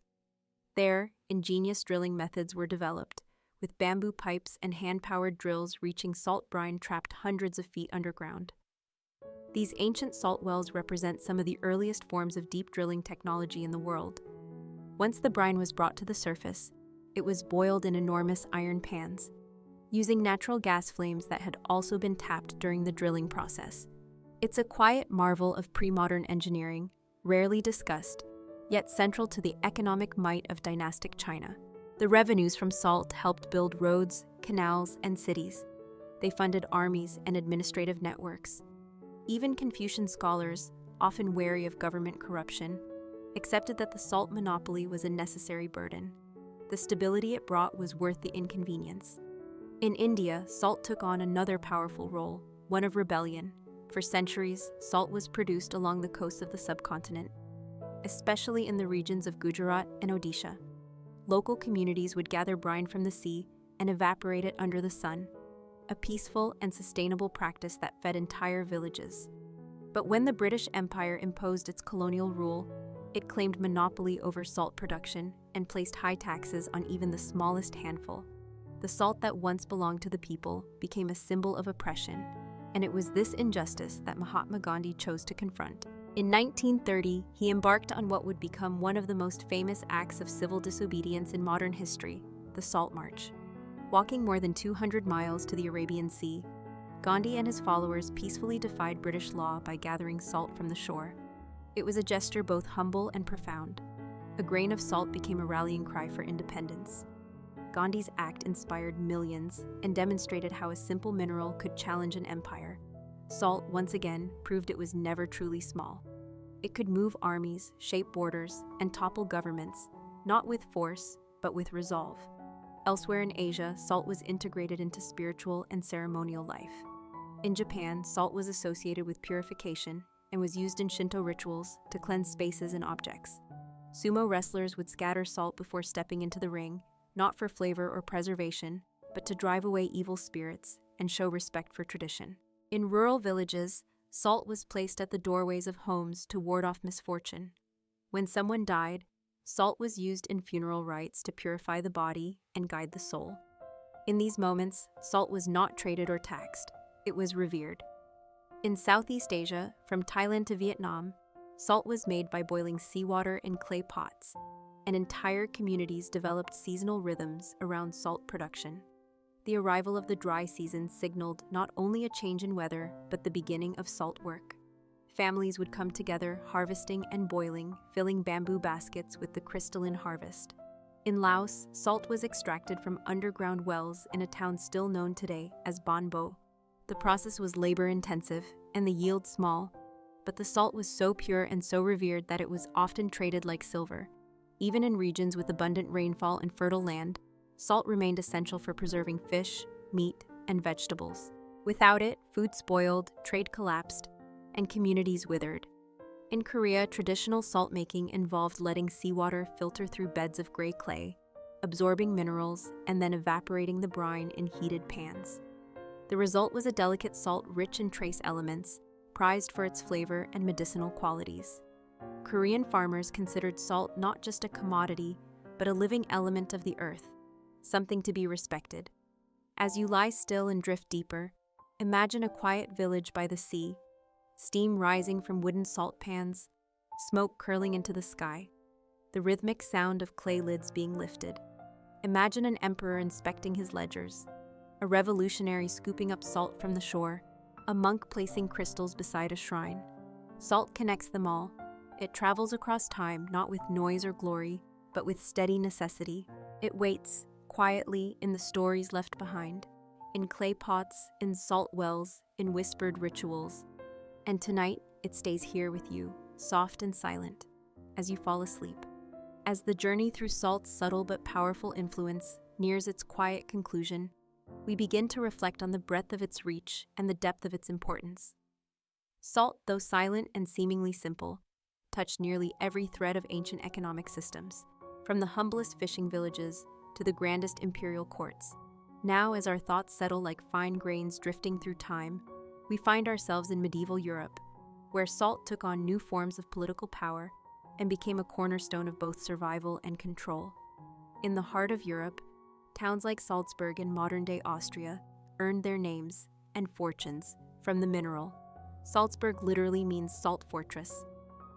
There, ingenious drilling methods were developed, with bamboo pipes and hand-powered drills reaching salt brine trapped hundreds of feet underground. These ancient salt wells represent some of the earliest forms of deep drilling technology in the world. Once the brine was brought to the surface, it was boiled in enormous iron pans, using natural gas flames that had also been tapped during the drilling process. It's a quiet marvel of pre-modern engineering, rarely discussed, yet central to the economic might of dynastic China. The revenues from salt helped build roads, canals, and cities. They funded armies and administrative networks. Even Confucian scholars, often wary of government corruption, accepted that the salt monopoly was a necessary burden. The stability it brought was worth the inconvenience. In India, salt took on another powerful role, one of rebellion. For centuries, salt was produced along the coasts of the subcontinent, especially in the regions of Gujarat and Odisha. Local communities would gather brine from the sea and evaporate it under the sun, a peaceful and sustainable practice that fed entire villages. But when the British Empire imposed its colonial rule, it claimed monopoly over salt production and placed high taxes on even the smallest handful. The salt that once belonged to the people became a symbol of oppression, and it was this injustice that Mahatma Gandhi chose to confront. In 1930, he embarked on what would become one of the most famous acts of civil disobedience in modern history, the Salt March. Walking more than 200 miles to the Arabian Sea, Gandhi and his followers peacefully defied British law by gathering salt from the shore. It was a gesture both humble and profound. A grain of salt became a rallying cry for independence. Gandhi's act inspired millions and demonstrated how a simple mineral could challenge an empire. Salt, once again, proved it was never truly small. It could move armies, shape borders, and topple governments, not with force, but with resolve. Elsewhere in Asia, salt was integrated into spiritual and ceremonial life. In Japan, salt was associated with purification and was used in Shinto rituals to cleanse spaces and objects. Sumo wrestlers would scatter salt before stepping into the ring, not for flavor or preservation, but to drive away evil spirits and show respect for tradition. In rural villages, salt was placed at the doorways of homes to ward off misfortune. When someone died, salt was used in funeral rites to purify the body and guide the soul. In these moments, salt was not traded or taxed, it was revered. In Southeast Asia, from Thailand to Vietnam, salt was made by boiling seawater in clay pots, and entire communities developed seasonal rhythms around salt production. The arrival of the dry season signaled not only a change in weather, but the beginning of salt work. Families would come together, harvesting and boiling, filling bamboo baskets with the crystalline harvest. In Laos, salt was extracted from underground wells in a town still known today as Bon Bo. The process was labor-intensive and the yield small, but the salt was so pure and so revered that it was often traded like silver. Even in regions with abundant rainfall and fertile land, salt remained essential for preserving fish, meat, and vegetables. Without it, food spoiled, trade collapsed, and communities withered. In Korea, traditional salt making involved letting seawater filter through beds of gray clay, absorbing minerals, and then evaporating the brine in heated pans. The result was a delicate salt rich in trace elements, prized for its flavor and medicinal qualities. Korean farmers considered salt not just a commodity, but a living element of the earth, something to be respected. As you lie still and drift deeper, imagine a quiet village by the sea, steam rising from wooden salt pans, smoke curling into the sky, the rhythmic sound of clay lids being lifted. Imagine an emperor inspecting his ledgers, a revolutionary scooping up salt from the shore, a monk placing crystals beside a shrine. Salt connects them all. It travels across time, not with noise or glory, but with steady necessity. It waits, quietly, in the stories left behind, in clay pots, in salt wells, in whispered rituals. And tonight, it stays here with you, soft and silent, as you fall asleep. As the journey through salt's subtle but powerful influence nears its quiet conclusion, we begin to reflect on the breadth of its reach and the depth of its importance. Salt, though silent and seemingly simple, touched nearly every thread of ancient economic systems, from the humblest fishing villages to the grandest imperial courts. Now, as our thoughts settle like fine grains drifting through time, we find ourselves in medieval Europe, where salt took on new forms of political power and became a cornerstone of both survival and control. In the heart of Europe, towns like Salzburg in modern-day Austria earned their names and fortunes from the mineral. Salzburg literally means salt fortress,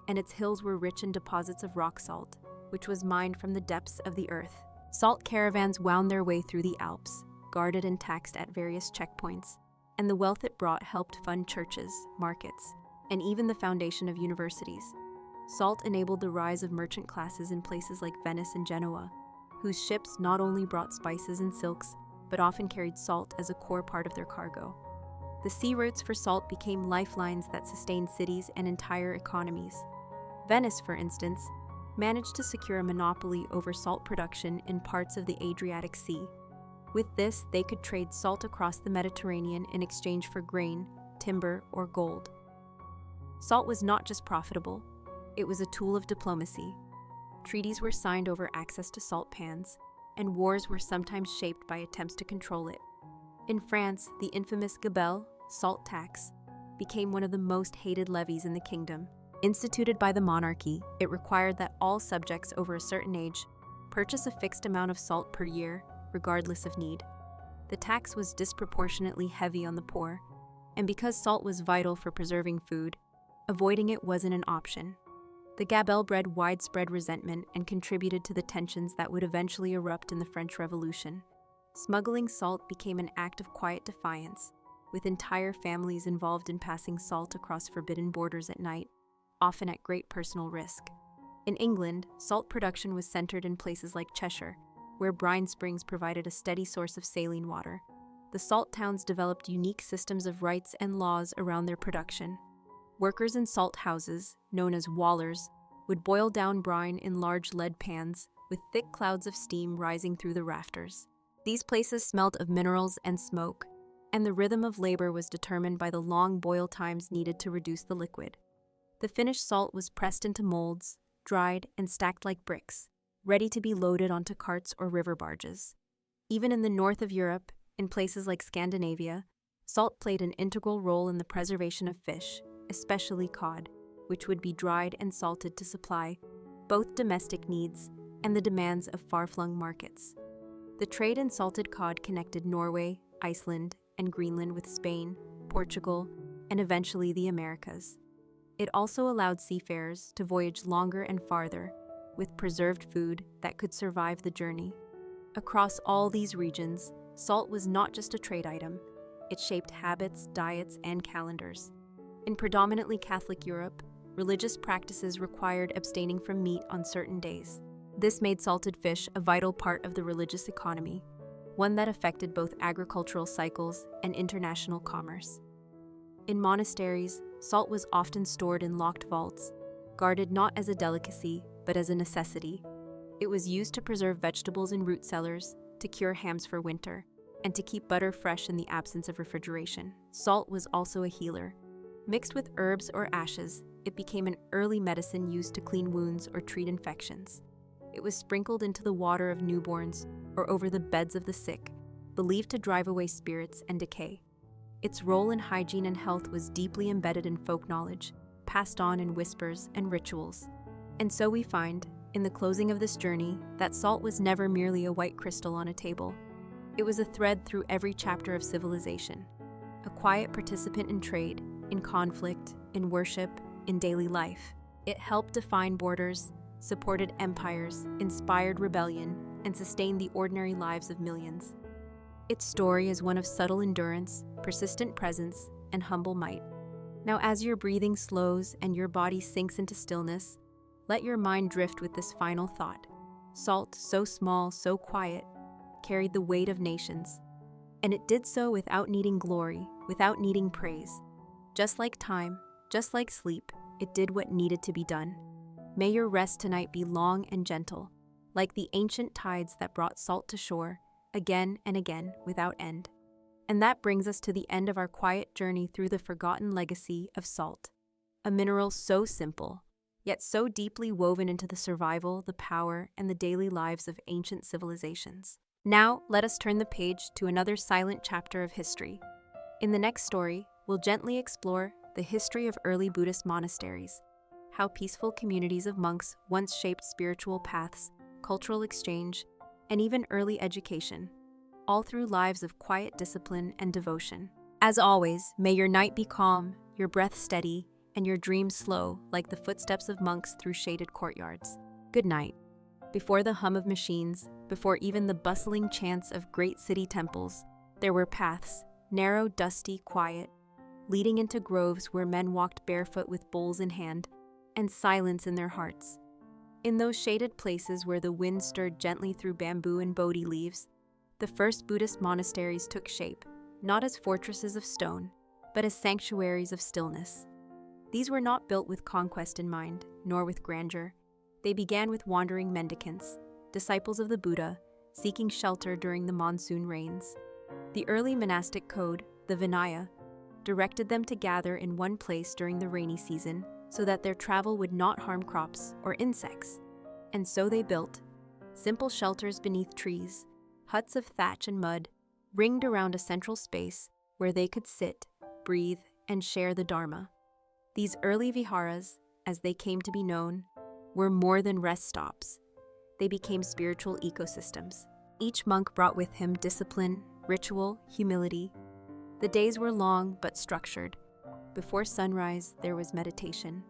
and its hills were rich in deposits of rock salt, which was mined from the depths of the earth. Salt caravans wound their way through the Alps, guarded and taxed at various checkpoints, and the wealth it brought helped fund churches, markets, and even the foundation of universities. Salt enabled the rise of merchant classes in places like Venice and Genoa, whose ships not only brought spices and silks, but often carried salt as a core part of their cargo. The sea routes for salt became lifelines that sustained cities and entire economies. Venice, for instance, managed to secure a monopoly over salt production in parts of the Adriatic Sea. With this, they could trade salt across the Mediterranean in exchange for grain, timber, or gold. Salt was not just profitable, it was a tool of diplomacy. Treaties were signed over access to salt pans, and wars were sometimes shaped by attempts to control it. In France, the infamous gabelle, salt tax, became one of the most hated levies in the kingdom. Instituted by the monarchy, it required that all subjects over a certain age purchase a fixed amount of salt per year, regardless of need. The tax was disproportionately heavy on the poor, and because salt was vital for preserving food, avoiding it wasn't an option. The gabelle bred widespread resentment and contributed to the tensions that would eventually erupt in the French Revolution. Smuggling salt became an act of quiet defiance, with entire families involved in passing salt across forbidden borders at night, often at great personal risk. In England, salt production was centered in places like Cheshire, where brine springs provided a steady source of saline water. The salt towns developed unique systems of rights and laws around their production. Workers in salt houses, known as wallers, would boil down brine in large lead pans, with thick clouds of steam rising through the rafters. These places smelled of minerals and smoke, and the rhythm of labor was determined by the long boil times needed to reduce the liquid. The finished salt was pressed into molds, dried, and stacked like bricks, ready to be loaded onto carts or river barges. Even in the north of Europe, in places like Scandinavia, salt played an integral role in the preservation of fish, especially cod, which would be dried and salted to supply both domestic needs and the demands of far-flung markets. The trade in salted cod connected Norway, Iceland, and Greenland with Spain, Portugal, and eventually the Americas. It also allowed seafarers to voyage longer and farther, with preserved food that could survive the journey. Across all these regions, salt was not just a trade item, it shaped habits, diets, and calendars. In predominantly Catholic Europe, religious practices required abstaining from meat on certain days. This made salted fish a vital part of the religious economy, one that affected both agricultural cycles and international commerce. In monasteries, salt was often stored in locked vaults, guarded not as a delicacy, but as a necessity. It was used to preserve vegetables in root cellars, to cure hams for winter, and to keep butter fresh in the absence of refrigeration. Salt was also a healer. Mixed with herbs or ashes, it became an early medicine used to clean wounds or treat infections. It was sprinkled into the water of newborns or over the beds of the sick, believed to drive away spirits and decay. Its role in hygiene and health was deeply embedded in folk knowledge, passed on in whispers and rituals. And so we find, in the closing of this journey, that salt was never merely a white crystal on a table. It was a thread through every chapter of civilization, a quiet participant in trade, in conflict, in worship, in daily life. It helped define borders, supported empires, inspired rebellion, and sustained the ordinary lives of millions. Its story is one of subtle endurance, persistent presence, and humble might. Now, as your breathing slows and your body sinks into stillness, let your mind drift with this final thought. Salt, so small, so quiet, carried the weight of nations. And it did so without needing glory, without needing praise. Just like time, just like sleep, it did what needed to be done. May your rest tonight be long and gentle, like the ancient tides that brought salt to shore, again and again, without end. And that brings us to the end of our quiet journey through the forgotten legacy of salt, a mineral so simple, yet so deeply woven into the survival, the power, and the daily lives of ancient civilizations. Now, let us turn the page to another silent chapter of history. In the next story, we'll gently explore the history of early Buddhist monasteries, how peaceful communities of monks once shaped spiritual paths, cultural exchange, and even early education, all through lives of quiet discipline and devotion. As always, may your night be calm, your breath steady, and your dreams slow like the footsteps of monks through shaded courtyards. Good night. Before the hum of machines, before even the bustling chants of great city temples, there were paths, narrow, dusty, quiet, leading into groves where men walked barefoot with bowls in hand, and silence in their hearts. In those shaded places where the wind stirred gently through bamboo and bodhi leaves, the first Buddhist monasteries took shape, not as fortresses of stone, but as sanctuaries of stillness. These were not built with conquest in mind, nor with grandeur. They began with wandering mendicants, disciples of the Buddha, seeking shelter during the monsoon rains. The early monastic code, the Vinaya, directed them to gather in one place during the rainy season so that their travel would not harm crops or insects. And so they built simple shelters beneath trees, huts of thatch and mud, ringed around a central space where they could sit, breathe, and share the Dharma. These early viharas, as they came to be known, were more than rest stops. They became spiritual ecosystems. Each monk brought with him discipline, ritual, humility. The days were long but structured. Before sunrise, there was meditation.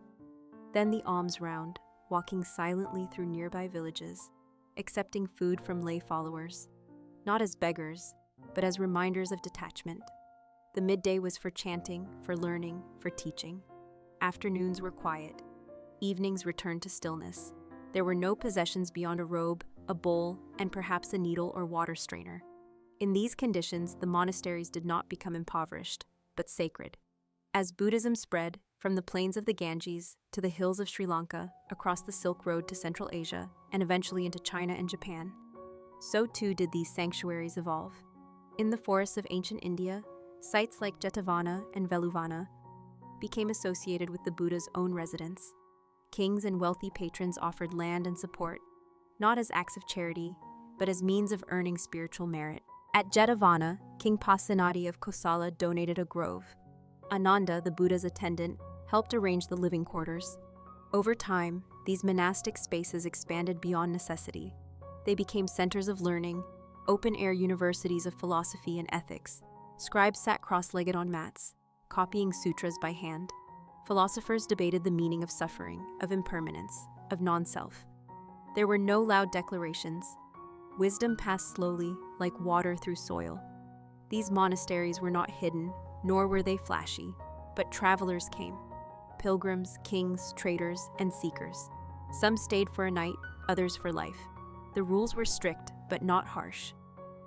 Then the alms round, walking silently through nearby villages, accepting food from lay followers, not as beggars, but as reminders of detachment. The midday was for chanting, for learning, for teaching. Afternoons were quiet. Evenings returned to stillness. There were no possessions beyond a robe, a bowl, and perhaps a needle or water strainer. In these conditions, the monasteries did not become impoverished, but sacred. As Buddhism spread, from the plains of the Ganges to the hills of Sri Lanka, across the Silk Road to Central Asia, and eventually into China and Japan, so too did these sanctuaries evolve. In the forests of ancient India, sites like Jetavana and Veluvana became associated with the Buddha's own residence. Kings and wealthy patrons offered land and support, not as acts of charity, but as means of earning spiritual merit. At Jetavana, King Pasenadi of Kosala donated a grove. Ananda, the Buddha's attendant, helped arrange the living quarters. Over time, these monastic spaces expanded beyond necessity. They became centers of learning, open-air universities of philosophy and ethics. Scribes sat cross-legged on mats, copying sutras by hand. Philosophers debated the meaning of suffering, of impermanence, of non-self. There were no loud declarations. Wisdom passed slowly, like water through soil. These monasteries were not hidden, nor were they flashy, but travelers came. Pilgrims, kings, traders, and seekers. Some stayed for a night, others for life. The rules were strict, but not harsh.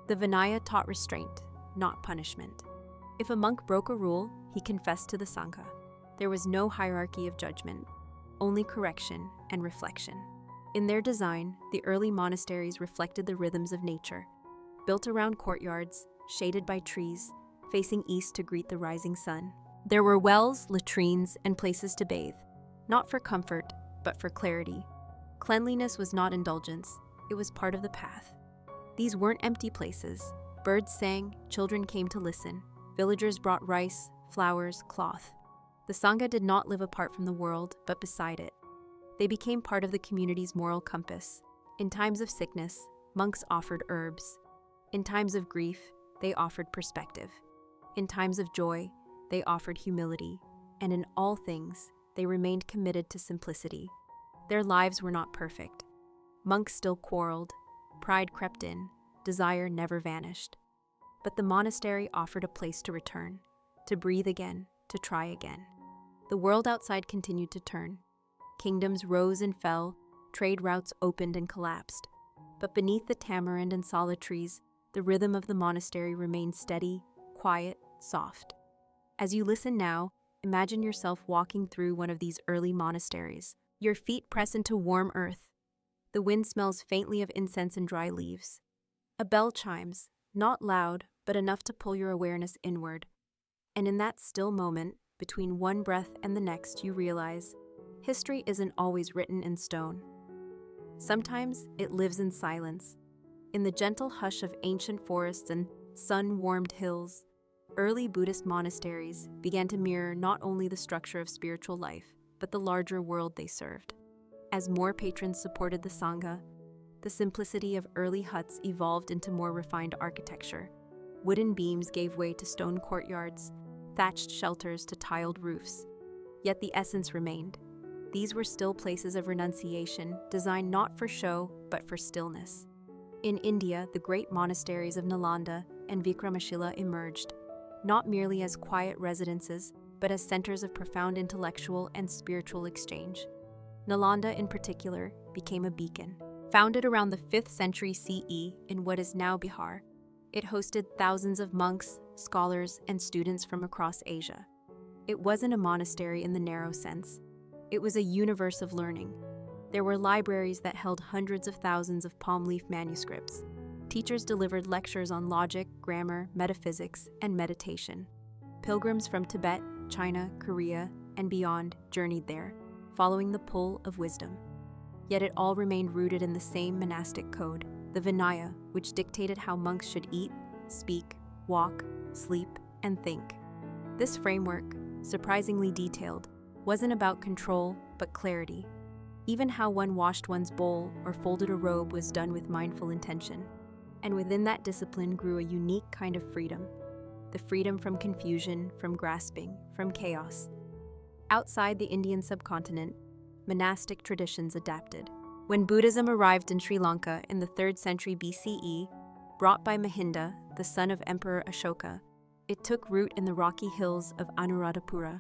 The Vinaya taught restraint, not punishment. If a monk broke a rule, he confessed to the Sangha. There was no hierarchy of judgment, only correction and reflection. In their design, the early monasteries reflected the rhythms of nature, built around courtyards, shaded by trees, facing east to greet the rising sun. There were wells, latrines, and places to bathe, not for comfort, but for clarity. Cleanliness was not indulgence, it was part of the path. These weren't empty places. Birds sang, children came to listen, villagers brought rice, flowers, cloth. The Sangha did not live apart from the world, but beside it. They became part of the community's moral compass. In times of sickness, monks offered herbs. In times of grief, they offered perspective. In times of joy, they offered humility. And in all things, they remained committed to simplicity. Their lives were not perfect. Monks still quarreled, pride crept in, desire never vanished. But the monastery offered a place to return, to breathe again, to try again. The world outside continued to turn. Kingdoms rose and fell, trade routes opened and collapsed. But beneath the tamarind and sala trees, the rhythm of the monastery remained steady, quiet, soft. As you listen now, imagine yourself walking through one of these early monasteries. Your feet press into warm earth. The wind smells faintly of incense and dry leaves. A bell chimes, not loud, but enough to pull your awareness inward. And in that still moment, between one breath and the next, you realize history isn't always written in stone. Sometimes it lives in silence. In the gentle hush of ancient forests and sun-warmed hills, early Buddhist monasteries began to mirror not only the structure of spiritual life, but the larger world they served. As more patrons supported the Sangha, the simplicity of early huts evolved into more refined architecture. Wooden beams gave way to stone courtyards, thatched shelters to tiled roofs. Yet the essence remained. These were still places of renunciation, designed not for show, but for stillness. In India, the great monasteries of Nalanda and Vikramashila emerged, not merely as quiet residences, but as centers of profound intellectual and spiritual exchange. Nalanda, in particular, became a beacon. Founded around the 5th century CE in what is now Bihar, it hosted thousands of monks, scholars, and students from across Asia. It wasn't a monastery in the narrow sense. It was a universe of learning. There were libraries that held hundreds of thousands of palm leaf manuscripts. Teachers delivered lectures on logic, grammar, metaphysics, and meditation. Pilgrims from Tibet, China, Korea, and beyond journeyed there, following the pull of wisdom. Yet it all remained rooted in the same monastic code, the Vinaya, which dictated how monks should eat, speak, walk, sleep, and think. This framework, surprisingly detailed, wasn't about control but clarity. Even how one washed one's bowl or folded a robe was done with mindful intention. And within that discipline grew a unique kind of freedom. The freedom from confusion, from grasping, from chaos. Outside the Indian subcontinent, monastic traditions adapted. When Buddhism arrived in Sri Lanka in the 3rd century BCE, brought by Mahinda, the son of Emperor Ashoka, it took root in the rocky hills of Anuradhapura.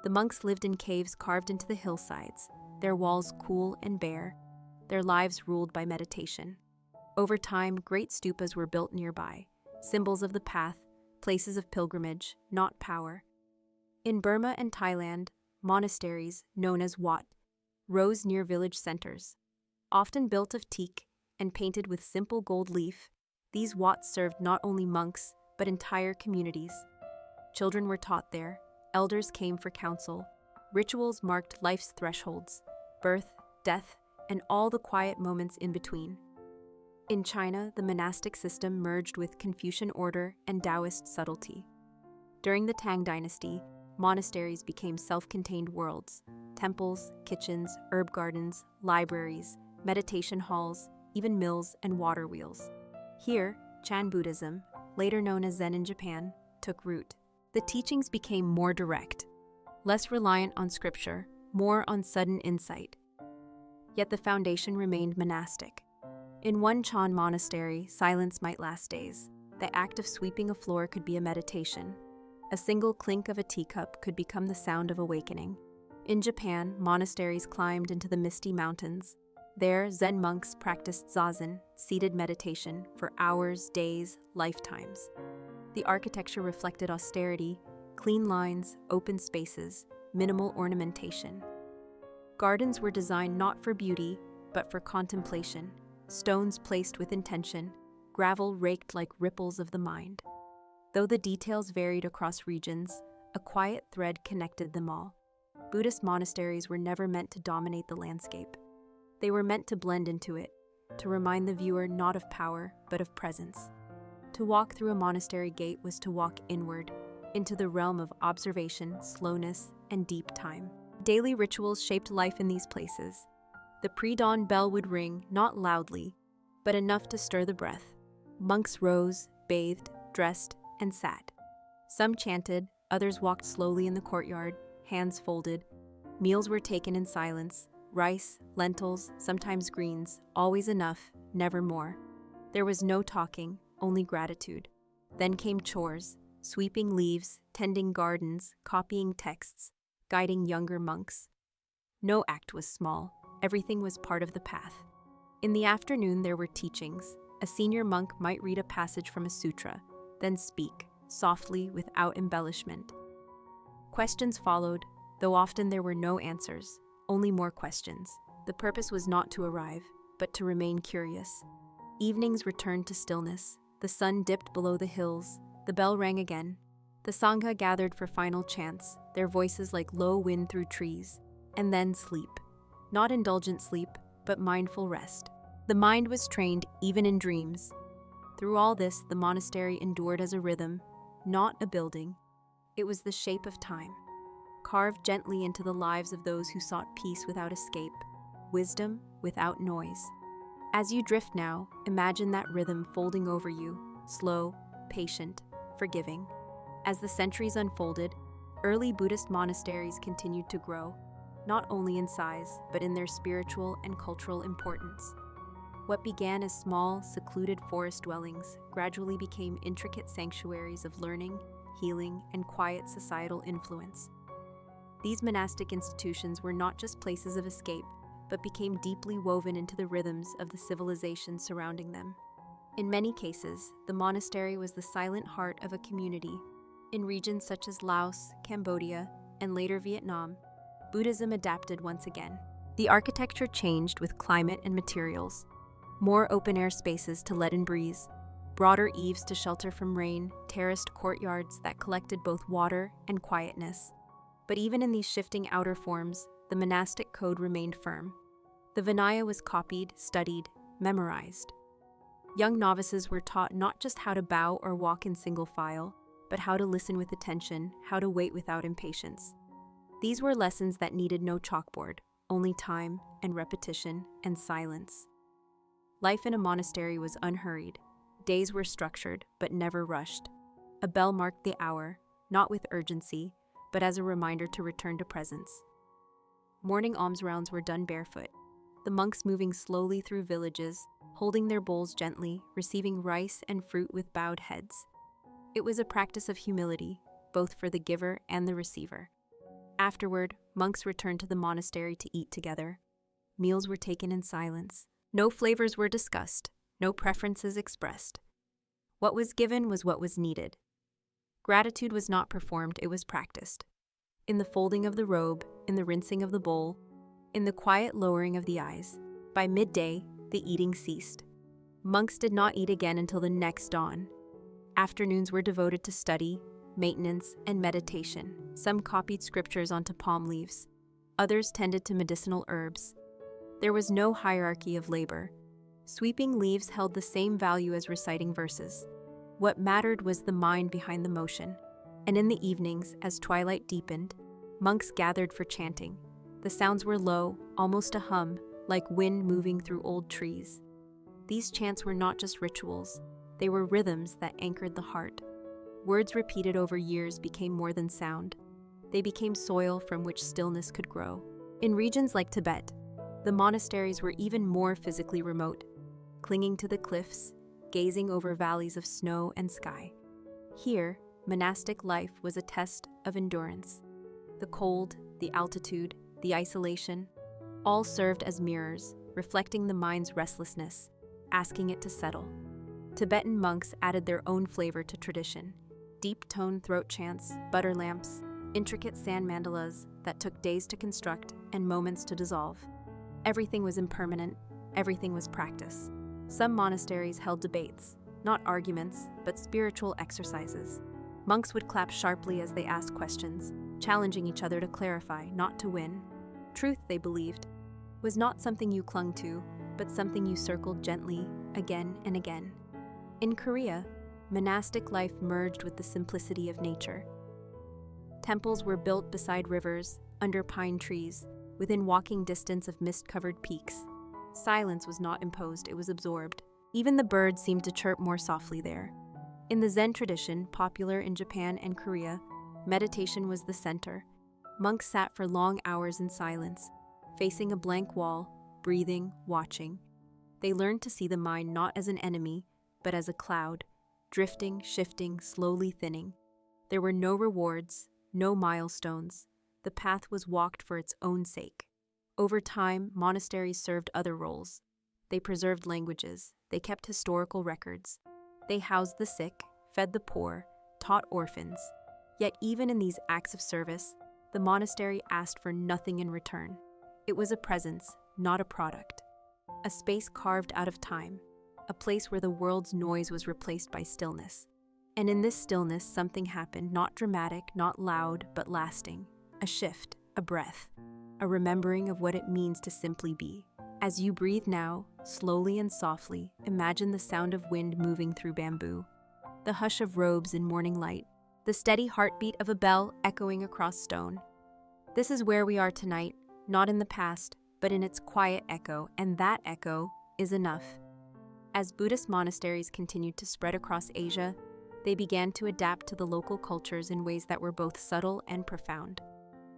The monks lived in caves carved into the hillsides, their walls cool and bare, their lives ruled by meditation. Over time, great stupas were built nearby, symbols of the path, places of pilgrimage, not power. In Burma and Thailand, monasteries, known as Wat, rose near village centers. Often built of teak and painted with simple gold leaf, these Wats served not only monks, but entire communities. Children were taught there, elders came for counsel, rituals marked life's thresholds, birth, death, and all the quiet moments in between. In China, the monastic system merged with Confucian order and Taoist subtlety. During the Tang dynasty, monasteries became self-contained worlds: temples, kitchens, herb gardens, libraries, meditation halls, even mills and water wheels. Here, Chan Buddhism, later known as Zen in Japan, took root. The teachings became more direct, less reliant on scripture, more on sudden insight. Yet the foundation remained monastic. In one Chan monastery, silence might last days. The act of sweeping a floor could be a meditation. A single clink of a teacup could become the sound of awakening. In Japan, monasteries climbed into the misty mountains. There, Zen monks practiced zazen, seated meditation, for hours, days, lifetimes. The architecture reflected austerity, clean lines, open spaces, minimal ornamentation. Gardens were designed not for beauty, but for contemplation, stones placed with intention, gravel raked like ripples of the mind. Though the details varied across regions, a quiet thread connected them all. Buddhist monasteries were never meant to dominate the landscape. They were meant to blend into it, to remind the viewer not of power, but of presence. To walk through a monastery gate was to walk inward, into the realm of observation, slowness, and deep time. Daily rituals shaped life in these places. The pre-dawn bell would ring, not loudly, but enough to stir the breath. Monks rose, bathed, dressed, and sat. Some chanted, others walked slowly in the courtyard, hands folded. Meals were taken in silence. Rice, lentils, sometimes greens, always enough, never more. There was no talking, only gratitude. Then came chores, sweeping leaves, tending gardens, copying texts, guiding younger monks. No act was small, everything was part of the path. In the afternoon there were teachings. A senior monk might read a passage from a sutra, then speak, softly, without embellishment. Questions followed, though often there were no answers. Only more questions. The purpose was not to arrive, but to remain curious. Evenings returned to stillness. The sun dipped below the hills. The bell rang again. The Sangha gathered for final chants, their voices like low wind through trees. And then sleep. Not indulgent sleep, but mindful rest. The mind was trained even in dreams. Through all this, the monastery endured as a rhythm, not a building. It was the shape of time, carved gently into the lives of those who sought peace without escape, wisdom without noise. As you drift now, imagine that rhythm folding over you, slow, patient, forgiving. As the centuries unfolded, early Buddhist monasteries continued to grow, not only in size, but in their spiritual and cultural importance. What began as small, secluded forest dwellings gradually became intricate sanctuaries of learning, healing, and quiet societal influence. These monastic institutions were not just places of escape, but became deeply woven into the rhythms of the civilization surrounding them. In many cases, the monastery was the silent heart of a community. In regions such as Laos, Cambodia, and later Vietnam, Buddhism adapted once again. The architecture changed with climate and materials. More open-air spaces to let in breeze, broader eaves to shelter from rain, terraced courtyards that collected both water and quietness. But even in these shifting outer forms, the monastic code remained firm. The Vinaya was copied, studied, memorized. Young novices were taught not just how to bow or walk in single file, but how to listen with attention, how to wait without impatience. These were lessons that needed no chalkboard, only time and repetition and silence. Life in a monastery was unhurried. Days were structured, but never rushed. A bell marked the hour, not with urgency, but as a reminder to return to presence. Morning alms rounds were done barefoot, the monks moving slowly through villages, holding their bowls gently, receiving rice and fruit with bowed heads. It was a practice of humility, both for the giver and the receiver. Afterward, monks returned to the monastery to eat together. Meals were taken in silence. No flavors were discussed, no preferences expressed. What was given was what was needed. Gratitude was not performed, it was practiced. In the folding of the robe, in the rinsing of the bowl, in the quiet lowering of the eyes. By midday, the eating ceased. Monks did not eat again until the next dawn. Afternoons were devoted to study, maintenance, and meditation. Some copied scriptures onto palm leaves. Others tended to medicinal herbs. There was no hierarchy of labor. Sweeping leaves held the same value as reciting verses. What mattered was the mind behind the motion. And in the evenings, as twilight deepened, monks gathered for chanting. The sounds were low, almost a hum, like wind moving through old trees. These chants were not just rituals. They were rhythms that anchored the heart. Words repeated over years became more than sound. They became soil from which stillness could grow. In regions like Tibet, the monasteries were even more physically remote, clinging to the cliffs, gazing over valleys of snow and sky. Here, monastic life was a test of endurance. The cold, the altitude, the isolation, all served as mirrors, reflecting the mind's restlessness, asking it to settle. Tibetan monks added their own flavor to tradition. Deep-toned throat chants, butter lamps, intricate sand mandalas that took days to construct and moments to dissolve. Everything was impermanent, everything was practice. Some monasteries held debates, not arguments, but spiritual exercises. Monks would clap sharply as they asked questions, challenging each other to clarify, not to win. Truth, they believed, was not something you clung to, but something you circled gently, again and again. In Korea, monastic life merged with the simplicity of nature. Temples were built beside rivers, under pine trees, within walking distance of mist-covered peaks. Silence was not imposed, it was absorbed. Even the birds seemed to chirp more softly there. In the Zen tradition, popular in Japan and Korea, meditation was the center. Monks sat for long hours in silence, facing a blank wall, breathing, watching. They learned to see the mind not as an enemy, but as a cloud, drifting, shifting, slowly thinning. There were no rewards, no milestones. The path was walked for its own sake. Over time, monasteries served other roles. They preserved languages, they kept historical records. They housed the sick, fed the poor, taught orphans. Yet even in these acts of service, the monastery asked for nothing in return. It was a presence, not a product. A space carved out of time, a place where the world's noise was replaced by stillness. And in this stillness, something happened, not dramatic, not loud, but lasting. A shift, a breath, a remembering of what it means to simply be. As you breathe now, slowly and softly, imagine the sound of wind moving through bamboo, the hush of robes in morning light, the steady heartbeat of a bell echoing across stone. This is where we are tonight, not in the past, but in its quiet echo, and that echo is enough. As Buddhist monasteries continued to spread across Asia, they began to adapt to the local cultures in ways that were both subtle and profound.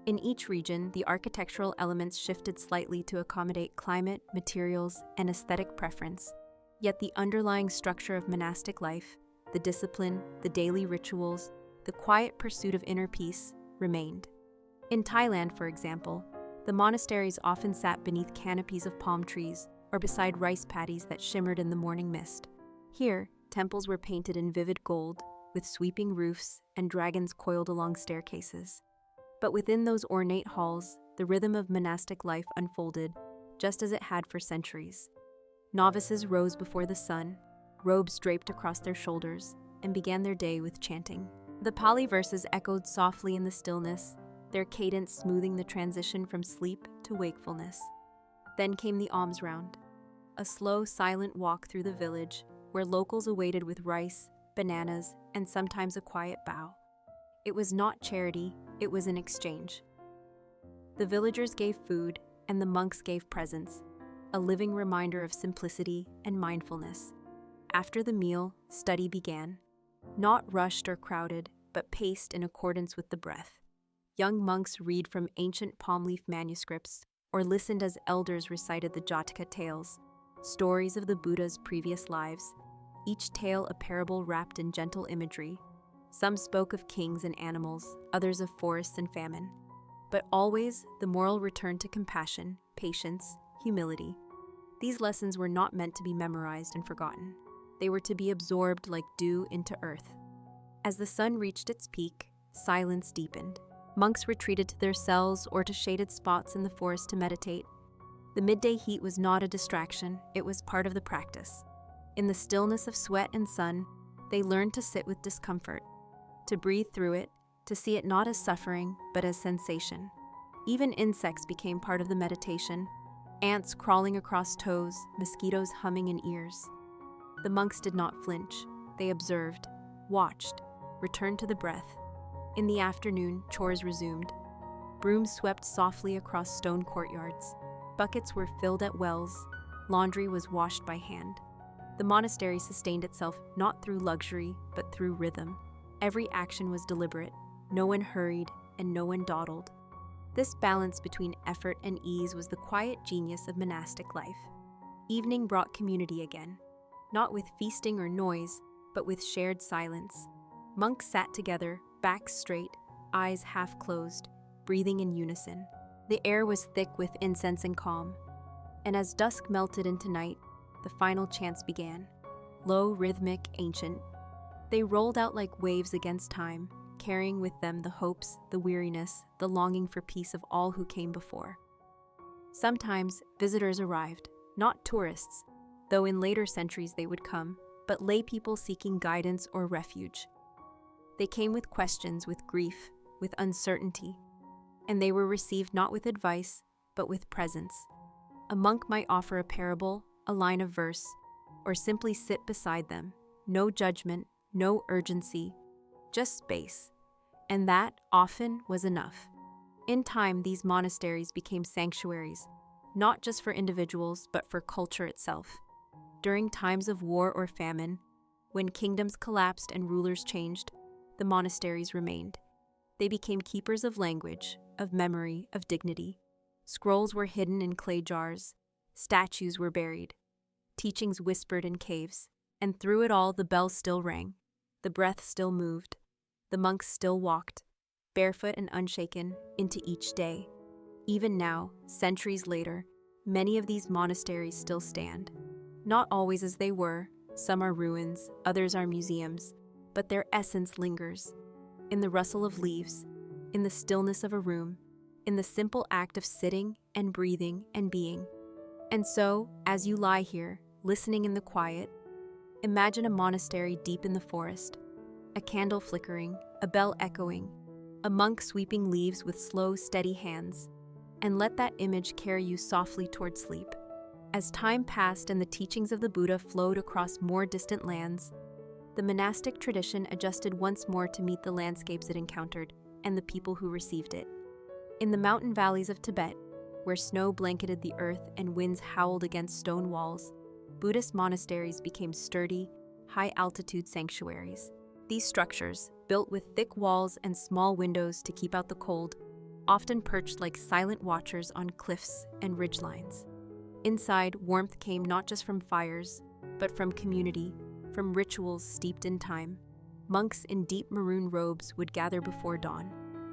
In each region, the architectural elements shifted slightly to accommodate climate, materials, and aesthetic preference. Yet the underlying structure of monastic life, the discipline, the daily rituals, the quiet pursuit of inner peace, remained. In Thailand, for example, the monasteries often sat beneath canopies of palm trees or beside rice paddies that shimmered in the morning mist. Here, temples were painted in vivid gold, with sweeping roofs and dragons coiled along staircases. But within those ornate halls, the rhythm of monastic life unfolded, just as it had for centuries. Novices rose before the sun, robes draped across their shoulders, and began their day with chanting. The Pali verses echoed softly in the stillness, their cadence smoothing the transition from sleep to wakefulness. Then came the alms round, a slow, silent walk through the village, where locals awaited with rice, bananas, and sometimes a quiet bow. It was not charity, it was an exchange. The villagers gave food, and the monks gave presents, a living reminder of simplicity and mindfulness. After the meal, study began, not rushed or crowded, but paced in accordance with the breath. Young monks read from ancient palm leaf manuscripts, or listened as elders recited the Jataka tales, stories of the Buddha's previous lives, each tale a parable wrapped in gentle imagery. Some spoke of kings and animals, others of forests and famine. But always, the moral returned to compassion, patience, humility. These lessons were not meant to be memorized and forgotten. They were to be absorbed like dew into earth. As the sun reached its peak, silence deepened. Monks retreated to their cells or to shaded spots in the forest to meditate. The midday heat was not a distraction, it was part of the practice. In the stillness of sweat and sun, they learned to sit with discomfort, to breathe through it, to see it not as suffering, but as sensation. Even insects became part of the meditation, ants crawling across toes, mosquitoes humming in ears. The monks did not flinch. They observed, watched, returned to the breath. In the afternoon, chores resumed. Brooms swept softly across stone courtyards. Buckets were filled at wells. Laundry was washed by hand. The monastery sustained itself not through luxury, but through rhythm. Every action was deliberate. No one hurried, and no one dawdled. This balance between effort and ease was the quiet genius of monastic life. Evening brought community again, not with feasting or noise, but with shared silence. Monks sat together, backs straight, eyes half closed, breathing in unison. The air was thick with incense and calm. And as dusk melted into night, the final chants began. Low, rhythmic, ancient. They rolled out like waves against time, carrying with them the hopes, the weariness, the longing for peace of all who came before. Sometimes visitors arrived, not tourists, though in later centuries they would come, but lay people seeking guidance or refuge. They came with questions, with grief, with uncertainty, and they were received not with advice, but with presence. A monk might offer a parable, a line of verse, or simply sit beside them. No judgment, no urgency, just space. And that, often, was enough. In time, these monasteries became sanctuaries, not just for individuals, but for culture itself. During times of war or famine, when kingdoms collapsed and rulers changed, the monasteries remained. They became keepers of language, of memory, of dignity. Scrolls were hidden in clay jars, statues were buried, teachings whispered in caves, and through it all the bell still rang, the breath still moved, the monks still walked, barefoot and unshaken, into each day. Even now, centuries later, many of these monasteries still stand. Not always as they were, some are ruins, others are museums, but their essence lingers. In the rustle of leaves, in the stillness of a room, in the simple act of sitting and breathing and being. And so, as you lie here, listening in the quiet, imagine a monastery deep in the forest, a candle flickering, a bell echoing, a monk sweeping leaves with slow, steady hands, and let that image carry you softly toward sleep. As time passed and the teachings of the Buddha flowed across more distant lands, the monastic tradition adjusted once more to meet the landscapes it encountered and the people who received it. In the mountain valleys of Tibet, where snow blanketed the earth and winds howled against stone walls, Buddhist monasteries became sturdy, high-altitude sanctuaries. These structures, built with thick walls and small windows to keep out the cold, often perched like silent watchers on cliffs and ridgelines. Inside, warmth came not just from fires, but from community, from rituals steeped in time. Monks in deep maroon robes would gather before dawn,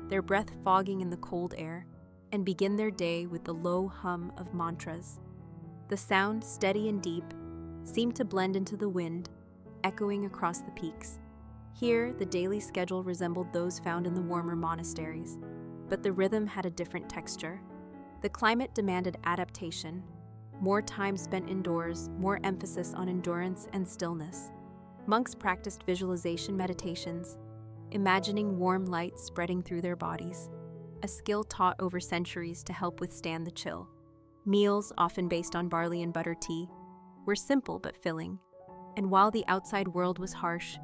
their breath fogging in the cold air, and begin their day with the low hum of mantras. The sound, steady and deep, seemed to blend into the wind, echoing across the peaks. Here, the daily schedule resembled those found in the warmer monasteries. but the rhythm had a different texture. The climate demanded adaptation, more time spent indoors, more emphasis on endurance and stillness. Monks practiced visualization meditations, imagining warm light spreading through their bodies, a skill taught over centuries to help withstand the chill. Meals, often based on barley and butter tea, were simple but filling, and while the outside world was harsh,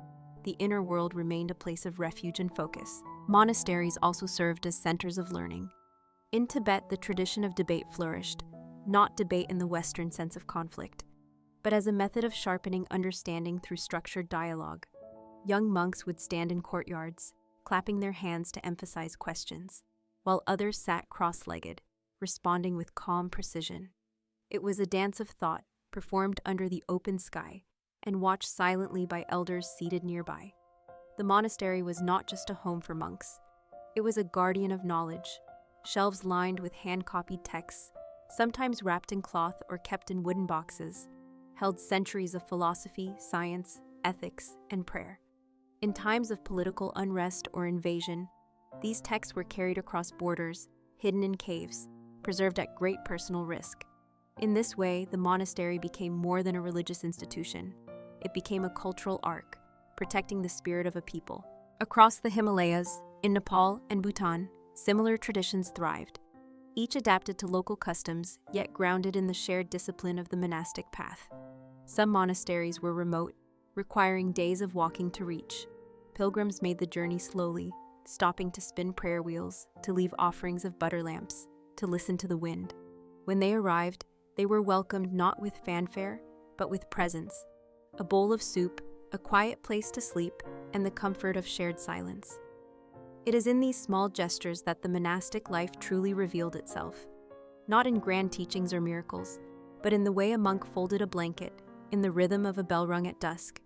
the inner world remained a place of refuge and focus. Monasteries also served as centers of learning. In Tibet, the tradition of debate flourished, not debate in the Western sense of conflict, but as a method of sharpening understanding through structured dialogue. Young monks would stand in courtyards, clapping their hands to emphasize questions, while others sat cross-legged, responding with calm precision. It was a dance of thought, performed under the open sky, and watched silently by elders seated nearby. The monastery was not just a home for monks. It was a guardian of knowledge, shelves lined with hand-copied texts, sometimes wrapped in cloth or kept in wooden boxes, held centuries of philosophy, science, ethics, and prayer. In times of political unrest or invasion, these texts were carried across borders, hidden in caves, preserved at great personal risk. In this way, the monastery became more than a religious institution. It became a cultural ark, protecting the spirit of a people. Across the Himalayas, in Nepal and Bhutan, similar traditions thrived, each adapted to local customs, yet grounded in the shared discipline of the monastic path. Some monasteries were remote, requiring days of walking to reach. Pilgrims made the journey slowly, stopping to spin prayer wheels, to leave offerings of butter lamps, to listen to the wind. When they arrived, they were welcomed not with fanfare, but with presence. A bowl of soup, a quiet place to sleep, and the comfort of shared silence. It is in these small gestures that the monastic life truly revealed itself, not in grand teachings or miracles, but in the way a monk folded a blanket, in the rhythm of a bell rung at dusk,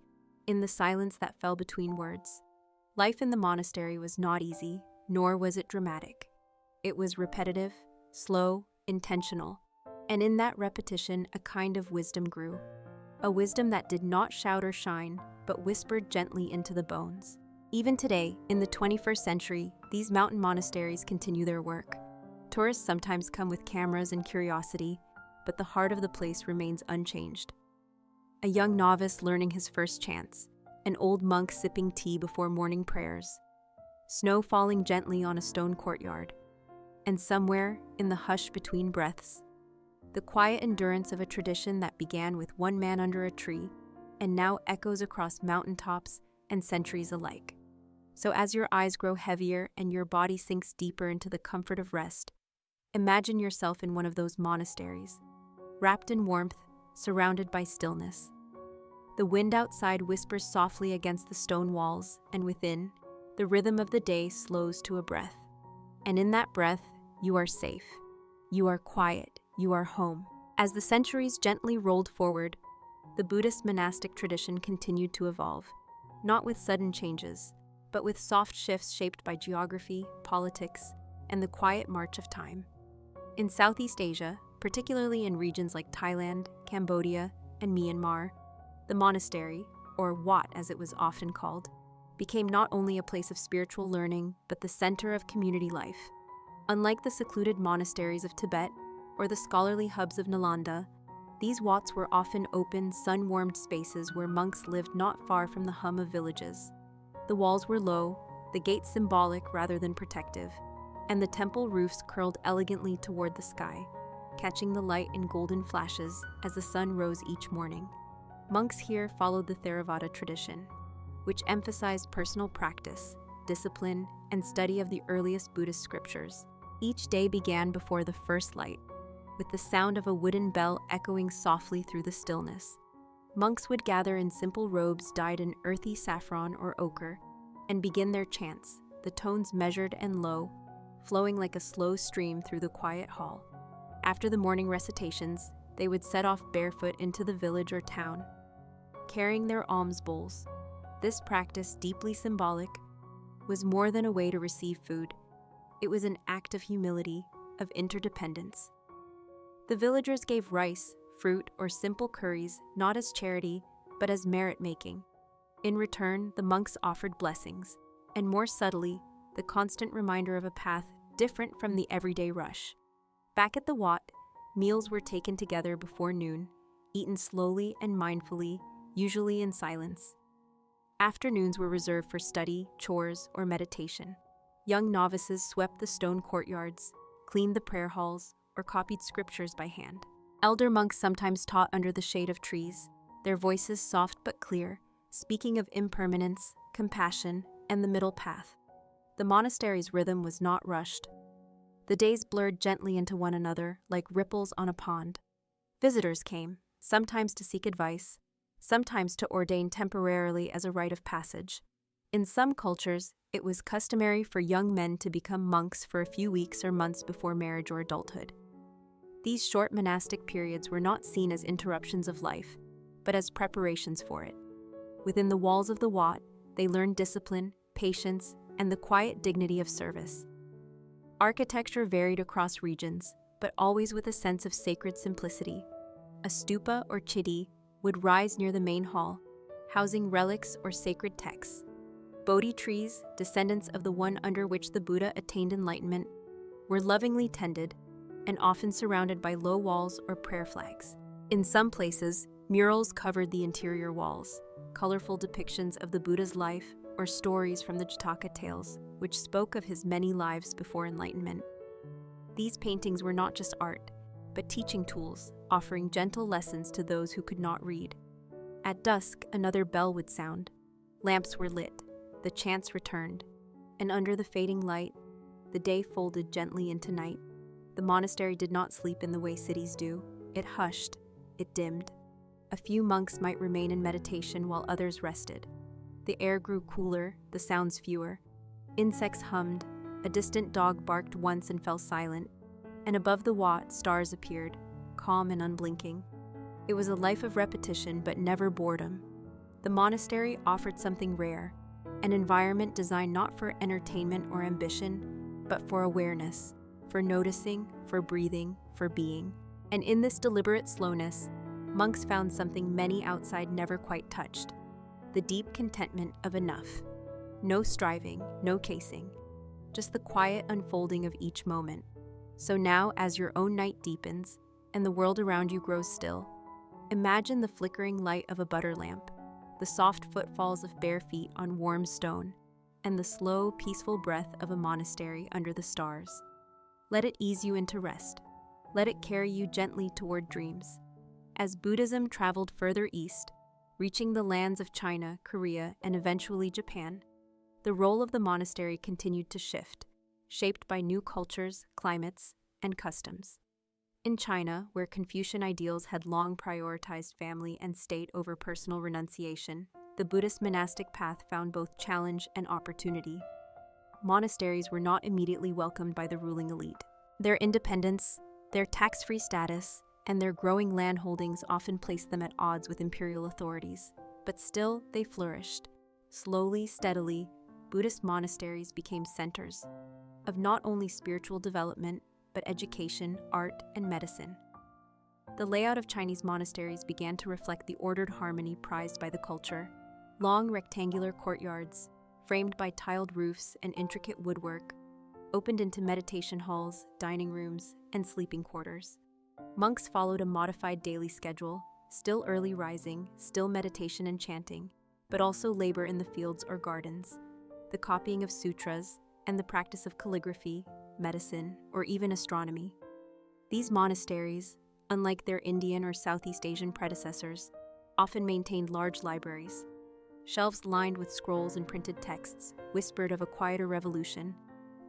in the silence that fell between words. Life in the monastery was not easy, nor was it dramatic. It was repetitive, slow, intentional, and in that repetition a kind of wisdom grew. A wisdom that did not shout or shine, but whispered gently into the bones. Even today, in the 21st century, these mountain monasteries continue their work. Tourists sometimes come with cameras and curiosity, but the heart of the place remains unchanged. A young novice learning his first chants, an old monk sipping tea before morning prayers, snow falling gently on a stone courtyard, and somewhere, in the hush between breaths, the quiet endurance of a tradition that began with one man under a tree and now echoes across mountaintops and centuries alike. So as your eyes grow heavier and your body sinks deeper into the comfort of rest, imagine yourself in one of those monasteries, wrapped in warmth, surrounded by stillness. The wind outside whispers softly against the stone walls, and within, the rhythm of the day slows to a breath. And in that breath, you are safe. You are quiet. You are home. As the centuries gently rolled forward, the Buddhist monastic tradition continued to evolve, not with sudden changes, but with soft shifts shaped by geography, politics, and the quiet march of time. In Southeast Asia, particularly in regions like Thailand, Cambodia, and Myanmar, the monastery, or wat as it was often called, became not only a place of spiritual learning, but the center of community life. Unlike the secluded monasteries of Tibet or the scholarly hubs of Nalanda, these wats were often open, sun-warmed spaces where monks lived not far from the hum of villages. The walls were low, the gates symbolic rather than protective, and the temple roofs curled elegantly toward the sky, catching the light in golden flashes as the sun rose each morning. Monks here followed the Theravada tradition, which emphasized personal practice, discipline, and study of the earliest Buddhist scriptures. Each day began before the first light, with the sound of a wooden bell echoing softly through the stillness. Monks would gather in simple robes dyed in earthy saffron or ochre and begin their chants, the tones measured and low, flowing like a slow stream through the quiet hall. After the morning recitations, they would set off barefoot into the village or town, carrying their alms bowls. This practice, deeply symbolic, was more than a way to receive food. It was an act of humility, of interdependence. The villagers gave rice, fruit, or simple curries not as charity, but as merit-making. In return, the monks offered blessings, and more subtly, the constant reminder of a path different from the everyday rush. Back at the Wat, meals were taken together before noon, eaten slowly and mindfully, usually in silence. Afternoons were reserved for study, chores, or meditation. Young novices swept the stone courtyards, cleaned the prayer halls, or copied scriptures by hand. Elder monks sometimes taught under the shade of trees, their voices soft but clear, speaking of impermanence, compassion, and the middle path. The monastery's rhythm was not rushed. The days blurred gently into one another like ripples on a pond. Visitors came, sometimes to seek advice, sometimes to ordain temporarily as a rite of passage. In some cultures, it was customary for young men to become monks for a few weeks or months before marriage or adulthood. These short monastic periods were not seen as interruptions of life, but as preparations for it. Within the walls of the Wat, they learned discipline, patience, and the quiet dignity of service. Architecture varied across regions, but always with a sense of sacred simplicity. A stupa or chidi would rise near the main hall, housing relics or sacred texts. Bodhi trees, descendants of the one under which the Buddha attained enlightenment, were lovingly tended and often surrounded by low walls or prayer flags. In some places, murals covered the interior walls, colorful depictions of the Buddha's life or stories from the Jataka tales, which spoke of his many lives before enlightenment. These paintings were not just art, but teaching tools, offering gentle lessons to those who could not read. At dusk, another bell would sound. Lamps were lit, the chants returned, and under the fading light, the day folded gently into night. The monastery did not sleep in the way cities do. It hushed, it dimmed. A few monks might remain in meditation while others rested. The air grew cooler, the sounds fewer. Insects hummed, a distant dog barked once and fell silent, and above the Wat, stars appeared, calm and unblinking. It was a life of repetition, but never boredom. The monastery offered something rare, an environment designed not for entertainment or ambition, but for awareness, for noticing, for breathing, for being. And in this deliberate slowness, monks found something many outside never quite touched: the deep contentment of enough. No striving, no casing, just the quiet unfolding of each moment. So now, as your own night deepens and the world around you grows still, imagine the flickering light of a butter lamp, the soft footfalls of bare feet on warm stone, and the slow, peaceful breath of a monastery under the stars. Let it ease you into rest. Let it carry you gently toward dreams. As Buddhism traveled further east, reaching the lands of China, Korea, and eventually Japan, the role of the monastery continued to shift, shaped by new cultures, climates, and customs. In China, where Confucian ideals had long prioritized family and state over personal renunciation, the Buddhist monastic path found both challenge and opportunity. Monasteries were not immediately welcomed by the ruling elite. Their independence, their tax-free status, and their growing landholdings often placed them at odds with imperial authorities. But still, they flourished. Slowly, steadily, Buddhist monasteries became centers of not only spiritual development, but education, art, and medicine. The layout of Chinese monasteries began to reflect the ordered harmony prized by the culture. Long rectangular courtyards, framed by tiled roofs and intricate woodwork, opened into meditation halls, dining rooms, and sleeping quarters. Monks followed a modified daily schedule, still early rising, still meditation and chanting, but also labor in the fields or gardens, the copying of sutras, and the practice of calligraphy, medicine, or even astronomy. These monasteries, unlike their Indian or Southeast Asian predecessors, often maintained large libraries. Shelves lined with scrolls and printed texts whispered of a quieter revolution,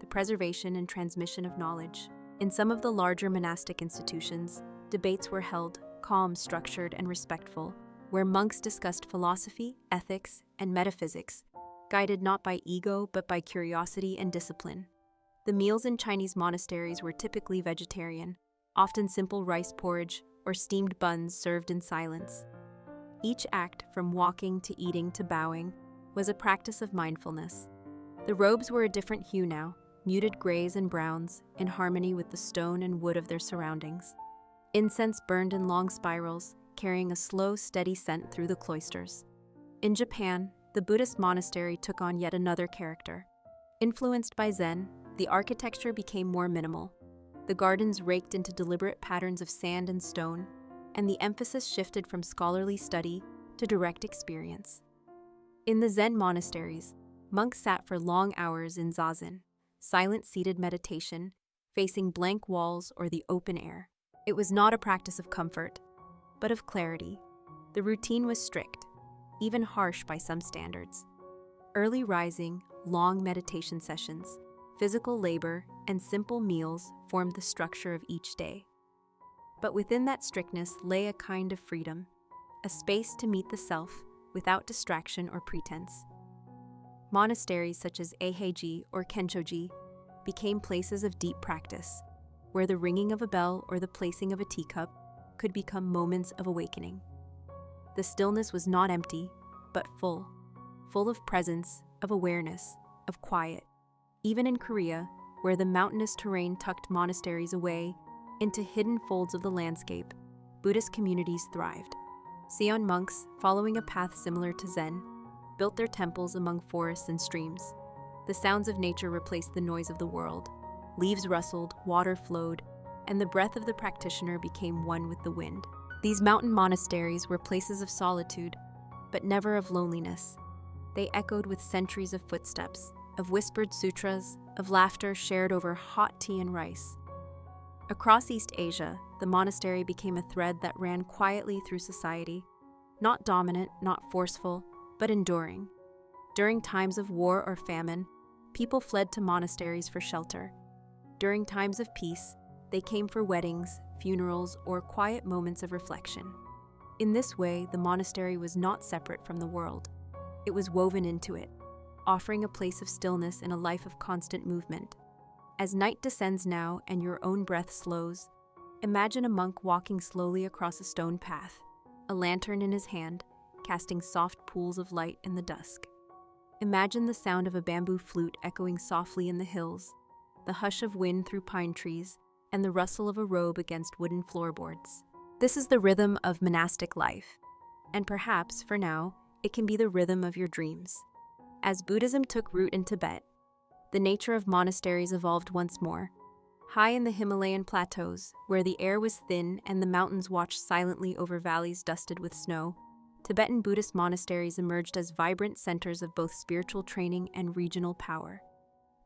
the preservation and transmission of knowledge. In some of the larger monastic institutions, debates were held, calm, structured, and respectful, where monks discussed philosophy, ethics, and metaphysics, guided not by ego but by curiosity and discipline. The meals in Chinese monasteries were typically vegetarian, often simple rice porridge or steamed buns served in silence. Each act, from walking to eating to bowing, was a practice of mindfulness. The robes were a different hue now, muted grays and browns, in harmony with the stone and wood of their surroundings. Incense burned in long spirals, carrying a slow, steady scent through the cloisters. In Japan, the Buddhist monastery took on yet another character. Influenced by Zen, The architecture became more minimal, the gardens raked into deliberate patterns of sand and stone, and the emphasis shifted from scholarly study to direct experience. In the Zen monasteries, monks sat for long hours in zazen, silent seated meditation, facing blank walls or the open air. It was not a practice of comfort, but of clarity. The routine was strict, even harsh by some standards. Early rising, long meditation sessions, physical labor, and simple meals formed the structure of each day. But within that strictness lay a kind of freedom, a space to meet the self without distraction or pretense. Monasteries such as Eiheiji or Kenchoji became places of deep practice, where the ringing of a bell or the placing of a teacup could become moments of awakening. The stillness was not empty, but full of presence, of awareness, of quiet. Even in Korea, where the mountainous terrain tucked monasteries away into hidden folds of the landscape, Buddhist communities thrived. Seon monks, following a path similar to Zen, built their temples among forests and streams. The sounds of nature replaced the noise of the world. Leaves rustled, water flowed, and the breath of the practitioner became one with the wind. These mountain monasteries were places of solitude, but never of loneliness. They echoed with centuries of footsteps, of whispered sutras, of laughter shared over hot tea and rice. Across East Asia, the monastery became a thread that ran quietly through society, not dominant, not forceful, but enduring. During times of war or famine, people fled to monasteries for shelter. During times of peace, they came for weddings, funerals, or quiet moments of reflection. In this way, the monastery was not separate from the world. It was woven into it, offering a place of stillness in a life of constant movement. As night descends now and your own breath slows, imagine a monk walking slowly across a stone path, a lantern in his hand, casting soft pools of light in the dusk. Imagine the sound of a bamboo flute echoing softly in the hills, the hush of wind through pine trees, and the rustle of a robe against wooden floorboards. This is the rhythm of monastic life, and perhaps, for now, it can be the rhythm of your dreams. As Buddhism took root in Tibet, the nature of monasteries evolved once more. High in the Himalayan plateaus, where the air was thin and the mountains watched silently over valleys dusted with snow, Tibetan Buddhist monasteries emerged as vibrant centers of both spiritual training and regional power.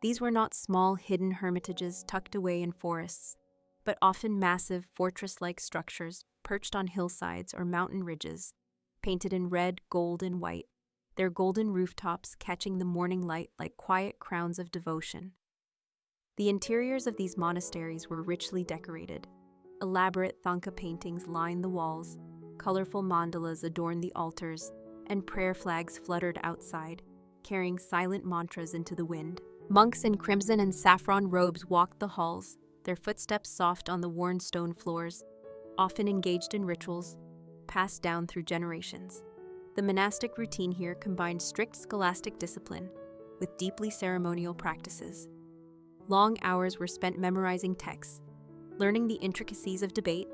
These were not small, hidden hermitages tucked away in forests, but often massive, fortress-like structures perched on hillsides or mountain ridges, painted in red, gold, and white, their golden rooftops catching the morning light like quiet crowns of devotion. The interiors of these monasteries were richly decorated. Elaborate thangka paintings lined the walls, colorful mandalas adorned the altars, and prayer flags fluttered outside, carrying silent mantras into the wind. Monks in crimson and saffron robes walked the halls, their footsteps soft on the worn stone floors, often engaged in rituals passed down through generations. The monastic routine here combined strict scholastic discipline with deeply ceremonial practices. Long hours were spent memorizing texts, learning the intricacies of debate,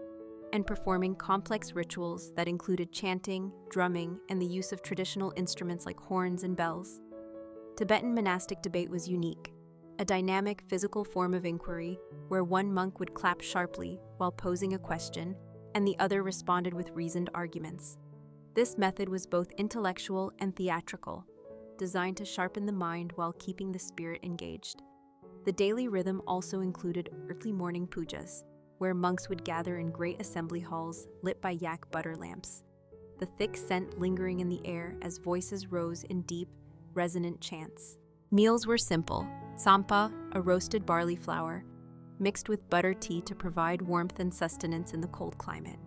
and performing complex rituals that included chanting, drumming, and the use of traditional instruments like horns and bells. Tibetan monastic debate was unique, a dynamic physical form of inquiry where one monk would clap sharply while posing a question, and the other responded with reasoned arguments. This method was both intellectual and theatrical, designed to sharpen the mind while keeping the spirit engaged. The daily rhythm also included early morning pujas, where monks would gather in great assembly halls lit by yak butter lamps, the thick scent lingering in the air as voices rose in deep, resonant chants. Meals were simple: tsampa, a roasted barley flour, mixed with butter tea to provide warmth and sustenance in the cold climate.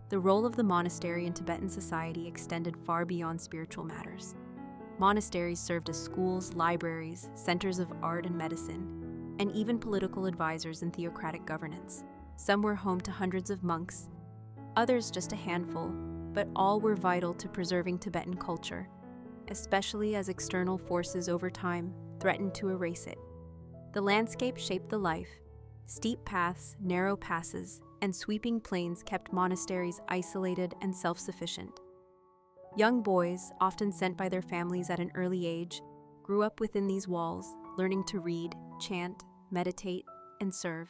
The role of the monastery in Tibetan society extended far beyond spiritual matters. Monasteries served as schools, libraries, centers of art and medicine, and even political advisors in theocratic governance. Some were home to hundreds of monks, others just a handful, but all were vital to preserving Tibetan culture, especially as external forces over time threatened to erase it. The landscape shaped the life. Steep paths, narrow passes, and sweeping plains kept monasteries isolated and self-sufficient. Young boys, often sent by their families at an early age, grew up within these walls, learning to read, chant, meditate, and serve.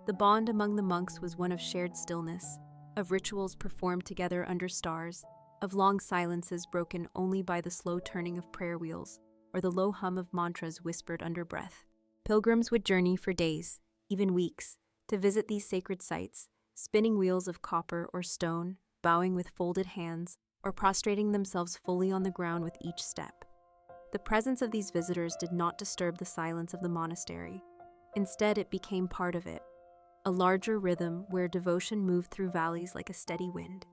The bond among the monks was one of shared stillness, of rituals performed together under stars, of long silences broken only by the slow turning of prayer wheels or the low hum of mantras whispered under breath. Pilgrims would journey for days, even weeks, to visit these sacred sites, spinning wheels of copper or stone, bowing with folded hands, or prostrating themselves fully on the ground with each step. The presence of these visitors did not disturb the silence of the monastery. Instead, it became part of it, a larger rhythm where devotion moved through valleys like a steady wind.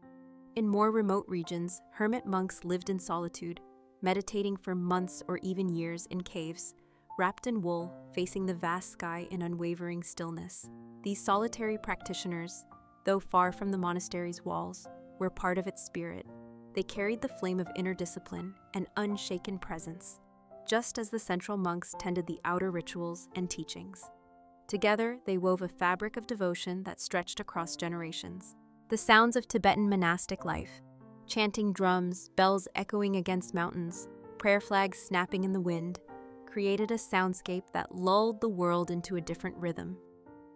In more remote regions, hermit monks lived in solitude, meditating for months or even years in caves, wrapped in wool, facing the vast sky in unwavering stillness. These solitary practitioners, though far from the monastery's walls, were part of its spirit. They carried the flame of inner discipline and unshaken presence, just as the central monks tended the outer rituals and teachings. Together, they wove a fabric of devotion that stretched across generations. The sounds of Tibetan monastic life, chanting drums, bells echoing against mountains, prayer flags snapping in the wind, created a soundscape that lulled the world into a different rhythm,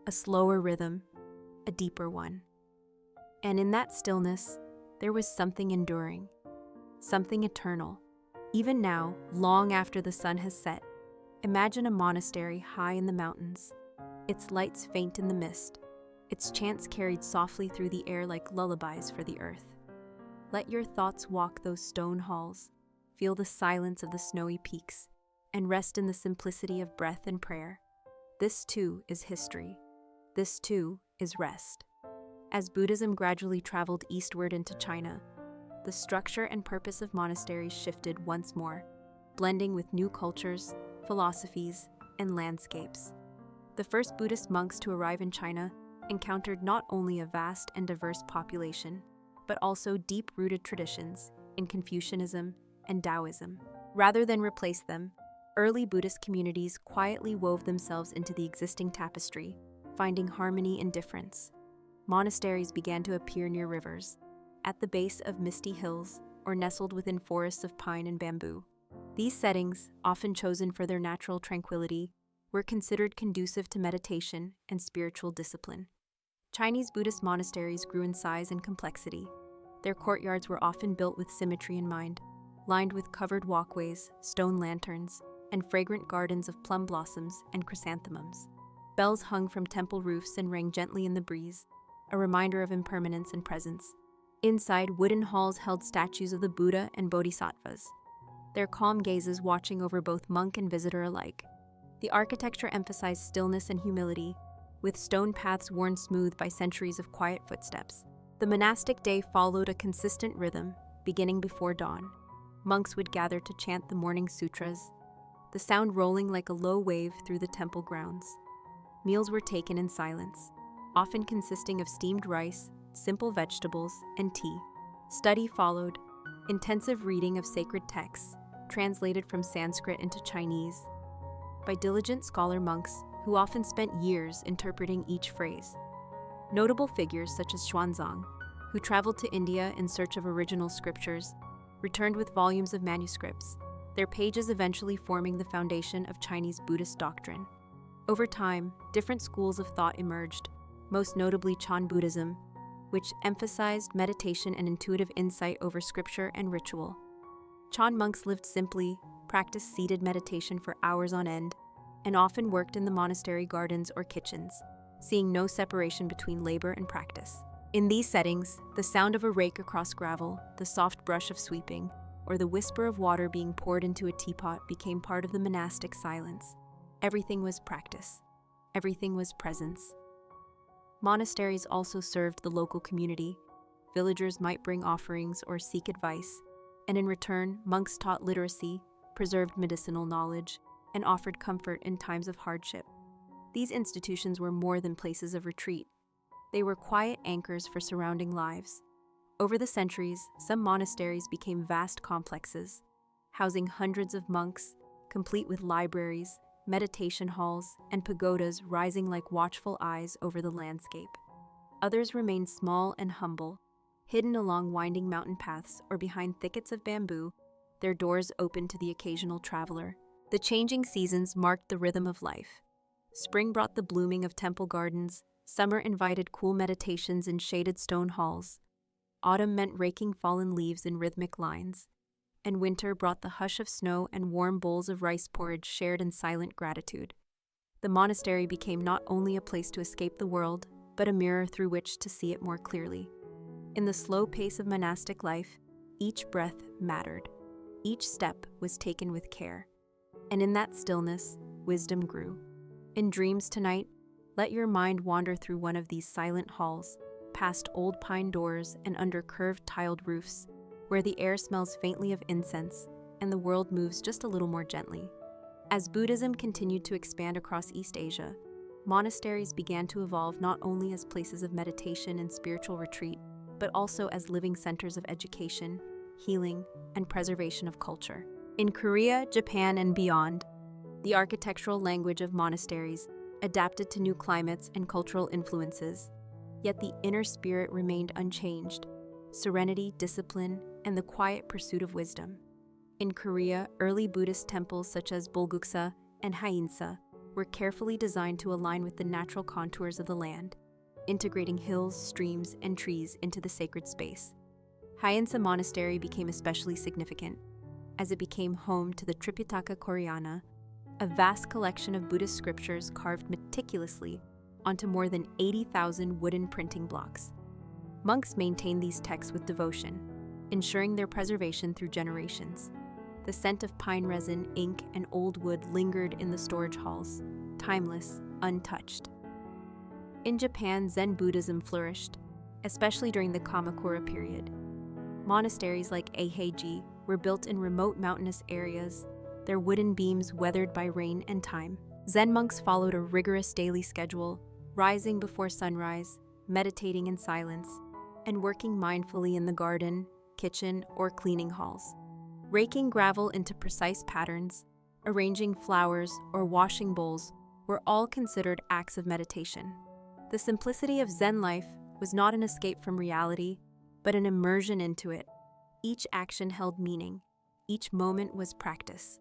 a slower rhythm, a deeper one. And in that stillness, there was something enduring, something eternal. Even now, long after the sun has set, imagine a monastery high in the mountains, its lights faint in the mist, its chants carried softly through the air like lullabies for the earth. Let your thoughts walk those stone halls, feel the silence of the snowy peaks, and rest in the simplicity of breath and prayer. This too is history. This too is rest. As Buddhism gradually traveled eastward into China, the structure and purpose of monasteries shifted once more, blending with new cultures, philosophies, and landscapes. The first Buddhist monks to arrive in China encountered not only a vast and diverse population, but also deep-rooted traditions in Confucianism and Taoism. Rather than replace them, early Buddhist communities quietly wove themselves into the existing tapestry, finding harmony in difference. Monasteries began to appear near rivers, at the base of misty hills, or nestled within forests of pine and bamboo. These settings, often chosen for their natural tranquility, were considered conducive to meditation and spiritual discipline. Chinese Buddhist monasteries grew in size and complexity. Their courtyards were often built with symmetry in mind, lined with covered walkways, stone lanterns, and fragrant gardens of plum blossoms and chrysanthemums. Bells hung from temple roofs and rang gently in the breeze, a reminder of impermanence and presence. Inside, wooden halls held statues of the Buddha and Bodhisattvas, their calm gazes watching over both monk and visitor alike. The architecture emphasized stillness and humility, with stone paths worn smooth by centuries of quiet footsteps. The monastic day followed a consistent rhythm, beginning before dawn. Monks would gather to chant the morning sutras, the sound rolling like a low wave through the temple grounds. Meals were taken in silence, often consisting of steamed rice, simple vegetables, and tea. Study followed, intensive reading of sacred texts, translated from Sanskrit into Chinese, by diligent scholar monks who often spent years interpreting each phrase. Notable figures such as Xuanzang, who traveled to India in search of original scriptures, returned with volumes of manuscripts, their pages eventually forming the foundation of Chinese Buddhist doctrine. Over time, different schools of thought emerged, most notably Chan Buddhism, which emphasized meditation and intuitive insight over scripture and ritual. Chan monks lived simply, practiced seated meditation for hours on end, and often worked in the monastery gardens or kitchens, seeing no separation between labor and practice. In these settings, the sound of a rake across gravel, the soft brush of sweeping, or the whisper of water being poured into a teapot became part of the monastic silence. Everything was practice. Everything was presence. Monasteries also served the local community. Villagers might bring offerings or seek advice, and in return, monks taught literacy, preserved medicinal knowledge, and offered comfort in times of hardship. These institutions were more than places of retreat. They were quiet anchors for surrounding lives. Over the centuries, some monasteries became vast complexes, housing hundreds of monks, complete with libraries, meditation halls, and pagodas rising like watchful eyes over the landscape. Others remained small and humble, hidden along winding mountain paths or behind thickets of bamboo, their doors open to the occasional traveler. The changing seasons marked the rhythm of life. Spring brought the blooming of temple gardens, summer invited cool meditations in shaded stone halls, autumn meant raking fallen leaves in rhythmic lines, and winter brought the hush of snow and warm bowls of rice porridge shared in silent gratitude. The monastery became not only a place to escape the world, but a mirror through which to see it more clearly. In the slow pace of monastic life, each breath mattered. Each step was taken with care. And in that stillness, wisdom grew. In dreams tonight, let your mind wander through one of these silent halls, past old pine doors and under curved tiled roofs, where the air smells faintly of incense and the world moves just a little more gently. As Buddhism continued to expand across East Asia, monasteries began to evolve not only as places of meditation and spiritual retreat, but also as living centers of education, healing, and preservation of culture. In Korea, Japan, and beyond, the architectural language of monasteries adapted to new climates and cultural influences, yet the inner spirit remained unchanged: serenity, discipline, and the quiet pursuit of wisdom. In Korea, early Buddhist temples such as Bulguksa and Haeinsa were carefully designed to align with the natural contours of the land, integrating hills, streams, and trees into the sacred space. Haeinsa Monastery became especially significant, as it became home to the Tripitaka Koreana, a vast collection of Buddhist scriptures carved meticulously onto more than 80,000 wooden printing blocks. Monks maintained these texts with devotion, ensuring their preservation through generations. The scent of pine resin, ink, and old wood lingered in the storage halls, timeless, untouched. In Japan, Zen Buddhism flourished, especially during the Kamakura period. Monasteries like Eiheiji were built in remote mountainous areas, their wooden beams weathered by rain and time. Zen monks followed a rigorous daily schedule, rising before sunrise, meditating in silence, and working mindfully in the garden, kitchen, or cleaning halls. Raking gravel into precise patterns, arranging flowers, or washing bowls were all considered acts of meditation. The simplicity of Zen life was not an escape from reality, but an immersion into it. Each action held meaning. Each moment was practice.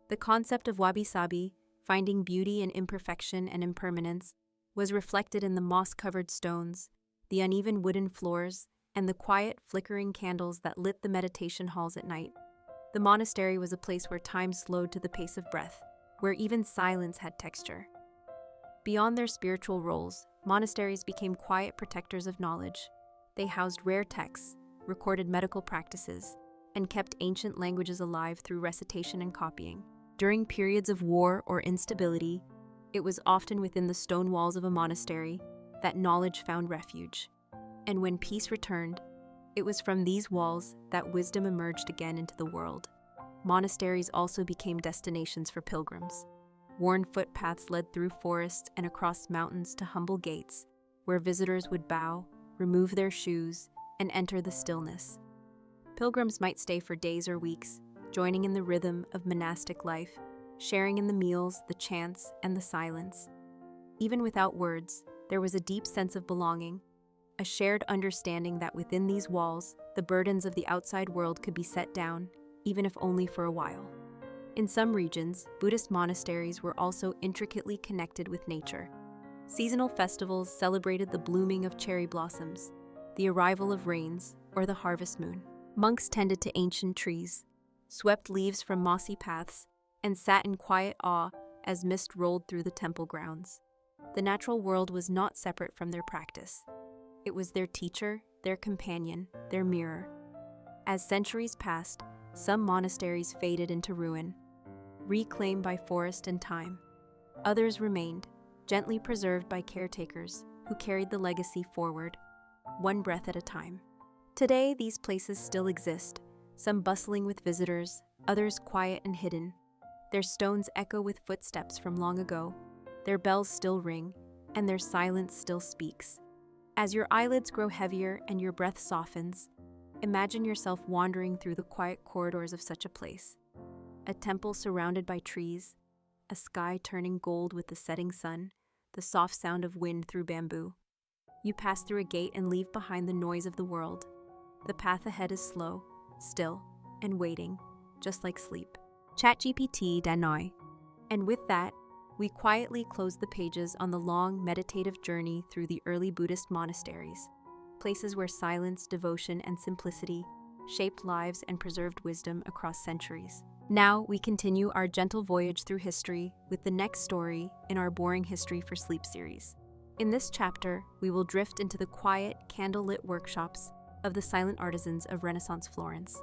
The concept of wabi-sabi, finding beauty in imperfection and impermanence, was reflected in the moss-covered stones, the uneven wooden floors, and the quiet, flickering candles that lit the meditation halls at night. The monastery was a place where time slowed to the pace of breath, where even silence had texture. Beyond their spiritual roles, monasteries became quiet protectors of knowledge. They housed rare texts, recorded medical practices, and kept ancient languages alive through recitation and copying. During periods of war or instability, it was often within the stone walls of a monastery that knowledge found refuge. And when peace returned, it was from these walls that wisdom emerged again into the world. Monasteries also became destinations for pilgrims. Worn footpaths led through forests and across mountains to humble gates, where visitors would bow, remove their shoes, and enter the stillness. Pilgrims might stay for days or weeks, joining in the rhythm of monastic life, sharing in the meals, the chants, and the silence. Even without words, there was a deep sense of belonging, a shared understanding that within these walls, the burdens of the outside world could be set down, even if only for a while. In some regions, Buddhist monasteries were also intricately connected with nature. Seasonal festivals celebrated the blooming of cherry blossoms, the arrival of rains, or the harvest moon. Monks tended to ancient trees, swept leaves from mossy paths, and sat in quiet awe as mist rolled through the temple grounds. The natural world was not separate from their practice. It was their teacher, their companion, their mirror. As centuries passed, some monasteries faded into ruin, reclaimed by forest and time. Others remained, gently preserved by caretakers who carried the legacy forward, one breath at a time. Today, these places still exist, some bustling with visitors, others quiet and hidden. Their stones echo with footsteps from long ago, their bells still ring, and their silence still speaks. As your eyelids grow heavier and your breath softens, imagine yourself wandering through the quiet corridors of such a place. A temple surrounded by trees, a sky turning gold with the setting sun, the soft sound of wind through bamboo. You pass through a gate and leave behind the noise of the world. The path ahead is slow, still, and waiting, just like sleep. ChatGPT Danoi. And with that, we quietly close the pages on the long, meditative journey through the early Buddhist monasteries, places where silence, devotion, and simplicity shaped lives and preserved wisdom across centuries. Now we continue our gentle voyage through history with the next story in our Boring History for Sleep series. In this chapter, we will drift into the quiet, candlelit workshops of the silent artisans of Renaissance Florence,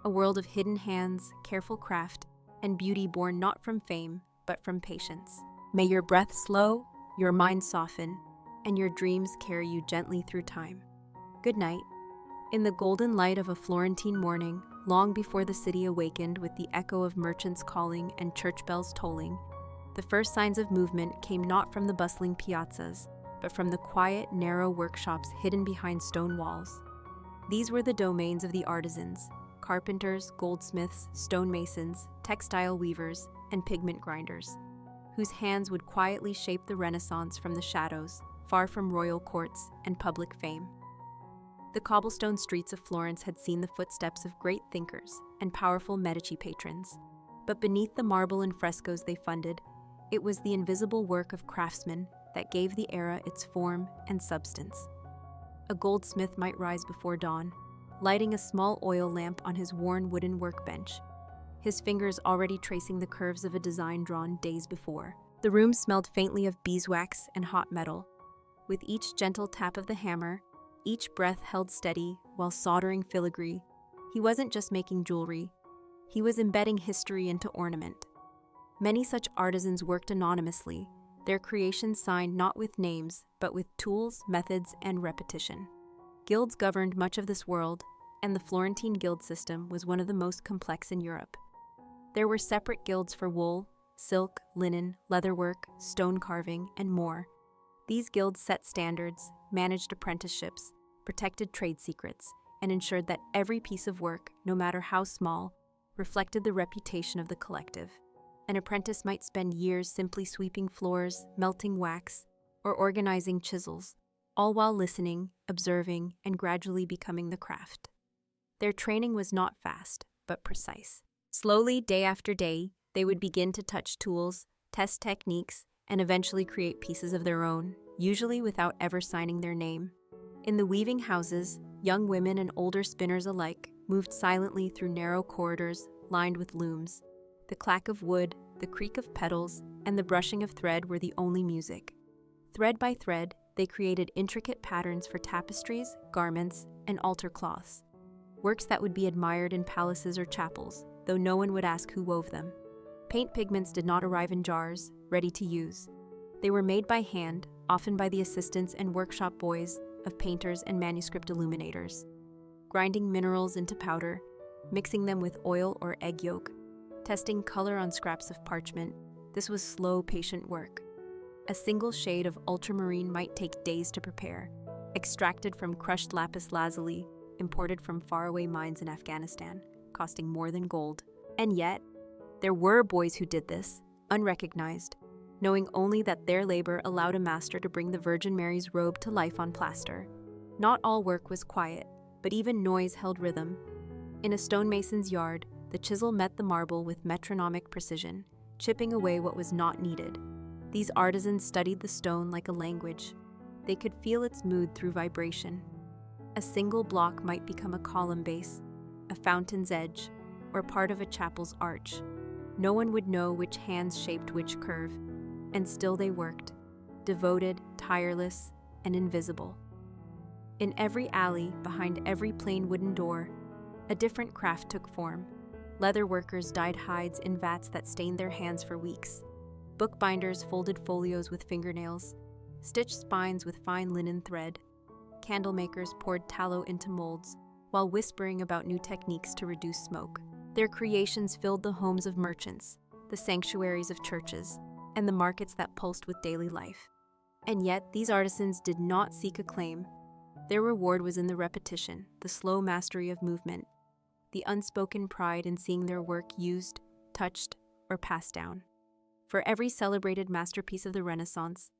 a world of hidden hands, careful craft, and beauty born not from fame, but from patience. May your breath slow, your mind soften, and your dreams carry you gently through time. Good night. In the golden light of a Florentine morning, long before the city awakened with the echo of merchants calling and church bells tolling, the first signs of movement came not from the bustling piazzas, but from the quiet, narrow workshops hidden behind stone walls. These were the domains of the artisans: carpenters, goldsmiths, stonemasons, textile weavers, and pigment grinders, whose hands would quietly shape the Renaissance from the shadows, far from royal courts and public fame. The cobblestone streets of Florence had seen the footsteps of great thinkers and powerful Medici patrons, but beneath the marble and frescoes they funded, it was the invisible work of craftsmen that gave the era its form and substance. A goldsmith might rise before dawn, lighting a small oil lamp on his worn wooden workbench, his fingers already tracing the curves of a design drawn days before. The room smelled faintly of beeswax and hot metal. With each gentle tap of the hammer, each breath held steady while soldering filigree, he wasn't just making jewelry, he was embedding history into ornament. Many such artisans worked anonymously, their creations signed not with names, but with tools, methods, and repetition. Guilds governed much of this world, and the Florentine guild system was one of the most complex in Europe. There were separate guilds for wool, silk, linen, leatherwork, stone carving, and more. These guilds set standards, managed apprenticeships, protected trade secrets, and ensured that every piece of work, no matter how small, reflected the reputation of the collective. An apprentice might spend years simply sweeping floors, melting wax, or organizing chisels, all while listening, observing, and gradually becoming the craft. Their training was not fast, but precise. Slowly, day after day, they would begin to touch tools, test techniques, and eventually create pieces of their own, usually without ever signing their name. In the weaving houses, young women and older spinners alike moved silently through narrow corridors lined with looms. The clack of wood, the creak of petals, and the brushing of thread were the only music. Thread by thread, they created intricate patterns for tapestries, garments, and altar cloths, works that would be admired in palaces or chapels, though no one would ask who wove them. Paint pigments did not arrive in jars, ready to use. They were made by hand, often by the assistants and workshop boys of painters and manuscript illuminators. Grinding minerals into powder, mixing them with oil or egg yolk, testing color on scraps of parchment, this was slow, patient work. A single shade of ultramarine might take days to prepare, extracted from crushed lapis lazuli, imported from faraway mines in Afghanistan, costing more than gold. And yet, there were boys who did this, unrecognized, knowing only that their labor allowed a master to bring the Virgin Mary's robe to life on plaster. Not all work was quiet, but even noise held rhythm. In a stonemason's yard, the chisel met the marble with metronomic precision, chipping away what was not needed. These artisans studied the stone like a language. They could feel its mood through vibration. A single block might become a column base, a fountain's edge, or part of a chapel's arch. No one would know which hands shaped which curve, and still they worked, devoted, tireless, and invisible. In every alley, behind every plain wooden door, a different craft took form. Leather workers dyed hides in vats that stained their hands for weeks. Bookbinders folded folios with fingernails, stitched spines with fine linen thread. Candle makers poured tallow into molds, while whispering about new techniques to reduce smoke. Their creations filled the homes of merchants, the sanctuaries of churches, and the markets that pulsed with daily life. And yet, these artisans did not seek acclaim. Their reward was in the repetition, the slow mastery of movement, the unspoken pride in seeing their work used, touched, or passed down. For every celebrated masterpiece of the Renaissance,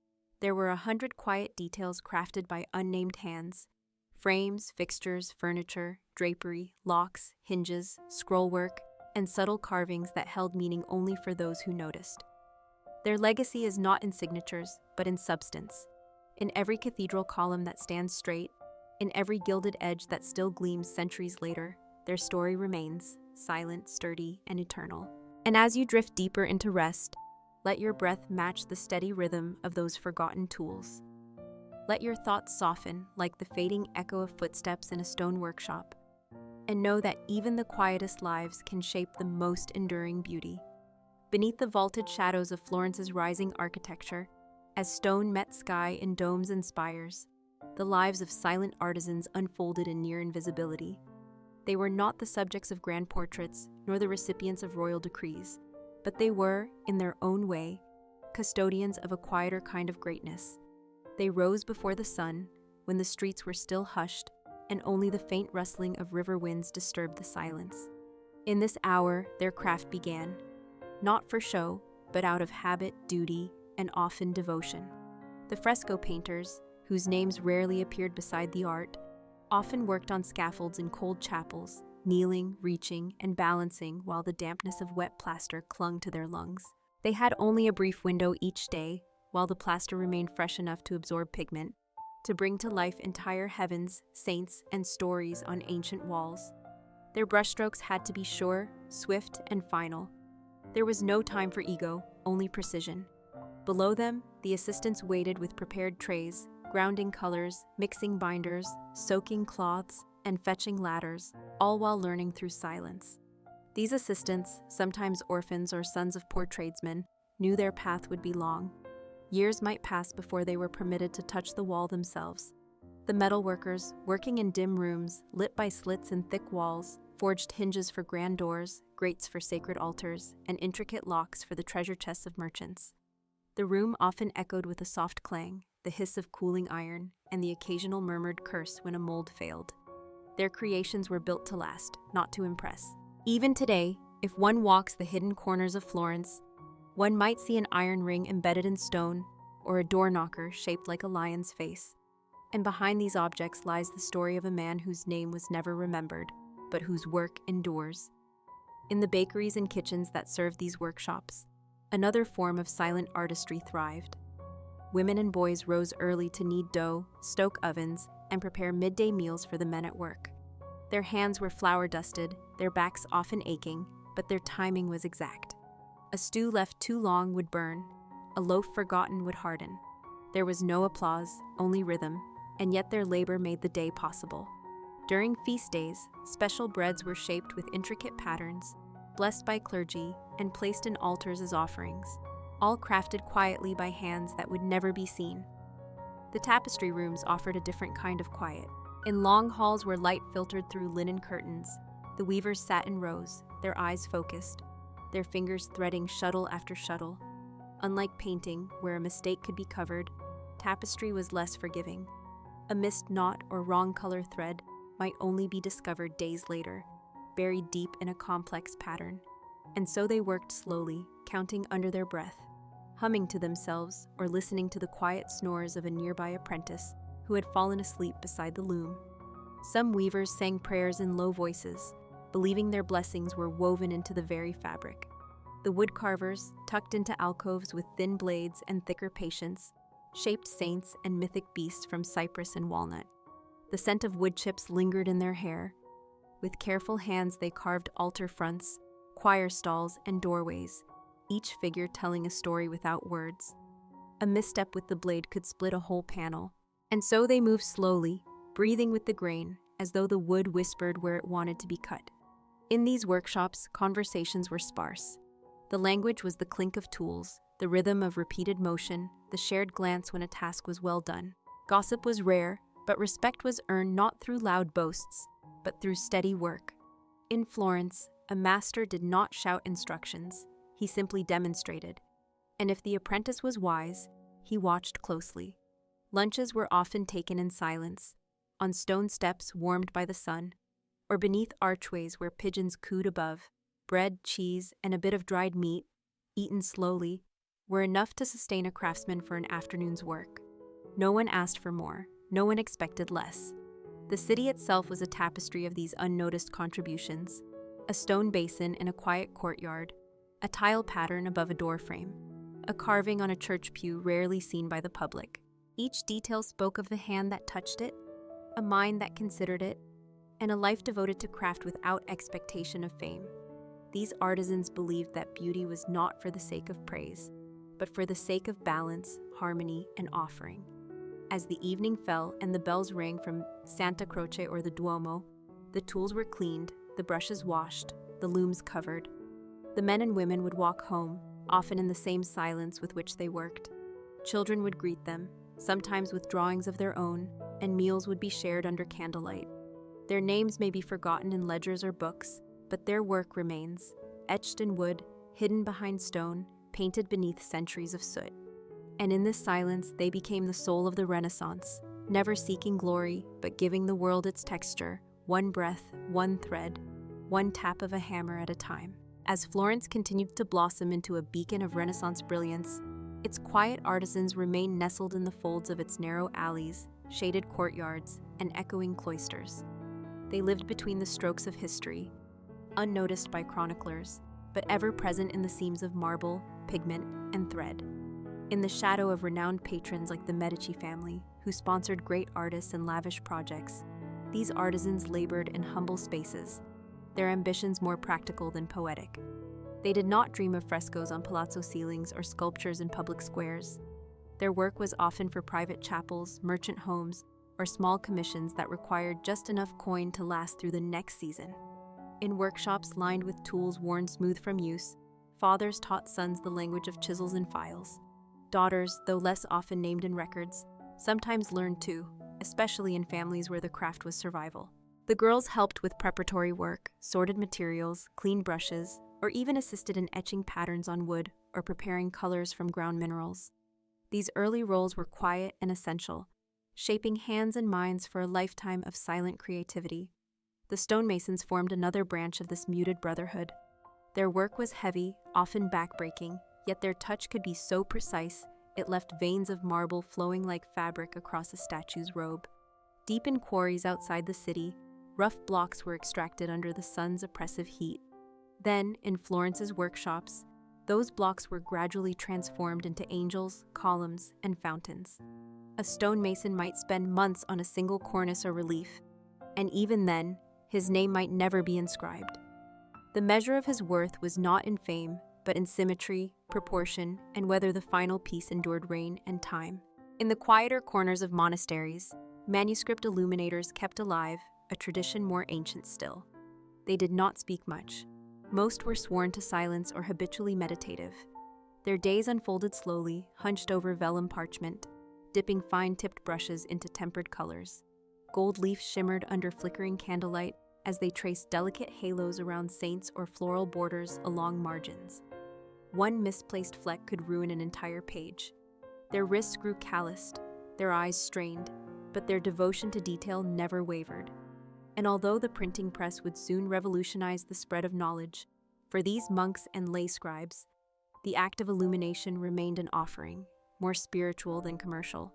there were 100 quiet details crafted by unnamed hands: frames, fixtures, furniture, drapery, locks, hinges, scrollwork, and subtle carvings that held meaning only for those who noticed. Their legacy is not in signatures, but in substance. In every cathedral column that stands straight, in every gilded edge that still gleams centuries later, their story remains, silent, sturdy, and eternal. And as you drift deeper into rest, let your breath match the steady rhythm of those forgotten tools. Let your thoughts soften like the fading echo of footsteps in a stone workshop, and know that even the quietest lives can shape the most enduring beauty. Beneath the vaulted shadows of Florence's rising architecture, as stone met sky in domes and spires, the lives of silent artisans unfolded in near invisibility. They were not the subjects of grand portraits, nor the recipients of royal decrees, but they were, in their own way, custodians of a quieter kind of greatness. They rose before the sun, when the streets were still hushed, and only the faint rustling of river winds disturbed the silence. In this hour, their craft began, not for show, but out of habit, duty, and often devotion. The fresco painters, whose names rarely appeared beside the art, often worked on scaffolds in cold chapels, kneeling, reaching, and balancing while the dampness of wet plaster clung to their lungs. They had only a brief window each day, while the plaster remained fresh enough to absorb pigment, to bring to life entire heavens, saints, and stories on ancient walls. Their brushstrokes had to be sure, swift, and final. There was no time for ego, only precision. Below them, the assistants waited with prepared trays, grounding colors, mixing binders, soaking cloths, and fetching ladders, all while learning through silence. These assistants, sometimes orphans or sons of poor tradesmen, knew their path would be long. Years might pass before they were permitted to touch the wall themselves. The metal workers, working in dim rooms, lit by slits in thick walls, forged hinges for grand doors, grates for sacred altars, and intricate locks for the treasure chests of merchants. The room often echoed with a soft clang, the hiss of cooling iron, and the occasional murmured curse when a mold failed. Their creations were built to last, not to impress. Even today, if one walks the hidden corners of Florence, one might see an iron ring embedded in stone, or a door knocker shaped like a lion's face. And behind these objects lies the story of a man whose name was never remembered, but whose work endures. In the bakeries and kitchens that served these workshops, another form of silent artistry thrived. Women and boys rose early to knead dough, stoke ovens, and prepare midday meals for the men at work. Their hands were flour-dusted, their backs often aching, but their timing was exact. A stew left too long would burn, a loaf forgotten would harden. There was no applause, only rhythm, and yet their labor made the day possible. During feast days, special breads were shaped with intricate patterns, blessed by clergy, and placed in altars as offerings, all crafted quietly by hands that would never be seen. The tapestry rooms offered a different kind of quiet. In long halls where light filtered through linen curtains, the weavers sat in rows, their eyes focused, their fingers threading shuttle after shuttle. Unlike painting, where a mistake could be covered, tapestry was less forgiving. A missed knot or wrong color thread might only be discovered days later, buried deep in a complex pattern. And so they worked slowly, counting under their breath, humming to themselves or listening to the quiet snores of a nearby apprentice who had fallen asleep beside the loom. Some weavers sang prayers in low voices, believing their blessings were woven into the very fabric. The woodcarvers, tucked into alcoves with thin blades and thicker patience, shaped saints and mythic beasts from cypress and walnut. The scent of wood chips lingered in their hair. With careful hands they carved altar fronts, choir stalls, and doorways, each figure telling a story without words. A misstep with the blade could split a whole panel. And so they moved slowly, breathing with the grain, as though the wood whispered where it wanted to be cut. In these workshops, conversations were sparse. The language was the clink of tools, the rhythm of repeated motion, the shared glance when a task was well done. Gossip was rare, but respect was earned not through loud boasts, but through steady work. In Florence, a master did not shout instructions, he simply demonstrated. And if the apprentice was wise, he watched closely. Lunches were often taken in silence, on stone steps warmed by the sun, or beneath archways where pigeons cooed above. Bread, cheese, and a bit of dried meat, eaten slowly, were enough to sustain a craftsman for an afternoon's work. No one asked for more, no one expected less. The city itself was a tapestry of these unnoticed contributions, a stone basin in a quiet courtyard, a tile pattern above a doorframe. a carving on a church pew rarely seen by the public. Each detail spoke of the hand that touched it, a mind that considered it, and a life devoted to craft without expectation of fame. These artisans believed that beauty was not for the sake of praise, but for the sake of balance, harmony, and offering. As the evening fell and the bells rang from Santa Croce or the Duomo, the tools were cleaned, the brushes washed, the looms covered. The men and women would walk home, often in the same silence with which they worked. Children would greet them, sometimes with drawings of their own, and meals would be shared under candlelight. Their names may be forgotten in ledgers or books, but their work remains, etched in wood, hidden behind stone, painted beneath centuries of soot. And in this silence, they became the soul of the Renaissance, never seeking glory, but giving the world its texture, one breath, one thread, one tap of a hammer at a time. As Florence continued to blossom into a beacon of Renaissance brilliance, its quiet artisans remained nestled in the folds of its narrow alleys, shaded courtyards, and echoing cloisters. They lived between the strokes of history, unnoticed by chroniclers, but ever present in the seams of marble, pigment, and thread. In the shadow of renowned patrons like the Medici family, who sponsored great artists and lavish projects, these artisans labored in humble spaces, their ambitions more practical than poetic. They did not dream of frescoes on palazzo ceilings or sculptures in public squares. Their work was often for private chapels, merchant homes, or small commissions that required just enough coin to last through the next season. In workshops lined with tools worn smooth from use, fathers taught sons the language of chisels and files. Daughters, though less often named in records, sometimes learned too, especially in families where the craft was survival. The girls helped with preparatory work, sorted materials, cleaned brushes, or even assisted in etching patterns on wood or preparing colors from ground minerals. These early roles were quiet and essential, shaping hands and minds for a lifetime of silent creativity. The stonemasons formed another branch of this muted brotherhood. Their work was heavy, often backbreaking, yet their touch could be so precise it left veins of marble flowing like fabric across a statue's robe. Deep in quarries outside the city, rough blocks were extracted under the sun's oppressive heat. Then, in Florence's workshops, those blocks were gradually transformed into angels, columns, and fountains. A stonemason might spend months on a single cornice or relief, and even then, his name might never be inscribed. The measure of his worth was not in fame, but in symmetry, proportion, and whether the final piece endured rain and time. In the quieter corners of monasteries, manuscript illuminators kept alive a tradition more ancient still. They did not speak much. Most were sworn to silence or habitually meditative. Their days unfolded slowly, hunched over vellum parchment, dipping fine-tipped brushes into tempered colors. Gold leaf shimmered under flickering candlelight as they traced delicate halos around saints or floral borders along margins. One misplaced fleck could ruin an entire page. Their wrists grew calloused, their eyes strained, but their devotion to detail never wavered. And although the printing press would soon revolutionize the spread of knowledge, for these monks and lay scribes, the act of illumination remained an offering, more spiritual than commercial.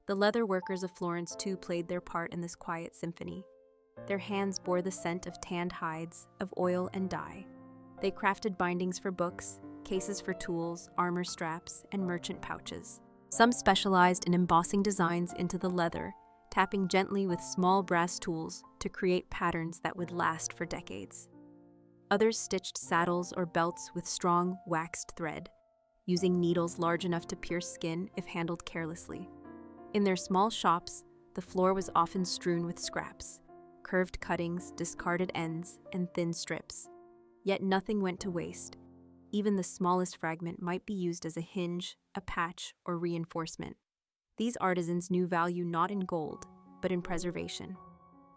The leather workers of Florence too played their part in this quiet symphony. Their hands bore the scent of tanned hides, of oil and dye. They crafted bindings for books, cases for tools, armor straps, and merchant pouches. Some specialized in embossing designs into the leather, tapping gently with small brass tools to create patterns that would last for decades. Others stitched saddles or belts with strong, waxed thread, using needles large enough to pierce skin if handled carelessly. In their small shops, the floor was often strewn with scraps, curved cuttings, discarded ends, and thin strips. Yet nothing went to waste. Even the smallest fragment might be used as a hinge, a patch, or reinforcement. These artisans knew value not in gold, but in preservation.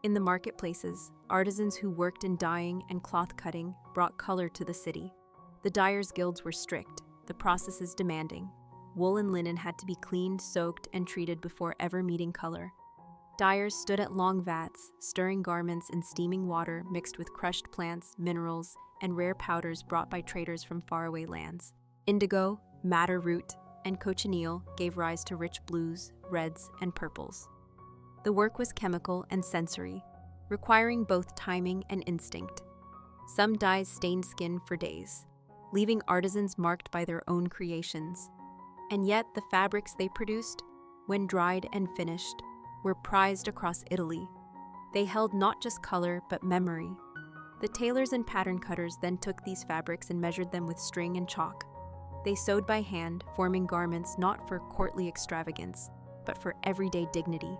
In the marketplaces, artisans who worked in dyeing and cloth cutting brought color to the city. The dyers' guilds were strict, the processes demanding. Wool and linen had to be cleaned, soaked, and treated before ever meeting color. Dyers stood at long vats, stirring garments in steaming water mixed with crushed plants, minerals, and rare powders brought by traders from faraway lands. Indigo, madder root, and cochineal gave rise to rich blues, reds, and purples. The work was chemical and sensory, requiring both timing and instinct. Some dyes stained skin for days. leaving artisans marked by their own creations. And yet, the fabrics they produced, when dried and finished, were prized across Italy. They held not just color, but memory. The tailors and pattern cutters then took these fabrics and measured them with string and chalk. They sewed by hand, forming garments not for courtly extravagance, but for everyday dignity.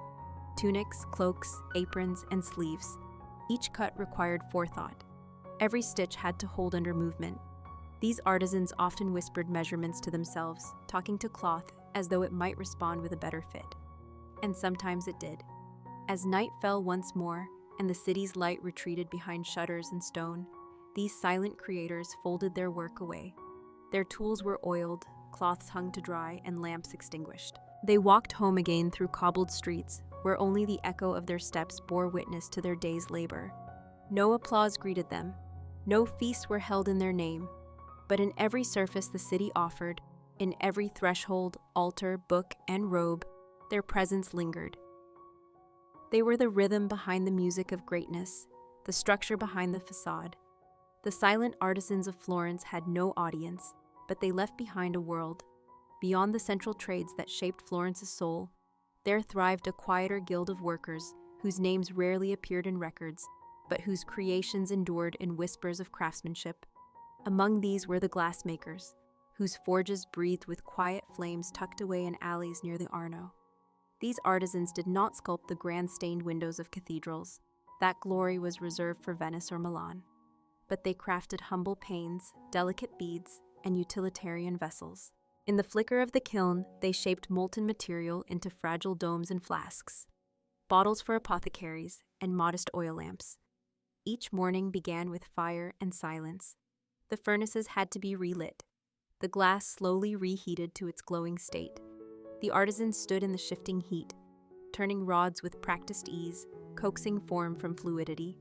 Tunics, cloaks, aprons, and sleeves. Each cut required forethought. Every stitch had to hold under movement. These artisans often whispered measurements to themselves, talking to cloth as though it might respond with a better fit. And sometimes it did. As night fell once more, and the city's light retreated behind shutters and stone, these silent creators folded their work away. Their tools were oiled, cloths hung to dry, and lamps extinguished. They walked home again through cobbled streets, where only the echo of their steps bore witness to their day's labor. No applause greeted them. No feasts were held in their name. But in every service the city offered, in every threshold, altar, book, and robe, their presence lingered. They were the rhythm behind the music of greatness, the structure behind the facade. The silent artisans of Florence had no audience, but they left behind a world. Beyond the central trades that shaped Florence's soul, there thrived a quieter guild of workers whose names rarely appeared in records, but whose creations endured in whispers of craftsmanship. Among these were the glassmakers, whose forges breathed with quiet flames tucked away in alleys near the Arno. These artisans did not sculpt the grand stained windows of cathedrals. That glory was reserved for Venice or Milan. But they crafted humble panes, delicate beads, and utilitarian vessels. In the flicker of the kiln, they shaped molten material into fragile domes and flasks, bottles for apothecaries, and modest oil lamps. Each morning began with fire and silence. The furnaces had to be relit, the glass slowly reheated to its glowing state. The artisans stood in the shifting heat, turning rods with practiced ease, coaxing form from fluidity.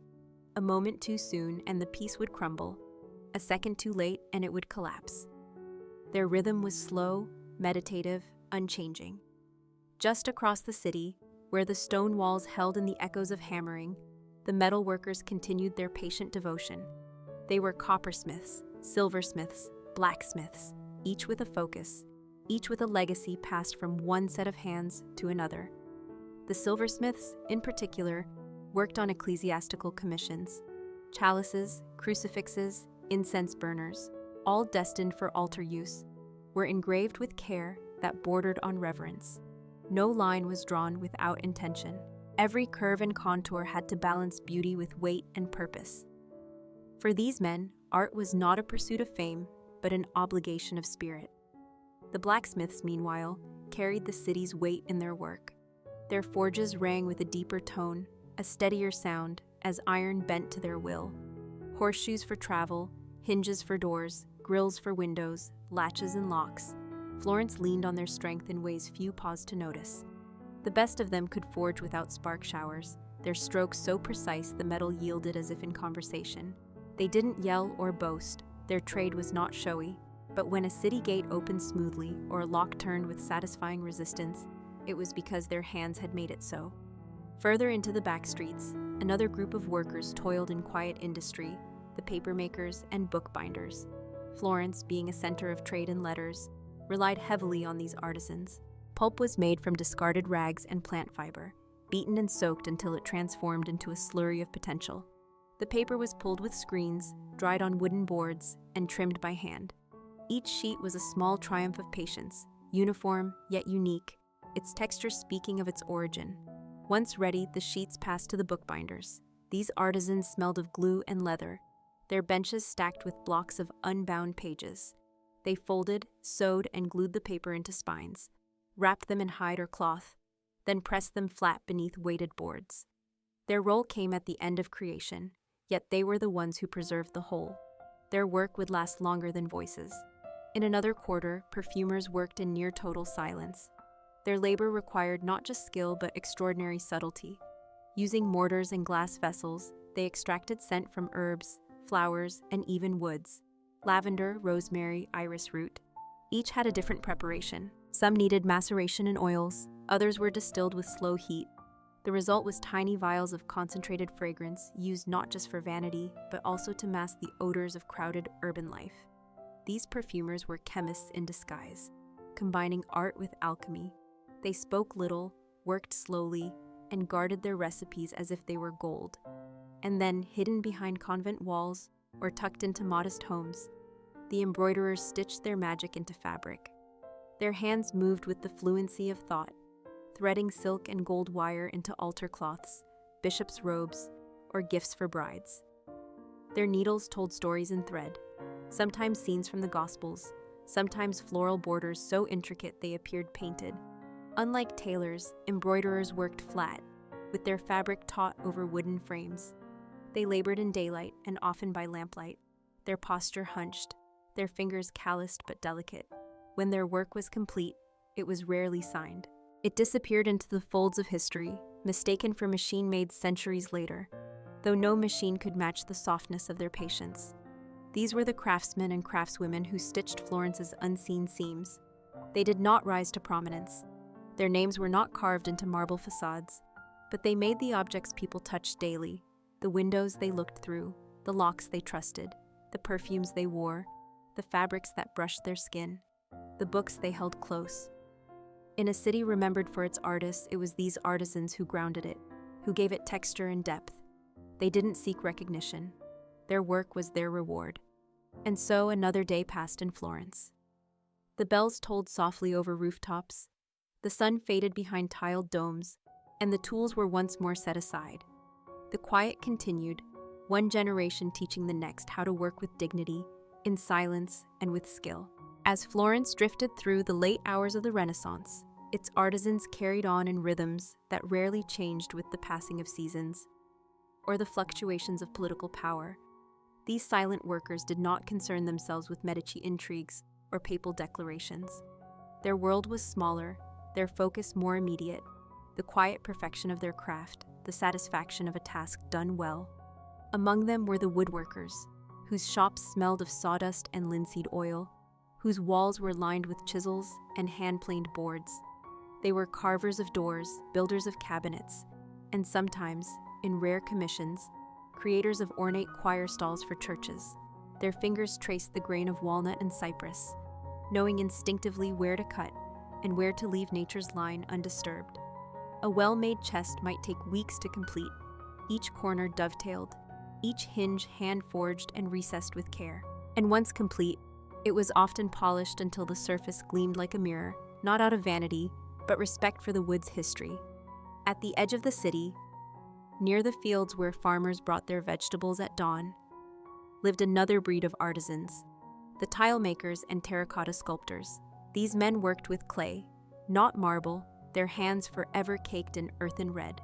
A moment too soon and the piece would crumble, a second too late and it would collapse. Their rhythm was slow, meditative, unchanging. Just across the city, where the stone walls held in the echoes of hammering, the metal workers continued their patient devotion. They were coppersmiths, silversmiths, blacksmiths, each with a focus, each with a legacy passed from one set of hands to another. The silversmiths, in particular, worked on ecclesiastical commissions, chalices, crucifixes, incense burners, all destined for altar use, were engraved with care that bordered on reverence. No line was drawn without intention. Every curve and contour had to balance beauty with weight and purpose. For these men, art was not a pursuit of fame, but an obligation of spirit. The blacksmiths, meanwhile, carried the city's weight in their work. Their forges rang with a deeper tone, a steadier sound, as iron bent to their will. Horseshoes for travel, hinges for doors, grills for windows, latches and locks. Florence leaned on their strength in ways few paused to notice. The best of them could forge without spark showers, their strokes so precise the metal yielded as if in conversation. They didn't yell or boast, their trade was not showy, but when a city gate opened smoothly or a lock turned with satisfying resistance, it was because their hands had made it so. Further into the back streets, another group of workers toiled in quiet industry, the papermakers and bookbinders. Florence, being a center of trade and letters, relied heavily on these artisans. Pulp was made from discarded rags and plant fiber, beaten and soaked until it transformed into a slurry of potential. The paper was pulled with screens, dried on wooden boards, and trimmed by hand. Each sheet was a small triumph of patience, uniform yet unique, its texture speaking of its origin. Once ready, the sheets passed to the bookbinders. These artisans smelled of glue and leather, their benches stacked with blocks of unbound pages. They folded, sewed, and glued the paper into spines, wrapped them in hide or cloth, then pressed them flat beneath weighted boards. Their role came at the end of creation, yet they were the ones who preserved the whole. Their work would last longer than voices. In another quarter, perfumers worked in near total silence. Their labor required not just skill but extraordinary subtlety. Using mortars and glass vessels, they extracted scent from herbs, flowers, and even woods. Lavender, rosemary, iris root. Each had a different preparation. Some needed maceration in oils, others were distilled with slow heat. The result was tiny vials of concentrated fragrance used not just for vanity, but also to mask the odors of crowded urban life. These perfumers were chemists in disguise, combining art with alchemy. They spoke little, worked slowly, and guarded their recipes as if they were gold. And then, hidden behind convent walls or tucked into modest homes, the embroiderers stitched their magic into fabric. Their hands moved with the fluency of thought, threading silk and gold wire into altar cloths, bishops' robes, or gifts for brides. Their needles told stories in thread, sometimes scenes from the Gospels, sometimes floral borders so intricate they appeared painted. Unlike tailors, embroiderers worked flat, with their fabric taut over wooden frames. They labored in daylight and often by lamplight, their posture hunched, their fingers calloused but delicate. When their work was complete, it was rarely signed. It disappeared into the folds of history, mistaken for machine-made centuries later, though no machine could match the softness of their patience. These were the craftsmen and craftswomen who stitched Florence's unseen seams. They did not rise to prominence. Their names were not carved into marble facades, but they made the objects people touched daily, the windows they looked through, the locks they trusted, the perfumes they wore, the fabrics that brushed their skin, the books they held close. In a city remembered for its artists, it was these artisans who grounded it, who gave it texture and depth. They didn't seek recognition. Their work was their reward. And so another day passed in Florence. The bells tolled softly over rooftops, the sun faded behind tiled domes, and the tools were once more set aside. The quiet continued, one generation teaching the next how to work with dignity, in silence, and with skill. As Florence drifted through the late hours of the Renaissance, its artisans carried on in rhythms that rarely changed with the passing of seasons or the fluctuations of political power. These silent workers did not concern themselves with Medici intrigues or papal declarations. Their world was smaller, their focus more immediate, the quiet perfection of their craft, the satisfaction of a task done well. Among them were the woodworkers, whose shops smelled of sawdust and linseed oil, whose walls were lined with chisels and hand-planed boards. They were carvers of doors, builders of cabinets, and sometimes, in rare commissions, creators of ornate choir stalls for churches. Their fingers traced the grain of walnut and cypress, knowing instinctively where to cut and where to leave nature's line undisturbed. A well-made chest might take weeks to complete, each corner dovetailed, each hinge hand-forged and recessed with care. And once complete, it was often polished until the surface gleamed like a mirror, not out of vanity, but respect for the wood's history. At the edge of the city, near the fields where farmers brought their vegetables at dawn, lived another breed of artisans, the tile makers and terracotta sculptors. These men worked with clay, not marble, their hands forever caked in earthen red.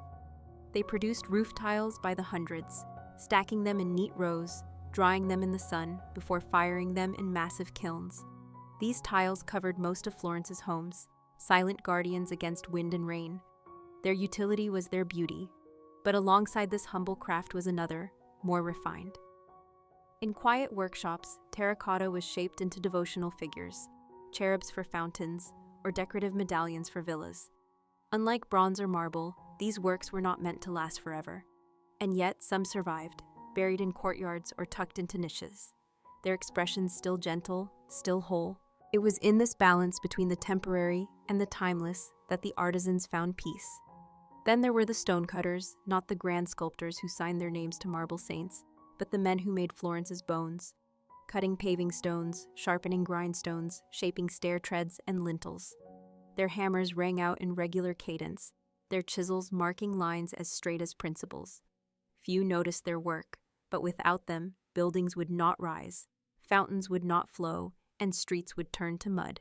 They produced roof tiles by the hundreds, stacking them in neat rows, drying them in the sun before firing them in massive kilns. These tiles covered most of Florence's homes, silent guardians against wind and rain. Their utility was their beauty, but alongside this humble craft was another, more refined. In quiet workshops, terracotta was shaped into devotional figures, cherubs for fountains, or decorative medallions for villas. Unlike bronze or marble, these works were not meant to last forever. And yet some survived, buried in courtyards or tucked into niches, their expressions still gentle, still whole. It was in this balance between the temporary and the timeless that the artisans found peace. Then there were the stonecutters, not the grand sculptors who signed their names to marble saints, but the men who made Florence's bones, cutting paving stones, sharpening grindstones, shaping stair treads and lintels. Their hammers rang out in regular cadence, their chisels marking lines as straight as principles. Few noticed their work, but without them, buildings would not rise, fountains would not flow, and streets would turn to mud.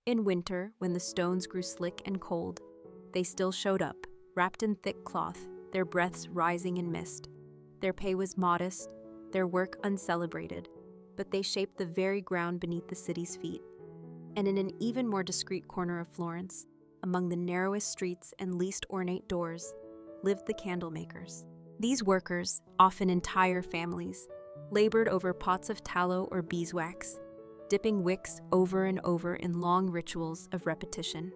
In winter, when the stones grew slick and cold, they still showed up, wrapped in thick cloth, their breaths rising in mist. Their pay was modest, their work uncelebrated, but they shaped the very ground beneath the city's feet. And in an even more discreet corner of Florence, among the narrowest streets and least ornate doors, lived the candle makers. These workers, often entire families, labored over pots of tallow or beeswax, dipping wicks over and over in long rituals of repetition.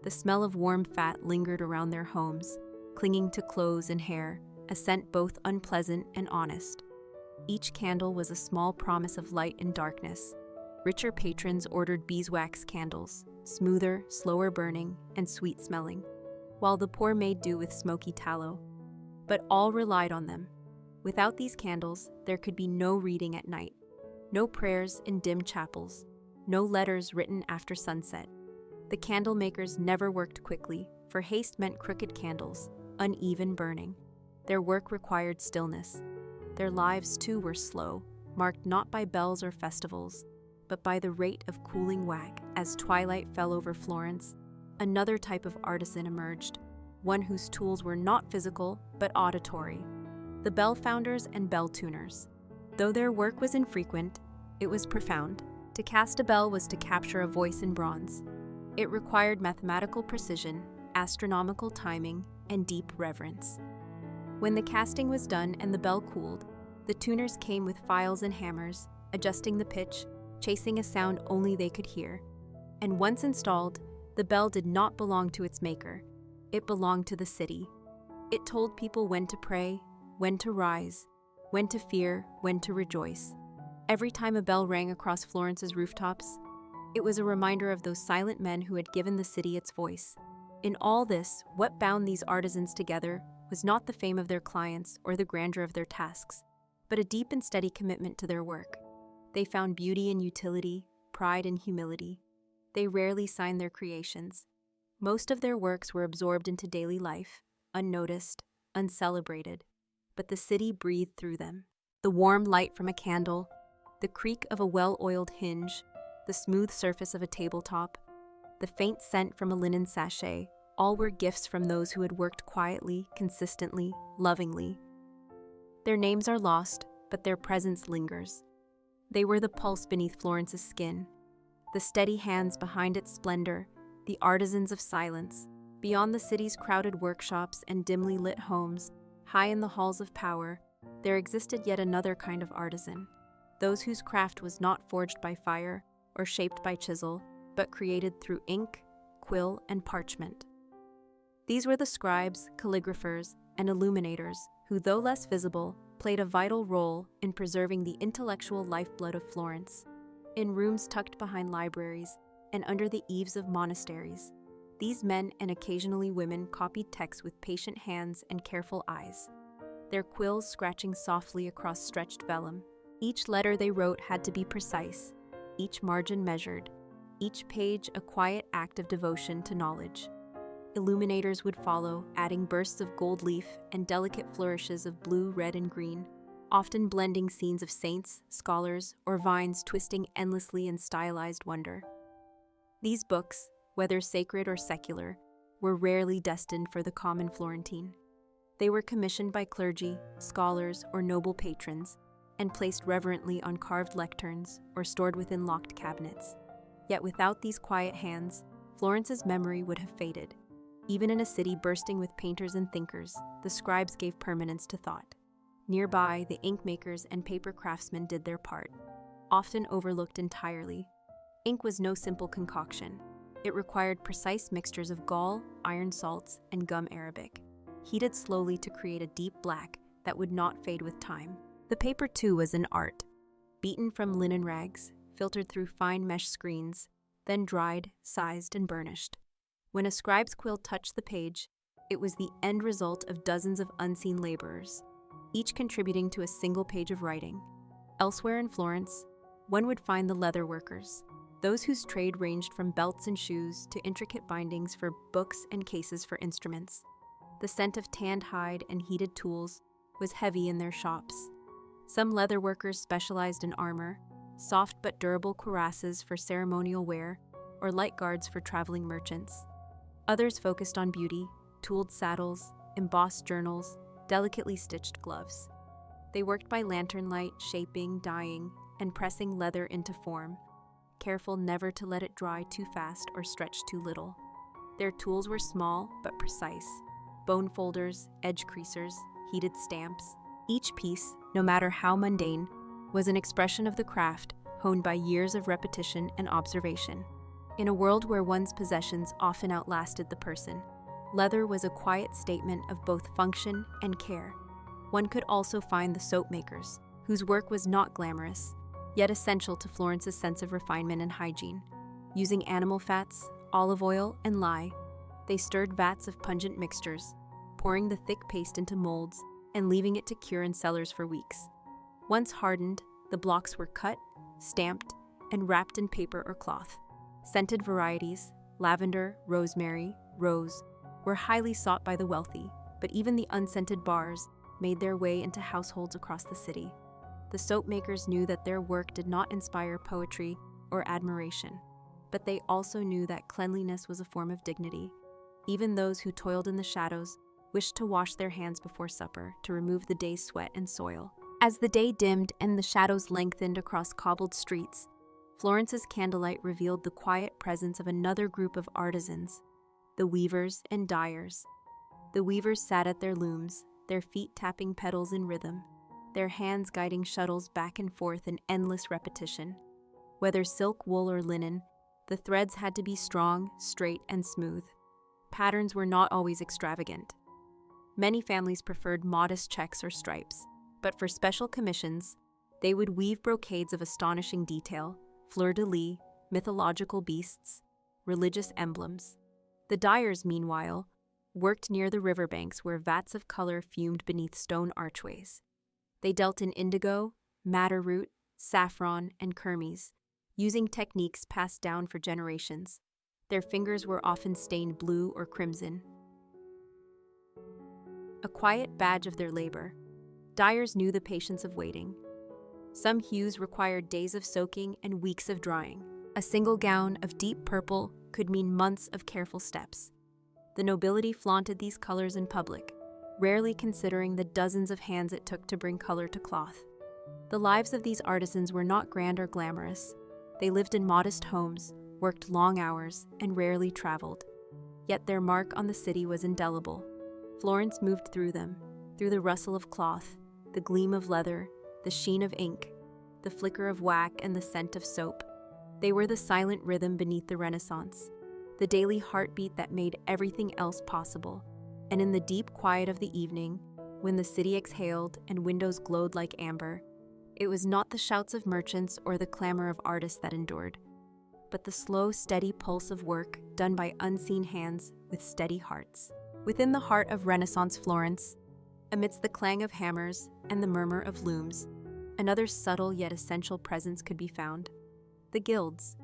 The smell of warm fat lingered around their homes, clinging to clothes and hair, a scent both unpleasant and honest. Each candle was a small promise of light in darkness, Richer patrons ordered beeswax candles, smoother, slower burning, and sweet smelling, while the poor made do with smoky tallow. But all relied on them. Without these candles, there could be no reading at night, no prayers in dim chapels, no letters written after sunset. The candle makers never worked quickly, for haste meant crooked candles, uneven burning. Their work required stillness. Their lives, too, were slow, marked not by bells or festivals, but by the rate of cooling wag. As twilight fell over Florence, another type of artisan emerged, one whose tools were not physical, but auditory. The bell founders and bell tuners. Though their work was infrequent, it was profound. To cast a bell was to capture a voice in bronze. It required mathematical precision, astronomical timing, and deep reverence. When the casting was done and the bell cooled, the tuners came with files and hammers, adjusting the pitch, chasing a sound only they could hear. And once installed, the bell did not belong to its maker. It belonged to the city. It told people when to pray, when to rise, when to fear, when to rejoice. Every time a bell rang across Florence's rooftops, it was a reminder of those silent men who had given the city its voice. In all this, what bound these artisans together was not the fame of their clients or the grandeur of their tasks, but a deep and steady commitment to their work. They found beauty in utility, pride in humility. They rarely signed their creations. Most of their works were absorbed into daily life, unnoticed, uncelebrated, but the city breathed through them. The warm light from a candle, the creak of a well-oiled hinge, the smooth surface of a tabletop, the faint scent from a linen sachet, all were gifts from those who had worked quietly, consistently, lovingly. Their names are lost, but their presence lingers. They were the pulse beneath Florence's skin, the steady hands behind its splendor, the artisans of silence. Beyond the city's crowded workshops and dimly lit homes, high in the halls of power, there existed yet another kind of artisan, those whose craft was not forged by fire or shaped by chisel, but created through ink, quill, and parchment. These were the scribes, calligraphers, and illuminators who, though less visible, played a vital role in preserving the intellectual lifeblood of Florence. In rooms tucked behind libraries and under the eaves of monasteries, these men and occasionally women copied texts with patient hands and careful eyes, their quills scratching softly across stretched vellum. Each letter they wrote had to be precise, each margin measured, each page a quiet act of devotion to knowledge. Illuminators would follow, adding bursts of gold leaf and delicate flourishes of blue, red, and green, often blending scenes of saints, scholars, or vines twisting endlessly in stylized wonder. These books, whether sacred or secular, were rarely destined for the common Florentine. They were commissioned by clergy, scholars, or noble patrons, and placed reverently on carved lecterns or stored within locked cabinets. Yet without these quiet hands, Florence's memory would have faded. Even in a city bursting with painters and thinkers, the scribes gave permanence to thought. Nearby, the ink makers and paper craftsmen did their part, often overlooked entirely. Ink was no simple concoction. It required precise mixtures of gall, iron salts, and gum arabic, heated slowly to create a deep black that would not fade with time. The paper, too, was an art. Beaten from linen rags, filtered through fine mesh screens, then dried, sized, and burnished. When a scribe's quill touched the page, it was the end result of dozens of unseen laborers, each contributing to a single page of writing. Elsewhere in Florence, one would find the leather workers, those whose trade ranged from belts and shoes to intricate bindings for books and cases for instruments. The scent of tanned hide and heated tools was heavy in their shops. Some leather workers specialized in armor, soft but durable cuirasses for ceremonial wear, or light guards for traveling merchants. Others focused on beauty, tooled saddles, embossed journals, delicately stitched gloves. They worked by lantern light, shaping, dyeing, and pressing leather into form, careful never to let it dry too fast or stretch too little. Their tools were small but precise: bone folders, edge creasers, heated stamps. Each piece, no matter how mundane, was an expression of the craft honed by years of repetition and observation. In a world where one's possessions often outlasted the person, leather was a quiet statement of both function and care. One could also find the soap makers, whose work was not glamorous, yet essential to Florence's sense of refinement and hygiene. Using animal fats, olive oil, and lye, they stirred vats of pungent mixtures, pouring the thick paste into molds and leaving it to cure in cellars for weeks. Once hardened, the blocks were cut, stamped, and wrapped in paper or cloth. Scented varieties, lavender, rosemary, rose, were highly sought by the wealthy, but even the unscented bars made their way into households across the city. The soap makers knew that their work did not inspire poetry or admiration, but they also knew that cleanliness was a form of dignity. Even those who toiled in the shadows wished to wash their hands before supper to remove the day's sweat and soil. As the day dimmed and the shadows lengthened across cobbled streets, Florence's candlelight revealed the quiet presence of another group of artisans, the weavers and dyers. The weavers sat at their looms, their feet tapping petals in rhythm, their hands guiding shuttles back and forth in endless repetition. Whether silk, wool, or linen, the threads had to be strong, straight, and smooth. Patterns were not always extravagant. Many families preferred modest checks or stripes, but for special commissions, they would weave brocades of astonishing detail, fleur-de-lis, mythological beasts, religious emblems. The dyers, meanwhile, worked near the riverbanks where vats of color fumed beneath stone archways. They dealt in indigo, madder root, saffron, and kermes, using techniques passed down for generations. Their fingers were often stained blue or crimson, a quiet badge of their labor. Dyers knew the patience of waiting. Some hues required days of soaking and weeks of drying. A single gown of deep purple could mean months of careful steps. The nobility flaunted these colors in public, rarely considering the dozens of hands it took to bring color to cloth. The lives of these artisans were not grand or glamorous. They lived in modest homes, worked long hours, and rarely traveled. Yet their mark on the city was indelible. Florence moved through them, through the rustle of cloth, the gleam of leather, the sheen of ink, the flicker of wax, and the scent of soap. They were the silent rhythm beneath the Renaissance, the daily heartbeat that made everything else possible. And in the deep quiet of the evening, when the city exhaled and windows glowed like amber, it was not the shouts of merchants or the clamor of artists that endured, but the slow, steady pulse of work done by unseen hands with steady hearts. Within the heart of Renaissance Florence, amidst the clang of hammers and the murmur of looms, another subtle yet essential presence could be found: the guilds.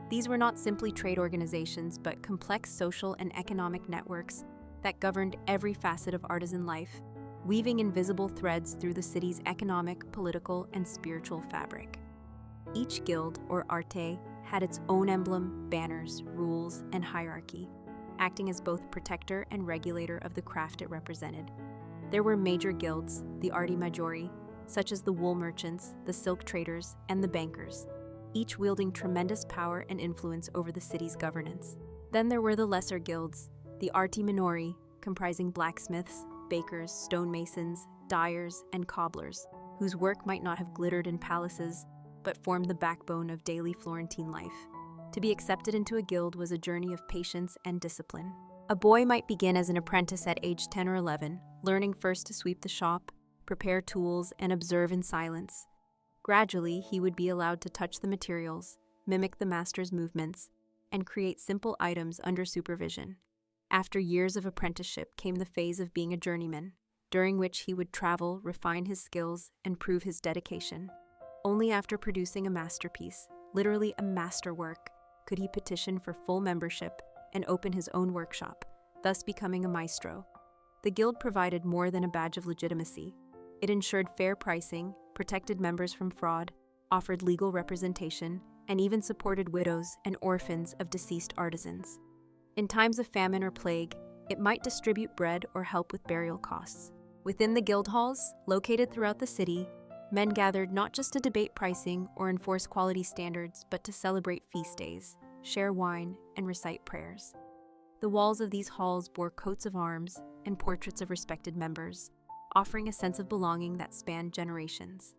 These were not simply trade organizations, but complex social and economic networks that governed every facet of artisan life, weaving invisible threads through the city's economic, political, and spiritual fabric. Each guild, or arte, had its own emblem, banners, rules, and hierarchy, acting as both protector and regulator of the craft it represented. There were major guilds, the arti maggiori, such as the wool merchants, the silk traders, and the bankers, each wielding tremendous power and influence over the city's governance. Then there were the lesser guilds, the arti minori, comprising blacksmiths, bakers, stonemasons, dyers, and cobblers, whose work might not have glittered in palaces, but formed the backbone of daily Florentine life. To be accepted into a guild was a journey of patience and discipline. A boy might begin as an apprentice at age 10 or 11, learning first to sweep the shop, prepare tools, and observe in silence. Gradually, he would be allowed to touch the materials, mimic the master's movements, and create simple items under supervision. After years of apprenticeship came the phase of being a journeyman, during which he would travel, refine his skills, and prove his dedication. Only after producing a masterpiece, literally a masterwork, could he petition for full membership and open his own workshop, thus becoming a maestro. The guild provided more than a badge of legitimacy. It ensured fair pricing, protected members from fraud, offered legal representation, and even supported widows and orphans of deceased artisans. In times of famine or plague, it might distribute bread or help with burial costs. Within the guild halls, located throughout the city, men gathered not just to debate pricing or enforce quality standards, but to celebrate feast days, share wine, and recite prayers. The walls of these halls bore coats of arms and portraits of respected members, offering a sense of belonging that spanned generations.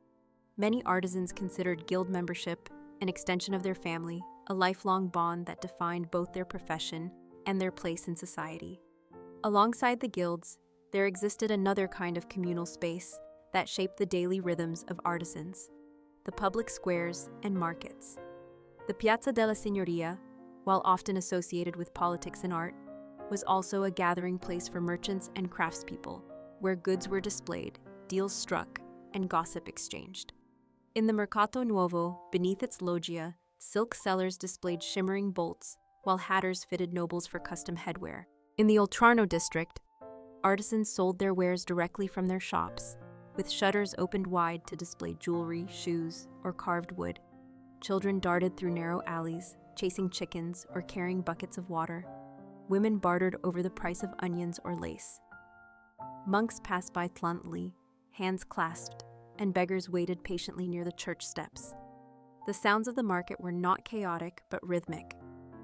Many artisans considered guild membership an extension of their family, a lifelong bond that defined both their profession and their place in society. Alongside the guilds, there existed another kind of communal space that shaped the daily rhythms of artisans: the public squares, and markets. The Piazza della Signoria, while often associated with politics and art, was also a gathering place for merchants and craftspeople, where goods were displayed, deals struck, and gossip exchanged. In the Mercato Nuovo, beneath its loggia, silk sellers displayed shimmering bolts, while hatters fitted nobles for custom headwear. In the Oltrarno district, artisans sold their wares directly from their shops, with shutters opened wide to display jewelry, shoes, or carved wood. Children darted through narrow alleys, chasing chickens or carrying buckets of water. Women bartered over the price of onions or lace. Monks passed by bluntly, hands clasped, and beggars waited patiently near the church steps. The sounds of the market were not chaotic but rhythmic,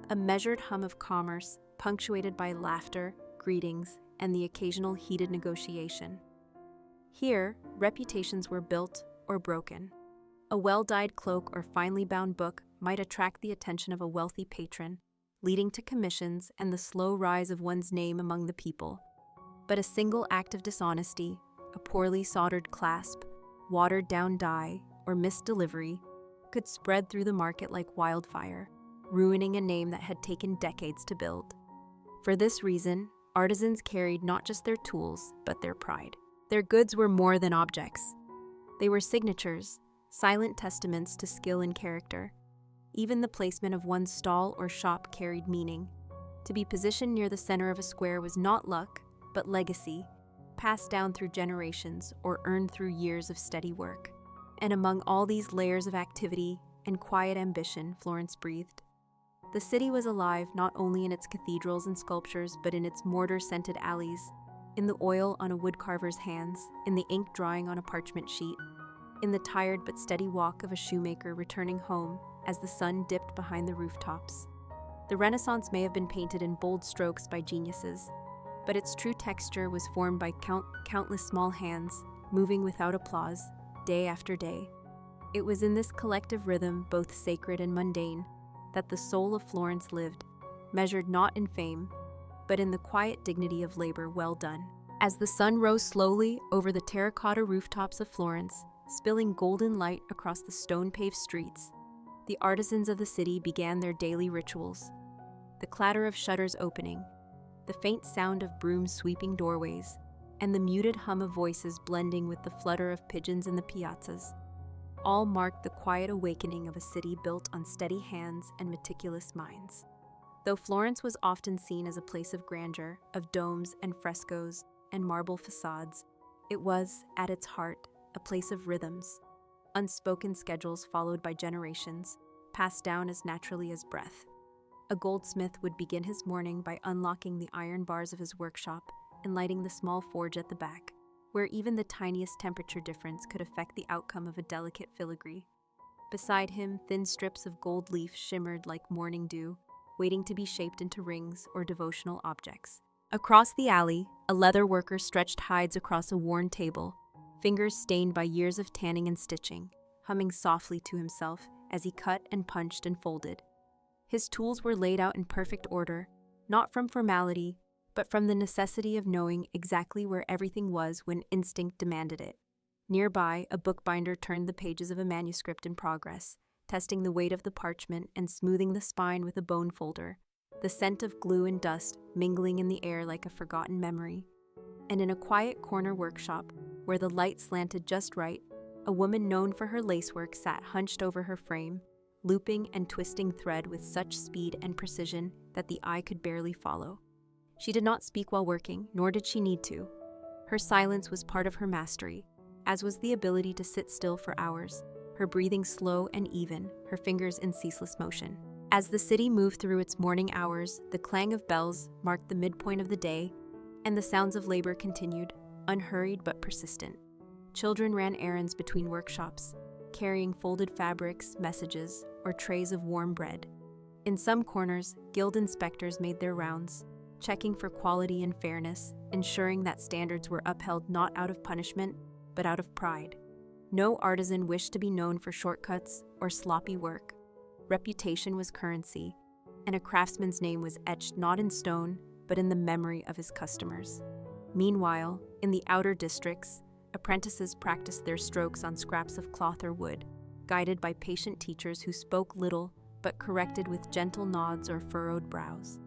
a measured hum of commerce punctuated by laughter, greetings, and the occasional heated negotiation. Here, reputations were built or broken. A well-dyed cloak or finely bound book might attract the attention of a wealthy patron, leading to commissions and the slow rise of one's name among the people. But a single act of dishonesty, a poorly soldered clasp, watered-down dye, or missed delivery, could spread through the market like wildfire, ruining a name that had taken decades to build. For this reason, artisans carried not just their tools, but their pride. Their goods were more than objects. They were signatures, silent testaments to skill and character. Even the placement of one's stall or shop carried meaning. To be positioned near the center of a square was not luck, but legacy, passed down through generations or earned through years of steady work. And among all these layers of activity and quiet ambition Florence breathed, the city was alive not only in its cathedrals and sculptures, but in its mortar-scented alleys, in the oil on a woodcarver's hands, in the ink drying on a parchment sheet, in the tired but steady walk of a shoemaker returning home as the sun dipped behind the rooftops. The Renaissance may have been painted in bold strokes by geniuses, but its true texture was formed by countless small hands, moving without applause, day after day. It was in this collective rhythm, both sacred and mundane, that the soul of Florence lived, measured not in fame, but in the quiet dignity of labor well done. As the sun rose slowly over the terracotta rooftops of Florence, spilling golden light across the stone-paved streets, the artisans of the city began their daily rituals. The clatter of shutters opening, the faint sound of brooms sweeping doorways, and the muted hum of voices blending with the flutter of pigeons in the piazzas, all marked the quiet awakening of a city built on steady hands and meticulous minds. Though Florence was often seen as a place of grandeur, of domes and frescoes and marble facades, it was, at its heart, a place of rhythms, unspoken schedules followed by generations, passed down as naturally as breath. A goldsmith would begin his morning by unlocking the iron bars of his workshop and lighting the small forge at the back, where even the tiniest temperature difference could affect the outcome of a delicate filigree. Beside him, thin strips of gold leaf shimmered like morning dew, waiting to be shaped into rings or devotional objects. Across the alley, a leather worker stretched hides across a worn table, fingers stained by years of tanning and stitching, humming softly to himself as he cut and punched and folded. His tools were laid out in perfect order, not from formality, but from the necessity of knowing exactly where everything was when instinct demanded it. Nearby, a bookbinder turned the pages of a manuscript in progress, testing the weight of the parchment and smoothing the spine with a bone folder, the scent of glue and dust mingling in the air like a forgotten memory. And in a quiet corner workshop, where the light slanted just right, a woman known for her lacework sat hunched over her frame, looping and twisting thread with such speed and precision that the eye could barely follow. She did not speak while working, nor did she need to. Her silence was part of her mastery, as was the ability to sit still for hours, her breathing slow and even, her fingers in ceaseless motion. As the city moved through its morning hours, the clang of bells marked the midpoint of the day, and the sounds of labor continued, unhurried but persistent. Children ran errands between workshops, carrying folded fabrics, messages, or trays of warm bread. In some corners, guild inspectors made their rounds, checking for quality and fairness, ensuring that standards were upheld not out of punishment, but out of pride. No artisan wished to be known for shortcuts or sloppy work. Reputation was currency, and a craftsman's name was etched not in stone, but in the memory of his customers. Meanwhile, in the outer districts, apprentices practiced their strokes on scraps of cloth or wood, guided by patient teachers who spoke little but corrected with gentle nods or furrowed brows.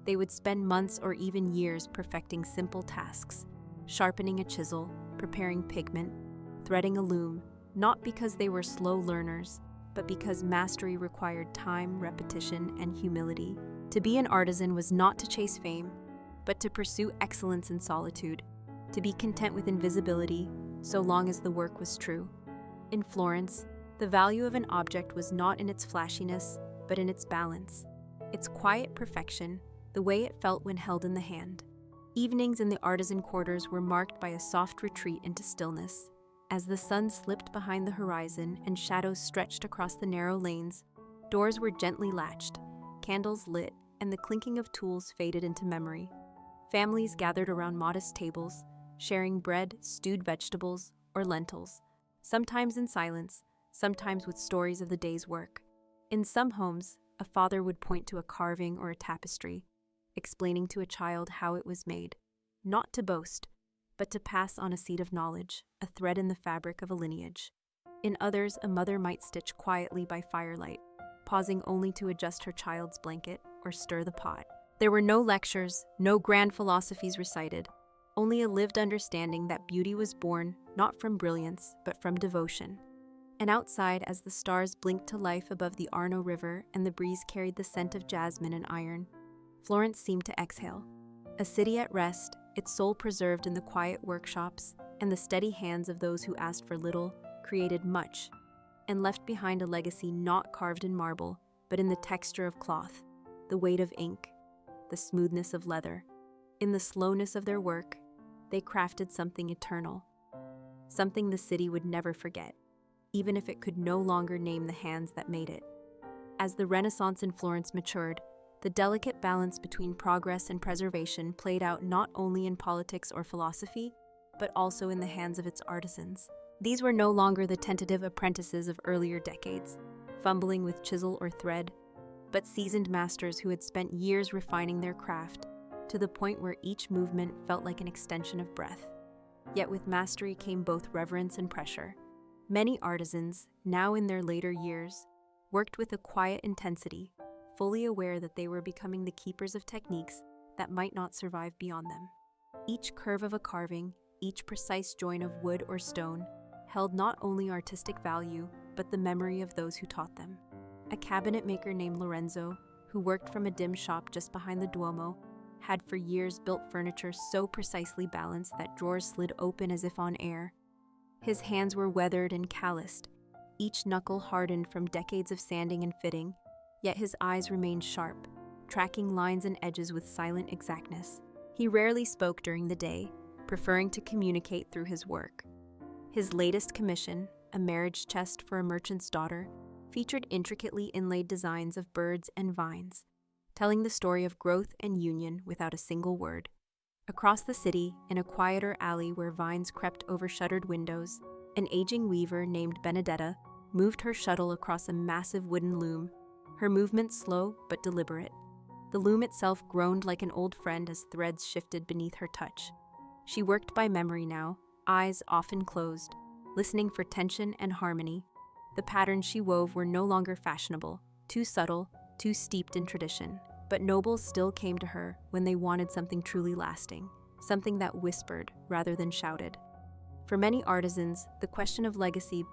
They would spend months or even years perfecting simple tasks, sharpening a chisel, preparing pigment, threading a loom, not because they were slow learners, but because mastery required time, repetition, and humility. To be an artisan was not to chase fame, but to pursue excellence in solitude, to be content with invisibility, so long as the work was true. In Florence, the value of an object was not in its flashiness, but in its balance, its quiet perfection, the way it felt when held in the hand. Evenings in the artisan quarters were marked by a soft retreat into stillness. As the sun slipped behind the horizon and shadows stretched across the narrow lanes, doors were gently latched, candles lit, and the clinking of tools faded into memory. Families gathered around modest tables, sharing bread, stewed vegetables, or lentils, sometimes in silence, sometimes with stories of the day's work. In some homes, a father would point to a carving or a tapestry, explaining to a child how it was made, not to boast, but to pass on a seed of knowledge, a thread in the fabric of a lineage. In others, a mother might stitch quietly by firelight, pausing only to adjust her child's blanket or stir the pot. There were no lectures, no grand philosophies recited, only a lived understanding that beauty was born not from brilliance, but from devotion. And outside, as the stars blinked to life above the Arno River and the breeze carried the scent of jasmine and iron, Florence seemed to exhale. A city at rest, its soul preserved in the quiet workshops and the steady hands of those who asked for little, created much, and left behind a legacy not carved in marble, but in the texture of cloth, the weight of ink, the smoothness of leather. In the slowness of their work, they crafted something eternal, something the city would never forget, even if it could no longer name the hands that made it. As the Renaissance in Florence matured, the delicate balance between progress and preservation played out not only in politics or philosophy, but also in the hands of its artisans. These were no longer the tentative apprentices of earlier decades, fumbling with chisel or thread, but seasoned masters who had spent years refining their craft to the point where each movement felt like an extension of breath. Yet with mastery came both reverence and pressure. Many artisans, now in their later years, worked with a quiet intensity, fully aware that they were becoming the keepers of techniques that might not survive beyond them. Each curve of a carving, each precise join of wood or stone, held not only artistic value, but the memory of those who taught them. A cabinet maker named Lorenzo, who worked from a dim shop just behind the Duomo, had for years built furniture so precisely balanced that drawers slid open as if on air. His hands were weathered and calloused, each knuckle hardened from decades of sanding and fitting, yet his eyes remained sharp, tracking lines and edges with silent exactness. He rarely spoke during the day, preferring to communicate through his work. His latest commission, a marriage chest for a merchant's daughter, featured intricately inlaid designs of birds and vines, telling the story of growth and union without a single word. Across the city, in a quieter alley where vines crept over shuttered windows, an aging weaver named Benedetta moved her shuttle across a massive wooden loom, her movements slow but deliberate. The loom itself groaned like an old friend as threads shifted beneath her touch. She worked by memory now, eyes often closed, listening for tension and harmony. The patterns she wove were no longer fashionable, too subtle, too steeped in tradition. But nobles still came to her when they wanted something truly lasting, something that whispered rather than shouted. For many artisans, the question of legacy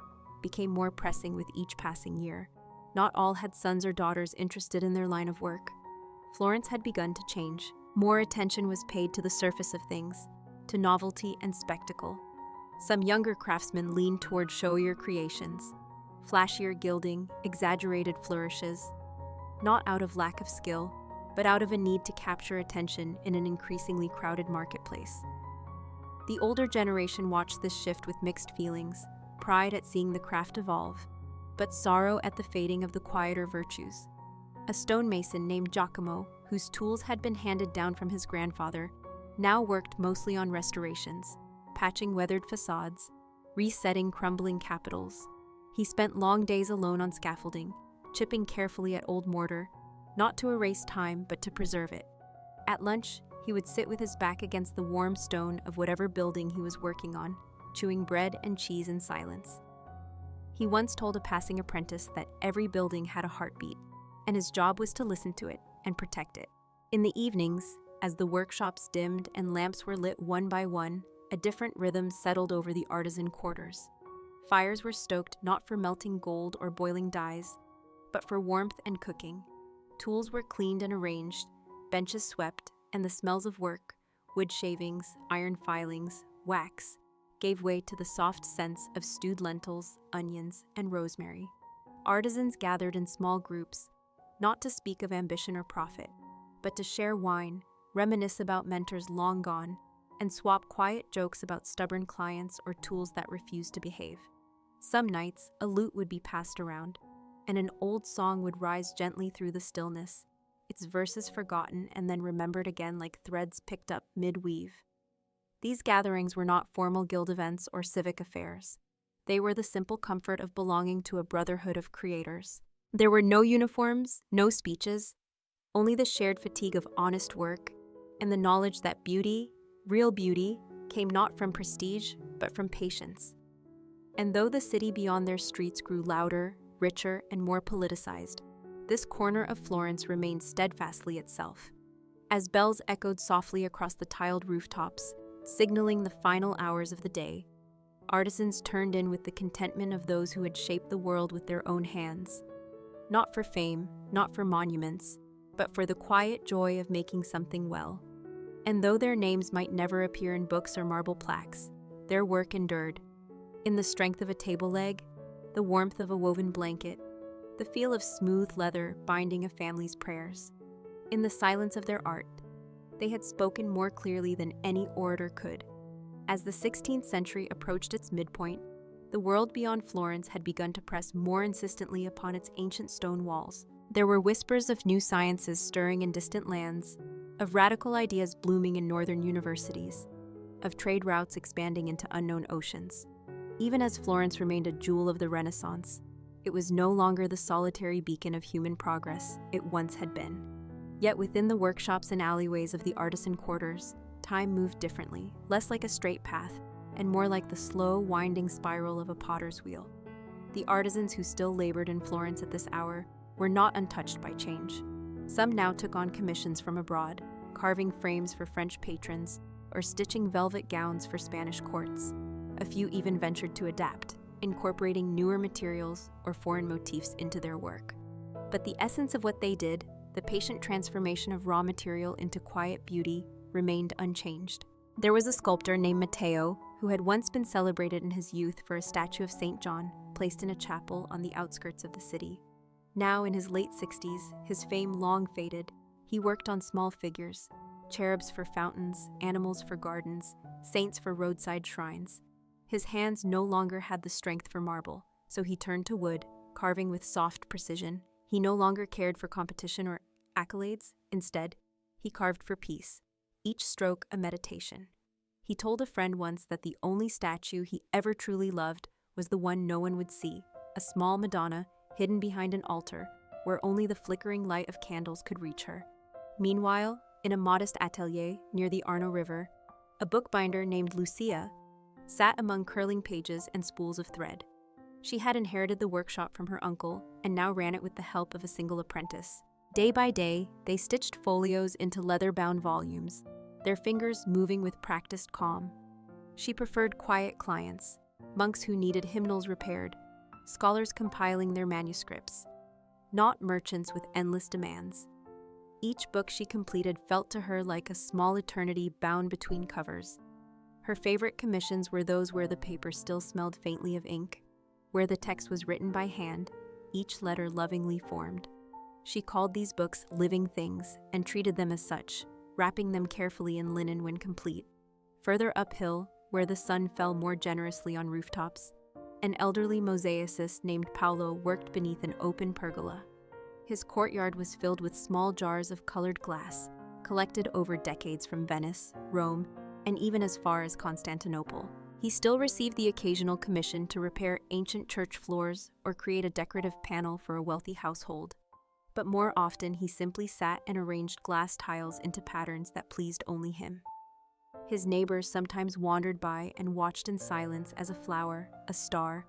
became more pressing with each passing year. Not all had sons or daughters interested in their line of work. Florence had begun to change. More attention was paid to the surface of things, to novelty and spectacle. Some younger craftsmen leaned toward showier creations, flashier gilding, exaggerated flourishes, not out of lack of skill, but out of a need to capture attention in an increasingly crowded marketplace. The older generation watched this shift with mixed feelings, pride at seeing the craft evolve, but sorrow at the fading of the quieter virtues. A stonemason named Giacomo, whose tools had been handed down from his grandfather, now worked mostly on restorations, patching weathered facades, resetting crumbling capitals. He spent long days alone on scaffolding, chipping carefully at old mortar, not to erase time, but to preserve it. At lunch, he would sit with his back against the warm stone of whatever building he was working on, chewing bread and cheese in silence. He once told a passing apprentice that every building had a heartbeat, and his job was to listen to it and protect it. In the evenings, as the workshops dimmed and lamps were lit one by one, a different rhythm settled over the artisan quarters. Fires were stoked not for melting gold or boiling dyes, but for warmth and cooking. Tools were cleaned and arranged, benches swept, and the smells of work, wood shavings, iron filings, wax, gave way to the soft scents of stewed lentils, onions, and rosemary. Artisans gathered in small groups, not to speak of ambition or profit, but to share wine, reminisce about mentors long gone, and swap quiet jokes about stubborn clients or tools that refused to behave. Some nights, a lute would be passed around, and an old song would rise gently through the stillness, its verses forgotten and then remembered again like threads picked up mid-weave. These gatherings were not formal guild events or civic affairs. They were the simple comfort of belonging to a brotherhood of creators. There were no uniforms, no speeches, only the shared fatigue of honest work and the knowledge that beauty, real beauty, came not from prestige, but from patience. And though the city beyond their streets grew louder, richer, and more politicized, this corner of Florence remained steadfastly itself. As bells echoed softly across the tiled rooftops, signaling the final hours of the day, artisans turned in with the contentment of those who had shaped the world with their own hands. Not for fame, not for monuments, but for the quiet joy of making something well. And though their names might never appear in books or marble plaques, their work endured. In the strength of a table leg, the warmth of a woven blanket, the feel of smooth leather binding a family's prayers. In the silence of their art, they had spoken more clearly than any orator could. As the 16th century approached its midpoint, the world beyond Florence had begun to press more insistently upon its ancient stone walls. There were whispers of new sciences stirring in distant lands, of radical ideas blooming in northern universities, of trade routes expanding into unknown oceans. Even as Florence remained a jewel of the Renaissance, it was no longer the solitary beacon of human progress it once had been. Yet within the workshops and alleyways of the artisan quarters, time moved differently, less like a straight path, and more like the slow, winding spiral of a potter's wheel. The artisans who still labored in Florence at this hour were not untouched by change. Some now took on commissions from abroad, carving frames for French patrons, or stitching velvet gowns for Spanish courts. A few even ventured to adapt, incorporating newer materials or foreign motifs into their work. But the essence of what they did, the patient transformation of raw material into quiet beauty, remained unchanged. There was a sculptor named Matteo who had once been celebrated in his youth for a statue of St. John placed in a chapel on the outskirts of the city. Now, in his late 60s, his fame long faded. He worked on small figures, cherubs for fountains, animals for gardens, saints for roadside shrines. His hands no longer had the strength for marble, so he turned to wood, carving with soft precision. He no longer cared for competition or accolades. Instead, he carved for peace, each stroke a meditation. He told a friend once that the only statue he ever truly loved was the one no one would see, a small Madonna hidden behind an altar where only the flickering light of candles could reach her. Meanwhile, in a modest atelier near the Arno River, a bookbinder named Lucia sat among curling pages and spools of thread. She had inherited the workshop from her uncle and now ran it with the help of a single apprentice. Day by day, they stitched folios into leather-bound volumes, their fingers moving with practiced calm. She preferred quiet clients, monks who needed hymnals repaired, scholars compiling their manuscripts, not merchants with endless demands. Each book she completed felt to her like a small eternity bound between covers. Her favorite commissions were those where the paper still smelled faintly of ink, where the text was written by hand, each letter lovingly formed. She called these books living things and treated them as such, wrapping them carefully in linen when complete. Further uphill, where the sun fell more generously on rooftops, an elderly mosaicist named Paolo worked beneath an open pergola. His courtyard was filled with small jars of colored glass, collected over decades from Venice, Rome, and even as far as Constantinople. He still received the occasional commission to repair ancient church floors or create a decorative panel for a wealthy household. But more often, he simply sat and arranged glass tiles into patterns that pleased only him. His neighbors sometimes wandered by and watched in silence as a flower, a star,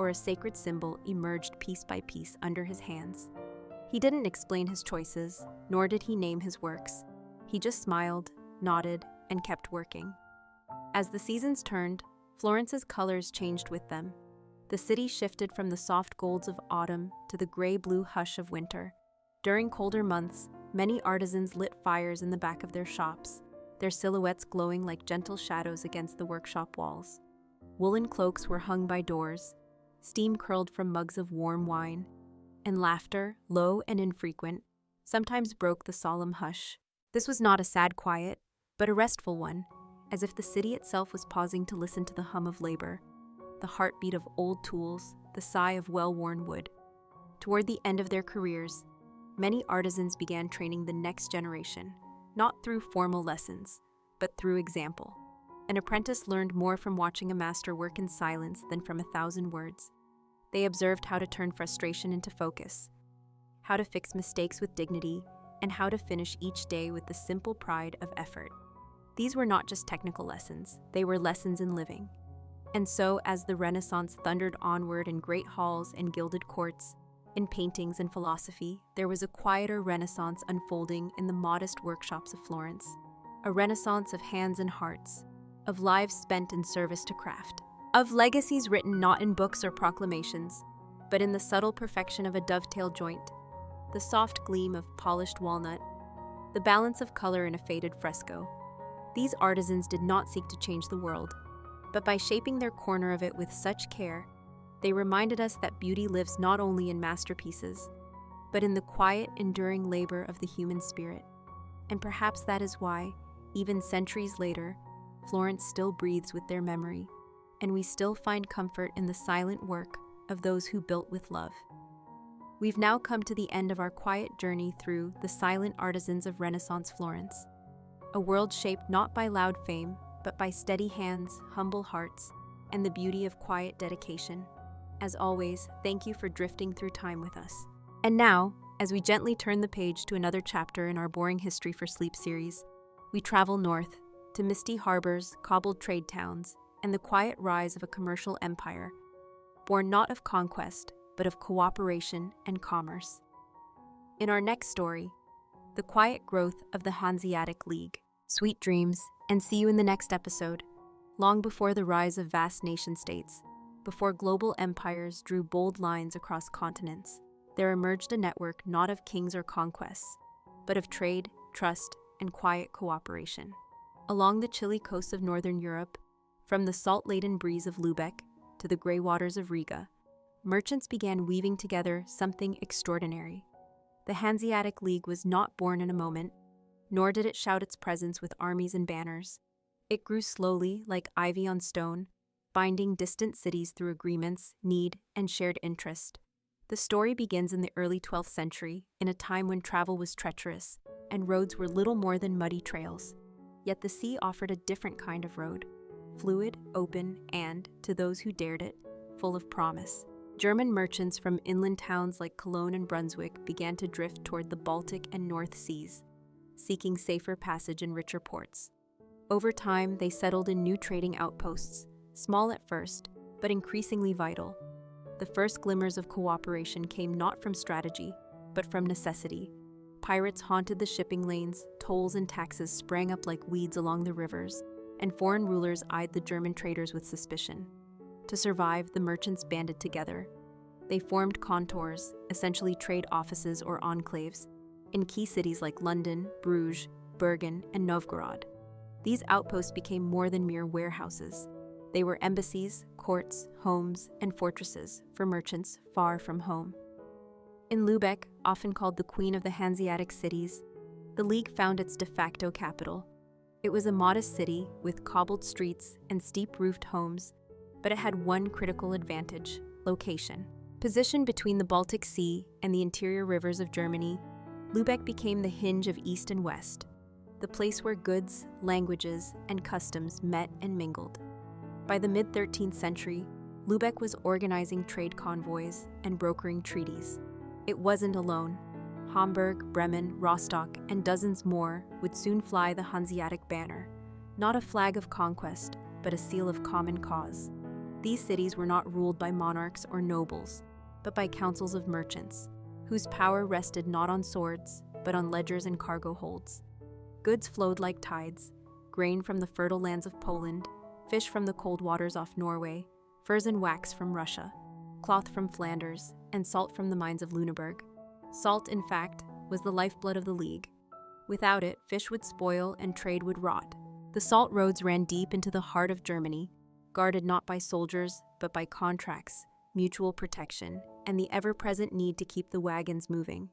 or a sacred symbol emerged piece by piece under his hands. He didn't explain his choices, nor did he name his works. He just smiled, nodded, and kept working. As the seasons turned, Florence's colors changed with them. The city shifted from the soft golds of autumn to the gray-blue hush of winter. During colder months, many artisans lit fires in the back of their shops, their silhouettes glowing like gentle shadows against the workshop walls. Woolen cloaks were hung by doors, steam curled from mugs of warm wine, and laughter, low and infrequent, sometimes broke the solemn hush. This was not a sad quiet, but a restful one, as if the city itself was pausing to listen to the hum of labor, the heartbeat of old tools, the sigh of well-worn wood. Toward the end of their careers, many artisans began training the next generation, not through formal lessons, but through example. An apprentice learned more from watching a master work in silence than from 1,000 words. They observed how to turn frustration into focus, how to fix mistakes with dignity, and how to finish each day with the simple pride of effort. These were not just technical lessons, they were lessons in living. And so, as the Renaissance thundered onward in great halls and gilded courts, in paintings and philosophy, there was a quieter Renaissance unfolding in the modest workshops of Florence. A Renaissance of hands and hearts, of lives spent in service to craft, of legacies written not in books or proclamations, but in the subtle perfection of a dovetail joint, the soft gleam of polished walnut, the balance of color in a faded fresco. These artisans did not seek to change the world, but by shaping their corner of it with such care, they reminded us that beauty lives not only in masterpieces, but in the quiet, enduring labor of the human spirit. And perhaps that is why, even centuries later, Florence still breathes with their memory, and we still find comfort in the silent work of those who built with love. We've now come to the end of our quiet journey through the silent artisans of Renaissance Florence, a world shaped not by loud fame, but by steady hands, humble hearts, and the beauty of quiet dedication. As always, thank you for drifting through time with us. And now, as we gently turn the page to another chapter in our Boring History for Sleep series, we travel north to misty harbors, cobbled trade towns, and the quiet rise of a commercial empire, born not of conquest, but of cooperation and commerce. In our next story, the quiet growth of the Hanseatic League. Sweet dreams, and see you in the next episode. Long before the rise of vast nation-states, before global empires drew bold lines across continents, there emerged a network not of kings or conquests, but of trade, trust, and quiet cooperation. Along the chilly coasts of northern Europe, from the salt-laden breeze of Lübeck to the gray waters of Riga, merchants began weaving together something extraordinary. The Hanseatic League was not born in a moment, nor did it shout its presence with armies and banners. It grew slowly, like ivy on stone, binding distant cities through agreements, need, and shared interest. The story begins in the early 12th century, in a time when travel was treacherous, and roads were little more than muddy trails. Yet the sea offered a different kind of road, fluid, open, and, to those who dared it, full of promise. German merchants from inland towns like Cologne and Brunswick began to drift toward the Baltic and North Seas, seeking safer passage in richer ports. Over time, they settled in new trading outposts, small at first, but increasingly vital. The first glimmers of cooperation came not from strategy, but from necessity. Pirates haunted the shipping lanes, tolls and taxes sprang up like weeds along the rivers, and foreign rulers eyed the German traders with suspicion. To survive, the merchants banded together. They formed contours, essentially trade offices or enclaves, in key cities like London, Bruges, Bergen, and Novgorod. These outposts became more than mere warehouses. They were embassies, courts, homes, and fortresses for merchants far from home. In Lübeck, often called the Queen of the Hanseatic Cities, the League found its de facto capital. It was a modest city with cobbled streets and steep-roofed homes, but it had one critical advantage: location. Positioned between the Baltic Sea and the interior rivers of Germany, Lübeck became the hinge of East and West, the place where goods, languages, and customs met and mingled. By the mid-13th century, Lübeck was organizing trade convoys and brokering treaties. It wasn't alone. Hamburg, Bremen, Rostock, and dozens more would soon fly the Hanseatic banner, not a flag of conquest, but a seal of common cause. These cities were not ruled by monarchs or nobles, but by councils of merchants, whose power rested not on swords, but on ledgers and cargo holds. Goods flowed like tides, grain from the fertile lands of Poland, fish from the cold waters off Norway, furs and wax from Russia, cloth from Flanders, and salt from the mines of Lüneburg. Salt, in fact, was the lifeblood of the League. Without it, fish would spoil and trade would rot. The salt roads ran deep into the heart of Germany, guarded not by soldiers, but by contracts, mutual protection, and the ever-present need to keep the wagons moving.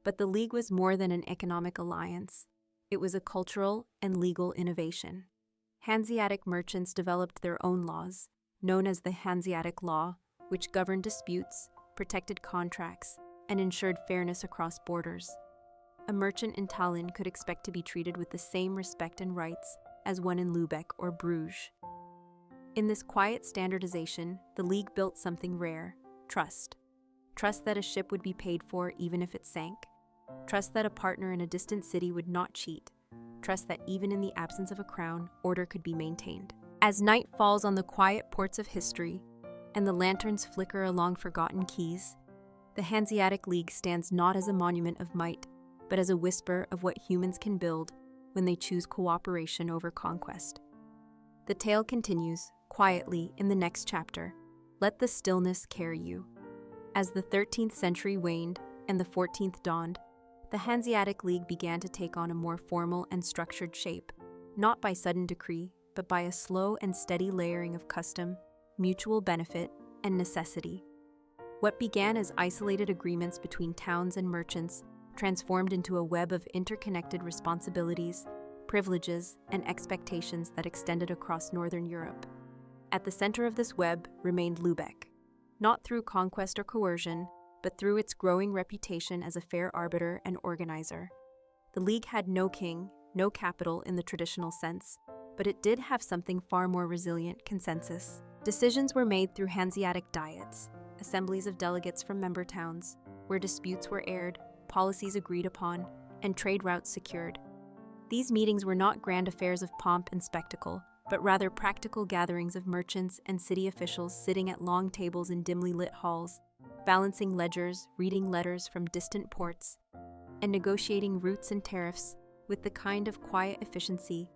But the League was more than an economic alliance. It was a cultural and legal innovation. Hanseatic merchants developed their own laws, known as the Hanseatic Law, which governed disputes, protected contracts, and ensured fairness across borders. A merchant in Tallinn could expect to be treated with the same respect and rights as one in Lübeck or Bruges. In this quiet standardization, the League built something rare: trust. Trust that a ship would be paid for even if it sank. Trust that a partner in a distant city would not cheat. Trust that even in the absence of a crown, order could be maintained. As night falls on the quiet ports of history, and the lanterns flicker along forgotten quays, the Hanseatic League stands not as a monument of might, but as a whisper of what humans can build when they choose cooperation over conquest. The tale continues, quietly, in the next chapter. Let the stillness carry you. As the 13th century waned and the 14th dawned, the Hanseatic League began to take on a more formal and structured shape, not by sudden decree, but by a slow and steady layering of custom, mutual benefit, and necessity. What began as isolated agreements between towns and merchants transformed into a web of interconnected responsibilities, privileges, and expectations that extended across Northern Europe. At the center of this web remained Lübeck, not through conquest or coercion, but through its growing reputation as a fair arbiter and organizer. The League had no king, no capital in the traditional sense, but it did have something far more resilient: consensus. Decisions were made through Hanseatic diets, assemblies of delegates from member towns, where disputes were aired, policies agreed upon, and trade routes secured. These meetings were not grand affairs of pomp and spectacle, but rather practical gatherings of merchants and city officials sitting at long tables in dimly lit halls, balancing ledgers, reading letters from distant ports, and negotiating routes and tariffs with the kind of quiet efficiency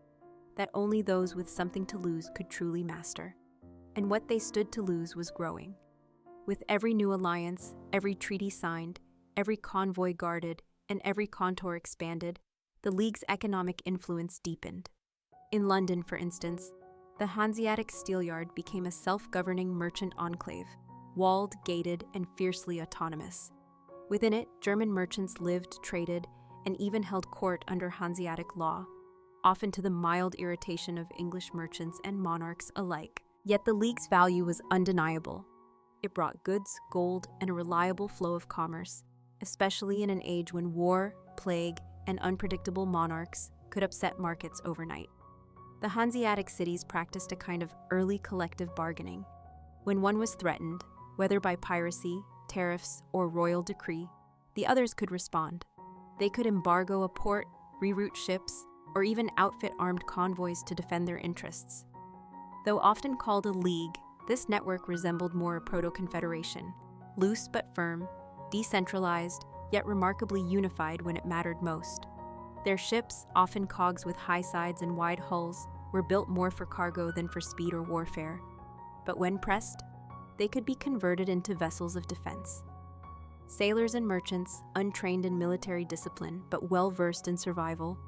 that only those with something to lose could truly master. And what they stood to lose was growing. With every new alliance, every treaty signed, every convoy guarded, and every contour expanded, the League's economic influence deepened. In London, for instance, the Hanseatic Steelyard became a self-governing merchant enclave, walled, gated, and fiercely autonomous. Within it, German merchants lived, traded, and even held court under Hanseatic law, often to the mild irritation of English merchants and monarchs alike. Yet the League's value was undeniable. It brought goods, gold, and a reliable flow of commerce, especially in an age when war, plague, and unpredictable monarchs could upset markets overnight. The Hanseatic cities practiced a kind of early collective bargaining. When one was threatened, whether by piracy, tariffs, or royal decree, the others could respond. They could embargo a port, reroute ships, or even outfit armed convoys to defend their interests. Though often called a league, this network resembled more a proto-confederation, loose but firm, decentralized, yet remarkably unified when it mattered most. Their ships, often cogs with high sides and wide hulls, were built more for cargo than for speed or warfare. But when pressed, they could be converted into vessels of defense. Sailors and merchants, untrained in military discipline but well-versed in survival,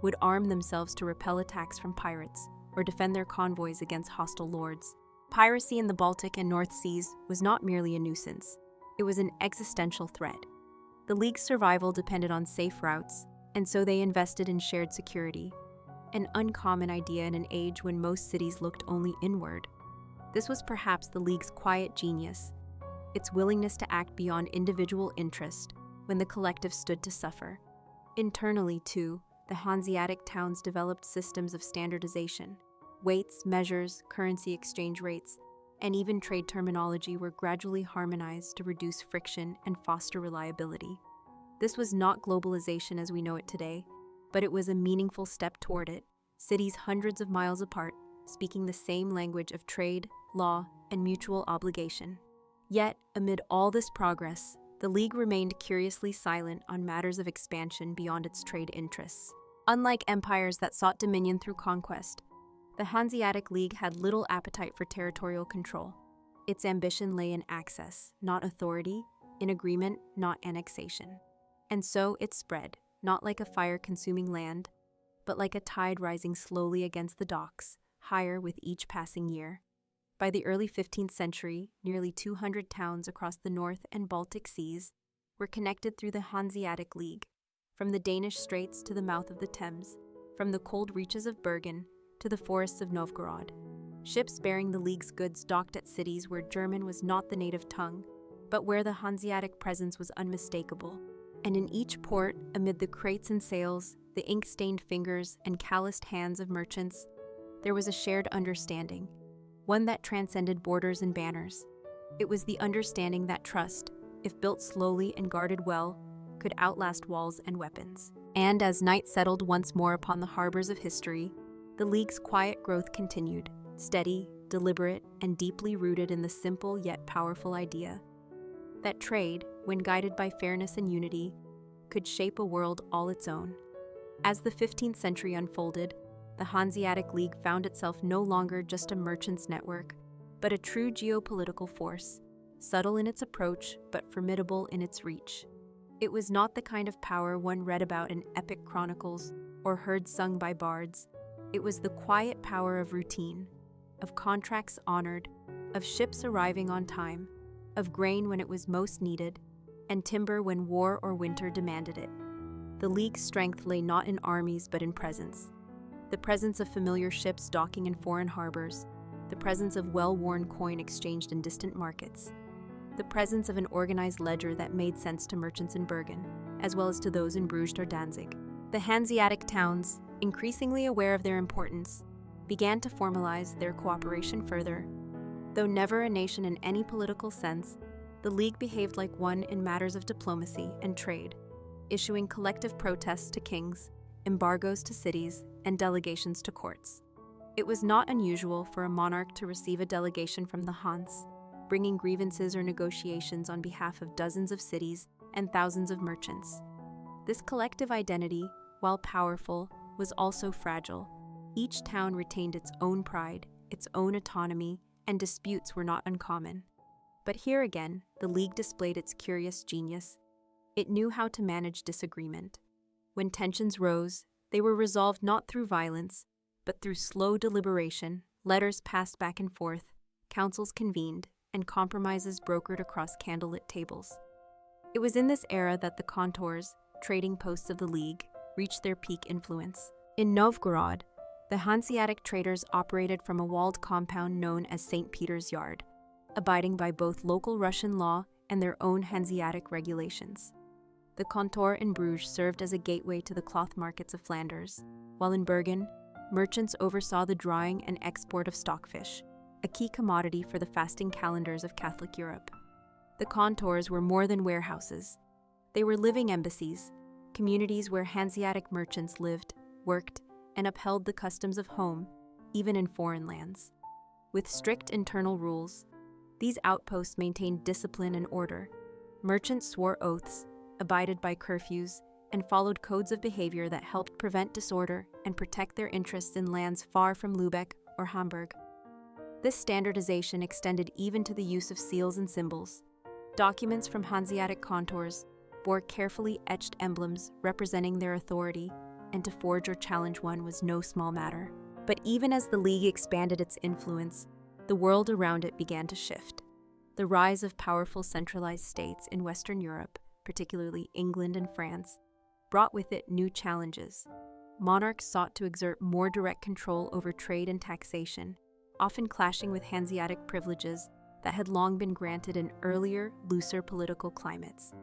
would arm themselves to repel attacks from pirates or defend their convoys against hostile lords. Piracy in the Baltic and North Seas was not merely a nuisance, it was an existential threat. The League's survival depended on safe routes, and so they invested in shared security, an uncommon idea in an age when most cities looked only inward. This was perhaps the League's quiet genius, its willingness to act beyond individual interest when the collective stood to suffer. Internally, too, the Hanseatic towns developed systems of standardization. Weights, measures, currency exchange rates, and even trade terminology were gradually harmonized to reduce friction and foster reliability. This was not globalization as we know it today, but it was a meaningful step toward it, cities hundreds of miles apart, speaking the same language of trade, law, and mutual obligation. Yet, amid all this progress, the League remained curiously silent on matters of expansion beyond its trade interests. Unlike empires that sought dominion through conquest, the Hanseatic League had little appetite for territorial control. Its ambition lay in access, not authority, in agreement, not annexation. And so it spread, not like a fire-consuming land, but like a tide rising slowly against the docks, higher with each passing year. By the early 15th century, nearly 200 towns across the North and Baltic Seas were connected through the Hanseatic League, from the Danish Straits to the mouth of the Thames, from the cold reaches of Bergen to the forests of Novgorod. Ships bearing the League's goods docked at cities where German was not the native tongue, but where the Hanseatic presence was unmistakable. And in each port, amid the crates and sails, the ink-stained fingers and calloused hands of merchants, there was a shared understanding, one that transcended borders and banners. It was the understanding that trust, if built slowly and guarded well, could outlast walls and weapons. And as night settled once more upon the harbors of history, the League's quiet growth continued, steady, deliberate, and deeply rooted in the simple yet powerful idea that trade, when guided by fairness and unity, could shape a world all its own. As the 15th century unfolded, the Hanseatic League found itself no longer just a merchant's network, but a true geopolitical force, subtle in its approach but formidable in its reach. It was not the kind of power one read about in epic chronicles or heard sung by bards. It was the quiet power of routine, of contracts honored, of ships arriving on time, of grain when it was most needed, and timber when war or winter demanded it. The League's strength lay not in armies but in presence. The presence of familiar ships docking in foreign harbors, the presence of well-worn coin exchanged in distant markets, the presence of an organized ledger that made sense to merchants in Bergen, as well as to those in Bruges or Danzig. The Hanseatic towns, increasingly aware of their importance, began to formalize their cooperation further. Though never a nation in any political sense, the League behaved like one in matters of diplomacy and trade, issuing collective protests to kings, embargoes to cities, and delegations to courts. It was not unusual for a monarch to receive a delegation from the Hanse, bringing grievances or negotiations on behalf of dozens of cities and thousands of merchants. This collective identity, while powerful, was also fragile. Each town retained its own pride, its own autonomy, and disputes were not uncommon. But here again, the League displayed its curious genius. It knew how to manage disagreement. When tensions rose, they were resolved not through violence, but through slow deliberation. Letters passed back and forth, councils convened, and compromises brokered across candlelit tables. It was in this era that the contours, trading posts of the League, reached their peak influence. In Novgorod, the Hanseatic traders operated from a walled compound known as St. Peter's Yard, abiding by both local Russian law and their own Hanseatic regulations. The Kontor in Bruges served as a gateway to the cloth markets of Flanders, while in Bergen, merchants oversaw the drying and export of stockfish, a key commodity for the fasting calendars of Catholic Europe. The Kontors were more than warehouses. They were living embassies, communities where Hanseatic merchants lived, worked, and upheld the customs of home, even in foreign lands. With strict internal rules, these outposts maintained discipline and order. Merchants swore oaths, abided by curfews, and followed codes of behavior that helped prevent disorder and protect their interests in lands far from Lübeck or Hamburg. This standardization extended even to the use of seals and symbols. Documents from Hanseatic Kontors bore carefully etched emblems representing their authority, and to forge or challenge one was no small matter. But even as the League expanded its influence, the world around it began to shift. The rise of powerful centralized states in Western Europe, particularly England and France, brought with it new challenges. Monarchs sought to exert more direct control over trade and taxation, often clashing with Hanseatic privileges that had long been granted in earlier, looser political climates.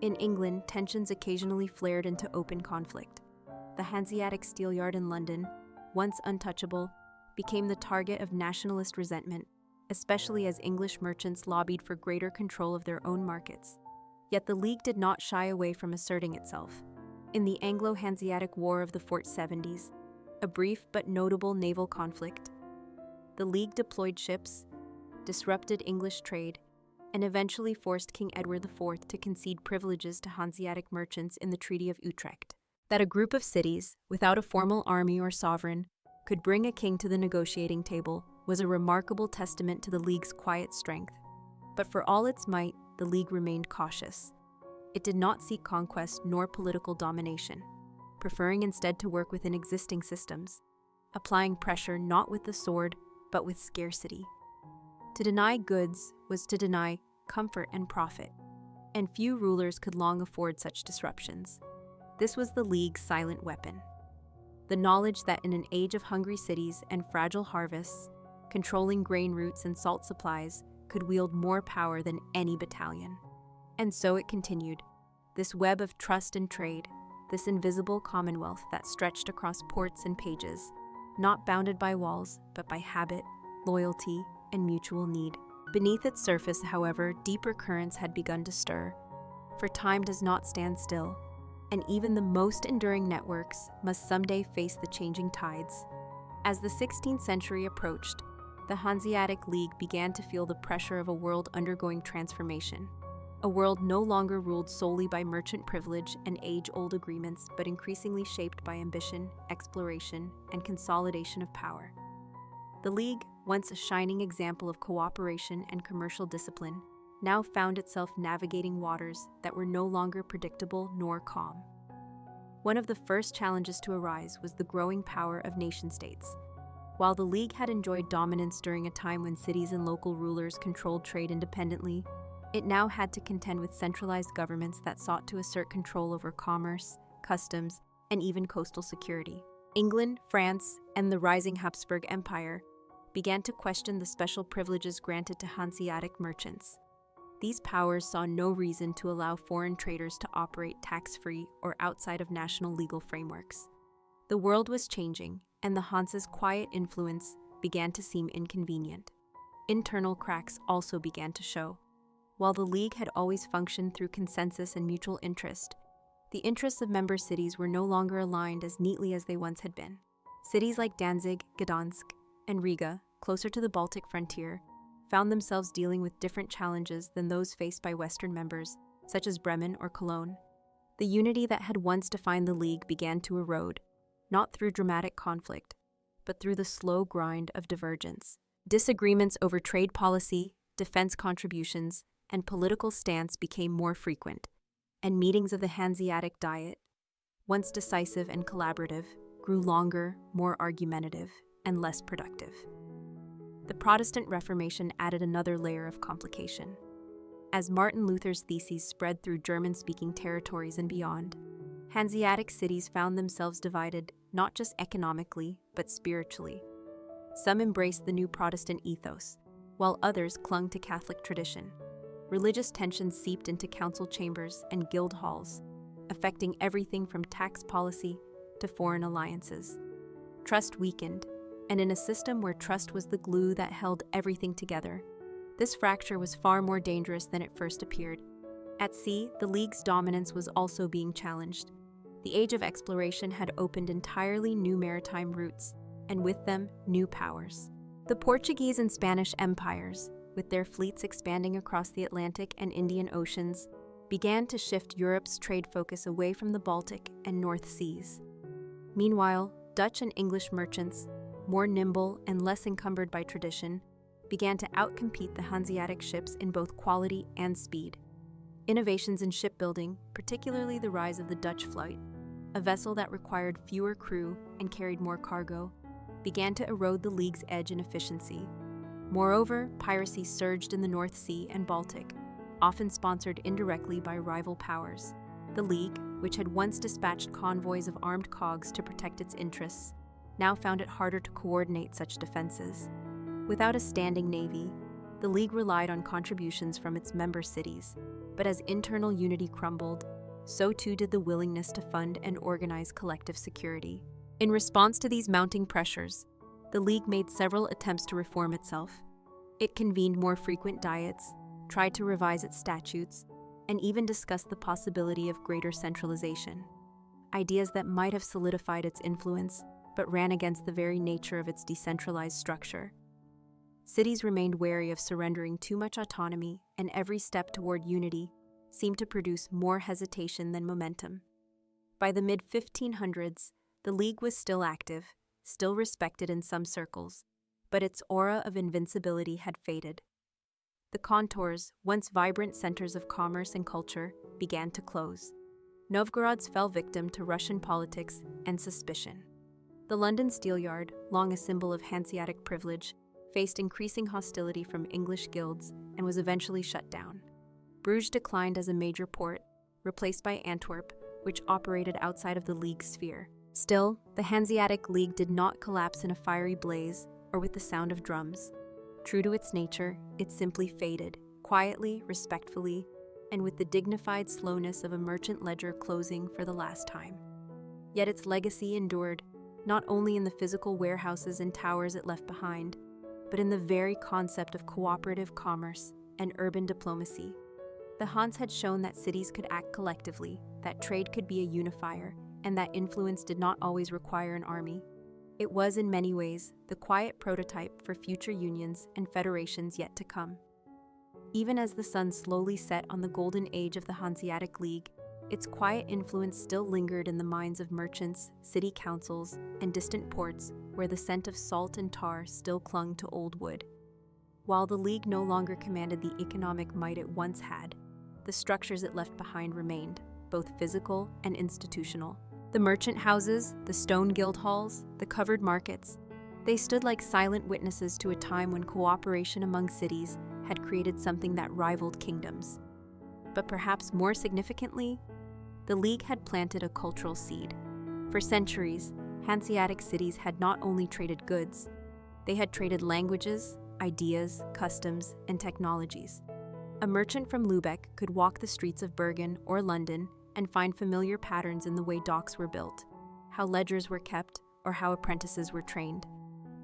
In England, tensions occasionally flared into open conflict. The Hanseatic Steelyard in London, once untouchable, became the target of nationalist resentment, especially as English merchants lobbied for greater control of their own markets. Yet the League did not shy away from asserting itself. In the Anglo-Hanseatic War of the 1470s, a brief but notable naval conflict, the League deployed ships, disrupted English trade, and eventually forced King Edward IV to concede privileges to Hanseatic merchants in the Treaty of Utrecht. That a group of cities, without a formal army or sovereign, could bring a king to the negotiating table was a remarkable testament to the League's quiet strength. But for all its might, the League remained cautious. It did not seek conquest nor political domination, preferring instead to work within existing systems, applying pressure not with the sword, but with scarcity. To deny goods was to deny comfort and profit, and few rulers could long afford such disruptions. This was the League's silent weapon. The knowledge that in an age of hungry cities and fragile harvests, controlling grain routes and salt supplies could wield more power than any battalion. And so it continued, this web of trust and trade, this invisible commonwealth that stretched across ports and pages, not bounded by walls, but by habit, loyalty, and mutual need. Beneath its surface, however, deeper currents had begun to stir, for time does not stand still, and even the most enduring networks must someday face the changing tides. As the 16th century approached, the Hanseatic League began to feel the pressure of a world undergoing transformation, a world no longer ruled solely by merchant privilege and age-old agreements, but increasingly shaped by ambition, exploration, and consolidation of power. The League, once a shining example of cooperation and commercial discipline, now found itself navigating waters that were no longer predictable nor calm. One of the first challenges to arise was the growing power of nation-states. While the League had enjoyed dominance during a time when cities and local rulers controlled trade independently, it now had to contend with centralized governments that sought to assert control over commerce, customs, and even coastal security. England, France, and the rising Habsburg Empire began to question the special privileges granted to Hanseatic merchants. These powers saw no reason to allow foreign traders to operate tax-free or outside of national legal frameworks. The world was changing, and the Hanse's quiet influence began to seem inconvenient. Internal cracks also began to show. While the League had always functioned through consensus and mutual interest, the interests of member cities were no longer aligned as neatly as they once had been. Cities like Danzig, Gdansk, and Riga, closer to the Baltic frontier, found themselves dealing with different challenges than those faced by Western members, such as Bremen or Cologne. The unity that had once defined the League began to erode, not through dramatic conflict, but through the slow grind of divergence. Disagreements over trade policy, defense contributions, and political stance became more frequent, and meetings of the Hanseatic Diet, once decisive and collaborative, grew longer, more argumentative, and less productive. The Protestant Reformation added another layer of complication. As Martin Luther's theses spread through German-speaking territories and beyond, Hanseatic cities found themselves divided not just economically, but spiritually. Some embraced the new Protestant ethos, while others clung to Catholic tradition. Religious tensions seeped into council chambers and guild halls, affecting everything from tax policy to foreign alliances. Trust weakened, and in a system where trust was the glue that held everything together, this fracture was far more dangerous than it first appeared. At sea, the League's dominance was also being challenged. The age of exploration had opened entirely new maritime routes, and with them, new powers. The Portuguese and Spanish empires, with their fleets expanding across the Atlantic and Indian Oceans, began to shift Europe's trade focus away from the Baltic and North Seas. Meanwhile, Dutch and English merchants, more nimble and less encumbered by tradition, began to outcompete the Hanseatic ships in both quality and speed. Innovations in shipbuilding, particularly the rise of the Dutch fleet, a vessel that required fewer crew and carried more cargo, began to erode the League's edge in efficiency. Moreover, piracy surged in the North Sea and Baltic, often sponsored indirectly by rival powers. The League, which had once dispatched convoys of armed cogs to protect its interests, now found it harder to coordinate such defenses. Without a standing navy, the League relied on contributions from its member cities, but as internal unity crumbled, so too did the willingness to fund and organize collective security. In response to these mounting pressures, the League made several attempts to reform itself. It convened more frequent diets, tried to revise its statutes, and even discussed the possibility of greater centralization, ideas that might have solidified its influence but ran against the very nature of its decentralized structure. Cities remained wary of surrendering too much autonomy, and every step toward unity seemed to produce more hesitation than momentum. By the mid-1500s, the League was still active, still respected in some circles, but its aura of invincibility had faded. The contours, once vibrant centers of commerce and culture, began to close. Novgorod's fell victim to Russian politics and suspicion. The London Steelyard, long a symbol of Hanseatic privilege, faced increasing hostility from English guilds and was eventually shut down. Bruges declined as a major port, replaced by Antwerp, which operated outside of the League's sphere. Still, the Hanseatic League did not collapse in a fiery blaze or with the sound of drums. True to its nature, it simply faded, quietly, respectfully, and with the dignified slowness of a merchant ledger closing for the last time. Yet its legacy endured, not only in the physical warehouses and towers it left behind, but in the very concept of cooperative commerce and urban diplomacy. The Hanse had shown that cities could act collectively, that trade could be a unifier, and that influence did not always require an army. It was, in many ways, the quiet prototype for future unions and federations yet to come. Even as the sun slowly set on the golden age of the Hanseatic League, its quiet influence still lingered in the minds of merchants, city councils, and distant ports where the scent of salt and tar still clung to old wood. While the League no longer commanded the economic might it once had, the structures it left behind remained, both physical and institutional. The merchant houses, the stone guild halls, the covered markets, they stood like silent witnesses to a time when cooperation among cities had created something that rivaled kingdoms. But perhaps more significantly, the League had planted a cultural seed. For centuries, Hanseatic cities had not only traded goods, they had traded languages, ideas, customs, and technologies. A merchant from Lübeck could walk the streets of Bergen or London and find familiar patterns in the way docks were built, how ledgers were kept, or how apprentices were trained.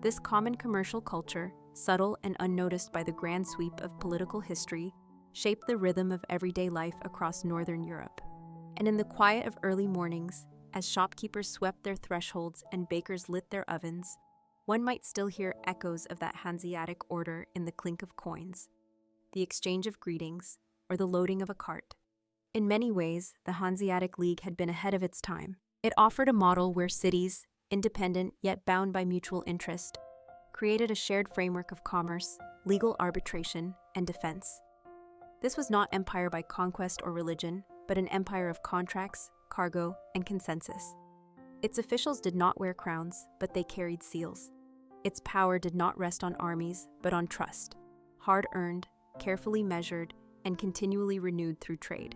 This common commercial culture, subtle and unnoticed by the grand sweep of political history, shaped the rhythm of everyday life across Northern Europe. And in the quiet of early mornings, as shopkeepers swept their thresholds and bakers lit their ovens, one might still hear echoes of that Hanseatic order in the clink of coins, the exchange of greetings, or the loading of a cart. In many ways, the Hanseatic League had been ahead of its time. It offered a model where cities, independent yet bound by mutual interest, created a shared framework of commerce, legal arbitration, and defense. This was not empire by conquest or religion, but an empire of contracts, cargo, and consensus. Its officials did not wear crowns, but they carried seals. Its power did not rest on armies, but on trust, hard-earned, carefully measured, and continually renewed through trade.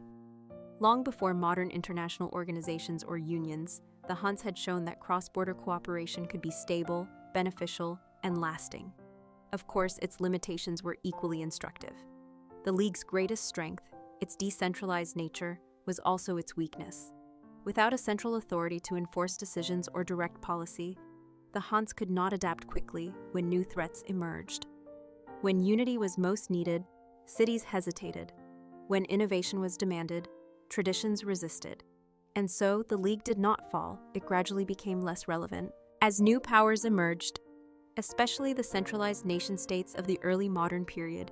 Long before modern international organizations or unions, the Hanse had shown that cross-border cooperation could be stable, beneficial, and lasting. Of course, its limitations were equally instructive. The League's greatest strength, its decentralized nature, was also its weakness. Without a central authority to enforce decisions or direct policy, the Hanse could not adapt quickly when new threats emerged. When unity was most needed, cities hesitated. When innovation was demanded, traditions resisted. And so, the League did not fall, it gradually became less relevant. As new powers emerged, especially the centralized nation-states of the early modern period,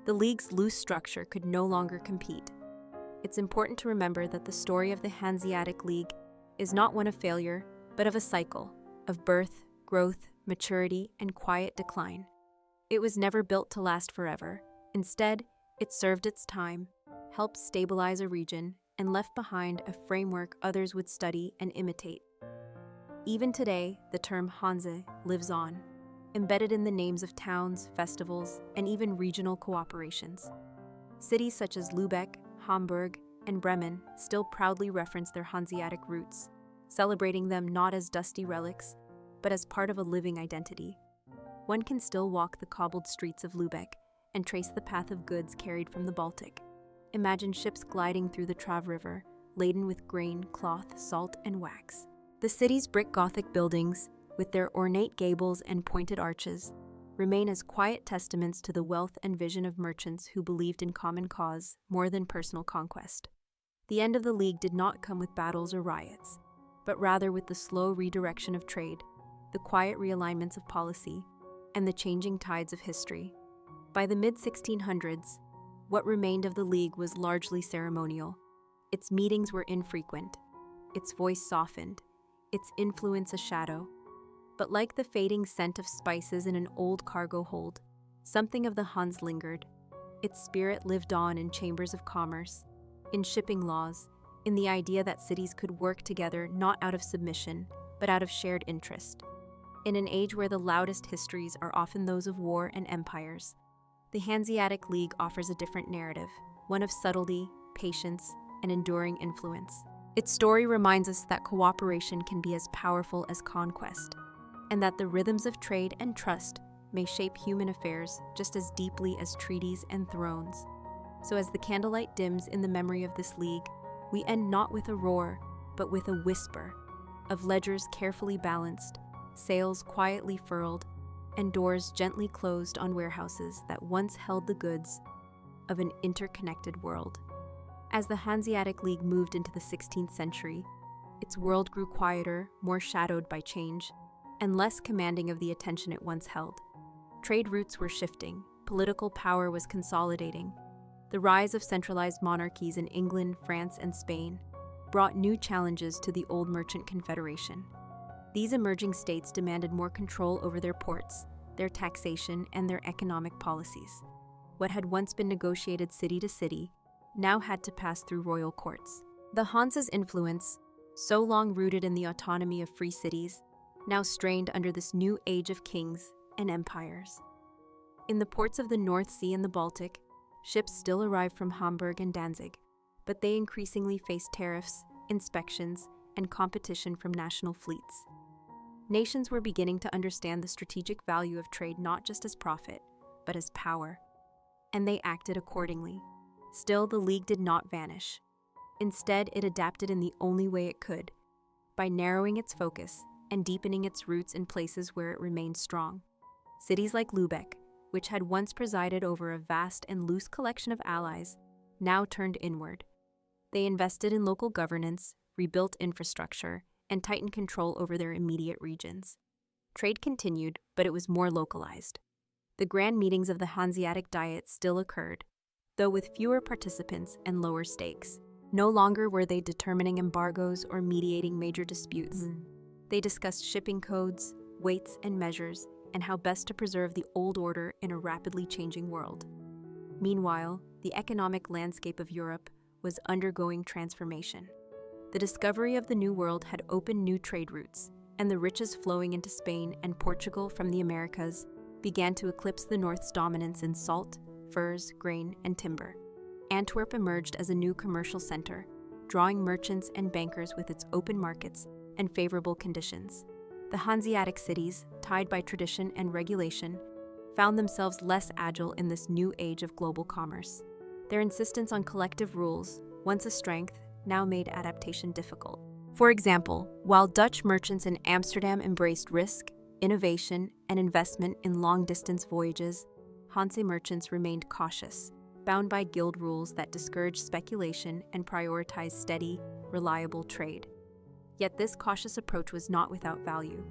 the League's loose structure could no longer compete. It's important to remember that the story of the Hanseatic League is not one of failure, but of a cycle, of birth, growth, maturity, and quiet decline. It was never built to last forever. Instead, it served its time, helped stabilize a region, and left behind a framework others would study and imitate. Even today, the term Hanse lives on, embedded in the names of towns, festivals, and even regional cooperations. Cities such as Lübeck, Hamburg, and Bremen still proudly reference their Hanseatic roots, celebrating them not as dusty relics, but as part of a living identity. One can still walk the cobbled streets of Lübeck and trace the path of goods carried from the Baltic. Imagine ships gliding through the Trave River, laden with grain, cloth, salt, and wax. The city's brick Gothic buildings, with their ornate gables and pointed arches, remain as quiet testaments to the wealth and vision of merchants who believed in common cause more than personal conquest. The end of the League did not come with battles or riots, but rather with the slow redirection of trade, the quiet realignments of policy, and the changing tides of history. By the mid-1600s, what remained of the League was largely ceremonial. Its meetings were infrequent, its voice softened, its influence a shadow. But like the fading scent of spices in an old cargo hold, something of the Hanse lingered. Its spirit lived on in chambers of commerce, in shipping laws, in the idea that cities could work together not out of submission, but out of shared interest. In an age where the loudest histories are often those of war and empires, the Hanseatic League offers a different narrative, one of subtlety, patience, and enduring influence. Its story reminds us that cooperation can be as powerful as conquest, and that the rhythms of trade and trust may shape human affairs just as deeply as treaties and thrones. So as the candlelight dims in the memory of this league, we end not with a roar, but with a whisper of ledgers carefully balanced, sails quietly furled, and doors gently closed on warehouses that once held the goods of an interconnected world. As the Hanseatic League moved into the 16th century, its world grew quieter, more shadowed by change, and less commanding of the attention it once held. Trade routes were shifting, political power was consolidating. The rise of centralized monarchies in England, France, and Spain brought new challenges to the old merchant confederation. These emerging states demanded more control over their ports, their taxation, and their economic policies. What had once been negotiated city to city now had to pass through royal courts. The Hanse's influence, so long rooted in the autonomy of free cities, now strained under this new age of kings and empires. In the ports of the North Sea and the Baltic, ships still arrived from Hamburg and Danzig, but they increasingly faced tariffs, inspections, and competition from national fleets. Nations were beginning to understand the strategic value of trade not just as profit, but as power, and they acted accordingly. Still, the League did not vanish. Instead, it adapted in the only way it could, by narrowing its focus and deepening its roots in places where it remained strong. Cities like Lübeck, which had once presided over a vast and loose collection of allies, now turned inward. They invested in local governance, rebuilt infrastructure, and tightened control over their immediate regions. Trade continued, but it was more localized. The grand meetings of the Hanseatic Diet still occurred, though with fewer participants and lower stakes. No longer were they determining embargoes or mediating major disputes. They discussed shipping codes, weights and measures, and how best to preserve the old order in a rapidly changing world. Meanwhile, the economic landscape of Europe was undergoing transformation. The discovery of the New World had opened new trade routes, and the riches flowing into Spain and Portugal from the Americas began to eclipse the North's dominance in salt, furs, grain, and timber. Antwerp emerged as a new commercial center, drawing merchants and bankers with its open markets and favorable conditions. The Hanseatic cities, tied by tradition and regulation, found themselves less agile in this new age of global commerce. Their insistence on collective rules, once a strength, now made adaptation difficult. For example, while Dutch merchants in Amsterdam embraced risk, innovation, and investment in long-distance voyages, Hanse merchants remained cautious, bound by guild rules that discouraged speculation and prioritized steady, reliable trade. Yet this cautious approach was not without value.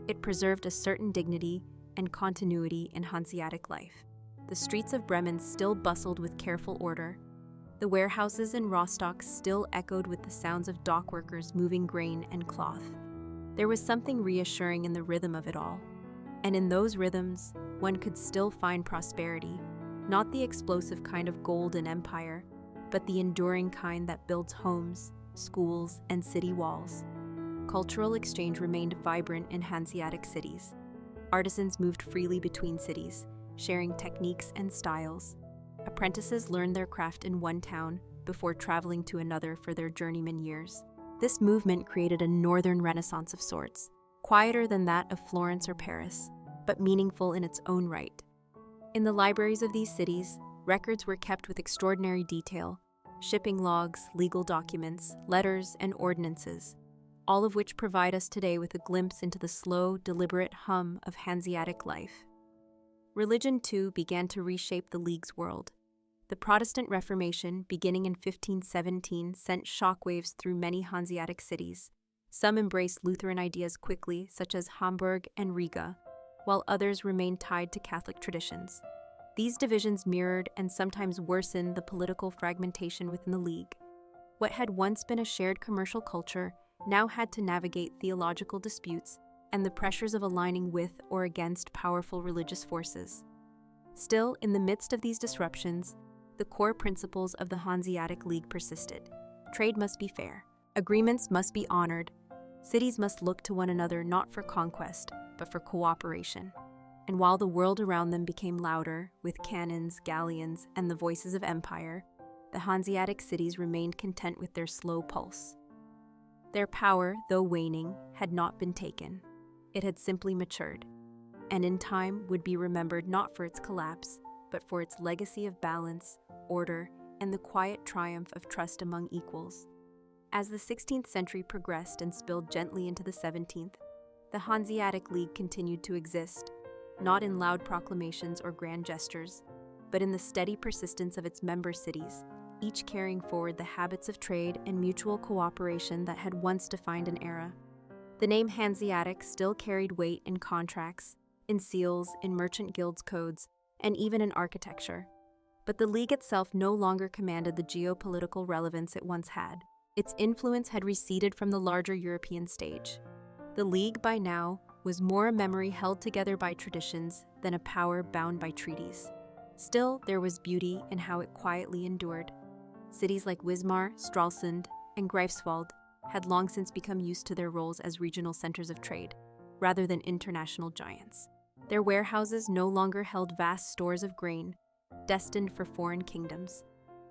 It preserved a certain dignity and continuity in Hanseatic life. The streets of Bremen still bustled with careful order. The warehouses in Rostock still echoed with the sounds of dock workers moving grain and cloth. There was something reassuring in the rhythm of it all. And in those rhythms, one could still find prosperity, not the explosive kind of gold and empire, but the enduring kind that builds homes, schools, and city walls. Cultural exchange remained vibrant in Hanseatic cities. Artisans moved freely between cities, sharing techniques and styles. Apprentices learned their craft in one town before traveling to another for their journeyman years. This movement created a northern renaissance of sorts, quieter than that of Florence or Paris, but meaningful in its own right. In the libraries of these cities, records were kept with extraordinary detail: shipping logs, legal documents, letters, and ordinances, all of which provide us today with a glimpse into the slow, deliberate hum of Hanseatic life. Religion, too, began to reshape the League's world. The Protestant Reformation, beginning in 1517, sent shockwaves through many Hanseatic cities. Some embraced Lutheran ideas quickly, such as Hamburg and Riga, while others remained tied to Catholic traditions. These divisions mirrored and sometimes worsened the political fragmentation within the League. What had once been a shared commercial culture now had to navigate theological disputes and the pressures of aligning with or against powerful religious forces. Still, in the midst of these disruptions, the core principles of the Hanseatic League persisted. Trade must be fair. Agreements must be honored. Cities must look to one another not for conquest, but for cooperation. And while the world around them became louder, with cannons, galleons, and the voices of empire, the Hanseatic cities remained content with their slow pulse. Their power, though waning, had not been taken. It had simply matured, and in time would be remembered not for its collapse, but for its legacy of balance, order, and the quiet triumph of trust among equals. As the 16th century progressed and spilled gently into the 17th, the Hanseatic League continued to exist, not in loud proclamations or grand gestures, but in the steady persistence of its member cities, each carrying forward the habits of trade and mutual cooperation that had once defined an era. The name Hanseatic still carried weight in contracts, in seals, in merchant guilds codes, and even in architecture. But the League itself no longer commanded the geopolitical relevance it once had. Its influence had receded from the larger European stage. The League, by now, was more a memory held together by traditions than a power bound by treaties. Still, there was beauty in how it quietly endured. Cities like Wismar, Stralsund, and Greifswald had long since become used to their roles as regional centers of trade, rather than international giants. Their warehouses no longer held vast stores of grain, destined for foreign kingdoms.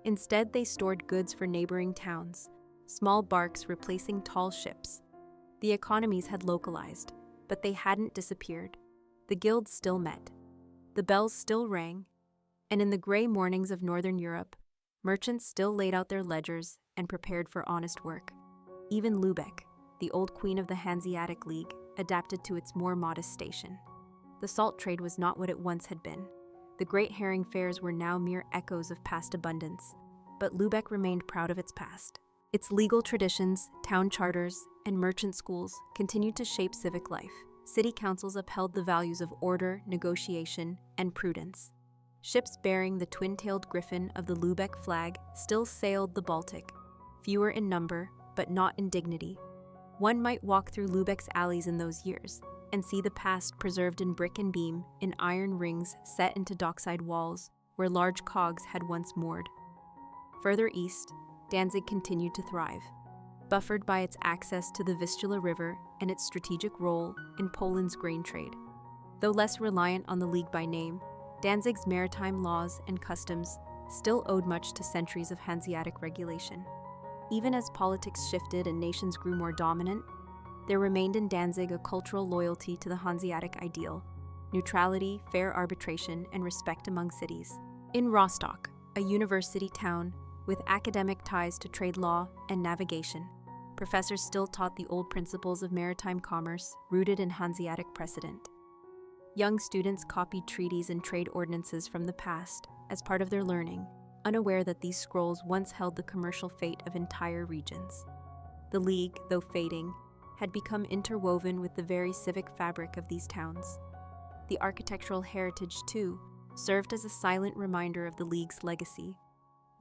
Instead, they stored goods for neighboring towns, small barks replacing tall ships. The economies had localized, but they hadn't disappeared. The guilds still met. The bells still rang, and in the gray mornings of Northern Europe, merchants still laid out their ledgers and prepared for honest work. Even Lübeck, the old queen of the Hanseatic League, adapted to its more modest station. The salt trade was not what it once had been. The great herring fairs were now mere echoes of past abundance, but Lübeck remained proud of its past. Its legal traditions, town charters, and merchant schools continued to shape civic life. City councils upheld the values of order, negotiation, and prudence. Ships bearing the twin-tailed griffin of the Lübeck flag still sailed the Baltic, fewer in number, but not in dignity. One might walk through Lübeck's alleys in those years and see the past preserved in brick and beam, in iron rings set into dockside walls where large cogs had once moored. Further east, Danzig continued to thrive, buffered by its access to the Vistula River and its strategic role in Poland's grain trade. Though less reliant on the League by name, Danzig's maritime laws and customs still owed much to centuries of Hanseatic regulation. Even as politics shifted and nations grew more dominant, there remained in Danzig a cultural loyalty to the Hanseatic ideal: neutrality, fair arbitration, and respect among cities. In Rostock, a university town with academic ties to trade law and navigation, professors still taught the old principles of maritime commerce rooted in Hanseatic precedent. Young students copied treaties and trade ordinances from the past as part of their learning, unaware that these scrolls once held the commercial fate of entire regions. The League, though fading, had become interwoven with the very civic fabric of these towns. The architectural heritage, too, served as a silent reminder of the League's legacy.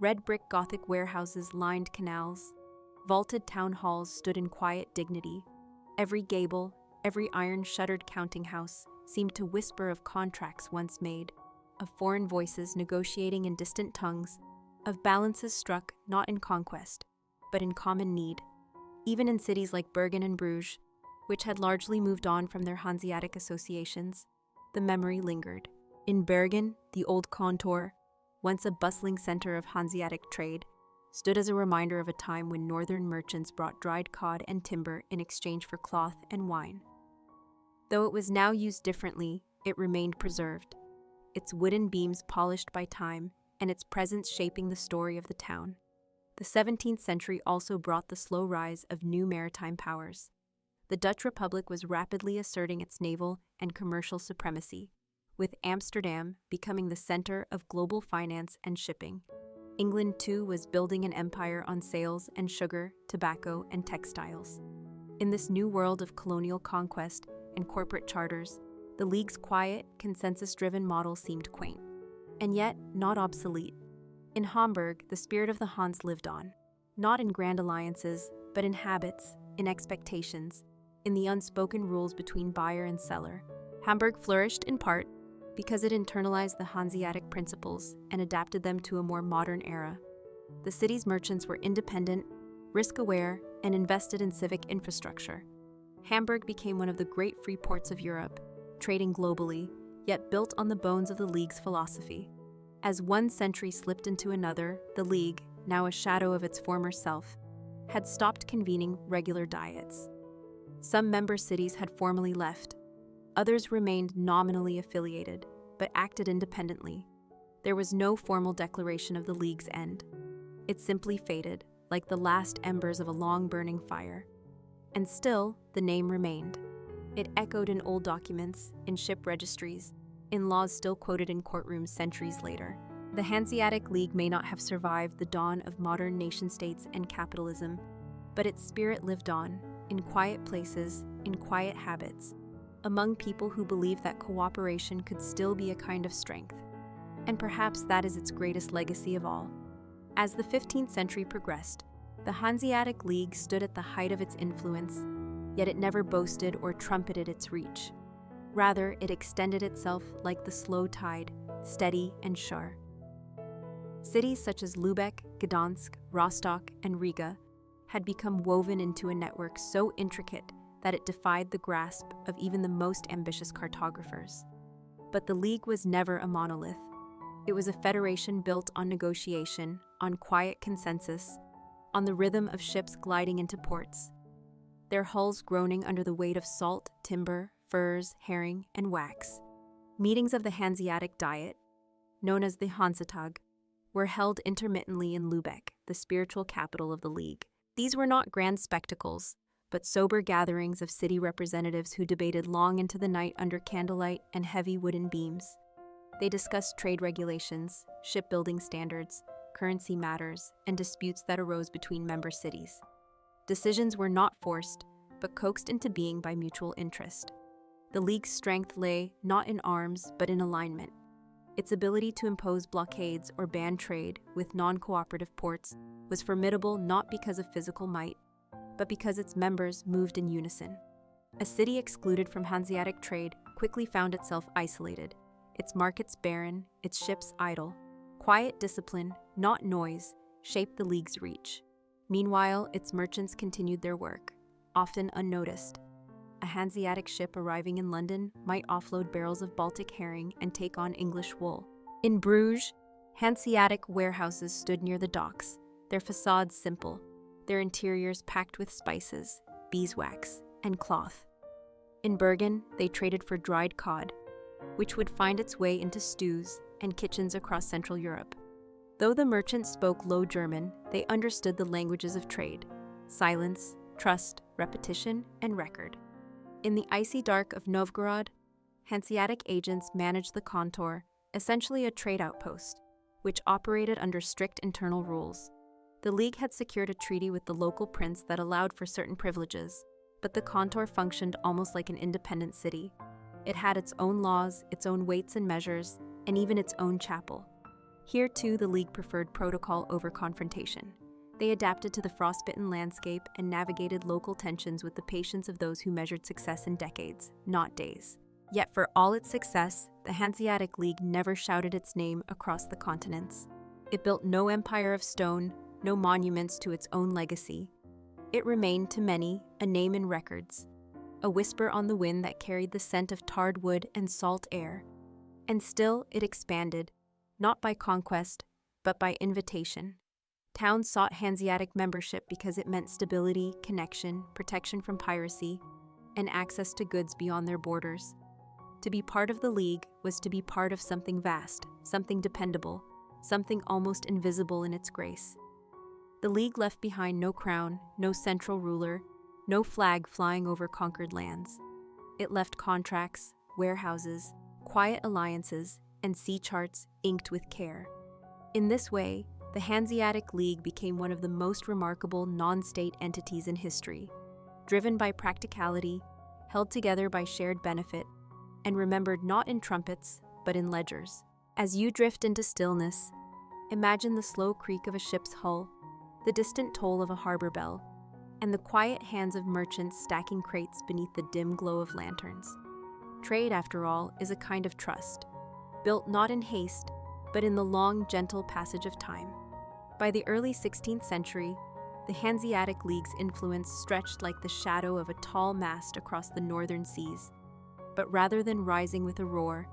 Red brick Gothic warehouses lined canals. Vaulted town halls stood in quiet dignity. Every gable, every iron-shuttered counting house seemed to whisper of contracts once made, of foreign voices negotiating in distant tongues, of balances struck not in conquest, but in common need. Even in cities like Bergen and Bruges, which had largely moved on from their Hanseatic associations, the memory lingered. In Bergen, the old Kontor, once a bustling center of Hanseatic trade, stood as a reminder of a time when northern merchants brought dried cod and timber in exchange for cloth and wine. Though it was now used differently, it remained preserved, its wooden beams polished by time and its presence shaping the story of the town. The 17th century also brought the slow rise of new maritime powers. The Dutch Republic was rapidly asserting its naval and commercial supremacy, with Amsterdam becoming the center of global finance and shipping. England, too, was building an empire on sails and sugar, tobacco, and textiles. In this new world of colonial conquest and corporate charters, The League's quiet, consensus-driven model seemed quaint, and yet not obsolete. In Hamburg, the spirit of the Hanse lived on, not in grand alliances, but in habits, in expectations, in the unspoken rules between buyer and seller. Hamburg flourished in part because it internalized the Hanseatic principles and adapted them to a more modern era. The city's merchants were independent, risk-aware, and invested in civic infrastructure. Hamburg became one of the great free ports of Europe, trading globally, yet built on the bones of the League's philosophy. As one century slipped into another, the League, now a shadow of its former self, had stopped convening regular diets. Some member cities had formally left. Others remained nominally affiliated, but acted independently. There was no formal declaration of the League's end. It simply faded, like the last embers of a long-burning fire. And still, the name remained. It echoed in old documents, in ship registries, in laws still quoted in courtrooms centuries later. The Hanseatic League may not have survived the dawn of modern nation-states and capitalism, but its spirit lived on, in quiet places, in quiet habits, among people who believed that cooperation could still be a kind of strength. And perhaps that is its greatest legacy of all. As the 15th century progressed, the Hanseatic League stood at the height of its influence, yet it never boasted or trumpeted its reach. Rather, it extended itself like the slow tide, steady and sure. Cities such as Lübeck, Gdansk, Rostock, and Riga had become woven into a network so intricate that it defied the grasp of even the most ambitious cartographers. But the League was never a monolith. It was a federation built on negotiation, on quiet consensus, on the rhythm of ships gliding into ports, their hulls groaning under the weight of salt, timber, furs, herring, and wax. Meetings of the Hanseatic Diet, known as the Hansetag, were held intermittently in Lübeck, the spiritual capital of the League. These were not grand spectacles, but sober gatherings of city representatives who debated long into the night under candlelight and heavy wooden beams. They discussed trade regulations, shipbuilding standards, currency matters, and disputes that arose between member cities. Decisions were not forced, but coaxed into being by mutual interest. The League's strength lay not in arms, but in alignment. Its ability to impose blockades or ban trade with non-cooperative ports was formidable not because of physical might, but because its members moved in unison. A city excluded from Hanseatic trade quickly found itself isolated, its markets barren, its ships idle. Quiet discipline, not noise, shaped the League's reach. Meanwhile, its merchants continued their work, often unnoticed. A Hanseatic ship arriving in London might offload barrels of Baltic herring and take on English wool. In Bruges, Hanseatic warehouses stood near the docks, their facades simple, their interiors packed with spices, beeswax, and cloth. In Bergen, they traded for dried cod, which would find its way into stews and kitchens across Central Europe. Though the merchants spoke Low German, they understood the languages of trade: silence, trust, repetition, and record. In the icy dark of Novgorod, Hanseatic agents managed the Kontor, essentially a trade outpost, which operated under strict internal rules. The League had secured a treaty with the local prince that allowed for certain privileges, but the Kontor functioned almost like an independent city. It had its own laws, its own weights and measures, and even its own chapel. Here, too, the League preferred protocol over confrontation. They adapted to the frostbitten landscape and navigated local tensions with the patience of those who measured success in decades, not days. Yet for all its success, the Hanseatic League never shouted its name across the continents. It built no empire of stone, no monuments to its own legacy. It remained, to many, a name in records, a whisper on the wind that carried the scent of tarred wood and salt air. And still it expanded, not by conquest, but by invitation. Towns sought Hanseatic membership because it meant stability, connection, protection from piracy, and access to goods beyond their borders. To be part of the League was to be part of something vast, something dependable, something almost invisible in its grace. The League left behind no crown, no central ruler, no flag flying over conquered lands. It left contracts, warehouses, quiet alliances, and sea charts inked with care. In this way, the Hanseatic League became one of the most remarkable non-state entities in history, driven by practicality, held together by shared benefit, and remembered not in trumpets, but in ledgers. As you drift into stillness, imagine the slow creak of a ship's hull, the distant toll of a harbor bell, and the quiet hands of merchants stacking crates beneath the dim glow of lanterns. Trade, after all, is a kind of trust, built not in haste, but in the long, gentle passage of time. By the early 16th century, the Hanseatic League's influence stretched like the shadow of a tall mast across the northern seas. But rather than rising with a roar,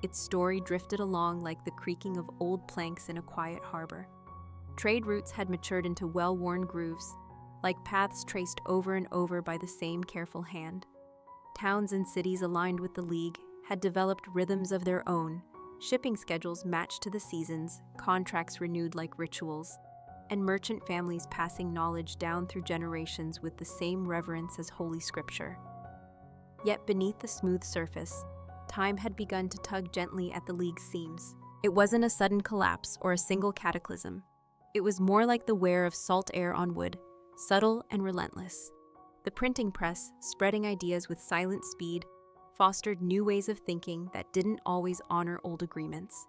its story drifted along like the creaking of old planks in a quiet harbor. Trade routes had matured into well-worn grooves, like paths traced over and over by the same careful hand. Towns and cities aligned with the League had developed rhythms of their own, shipping schedules matched to the seasons, contracts renewed like rituals, and merchant families passing knowledge down through generations with the same reverence as Holy Scripture. Yet beneath the smooth surface, time had begun to tug gently at the League's seams. It wasn't a sudden collapse or a single cataclysm. It was more like the wear of salt air on wood, subtle and relentless. The printing press, spreading ideas with silent speed, fostered new ways of thinking that didn't always honor old agreements.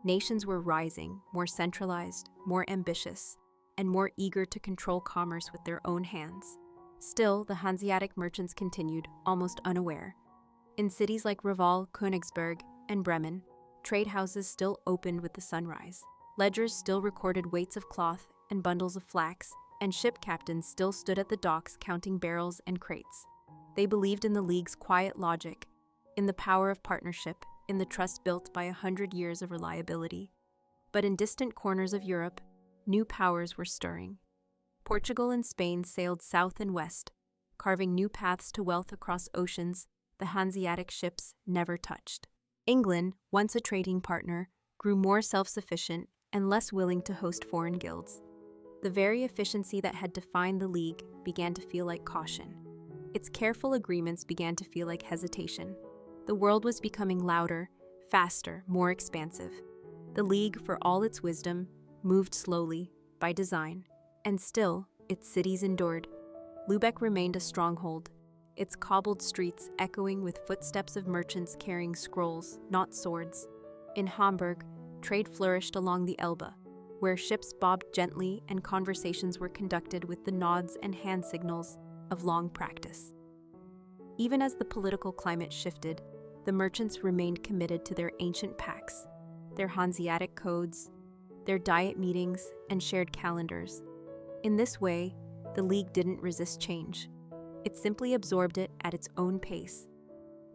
Nations were rising, more centralized, more ambitious, and more eager to control commerce with their own hands. Still, the Hanseatic merchants continued, almost unaware. In cities like Reval, Königsberg, and Bremen, trade houses still opened with the sunrise. Ledgers still recorded weights of cloth and bundles of flax, and ship captains still stood at the docks counting barrels and crates. They believed in the League's quiet logic, in the power of partnership, in the trust built by 100 years of reliability. But in distant corners of Europe, new powers were stirring. Portugal and Spain sailed south and west, carving new paths to wealth across oceans the Hanseatic ships never touched. England, once a trading partner, grew more self-sufficient and less willing to host foreign guilds. The very efficiency that had defined the League began to feel like caution. Its careful agreements began to feel like hesitation. The world was becoming louder, faster, more expansive. The League, for all its wisdom, moved slowly, by design, and still, its cities endured. Lübeck remained a stronghold, its cobbled streets echoing with footsteps of merchants carrying scrolls, not swords. In Hamburg, trade flourished along the Elbe, where ships bobbed gently and conversations were conducted with the nods and hand signals of long practice. Even as the political climate shifted, the merchants remained committed to their ancient pacts, their Hanseatic codes, their diet meetings, and shared calendars. In this way, the League didn't resist change. It simply absorbed it at its own pace.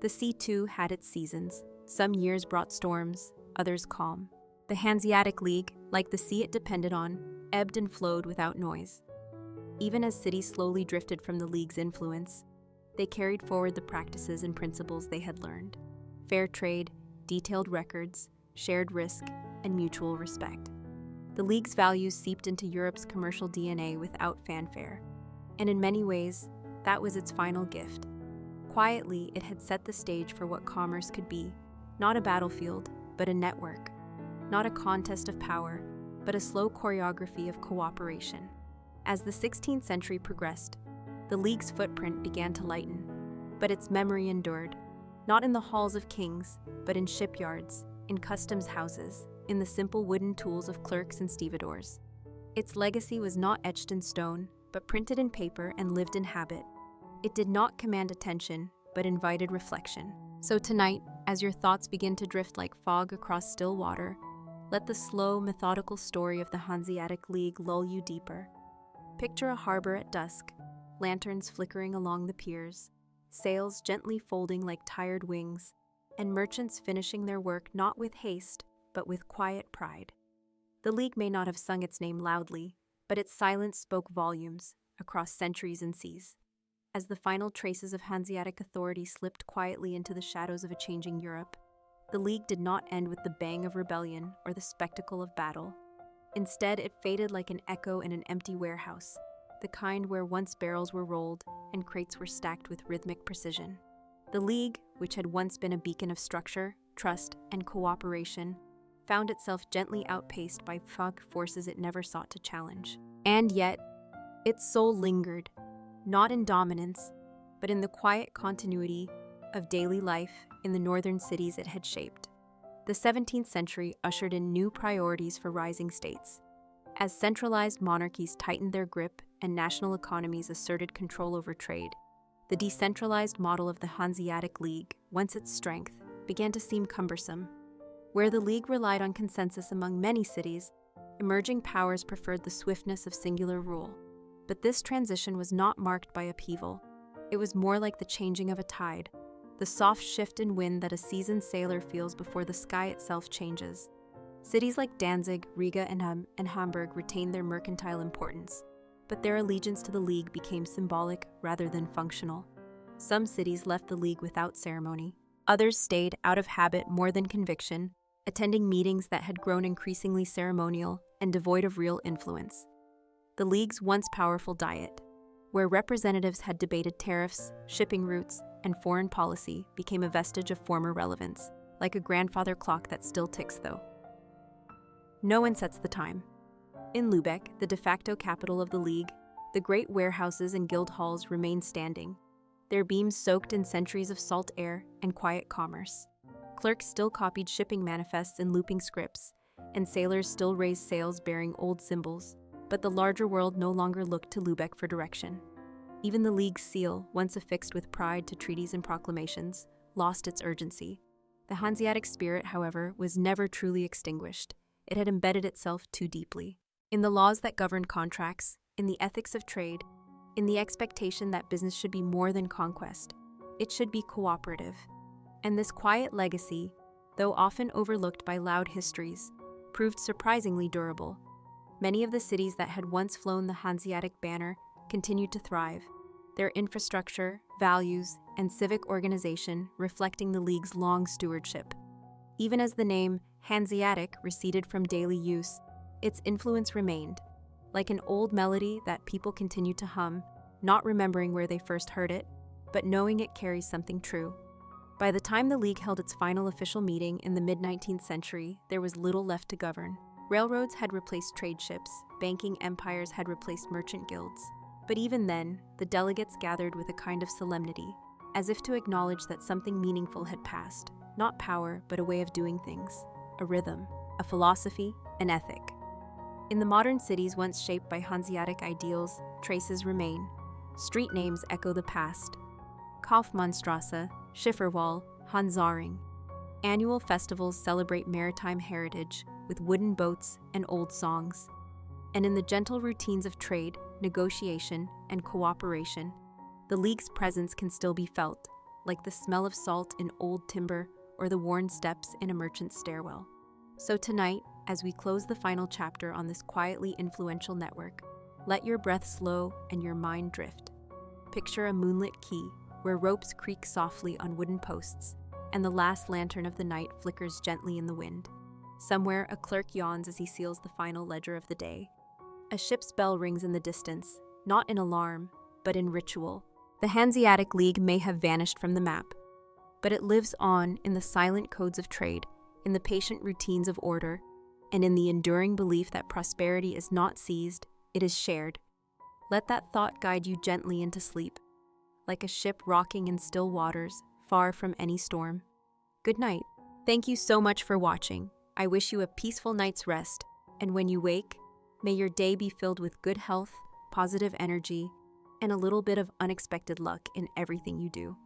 The sea, too, had its seasons. Some years brought storms, others calm. The Hanseatic League, like the sea it depended on, ebbed and flowed without noise. Even as cities slowly drifted from the League's influence, they carried forward the practices and principles they had learned: fair trade, detailed records, shared risk, and mutual respect. The League's values seeped into Europe's commercial DNA without fanfare, and in many ways, that was its final gift. Quietly, it had set the stage for what commerce could be, not a battlefield, but a network, not a contest of power, but a slow choreography of cooperation. As the 16th century progressed, the League's footprint began to lighten, but its memory endured, not in the halls of kings, but in shipyards, in customs houses, in the simple wooden tools of clerks and stevedores. Its legacy was not etched in stone, but printed in paper and lived in habit. It did not command attention, but invited reflection. So tonight, as your thoughts begin to drift like fog across still water, let the slow, methodical story of the Hanseatic League lull you deeper. Picture a harbor at dusk, lanterns flickering along the piers, sails gently folding like tired wings, and merchants finishing their work not with haste, but with quiet pride. The League may not have sung its name loudly, but its silence spoke volumes across centuries and seas. As the final traces of Hanseatic authority slipped quietly into the shadows of a changing Europe, the League did not end with the bang of rebellion or the spectacle of battle. Instead, it faded like an echo in an empty warehouse, the kind where once barrels were rolled and crates were stacked with rhythmic precision. The League, which had once been a beacon of structure, trust, and cooperation, found itself gently outpaced by forces it never sought to challenge. And yet, its soul lingered, not in dominance, but in the quiet continuity of daily life, in the northern cities it had shaped. The 17th century ushered in new priorities for rising states. As centralized monarchies tightened their grip and national economies asserted control over trade, the decentralized model of the Hanseatic League, once its strength, began to seem cumbersome. Where the League relied on consensus among many cities, emerging powers preferred the swiftness of singular rule. But this transition was not marked by upheaval. It was more like the changing of a tide, the soft shift in wind that a seasoned sailor feels before the sky itself changes. Cities like Danzig, Riga, and Hamburg retained their mercantile importance, but their allegiance to the League became symbolic rather than functional. Some cities left the League without ceremony. Others stayed out of habit more than conviction, attending meetings that had grown increasingly ceremonial and devoid of real influence. The League's once powerful Diet, where representatives had debated tariffs, shipping routes, and foreign policy, became a vestige of former relevance, like a grandfather clock that still ticks though. No one sets the time. In Lübeck, the de facto capital of the League, the great warehouses and guild halls remained standing, their beams soaked in centuries of salt air and quiet commerce. Clerks still copied shipping manifests in looping scripts, and sailors still raised sails bearing old symbols, but the larger world no longer looked to Lübeck for direction. Even the League's seal, once affixed with pride to treaties and proclamations, lost its urgency. The Hanseatic spirit, however, was never truly extinguished. It had embedded itself too deeply. In the laws that governed contracts, in the ethics of trade, in the expectation that business should be more than conquest. It should be cooperative. And this quiet legacy, though often overlooked by loud histories, proved surprisingly durable. Many of the cities that had once flown the Hanseatic banner continued to thrive, their infrastructure, values, and civic organization reflecting the League's long stewardship. Even as the name Hanseatic receded from daily use, its influence remained, like an old melody that people continued to hum, not remembering where they first heard it, but knowing it carries something true. By the time the League held its final official meeting in the mid-19th century, there was little left to govern. Railroads had replaced trade ships, banking empires had replaced merchant guilds. But even then, the delegates gathered with a kind of solemnity, as if to acknowledge that something meaningful had passed, not power, but a way of doing things, a rhythm, a philosophy, an ethic. In the modern cities once shaped by Hanseatic ideals, traces remain. Street names echo the past. Kaufmannstrasse, Schifferwall, Hansaring. Annual festivals celebrate maritime heritage with wooden boats and old songs. And in the gentle routines of trade, negotiation, and cooperation, the League's presence can still be felt, like the smell of salt in old timber or the worn steps in a merchant's stairwell. So tonight, as we close the final chapter on this quietly influential network, let your breath slow and your mind drift. Picture a moonlit quay where ropes creak softly on wooden posts and the last lantern of the night flickers gently in the wind. Somewhere, a clerk yawns as he seals the final ledger of the day. A ship's bell rings in the distance, not in alarm, but in ritual. The Hanseatic League may have vanished from the map, but it lives on in the silent codes of trade, in the patient routines of order, and in the enduring belief that prosperity is not seized, it is shared. Let that thought guide you gently into sleep, like a ship rocking in still waters, far from any storm. Good night. Thank you so much for watching. I wish you a peaceful night's rest, and when you wake, may your day be filled with good health, positive energy, and a little bit of unexpected luck in everything you do.